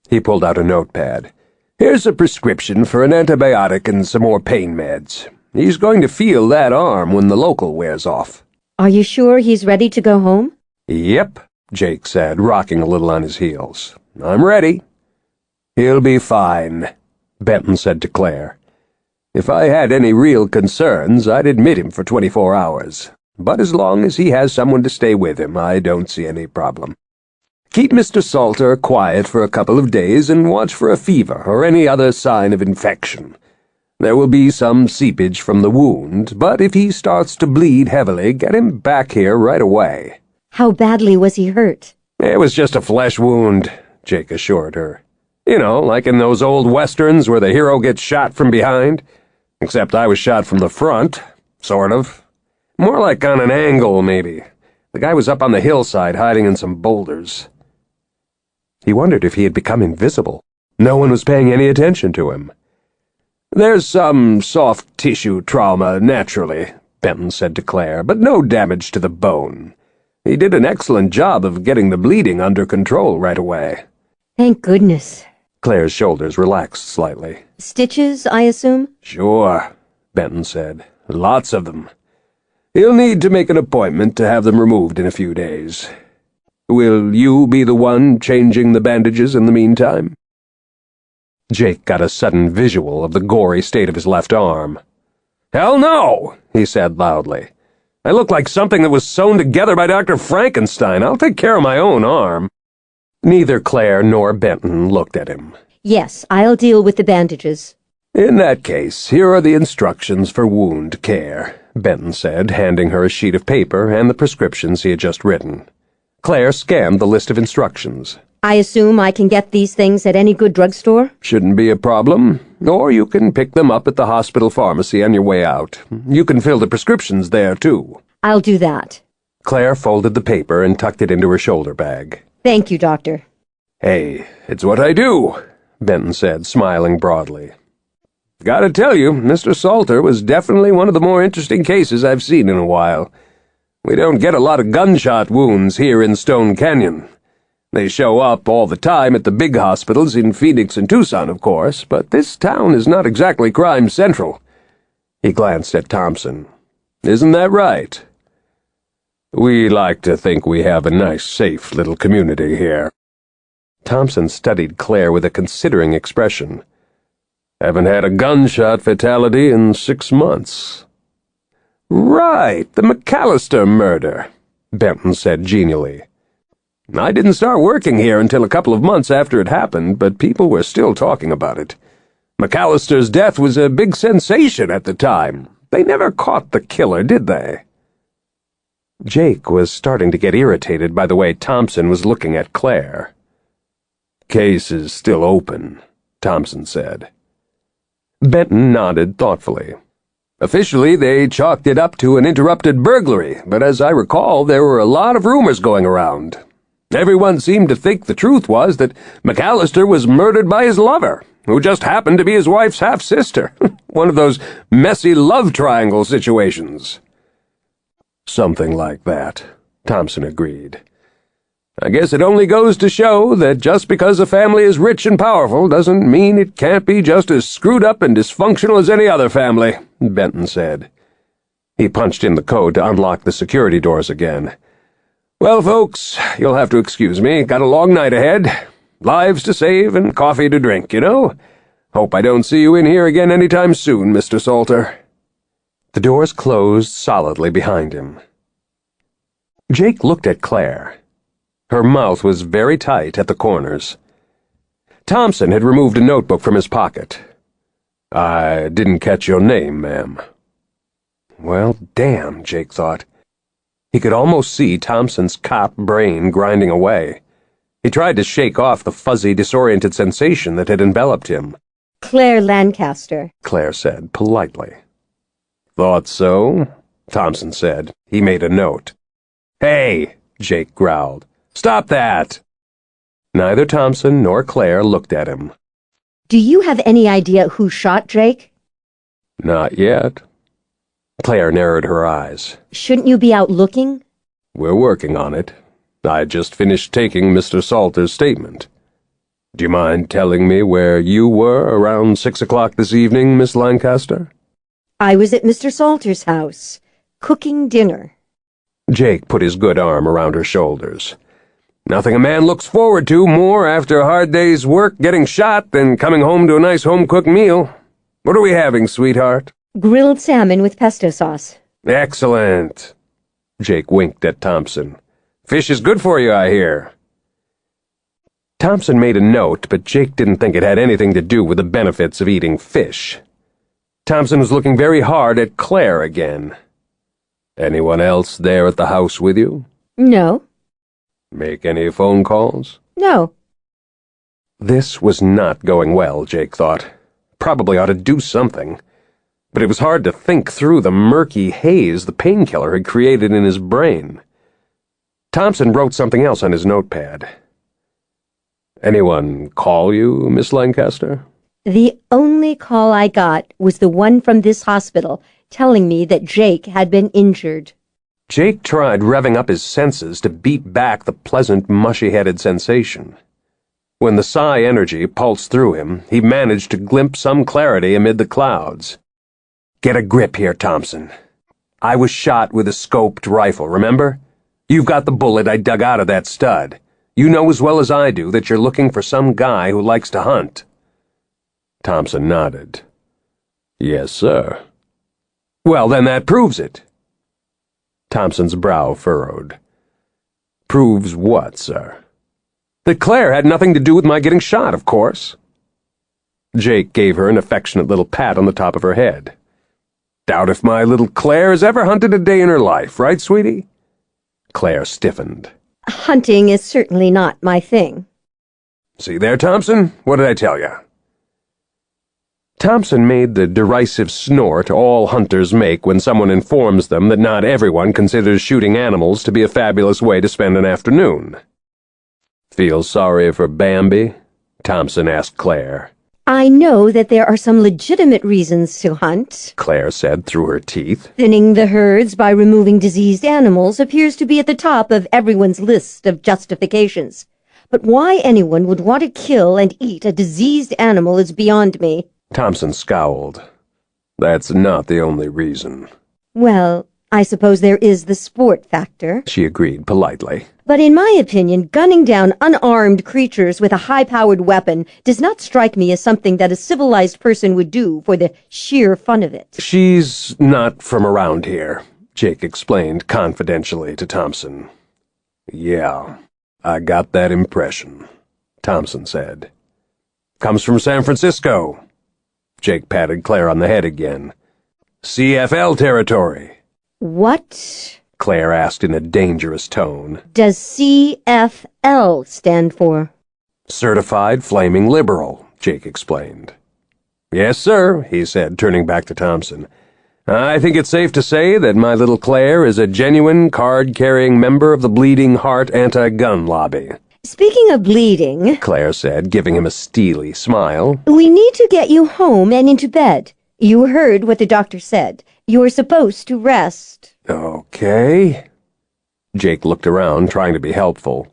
He pulled out a notepad. Here's a prescription for an antibiotic and some more pain meds. He's going to feel that arm when the local wears off. Are you sure he's ready to go home? Yep, Jake said, rocking a little on his heels. I'm ready. He'll be fine, Benton said to Claire. If I had any real concerns, I'd admit him for 24 hours. But as long as he has someone to stay with him, I don't see any problem. Keep Mr. Salter quiet for a couple of days and watch for a fever or any other sign of infection. There will be some seepage from the wound, but if he starts to bleed heavily, get him back here right away. How badly was he hurt? It was just a flesh wound, Jake assured her. You know, like in those old westerns where the hero gets shot from behind. Except I was shot from the front, sort of. More like on an angle, maybe. The guy was up on the hillside hiding in some boulders. He wondered if he had become invisible. No one was paying any attention to him. There's some soft tissue trauma, naturally, Benton said to Claire, but no damage to the bone. He did an excellent job of getting the bleeding under control right away. Thank goodness. Claire's shoulders relaxed slightly. Stitches, I assume? Sure, Benton said. Lots of them. He'll need to make an appointment to have them removed in a few days. Will you be the one changing the bandages in the meantime? Jake got a sudden visual of the gory state of his left arm. Hell no, he said loudly. I look like something that was sewn together by Dr. Frankenstein. I'll take care of my own arm. Neither Claire nor Benton looked at him. Yes, I'll deal with the bandages. In that case, here are the instructions for wound care, Benton said, handing her a sheet of paper and the prescriptions he had just written. Claire scanned the list of instructions. I assume I can get these things at any good drugstore? Shouldn't be a problem. Or you can pick them up at the hospital pharmacy on your way out. You can fill the prescriptions there, too. I'll do that. Claire folded the paper and tucked it into her shoulder bag. Thank you, Doctor. Hey, it's what I do, Benton said, smiling broadly. Gotta tell you, Mr. Salter was definitely one of the more interesting cases I've seen in a while. We don't get a lot of gunshot wounds here in Stone Canyon. They show up all the time at the big hospitals in Phoenix and Tucson, of course, but this town is not exactly crime central. He glanced at Thompson. Isn't that right? We like to think we have a nice, safe little community here. Thompson studied Claire with a considering expression. Haven't had a gunshot fatality in 6 months. Right, the McAllister murder, Benton said genially. I didn't start working here until a couple of months after it happened, but people were still talking about it. McAllister's death was a big sensation at the time. They never caught the killer, did they? Jake was starting to get irritated by the way Thompson was looking at Claire. Case is still open, Thompson said. Benton nodded thoughtfully. Officially, they chalked it up to an interrupted burglary, but as I recall, there were a lot of rumors going around. Everyone seemed to think the truth was that McAllister was murdered by his lover, who just happened to be his wife's half-sister. One of those messy love triangle situations. Something like that, Thompson agreed. I guess it only goes to show that just because a family is rich and powerful doesn't mean it can't be just as screwed up and dysfunctional as any other family, Benton said. He punched in the code to unlock the security doors again. Well, folks, you'll have to excuse me. Got a long night ahead. Lives to save and coffee to drink, you know? Hope I don't see you in here again any time soon, Mr. Salter. The doors closed solidly behind him. Jake looked at Claire. Her mouth was very tight at the corners. Thompson had removed a notebook from his pocket. "I didn't catch your name, ma'am." Well, damn, Jake thought. He could almost see Thompson's cop brain grinding away. He tried to shake off the fuzzy, disoriented sensation that had enveloped him. Clare Lancaster, Claire said politely. "Thought so," Thompson said. He made a note. "Hey," Jake growled. "Stop that!" Neither Thompson nor Claire looked at him. do you have any idea who shot Drake? "Not yet." Claire narrowed her eyes. Shouldn't you be out looking? "We're working on it. I just finished taking Mr. Salter's statement. Do you mind telling me where you were around 6 o'clock this evening, Miss Lancaster?" I was at Mr. Salter's house, cooking dinner. Jake put his good arm around her shoulders. "Nothing a man looks forward to more after a hard day's work getting shot than coming home to a nice home-cooked meal. What are we having, sweetheart?" Grilled salmon with pesto sauce. "Excellent." Jake winked at Thompson. "Fish is good for you, I hear." Thompson made a note, but Jake didn't think it had anything to do with the benefits of eating fish. Thompson was looking very hard at Claire again. "Anyone else there at the house with you?" No. "Make any phone calls?" No. This was not going well, Jake thought. Probably ought to do something. But it was hard to think through the murky haze the painkiller had created in his brain. Thompson wrote something else on his notepad. "Anyone call you, Miss Lancaster?" The only call I got was the one from this hospital telling me that Jake had been injured. Jake tried revving up his senses to beat back the pleasant, mushy-headed sensation. When the psi energy pulsed through him, he managed to glimpse some clarity amid the clouds. "Get a grip here, Thompson. I was shot with a scoped rifle, remember? You've got the bullet I dug out of that stud. You know as well as I do that you're looking for some guy who likes to hunt." Thompson nodded. "Yes, sir." "Well, then that proves it." Thompson's brow furrowed. "Proves what, sir?" "That Claire had nothing to do with my getting shot, of course." Jake gave her an affectionate little pat on the top of her head. "Doubt if my little Claire has ever hunted a day in her life, right, sweetie?" Claire stiffened. Hunting is certainly not my thing. "See there, Thompson? What did I tell you?" Thompson made the derisive snort all hunters make when someone informs them that not everyone considers shooting animals to be a fabulous way to spend an afternoon. "Feel sorry for Bambi?" Thompson asked Claire. I know that there are some legitimate reasons to hunt. Claire said through her teeth. Thinning the herds by removing diseased animals appears to be at the top of everyone's list of justifications. But why anyone would want to kill and eat a diseased animal is beyond me. Thompson scowled. "That's not the only reason." Well, I suppose there is the sport factor. She agreed politely. But in my opinion, gunning down unarmed creatures with a high-powered weapon does not strike me as something that a civilized person would do for the sheer fun of it. "She's not from around here," Jake explained confidentially to Thompson. "Yeah, I got that impression," Thompson said. "Comes from San Francisco." Jake patted Claire on the head again. "CFL territory." What Claire asked in a dangerous tone. does CFL stand for? "Certified Flaming Liberal," Jake explained. "Yes, sir," he said, turning back to Thompson. "I think it's safe to say that my little Claire is a genuine card-carrying member of the Bleeding Heart anti-gun lobby." Speaking of bleeding, Claire said, giving him a steely smile. we need to get you home and into bed. You heard what the doctor said. You're supposed to rest. "Okay." Jake looked around, trying to be helpful.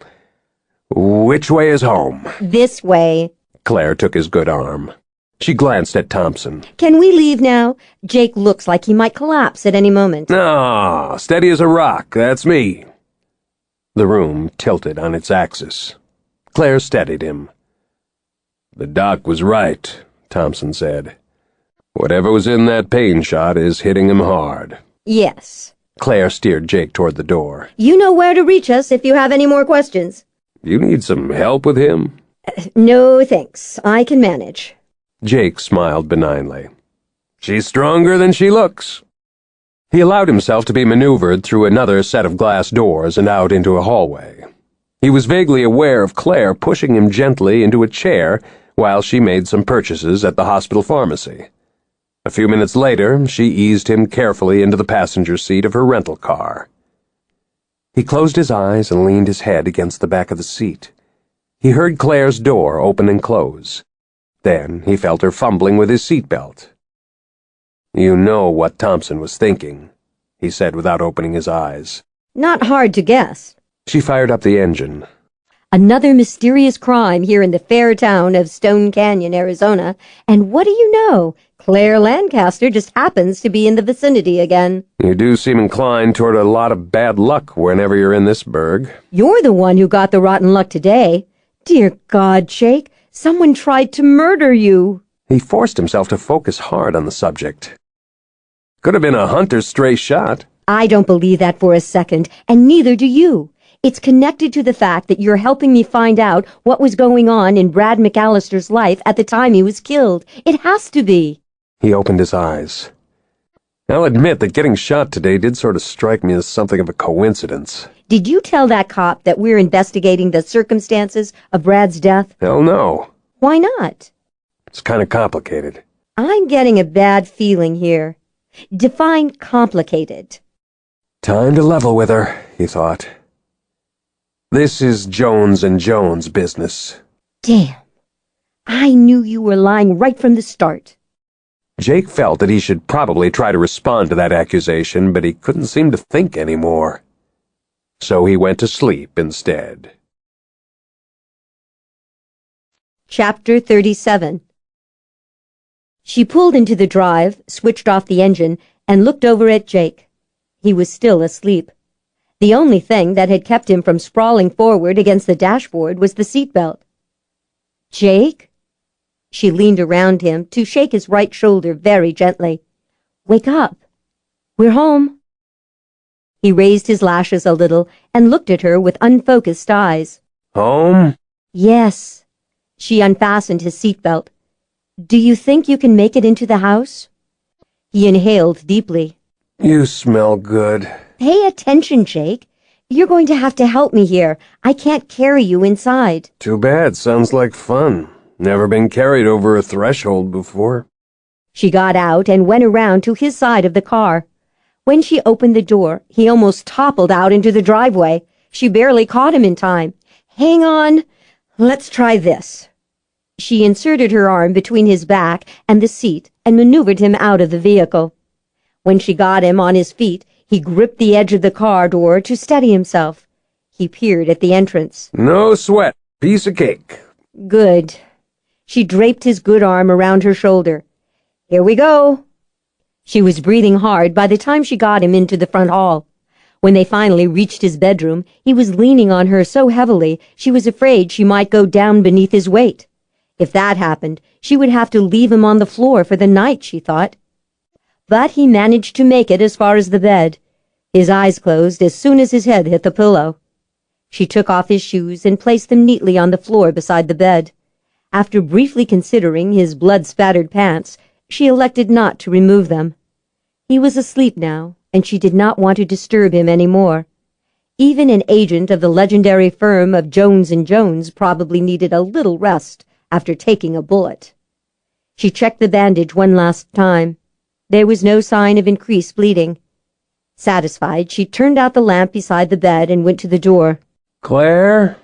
Which way is home? This way. Claire took his good arm. She glanced at Thompson. Can we leave now? Jake looks like he might collapse at any moment. Ah, steady as a rock, that's me. The room tilted on its axis. Claire steadied him. The doc was right, Thompson said. Whatever was in that pain shot is hitting him hard. Yes. Claire steered Jake toward the door. You know where to reach us if you have any more questions. You need some help with him? No, thanks. I can manage. Jake smiled benignly. She's stronger than she looks. He allowed himself to be maneuvered through another set of glass doors and out into a hallway. He was vaguely aware of Claire pushing him gently into a chair while she made some purchases at the hospital pharmacy. A few minutes later, she eased him carefully into the passenger seat of her rental car. He closed his eyes and leaned his head against the back of the seat. He heard Claire's door open and close. Then he felt her fumbling with his seatbelt. You know what Thompson was thinking, he said without opening his eyes. Not hard to guess. She fired up the engine. Another mysterious crime here in the fair town of Stone Canyon, Arizona, and what do you know? Clare Lancaster just happens to be in the vicinity again. You do seem inclined toward a lot of bad luck whenever you're in this burg. You're the one who got the rotten luck today. Dear God, Jake, someone tried to murder you. He forced himself to focus hard on the subject. Could have been a hunter's stray shot. I don't believe that for a second, and neither do you. It's connected to the fact that you're helping me find out what was going on in Brad McAllister's life at the time he was killed. It has to be. He opened his eyes. I'll admit that getting shot today did sort of strike me as something of a coincidence. Did you tell that cop that we're investigating the circumstances of Brad's death? Hell no. Why not? It's kind of complicated. I'm getting a bad feeling here. Define complicated. Time to level with her, he thought. This is Jones and Jones business. Damn. I knew you were lying right from the start. Jake felt that he should probably try to respond to that accusation, but he couldn't seem to think anymore. So he went to sleep instead. Chapter 37. She pulled into the drive, switched off the engine, and looked over at Jake. He was still asleep. The only thing that had kept him from sprawling forward against the dashboard was the seatbelt. Jake? She leaned around him to shake his right shoulder very gently. Wake up. We're home. He raised his lashes a little and looked at her with unfocused eyes. Home? Yes. She unfastened his seatbelt. Do you think you can make it into the house? He inhaled deeply. You smell good. Pay attention, Jake. You're going to have to help me here. I can't carry you inside. Too bad. Sounds like fun. Never been carried over a threshold before. She got out and went around to his side of the car. When she opened the door, he almost toppled out into the driveway. She barely caught him in time. Hang on. Let's try this. She inserted her arm between his back and the seat and maneuvered him out of the vehicle. When she got him on his feet, he gripped the edge of the car door to steady himself. He peered at the entrance. No sweat. Piece of cake. Good. She draped his good arm around her shoulder. Here we go. She was breathing hard by the time she got him into the front hall. When they finally reached his bedroom, he was leaning on her so heavily she was afraid she might go down beneath his weight. If that happened, she would have to leave him on the floor for the night, she thought. But he managed to make it as far as the bed. His eyes closed as soon as his head hit the pillow. She took off his shoes and placed them neatly on the floor beside the bed. After briefly considering his blood-spattered pants, she elected not to remove them. He was asleep now, and she did not want to disturb him any more. Even an agent of the legendary firm of Jones and Jones probably needed a little rest after taking a bullet. She checked the bandage one last time. There was no sign of increased bleeding. Satisfied, she turned out the lamp beside the bed and went to the door. Claire?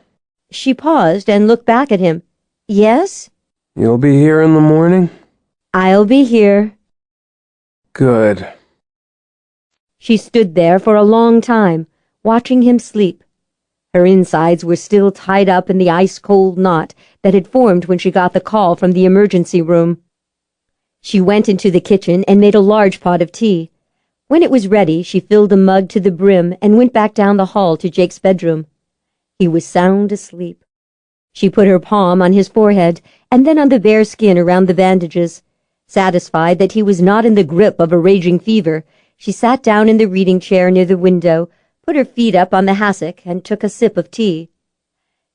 She paused and looked back at him. Yes? You'll be here in the morning? I'll be here. Good. She stood there for a long time, watching him sleep. Her insides were still tied up in the ice-cold knot that had formed when she got the call from the emergency room. She went into the kitchen and made a large pot of tea. When it was ready, she filled a mug to the brim and went back down the hall to Jake's bedroom. He was sound asleep. She put her palm on his forehead and then on the bare skin around the bandages. Satisfied that he was not in the grip of a raging fever, she sat down in the reading chair near the window, put her feet up on the hassock, and took a sip of tea.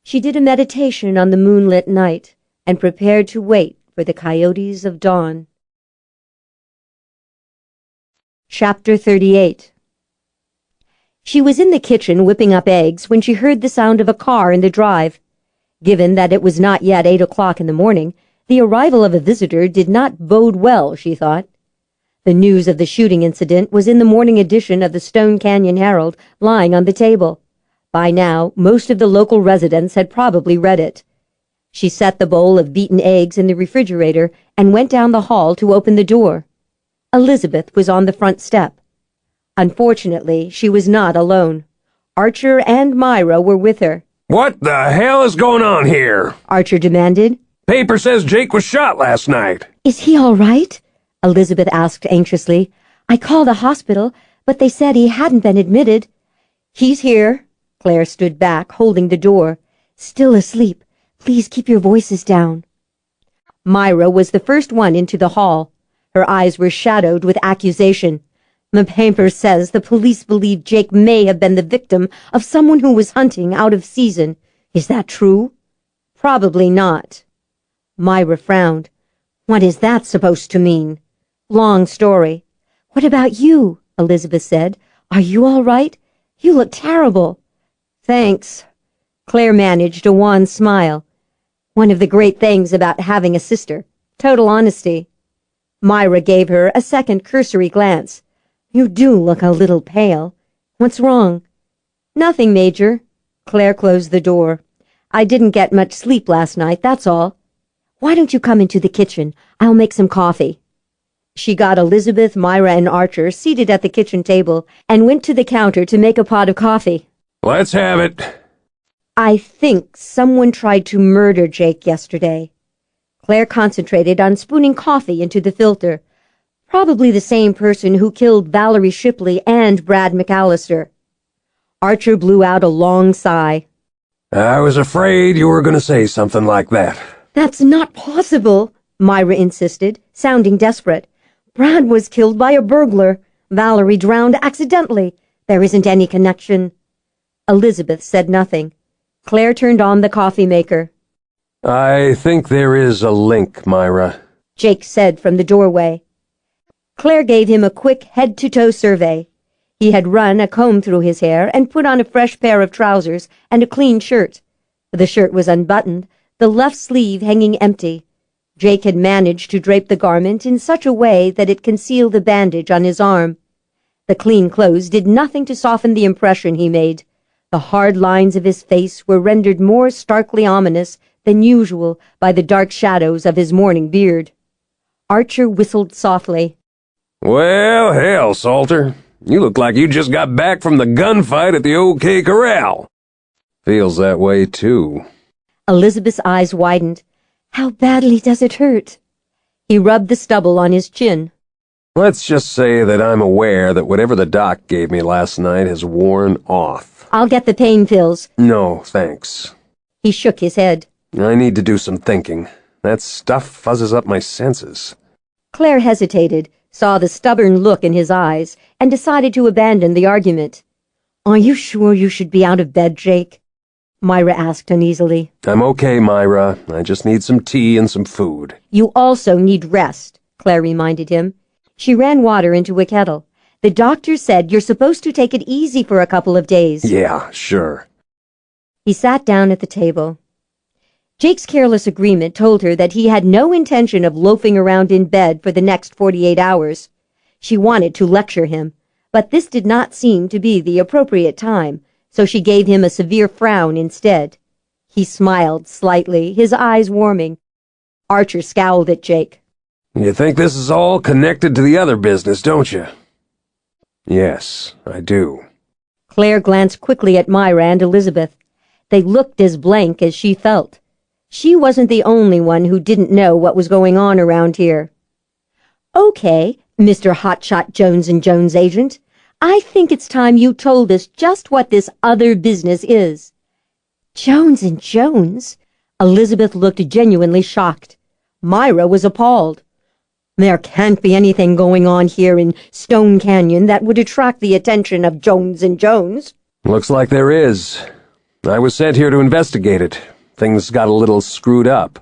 She did a meditation on the moonlit night and prepared to wait for the coyotes of dawn. Chapter 38. She was in the kitchen whipping up eggs when she heard the sound of a car in the drive. Given that it was not yet 8 o'clock in the morning, the arrival of a visitor did not bode well, she thought. The news of the shooting incident was in the morning edition of the Stone Canyon Herald, lying on the table. By now, most of the local residents had probably read it. She set the bowl of beaten eggs in the refrigerator and went down the hall to open the door. Elizabeth was on the front step. Unfortunately, she was not alone. Archer and Myra were with her. What the hell is going on here? Archer demanded. Paper says Jake was shot last night. Is he all right? Elizabeth asked anxiously. I called the hospital, but they said he hadn't been admitted. He's here. Claire stood back, holding the door. Still asleep. Please keep your voices down. Myra was the first one into the hall. Her eyes were shadowed with accusation. The paper says the police believe Jake may have been the victim of someone who was hunting out of season. Is that true? Probably not. Myra frowned. What is that supposed to mean? Long story. What about you? Elizabeth said. Are you all right? You look terrible. Thanks. Claire managed a wan smile. One of the great things about having a sister. Total honesty. Myra gave her a second cursory glance. You do look a little pale. What's wrong? Nothing, Major. Claire closed the door. I didn't get much sleep last night, that's all. Why don't you come into the kitchen? I'll make some coffee. She got Elizabeth, Myra, and Archer seated at the kitchen table and went to the counter to make a pot of coffee. Let's have it. I think someone tried to murder Jake yesterday. Claire concentrated on spooning coffee into the filter. Probably the same person who killed Valerie Shipley and Brad McAllister. Archer blew out a long sigh. I was afraid you were going to say something like that. That's not possible, Myra insisted, sounding desperate. Brad was killed by a burglar. Valerie drowned accidentally. There isn't any connection. Elizabeth said nothing. Claire turned on the coffee maker. I think there is a link, Myra, Jake said from the doorway. Claire gave him a quick head-to-toe survey. He had run a comb through his hair and put on a fresh pair of trousers and a clean shirt. The shirt was unbuttoned, the left sleeve hanging empty. Jake had managed to drape the garment in such a way that it concealed the bandage on his arm. The clean clothes did nothing to soften the impression he made. The hard lines of his face were rendered more starkly ominous than usual by the dark shadows of his mourning beard. Archer whistled softly. Well, hell, Salter. You look like you just got back from the gunfight at the OK Corral. Feels that way, too. Elizabeth's eyes widened. How badly does it hurt? He rubbed the stubble on his chin. Let's just say that I'm aware that whatever the doc gave me last night has worn off. I'll get the pain pills. No, thanks. He shook his head. I need to do some thinking. That stuff fuzzes up my senses. Claire hesitated, saw the stubborn look in his eyes, and decided to abandon the argument. Are you sure you should be out of bed, Jake? Myra asked uneasily. I'm okay, Myra. I just need some tea and some food. You also need rest, Claire reminded him. She ran water into a kettle. The doctor said you're supposed to take it easy for a couple of days. Yeah, sure. He sat down at the table. Jake's careless agreement told her that he had no intention of loafing around in bed for the next 48 hours. She wanted to lecture him, but this did not seem to be the appropriate time, so she gave him a severe frown instead. He smiled slightly, his eyes warming. Archer scowled at Jake. You think this is all connected to the other business, don't you? Yes, I do. Claire glanced quickly at Myra and Elizabeth. They looked as blank as she felt. She wasn't the only one who didn't know what was going on around here. "Okay, Mr. Hotshot Jones & Jones agent, I think it's time you told us just what this other business is." "Jones & Jones?" Elizabeth looked genuinely shocked. Myra was appalled. "There can't be anything going on here in Stone Canyon that would attract the attention of Jones & Jones." Looks like there is. I was sent here to investigate it. Things got a little screwed up.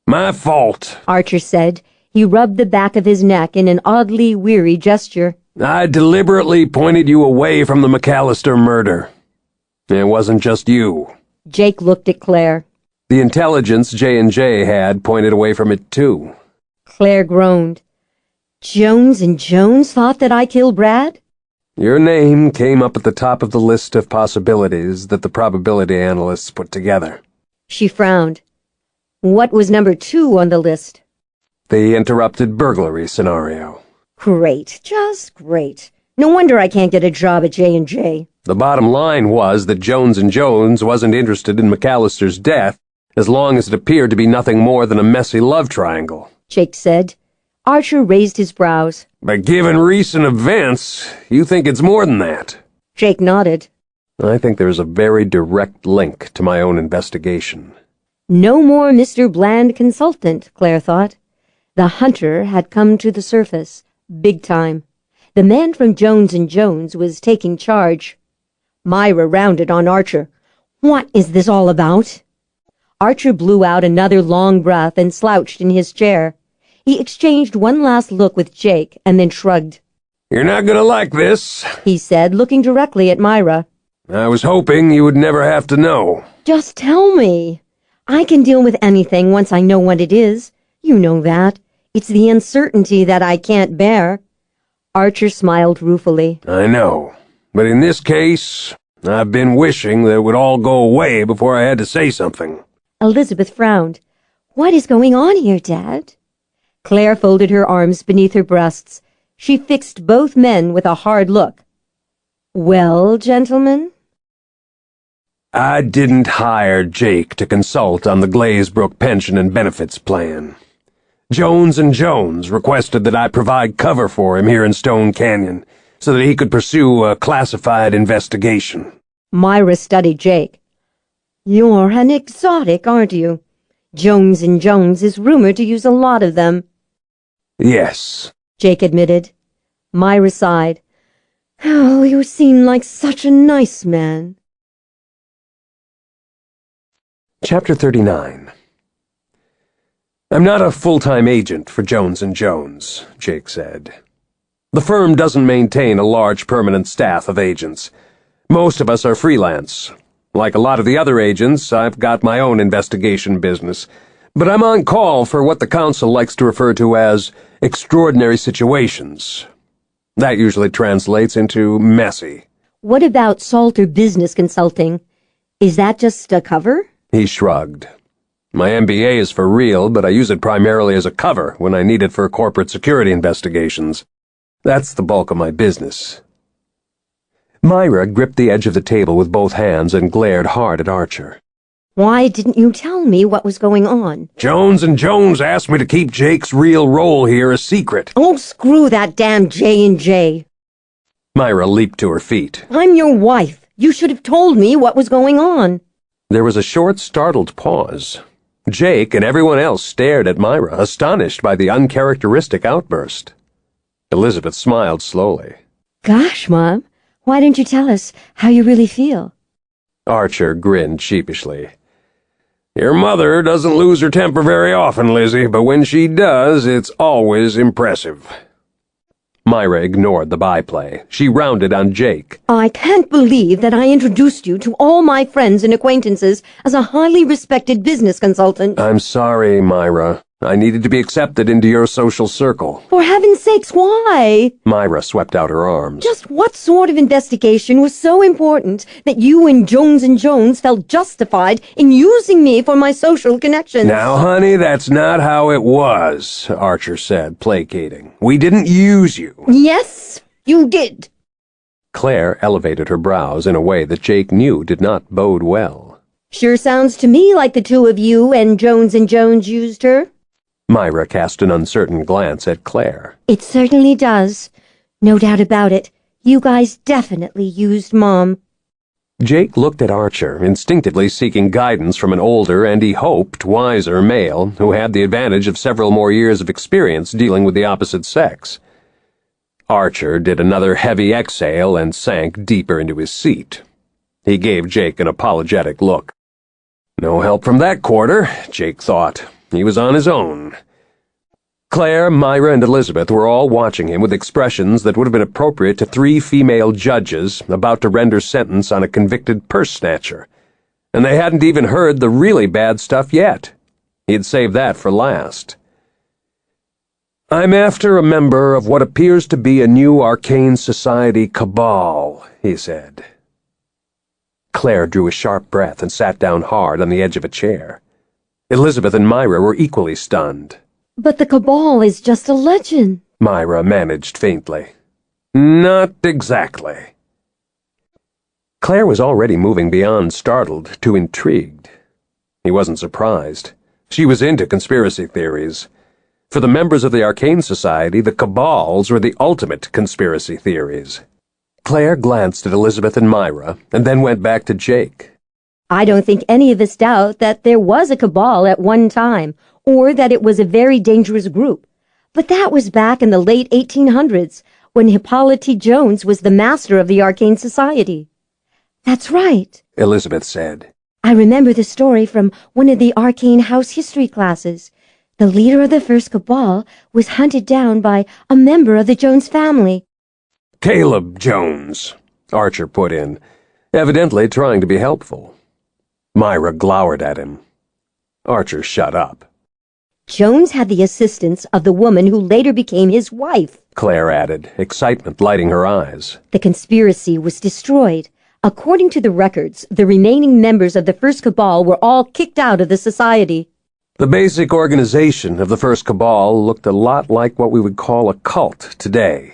My fault. Archer said. He rubbed the back of his neck in an oddly weary gesture. I deliberately pointed you away from the McAllister murder. It wasn't just you. Jake looked at Claire. The intelligence J&J had pointed away from it, too. Claire groaned. "Jones & Jones thought that I killed Brad?" Your name came up at the top of the list of possibilities that the probability analysts put together. She frowned. What was number 2 on the list? The interrupted burglary scenario. Great, just great. No wonder I can't get a job at J&J. The bottom line was that Jones & Jones wasn't interested in McAllister's death as long as it appeared to be nothing more than a messy love triangle. Jake said. Archer raised his brows. But given recent events, you think it's more than that? Jake nodded. I think there's a very direct link to my own investigation. No more Mr. Bland consultant, Claire thought. The hunter had come to the surface, big time. The man from Jones & Jones was taking charge. Myra rounded on Archer. What is this all about? Archer blew out another long breath and slouched in his chair. He exchanged one last look with Jake and then shrugged. You're not gonna like this, he said, looking directly at Myra. I was hoping you would never have to know. Just tell me. I can deal with anything once I know what it is. You know that. It's the uncertainty that I can't bear. Archer smiled ruefully. I know. But in this case, I've been wishing that it would all go away before I had to say something. Elizabeth frowned. What is going on here, Dad? Claire folded her arms beneath her breasts. She fixed both men with a hard look. Well, gentlemen? I didn't hire Jake to consult on the Glazebrook pension and benefits plan. Jones & Jones requested that I provide cover for him here in Stone Canyon so that he could pursue a classified investigation. Myra studied Jake. You're an exotic, aren't you? Jones & Jones is rumored to use a lot of them. Yes, Jake admitted. Myra sighed. Oh, you seem like such a nice man. Chapter 39. I'm not a full-time agent for Jones & Jones, Jake said. The firm doesn't maintain a large permanent staff of agents. Most of us are freelance. Like a lot of the other agents, I've got my own investigation business, but I'm on call for what the council likes to refer to as extraordinary situations. That usually translates into messy. What about Salter Business Consulting? Is that just a cover? He shrugged. My MBA is for real, but I use it primarily as a cover when I need it for corporate security investigations. That's the bulk of my business. Myra gripped the edge of the table with both hands and glared hard at Archer. Why didn't you tell me what was going on? Jones & Jones asked me to keep Jake's real role here a secret. Oh, screw that damn J&J. Myra leaped to her feet. I'm your wife. You should have told me what was going on. There was a short, startled pause. Jake and everyone else stared at Myra, astonished by the uncharacteristic outburst. Elizabeth smiled slowly. Gosh, Mom, why didn't you tell us how you really feel? Archer grinned sheepishly. Your mother doesn't lose her temper very often, Lizzie, but when she does, it's always impressive. Myra ignored the byplay. She rounded on Jake. I can't believe that I introduced you to all my friends and acquaintances as a highly respected business consultant. I'm sorry, Myra. I needed to be accepted into your social circle. For heaven's sakes, why? Myra swept out her arms. Just what sort of investigation was so important that you and Jones & Jones felt justified in using me for my social connections? Now, honey, that's not how it was, Archer said, placating. We didn't use you. Yes, you did. Claire elevated her brows in a way that Jake knew did not bode well. Sure sounds to me like the two of you and Jones used her. Myra cast an uncertain glance at Claire. It certainly does. No doubt about it. You guys definitely used Mom. Jake looked at Archer, instinctively seeking guidance from an older and, he hoped, wiser male who had the advantage of several more years of experience dealing with the opposite sex. Archer did another heavy exhale and sank deeper into his seat. He gave Jake an apologetic look. No help from that quarter, Jake thought. He was on his own. Claire, Myra, and Elizabeth were all watching him with expressions that would have been appropriate to 3 female judges about to render sentence on a convicted purse snatcher. And they hadn't even heard the really bad stuff yet. He'd saved that for last. "I'm after a member of what appears to be a new Arcane Society cabal," he said. Claire drew a sharp breath and sat down hard on the edge of a chair. Elizabeth and Myra were equally stunned. But the Cabal is just a legend, Myra managed faintly. "Not exactly." Claire was already moving beyond startled to intrigued. He wasn't surprised. She was into conspiracy theories. For the members of the Arcane Society, the Cabals were the ultimate conspiracy theories. Claire glanced at Elizabeth and Myra, and then went back to Jake. I don't think any of us doubt that there was a cabal at one time, or that it was a very dangerous group. But that was back in the late 1800s, when Hippolyte Jones was the master of the Arcane Society. That's right, Elizabeth said. I remember the story from one of the Arcane House history classes. The leader of the first Cabal was hunted down by a member of the Jones family. "Caleb Jones," Archer put in, evidently trying to be helpful. Myra glowered at him. Archer shut up. Jones had the assistance of the woman who later became his wife, Claire added, excitement lighting her eyes. The conspiracy was destroyed. According to the records, the remaining members of the first cabal were all kicked out of the society. The basic organization of the first cabal looked a lot like what we would call a cult today.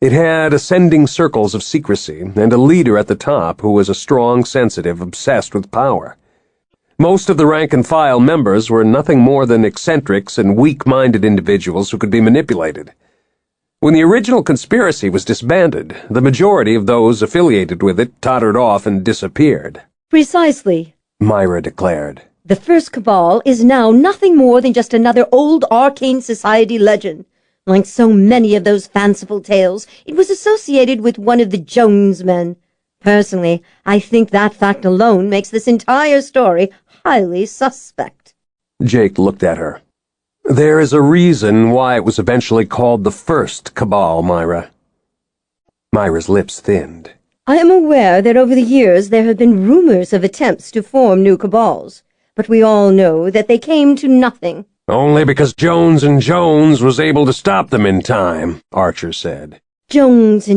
It had ascending circles of secrecy and a leader at the top who was a strong, sensitive, obsessed with power. Most of the rank-and-file members were nothing more than eccentrics and weak-minded individuals who could be manipulated. When the original conspiracy was disbanded, the majority of those affiliated with it tottered off and disappeared. Precisely, Myra declared. The first cabal is now nothing more than just another old Arcane Society legend. Like so many of those fanciful tales, it was associated with one of the Jones men. Personally, I think that fact alone makes this entire story highly suspect. Jake looked at her. "There is a reason why it was eventually called the first cabal, Myra." Myra's lips thinned. I am aware that over the years there have been rumors of attempts to form new cabals, but we all know that they came to nothing. "Only because Jones was able to stop them in time," Archer said. Jones,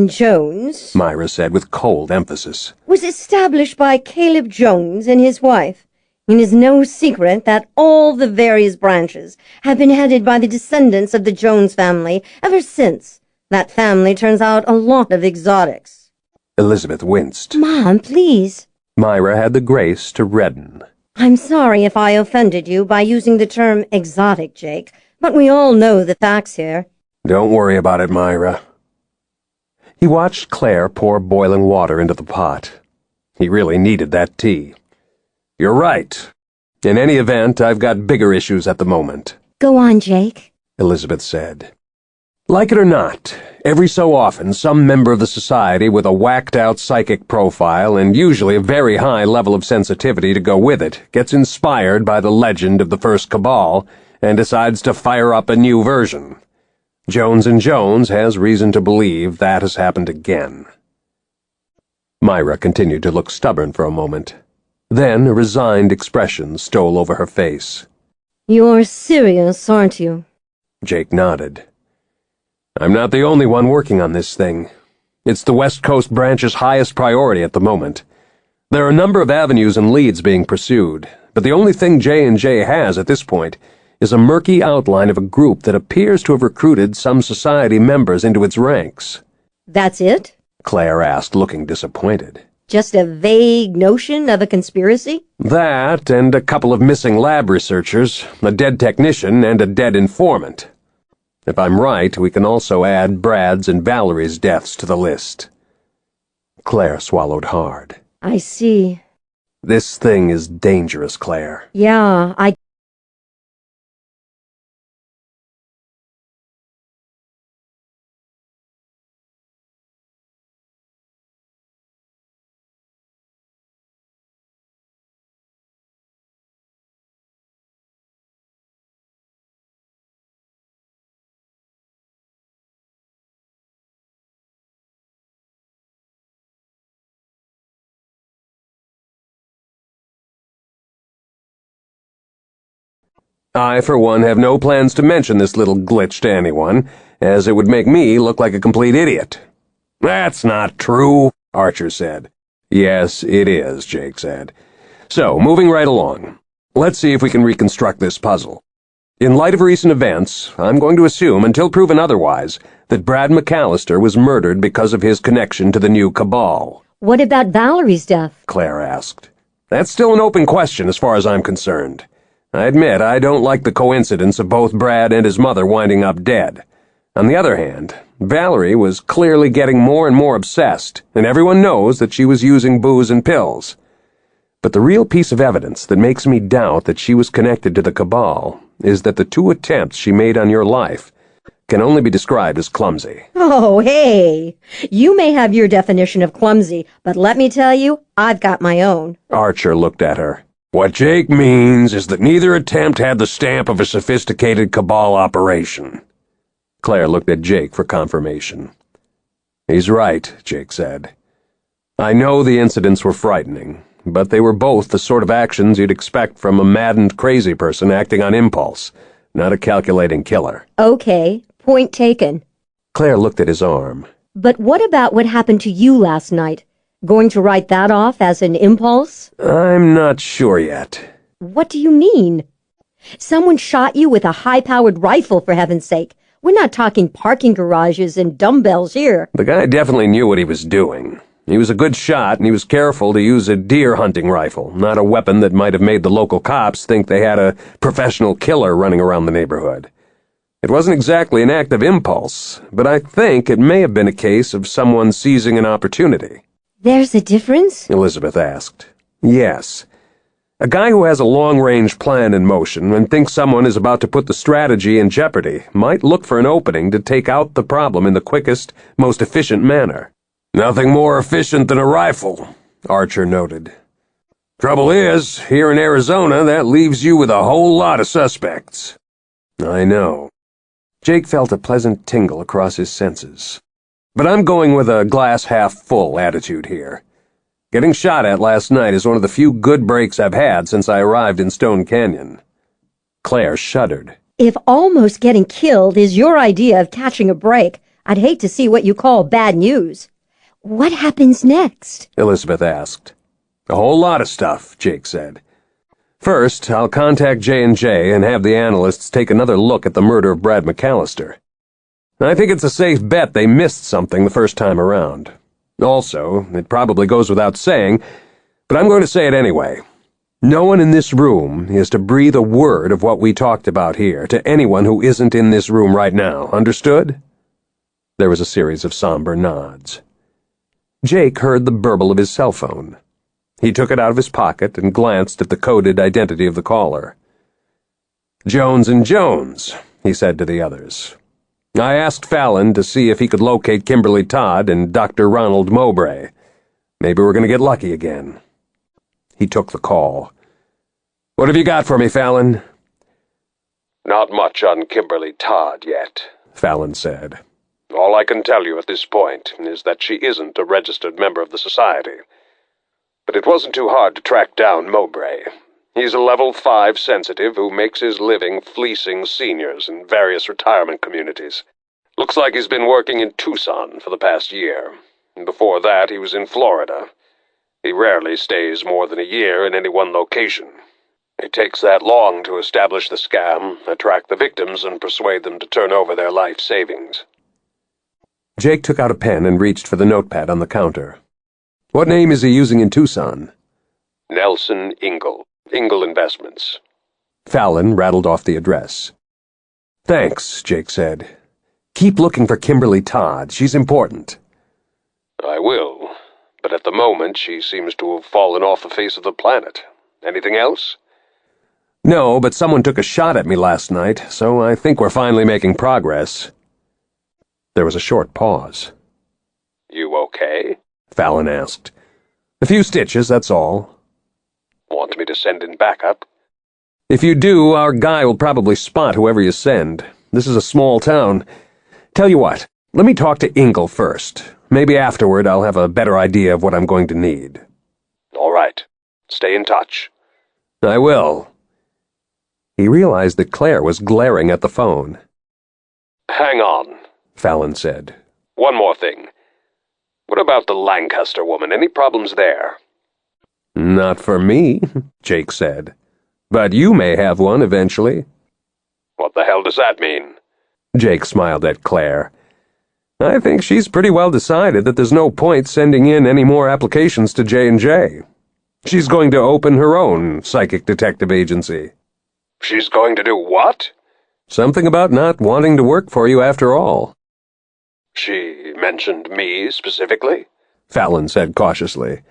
Myra said with cold emphasis. was established by Caleb Jones and his wife. It is no secret that all the various branches have been headed by the descendants of the Jones family ever since. That family turns out a lot of exotics. Elizabeth winced. Mom, please. Myra had the grace to redden. I'm sorry if I offended you by using the term exotic, Jake, but we all know the facts here. "Don't worry about it, Myra." He watched Claire pour boiling water into the pot. He really needed that tea. "You're right. In any event, I've got bigger issues at the moment," Go on, Jake. Elizabeth said. Like it or not, every so often some member of the society with a whacked-out psychic profile and usually a very high level of sensitivity to go with it gets inspired by the legend of the first cabal and decides to fire up a new version. Jones has reason to believe that has happened again. Myra continued to look stubborn for a moment. Then a resigned expression stole over her face. You're serious, aren't you? Jake nodded. "I'm not the only one working on this thing. It's the West Coast branch's highest priority at the moment. There are a number of avenues and leads being pursued, but the only thing J&J has at this point is a murky outline of a group that appears to have recruited some society members into its ranks." That's it? Claire asked, looking disappointed. just a vague notion of a conspiracy? That, and a couple of missing lab researchers, a dead technician, and a dead informant. If I'm right, we can also add Brad's and Valerie's deaths to the list. Claire swallowed hard. I see. This thing is dangerous, Claire. Yeah, I, for one, have no plans to mention this little glitch to anyone, as it would make me look like a complete idiot. That's not true, Archer said. Yes, it is, Jake said. So, moving right along. Let's see if we can reconstruct this puzzle. In light of recent events, I'm going to assume, until proven otherwise, that Brad McAllister was murdered because of his connection to the new cabal. What about Valerie's death? Claire asked. That's still an open question as far as I'm concerned. I admit I don't like the coincidence of both Brad and his mother winding up dead. On the other hand, Valerie was clearly getting more and more obsessed, and everyone knows that she was using booze and pills. But the real piece of evidence that makes me doubt that she was connected to the cabal is that the 2 attempts she made on your life can only be described as clumsy. Oh, hey! You may have your definition of clumsy, but let me tell you, I've got my own. Archer looked at her. What Jake means is that neither attempt had the stamp of a sophisticated cabal operation. Claire looked at Jake for confirmation. He's right, Jake said. I know the incidents were frightening, but they were both the sort of actions you'd expect from a maddened crazy person acting on impulse, not a calculating killer. Okay, point taken. Claire looked at his arm. But what about what happened to you last night? Going to write that off as an impulse? I'm not sure yet. What do you mean? Someone shot you with a high-powered rifle, for heaven's sake. We're not talking parking garages and dumbbells here. The guy definitely knew what he was doing. He was a good shot, and he was careful to use a deer hunting rifle, not a weapon that might have made the local cops think they had a professional killer running around the neighborhood. It wasn't exactly an act of impulse, but I think it may have been a case of someone seizing an opportunity. There's a difference? Elizabeth asked. Yes. A guy who has a long-range plan in motion and thinks someone is about to put the strategy in jeopardy might look for an opening to take out the problem in the quickest, most efficient manner. Nothing more efficient than a rifle, Archer noted. Trouble is, here in Arizona, that leaves you with a whole lot of suspects. I know. Jake felt a pleasant tingle across his senses. But I'm going with a glass-half-full attitude here. Getting shot at last night is one of the few good breaks I've had since I arrived in Stone Canyon. Claire shuddered. If almost getting killed is your idea of catching a break, I'd hate to see what you call bad news. What happens next? Elizabeth asked. A whole lot of stuff, Jake said. First, I'll contact J&J and have the analysts take another look at the murder of Brad McAllister. I think it's a safe bet they missed something the first time around. Also, it probably goes without saying, but I'm going to say it anyway. No one in this room is to breathe a word of what we talked about here to anyone who isn't in this room right now, understood? There was a series of somber nods. Jake heard the burble of his cell phone. He took it out of his pocket and glanced at the coded identity of the caller. Jones and Jones, he said to the others. I asked Fallon to see if he could locate Kimberly Todd and Dr. Ronald Mowbray. Maybe we're going to get lucky again. He took the call. What have you got for me, Fallon? Not much on Kimberly Todd yet, Fallon said. All I can tell you at this point is that she isn't a registered member of the Society. But it wasn't too hard to track down Mowbray. He's a level 5 sensitive who makes his living fleecing seniors in various retirement communities. Looks like he's been working in Tucson for the past year. And before that, he was in Florida. He rarely stays more than a year in any one location. It takes that long to establish the scam, attract the victims, and persuade them to turn over their life savings. Jake took out a pen and reached for the notepad on the counter. What name is he using in Tucson? Nelson Ingle. Ingle Investments. Fallon rattled off the address. Thanks, Jake said. Keep looking for Kimberly Todd. She's important. I will, but at the moment she seems to have fallen off the face of the planet. Anything else? No, but someone took a shot at me last night, so I think we're finally making progress. There was a short pause. You okay? Fallon asked. A few stitches, that's all. Want me to send in backup? If you do, our guy will probably spot whoever you send. This is a small town. Tell you what, let me talk to Ingle first. Maybe afterward I'll have a better idea of what I'm going to need. All right. Stay in touch. I will. He realized that Claire was glaring at the phone. Hang on, Fallon said. one more thing. What about the Lancaster woman? Any problems there? Not for me, Jake said. But you may have one eventually. What the hell does that mean? Jake smiled at Claire. I think she's pretty well decided that there's no point sending in any more applications to J&J. She's going to open her own psychic detective agency. She's going to do what? Something about not wanting to work for you after all. She mentioned me specifically? Fallon said cautiously.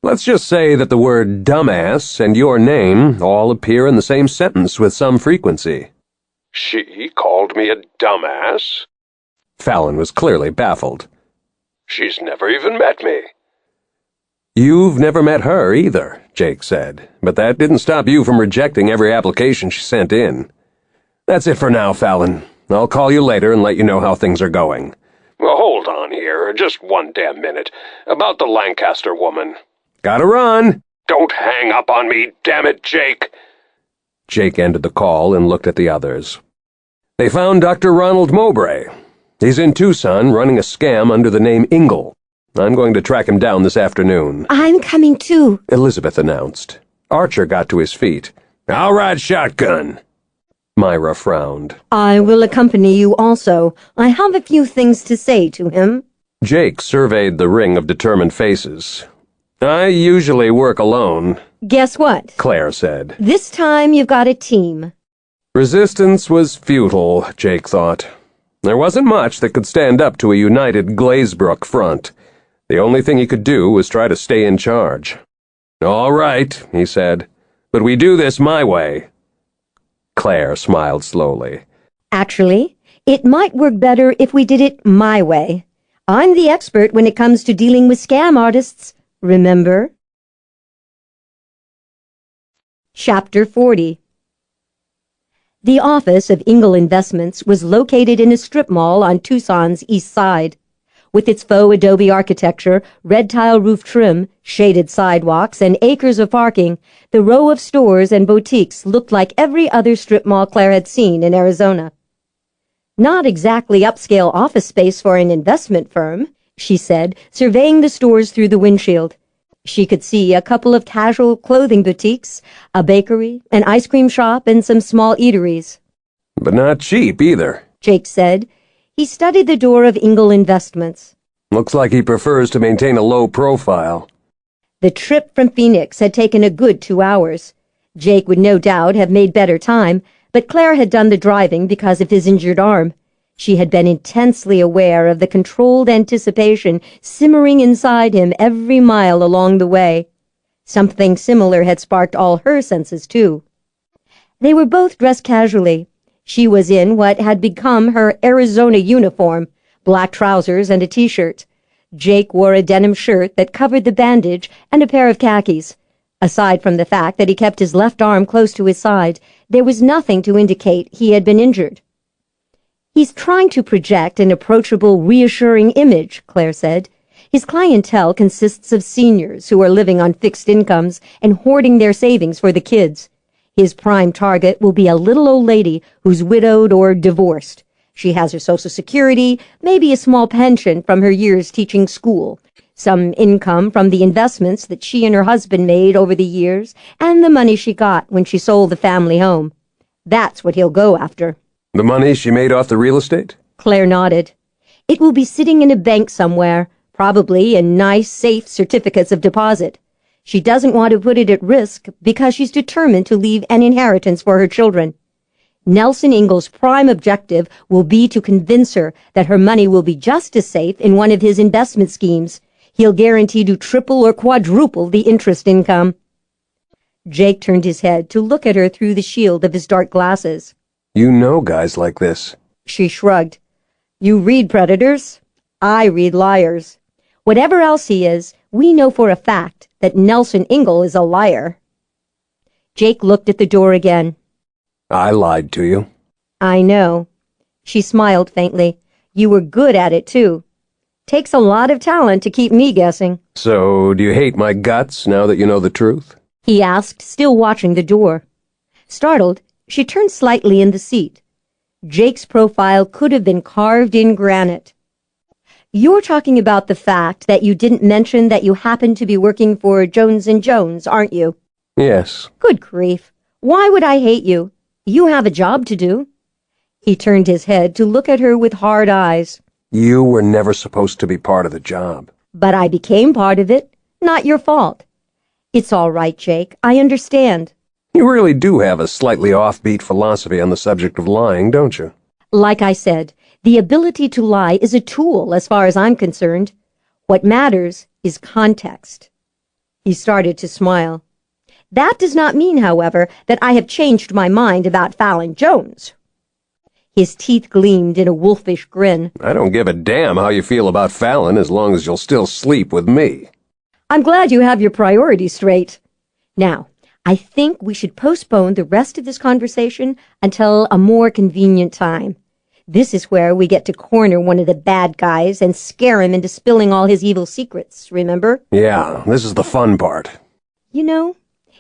Let's just say that the word dumbass and your name all appear in the same sentence with some frequency. She called me a dumbass? Fallon was clearly baffled. She's never even met me. You've never met her either, Jake said, but that didn't stop you from rejecting every application she sent in. That's it for now, Fallon. I'll call you later and let you know how things are going. Well, hold on here, just one damn minute. About the Lancaster woman. Gotta run! Don't hang up on me, damn it, Jake! Jake ended the call and looked at the others. They found Dr. Ronald Mowbray. He's in Tucson running a scam under the name Ingle. I'm going to track him down this afternoon. I'm coming too, Elizabeth announced. Archer got to his feet. I'll ride shotgun. Myra frowned. I will accompany you also. I have a few things to say to him. Jake surveyed the ring of determined faces. I usually work alone, Guess what? Claire said. This time you've got a team. Resistance was futile, Jake thought. There wasn't much that could stand up to a united Glazebrook front. The only thing he could do was try to stay in charge. All right, he said, but we do this my way. Claire smiled slowly. Actually, it might work better if we did it my way. I'm the expert when it comes to dealing with scam artists, remember? Chapter 40. The office of Ingle Investments was located in a strip mall on Tucson's east side. With its faux adobe architecture, red tile roof trim, shaded sidewalks, and acres of parking, the row of stores and boutiques looked like every other strip mall Claire had seen in Arizona. Not exactly upscale office space for an investment firm, she said, surveying the stores through the windshield. She could see a couple of casual clothing boutiques, a bakery, an ice cream shop, and some small eateries. But not cheap either, Jake said. He studied the door of Ingle Investments. Looks like he prefers to maintain a low profile. The trip from Phoenix had taken a good 2 hours. Jake would no doubt have made better time, but Claire had done the driving because of his injured arm. She had been intensely aware of the controlled anticipation simmering inside him every mile along the way. Something similar had sparked all her senses, too. They were both dressed casually. She was in what had become her Arizona uniform, black trousers and a t-shirt. Jake wore a denim shirt that covered the bandage and a pair of khakis. Aside from the fact that he kept his left arm close to his side, there was nothing to indicate he had been injured. He's trying to project an approachable, reassuring image, Claire said. His clientele consists of seniors who are living on fixed incomes and hoarding their savings for the kids. His prime target will be a little old lady who's widowed or divorced. She has her Social Security, maybe a small pension from her years teaching school, some income from the investments that she and her husband made over the years, and the money she got when she sold the family home. That's what he'll go after. The money she made off the real estate? Claire nodded. It will be sitting in a bank somewhere, Probably in nice, safe certificates of deposit. She doesn't want to put it at risk because she's determined to leave an inheritance for her children. Nelson Ingall's prime objective will be to convince her that her money will be just as safe in one of his investment schemes. He'll guarantee to triple or quadruple the interest income. Jake turned his head to look at her through the shield of his dark glasses. You know guys like this. She shrugged. You read predators. I read liars. Whatever else he is, we know for a fact that Nelson Ingall is a liar. Jake looked at the door again. I lied to you. I know. She smiled faintly. You were good at it, too. Takes a lot of talent to keep me guessing. So, do you hate my guts now that you know the truth? He asked, still watching the door. Startled, she turned slightly in the seat. Jake's profile could have been carved in granite. You're talking about the fact that you didn't mention that you happened to be working for Jones & Jones, aren't you? Yes. Good grief. Why would I hate you? You have a job to do. He turned his head to look at her with hard eyes. You were never supposed to be part of the job. But I became part of it. Not your fault. It's all right, Jake. I understand. You really do have a slightly offbeat philosophy on the subject of lying, don't you? Like I said, the ability to lie is a tool as far as I'm concerned. What matters is context. He started to smile. That does not mean, however, that I have changed my mind about Fallon Jones. His teeth gleamed in a wolfish grin. I don't give a damn how you feel about Fallon as long as you'll still sleep with me. I'm glad you have your priorities straight. Now, I think we should postpone the rest of this conversation until a more convenient time. This is where we get to corner one of the bad guys and scare him into spilling all his evil secrets, remember? Yeah, this is the fun part. You know,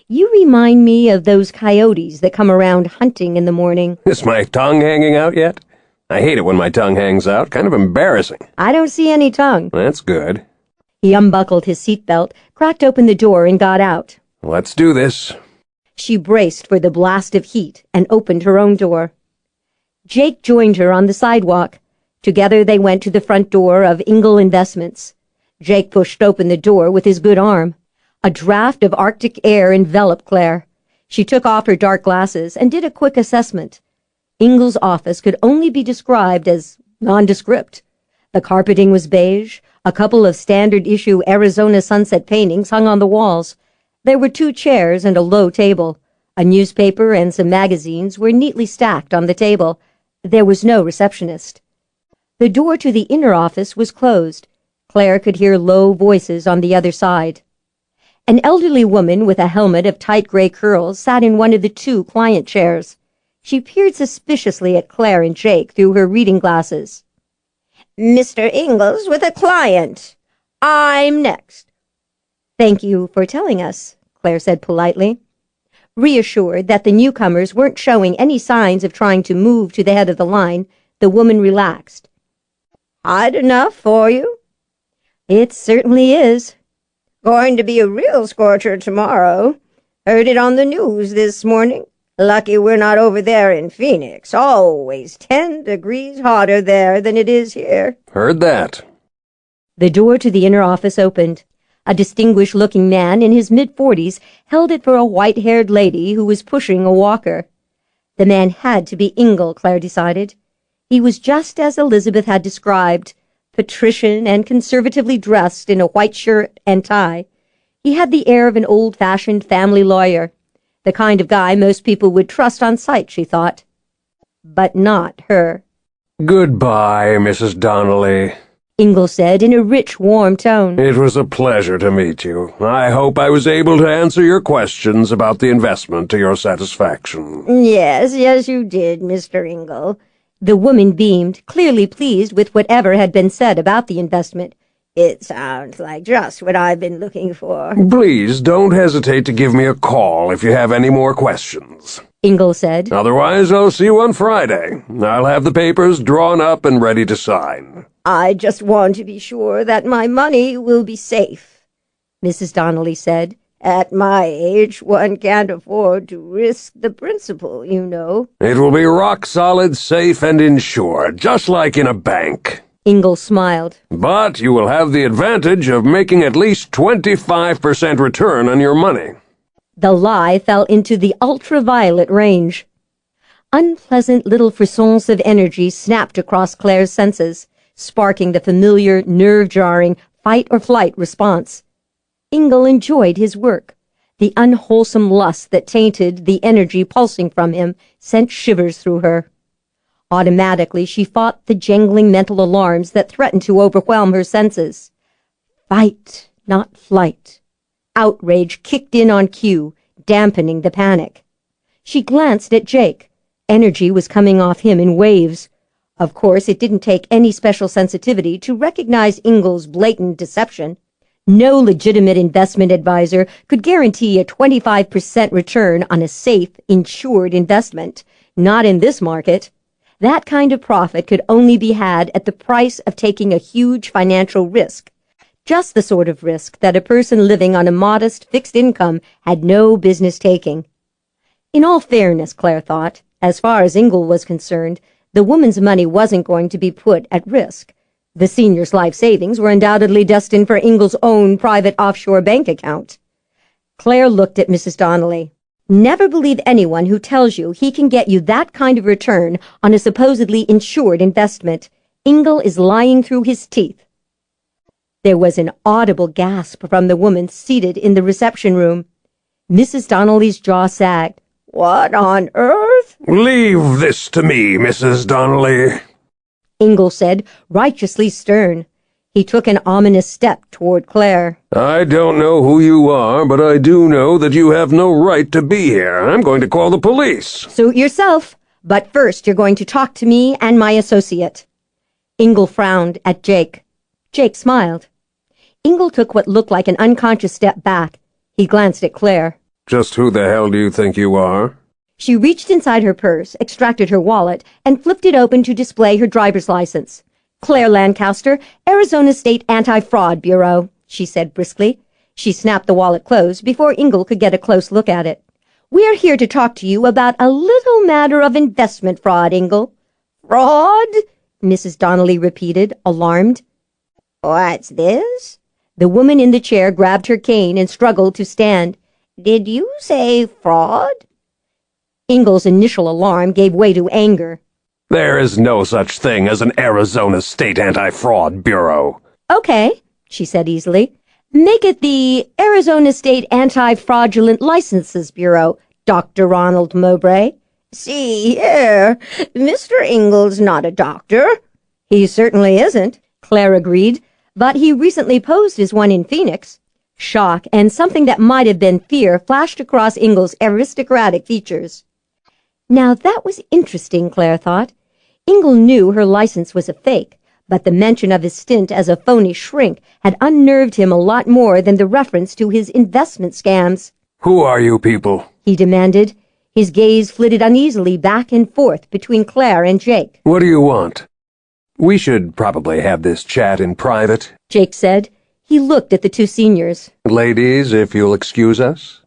you remind me of those coyotes that come around hunting in the morning. Is my tongue hanging out yet? I hate it when my tongue hangs out. Kind of embarrassing. I don't see any tongue. That's good. He unbuckled his seatbelt, cracked open the door, and got out. Let's do this. She braced for the blast of heat and opened her own door. Jake joined her on the sidewalk. Together they went to the front door of Ingall Investments. Jake pushed open the door with his good arm. A draft of Arctic air enveloped Claire. She took off her dark glasses and did a quick assessment. Ingall's office could only be described as nondescript. The carpeting was beige. A couple of standard-issue Arizona sunset paintings hung on the walls. There were 2 chairs and a low table. A newspaper and some magazines were neatly stacked on the table. There was no receptionist. The door to the inner office was closed. Claire could hear low voices on the other side. An elderly woman with a helmet of tight gray curls sat in one of the 2 client chairs. She peered suspiciously at Claire and Jake through her reading glasses. Mr. Ingall's with a client. I'm next. Thank you for telling us, Claire said politely. Reassured that the newcomers weren't showing any signs of trying to move to the head of the line, the woman relaxed. Hot enough for you? It certainly is. Going to be a real scorcher tomorrow. Heard it on the news this morning. Lucky we're not over there in Phoenix. Always 10 degrees hotter there than it is here. Heard that. The door to the inner office opened. A distinguished-looking man in his mid-40s held it for a white-haired lady who was pushing a walker. The man had to be Ingall, Claire decided. He was just as Elizabeth had described, patrician and conservatively dressed in a white shirt and tie. He had the air of an old-fashioned family lawyer, the kind of guy most people would trust on sight, she thought. But not her. Goodbye, Mrs. Donnelly, Ingall said in a rich, warm tone. It was a pleasure to meet you. I hope I was able to answer your questions about the investment to your satisfaction. Yes, you did, Mr. Ingall. The woman beamed, clearly pleased with whatever had been said about the investment. It sounds like just what I've been looking for. Please don't hesitate to give me a call if you have any more questions, Ingall said. Otherwise, I'll see you on Friday. I'll have the papers drawn up and ready to sign. I just want to be sure that my money will be safe, Mrs. Donnelly said. At my age, one can't afford to risk the principal, you know. It will be rock solid, safe, and insured, just like in a bank. Ingle smiled. But you will have the advantage of making at least 25% return on your money. The lie fell into the ultraviolet range. Unpleasant little frissons of energy snapped across Claire's senses, sparking the familiar, nerve-jarring fight-or-flight response. Ingle enjoyed his work. The unwholesome lust that tainted the energy pulsing from him sent shivers through her. Automatically, she fought the jangling mental alarms that threatened to overwhelm her senses. Fight, not flight. Outrage kicked in on cue, dampening the panic. She glanced at Jake. Energy was coming off him in waves. Of course, it didn't take any special sensitivity to recognize Ingle's blatant deception. No legitimate investment advisor could guarantee a 25% return on a safe, insured investment. Not in this market. That kind of profit could only be had at the price of taking a huge financial risk. Just the sort of risk that a person living on a modest fixed income had no business taking. In all fairness, Claire thought, as far as Ingle was concerned, the woman's money wasn't going to be put at risk. The senior's life savings were undoubtedly destined for Ingle's own private offshore bank account. Claire looked at Mrs. Donnelly. Never believe anyone who tells you he can get you that kind of return on a supposedly insured investment. Ingle is lying through his teeth. There was an audible gasp from the woman seated in the reception room. Mrs. Donnelly's jaw sagged. What on earth? Leave this to me, Mrs. Donnelly, Ingle said, righteously stern. He took an ominous step toward Claire. I don't know who you are, but I do know that you have no right to be here. I'm going to call the police. Suit yourself, but first you're going to talk to me and my associate. Ingle frowned at Jake. Jake smiled. Ingle took what looked like an unconscious step back. He glanced at Claire. Just who the hell do you think you are? She reached inside her purse, extracted her wallet, and flipped it open to display her driver's license. Clare Lancaster, Arizona State Anti-Fraud Bureau, she said briskly. She snapped the wallet closed before Ingle could get a close look at it. We're here to talk to you about a little matter of investment fraud, Ingle. Fraud? Mrs. Donnelly repeated, alarmed. What's this? The woman in the chair grabbed her cane and struggled to stand. Did you say fraud? Ingle's initial alarm gave way to anger. There is no such thing as an Arizona State Anti-Fraud Bureau. Okay, she said easily. Make it the Arizona State Anti-Fraudulent Licenses Bureau, Dr. Ronald Mowbray. See here, Mr. Ingle's not a doctor. He certainly isn't, Claire agreed, but he recently posed as one in Phoenix. Shock and something that might have been fear flashed across Ingle's aristocratic features. Now that was interesting, Claire thought. Ingle knew her license was a fake, but the mention of his stint as a phony shrink had unnerved him a lot more than the reference to his investment scams. Who are you people? He demanded. His gaze flitted uneasily back and forth between Claire and Jake. What do you want? We should probably have this chat in private, Jake said. He looked at the two seniors. ladies, if you'll excuse us.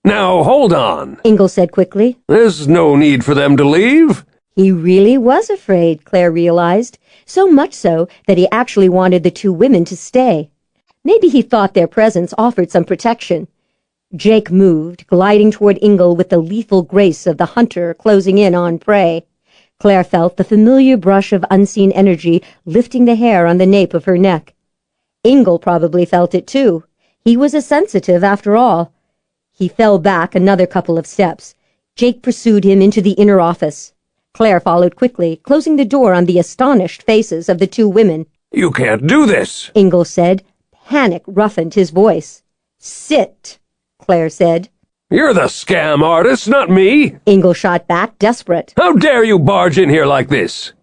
Now, hold on. Ingle said quickly. There's no need for them to leave. He really was afraid, Claire realized, so much so that he actually wanted the two women to stay. Maybe he thought their presence offered some protection. Jake moved, gliding toward Ingle with the lethal grace of the hunter closing in on prey. Claire felt the familiar brush of unseen energy lifting the hair on the nape of her neck. Ingle probably felt it too. He was a sensitive after all. He fell back another couple of steps. Jake pursued him into the inner office. Claire followed quickly, closing the door on the astonished faces of the two women. You can't do this, Ingle said. Panic roughened his voice. Sit, Claire said. You're the scam artist, not me. Ingle shot back, desperate. How dare you barge in here like this?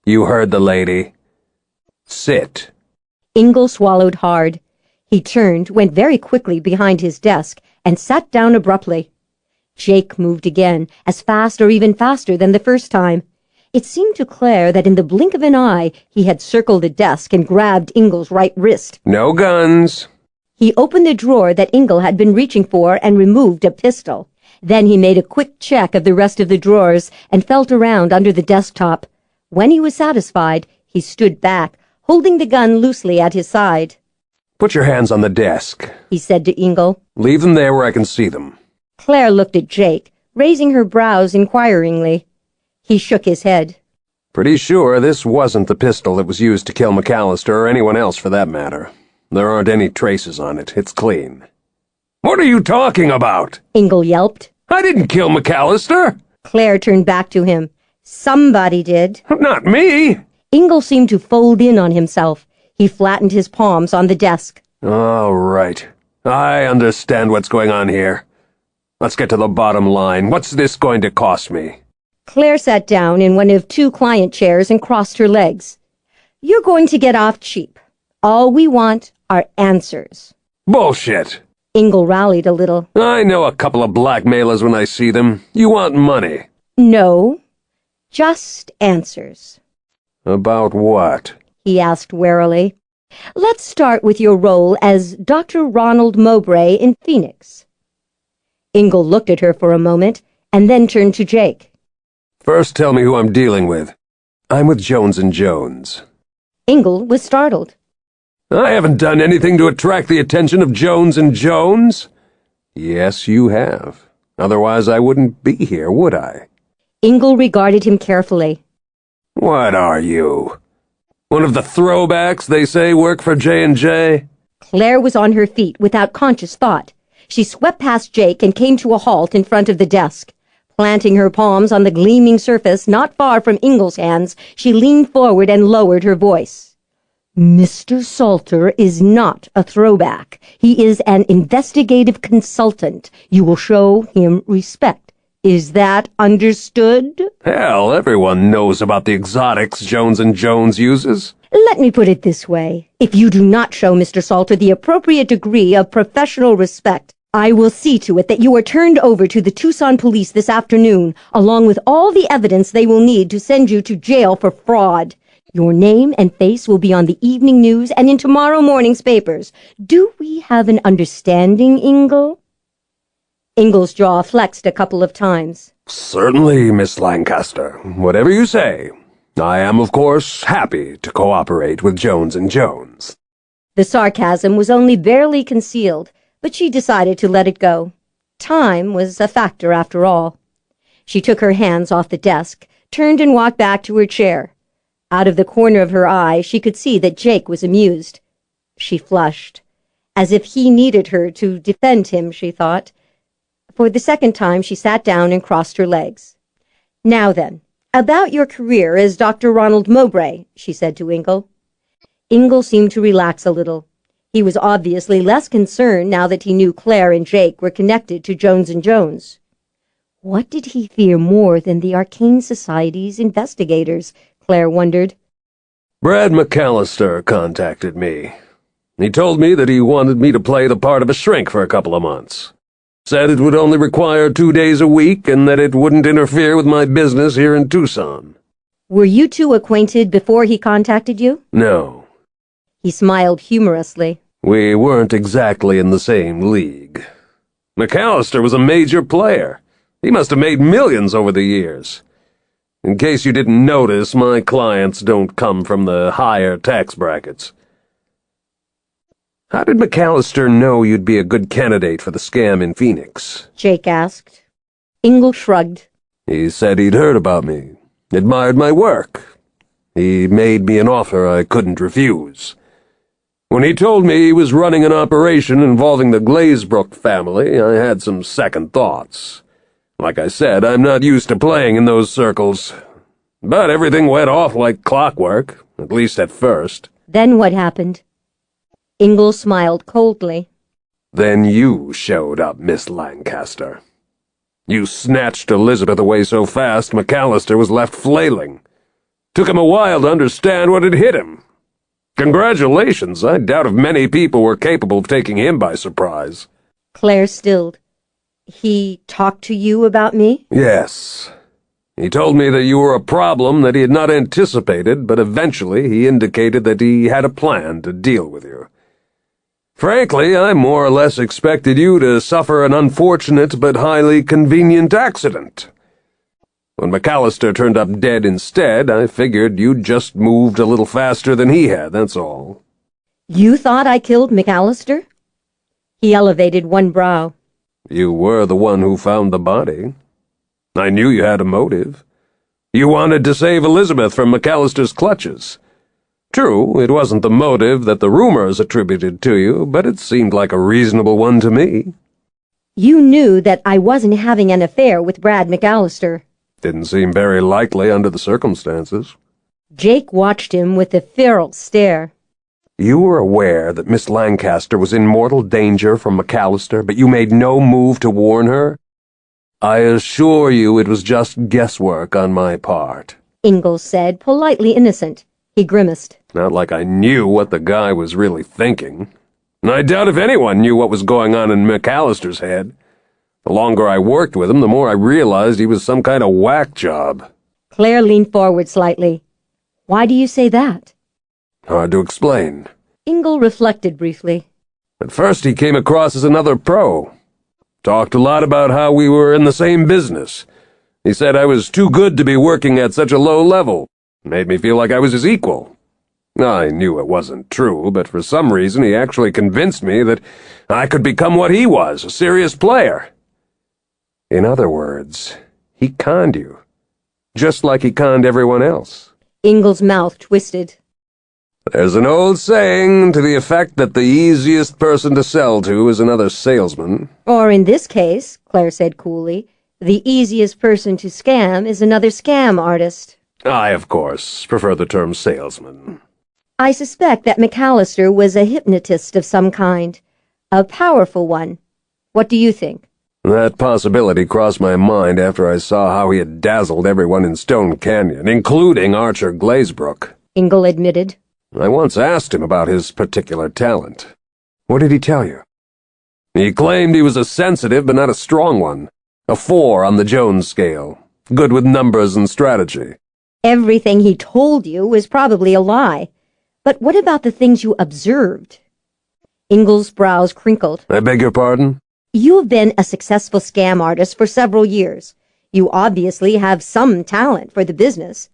You heard the lady. Sit. Ingle swallowed hard. He turned, went very quickly behind his desk, and sat down abruptly. Jake moved again, as fast or even faster than the first time. It seemed to Claire that in the blink of an eye he had circled the desk and grabbed Ingle's right wrist. No guns. He opened the drawer that Ingle had been reaching for and removed a pistol. Then he made a quick check of the rest of the drawers and felt around under the desktop. When he was satisfied, he stood back, holding the gun loosely at his side. Put your hands on the desk, He said to Ingle. Leave them there where I can see them. Claire looked at Jake, raising her brows inquiringly. He shook his head. Pretty sure this wasn't the pistol that was used to kill McAllister or anyone else for that matter. There aren't any traces on it. It's clean. What are you talking about? Ingle yelped. I didn't kill McAllister. Claire turned back to him. Somebody did. Not me. Ingle seemed to fold in on himself. He flattened his palms on the desk. All right. I understand what's going on here. Let's get to the bottom line. What's this going to cost me? Claire sat down in one of 2 client chairs and crossed her legs. You're going to get off cheap. All we want are answers. Bullshit. Ingle rallied a little. I know a couple of blackmailers when I see them. You want money. No, just answers. About what? He asked warily. Let's start with your role as Dr. Ronald Mowbray in Phoenix. Ingle looked at her for a moment and then turned to Jake. First tell me who I'm dealing with. I'm with Jones & Jones. Ingle was startled. I haven't done anything to attract the attention of Jones & Jones. Yes, you have. Otherwise I wouldn't be here, would I? Ingle regarded him carefully. What are you? One of the throwbacks they say work for J&J? Claire was on her feet without conscious thought. She swept past Jake and came to a halt in front of the desk. Planting her palms on the gleaming surface not far from Ingle's hands, she leaned forward and lowered her voice. Mr. Salter is not a throwback. He is an investigative consultant. You will show him respect. Is that understood? Hell, everyone knows about the exotics Jones & Jones uses. Let me put it this way. If you do not show Mr. Salter the appropriate degree of professional respect, I will see to it that you are turned over to the Tucson police this afternoon, along with all the evidence they will need to send you to jail for fraud. Your name and face will be on the evening news and in tomorrow morning's papers. Do we have an understanding, Ingle? Ingle's jaw flexed a couple of times. Certainly, Miss Lancaster. Whatever you say. I am, of course, happy to cooperate with Jones & Jones. The sarcasm was only barely concealed, but she decided to let it go. Time was a factor after all. She took her hands off the desk, turned and walked back to her chair. Out of the corner of her eye, she could see that Jake was amused. She flushed. As if he needed her to defend him, she thought. For the second time, she sat down and crossed her legs. Now then, about your career as Dr. Ronald Mowbray, she said to Ingle. Ingle seemed to relax a little. He was obviously less concerned now that he knew Claire and Jake were connected to Jones & Jones. What did he fear more than the Arcane Society's investigators? Claire wondered. Brad McAllister contacted me. He told me that he wanted me to play the part of a shrink for a couple of months. Said it would only require 2 days a week and that it wouldn't interfere with my business here in Tucson. Were you two acquainted before he contacted you? No. He smiled humorously. We weren't exactly in the same league. McAllister was a major player. He must have made millions over the years. In case you didn't notice, my clients don't come from the higher tax brackets. How did McAllister know you'd be a good candidate for the scam in Phoenix? Jake asked. Ingle shrugged. He said he'd heard about me, admired my work. He made me an offer I couldn't refuse. When he told me he was running an operation involving the Glazebrook family, I had some second thoughts. Like I said, I'm not used to playing in those circles. But everything went off like clockwork, at least at first. Then what happened? Ingle smiled coldly. Then you showed up, Miss Lancaster. You snatched Elizabeth away so fast McAllister was left flailing. Took him a while to understand what had hit him. Congratulations, I doubt if many people were capable of taking him by surprise. Claire stilled. He talked to you about me? Yes. He told me that you were a problem that he had not anticipated, but eventually he indicated that he had a plan to deal with you. Frankly, I more or less expected you to suffer an unfortunate but highly convenient accident. When McAllister turned up dead instead, I figured you'd just moved a little faster than he had, that's all. You thought I killed McAllister? He elevated one brow. You were the one who found the body. I knew you had a motive. You wanted to save Elizabeth from McAllister's clutches. True, it wasn't the motive that the rumors attributed to you, but it seemed like a reasonable one to me. You knew that I wasn't having an affair with Brad McAllister. Didn't seem very likely under the circumstances. Jake watched him with a feral stare. You were aware that Miss Lancaster was in mortal danger from McAllister, but you made no move to warn her? I assure you it was just guesswork on my part. Ingalls said, politely innocent. He grimaced. Not like I knew what the guy was really thinking. I doubt if anyone knew what was going on in McAllister's head. The longer I worked with him, the more I realized he was some kind of whack job. Claire leaned forward slightly. Why do you say that? Hard to explain. Ingalls reflected briefly. At first he came across as another pro. Talked a lot about how we were in the same business. He said I was too good to be working at such a low level. Made me feel like I was his equal. I knew it wasn't true, but for some reason he actually convinced me that I could become what he was, a serious player. In other words, he conned you, just like he conned everyone else. Ingalls' mouth twisted. There's an old saying to the effect that the easiest person to sell to is another salesman. Or in this case, Claire said coolly, the easiest person to scam is another scam artist. I, of course, prefer the term salesman. I suspect that McAllister was a hypnotist of some kind, a powerful one. What do you think? That possibility crossed my mind after I saw how he had dazzled everyone in Stone Canyon, including Archer Glazebrook. Ingalls admitted. I once asked him about his particular talent. What did he tell you? He claimed he was a sensitive but not a strong one. A 4 on the Jones scale. Good with numbers and strategy. Everything he told you was probably a lie. But what about the things you observed? Ingalls' brows crinkled. I beg your pardon? You have been a successful scam artist for several years. You obviously have some talent for the business.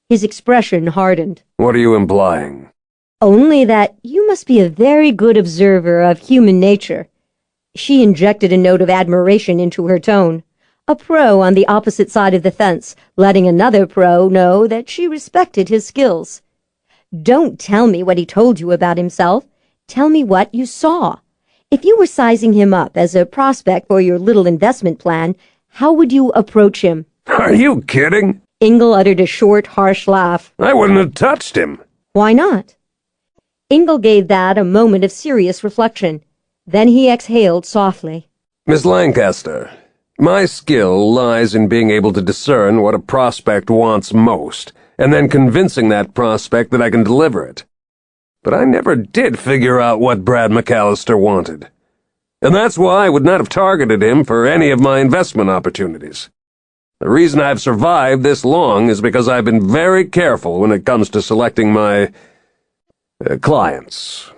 His expression hardened. What are you implying? Only that you must be a very good observer of human nature. She injected a note of admiration into her tone. A pro on the opposite side of the fence, letting another pro know that she respected his skills. Don't tell me what he told you about himself. Tell me what you saw. If you were sizing him up as a prospect for your little investment plan, how would you approach him? Are you kidding? Ingalls uttered a short, harsh laugh. I wouldn't have touched him. Why not? Ingalls gave that a moment of serious reflection. Then he exhaled softly. Miss Lancaster, my skill lies in being able to discern what a prospect wants most, and then convincing that prospect that I can deliver it. But I never did figure out what Brad McAllister wanted. And that's why I would not have targeted him for any of my investment opportunities. The reason I've survived this long is because I've been very careful when it comes to selecting my clients.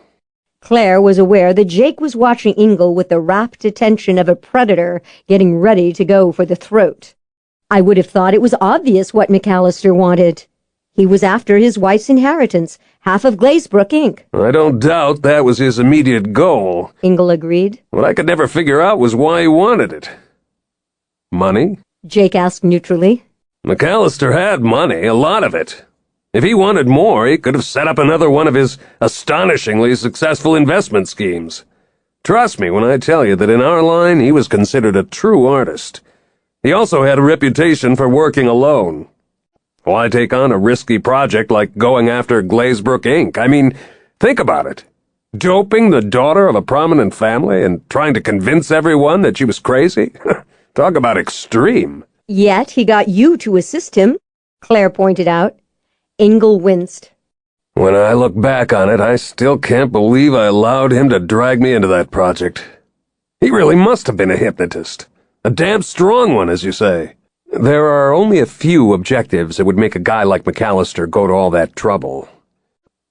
Claire was aware that Jake was watching Ingalls with the rapt attention of a predator getting ready to go for the throat. I would have thought it was obvious what McAllister wanted. He was after his wife's inheritance, half of Glazebrook, Inc. I don't doubt that was his immediate goal. Ingalls agreed. What I could never figure out was why he wanted it. Money? Jake asked neutrally. McAllister had money, a lot of it. If he wanted more, he could have set up another one of his astonishingly successful investment schemes. Trust me when I tell you that in our line he was considered a true artist. He also had a reputation for working alone. Why take on a risky project like going after Glazebrook, Inc.? I mean, think about it. Doping the daughter of a prominent family and trying to convince everyone that she was crazy? Talk about extreme. Yet he got you to assist him, Claire pointed out. Ingalls winced. When I look back on it, I still can't believe I allowed him to drag me into that project. He really must have been a hypnotist. A damn strong one, as you say. There are only a few objectives that would make a guy like McAllister go to all that trouble.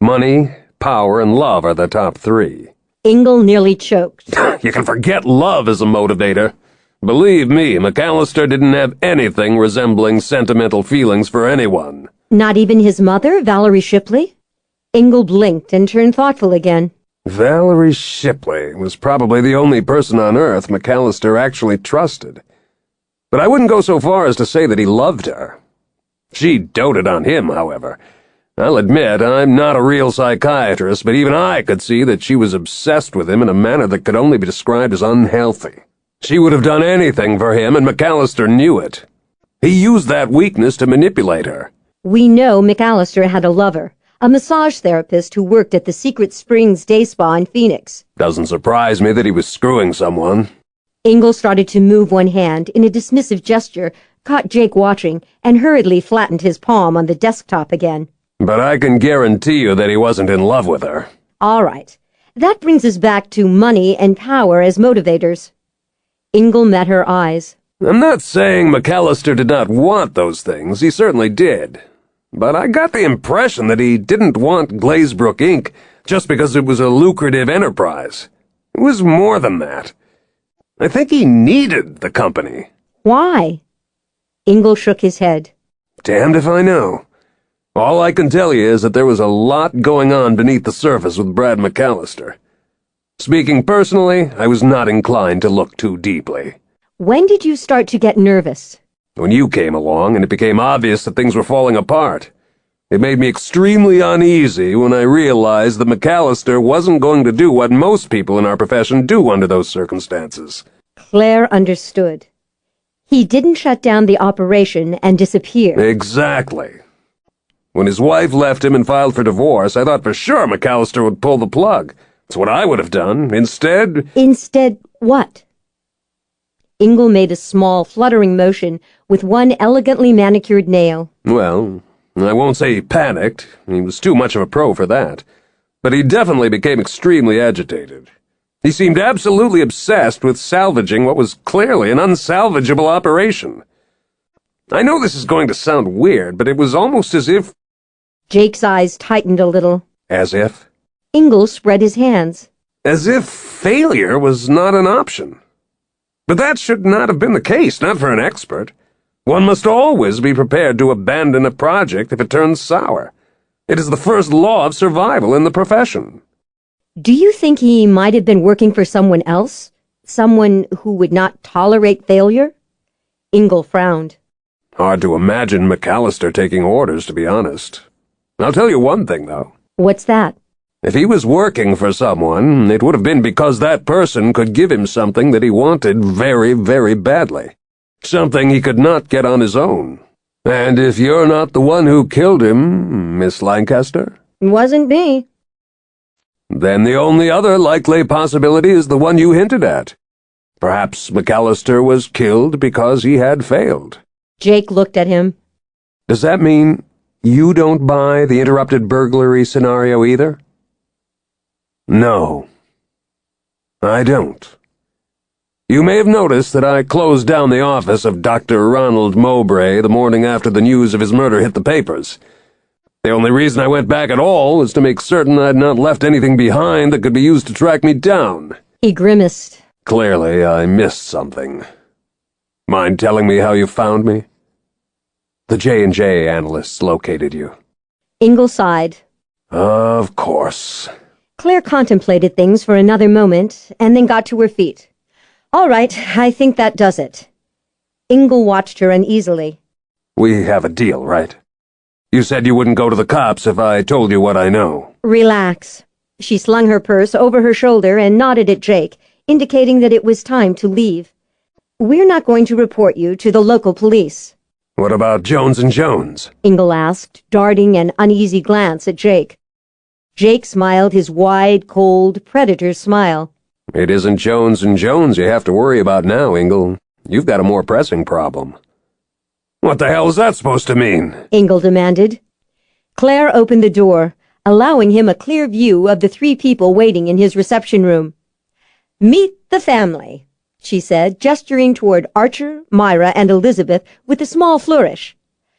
Money, power, and love are the top 3. Ingalls nearly choked. You can forget love as a motivator. Believe me, McAllister didn't have anything resembling sentimental feelings for anyone. Not even his mother, Valerie Shipley? Ingle blinked and turned thoughtful again. Valerie Shipley was probably the only person on Earth McAllister actually trusted. But I wouldn't go so far as to say that he loved her. She doted on him, however. I'll admit, I'm not a real psychiatrist, but even I could see that she was obsessed with him in a manner that could only be described as unhealthy. She would have done anything for him, and McAllister knew it. He used that weakness to manipulate her. We know McAllister had a lover, a massage therapist who worked at the Secret Springs Day Spa in Phoenix. Doesn't surprise me that he was screwing someone. Ingle started to move one hand in a dismissive gesture, caught Jake watching, and hurriedly flattened his palm on the desktop again. But I can guarantee you that he wasn't in love with her. All right. That brings us back to money and power as motivators. Ingle met her eyes. I'm not saying McAllister did not want those things. He certainly did. But I got the impression that he didn't want Glazebrook Inc. just because it was a lucrative enterprise. It was more than that. I think he needed the company. Why? Ingle shook his head. Damned if I know. All I can tell you is that there was a lot going on beneath the surface with Brad McAllister. Speaking personally, I was not inclined to look too deeply. When did you start to get nervous? When you came along and it became obvious that things were falling apart. It made me extremely uneasy when I realized that McAllister wasn't going to do what most people in our profession do under those circumstances. Claire understood. He didn't shut down the operation and disappear. Exactly. When his wife left him and filed for divorce, I thought for sure McAllister would pull the plug. That's what I would have done. Instead... Instead what? Ingle made a small, fluttering motion with one elegantly manicured nail. Well, I won't say he panicked. He was too much of a pro for that. But he definitely became extremely agitated. He seemed absolutely obsessed with salvaging what was clearly an unsalvageable operation. I know this is going to sound weird, but it was almost as if... Jake's eyes tightened a little. As if? Ingle spread his hands. As if failure was not an option. But that should not have been the case, not for an expert. One must always be prepared to abandon a project if it turns sour. It is the first law of survival in the profession. Do you think he might have been working for someone else? Someone who would not tolerate failure? Ingle frowned. Hard to imagine McAllister taking orders, to be honest. I'll tell you one thing, though. What's that? If he was working for someone, it would have been because that person could give him something that he wanted very, very badly. Something he could not get on his own. And if you're not the one who killed him, Miss Lancaster? Wasn't me. Then the only other likely possibility is the one you hinted at. Perhaps McAllister was killed because he had failed. Jake looked at him. Does that mean you don't buy the interrupted burglary scenario either? No, I don't. You may have noticed that I closed down the office of Dr. Ronald Mowbray the morning after the news of his murder hit the papers. The only reason I went back at all was to make certain I'd not left anything behind that could be used to track me down. He grimaced. Clearly, I missed something. Mind telling me how you found me? The J&J analysts located you. Ingle sighed. Of course. Claire contemplated things for another moment, and then got to her feet. All right, I think that does it. Ingle watched her uneasily. We have a deal, right? You said you wouldn't go to the cops if I told you what I know. Relax. She slung her purse over her shoulder and nodded at Jake, indicating that it was time to leave. We're not going to report you to the local police. What about Jones & Jones? Ingle asked, darting an uneasy glance at Jake. Jake smiled his wide, cold, predator smile. It isn't Jones & Jones you have to worry about now, Ingle. You've got a more pressing problem. What the hell is that supposed to mean? Ingle demanded. Claire opened the door, allowing him a clear view of the three people waiting in his reception room. Meet the family, she said, gesturing toward Archer, Myra, and Elizabeth with a small flourish.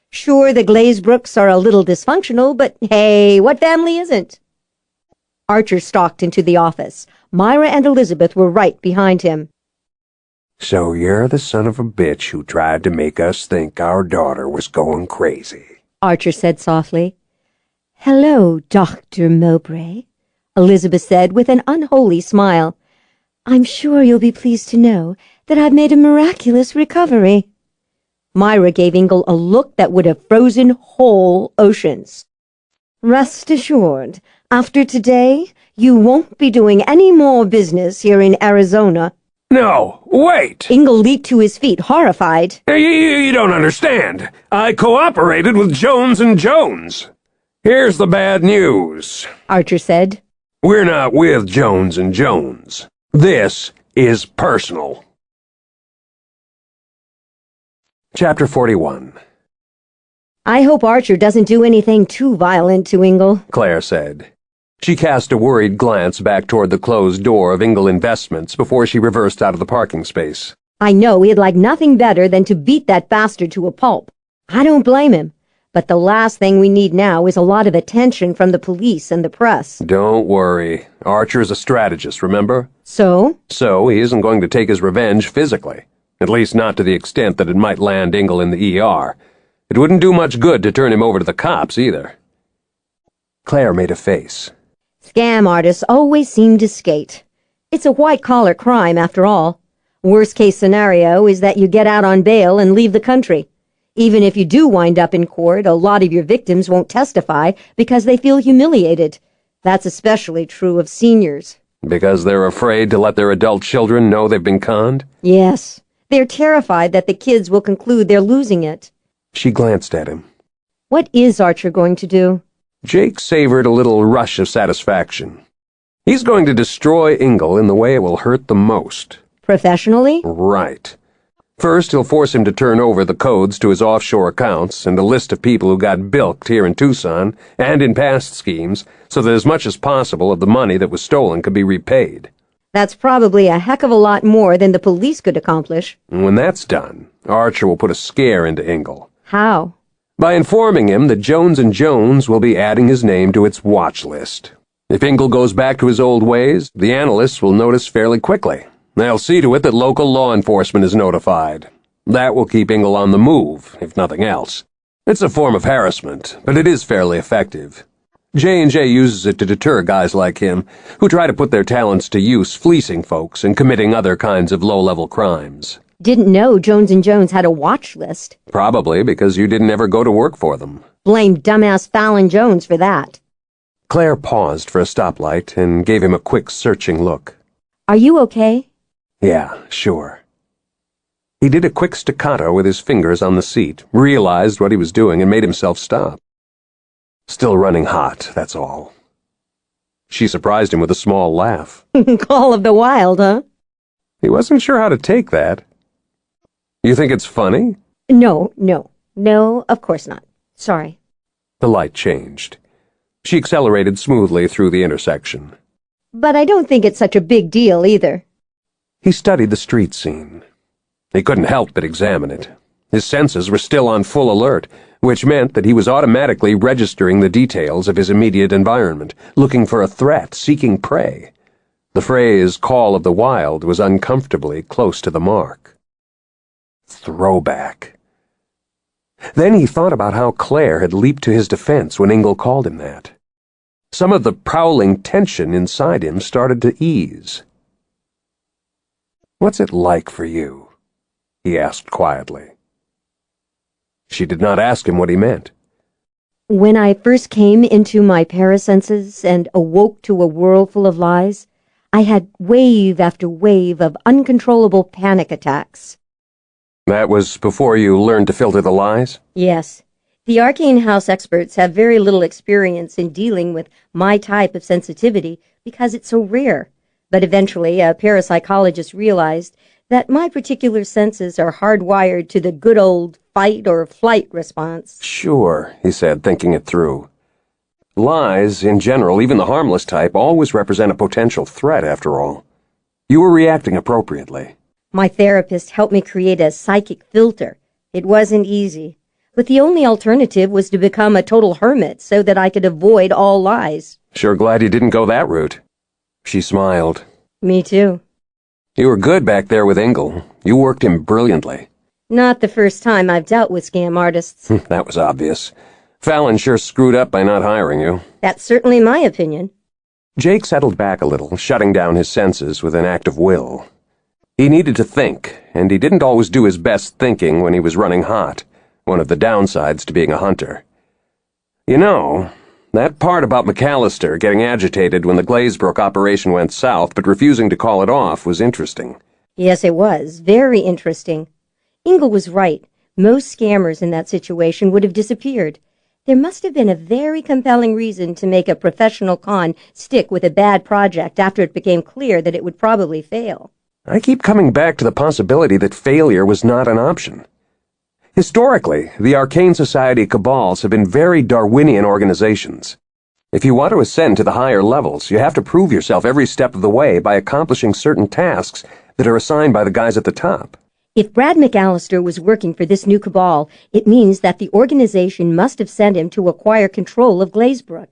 Sure, the Glazebrooks are a little dysfunctional, but hey, what family isn't? Archer stalked into the office. Myra and Elizabeth were right behind him. So you're the son of a bitch who tried to make us think our daughter was going crazy, Archer said softly. Hello, Dr. Mowbray, Elizabeth said with an unholy smile. I'm sure you'll be pleased to know that I've made a miraculous recovery. Myra gave Ingle a look that would have frozen whole oceans. Rest assured, after today, you won't be doing any more business here in Arizona. No, wait! Ingle leaped to his feet, horrified. You don't understand. I cooperated with Jones and Jones. Here's the bad news, Archer said. We're not with Jones and Jones. This is personal. Chapter 41. I hope Archer doesn't do anything too violent to Ingle, Claire said. She cast a worried glance back toward the closed door of Ingle Investments before she reversed out of the parking space. I know he'd like nothing better than to beat that bastard to a pulp. I don't blame him. But the last thing we need now is a lot of attention from the police and the press. Don't worry. Archer is a strategist, remember? So? So he isn't going to take his revenge physically. At least not to the extent that it might land Ingle in the ER. It wouldn't do much good to turn him over to the cops, either. Claire made a face. Scam artists always seem to skate. It's a white-collar crime, after all. Worst-case scenario is that you get out on bail and leave the country. Even if you do wind up in court, a lot of your victims won't testify because they feel humiliated. That's especially true of seniors. Because they're afraid to let their adult children know they've been conned? Yes. They're terrified that the kids will conclude they're losing it. She glanced at him. What is Archer going to do? Jake savored a little rush of satisfaction. He's going to destroy Ingle in the way it will hurt the most. Professionally? Right. First, he'll force him to turn over the codes to his offshore accounts and a list of people who got bilked here in Tucson and in past schemes so that as much as possible of the money that was stolen could be repaid. That's probably a heck of a lot more than the police could accomplish. And when that's done, Archer will put a scare into Ingle. How? By informing him that Jones and Jones will be adding his name to its watch list. If Ingle goes back to his old ways, the analysts will notice fairly quickly. They'll see to it that local law enforcement is notified. That will keep Ingle on the move, if nothing else. It's a form of harassment, but it is fairly effective. J&J uses it to deter guys like him, who try to put their talents to use fleecing folks and committing other kinds of low-level crimes. Didn't know Jones and Jones had a watch list. Probably because you didn't ever go to work for them. Blame dumbass Fallon Jones for that. Claire paused for a stoplight and gave him a quick, searching look. Are you okay? Yeah, sure. He did a quick staccato with his fingers on the seat, realized what he was doing, and made himself stop. Still running hot, that's all. She surprised him with a small laugh. Call of the Wild, huh? He wasn't sure how to take that. You think it's funny? No, of course not. Sorry. The light changed. She accelerated smoothly through the intersection. But I don't think it's such a big deal, either. He studied the street scene. He couldn't help but examine it. His senses were still on full alert, which meant that he was automatically registering the details of his immediate environment, looking for a threat, seeking prey. The phrase "call of the wild" was uncomfortably close to the mark. Throwback. Then he thought about how Claire had leaped to his defense when Ingle called him that. Some of the prowling tension inside him started to ease. "What's it like for you?" he asked quietly. She did not ask him what he meant. When I first came into my parasenses and awoke to a world full of lies, I had wave after wave of uncontrollable panic attacks. That was before you learned to filter the lies? Yes. The Arcane House experts have very little experience in dealing with my type of sensitivity because it's so rare. But eventually, a parapsychologist realized that my particular senses are hardwired to the good old fight or flight response. Sure, he said, thinking it through. Lies, in general, even the harmless type, always represent a potential threat, after all. You were reacting appropriately. My therapist helped me create a psychic filter. It wasn't easy, but the only alternative was to become a total hermit so that I could avoid all lies. Sure glad you didn't go that route. She smiled. Me too. You were good back there with Ingle. You worked him brilliantly. Not the first time I've dealt with scam artists. That was obvious. Fallon sure screwed up by not hiring you. That's certainly my opinion. Jake settled back a little, shutting down his senses with an act of will. He needed to think, and he didn't always do his best thinking when he was running hot, one of the downsides to being a hunter. You know, that part about McAllister getting agitated when the Glazebrook operation went south but refusing to call it off was interesting. Yes, it was. Very interesting. Ingle was right. Most scammers in that situation would have disappeared. There must have been a very compelling reason to make a professional con stick with a bad project after it became clear that it would probably fail. I keep coming back to the possibility that failure was not an option. Historically, the Arcane Society cabals have been very Darwinian organizations. If you want to ascend to the higher levels, you have to prove yourself every step of the way by accomplishing certain tasks that are assigned by the guys at the top. If Brad McAllister was working for this new cabal, it means that the organization must have sent him to acquire control of Glazebrook.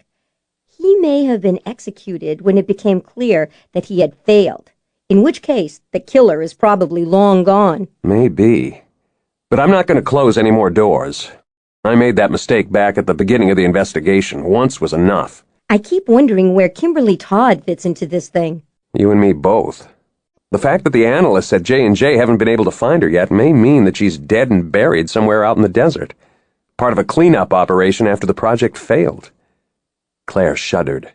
He may have been executed when it became clear that he had failed, in which case the killer is probably long gone. Maybe. But I'm not going to close any more doors. I made that mistake back at the beginning of the investigation. Once was enough. I keep wondering where Kimberly Todd fits into this thing. You and me both. The fact that the analysts at J&J haven't been able to find her yet may mean that she's dead and buried somewhere out in the desert. Part of a cleanup operation after the project failed. Claire shuddered.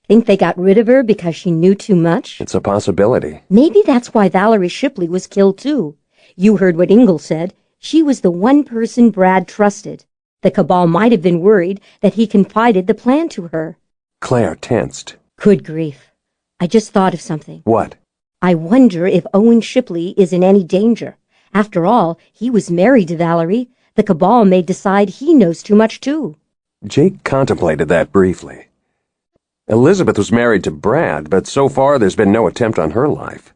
Think they got rid of her because she knew too much? It's a possibility. Maybe that's why Valerie Shipley was killed too. You heard what Ingle said. She was the one person Brad trusted. The cabal might have been worried that he confided the plan to her. Claire tensed. Good grief. I just thought of something. What? I wonder if Owen Shipley is in any danger. After all, he was married to Valerie. The cabal may decide he knows too much too. Jake contemplated that briefly. Elizabeth was married to Brad, but so far there's been no attempt on her life.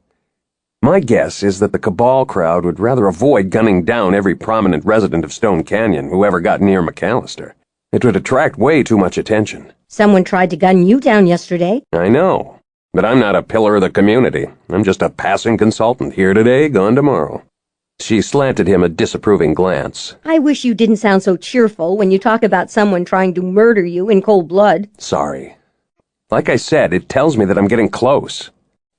My guess is that the cabal crowd would rather avoid gunning down every prominent resident of Stone Canyon who ever got near McAllister. It would attract way too much attention. Someone tried to gun you down yesterday. I know, but I'm not a pillar of the community. I'm just a passing consultant, here today, gone tomorrow. She slanted him a disapproving glance. I wish you didn't sound so cheerful when you talk about someone trying to murder you in cold blood. Sorry. Like I said, it tells me that I'm getting close.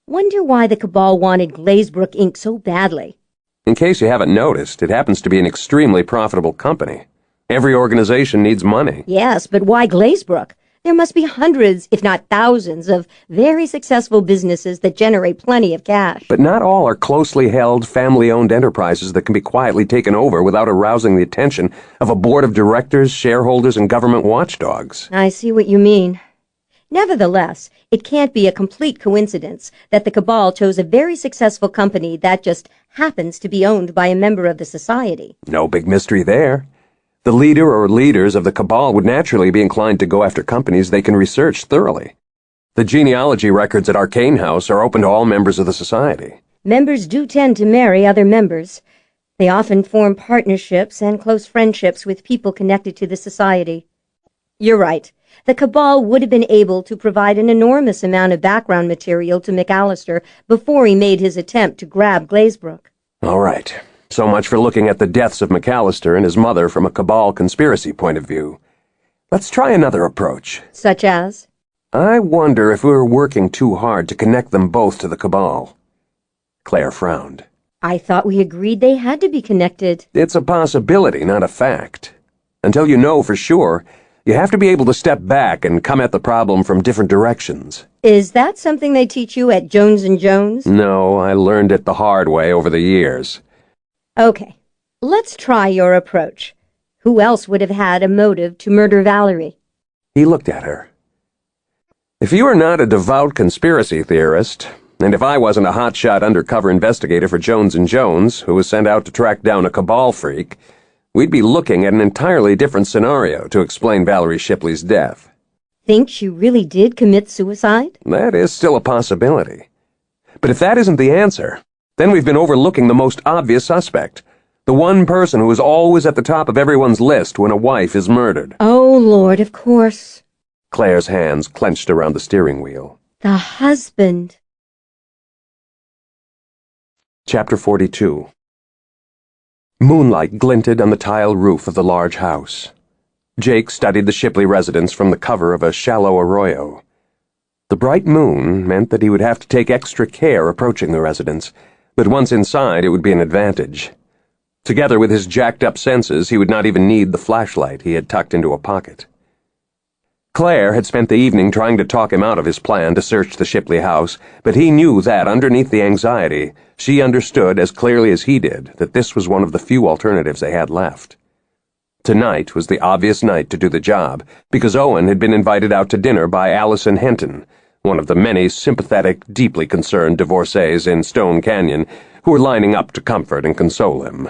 Wonder why the cabal wanted Glazebrook Inc. so badly. In case you haven't noticed, it happens to be an extremely profitable company. Every organization needs money. Yes, but why Glazebrook? There must be hundreds, if not thousands, of very successful businesses that generate plenty of cash. But not all are closely held, family-owned enterprises that can be quietly taken over without arousing the attention of a board of directors, shareholders, and government watchdogs. I see what you mean. Nevertheless, it can't be a complete coincidence that the cabal chose a very successful company that just happens to be owned by a member of the society. No big mystery there. The leader or leaders of the cabal would naturally be inclined to go after companies they can research thoroughly. The genealogy records at Arcane House are open to all members of the society. Members do tend to marry other members. They often form partnerships and close friendships with people connected to the society. You're right. The cabal would have been able to provide an enormous amount of background material to McAllister before he made his attempt to grab Glazebrook. All right. So much for looking at the deaths of McAllister and his mother from a cabal conspiracy point of view. Let's try another approach. Such as? I wonder if we were working too hard to connect them both to the cabal. Claire frowned. I thought we agreed they had to be connected. It's a possibility, not a fact. Until you know for sure, you have to be able to step back and come at the problem from different directions. Is that something they teach you at Jones & Jones? No, I learned it the hard way over the years. Okay, let's try your approach. Who else would have had a motive to murder Valerie? He looked at her. If you are not a devout conspiracy theorist, and if I wasn't a hotshot undercover investigator for Jones & Jones, who was sent out to track down a cabal freak, we'd be looking at an entirely different scenario to explain Valerie Shipley's death. Think she really did commit suicide? That is still a possibility. But if that isn't the answer, then we've been overlooking the most obvious suspect, the one person who is always at the top of everyone's list when a wife is murdered. Oh, Lord, of course. Claire's hands clenched around the steering wheel. The husband. Chapter 42. Moonlight glinted on the tile roof of the large house. Jake studied the Shipley residence from the cover of a shallow arroyo. The bright moon meant that he would have to take extra care approaching the residence, but once inside it would be an advantage. Together with his jacked-up senses, he would not even need the flashlight he had tucked into a pocket. Clare had spent the evening trying to talk him out of his plan to search the Shipley house, but he knew that, underneath the anxiety, she understood as clearly as he did that this was one of the few alternatives they had left. Tonight was the obvious night to do the job, because Owen had been invited out to dinner by Allison Henton, one of the many sympathetic, deeply concerned divorcees in Stone Canyon who were lining up to comfort and console him.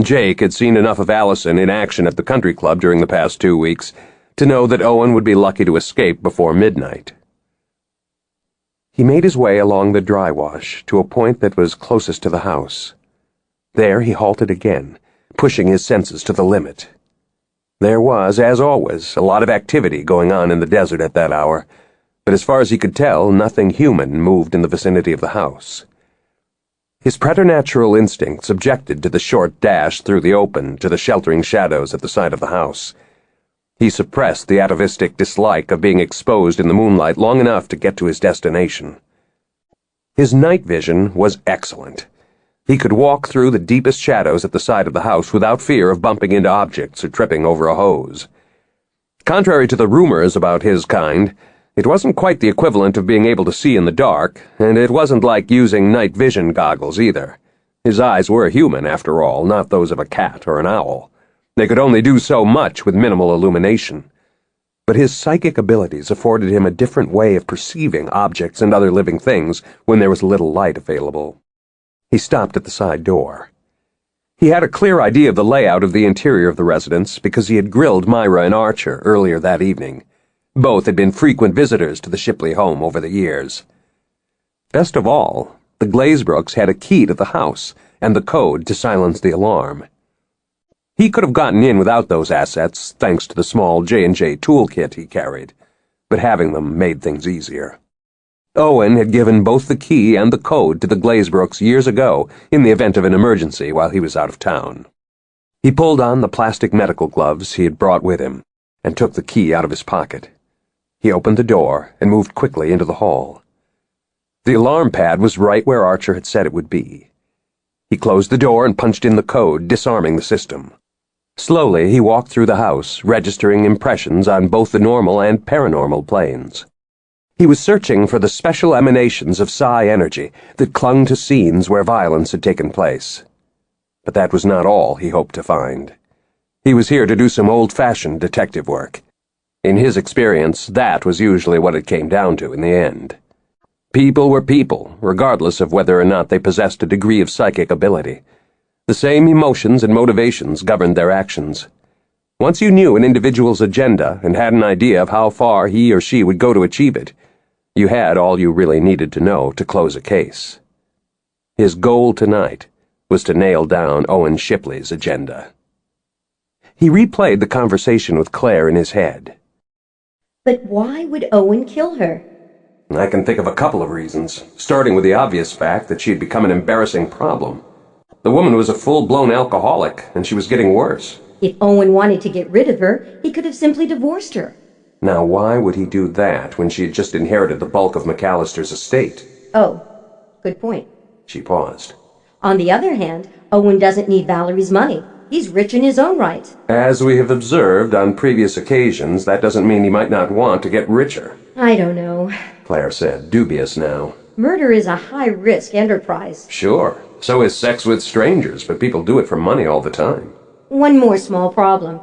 Jake had seen enough of Allison in action at the country club during the past 2 weeks to know that Owen would be lucky to escape before midnight. He made his way along the dry wash to a point that was closest to the house. There he halted again, pushing his senses to the limit. There was, as always, a lot of activity going on in the desert at that hour, but as far as he could tell, nothing human moved in the vicinity of the house. His preternatural instincts objected to the short dash through the open to the sheltering shadows at the side of the house. He suppressed the atavistic dislike of being exposed in the moonlight long enough to get to his destination. His night vision was excellent. He could walk through the deepest shadows at the side of the house without fear of bumping into objects or tripping over a hose. Contrary to the rumors about his kind, it wasn't quite the equivalent of being able to see in the dark, and it wasn't like using night vision goggles either. His eyes were human, after all, not those of a cat or an owl. They could only do so much with minimal illumination. But his psychic abilities afforded him a different way of perceiving objects and other living things when there was little light available. He stopped at the side door. He had a clear idea of the layout of the interior of the residence because he had grilled Myra and Archer earlier that evening. Both had been frequent visitors to the Shipley home over the years. Best of all, the Glazebrooks had a key to the house and the code to silence the alarm. He could have gotten in without those assets, thanks to the small J&J toolkit he carried, but having them made things easier. Owen had given both the key and the code to the Glazebrooks years ago in the event of an emergency while he was out of town. He pulled on the plastic medical gloves he had brought with him and took the key out of his pocket. He opened the door and moved quickly into the hall. The alarm pad was right where Archer had said it would be. He closed the door and punched in the code, disarming the system. Slowly, he walked through the house, registering impressions on both the normal and paranormal planes. He was searching for the special emanations of psi energy that clung to scenes where violence had taken place. But that was not all he hoped to find. He was here to do some old-fashioned detective work. In his experience, that was usually what it came down to in the end. People were people, regardless of whether or not they possessed a degree of psychic ability. The same emotions and motivations governed their actions. Once you knew an individual's agenda and had an idea of how far he or she would go to achieve it, you had all you really needed to know to close a case. His goal tonight was to nail down Owen Shipley's agenda. He replayed the conversation with Clare in his head. But why would Owen kill her? I can think of a couple of reasons, starting with the obvious fact that she had become an embarrassing problem. The woman was a full-blown alcoholic, and she was getting worse. If Owen wanted to get rid of her, he could have simply divorced her. Now, why would he do that when she had just inherited the bulk of McAllister's estate? Oh, good point. She paused. On the other hand, Owen doesn't need Valerie's money. He's rich in his own right. As we have observed on previous occasions, that doesn't mean he might not want to get richer. I don't know, Clare said, dubious now. Murder is a high-risk enterprise. Sure. So is sex with strangers, but people do it for money all the time. One more small problem.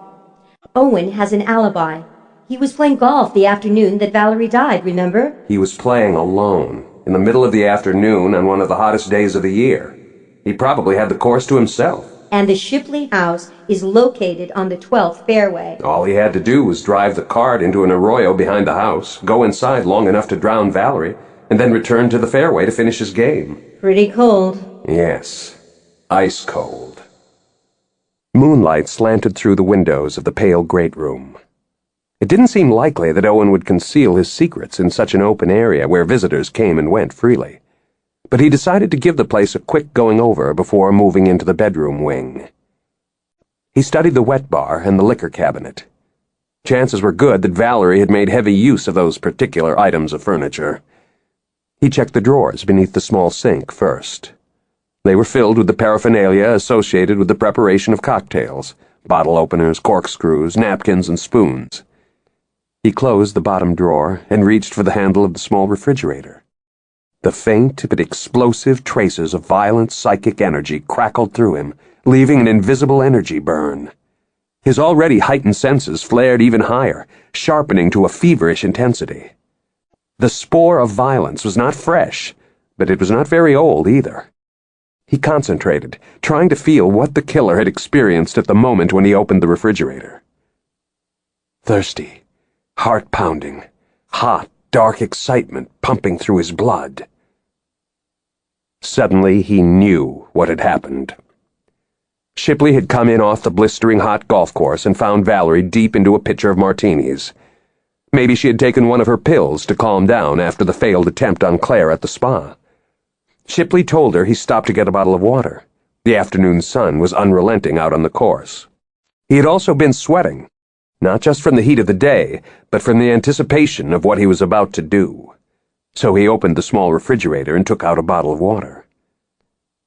Owen has an alibi. He was playing golf the afternoon that Valerie died, remember? He was playing alone, in the middle of the afternoon on one of the hottest days of the year. He probably had the course to himself. And the Shipley house is located on the 12th fairway. All he had to do was drive the cart into an arroyo behind the house, go inside long enough to drown Valerie, and then return to the fairway to finish his game. Pretty cold. Yes, ice cold. Moonlight slanted through the windows of the pale great room. It didn't seem likely that Owen would conceal his secrets in such an open area where visitors came and went freely. but he decided to give the place a quick going over before moving into the bedroom wing. He studied the wet bar and the liquor cabinet. Chances were good that Valerie had made heavy use of those particular items of furniture. He checked the drawers beneath the small sink first. They were filled with the paraphernalia associated with the preparation of cocktails: bottle openers, corkscrews, napkins, and spoons. He closed the bottom drawer and reached for the handle of the small refrigerator. The faint but explosive traces of violent psychic energy crackled through him, leaving an invisible energy burn. His already heightened senses flared even higher, sharpening to a feverish intensity. The spore of violence was not fresh, but it was not very old either. He concentrated, trying to feel what the killer had experienced at the moment when he opened the refrigerator. Thirsty, heart-pounding, hot, dark excitement pumping through his blood. Suddenly he knew what had happened. Shipley had come in off the blistering hot golf course and found Valerie deep into a pitcher of martinis. Maybe she had taken one of her pills to calm down after the failed attempt on Claire at the spa. Shipley told her he stopped to get a bottle of water. The afternoon sun was unrelenting out on the course. He had also been sweating, not just from the heat of the day, but from the anticipation of what he was about to do. So he opened the small refrigerator and took out a bottle of water.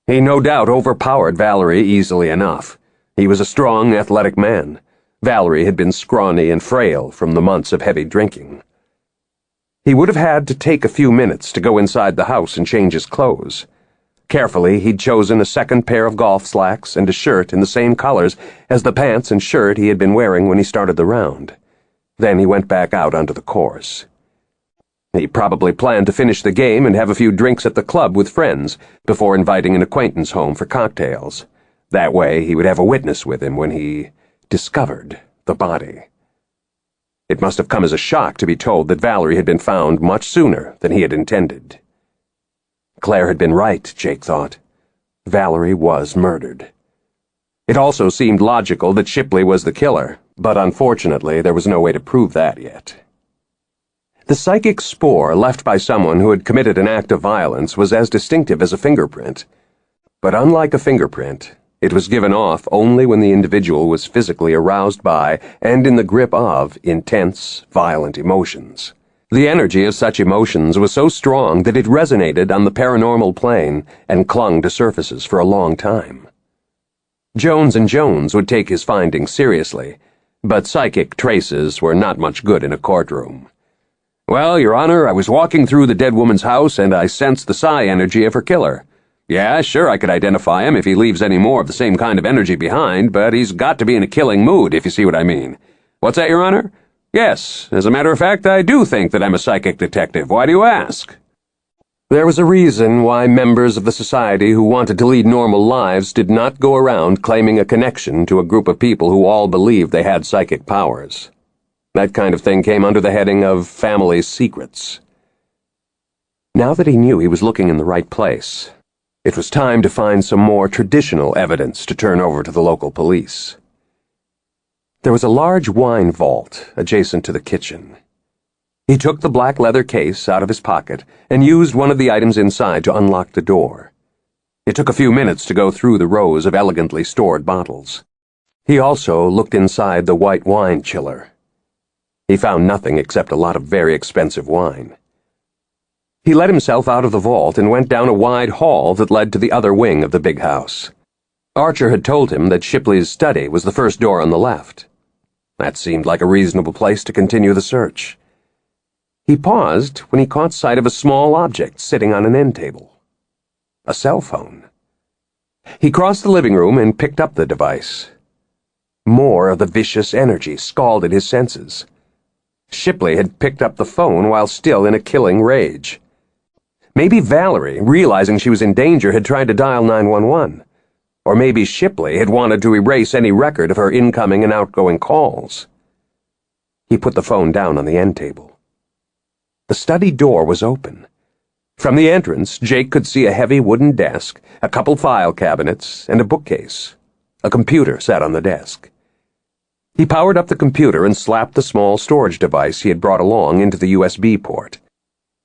He no doubt overpowered Valerie easily enough. He was a strong, athletic man. Valerie had been scrawny and frail from the months of heavy drinking. He would have had to take a few minutes to go inside the house and change his clothes. Carefully, he'd chosen a second pair of golf slacks and a shirt in the same colors as the pants and shirt he had been wearing when he started the round. Then he went back out onto the course. He probably planned to finish the game and have a few drinks at the club with friends before inviting an acquaintance home for cocktails. That way, he would have a witness with him when he discovered the body. It must have come as a shock to be told that Valerie had been found much sooner than he had intended. Claire had been right, Jake thought. Valerie was murdered. It also seemed logical that Shipley was the killer, but unfortunately there was no way to prove that yet. The psychic spore left by someone who had committed an act of violence was as distinctive as a fingerprint. But unlike a fingerprint, it was given off only when the individual was physically aroused by and in the grip of intense, violent emotions. The energy of such emotions was so strong that it resonated on the paranormal plane and clung to surfaces for a long time. Jones and Jones would take his findings seriously, but psychic traces were not much good in a courtroom. "Well, Your Honor, I was walking through the dead woman's house and I sensed the psi energy of her killer. Yeah, sure, I could identify him if he leaves any more of the same kind of energy behind, but he's got to be in a killing mood, if you see what I mean. What's that, Your Honor? Yes, as a matter of fact, I do think that I'm a psychic detective. Why do you ask?" There was a reason why members of the society who wanted to lead normal lives did not go around claiming a connection to a group of people who all believed they had psychic powers. That kind of thing came under the heading of family secrets. Now that he knew he was looking in the right place, it was time to find some more traditional evidence to turn over to the local police. There was a large wine vault adjacent to the kitchen. He took the black leather case out of his pocket and used one of the items inside to unlock the door. It took a few minutes to go through the rows of elegantly stored bottles. He also looked inside the white wine chiller. He found nothing except a lot of very expensive wine. He let himself out of the vault and went down a wide hall that led to the other wing of the big house. Archer had told him that Shipley's study was the first door on the left. That seemed like a reasonable place to continue the search. He paused when he caught sight of a small object sitting on an end table. A cell phone. He crossed the living room and picked up the device. More of the vicious energy scalded his senses. Shipley had picked up the phone while still in a killing rage. Maybe Valerie, realizing she was in danger, had tried to dial 911. Or maybe Shipley had wanted to erase any record of her incoming and outgoing calls. He put the phone down on the end table. The study door was open. From the entrance, Jake could see a heavy wooden desk, a couple file cabinets, and a bookcase. A computer sat on the desk. He powered up the computer and slapped the small storage device he had brought along into the USB port.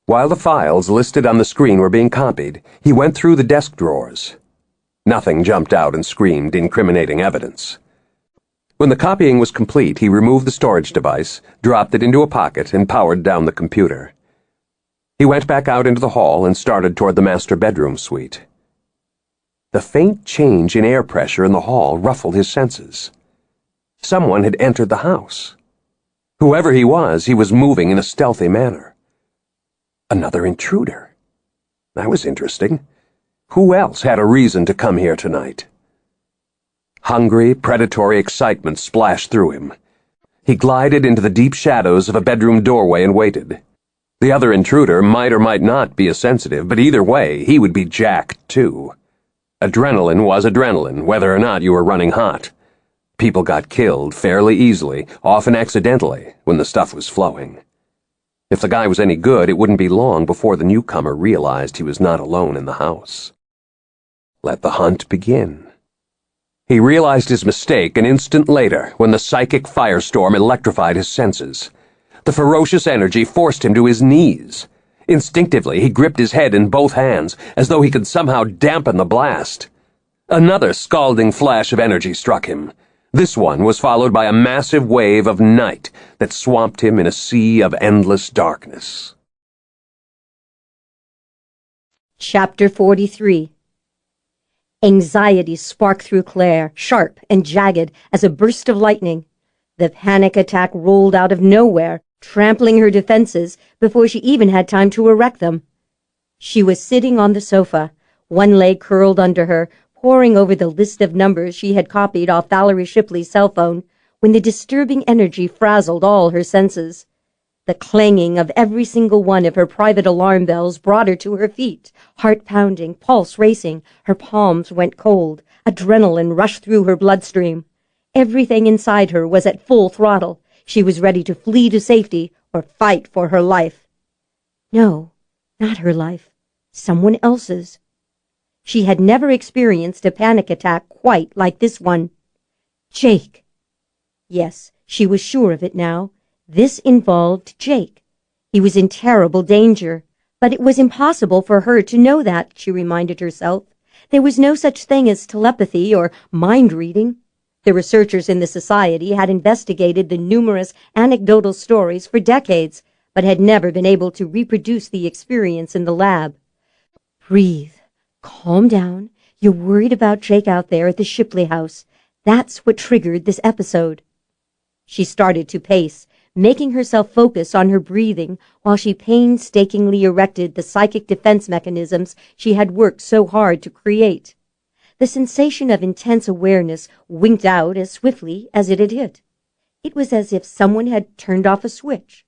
While the files listed on the screen were being copied, he went through the desk drawers. Nothing jumped out and screamed incriminating evidence. When the copying was complete, he removed the storage device, dropped it into a pocket, and powered down the computer. He went back out into the hall and started toward the master bedroom suite. The faint change in air pressure in the hall ruffled his senses. Someone had entered the house. Whoever he was moving in a stealthy manner. Another intruder. That was interesting. Who else had a reason to come here tonight? Hungry, predatory excitement splashed through him. He glided into the deep shadows of a bedroom doorway and waited. The other intruder might or might not be a sensitive, but either way, he would be jacked, too. Adrenaline was adrenaline, whether or not you were running hot. People got killed fairly easily, often accidentally, when the stuff was flowing. If the guy was any good, it wouldn't be long before the newcomer realized he was not alone in the house. Let the hunt begin. He realized his mistake an instant later when the psychic firestorm electrified his senses. The ferocious energy forced him to his knees. Instinctively, he gripped his head in both hands, as though he could somehow dampen the blast. Another scalding flash of energy struck him. This one was followed by a massive wave of night that swamped him in a sea of endless darkness. Chapter 43. Anxiety sparked through Clare, sharp and jagged as a burst of lightning. The panic attack rolled out of nowhere, trampling her defenses before she even had time to erect them. She was sitting on the sofa, one leg curled under her, poring over the list of numbers she had copied off Valerie Shipley's cell phone, when the disturbing energy frazzled all her senses. The clanging of every single one of her private alarm bells brought her to her feet, heart pounding, pulse racing, her palms went cold, adrenaline rushed through her bloodstream. Everything inside her was at full throttle. She was ready to flee to safety or fight for her life. No, not her life. Someone else's. She had never experienced a panic attack quite like this one. Jake. Yes, she was sure of it now. This involved Jake. He was in terrible danger, but it was impossible for her to know that, she reminded herself. There was no such thing as telepathy or mind-reading. The researchers in the society had investigated the numerous anecdotal stories for decades, but had never been able to reproduce the experience in the lab. Breathe. Calm down. You're worried about Jake out there at the Shipley house. That's what triggered this episode. She started to pace, making herself focus on her breathing while she painstakingly erected the psychic defense mechanisms she had worked so hard to create. The sensation of intense awareness winked out as swiftly as it had hit. It was as if someone had turned off a switch.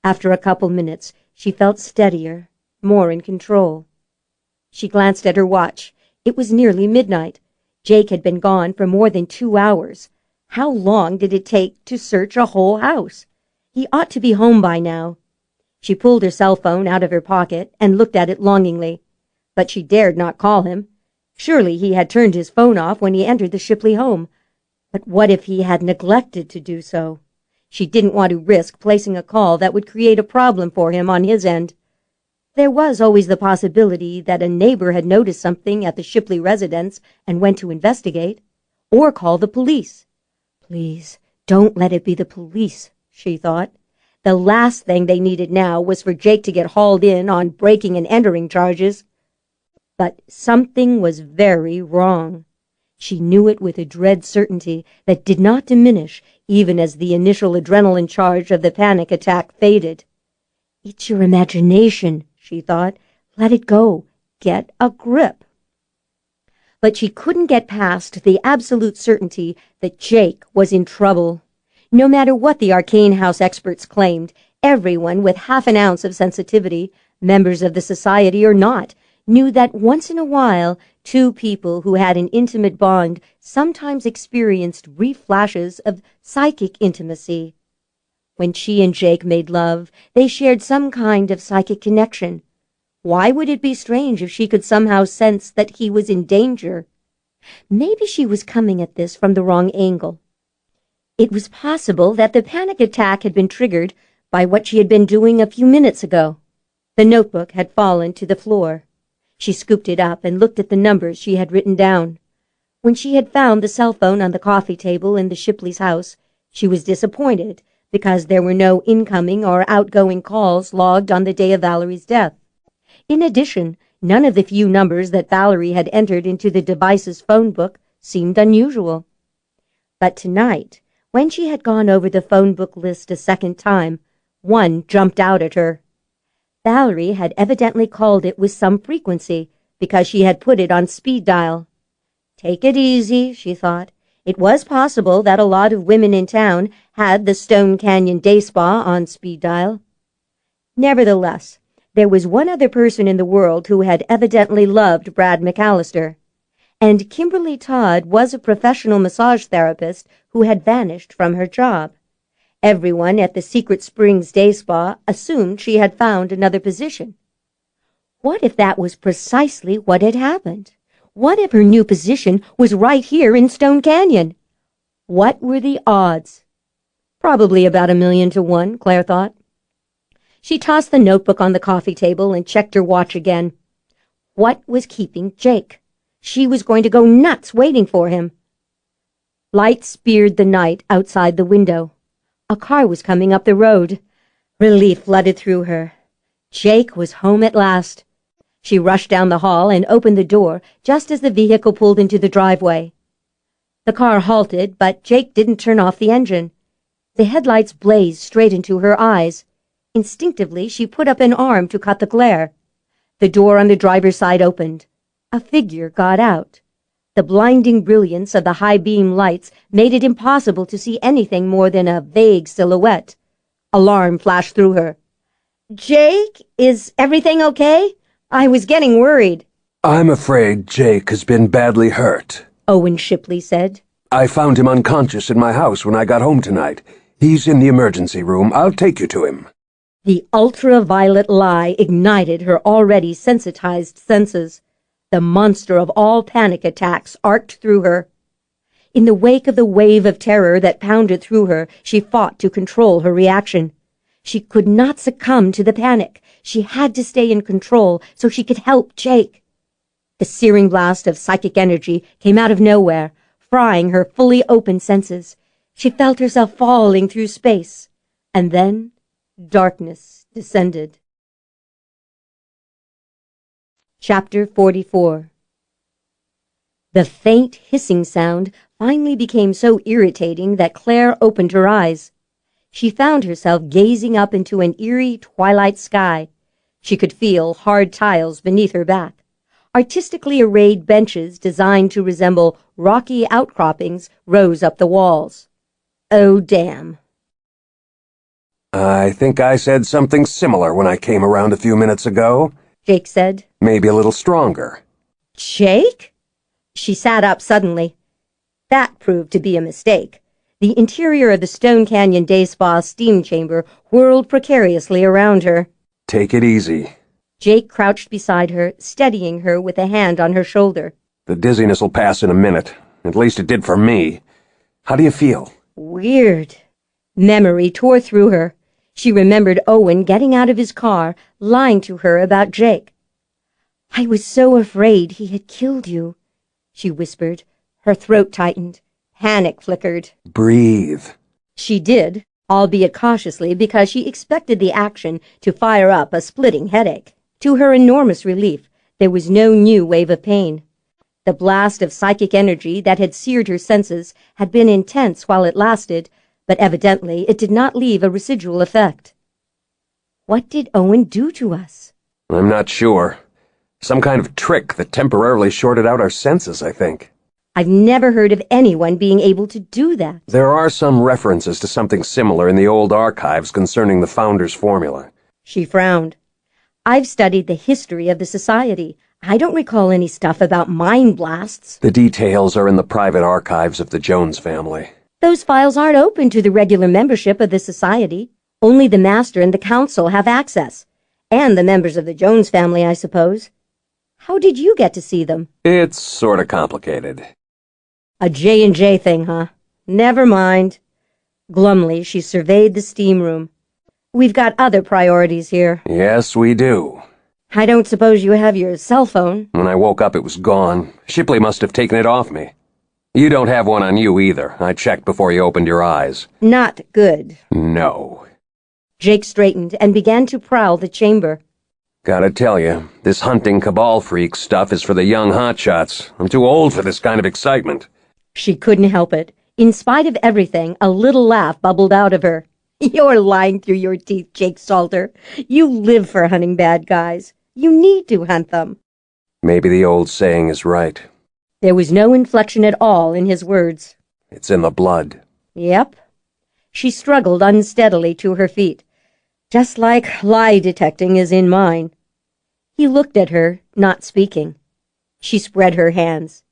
After a couple minutes, she felt steadier, more in control. She glanced at her watch. It was nearly midnight. Jake had been gone for more than 2 hours. How long did it take to search a whole house? He ought to be home by now. She pulled her cell phone out of her pocket and looked at it longingly. But she dared not call him. Surely he had turned his phone off when he entered the Shipley home. But what if he had neglected to do so? She didn't want to risk placing a call that would create a problem for him on his end. There was always the possibility that a neighbor had noticed something at the Shipley residence and went to investigate, or call the police. Please, don't let it be the police, she thought. The last thing they needed now was for Jake to get hauled in on breaking and entering charges. But something was very wrong. She knew it with a dread certainty that did not diminish even as the initial adrenaline charge of the panic attack faded. It's your imagination, she thought. Let it go. Get a grip. But she couldn't get past the absolute certainty that Jake was in trouble. No matter what the Arcane House experts claimed, everyone with half an ounce of sensitivity, members of the society or not, knew that once in a while, two people who had an intimate bond sometimes experienced brief flashes of psychic intimacy. When she and Jake made love, they shared some kind of psychic connection. Why would it be strange if she could somehow sense that he was in danger? Maybe she was coming at this from the wrong angle. It was possible that the panic attack had been triggered by what she had been doing a few minutes ago. The notebook had fallen to the floor. She scooped it up and looked at the numbers she had written down. When she had found the cell phone on the coffee table in the Shipleys' house, she was disappointed because there were no incoming or outgoing calls logged on the day of Valerie's death. In addition, none of the few numbers that Valerie had entered into the device's phone book seemed unusual. But tonight, when she had gone over the phone book list a second time, one jumped out at her. Valerie had evidently called it with some frequency because she had put it on speed dial. Take it easy, she thought. It was possible that a lot of women in town had the Stone Canyon Day Spa on speed dial. Nevertheless, there was one other person in the world who had evidently loved Brad McAllister, and Kimberly Todd was a professional massage therapist who had vanished from her job. Everyone at the Secret Springs Day Spa assumed she had found another position. What if that was precisely what had happened? What if her new position was right here in Stone Canyon? What were the odds? Probably about 1,000,000 to 1, Claire thought. She tossed the notebook on the coffee table and checked her watch again. What was keeping Jake? She was going to go nuts waiting for him. Light speared the night outside the window. A car was coming up the road. Relief flooded through her. Jake was home at last. She rushed down the hall and opened the door just as the vehicle pulled into the driveway. The car halted, but Jake didn't turn off the engine. The headlights blazed straight into her eyes. Instinctively, she put up an arm to cut the glare. The door on the driver's side opened. A figure got out. The blinding brilliance of the high-beam lights made it impossible to see anything more than a vague silhouette. Alarm flashed through her. "Jake, is everything okay? I was getting worried." "I'm afraid Jake has been badly hurt," Owen Shipley said. "I found him unconscious in my house when I got home tonight. He's in the emergency room. I'll take you to him." The ultraviolet lie ignited her already sensitized senses. The monster of all panic attacks arced through her. In the wake of the wave of terror that pounded through her, she fought to control her reaction. She could not succumb to the panic. She had to stay in control so she could help Jake. The searing blast of psychic energy came out of nowhere, frying her fully open senses. She felt herself falling through space, and then darkness descended. Chapter 44. The faint hissing sound finally became so irritating that Claire opened her eyes. She found herself gazing up into an eerie twilight sky. She could feel hard tiles beneath her back. Artistically arrayed benches designed to resemble rocky outcroppings rose up the walls. Oh, damn. "I think I said something similar when I came around a few minutes ago," Jake said. "Maybe a little stronger." Jake? She sat up suddenly. That proved to be a mistake. The interior of the Stone Canyon Day Spa steam chamber whirled precariously around her. "Take it easy." Jake crouched beside her, steadying her with a hand on her shoulder. "The dizziness will pass in a minute. At least it did for me. How do you feel?" Weird. Memory tore through her. She remembered Owen getting out of his car, lying to her about Jake. "I was so afraid he had killed you," she whispered. Her throat tightened. Panic flickered. "Breathe." She did, albeit cautiously, because she expected the action to fire up a splitting headache. To her enormous relief, there was no new wave of pain. The blast of psychic energy that had seared her senses had been intense while it lasted, but evidently it did not leave a residual effect. What did Owen do to us? "I'm not sure. Some kind of trick that temporarily shorted out our senses, I think." I've never heard of anyone being able to do that. There are some references to something similar in the old archives concerning the Founder's formula. She frowned. I've studied the history of the Society. I don't recall any stuff about mind blasts. The details are in the private archives of the Jones family. Those files aren't open to the regular membership of the Society. Only the Master and the Council have access. And the members of the Jones family, I suppose. How did you get to see them? It's sort of complicated. A J&J thing, huh? Never mind. Glumly, she surveyed the steam room. We've got other priorities here. Yes, we do. I don't suppose you have your cell phone. When I woke up, it was gone. Shipley must have taken it off me. You don't have one on you either. I checked before you opened your eyes. Not good. No. Jake straightened and began to prowl the chamber. Gotta tell you, this hunting cabal freak stuff is for the young hotshots. I'm too old for this kind of excitement. She couldn't help it. In spite of everything, a little laugh bubbled out of her. You're lying through your teeth, Jake Salter. You live for hunting bad guys. You need to hunt them. Maybe the old saying is right. There was no inflection at all in his words. It's in the blood. Yep. She struggled unsteadily to her feet. Just like lie detecting is in mine. He looked at her, not speaking. She spread her hands.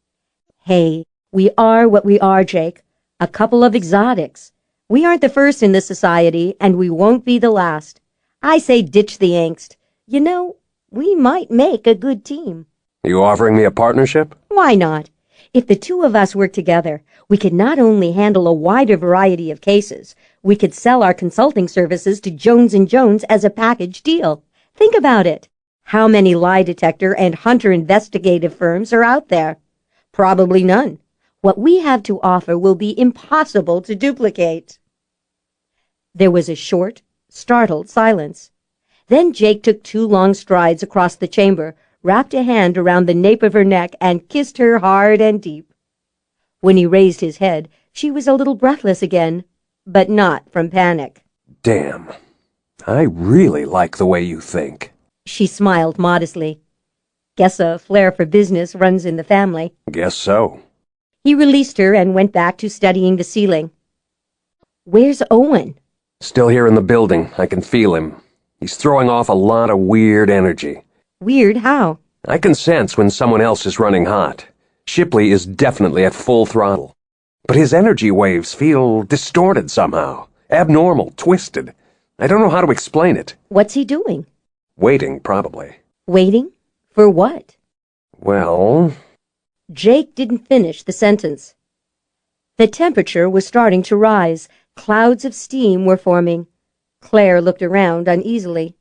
Hey, we are what we are, Jake. A couple of exotics. We aren't the first in this society, and we won't be the last. I say ditch the angst. You know, we might make a good team. You offering me a partnership? Why not? If the two of us work together, we could not only handle a wider variety of cases, we could sell our consulting services to Jones & Jones as a package deal. Think about it. How many lie detector and hunter investigative firms are out there? Probably none. What we have to offer will be impossible to duplicate. There was a short, startled silence. Then Jake took 2 long strides across the chamber, wrapped a hand around the nape of her neck, and kissed her hard and deep. When he raised his head, she was a little breathless again, but not from panic. Damn. I really like the way you think. She smiled modestly. Guess a flair for business runs in the family. Guess so. He released her and went back to studying the ceiling. Where's Owen? Still here in the building. I can feel him. He's throwing off a lot of weird energy. Weird how? I can sense when someone else is running hot. Shipley is definitely at full throttle. But his energy waves feel distorted somehow. Abnormal, twisted. I don't know how to explain it. What's he doing? Waiting, probably. Waiting? For what? Well... Jake didn't finish the sentence. The temperature was starting to rise. Clouds of steam were forming. Claire looked around uneasily.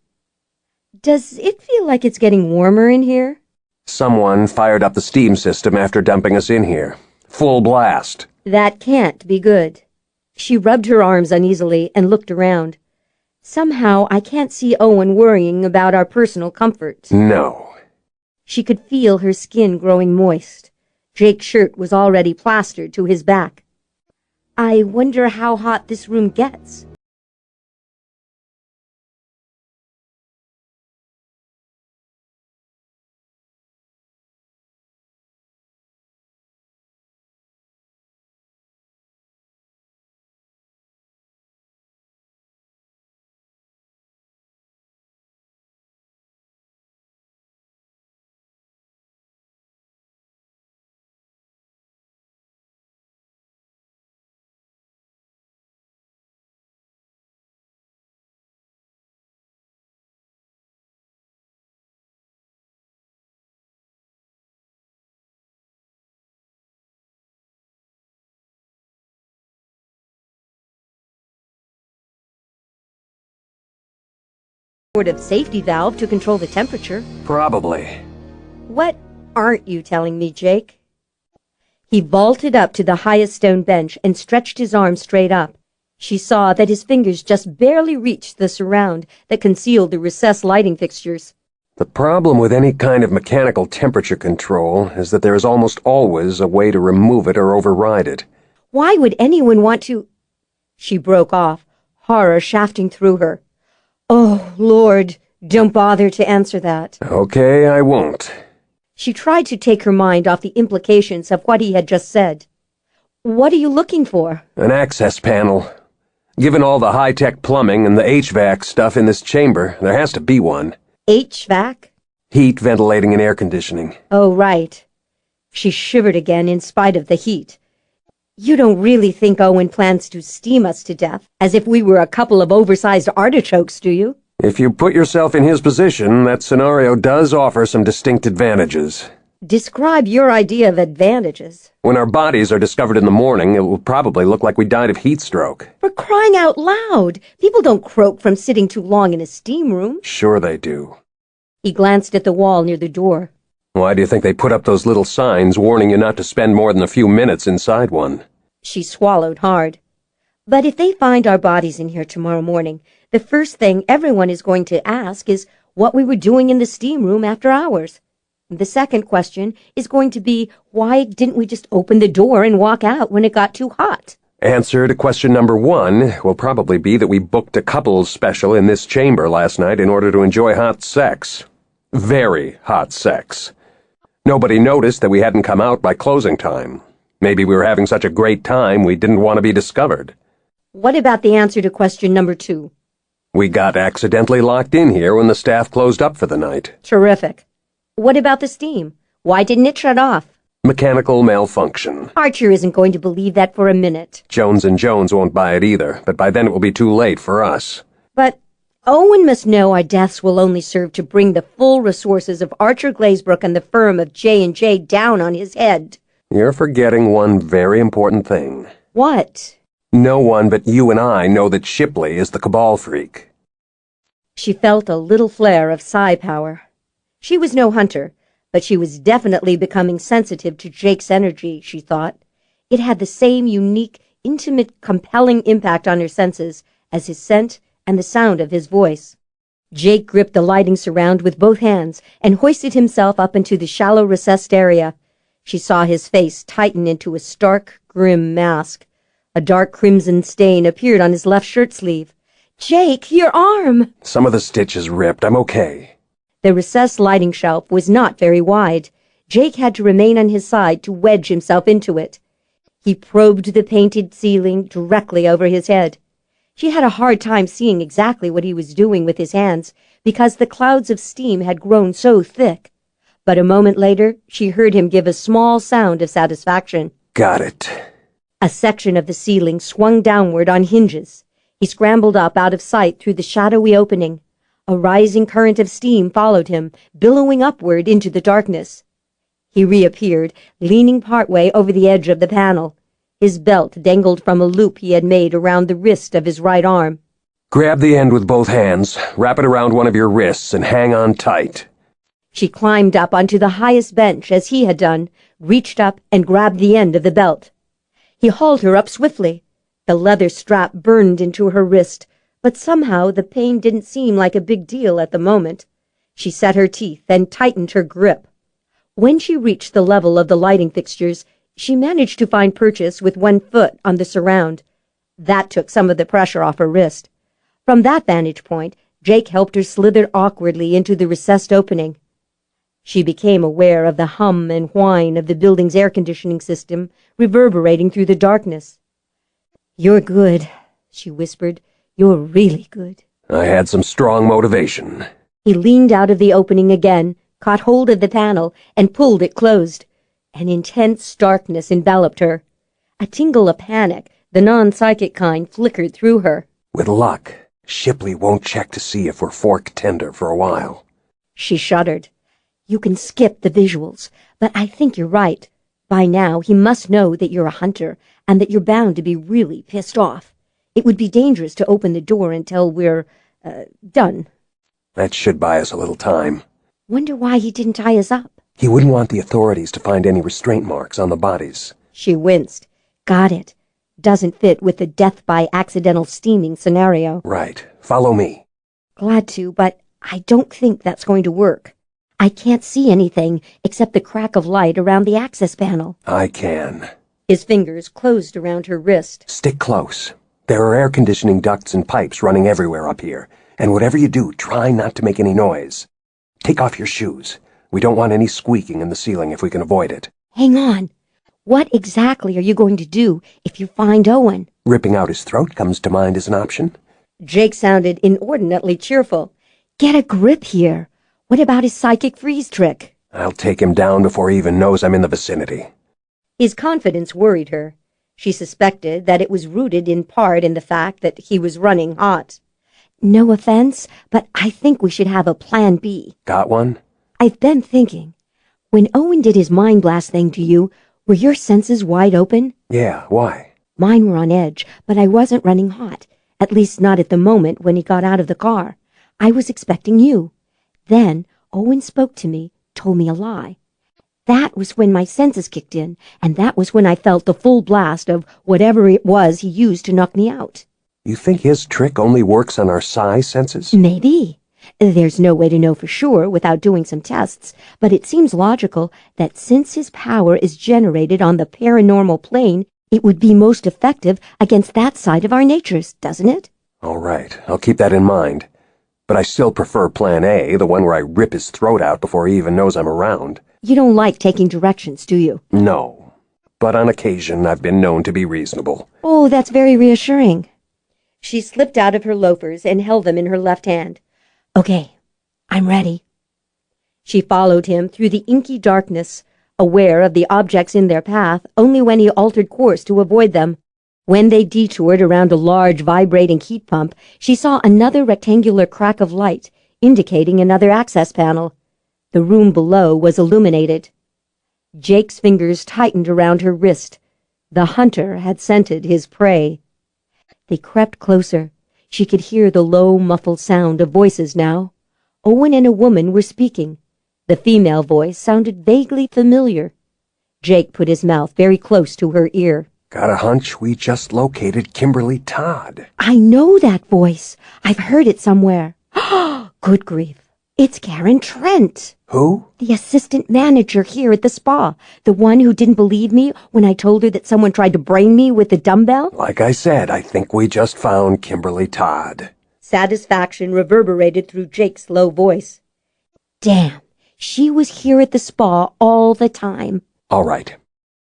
Does it feel like it's getting warmer in here? Someone fired up the steam system after dumping us in here. Full blast. That can't be good. She rubbed her arms uneasily and looked around. Somehow I can't see Owen worrying about our personal comfort. No. She could feel her skin growing moist. Jake's shirt was already plastered to his back. I wonder how hot this room gets. Sort of safety valve to control the temperature. Probably. What aren't you telling me, Jake? He vaulted up to the highest stone bench and stretched his arms straight up. She saw that his fingers just barely reached the surround that concealed the recessed lighting fixtures. The problem with any kind of mechanical temperature control is that there is almost always a way to remove it or override it. Why would anyone want to... She broke off, horror shafting through her. Oh, Lord, don't bother to answer that. Okay, I won't. She tried to take her mind off the implications of what he had just said. What are you looking for? An access panel. Given all the high-tech plumbing and the HVAC stuff in this chamber, there has to be one. HVAC? Heat, ventilating, and air conditioning. Oh, right. She shivered again in spite of the heat. You don't really think Owen plans to steam us to death, as if we were a couple of oversized artichokes, do you? If you put yourself in his position, that scenario does offer some distinct advantages. Describe your idea of advantages. When our bodies are discovered in the morning, it will probably look like we died of heat stroke. For crying out loud! People don't croak from sitting too long in a steam room. Sure they do. He glanced at the wall near the door. Why do you think they put up those little signs warning you not to spend more than a few minutes inside one? She swallowed hard. But if they find our bodies in here tomorrow morning, the first thing everyone is going to ask is what we were doing in the steam room after hours. The second question is going to be, why didn't we just open the door and walk out when it got too hot? Answer to question number 1 will probably be that we booked a couples special in this chamber last night in order to enjoy hot sex. Very hot sex. Nobody noticed that we hadn't come out by closing time. Maybe we were having such a great time we didn't want to be discovered. What about the answer to question number 2? We got accidentally locked in here when the staff closed up for the night. Terrific. What about the steam? Why didn't it shut off? Mechanical malfunction. Archer isn't going to believe that for a minute. Jones & Jones won't buy it either, but by then it will be too late for us. But Owen must know our deaths will only serve to bring the full resources of Archer Glazebrook and the firm of J&J down on his head. You're forgetting one very important thing. What? No one but you and I know that Shipley is the cabal freak. She felt a little flare of psi power. She was no hunter, but she was definitely becoming sensitive to Jake's energy, she thought. It had the same unique, intimate, compelling impact on her senses as his scent and the sound of his voice. Jake gripped the lighting surround with both hands and hoisted himself up into the shallow recessed area. She saw his face tighten into a stark, grim mask. A dark crimson stain appeared on his left shirt sleeve. "Jake, your arm!" Some of the stitch is ripped. I'm okay. The recessed lighting shelf was not very wide. Jake had to remain on his side to wedge himself into it. He probed the painted ceiling directly over his head. She had a hard time seeing exactly what he was doing with his hands because the clouds of steam had grown so thick. But a moment later, she heard him give a small sound of satisfaction. Got it. A section of the ceiling swung downward on hinges. He scrambled up out of sight through the shadowy opening. A rising current of steam followed him, billowing upward into the darkness. He reappeared, leaning partway over the edge of the panel. His belt dangled from a loop he had made around the wrist of his right arm. Grab the end with both hands, wrap it around one of your wrists, and hang on tight. She climbed up onto the highest bench as he had done, reached up and grabbed the end of the belt. He hauled her up swiftly. The leather strap burned into her wrist, but somehow the pain didn't seem like a big deal at the moment. She set her teeth and tightened her grip. When she reached the level of the lighting fixtures, she managed to find purchase with one foot on the surround. That took some of the pressure off her wrist. From that vantage point, Jake helped her slither awkwardly into the recessed opening. She became aware of the hum and whine of the building's air conditioning system reverberating through the darkness. "You're good," she whispered. "You're really good." I had some strong motivation. He leaned out of the opening again, caught hold of the panel, and pulled it closed. An intense darkness enveloped her. A tingle of panic, the non-psychic kind, flickered through her. With luck, Shipley won't check to see if we're fork tender for a while. She shuddered. "You can skip the visuals, but I think you're right. By now, he must know that you're a hunter, and that you're bound to be really pissed off. It would be dangerous to open the door until we're, done." That should buy us a little time. Wonder why he didn't tie us up. He wouldn't want the authorities to find any restraint marks on the bodies. She winced. Got it. Doesn't fit with the death by accidental steaming scenario. Right. Follow me. Glad to, but I don't think that's going to work. I can't see anything except the crack of light around the access panel. I can. His fingers closed around her wrist. Stick close. There are air conditioning ducts and pipes running everywhere up here, and whatever you do, try not to make any noise. Take off your shoes. We don't want any squeaking in the ceiling if we can avoid it. Hang on. What exactly are you going to do if you find Owen? Ripping out his throat comes to mind as an option. Jake sounded inordinately cheerful. Get a grip here. What about his psychic freeze trick? I'll take him down before he even knows I'm in the vicinity. His confidence worried her. She suspected that it was rooted in part in the fact that he was running hot. No offense, but I think we should have a plan B. Got one? I've been thinking. When Owen did his mind blast thing to you, were your senses wide open? Yeah, why? Mine were on edge, but I wasn't running hot. At least not at the moment when he got out of the car. I was expecting you. Then Owen spoke to me, told me a lie. That was when my senses kicked in, and that was when I felt the full blast of whatever it was he used to knock me out. You think his trick only works on our psi senses? Maybe. There's no way to know for sure without doing some tests, but it seems logical that since his power is generated on the paranormal plane, it would be most effective against that side of our natures, doesn't it? All right, I'll keep that in mind. But I still prefer Plan A, the one where I rip his throat out before he even knows I'm around. You don't like taking directions, do you? No, but on occasion I've been known to be reasonable. Oh, that's very reassuring. She slipped out of her loafers and held them in her left hand. Okay, I'm ready. She followed him through the inky darkness, aware of the objects in their path only when he altered course to avoid them. When they detoured around a large vibrating heat pump, she saw another rectangular crack of light, indicating another access panel. The room below was illuminated. Jake's fingers tightened around her wrist. The hunter had scented his prey. They crept closer. She could hear the low, muffled sound of voices now. Owen and a woman were speaking. The female voice sounded vaguely familiar. Jake put his mouth very close to her ear. Got a hunch we just located Kimberly Todd. I know that voice. I've heard it somewhere. Good grief. It's Karen Trent. Who? The assistant manager here at the spa. The one who didn't believe me when I told her that someone tried to brain me with a dumbbell. Like I said, I think we just found Kimberly Todd. Satisfaction reverberated through Jake's low voice. Damn, she was here at the spa all the time. All right,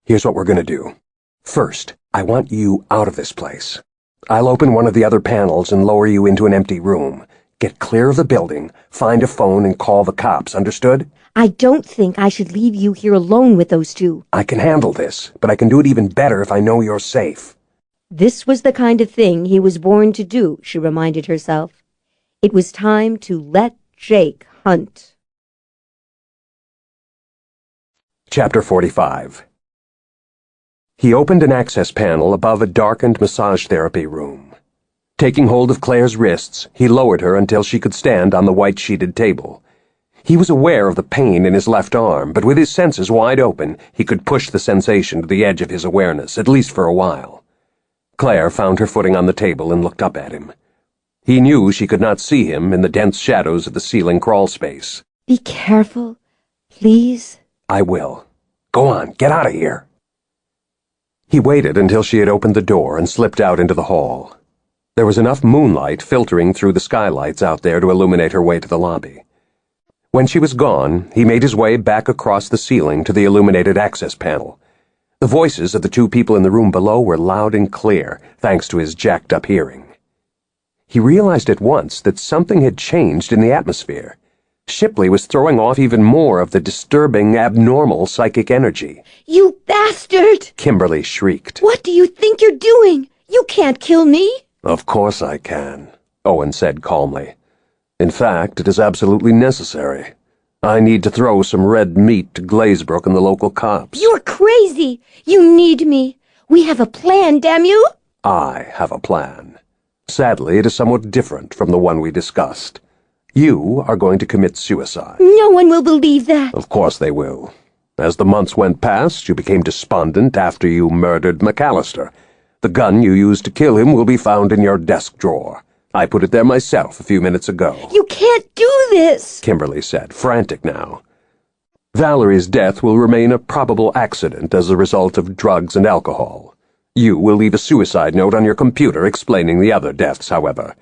here's what we're gonna do. First, I want you out of this place. I'll open one of the other panels and lower you into an empty room. Get clear of the building, find a phone, and call the cops, understood? I don't think I should leave you here alone with those two. I can handle this, but I can do it even better if I know you're safe. This was the kind of thing he was born to do, she reminded herself. It was time to let Jake hunt. Chapter 45. He opened an access panel above a darkened massage therapy room. Taking hold of Claire's wrists, he lowered her until she could stand on the white-sheeted table. He was aware of the pain in his left arm, but with his senses wide open, he could push the sensation to the edge of his awareness, at least for a while. Claire found her footing on the table and looked up at him. He knew she could not see him in the dense shadows of the ceiling crawl space. Be careful, please. I will. Go on, get out of here. He waited until she had opened the door and slipped out into the hall. There was enough moonlight filtering through the skylights out there to illuminate her way to the lobby. When she was gone, he made his way back across the ceiling to the illuminated access panel. The voices of the two people in the room below were loud and clear, thanks to his jacked-up hearing. He realized at once that something had changed in the atmosphere. Shipley was throwing off even more of the disturbing, abnormal psychic energy. You bastard! Kimberly shrieked. What do you think you're doing? You can't kill me! Of course I can, Owen said calmly. In fact, it is absolutely necessary. I need to throw some red meat to Glazebrook and the local cops. You're crazy! You need me! We have a plan, damn you! I have a plan. Sadly, it is somewhat different from the one we discussed. You are going to commit suicide. No one will believe that. Of course they will. As the months went past, you became despondent after you murdered McAllister. The gun you used to kill him will be found in your desk drawer. I put it there myself a few minutes ago. You can't do this, Kimberly said, frantic now. Valerie's death will remain a probable accident as a result of drugs and alcohol. You will leave a suicide note on your computer explaining the other deaths, however.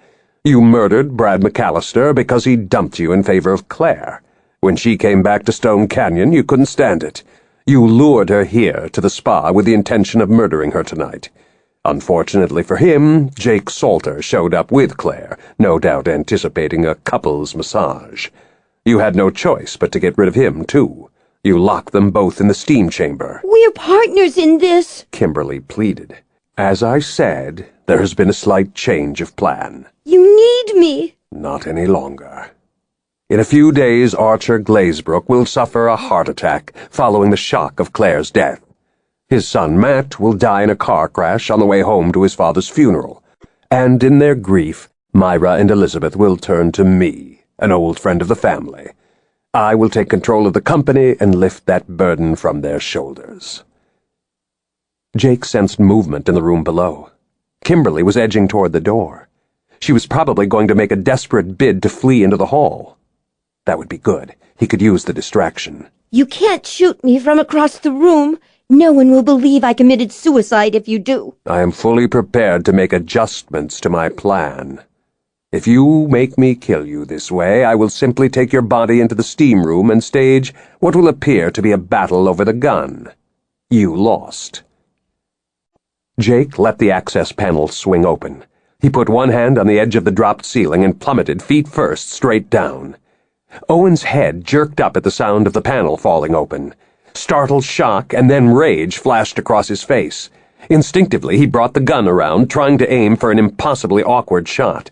You murdered Brad McAllister because he dumped you in favor of Claire. When she came back to Stone Canyon, you couldn't stand it. You lured her here to the spa with the intention of murdering her tonight. Unfortunately for him, Jake Salter showed up with Claire, no doubt anticipating a couple's massage. You had no choice but to get rid of him, too. You locked them both in the steam chamber. We're partners in this, Kimberly pleaded. As I said, there has been a slight change of plan. You need me. Not any longer. In a few days, Archer Glazebrook will suffer a heart attack following the shock of Clare's death. His son Matt will die in a car crash on the way home to his father's funeral. And in their grief, Myra and Elizabeth will turn to me, an old friend of the family. I will take control of the company and lift that burden from their shoulders. Jake sensed movement in the room below. Kimberly was edging toward the door. She was probably going to make a desperate bid to flee into the hall. That would be good. He could use the distraction. You can't shoot me from across the room. No one will believe I committed suicide if you do. I am fully prepared to make adjustments to my plan. If you make me kill you this way, I will simply take your body into the steam room and stage what will appear to be a battle over the gun. You lost. Jake let the access panel swing open. He put one hand on the edge of the dropped ceiling and plummeted feet first straight down. Owen's head jerked up at the sound of the panel falling open. Startled shock and then rage flashed across his face. Instinctively, he brought the gun around, trying to aim for an impossibly awkward shot.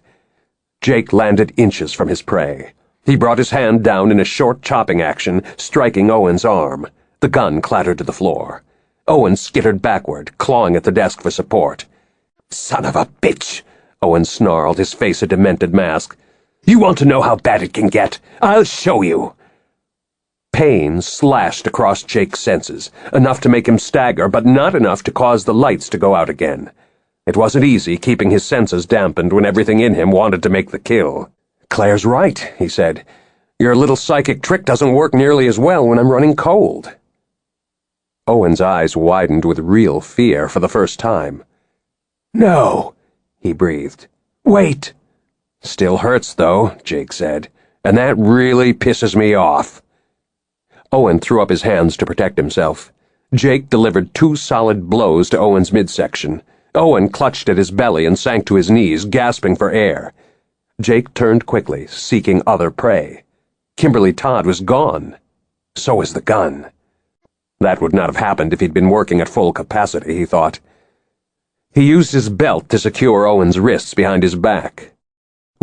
Jake landed inches from his prey. He brought his hand down in a short chopping action, striking Owen's arm. The gun clattered to the floor. Owen skittered backward, clawing at the desk for support. "Son of a bitch!" Owen snarled, his face a demented mask. "You want to know how bad it can get? I'll show you!" Pain slashed across Jake's senses, enough to make him stagger, but not enough to cause the lights to go out again. It wasn't easy keeping his senses dampened when everything in him wanted to make the kill. "Claire's right," he said. "Your little psychic trick doesn't work nearly as well when I'm running cold." Owen's eyes widened with real fear for the first time. "No," he breathed. "Wait." "Still hurts, though," Jake said, "and that really pisses me off." Owen threw up his hands to protect himself. Jake delivered 2 solid blows to Owen's midsection. Owen clutched at his belly and sank to his knees, gasping for air. Jake turned quickly, seeking other prey. Kimberly Todd was gone. So was the gun. That would not have happened if he'd been working at full capacity, he thought. He used his belt to secure Owen's wrists behind his back.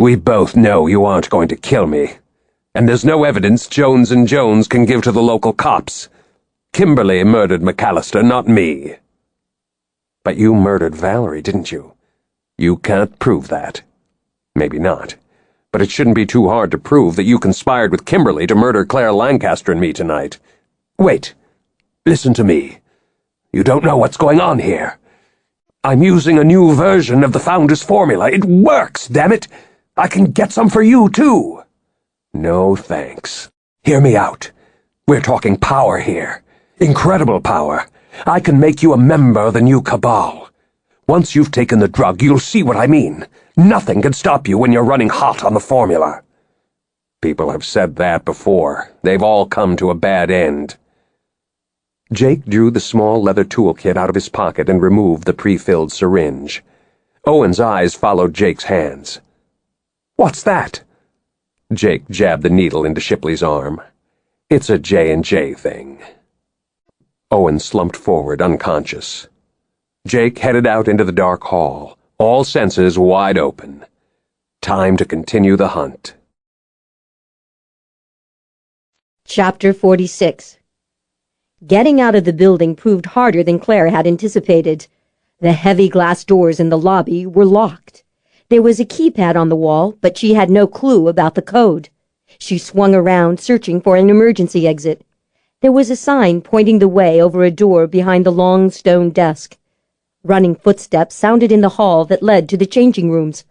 "We both know you aren't going to kill me. And there's no evidence Jones and Jones can give to the local cops. Kimberly murdered McAllister, not me." "But you murdered Valerie, didn't you?" "You can't prove that." "Maybe not. But it shouldn't be too hard to prove that you conspired with Kimberly to murder Clare Lancaster and me tonight." "Wait. Listen to me. You don't know what's going on here. I'm using a new version of the Founder's formula. It works, damn it! I can get some for you, too." "No, thanks. Hear me out. We're talking power here. Incredible power. I can make you a member of the new cabal. Once you've taken the drug, you'll see what I mean. Nothing can stop you when you're running hot on the formula." "People have said that before. They've all come to a bad end." Jake drew the small leather toolkit out of his pocket and removed the pre-filled syringe. Owen's eyes followed Jake's hands. "What's that?" Jake jabbed the needle into Shipley's arm. "It's a J&J thing." Owen slumped forward, unconscious. Jake headed out into the dark hall, all senses wide open. Time to continue the hunt. Chapter 46. Getting out of the building proved harder than Claire had anticipated. The heavy glass doors in the lobby were locked. There was a keypad on the wall, but she had no clue about the code. She swung around, searching for an emergency exit. There was a sign pointing the way over a door behind the long stone desk. Running footsteps sounded in the hall that led to the changing rooms.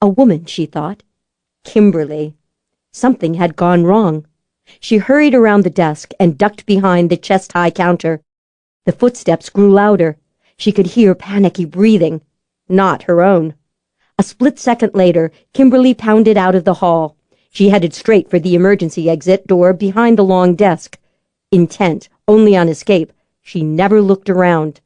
A woman, she thought. Kimberly. Something had gone wrong. She hurried around the desk and ducked behind the chest-high counter. The footsteps grew louder. She could hear panicky breathing. Not her own. A split second later, Kimberly pounded out of the hall. She headed straight for the emergency exit door behind the long desk. Intent only on escape, she never looked around.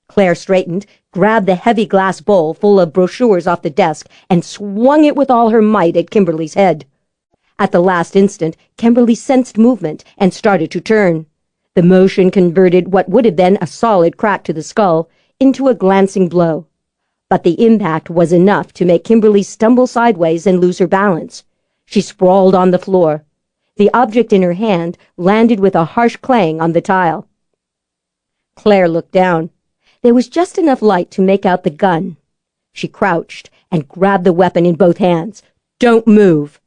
Claire straightened, grabbed the heavy glass bowl full of brochures off the desk, and swung it with all her might at Kimberly's head. At the last instant, Kimberly sensed movement and started to turn. The motion converted what would have been a solid crack to the skull into a glancing blow. But the impact was enough to make Kimberly stumble sideways and lose her balance. She sprawled on the floor. The object in her hand landed with a harsh clang on the tile. Claire looked down. There was just enough light to make out the gun. She crouched and grabbed the weapon in both hands. "Don't move.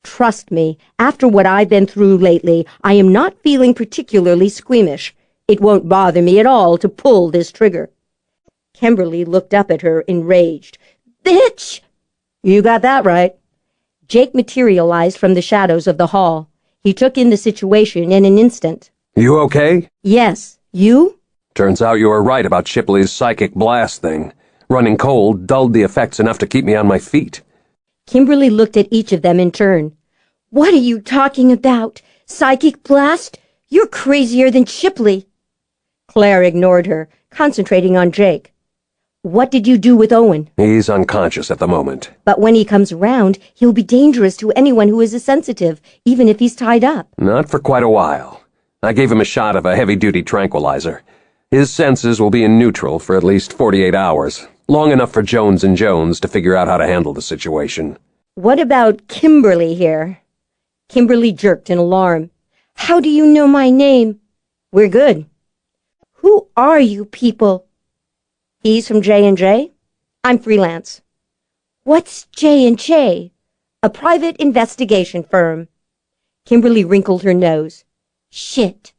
Trust me, after what I've been through lately, I am not feeling particularly squeamish. It won't bother me at all to pull this trigger." Kimberly looked up at her, enraged. "Bitch!" "You got that right." Jake materialized from the shadows of the hall. He took in the situation in an instant. You okay? "Yes. You?" Turns out you were right about Shipley's psychic blast thing. Running cold dulled the effects enough to keep me on my feet. Kimberly looked at each of them in turn. "What are you talking about? Psychic blast? You're crazier than Shipley." Claire ignored her, concentrating on Jake. "What did you do with Owen?" He's unconscious at the moment. "But when he comes around, he'll be dangerous to anyone who is a sensitive, even if he's tied up." Not for quite a while. I gave him a shot of a heavy-duty tranquilizer. His senses will be in neutral for at least 48 hours, long enough for Jones and Jones to figure out how to handle the situation. "What about Kimberly here?" Kimberly jerked in alarm. "How do you know my name?" "We're good." "Who are you people?" "He's from J&J. I'm freelance." "What's J&J?" "A private investigation firm." Kimberly wrinkled her nose. "Shit."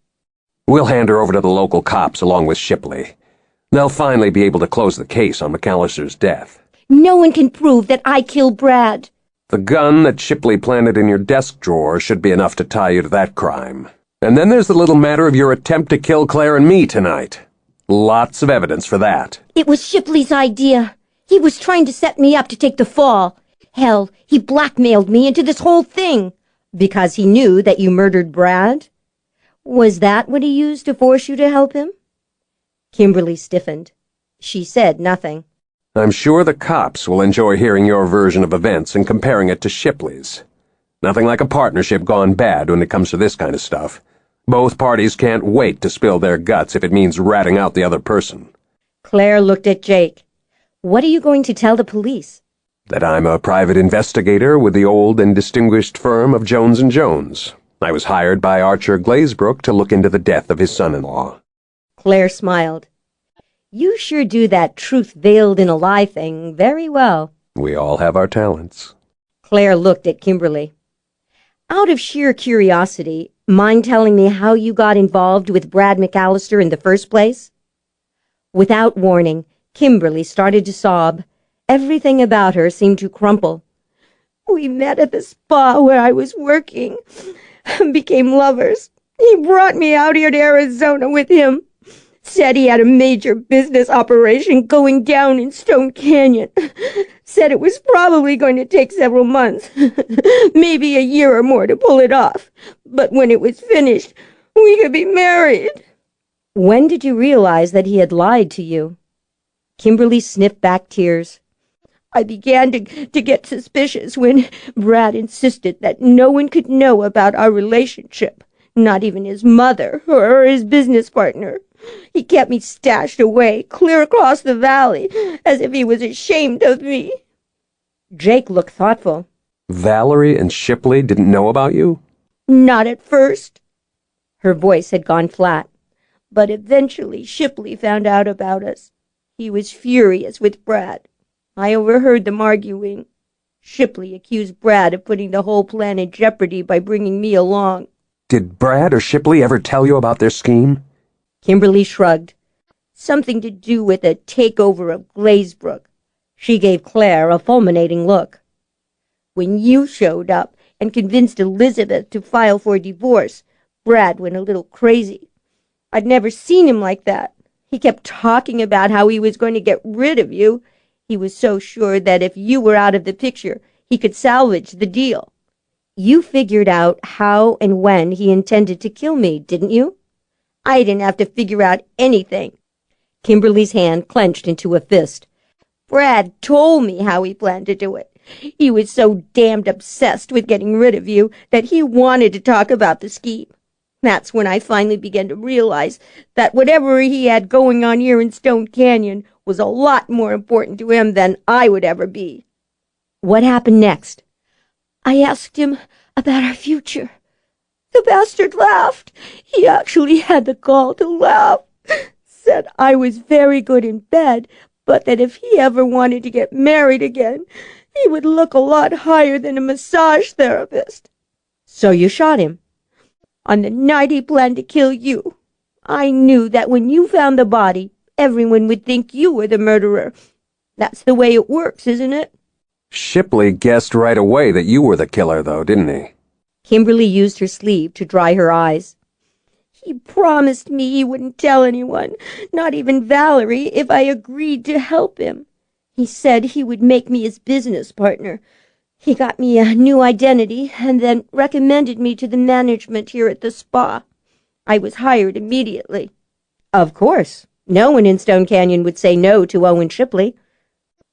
We'll hand her over to the local cops along with Shipley. They'll finally be able to close the case on McAllister's death. "No one can prove that I killed Brad." The gun that Shipley planted in your desk drawer should be enough to tie you to that crime. And then there's the little matter of your attempt to kill Claire and me tonight. Lots of evidence for that. "It was Shipley's idea. He was trying to set me up to take the fall. Hell, he blackmailed me into this whole thing." "Because he knew that you murdered Brad?" "Was that what he used to force you to help him?" Kimberly stiffened. She said nothing. I'm sure the cops will enjoy hearing your version of events and comparing it to Shipley's. Nothing like a partnership gone bad when it comes to this kind of stuff. Both parties can't wait to spill their guts if it means ratting out the other person. Claire looked at Jake. "What are you going to tell the police?" That I'm a private investigator with the old and distinguished firm of Jones and Jones. I was hired by Archer Glazebrook to look into the death of his son-in-law. Claire smiled. "You sure do that truth veiled in a lie thing very well." We all have our talents. Claire looked at Kimberly. "Out of sheer curiosity, mind telling me how you got involved with Brad McAllister in the first place?" Without warning, Kimberly started to sob. Everything about her seemed to crumple. "We met at the spa where I was working. Became lovers. He brought me out here to Arizona with him. Said he had a major business operation going down in Stone Canyon. Said it was probably going to take several months, maybe a year or more to pull it off. But when it was finished, we could be married." "When did you realize that he had lied to you?" Kimberly sniffed back tears. "I began to get suspicious when Brad insisted that no one could know about our relationship, not even his mother or his business partner. He kept me stashed away clear across the valley, as if he was ashamed of me." Jake looked thoughtful. Valerie and Shipley didn't know about you? "Not at first." Her voice had gone flat. "But eventually Shipley found out about us. He was furious with Brad. I overheard them arguing. Shipley accused Brad of putting the whole plan in jeopardy by bringing me along." Did Brad or Shipley ever tell you about their scheme? Kimberly shrugged. "Something to do with a takeover of Glazebrook." She gave Claire a fulminating look. "When you showed up and convinced Elizabeth to file for divorce, Brad went a little crazy. I'd never seen him like that. He kept talking about how he was going to get rid of you. He was so sure that if you were out of the picture, he could salvage the deal. You figured out how and when he intended to kill me, didn't you?" "I didn't have to figure out anything." Kimberly's hand clenched into a fist. "Brad told me how he planned to do it. He was so damned obsessed with getting rid of you that he wanted to talk about the scheme. That's when I finally began to realize that whatever he had going on here in Stone Canyon was a lot more important to him than I would ever be." "What happened next?" I asked him about our future. The bastard laughed. He actually had the gall to laugh. Said I was very good in bed, but that if he ever wanted to get married again, he would look a lot higher than a massage therapist. So you shot him? On the night he planned to kill you. I knew that when you found the body, everyone would think you were the murderer. That's the way it works, isn't it? Shipley guessed right away that you were the killer, though, didn't he? Kimberly used her sleeve to dry her eyes. He promised me he wouldn't tell anyone, not even Valerie, if I agreed to help him. He said he would make me his business partner. He got me a new identity and then recommended me to the management here at the spa. I was hired immediately. Of course. No one in Stone Canyon would say no to Owen Shipley.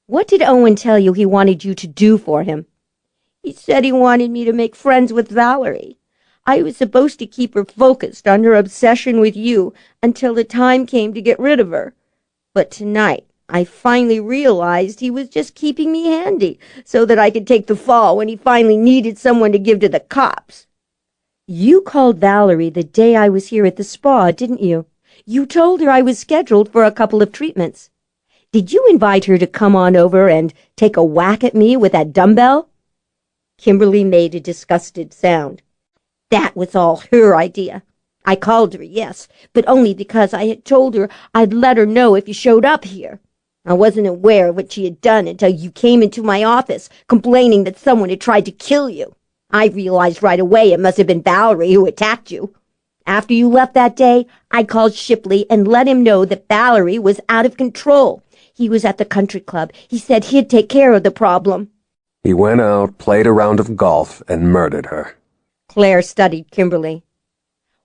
What did Owen tell you he wanted you to do for him? He said he wanted me to make friends with Valerie. I was supposed to keep her focused on her obsession with you until the time came to get rid of her. But tonight, I finally realized he was just keeping me handy so that I could take the fall when he finally needed someone to give to the cops. You called Valerie the day I was here at the spa, didn't you? You told her I was scheduled for a couple of treatments. Did you invite her to come on over and take a whack at me with that dumbbell? Kimberly made a disgusted sound. That was all her idea. I called her, yes, but only because I had told her I'd let her know if you showed up here. I wasn't aware of what she had done until you came into my office complaining that someone had tried to kill you. I realized right away it must have been Valerie who attacked you. After you left that day, I called Shipley and let him know that Valerie was out of control. He was at the country club. He said he'd take care of the problem. He went out, played a round of golf, and murdered her. Claire studied Kimberly.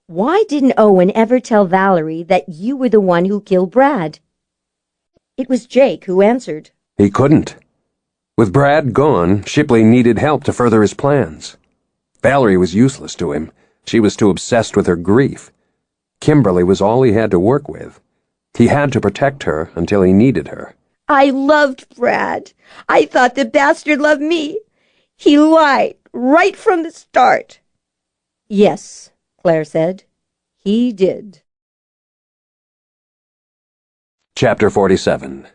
Why didn't Owen ever tell Valerie that you were the one who killed Brad? It was Jake who answered. He couldn't. With Brad gone, Shipley needed help to further his plans. Valerie was useless to him. She was too obsessed with her grief. Kimberly was all he had to work with. He had to protect her until he needed her. I loved Brad. I thought the bastard loved me. He lied right from the start. Yes, Claire said. He did. Chapter 47.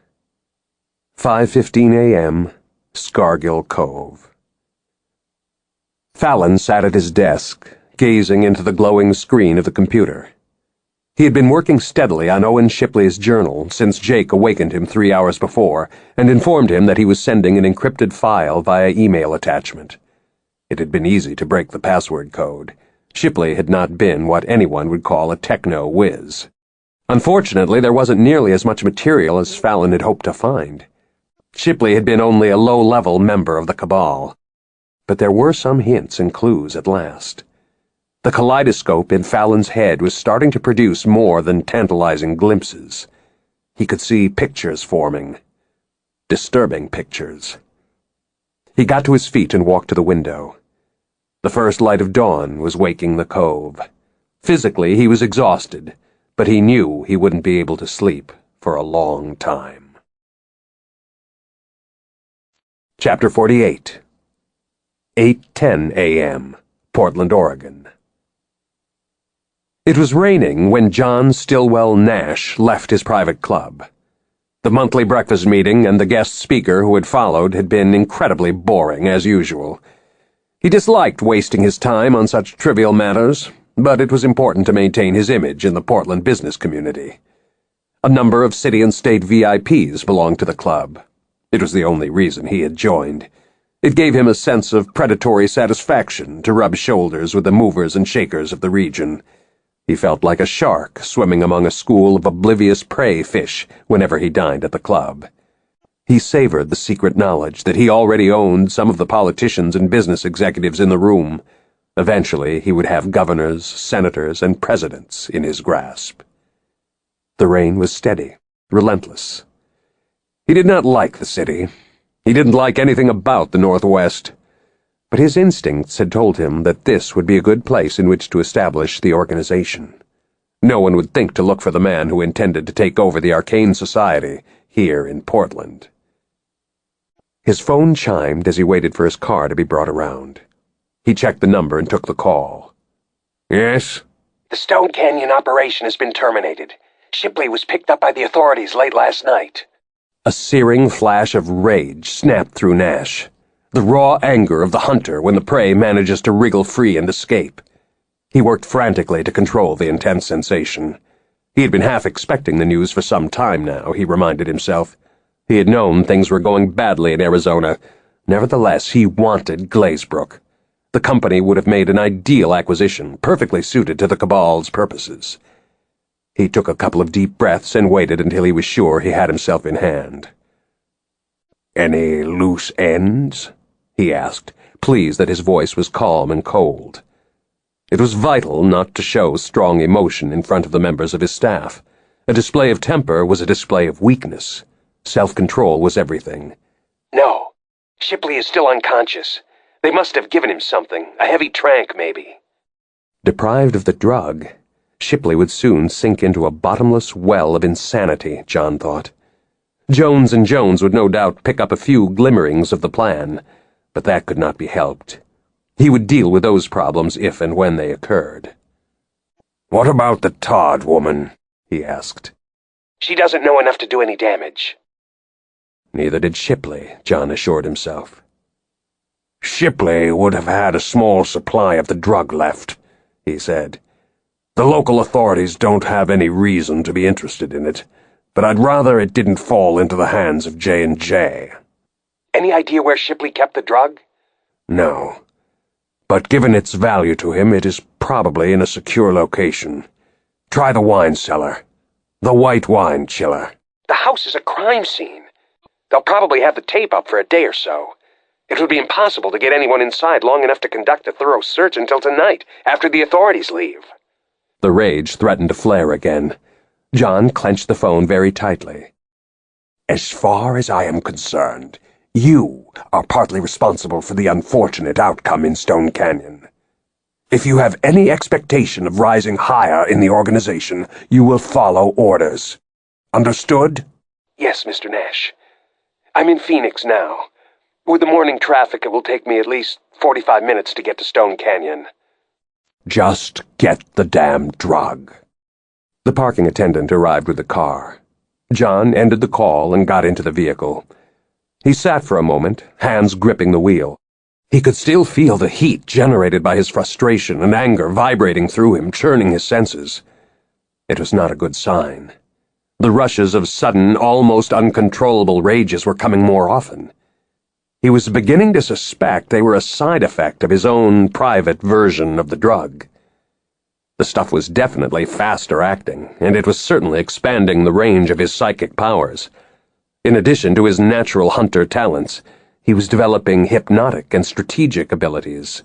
5:15 a.m., Scargill Cove. Fallon sat at his desk, gazing into the glowing screen of the computer. He had been working steadily on Owen Shipley's journal since Jake awakened him 3 hours before and informed him that he was sending an encrypted file via email attachment. It had been easy to break the password code. Shipley had not been what anyone would call a techno-whiz. Unfortunately, there wasn't nearly as much material as Fallon had hoped to find. Shipley had been only a low-level member of the Cabal. But there were some hints and clues at last. The kaleidoscope in Fallon's head was starting to produce more than tantalizing glimpses. He could see pictures forming. Disturbing pictures. He got to his feet and walked to the window. The first light of dawn was waking the cove. Physically, he was exhausted, but he knew he wouldn't be able to sleep for a long time. Chapter 48. 8:10 a.m., Portland, Oregon. It was raining when John Stillwell Nash left his private club. The monthly breakfast meeting and the guest speaker who had followed had been incredibly boring, as usual. He disliked wasting his time on such trivial matters, but it was important to maintain his image in the Portland business community. A number of city and state VIPs belonged to the club. It was the only reason he had joined. It gave him a sense of predatory satisfaction to rub shoulders with the movers and shakers of the region. He felt like a shark swimming among a school of oblivious prey fish whenever he dined at the club. He savored the secret knowledge that he already owned some of the politicians and business executives in the room. Eventually, he would have governors, senators, and presidents in his grasp. The rain was steady, relentless. He did not like the city. He didn't like anything about the Northwest. But his instincts had told him that this would be a good place in which to establish the organization. No one would think to look for the man who intended to take over the Arcane Society here in Portland. His phone chimed as he waited for his car to be brought around. He checked the number and took the call. Yes? The Stone Canyon operation has been terminated. Shipley was picked up by the authorities late last night. A searing flash of rage snapped through Nash, the raw anger of the hunter when the prey manages to wriggle free and escape. He worked frantically to control the intense sensation. He had been half expecting the news for some time now, he reminded himself. He had known things were going badly in Arizona. Nevertheless, he wanted Glazebrook. The company would have made an ideal acquisition, perfectly suited to the Cabal's purposes. He took a couple of deep breaths and waited until he was sure he had himself in hand. "Any loose ends?" he asked, pleased that his voice was calm and cold. It was vital not to show strong emotion in front of the members of his staff. A display of temper was a display of weakness. Self-control was everything. No. Shipley is still unconscious. They must have given him something, a heavy trank, maybe. Deprived of the drug, Shipley would soon sink into a bottomless well of insanity, John thought. Jones and Jones would no doubt pick up a few glimmerings of the plan, but that could not be helped. He would deal with those problems if and when they occurred. "What about the Todd woman?" he asked. She doesn't know enough to do any damage. Neither did Shipley, John assured himself. "Shipley would have had a small supply of the drug left," he said. "The local authorities don't have any reason to be interested in it, but I'd rather it didn't fall into the hands of J&J. Any idea where Shipley kept the drug? No. But given its value to him, it is probably in a secure location. Try the wine cellar. The white wine chiller." The house is a crime scene. They'll probably have the tape up for a day or so. It would be impossible to get anyone inside long enough to conduct a thorough search until tonight, after the authorities leave. The rage threatened to flare again. John clenched the phone very tightly. "As far as I am concerned, you are partly responsible for the unfortunate outcome in Stone Canyon. If you have any expectation of rising higher in the organization, you will follow orders. Understood?" Yes, Mr. Nash. I'm in Phoenix now. With the morning traffic, it will take me at least 45 minutes to get to Stone Canyon. "Just get the damn drug." The parking attendant arrived with the car. John ended the call and got into the vehicle. He sat for a moment, hands gripping the wheel. He could still feel the heat generated by his frustration and anger vibrating through him, churning his senses. It was not a good sign. The rushes of sudden, almost uncontrollable rages were coming more often. He was beginning to suspect they were a side effect of his own private version of the drug. The stuff was definitely faster acting, and it was certainly expanding the range of his psychic powers. In addition to his natural hunter talents, he was developing hypnotic and strategic abilities.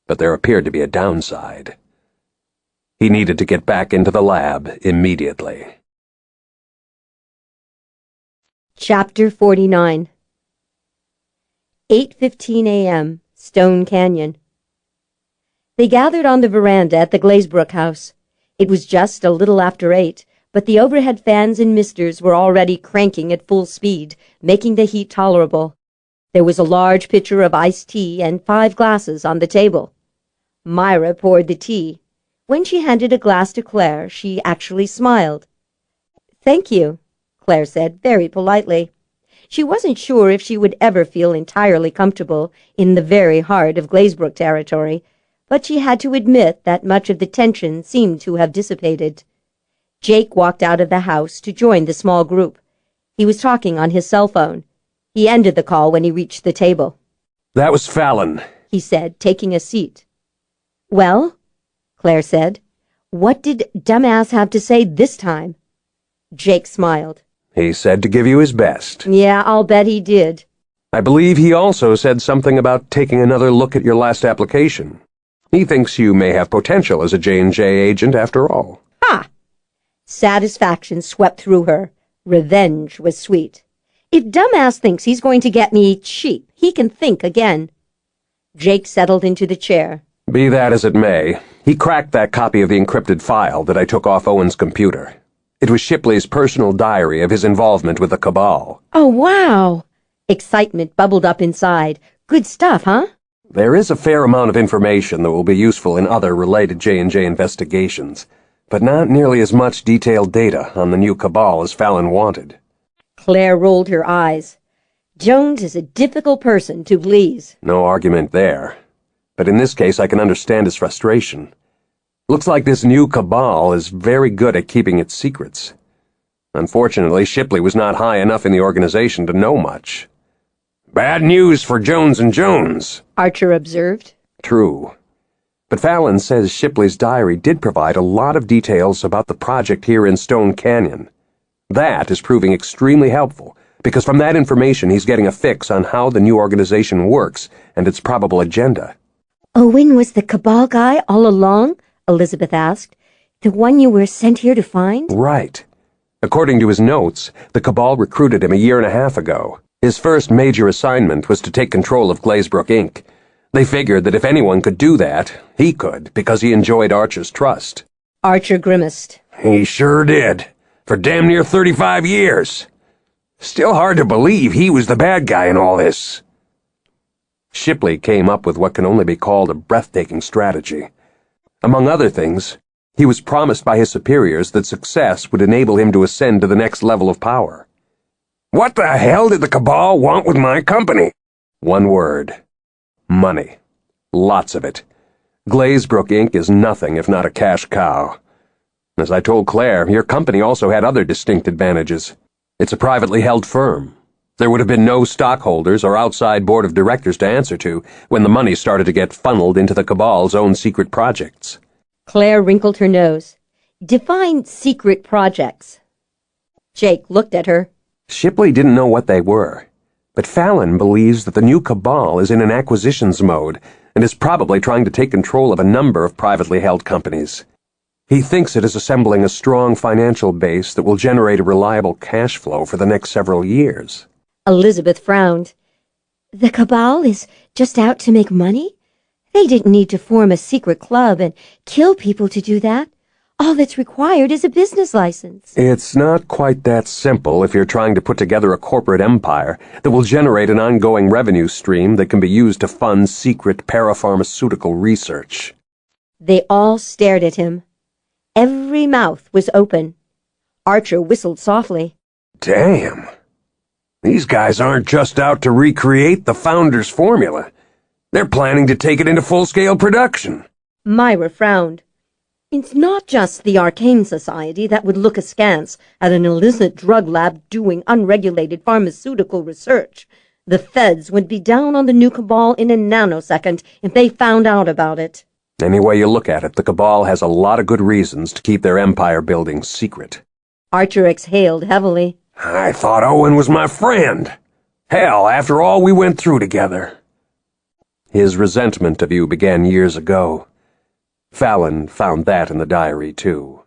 But there appeared to be a downside. He needed to get back into the lab immediately. Chapter 49 8:15 a.m., Stone Canyon. They gathered on the veranda at the Glazebrook house. It was just a little after 8, but the overhead fans and misters were already cranking at full speed, making the heat tolerable. There was a large pitcher of iced tea and 5 glasses on the table. Myra poured the tea. When she handed a glass to Clare, she actually smiled. "Thank you," Clare said very politely. She wasn't sure if she would ever feel entirely comfortable in the very heart of Glazebrook territory, but she had to admit that much of the tension seemed to have dissipated. Jake walked out of the house to join the small group. He was talking on his cell phone. He ended the call when he reached the table. "That was Fallon," he said, taking a seat. "Well," Clare said, "what did dumbass have to say this time?" Jake smiled. He said to give you his best. "Yeah, I'll bet he did." I believe he also said something about taking another look at your last application. He thinks you may have potential as a J&J agent after all. Ha! Satisfaction swept through her. Revenge was sweet. If dumbass thinks he's going to get me cheap, he can think again. Jake settled into the chair. Be that as it may, he cracked that copy of the encrypted file that I took off Owen's computer. It was Shipley's personal diary of his involvement with the Cabal. Oh, wow! Excitement bubbled up inside. Good stuff, huh? There is a fair amount of information that will be useful in other related J&J investigations, but not nearly as much detailed data on the new cabal as Fallon wanted. Claire rolled her eyes. Jones is a difficult person to please. No argument there. But in this case, I can understand his frustration. Looks like this new cabal is very good at keeping its secrets. Unfortunately, Shipley was not high enough in the organization to know much. Bad news for Jones and Jones, Archer observed. True. But Fallon says Shipley's diary did provide a lot of details about the project here in Stone Canyon. That is proving extremely helpful, because from that information he's getting a fix on how the new organization works and its probable agenda. Owen was the cabal guy all along? Elizabeth asked. The one you were sent here to find? Right. According to his notes, the cabal recruited him a year and a half ago. His first major assignment was to take control of Glazebrook, Inc. They figured that if anyone could do that, he could, because he enjoyed Archer's trust. Archer grimaced. He sure did. For damn near 35 years. Still hard to believe he was the bad guy in all this. Shipley came up with what can only be called a breathtaking strategy. Among other things, he was promised by his superiors that success would enable him to ascend to the next level of power. What the hell did the cabal want with my company? One word. Money. Lots of it. Glazebrook, Inc. is nothing if not a cash cow. As I told Claire, your company also had other distinct advantages. It's a privately held firm. There would have been no stockholders or outside board of directors to answer to when the money started to get funneled into the cabal's own secret projects. Claire wrinkled her nose. Define secret projects. Jake looked at her. Shipley didn't know what they were, but Fallon believes that the new cabal is in an acquisitions mode and is probably trying to take control of a number of privately held companies. He thinks it is assembling a strong financial base that will generate a reliable cash flow for the next several years. Elizabeth frowned. The cabal is just out to make money? They didn't need to form a secret club and kill people to do that. All that's required is a business license. It's not quite that simple if you're trying to put together a corporate empire that will generate an ongoing revenue stream that can be used to fund secret parapharmaceutical research. They all stared at him. Every mouth was open. Archer whistled softly. Damn. These guys aren't just out to recreate the founder's formula. They're planning to take it into full-scale production. Myra frowned. It's not just the Arcane Society that would look askance at an illicit drug lab doing unregulated pharmaceutical research. The feds would be down on the new cabal in a nanosecond if they found out about it. Any way you look at it, the cabal has a lot of good reasons to keep their empire building secret. Archer exhaled heavily. I thought Owen was my friend. Hell, after all we went through together. His resentment of you began years ago. Fallon found that in the diary, too.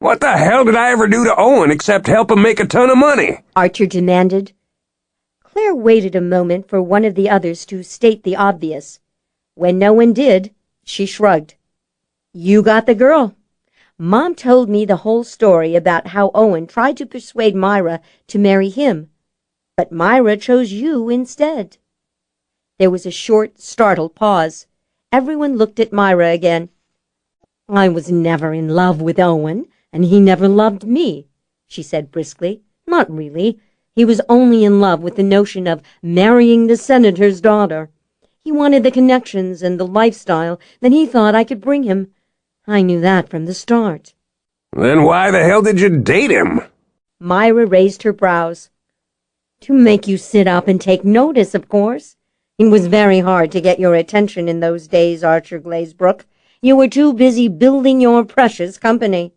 What the hell did I ever do to Owen except help him make a ton of money? Archer demanded. Claire waited a moment for one of the others to state the obvious. When no one did, she shrugged. You got the girl. Mom told me the whole story about how Owen tried to persuade Myra to marry him, but Myra chose you instead. There was a short, startled pause. Everyone looked at Myra again. I was never in love with Owen, and he never loved me, she said briskly. Not really. He was only in love with the notion of marrying the senator's daughter. He wanted the connections and the lifestyle that he thought I could bring him. I knew that from the start. Then why the hell did you date him? Myra raised her brows. To make you sit up and take notice, of course. It was very hard to get your attention in those days, Archer Glazebrook. You were too busy building your precious company.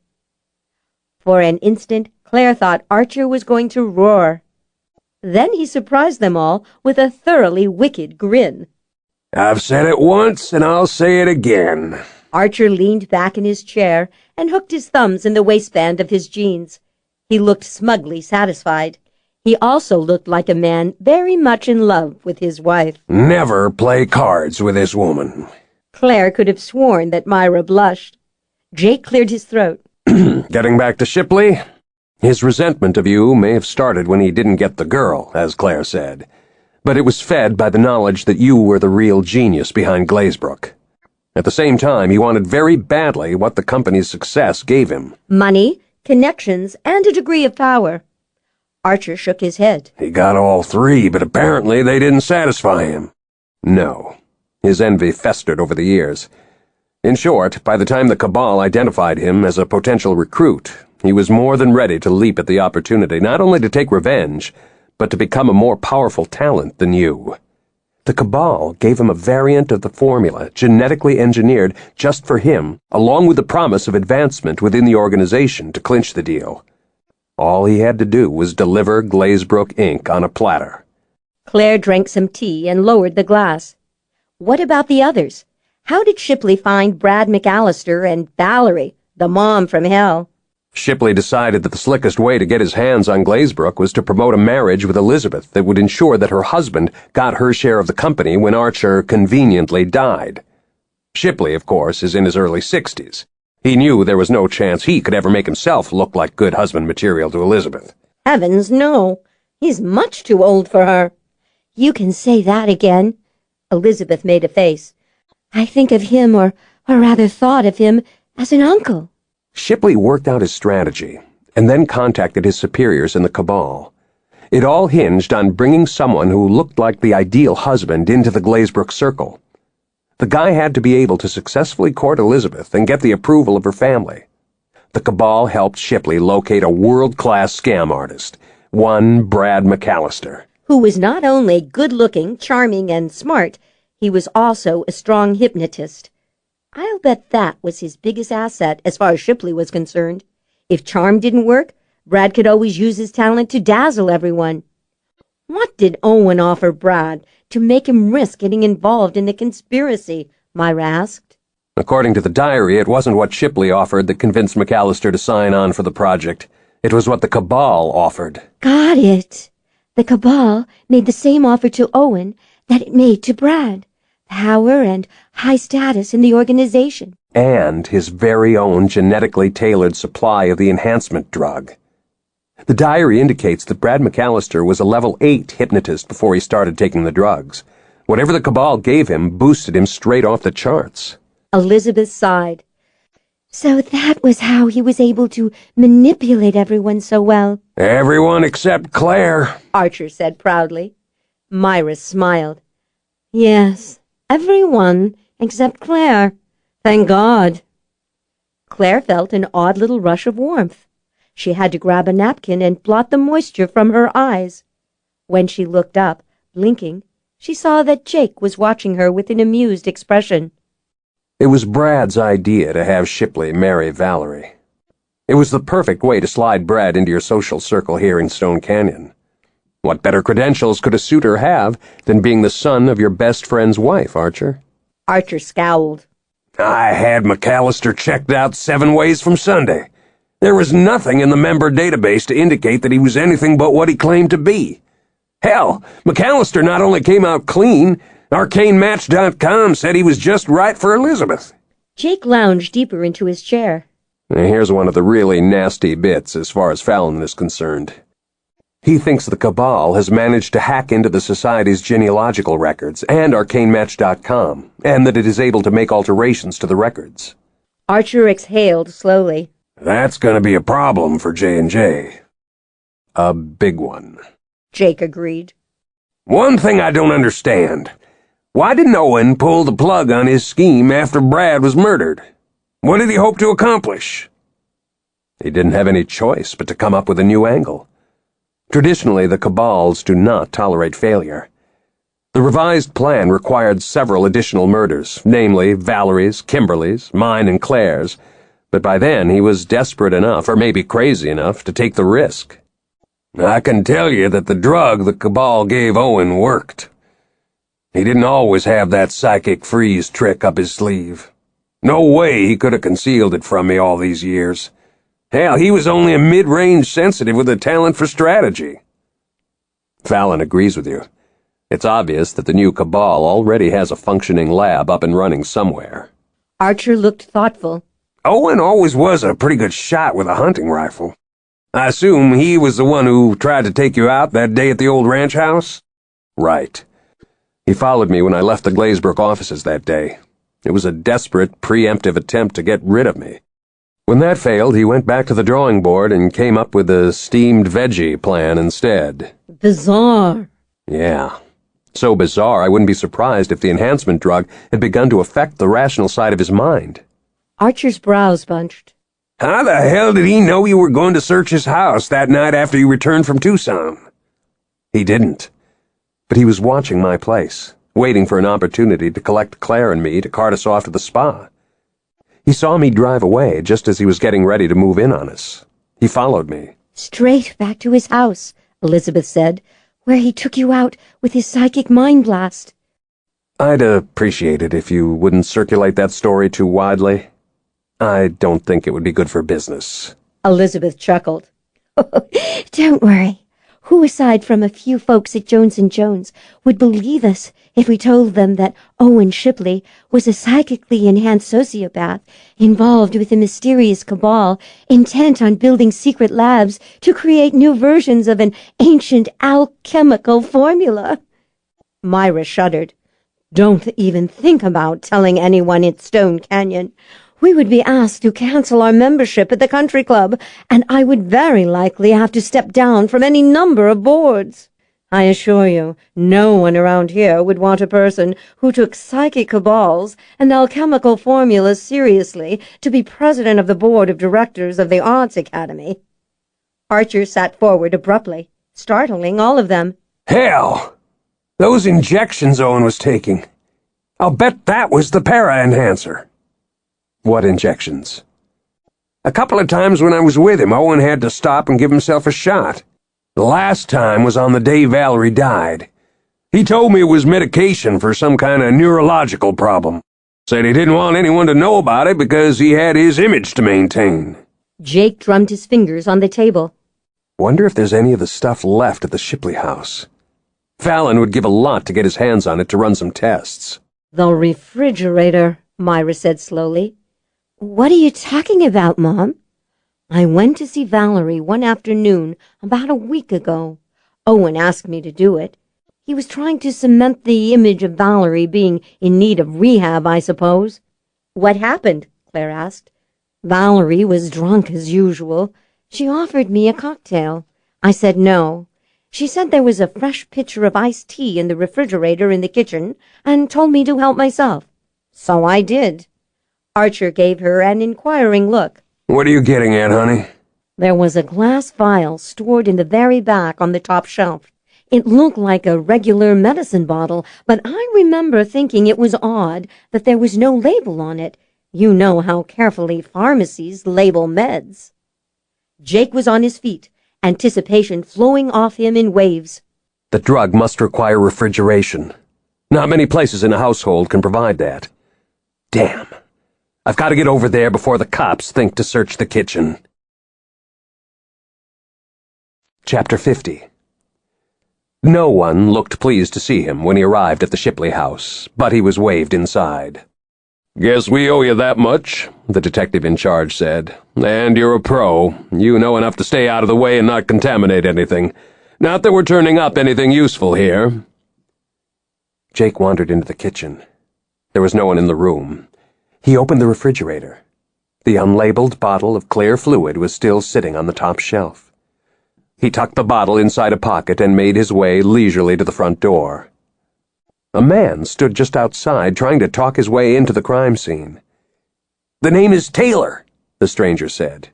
For an instant, Claire thought Archer was going to roar. Then he surprised them all with a thoroughly wicked grin. I've said it once, and I'll say it again. Archer leaned back in his chair and hooked his thumbs in the waistband of his jeans. He looked smugly satisfied. He also looked like a man very much in love with his wife. Never play cards with this woman. Claire could have sworn that Myra blushed. Jake cleared his throat. Getting back to Shipley, His resentment of you may have started when he didn't get the girl, as Clare said, but it was fed by the knowledge that you were the real genius behind Glazebrook. At the same time, he wanted very badly what the company's success gave him. Money, connections, and a degree of power. Archer shook his head. He got all three, but apparently they didn't satisfy him. No. His envy festered over the years. In short, by the time the Cabal identified him as a potential recruit, he was more than ready to leap at the opportunity not only to take revenge, but to become a more powerful talent than you. The Cabal gave him a variant of the formula, genetically engineered just for him, along with the promise of advancement within the organization to clinch the deal. All he had to do was deliver Glazebrook Inc. on a platter. Claire drank some tea and lowered the glass. What about the others? How did Shipley find Brad McAllister and Valerie, the mom from hell? Shipley decided that the slickest way to get his hands on Glazebrook was to promote a marriage with Elizabeth that would ensure that her husband got her share of the company when Archer conveniently died. Shipley, of course, is in his early 60s. He knew there was no chance he could ever make himself look like good husband material to Elizabeth. Heavens, no. He's much too old for her. You can say that again. Elizabeth made a face. I think of him, or rather thought of him, as an uncle. Shipley worked out his strategy, and then contacted his superiors in the Cabal. It all hinged on bringing someone who looked like the ideal husband into the Glazebrook circle. The guy had to be able to successfully court Elizabeth and get the approval of her family. The Cabal helped Shipley locate a world-class scam artist, one Brad McAllister, who was not only good-looking, charming, and smart, he was also a strong hypnotist. I'll bet that was his biggest asset as far as Shipley was concerned. If charm didn't work, Brad could always use his talent to dazzle everyone. What did Owen offer Brad to make him risk getting involved in the conspiracy? Myra asked. According to the diary, it wasn't what Shipley offered that convinced McAllister to sign on for the project. It was what the Cabal offered. Got it. The Cabal made the same offer to Owen that it made to Brad. Power and high status in the organization. And his very own genetically tailored supply of the enhancement drug. The diary indicates that Brad McAllister was a level 8 hypnotist before he started taking the drugs. Whatever the Cabal gave him boosted him straight off the charts. Elizabeth sighed. So that was how he was able to manipulate everyone so well. Everyone except Claire, Archer said proudly. Myra smiled. Yes, everyone except Claire. Thank God. Claire felt an odd little rush of warmth. She had to grab a napkin and blot the moisture from her eyes. When she looked up, blinking, she saw that Jake was watching her with an amused expression. It was Brad's idea to have Shipley marry Valerie. It was the perfect way to slide Brad into your social circle here in Stone Canyon. What better credentials could a suitor have than being the son of your best friend's wife, Archer? Archer scowled. I had McAllister checked out 7 ways from Sunday. There was nothing in the member database to indicate that he was anything but what he claimed to be. Hell, McAllister not only came out clean, ArcaneMatch.com said he was just right for Elizabeth. Jake lounged deeper into his chair. Here's one of the really nasty bits as far as Fallon is concerned. He thinks the Cabal has managed to hack into the Society's genealogical records and ArcaneMatch.com, and that it is able to make alterations to the records. Archer exhaled slowly. That's going to be a problem for J&J. A big one. Jake agreed. One thing I don't understand. Why didn't Owen pull the plug on his scheme after Brad was murdered? What did he hope to accomplish? He didn't have any choice but to come up with a new angle. Traditionally, the Cabals do not tolerate failure. The revised plan required several additional murders, namely Valerie's, Kimberly's, mine, and Claire's, but by then he was desperate enough, or maybe crazy enough, to take the risk. I can tell you that the drug the Cabal gave Owen worked. He didn't always have that psychic freeze trick up his sleeve. No way he could have concealed it from me all these years. Hell, he was only a mid-range sensitive with a talent for strategy. Fallon agrees with you. It's obvious that the new Cabal already has a functioning lab up and running somewhere. Archer looked thoughtful. Owen always was a pretty good shot with a hunting rifle. I assume he was the one who tried to take you out that day at the old ranch house? Right. He followed me when I left the Glazebrook offices that day. It was a desperate, preemptive attempt to get rid of me. When that failed, he went back to the drawing board and came up with the steamed veggie plan instead. Bizarre. Yeah. So bizarre, I wouldn't be surprised if the enhancement drug had begun to affect the rational side of his mind. Archer's brows bunched. How the hell did he know you were going to search his house that night after you returned from Tucson? He didn't. But he was watching my place, waiting for an opportunity to collect Claire and me to cart us off to the spa. He saw me drive away just as he was getting ready to move in on us. He followed me. Straight back to his house, Elizabeth said, where he took you out with his psychic mind blast. I'd appreciate it if you wouldn't circulate that story too widely. I don't think it would be good for business. Elizabeth chuckled. Don't worry. Who, aside from a few folks at Jones & Jones, would believe us if we told them that Owen Shipley was a psychically enhanced sociopath involved with a mysterious cabal intent on building secret labs to create new versions of an ancient alchemical formula? Myra shuddered. Don't even think about telling anyone in Stone Canyon. We would be asked to cancel our membership at the country club, and I would very likely have to step down from any number of boards. I assure you, no one around here would want a person who took psychic cabals and alchemical formulas seriously to be president of the board of directors of the Arts Academy. Archer sat forward abruptly, startling all of them. Hell! Those injections Owen was taking. I'll bet that was the para-enhancer. What injections? A couple of times when I was with him, Owen had to stop and give himself a shot. The last time was on the day Valerie died. He told me it was medication for some kind of neurological problem. Said he didn't want anyone to know about it because he had his image to maintain. Jake drummed his fingers on the table. Wonder if there's any of the stuff left at the Shipley house. Fallon would give a lot to get his hands on it to run some tests. The refrigerator, Myra said slowly. What are you talking about, Mom? I went to see Valerie one afternoon about a week ago. Owen asked me to do it. He was trying to cement the image of Valerie being in need of rehab, I suppose. What happened? Claire asked. Valerie was drunk as usual. She offered me a cocktail. I said no. She said there was a fresh pitcher of iced tea in the refrigerator in the kitchen and told me to help myself. So I did. Archer gave her an inquiring look. What are you getting at, honey? There was a glass vial stored in the very back on the top shelf. It looked like a regular medicine bottle, but I remember thinking it was odd that there was no label on it. You know how carefully pharmacies label meds. Jake was on his feet, anticipation flowing off him in waves. The drug must require refrigeration. Not many places in a household can provide that. Damn. I've got to get over there before the cops think to search the kitchen. Chapter 50. No one looked pleased to see him when he arrived at the Shipley house, but he was waved inside. "Guess we owe you that much," the detective in charge said. "And you're a pro. You know enough to stay out of the way and not contaminate anything. Not that we're turning up anything useful here." Jake wandered into the kitchen. There was no one in the room. He opened the refrigerator. The unlabeled bottle of clear fluid was still sitting on the top shelf. He tucked the bottle inside a pocket and made his way leisurely to the front door. A man stood just outside, trying to talk his way into the crime scene. "The name is Taylor," the stranger said.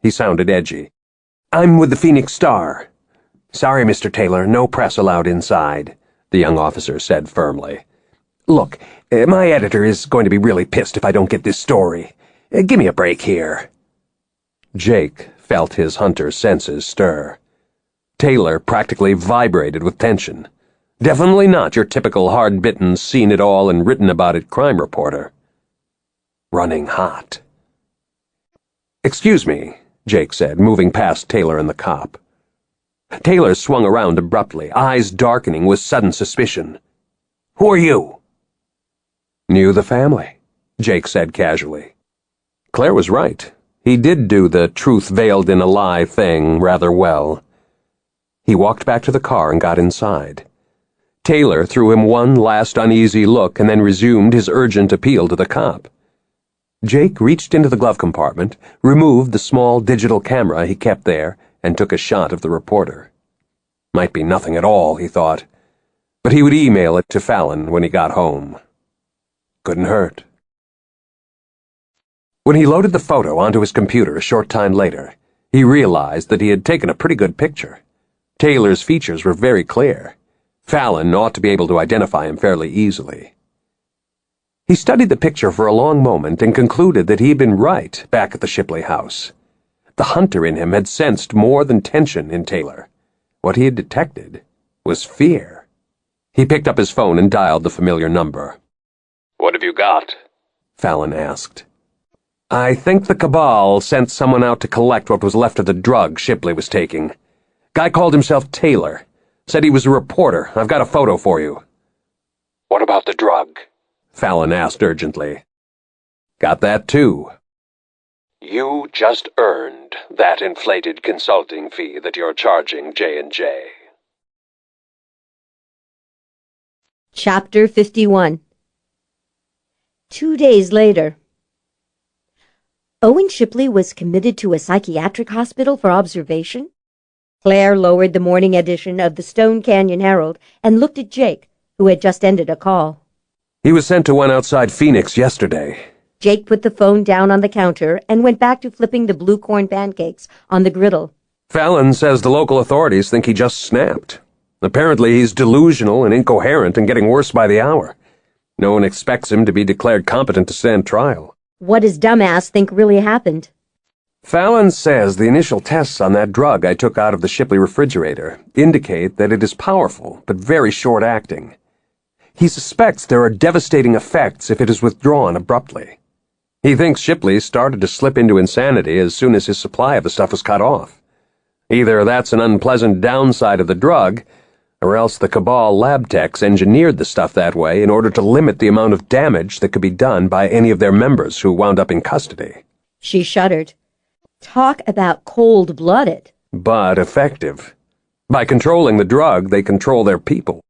He sounded edgy. "I'm with the Phoenix Star." "Sorry, Mr. Taylor, no press allowed inside," the young officer said firmly. "Look, my editor is going to be really pissed if I don't get this story. Give me a break here." Jake felt his hunter's senses stir. Taylor practically vibrated with tension. Definitely not your typical hard-bitten, seen-it-all and written-about-it crime reporter. Running hot. "Excuse me," Jake said, moving past Taylor and the cop. Taylor swung around abruptly, eyes darkening with sudden suspicion. "Who are you?" "Knew the family," Jake said casually. Claire was right. He did do the truth veiled in a lie thing rather well. He walked back to the car and got inside. Taylor threw him one last uneasy look and then resumed his urgent appeal to the cop. Jake reached into the glove compartment, removed the small digital camera he kept there, and took a shot of the reporter. Might be nothing at all, he thought, but he would email it to Fallon when he got home. Couldn't hurt. When he loaded the photo onto his computer a short time later, he realized that he had taken a pretty good picture. Taylor's features were very clear. Fallon ought to be able to identify him fairly easily. He studied the picture for a long moment and concluded that he had been right back at the Shipley house. The hunter in him had sensed more than tension in Taylor. What he had detected was fear. He picked up his phone and dialed the familiar number. "What have you got?" Fallon asked. "I think the Cabal sent someone out to collect what was left of the drug Shipley was taking. Guy called himself Taylor. Said he was a reporter. I've got a photo for you." "What about the drug?" Fallon asked urgently. "Got that too." "You just earned that inflated consulting fee that you're charging J&J. Chapter 51. 2 days later. Owen Shipley was committed to a psychiatric hospital for observation? Claire lowered the morning edition of the Stone Canyon Herald and looked at Jake, who had just ended a call. "He was sent to one outside Phoenix yesterday." Jake put the phone down on the counter and went back to flipping the blue corn pancakes on the griddle. Fallon says the local authorities think he just snapped. Apparently he's delusional and incoherent and getting worse by the hour. No one expects him to be declared competent to stand trial. What does dumbass think really happened? Fallon says the initial tests on that drug I took out of the Shipley refrigerator indicate that it is powerful, but very short-acting. He suspects there are devastating effects if it is withdrawn abruptly. He thinks Shipley started to slip into insanity as soon as his supply of the stuff was cut off. Either that's an unpleasant downside of the drug, or else the Cabal lab techs engineered the stuff that way in order to limit the amount of damage that could be done by any of their members who wound up in custody. She shuddered. Talk about cold-blooded. But effective. By controlling the drug, they control their people.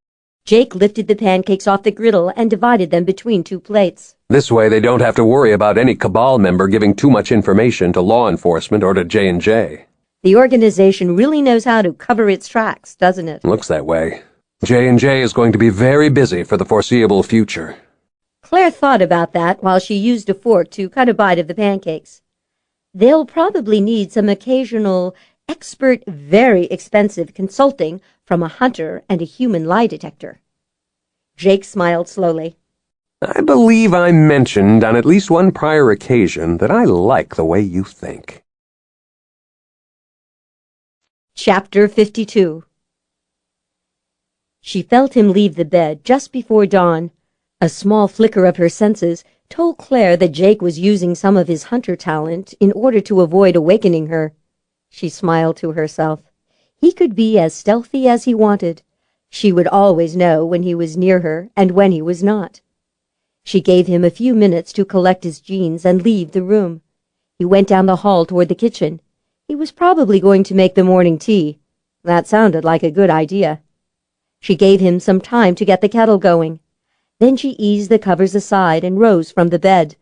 Jake lifted the pancakes off the griddle and divided them between 2 plates. This way they don't have to worry about any Cabal member giving too much information to law enforcement or to J&J. The organization really knows how to cover its tracks, doesn't it? Looks that way. J&J is going to be very busy for the foreseeable future. Claire thought about that while she used a fork to cut a bite of the pancakes. They'll probably need some occasional, expert, very expensive consulting from a hunter and a human lie detector. Jake smiled slowly. I believe I mentioned on at least one prior occasion that I like the way you think. Chapter 52. She felt him leave the bed just before dawn. A small flicker of her senses told Claire that Jake was using some of his hunter talent in order to avoid awakening her. She smiled to herself. He could be as stealthy as he wanted. She would always know when he was near her and when he was not. She gave him a few minutes to collect his jeans and leave the room. He went down the hall toward the kitchen. He was probably going to make the morning tea. That sounded like a good idea. She gave him some time to get the kettle going. Then she eased the covers aside and rose from the bed.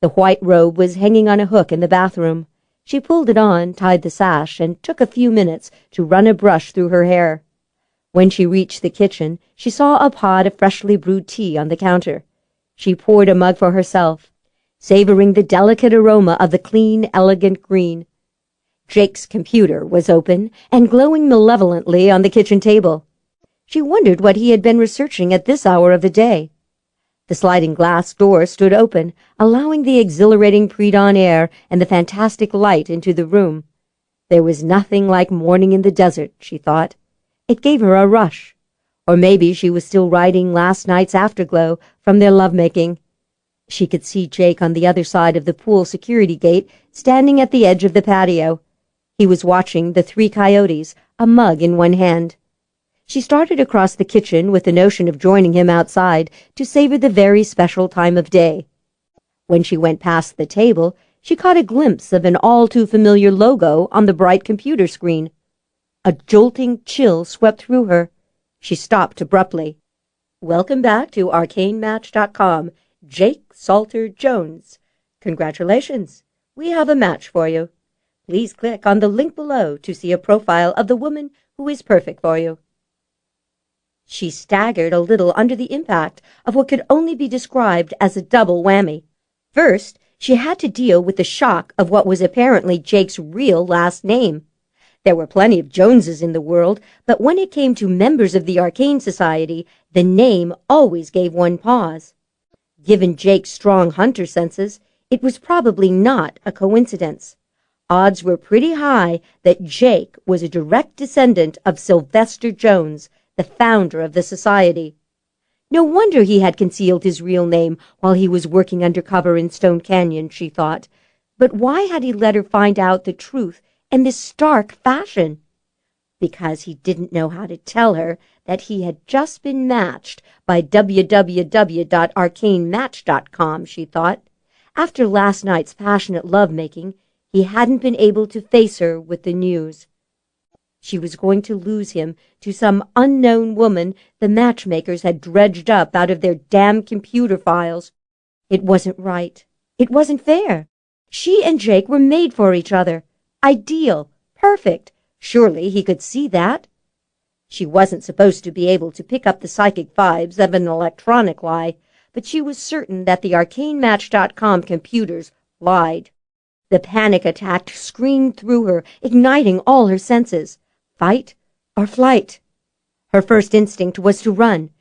The white robe was hanging on a hook in the bathroom. She pulled it on, tied the sash, and took a few minutes to run a brush through her hair. When she reached the kitchen, she saw a pot of freshly brewed tea on the counter. She poured a mug for herself, savoring the delicate aroma of the clean, elegant green. Jake's computer was open and glowing malevolently on the kitchen table. She wondered what he had been researching at this hour of the day. The sliding glass door stood open, allowing the exhilarating pre-dawn air and the fantastic light into the room. There was nothing like morning in the desert, she thought. It gave her a rush. Or maybe she was still riding last night's afterglow from their lovemaking. She could see Jake on the other side of the pool security gate, standing at the edge of the patio. He was watching the 3 coyotes, a mug in one hand. She started across the kitchen with the notion of joining him outside to savor the very special time of day. When she went past the table, she caught a glimpse of an all-too-familiar logo on the bright computer screen. A jolting chill swept through her. She stopped abruptly. "Welcome back to ArcaneMatch.com, Jake Salter Jones. Congratulations, we have a match for you. Please click on the link below to see a profile of the woman who is perfect for you." She staggered a little under the impact of what could only be described as a double whammy. First, she had to deal with the shock of what was apparently Jake's real last name. There were plenty of Joneses in the world, but when it came to members of the Arcane Society, the name always gave one pause. Given Jake's strong hunter senses, it was probably not a coincidence. Odds were pretty high that Jake was a direct descendant of Sylvester Jones, the founder of the society. No wonder he had concealed his real name while he was working undercover in Stone Canyon, she thought. But why had he let her find out the truth in this stark fashion? Because he didn't know how to tell her that he had just been matched by www.arcanematch.com, she thought. After last night's passionate lovemaking, he hadn't been able to face her with the news. She was going to lose him to some unknown woman the matchmakers had dredged up out of their damn computer files. It wasn't right. It wasn't fair. She and Jake were made for each other. Ideal. Perfect. Surely he could see that. She wasn't supposed to be able to pick up the psychic vibes of an electronic lie, but she was certain that the ArcaneMatch.com computers lied. The panic attack screamed through her, igniting all her senses. Fight or flight? Her first instinct was to run.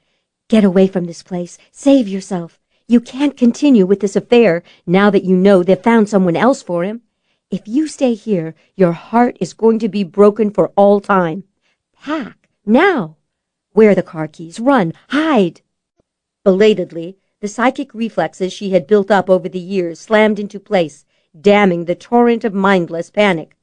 Get away from this place. Save yourself. You can't continue with this affair now that you know they've found someone else for him. If you stay here, your heart is going to be broken for all time. Pack, now. Wear the car keys. Run. Hide. Belatedly, the psychic reflexes she had built up over the years slammed into place, damming the torrent of mindless panic.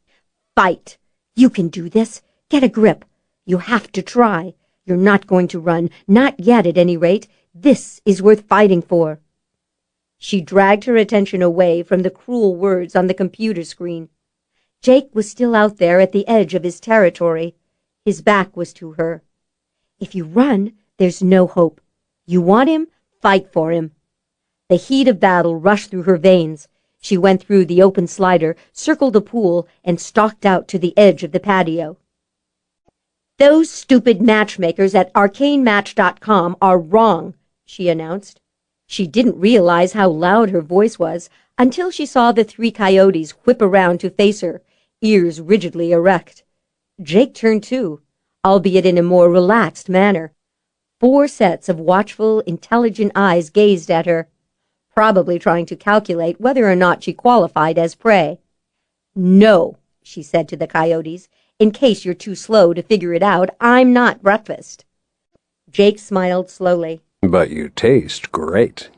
Fight. You can do this. Get a grip. You have to try. You're not going to run. Not yet, at any rate. This is worth fighting for. She dragged her attention away from the cruel words on the computer screen. Jake was still out there at the edge of his territory. His back was to her. If you run, there's no hope. You want him? Fight for him. The heat of battle rushed through her veins. She went through the open slider, circled the pool, and stalked out to the edge of the patio. "Those stupid matchmakers at ArcaneMatch.com are wrong," she announced. She didn't realize how loud her voice was until she saw the three coyotes whip around to face her, ears rigidly erect. Jake turned too, albeit in a more relaxed manner. 4 sets of watchful, intelligent eyes gazed at her, probably trying to calculate whether or not she qualified as prey. "No," she said to the coyotes, "in case you're too slow to figure it out, I'm not breakfast." Jake smiled slowly. But you taste great.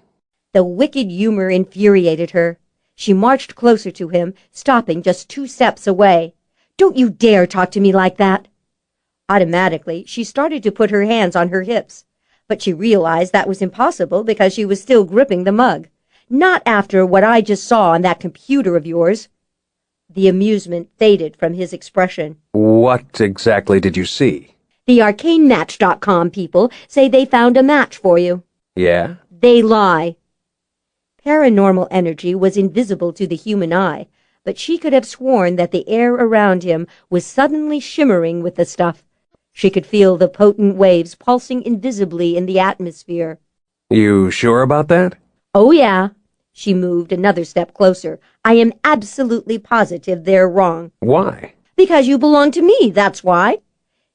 The wicked humor infuriated her. She marched closer to him, stopping just 2 steps away. "Don't you dare talk to me like that!" Automatically, she started to put her hands on her hips, but she realized that was impossible because she was still gripping the mug. "Not after what I just saw on that computer of yours." The amusement faded from his expression. What exactly did you see? "The ArcaneMatch.com people say they found a match for you." Yeah? "They lie." Paranormal energy was invisible to the human eye, but she could have sworn that the air around him was suddenly shimmering with the stuff. She could feel the potent waves pulsing invisibly in the atmosphere. You sure about that? "Oh, yeah." She moved another step closer. "I am absolutely positive they're wrong." Why? "Because you belong to me, that's why."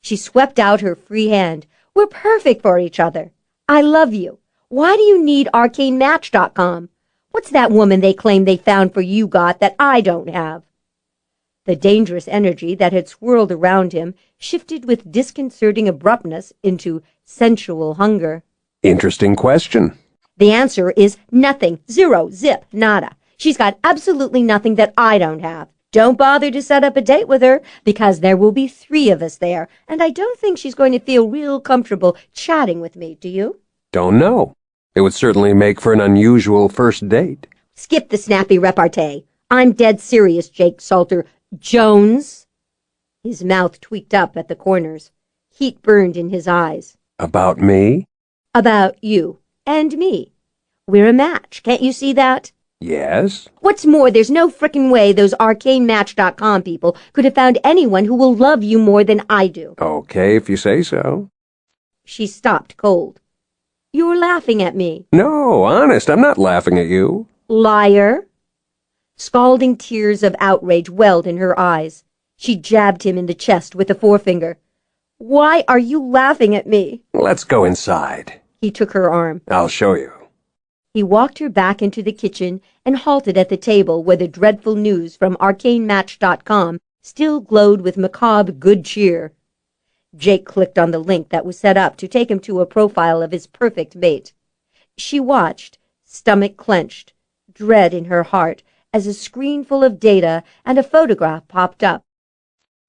She swept out her free hand. "We're perfect for each other. I love you. Why do you need ArcaneMatch.com? What's that woman they claim they found for you got that I don't have?" The dangerous energy that had swirled around him shifted with disconcerting abruptness into sensual hunger. Interesting question. "The answer is nothing. Zero. Zip. Nada. She's got absolutely nothing that I don't have. Don't bother to set up a date with her, because there will be 3 of us there, and I don't think she's going to feel real comfortable chatting with me, do you?" Don't know. It would certainly make for an unusual first date. "Skip the snappy repartee. I'm dead serious, Jake Salter. Jones? His mouth tweaked up at the corners. Heat burned in his eyes. About me? About you and me. We're a match. Can't you see that? Yes. What's more, there's no frickin' way those ArcaneMatch.com people could have found anyone who will love you more than I do. Okay, if you say so. She stopped cold. You were laughing at me. No, honest, I'm not laughing at you. Liar. Scalding tears of outrage welled in her eyes. She jabbed him in the chest with a forefinger. Why are you laughing at me? Let's go inside. He took her arm. I'll show you. He walked her back into the kitchen and halted at the table where the dreadful news from ArcaneMatch.com still glowed with macabre good cheer. Jake clicked on the link that was set up to take him to a profile of his perfect mate. She watched, stomach clenched, dread in her heart, as a screen full of data and a photograph popped up.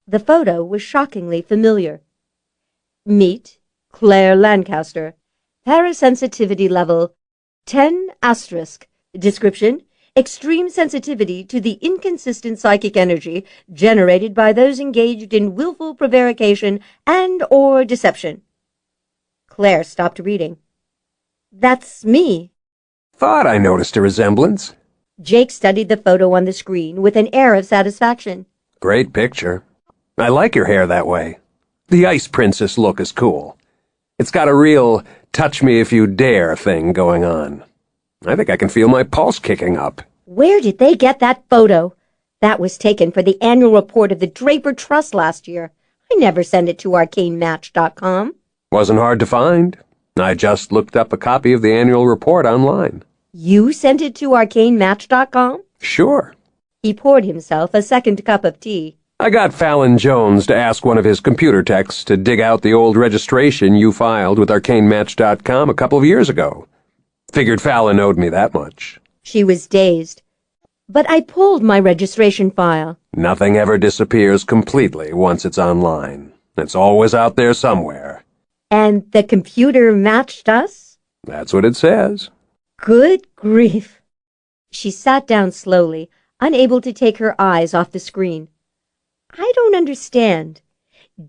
The photo was shockingly familiar. Meet Clare Lancaster. Parasensitivity level 10 asterisk. Description: extreme sensitivity to the inconsistent psychic energy generated by those engaged in willful prevarication and or deception. Claire stopped reading. That's me. Thought I noticed a resemblance. Jake studied the photo on the screen with an air of satisfaction. Great picture. I like your hair that way. The Ice Princess look is cool. It's got a real touch-me-if-you-dare thing going on. I think I can feel my pulse kicking up. Where did they get that photo? That was taken for the annual report of the Draper Trust last year. I never sent it to ArcaneMatch.com. Wasn't hard to find. I just looked up a copy of the annual report online. You sent it to ArcaneMatch.com? Sure. He poured himself a second cup of tea. I got Fallon Jones to ask one of his computer techs to dig out the old registration you filed with ArcaneMatch.com a couple of years ago. Figured Fallon owed me that much. She was dazed. But I pulled my registration file. Nothing ever disappears completely once it's online. It's always out there somewhere. And the computer matched us? That's what it says. Good grief. She sat down slowly, unable to take her eyes off the screen. I don't understand.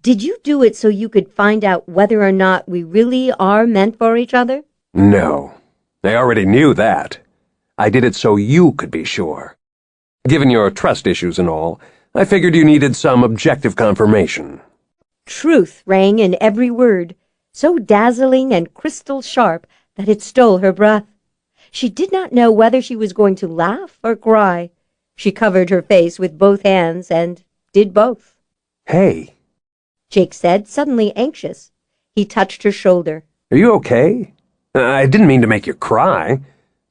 Did you do it so you could find out whether or not we really are meant for each other? No. I already knew that. I did it so you could be sure. Given your trust issues and all, I figured you needed some objective confirmation. Truth rang in every word, so dazzling and crystal sharp that it stole her breath. She did not know whether she was going to laugh or cry. She covered her face with both hands and did both. Hey. Jake said, suddenly anxious. He touched her shoulder. Are you okay? I didn't mean to make you cry.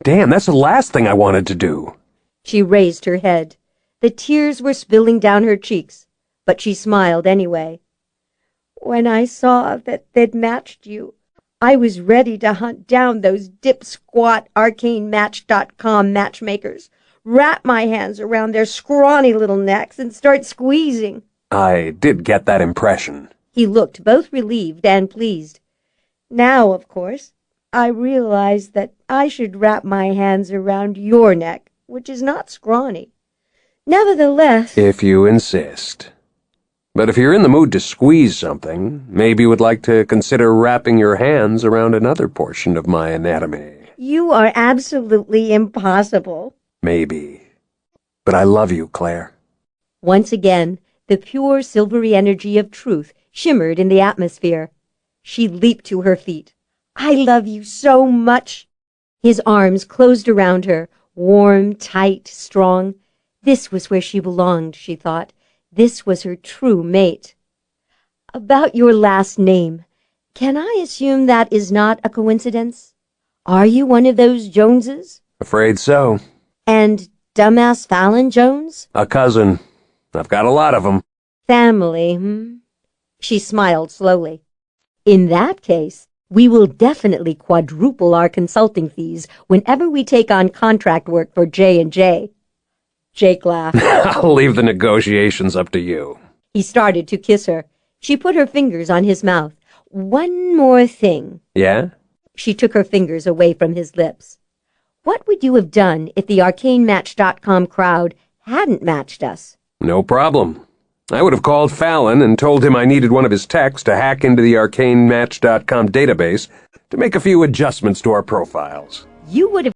Damn, that's the last thing I wanted to do. She raised her head. The tears were spilling down her cheeks, but she smiled anyway. When I saw that they'd matched you, I was ready to hunt down those dip-squat ArcaneMatch.com matchmakers, wrap my hands around their scrawny little necks, and start squeezing. I did get that impression. He looked both relieved and pleased. Now, of course, I realize that I should wrap my hands around your neck, which is not scrawny. Nevertheless... If you insist. But if you're in the mood to squeeze something, maybe you would like to consider wrapping your hands around another portion of my anatomy. You are absolutely impossible. Maybe. But I love you, Claire. Once again, the pure silvery energy of truth shimmered in the atmosphere. She leaped to her feet. I love you so much. His arms closed around her, warm, tight, strong. This was where she belonged, she thought. This was her true mate. About your last name, can I assume that is not a coincidence? Are you one of those Joneses? Afraid so. And dumbass Fallon Jones? A cousin. I've got a lot of them. Family, hmm? She smiled slowly. In that case, we will definitely quadruple our consulting fees whenever we take on contract work for J&J. Jake laughed. I'll leave the negotiations up to you. He started to kiss her. She put her fingers on his mouth. One more thing. Yeah? She took her fingers away from his lips. What would you have done if the ArcaneMatch.com crowd hadn't matched us. No problem. I would have called Fallon and told him I needed one of his techs to hack into the arcanematch.com database to make a few adjustments to our profiles. You would have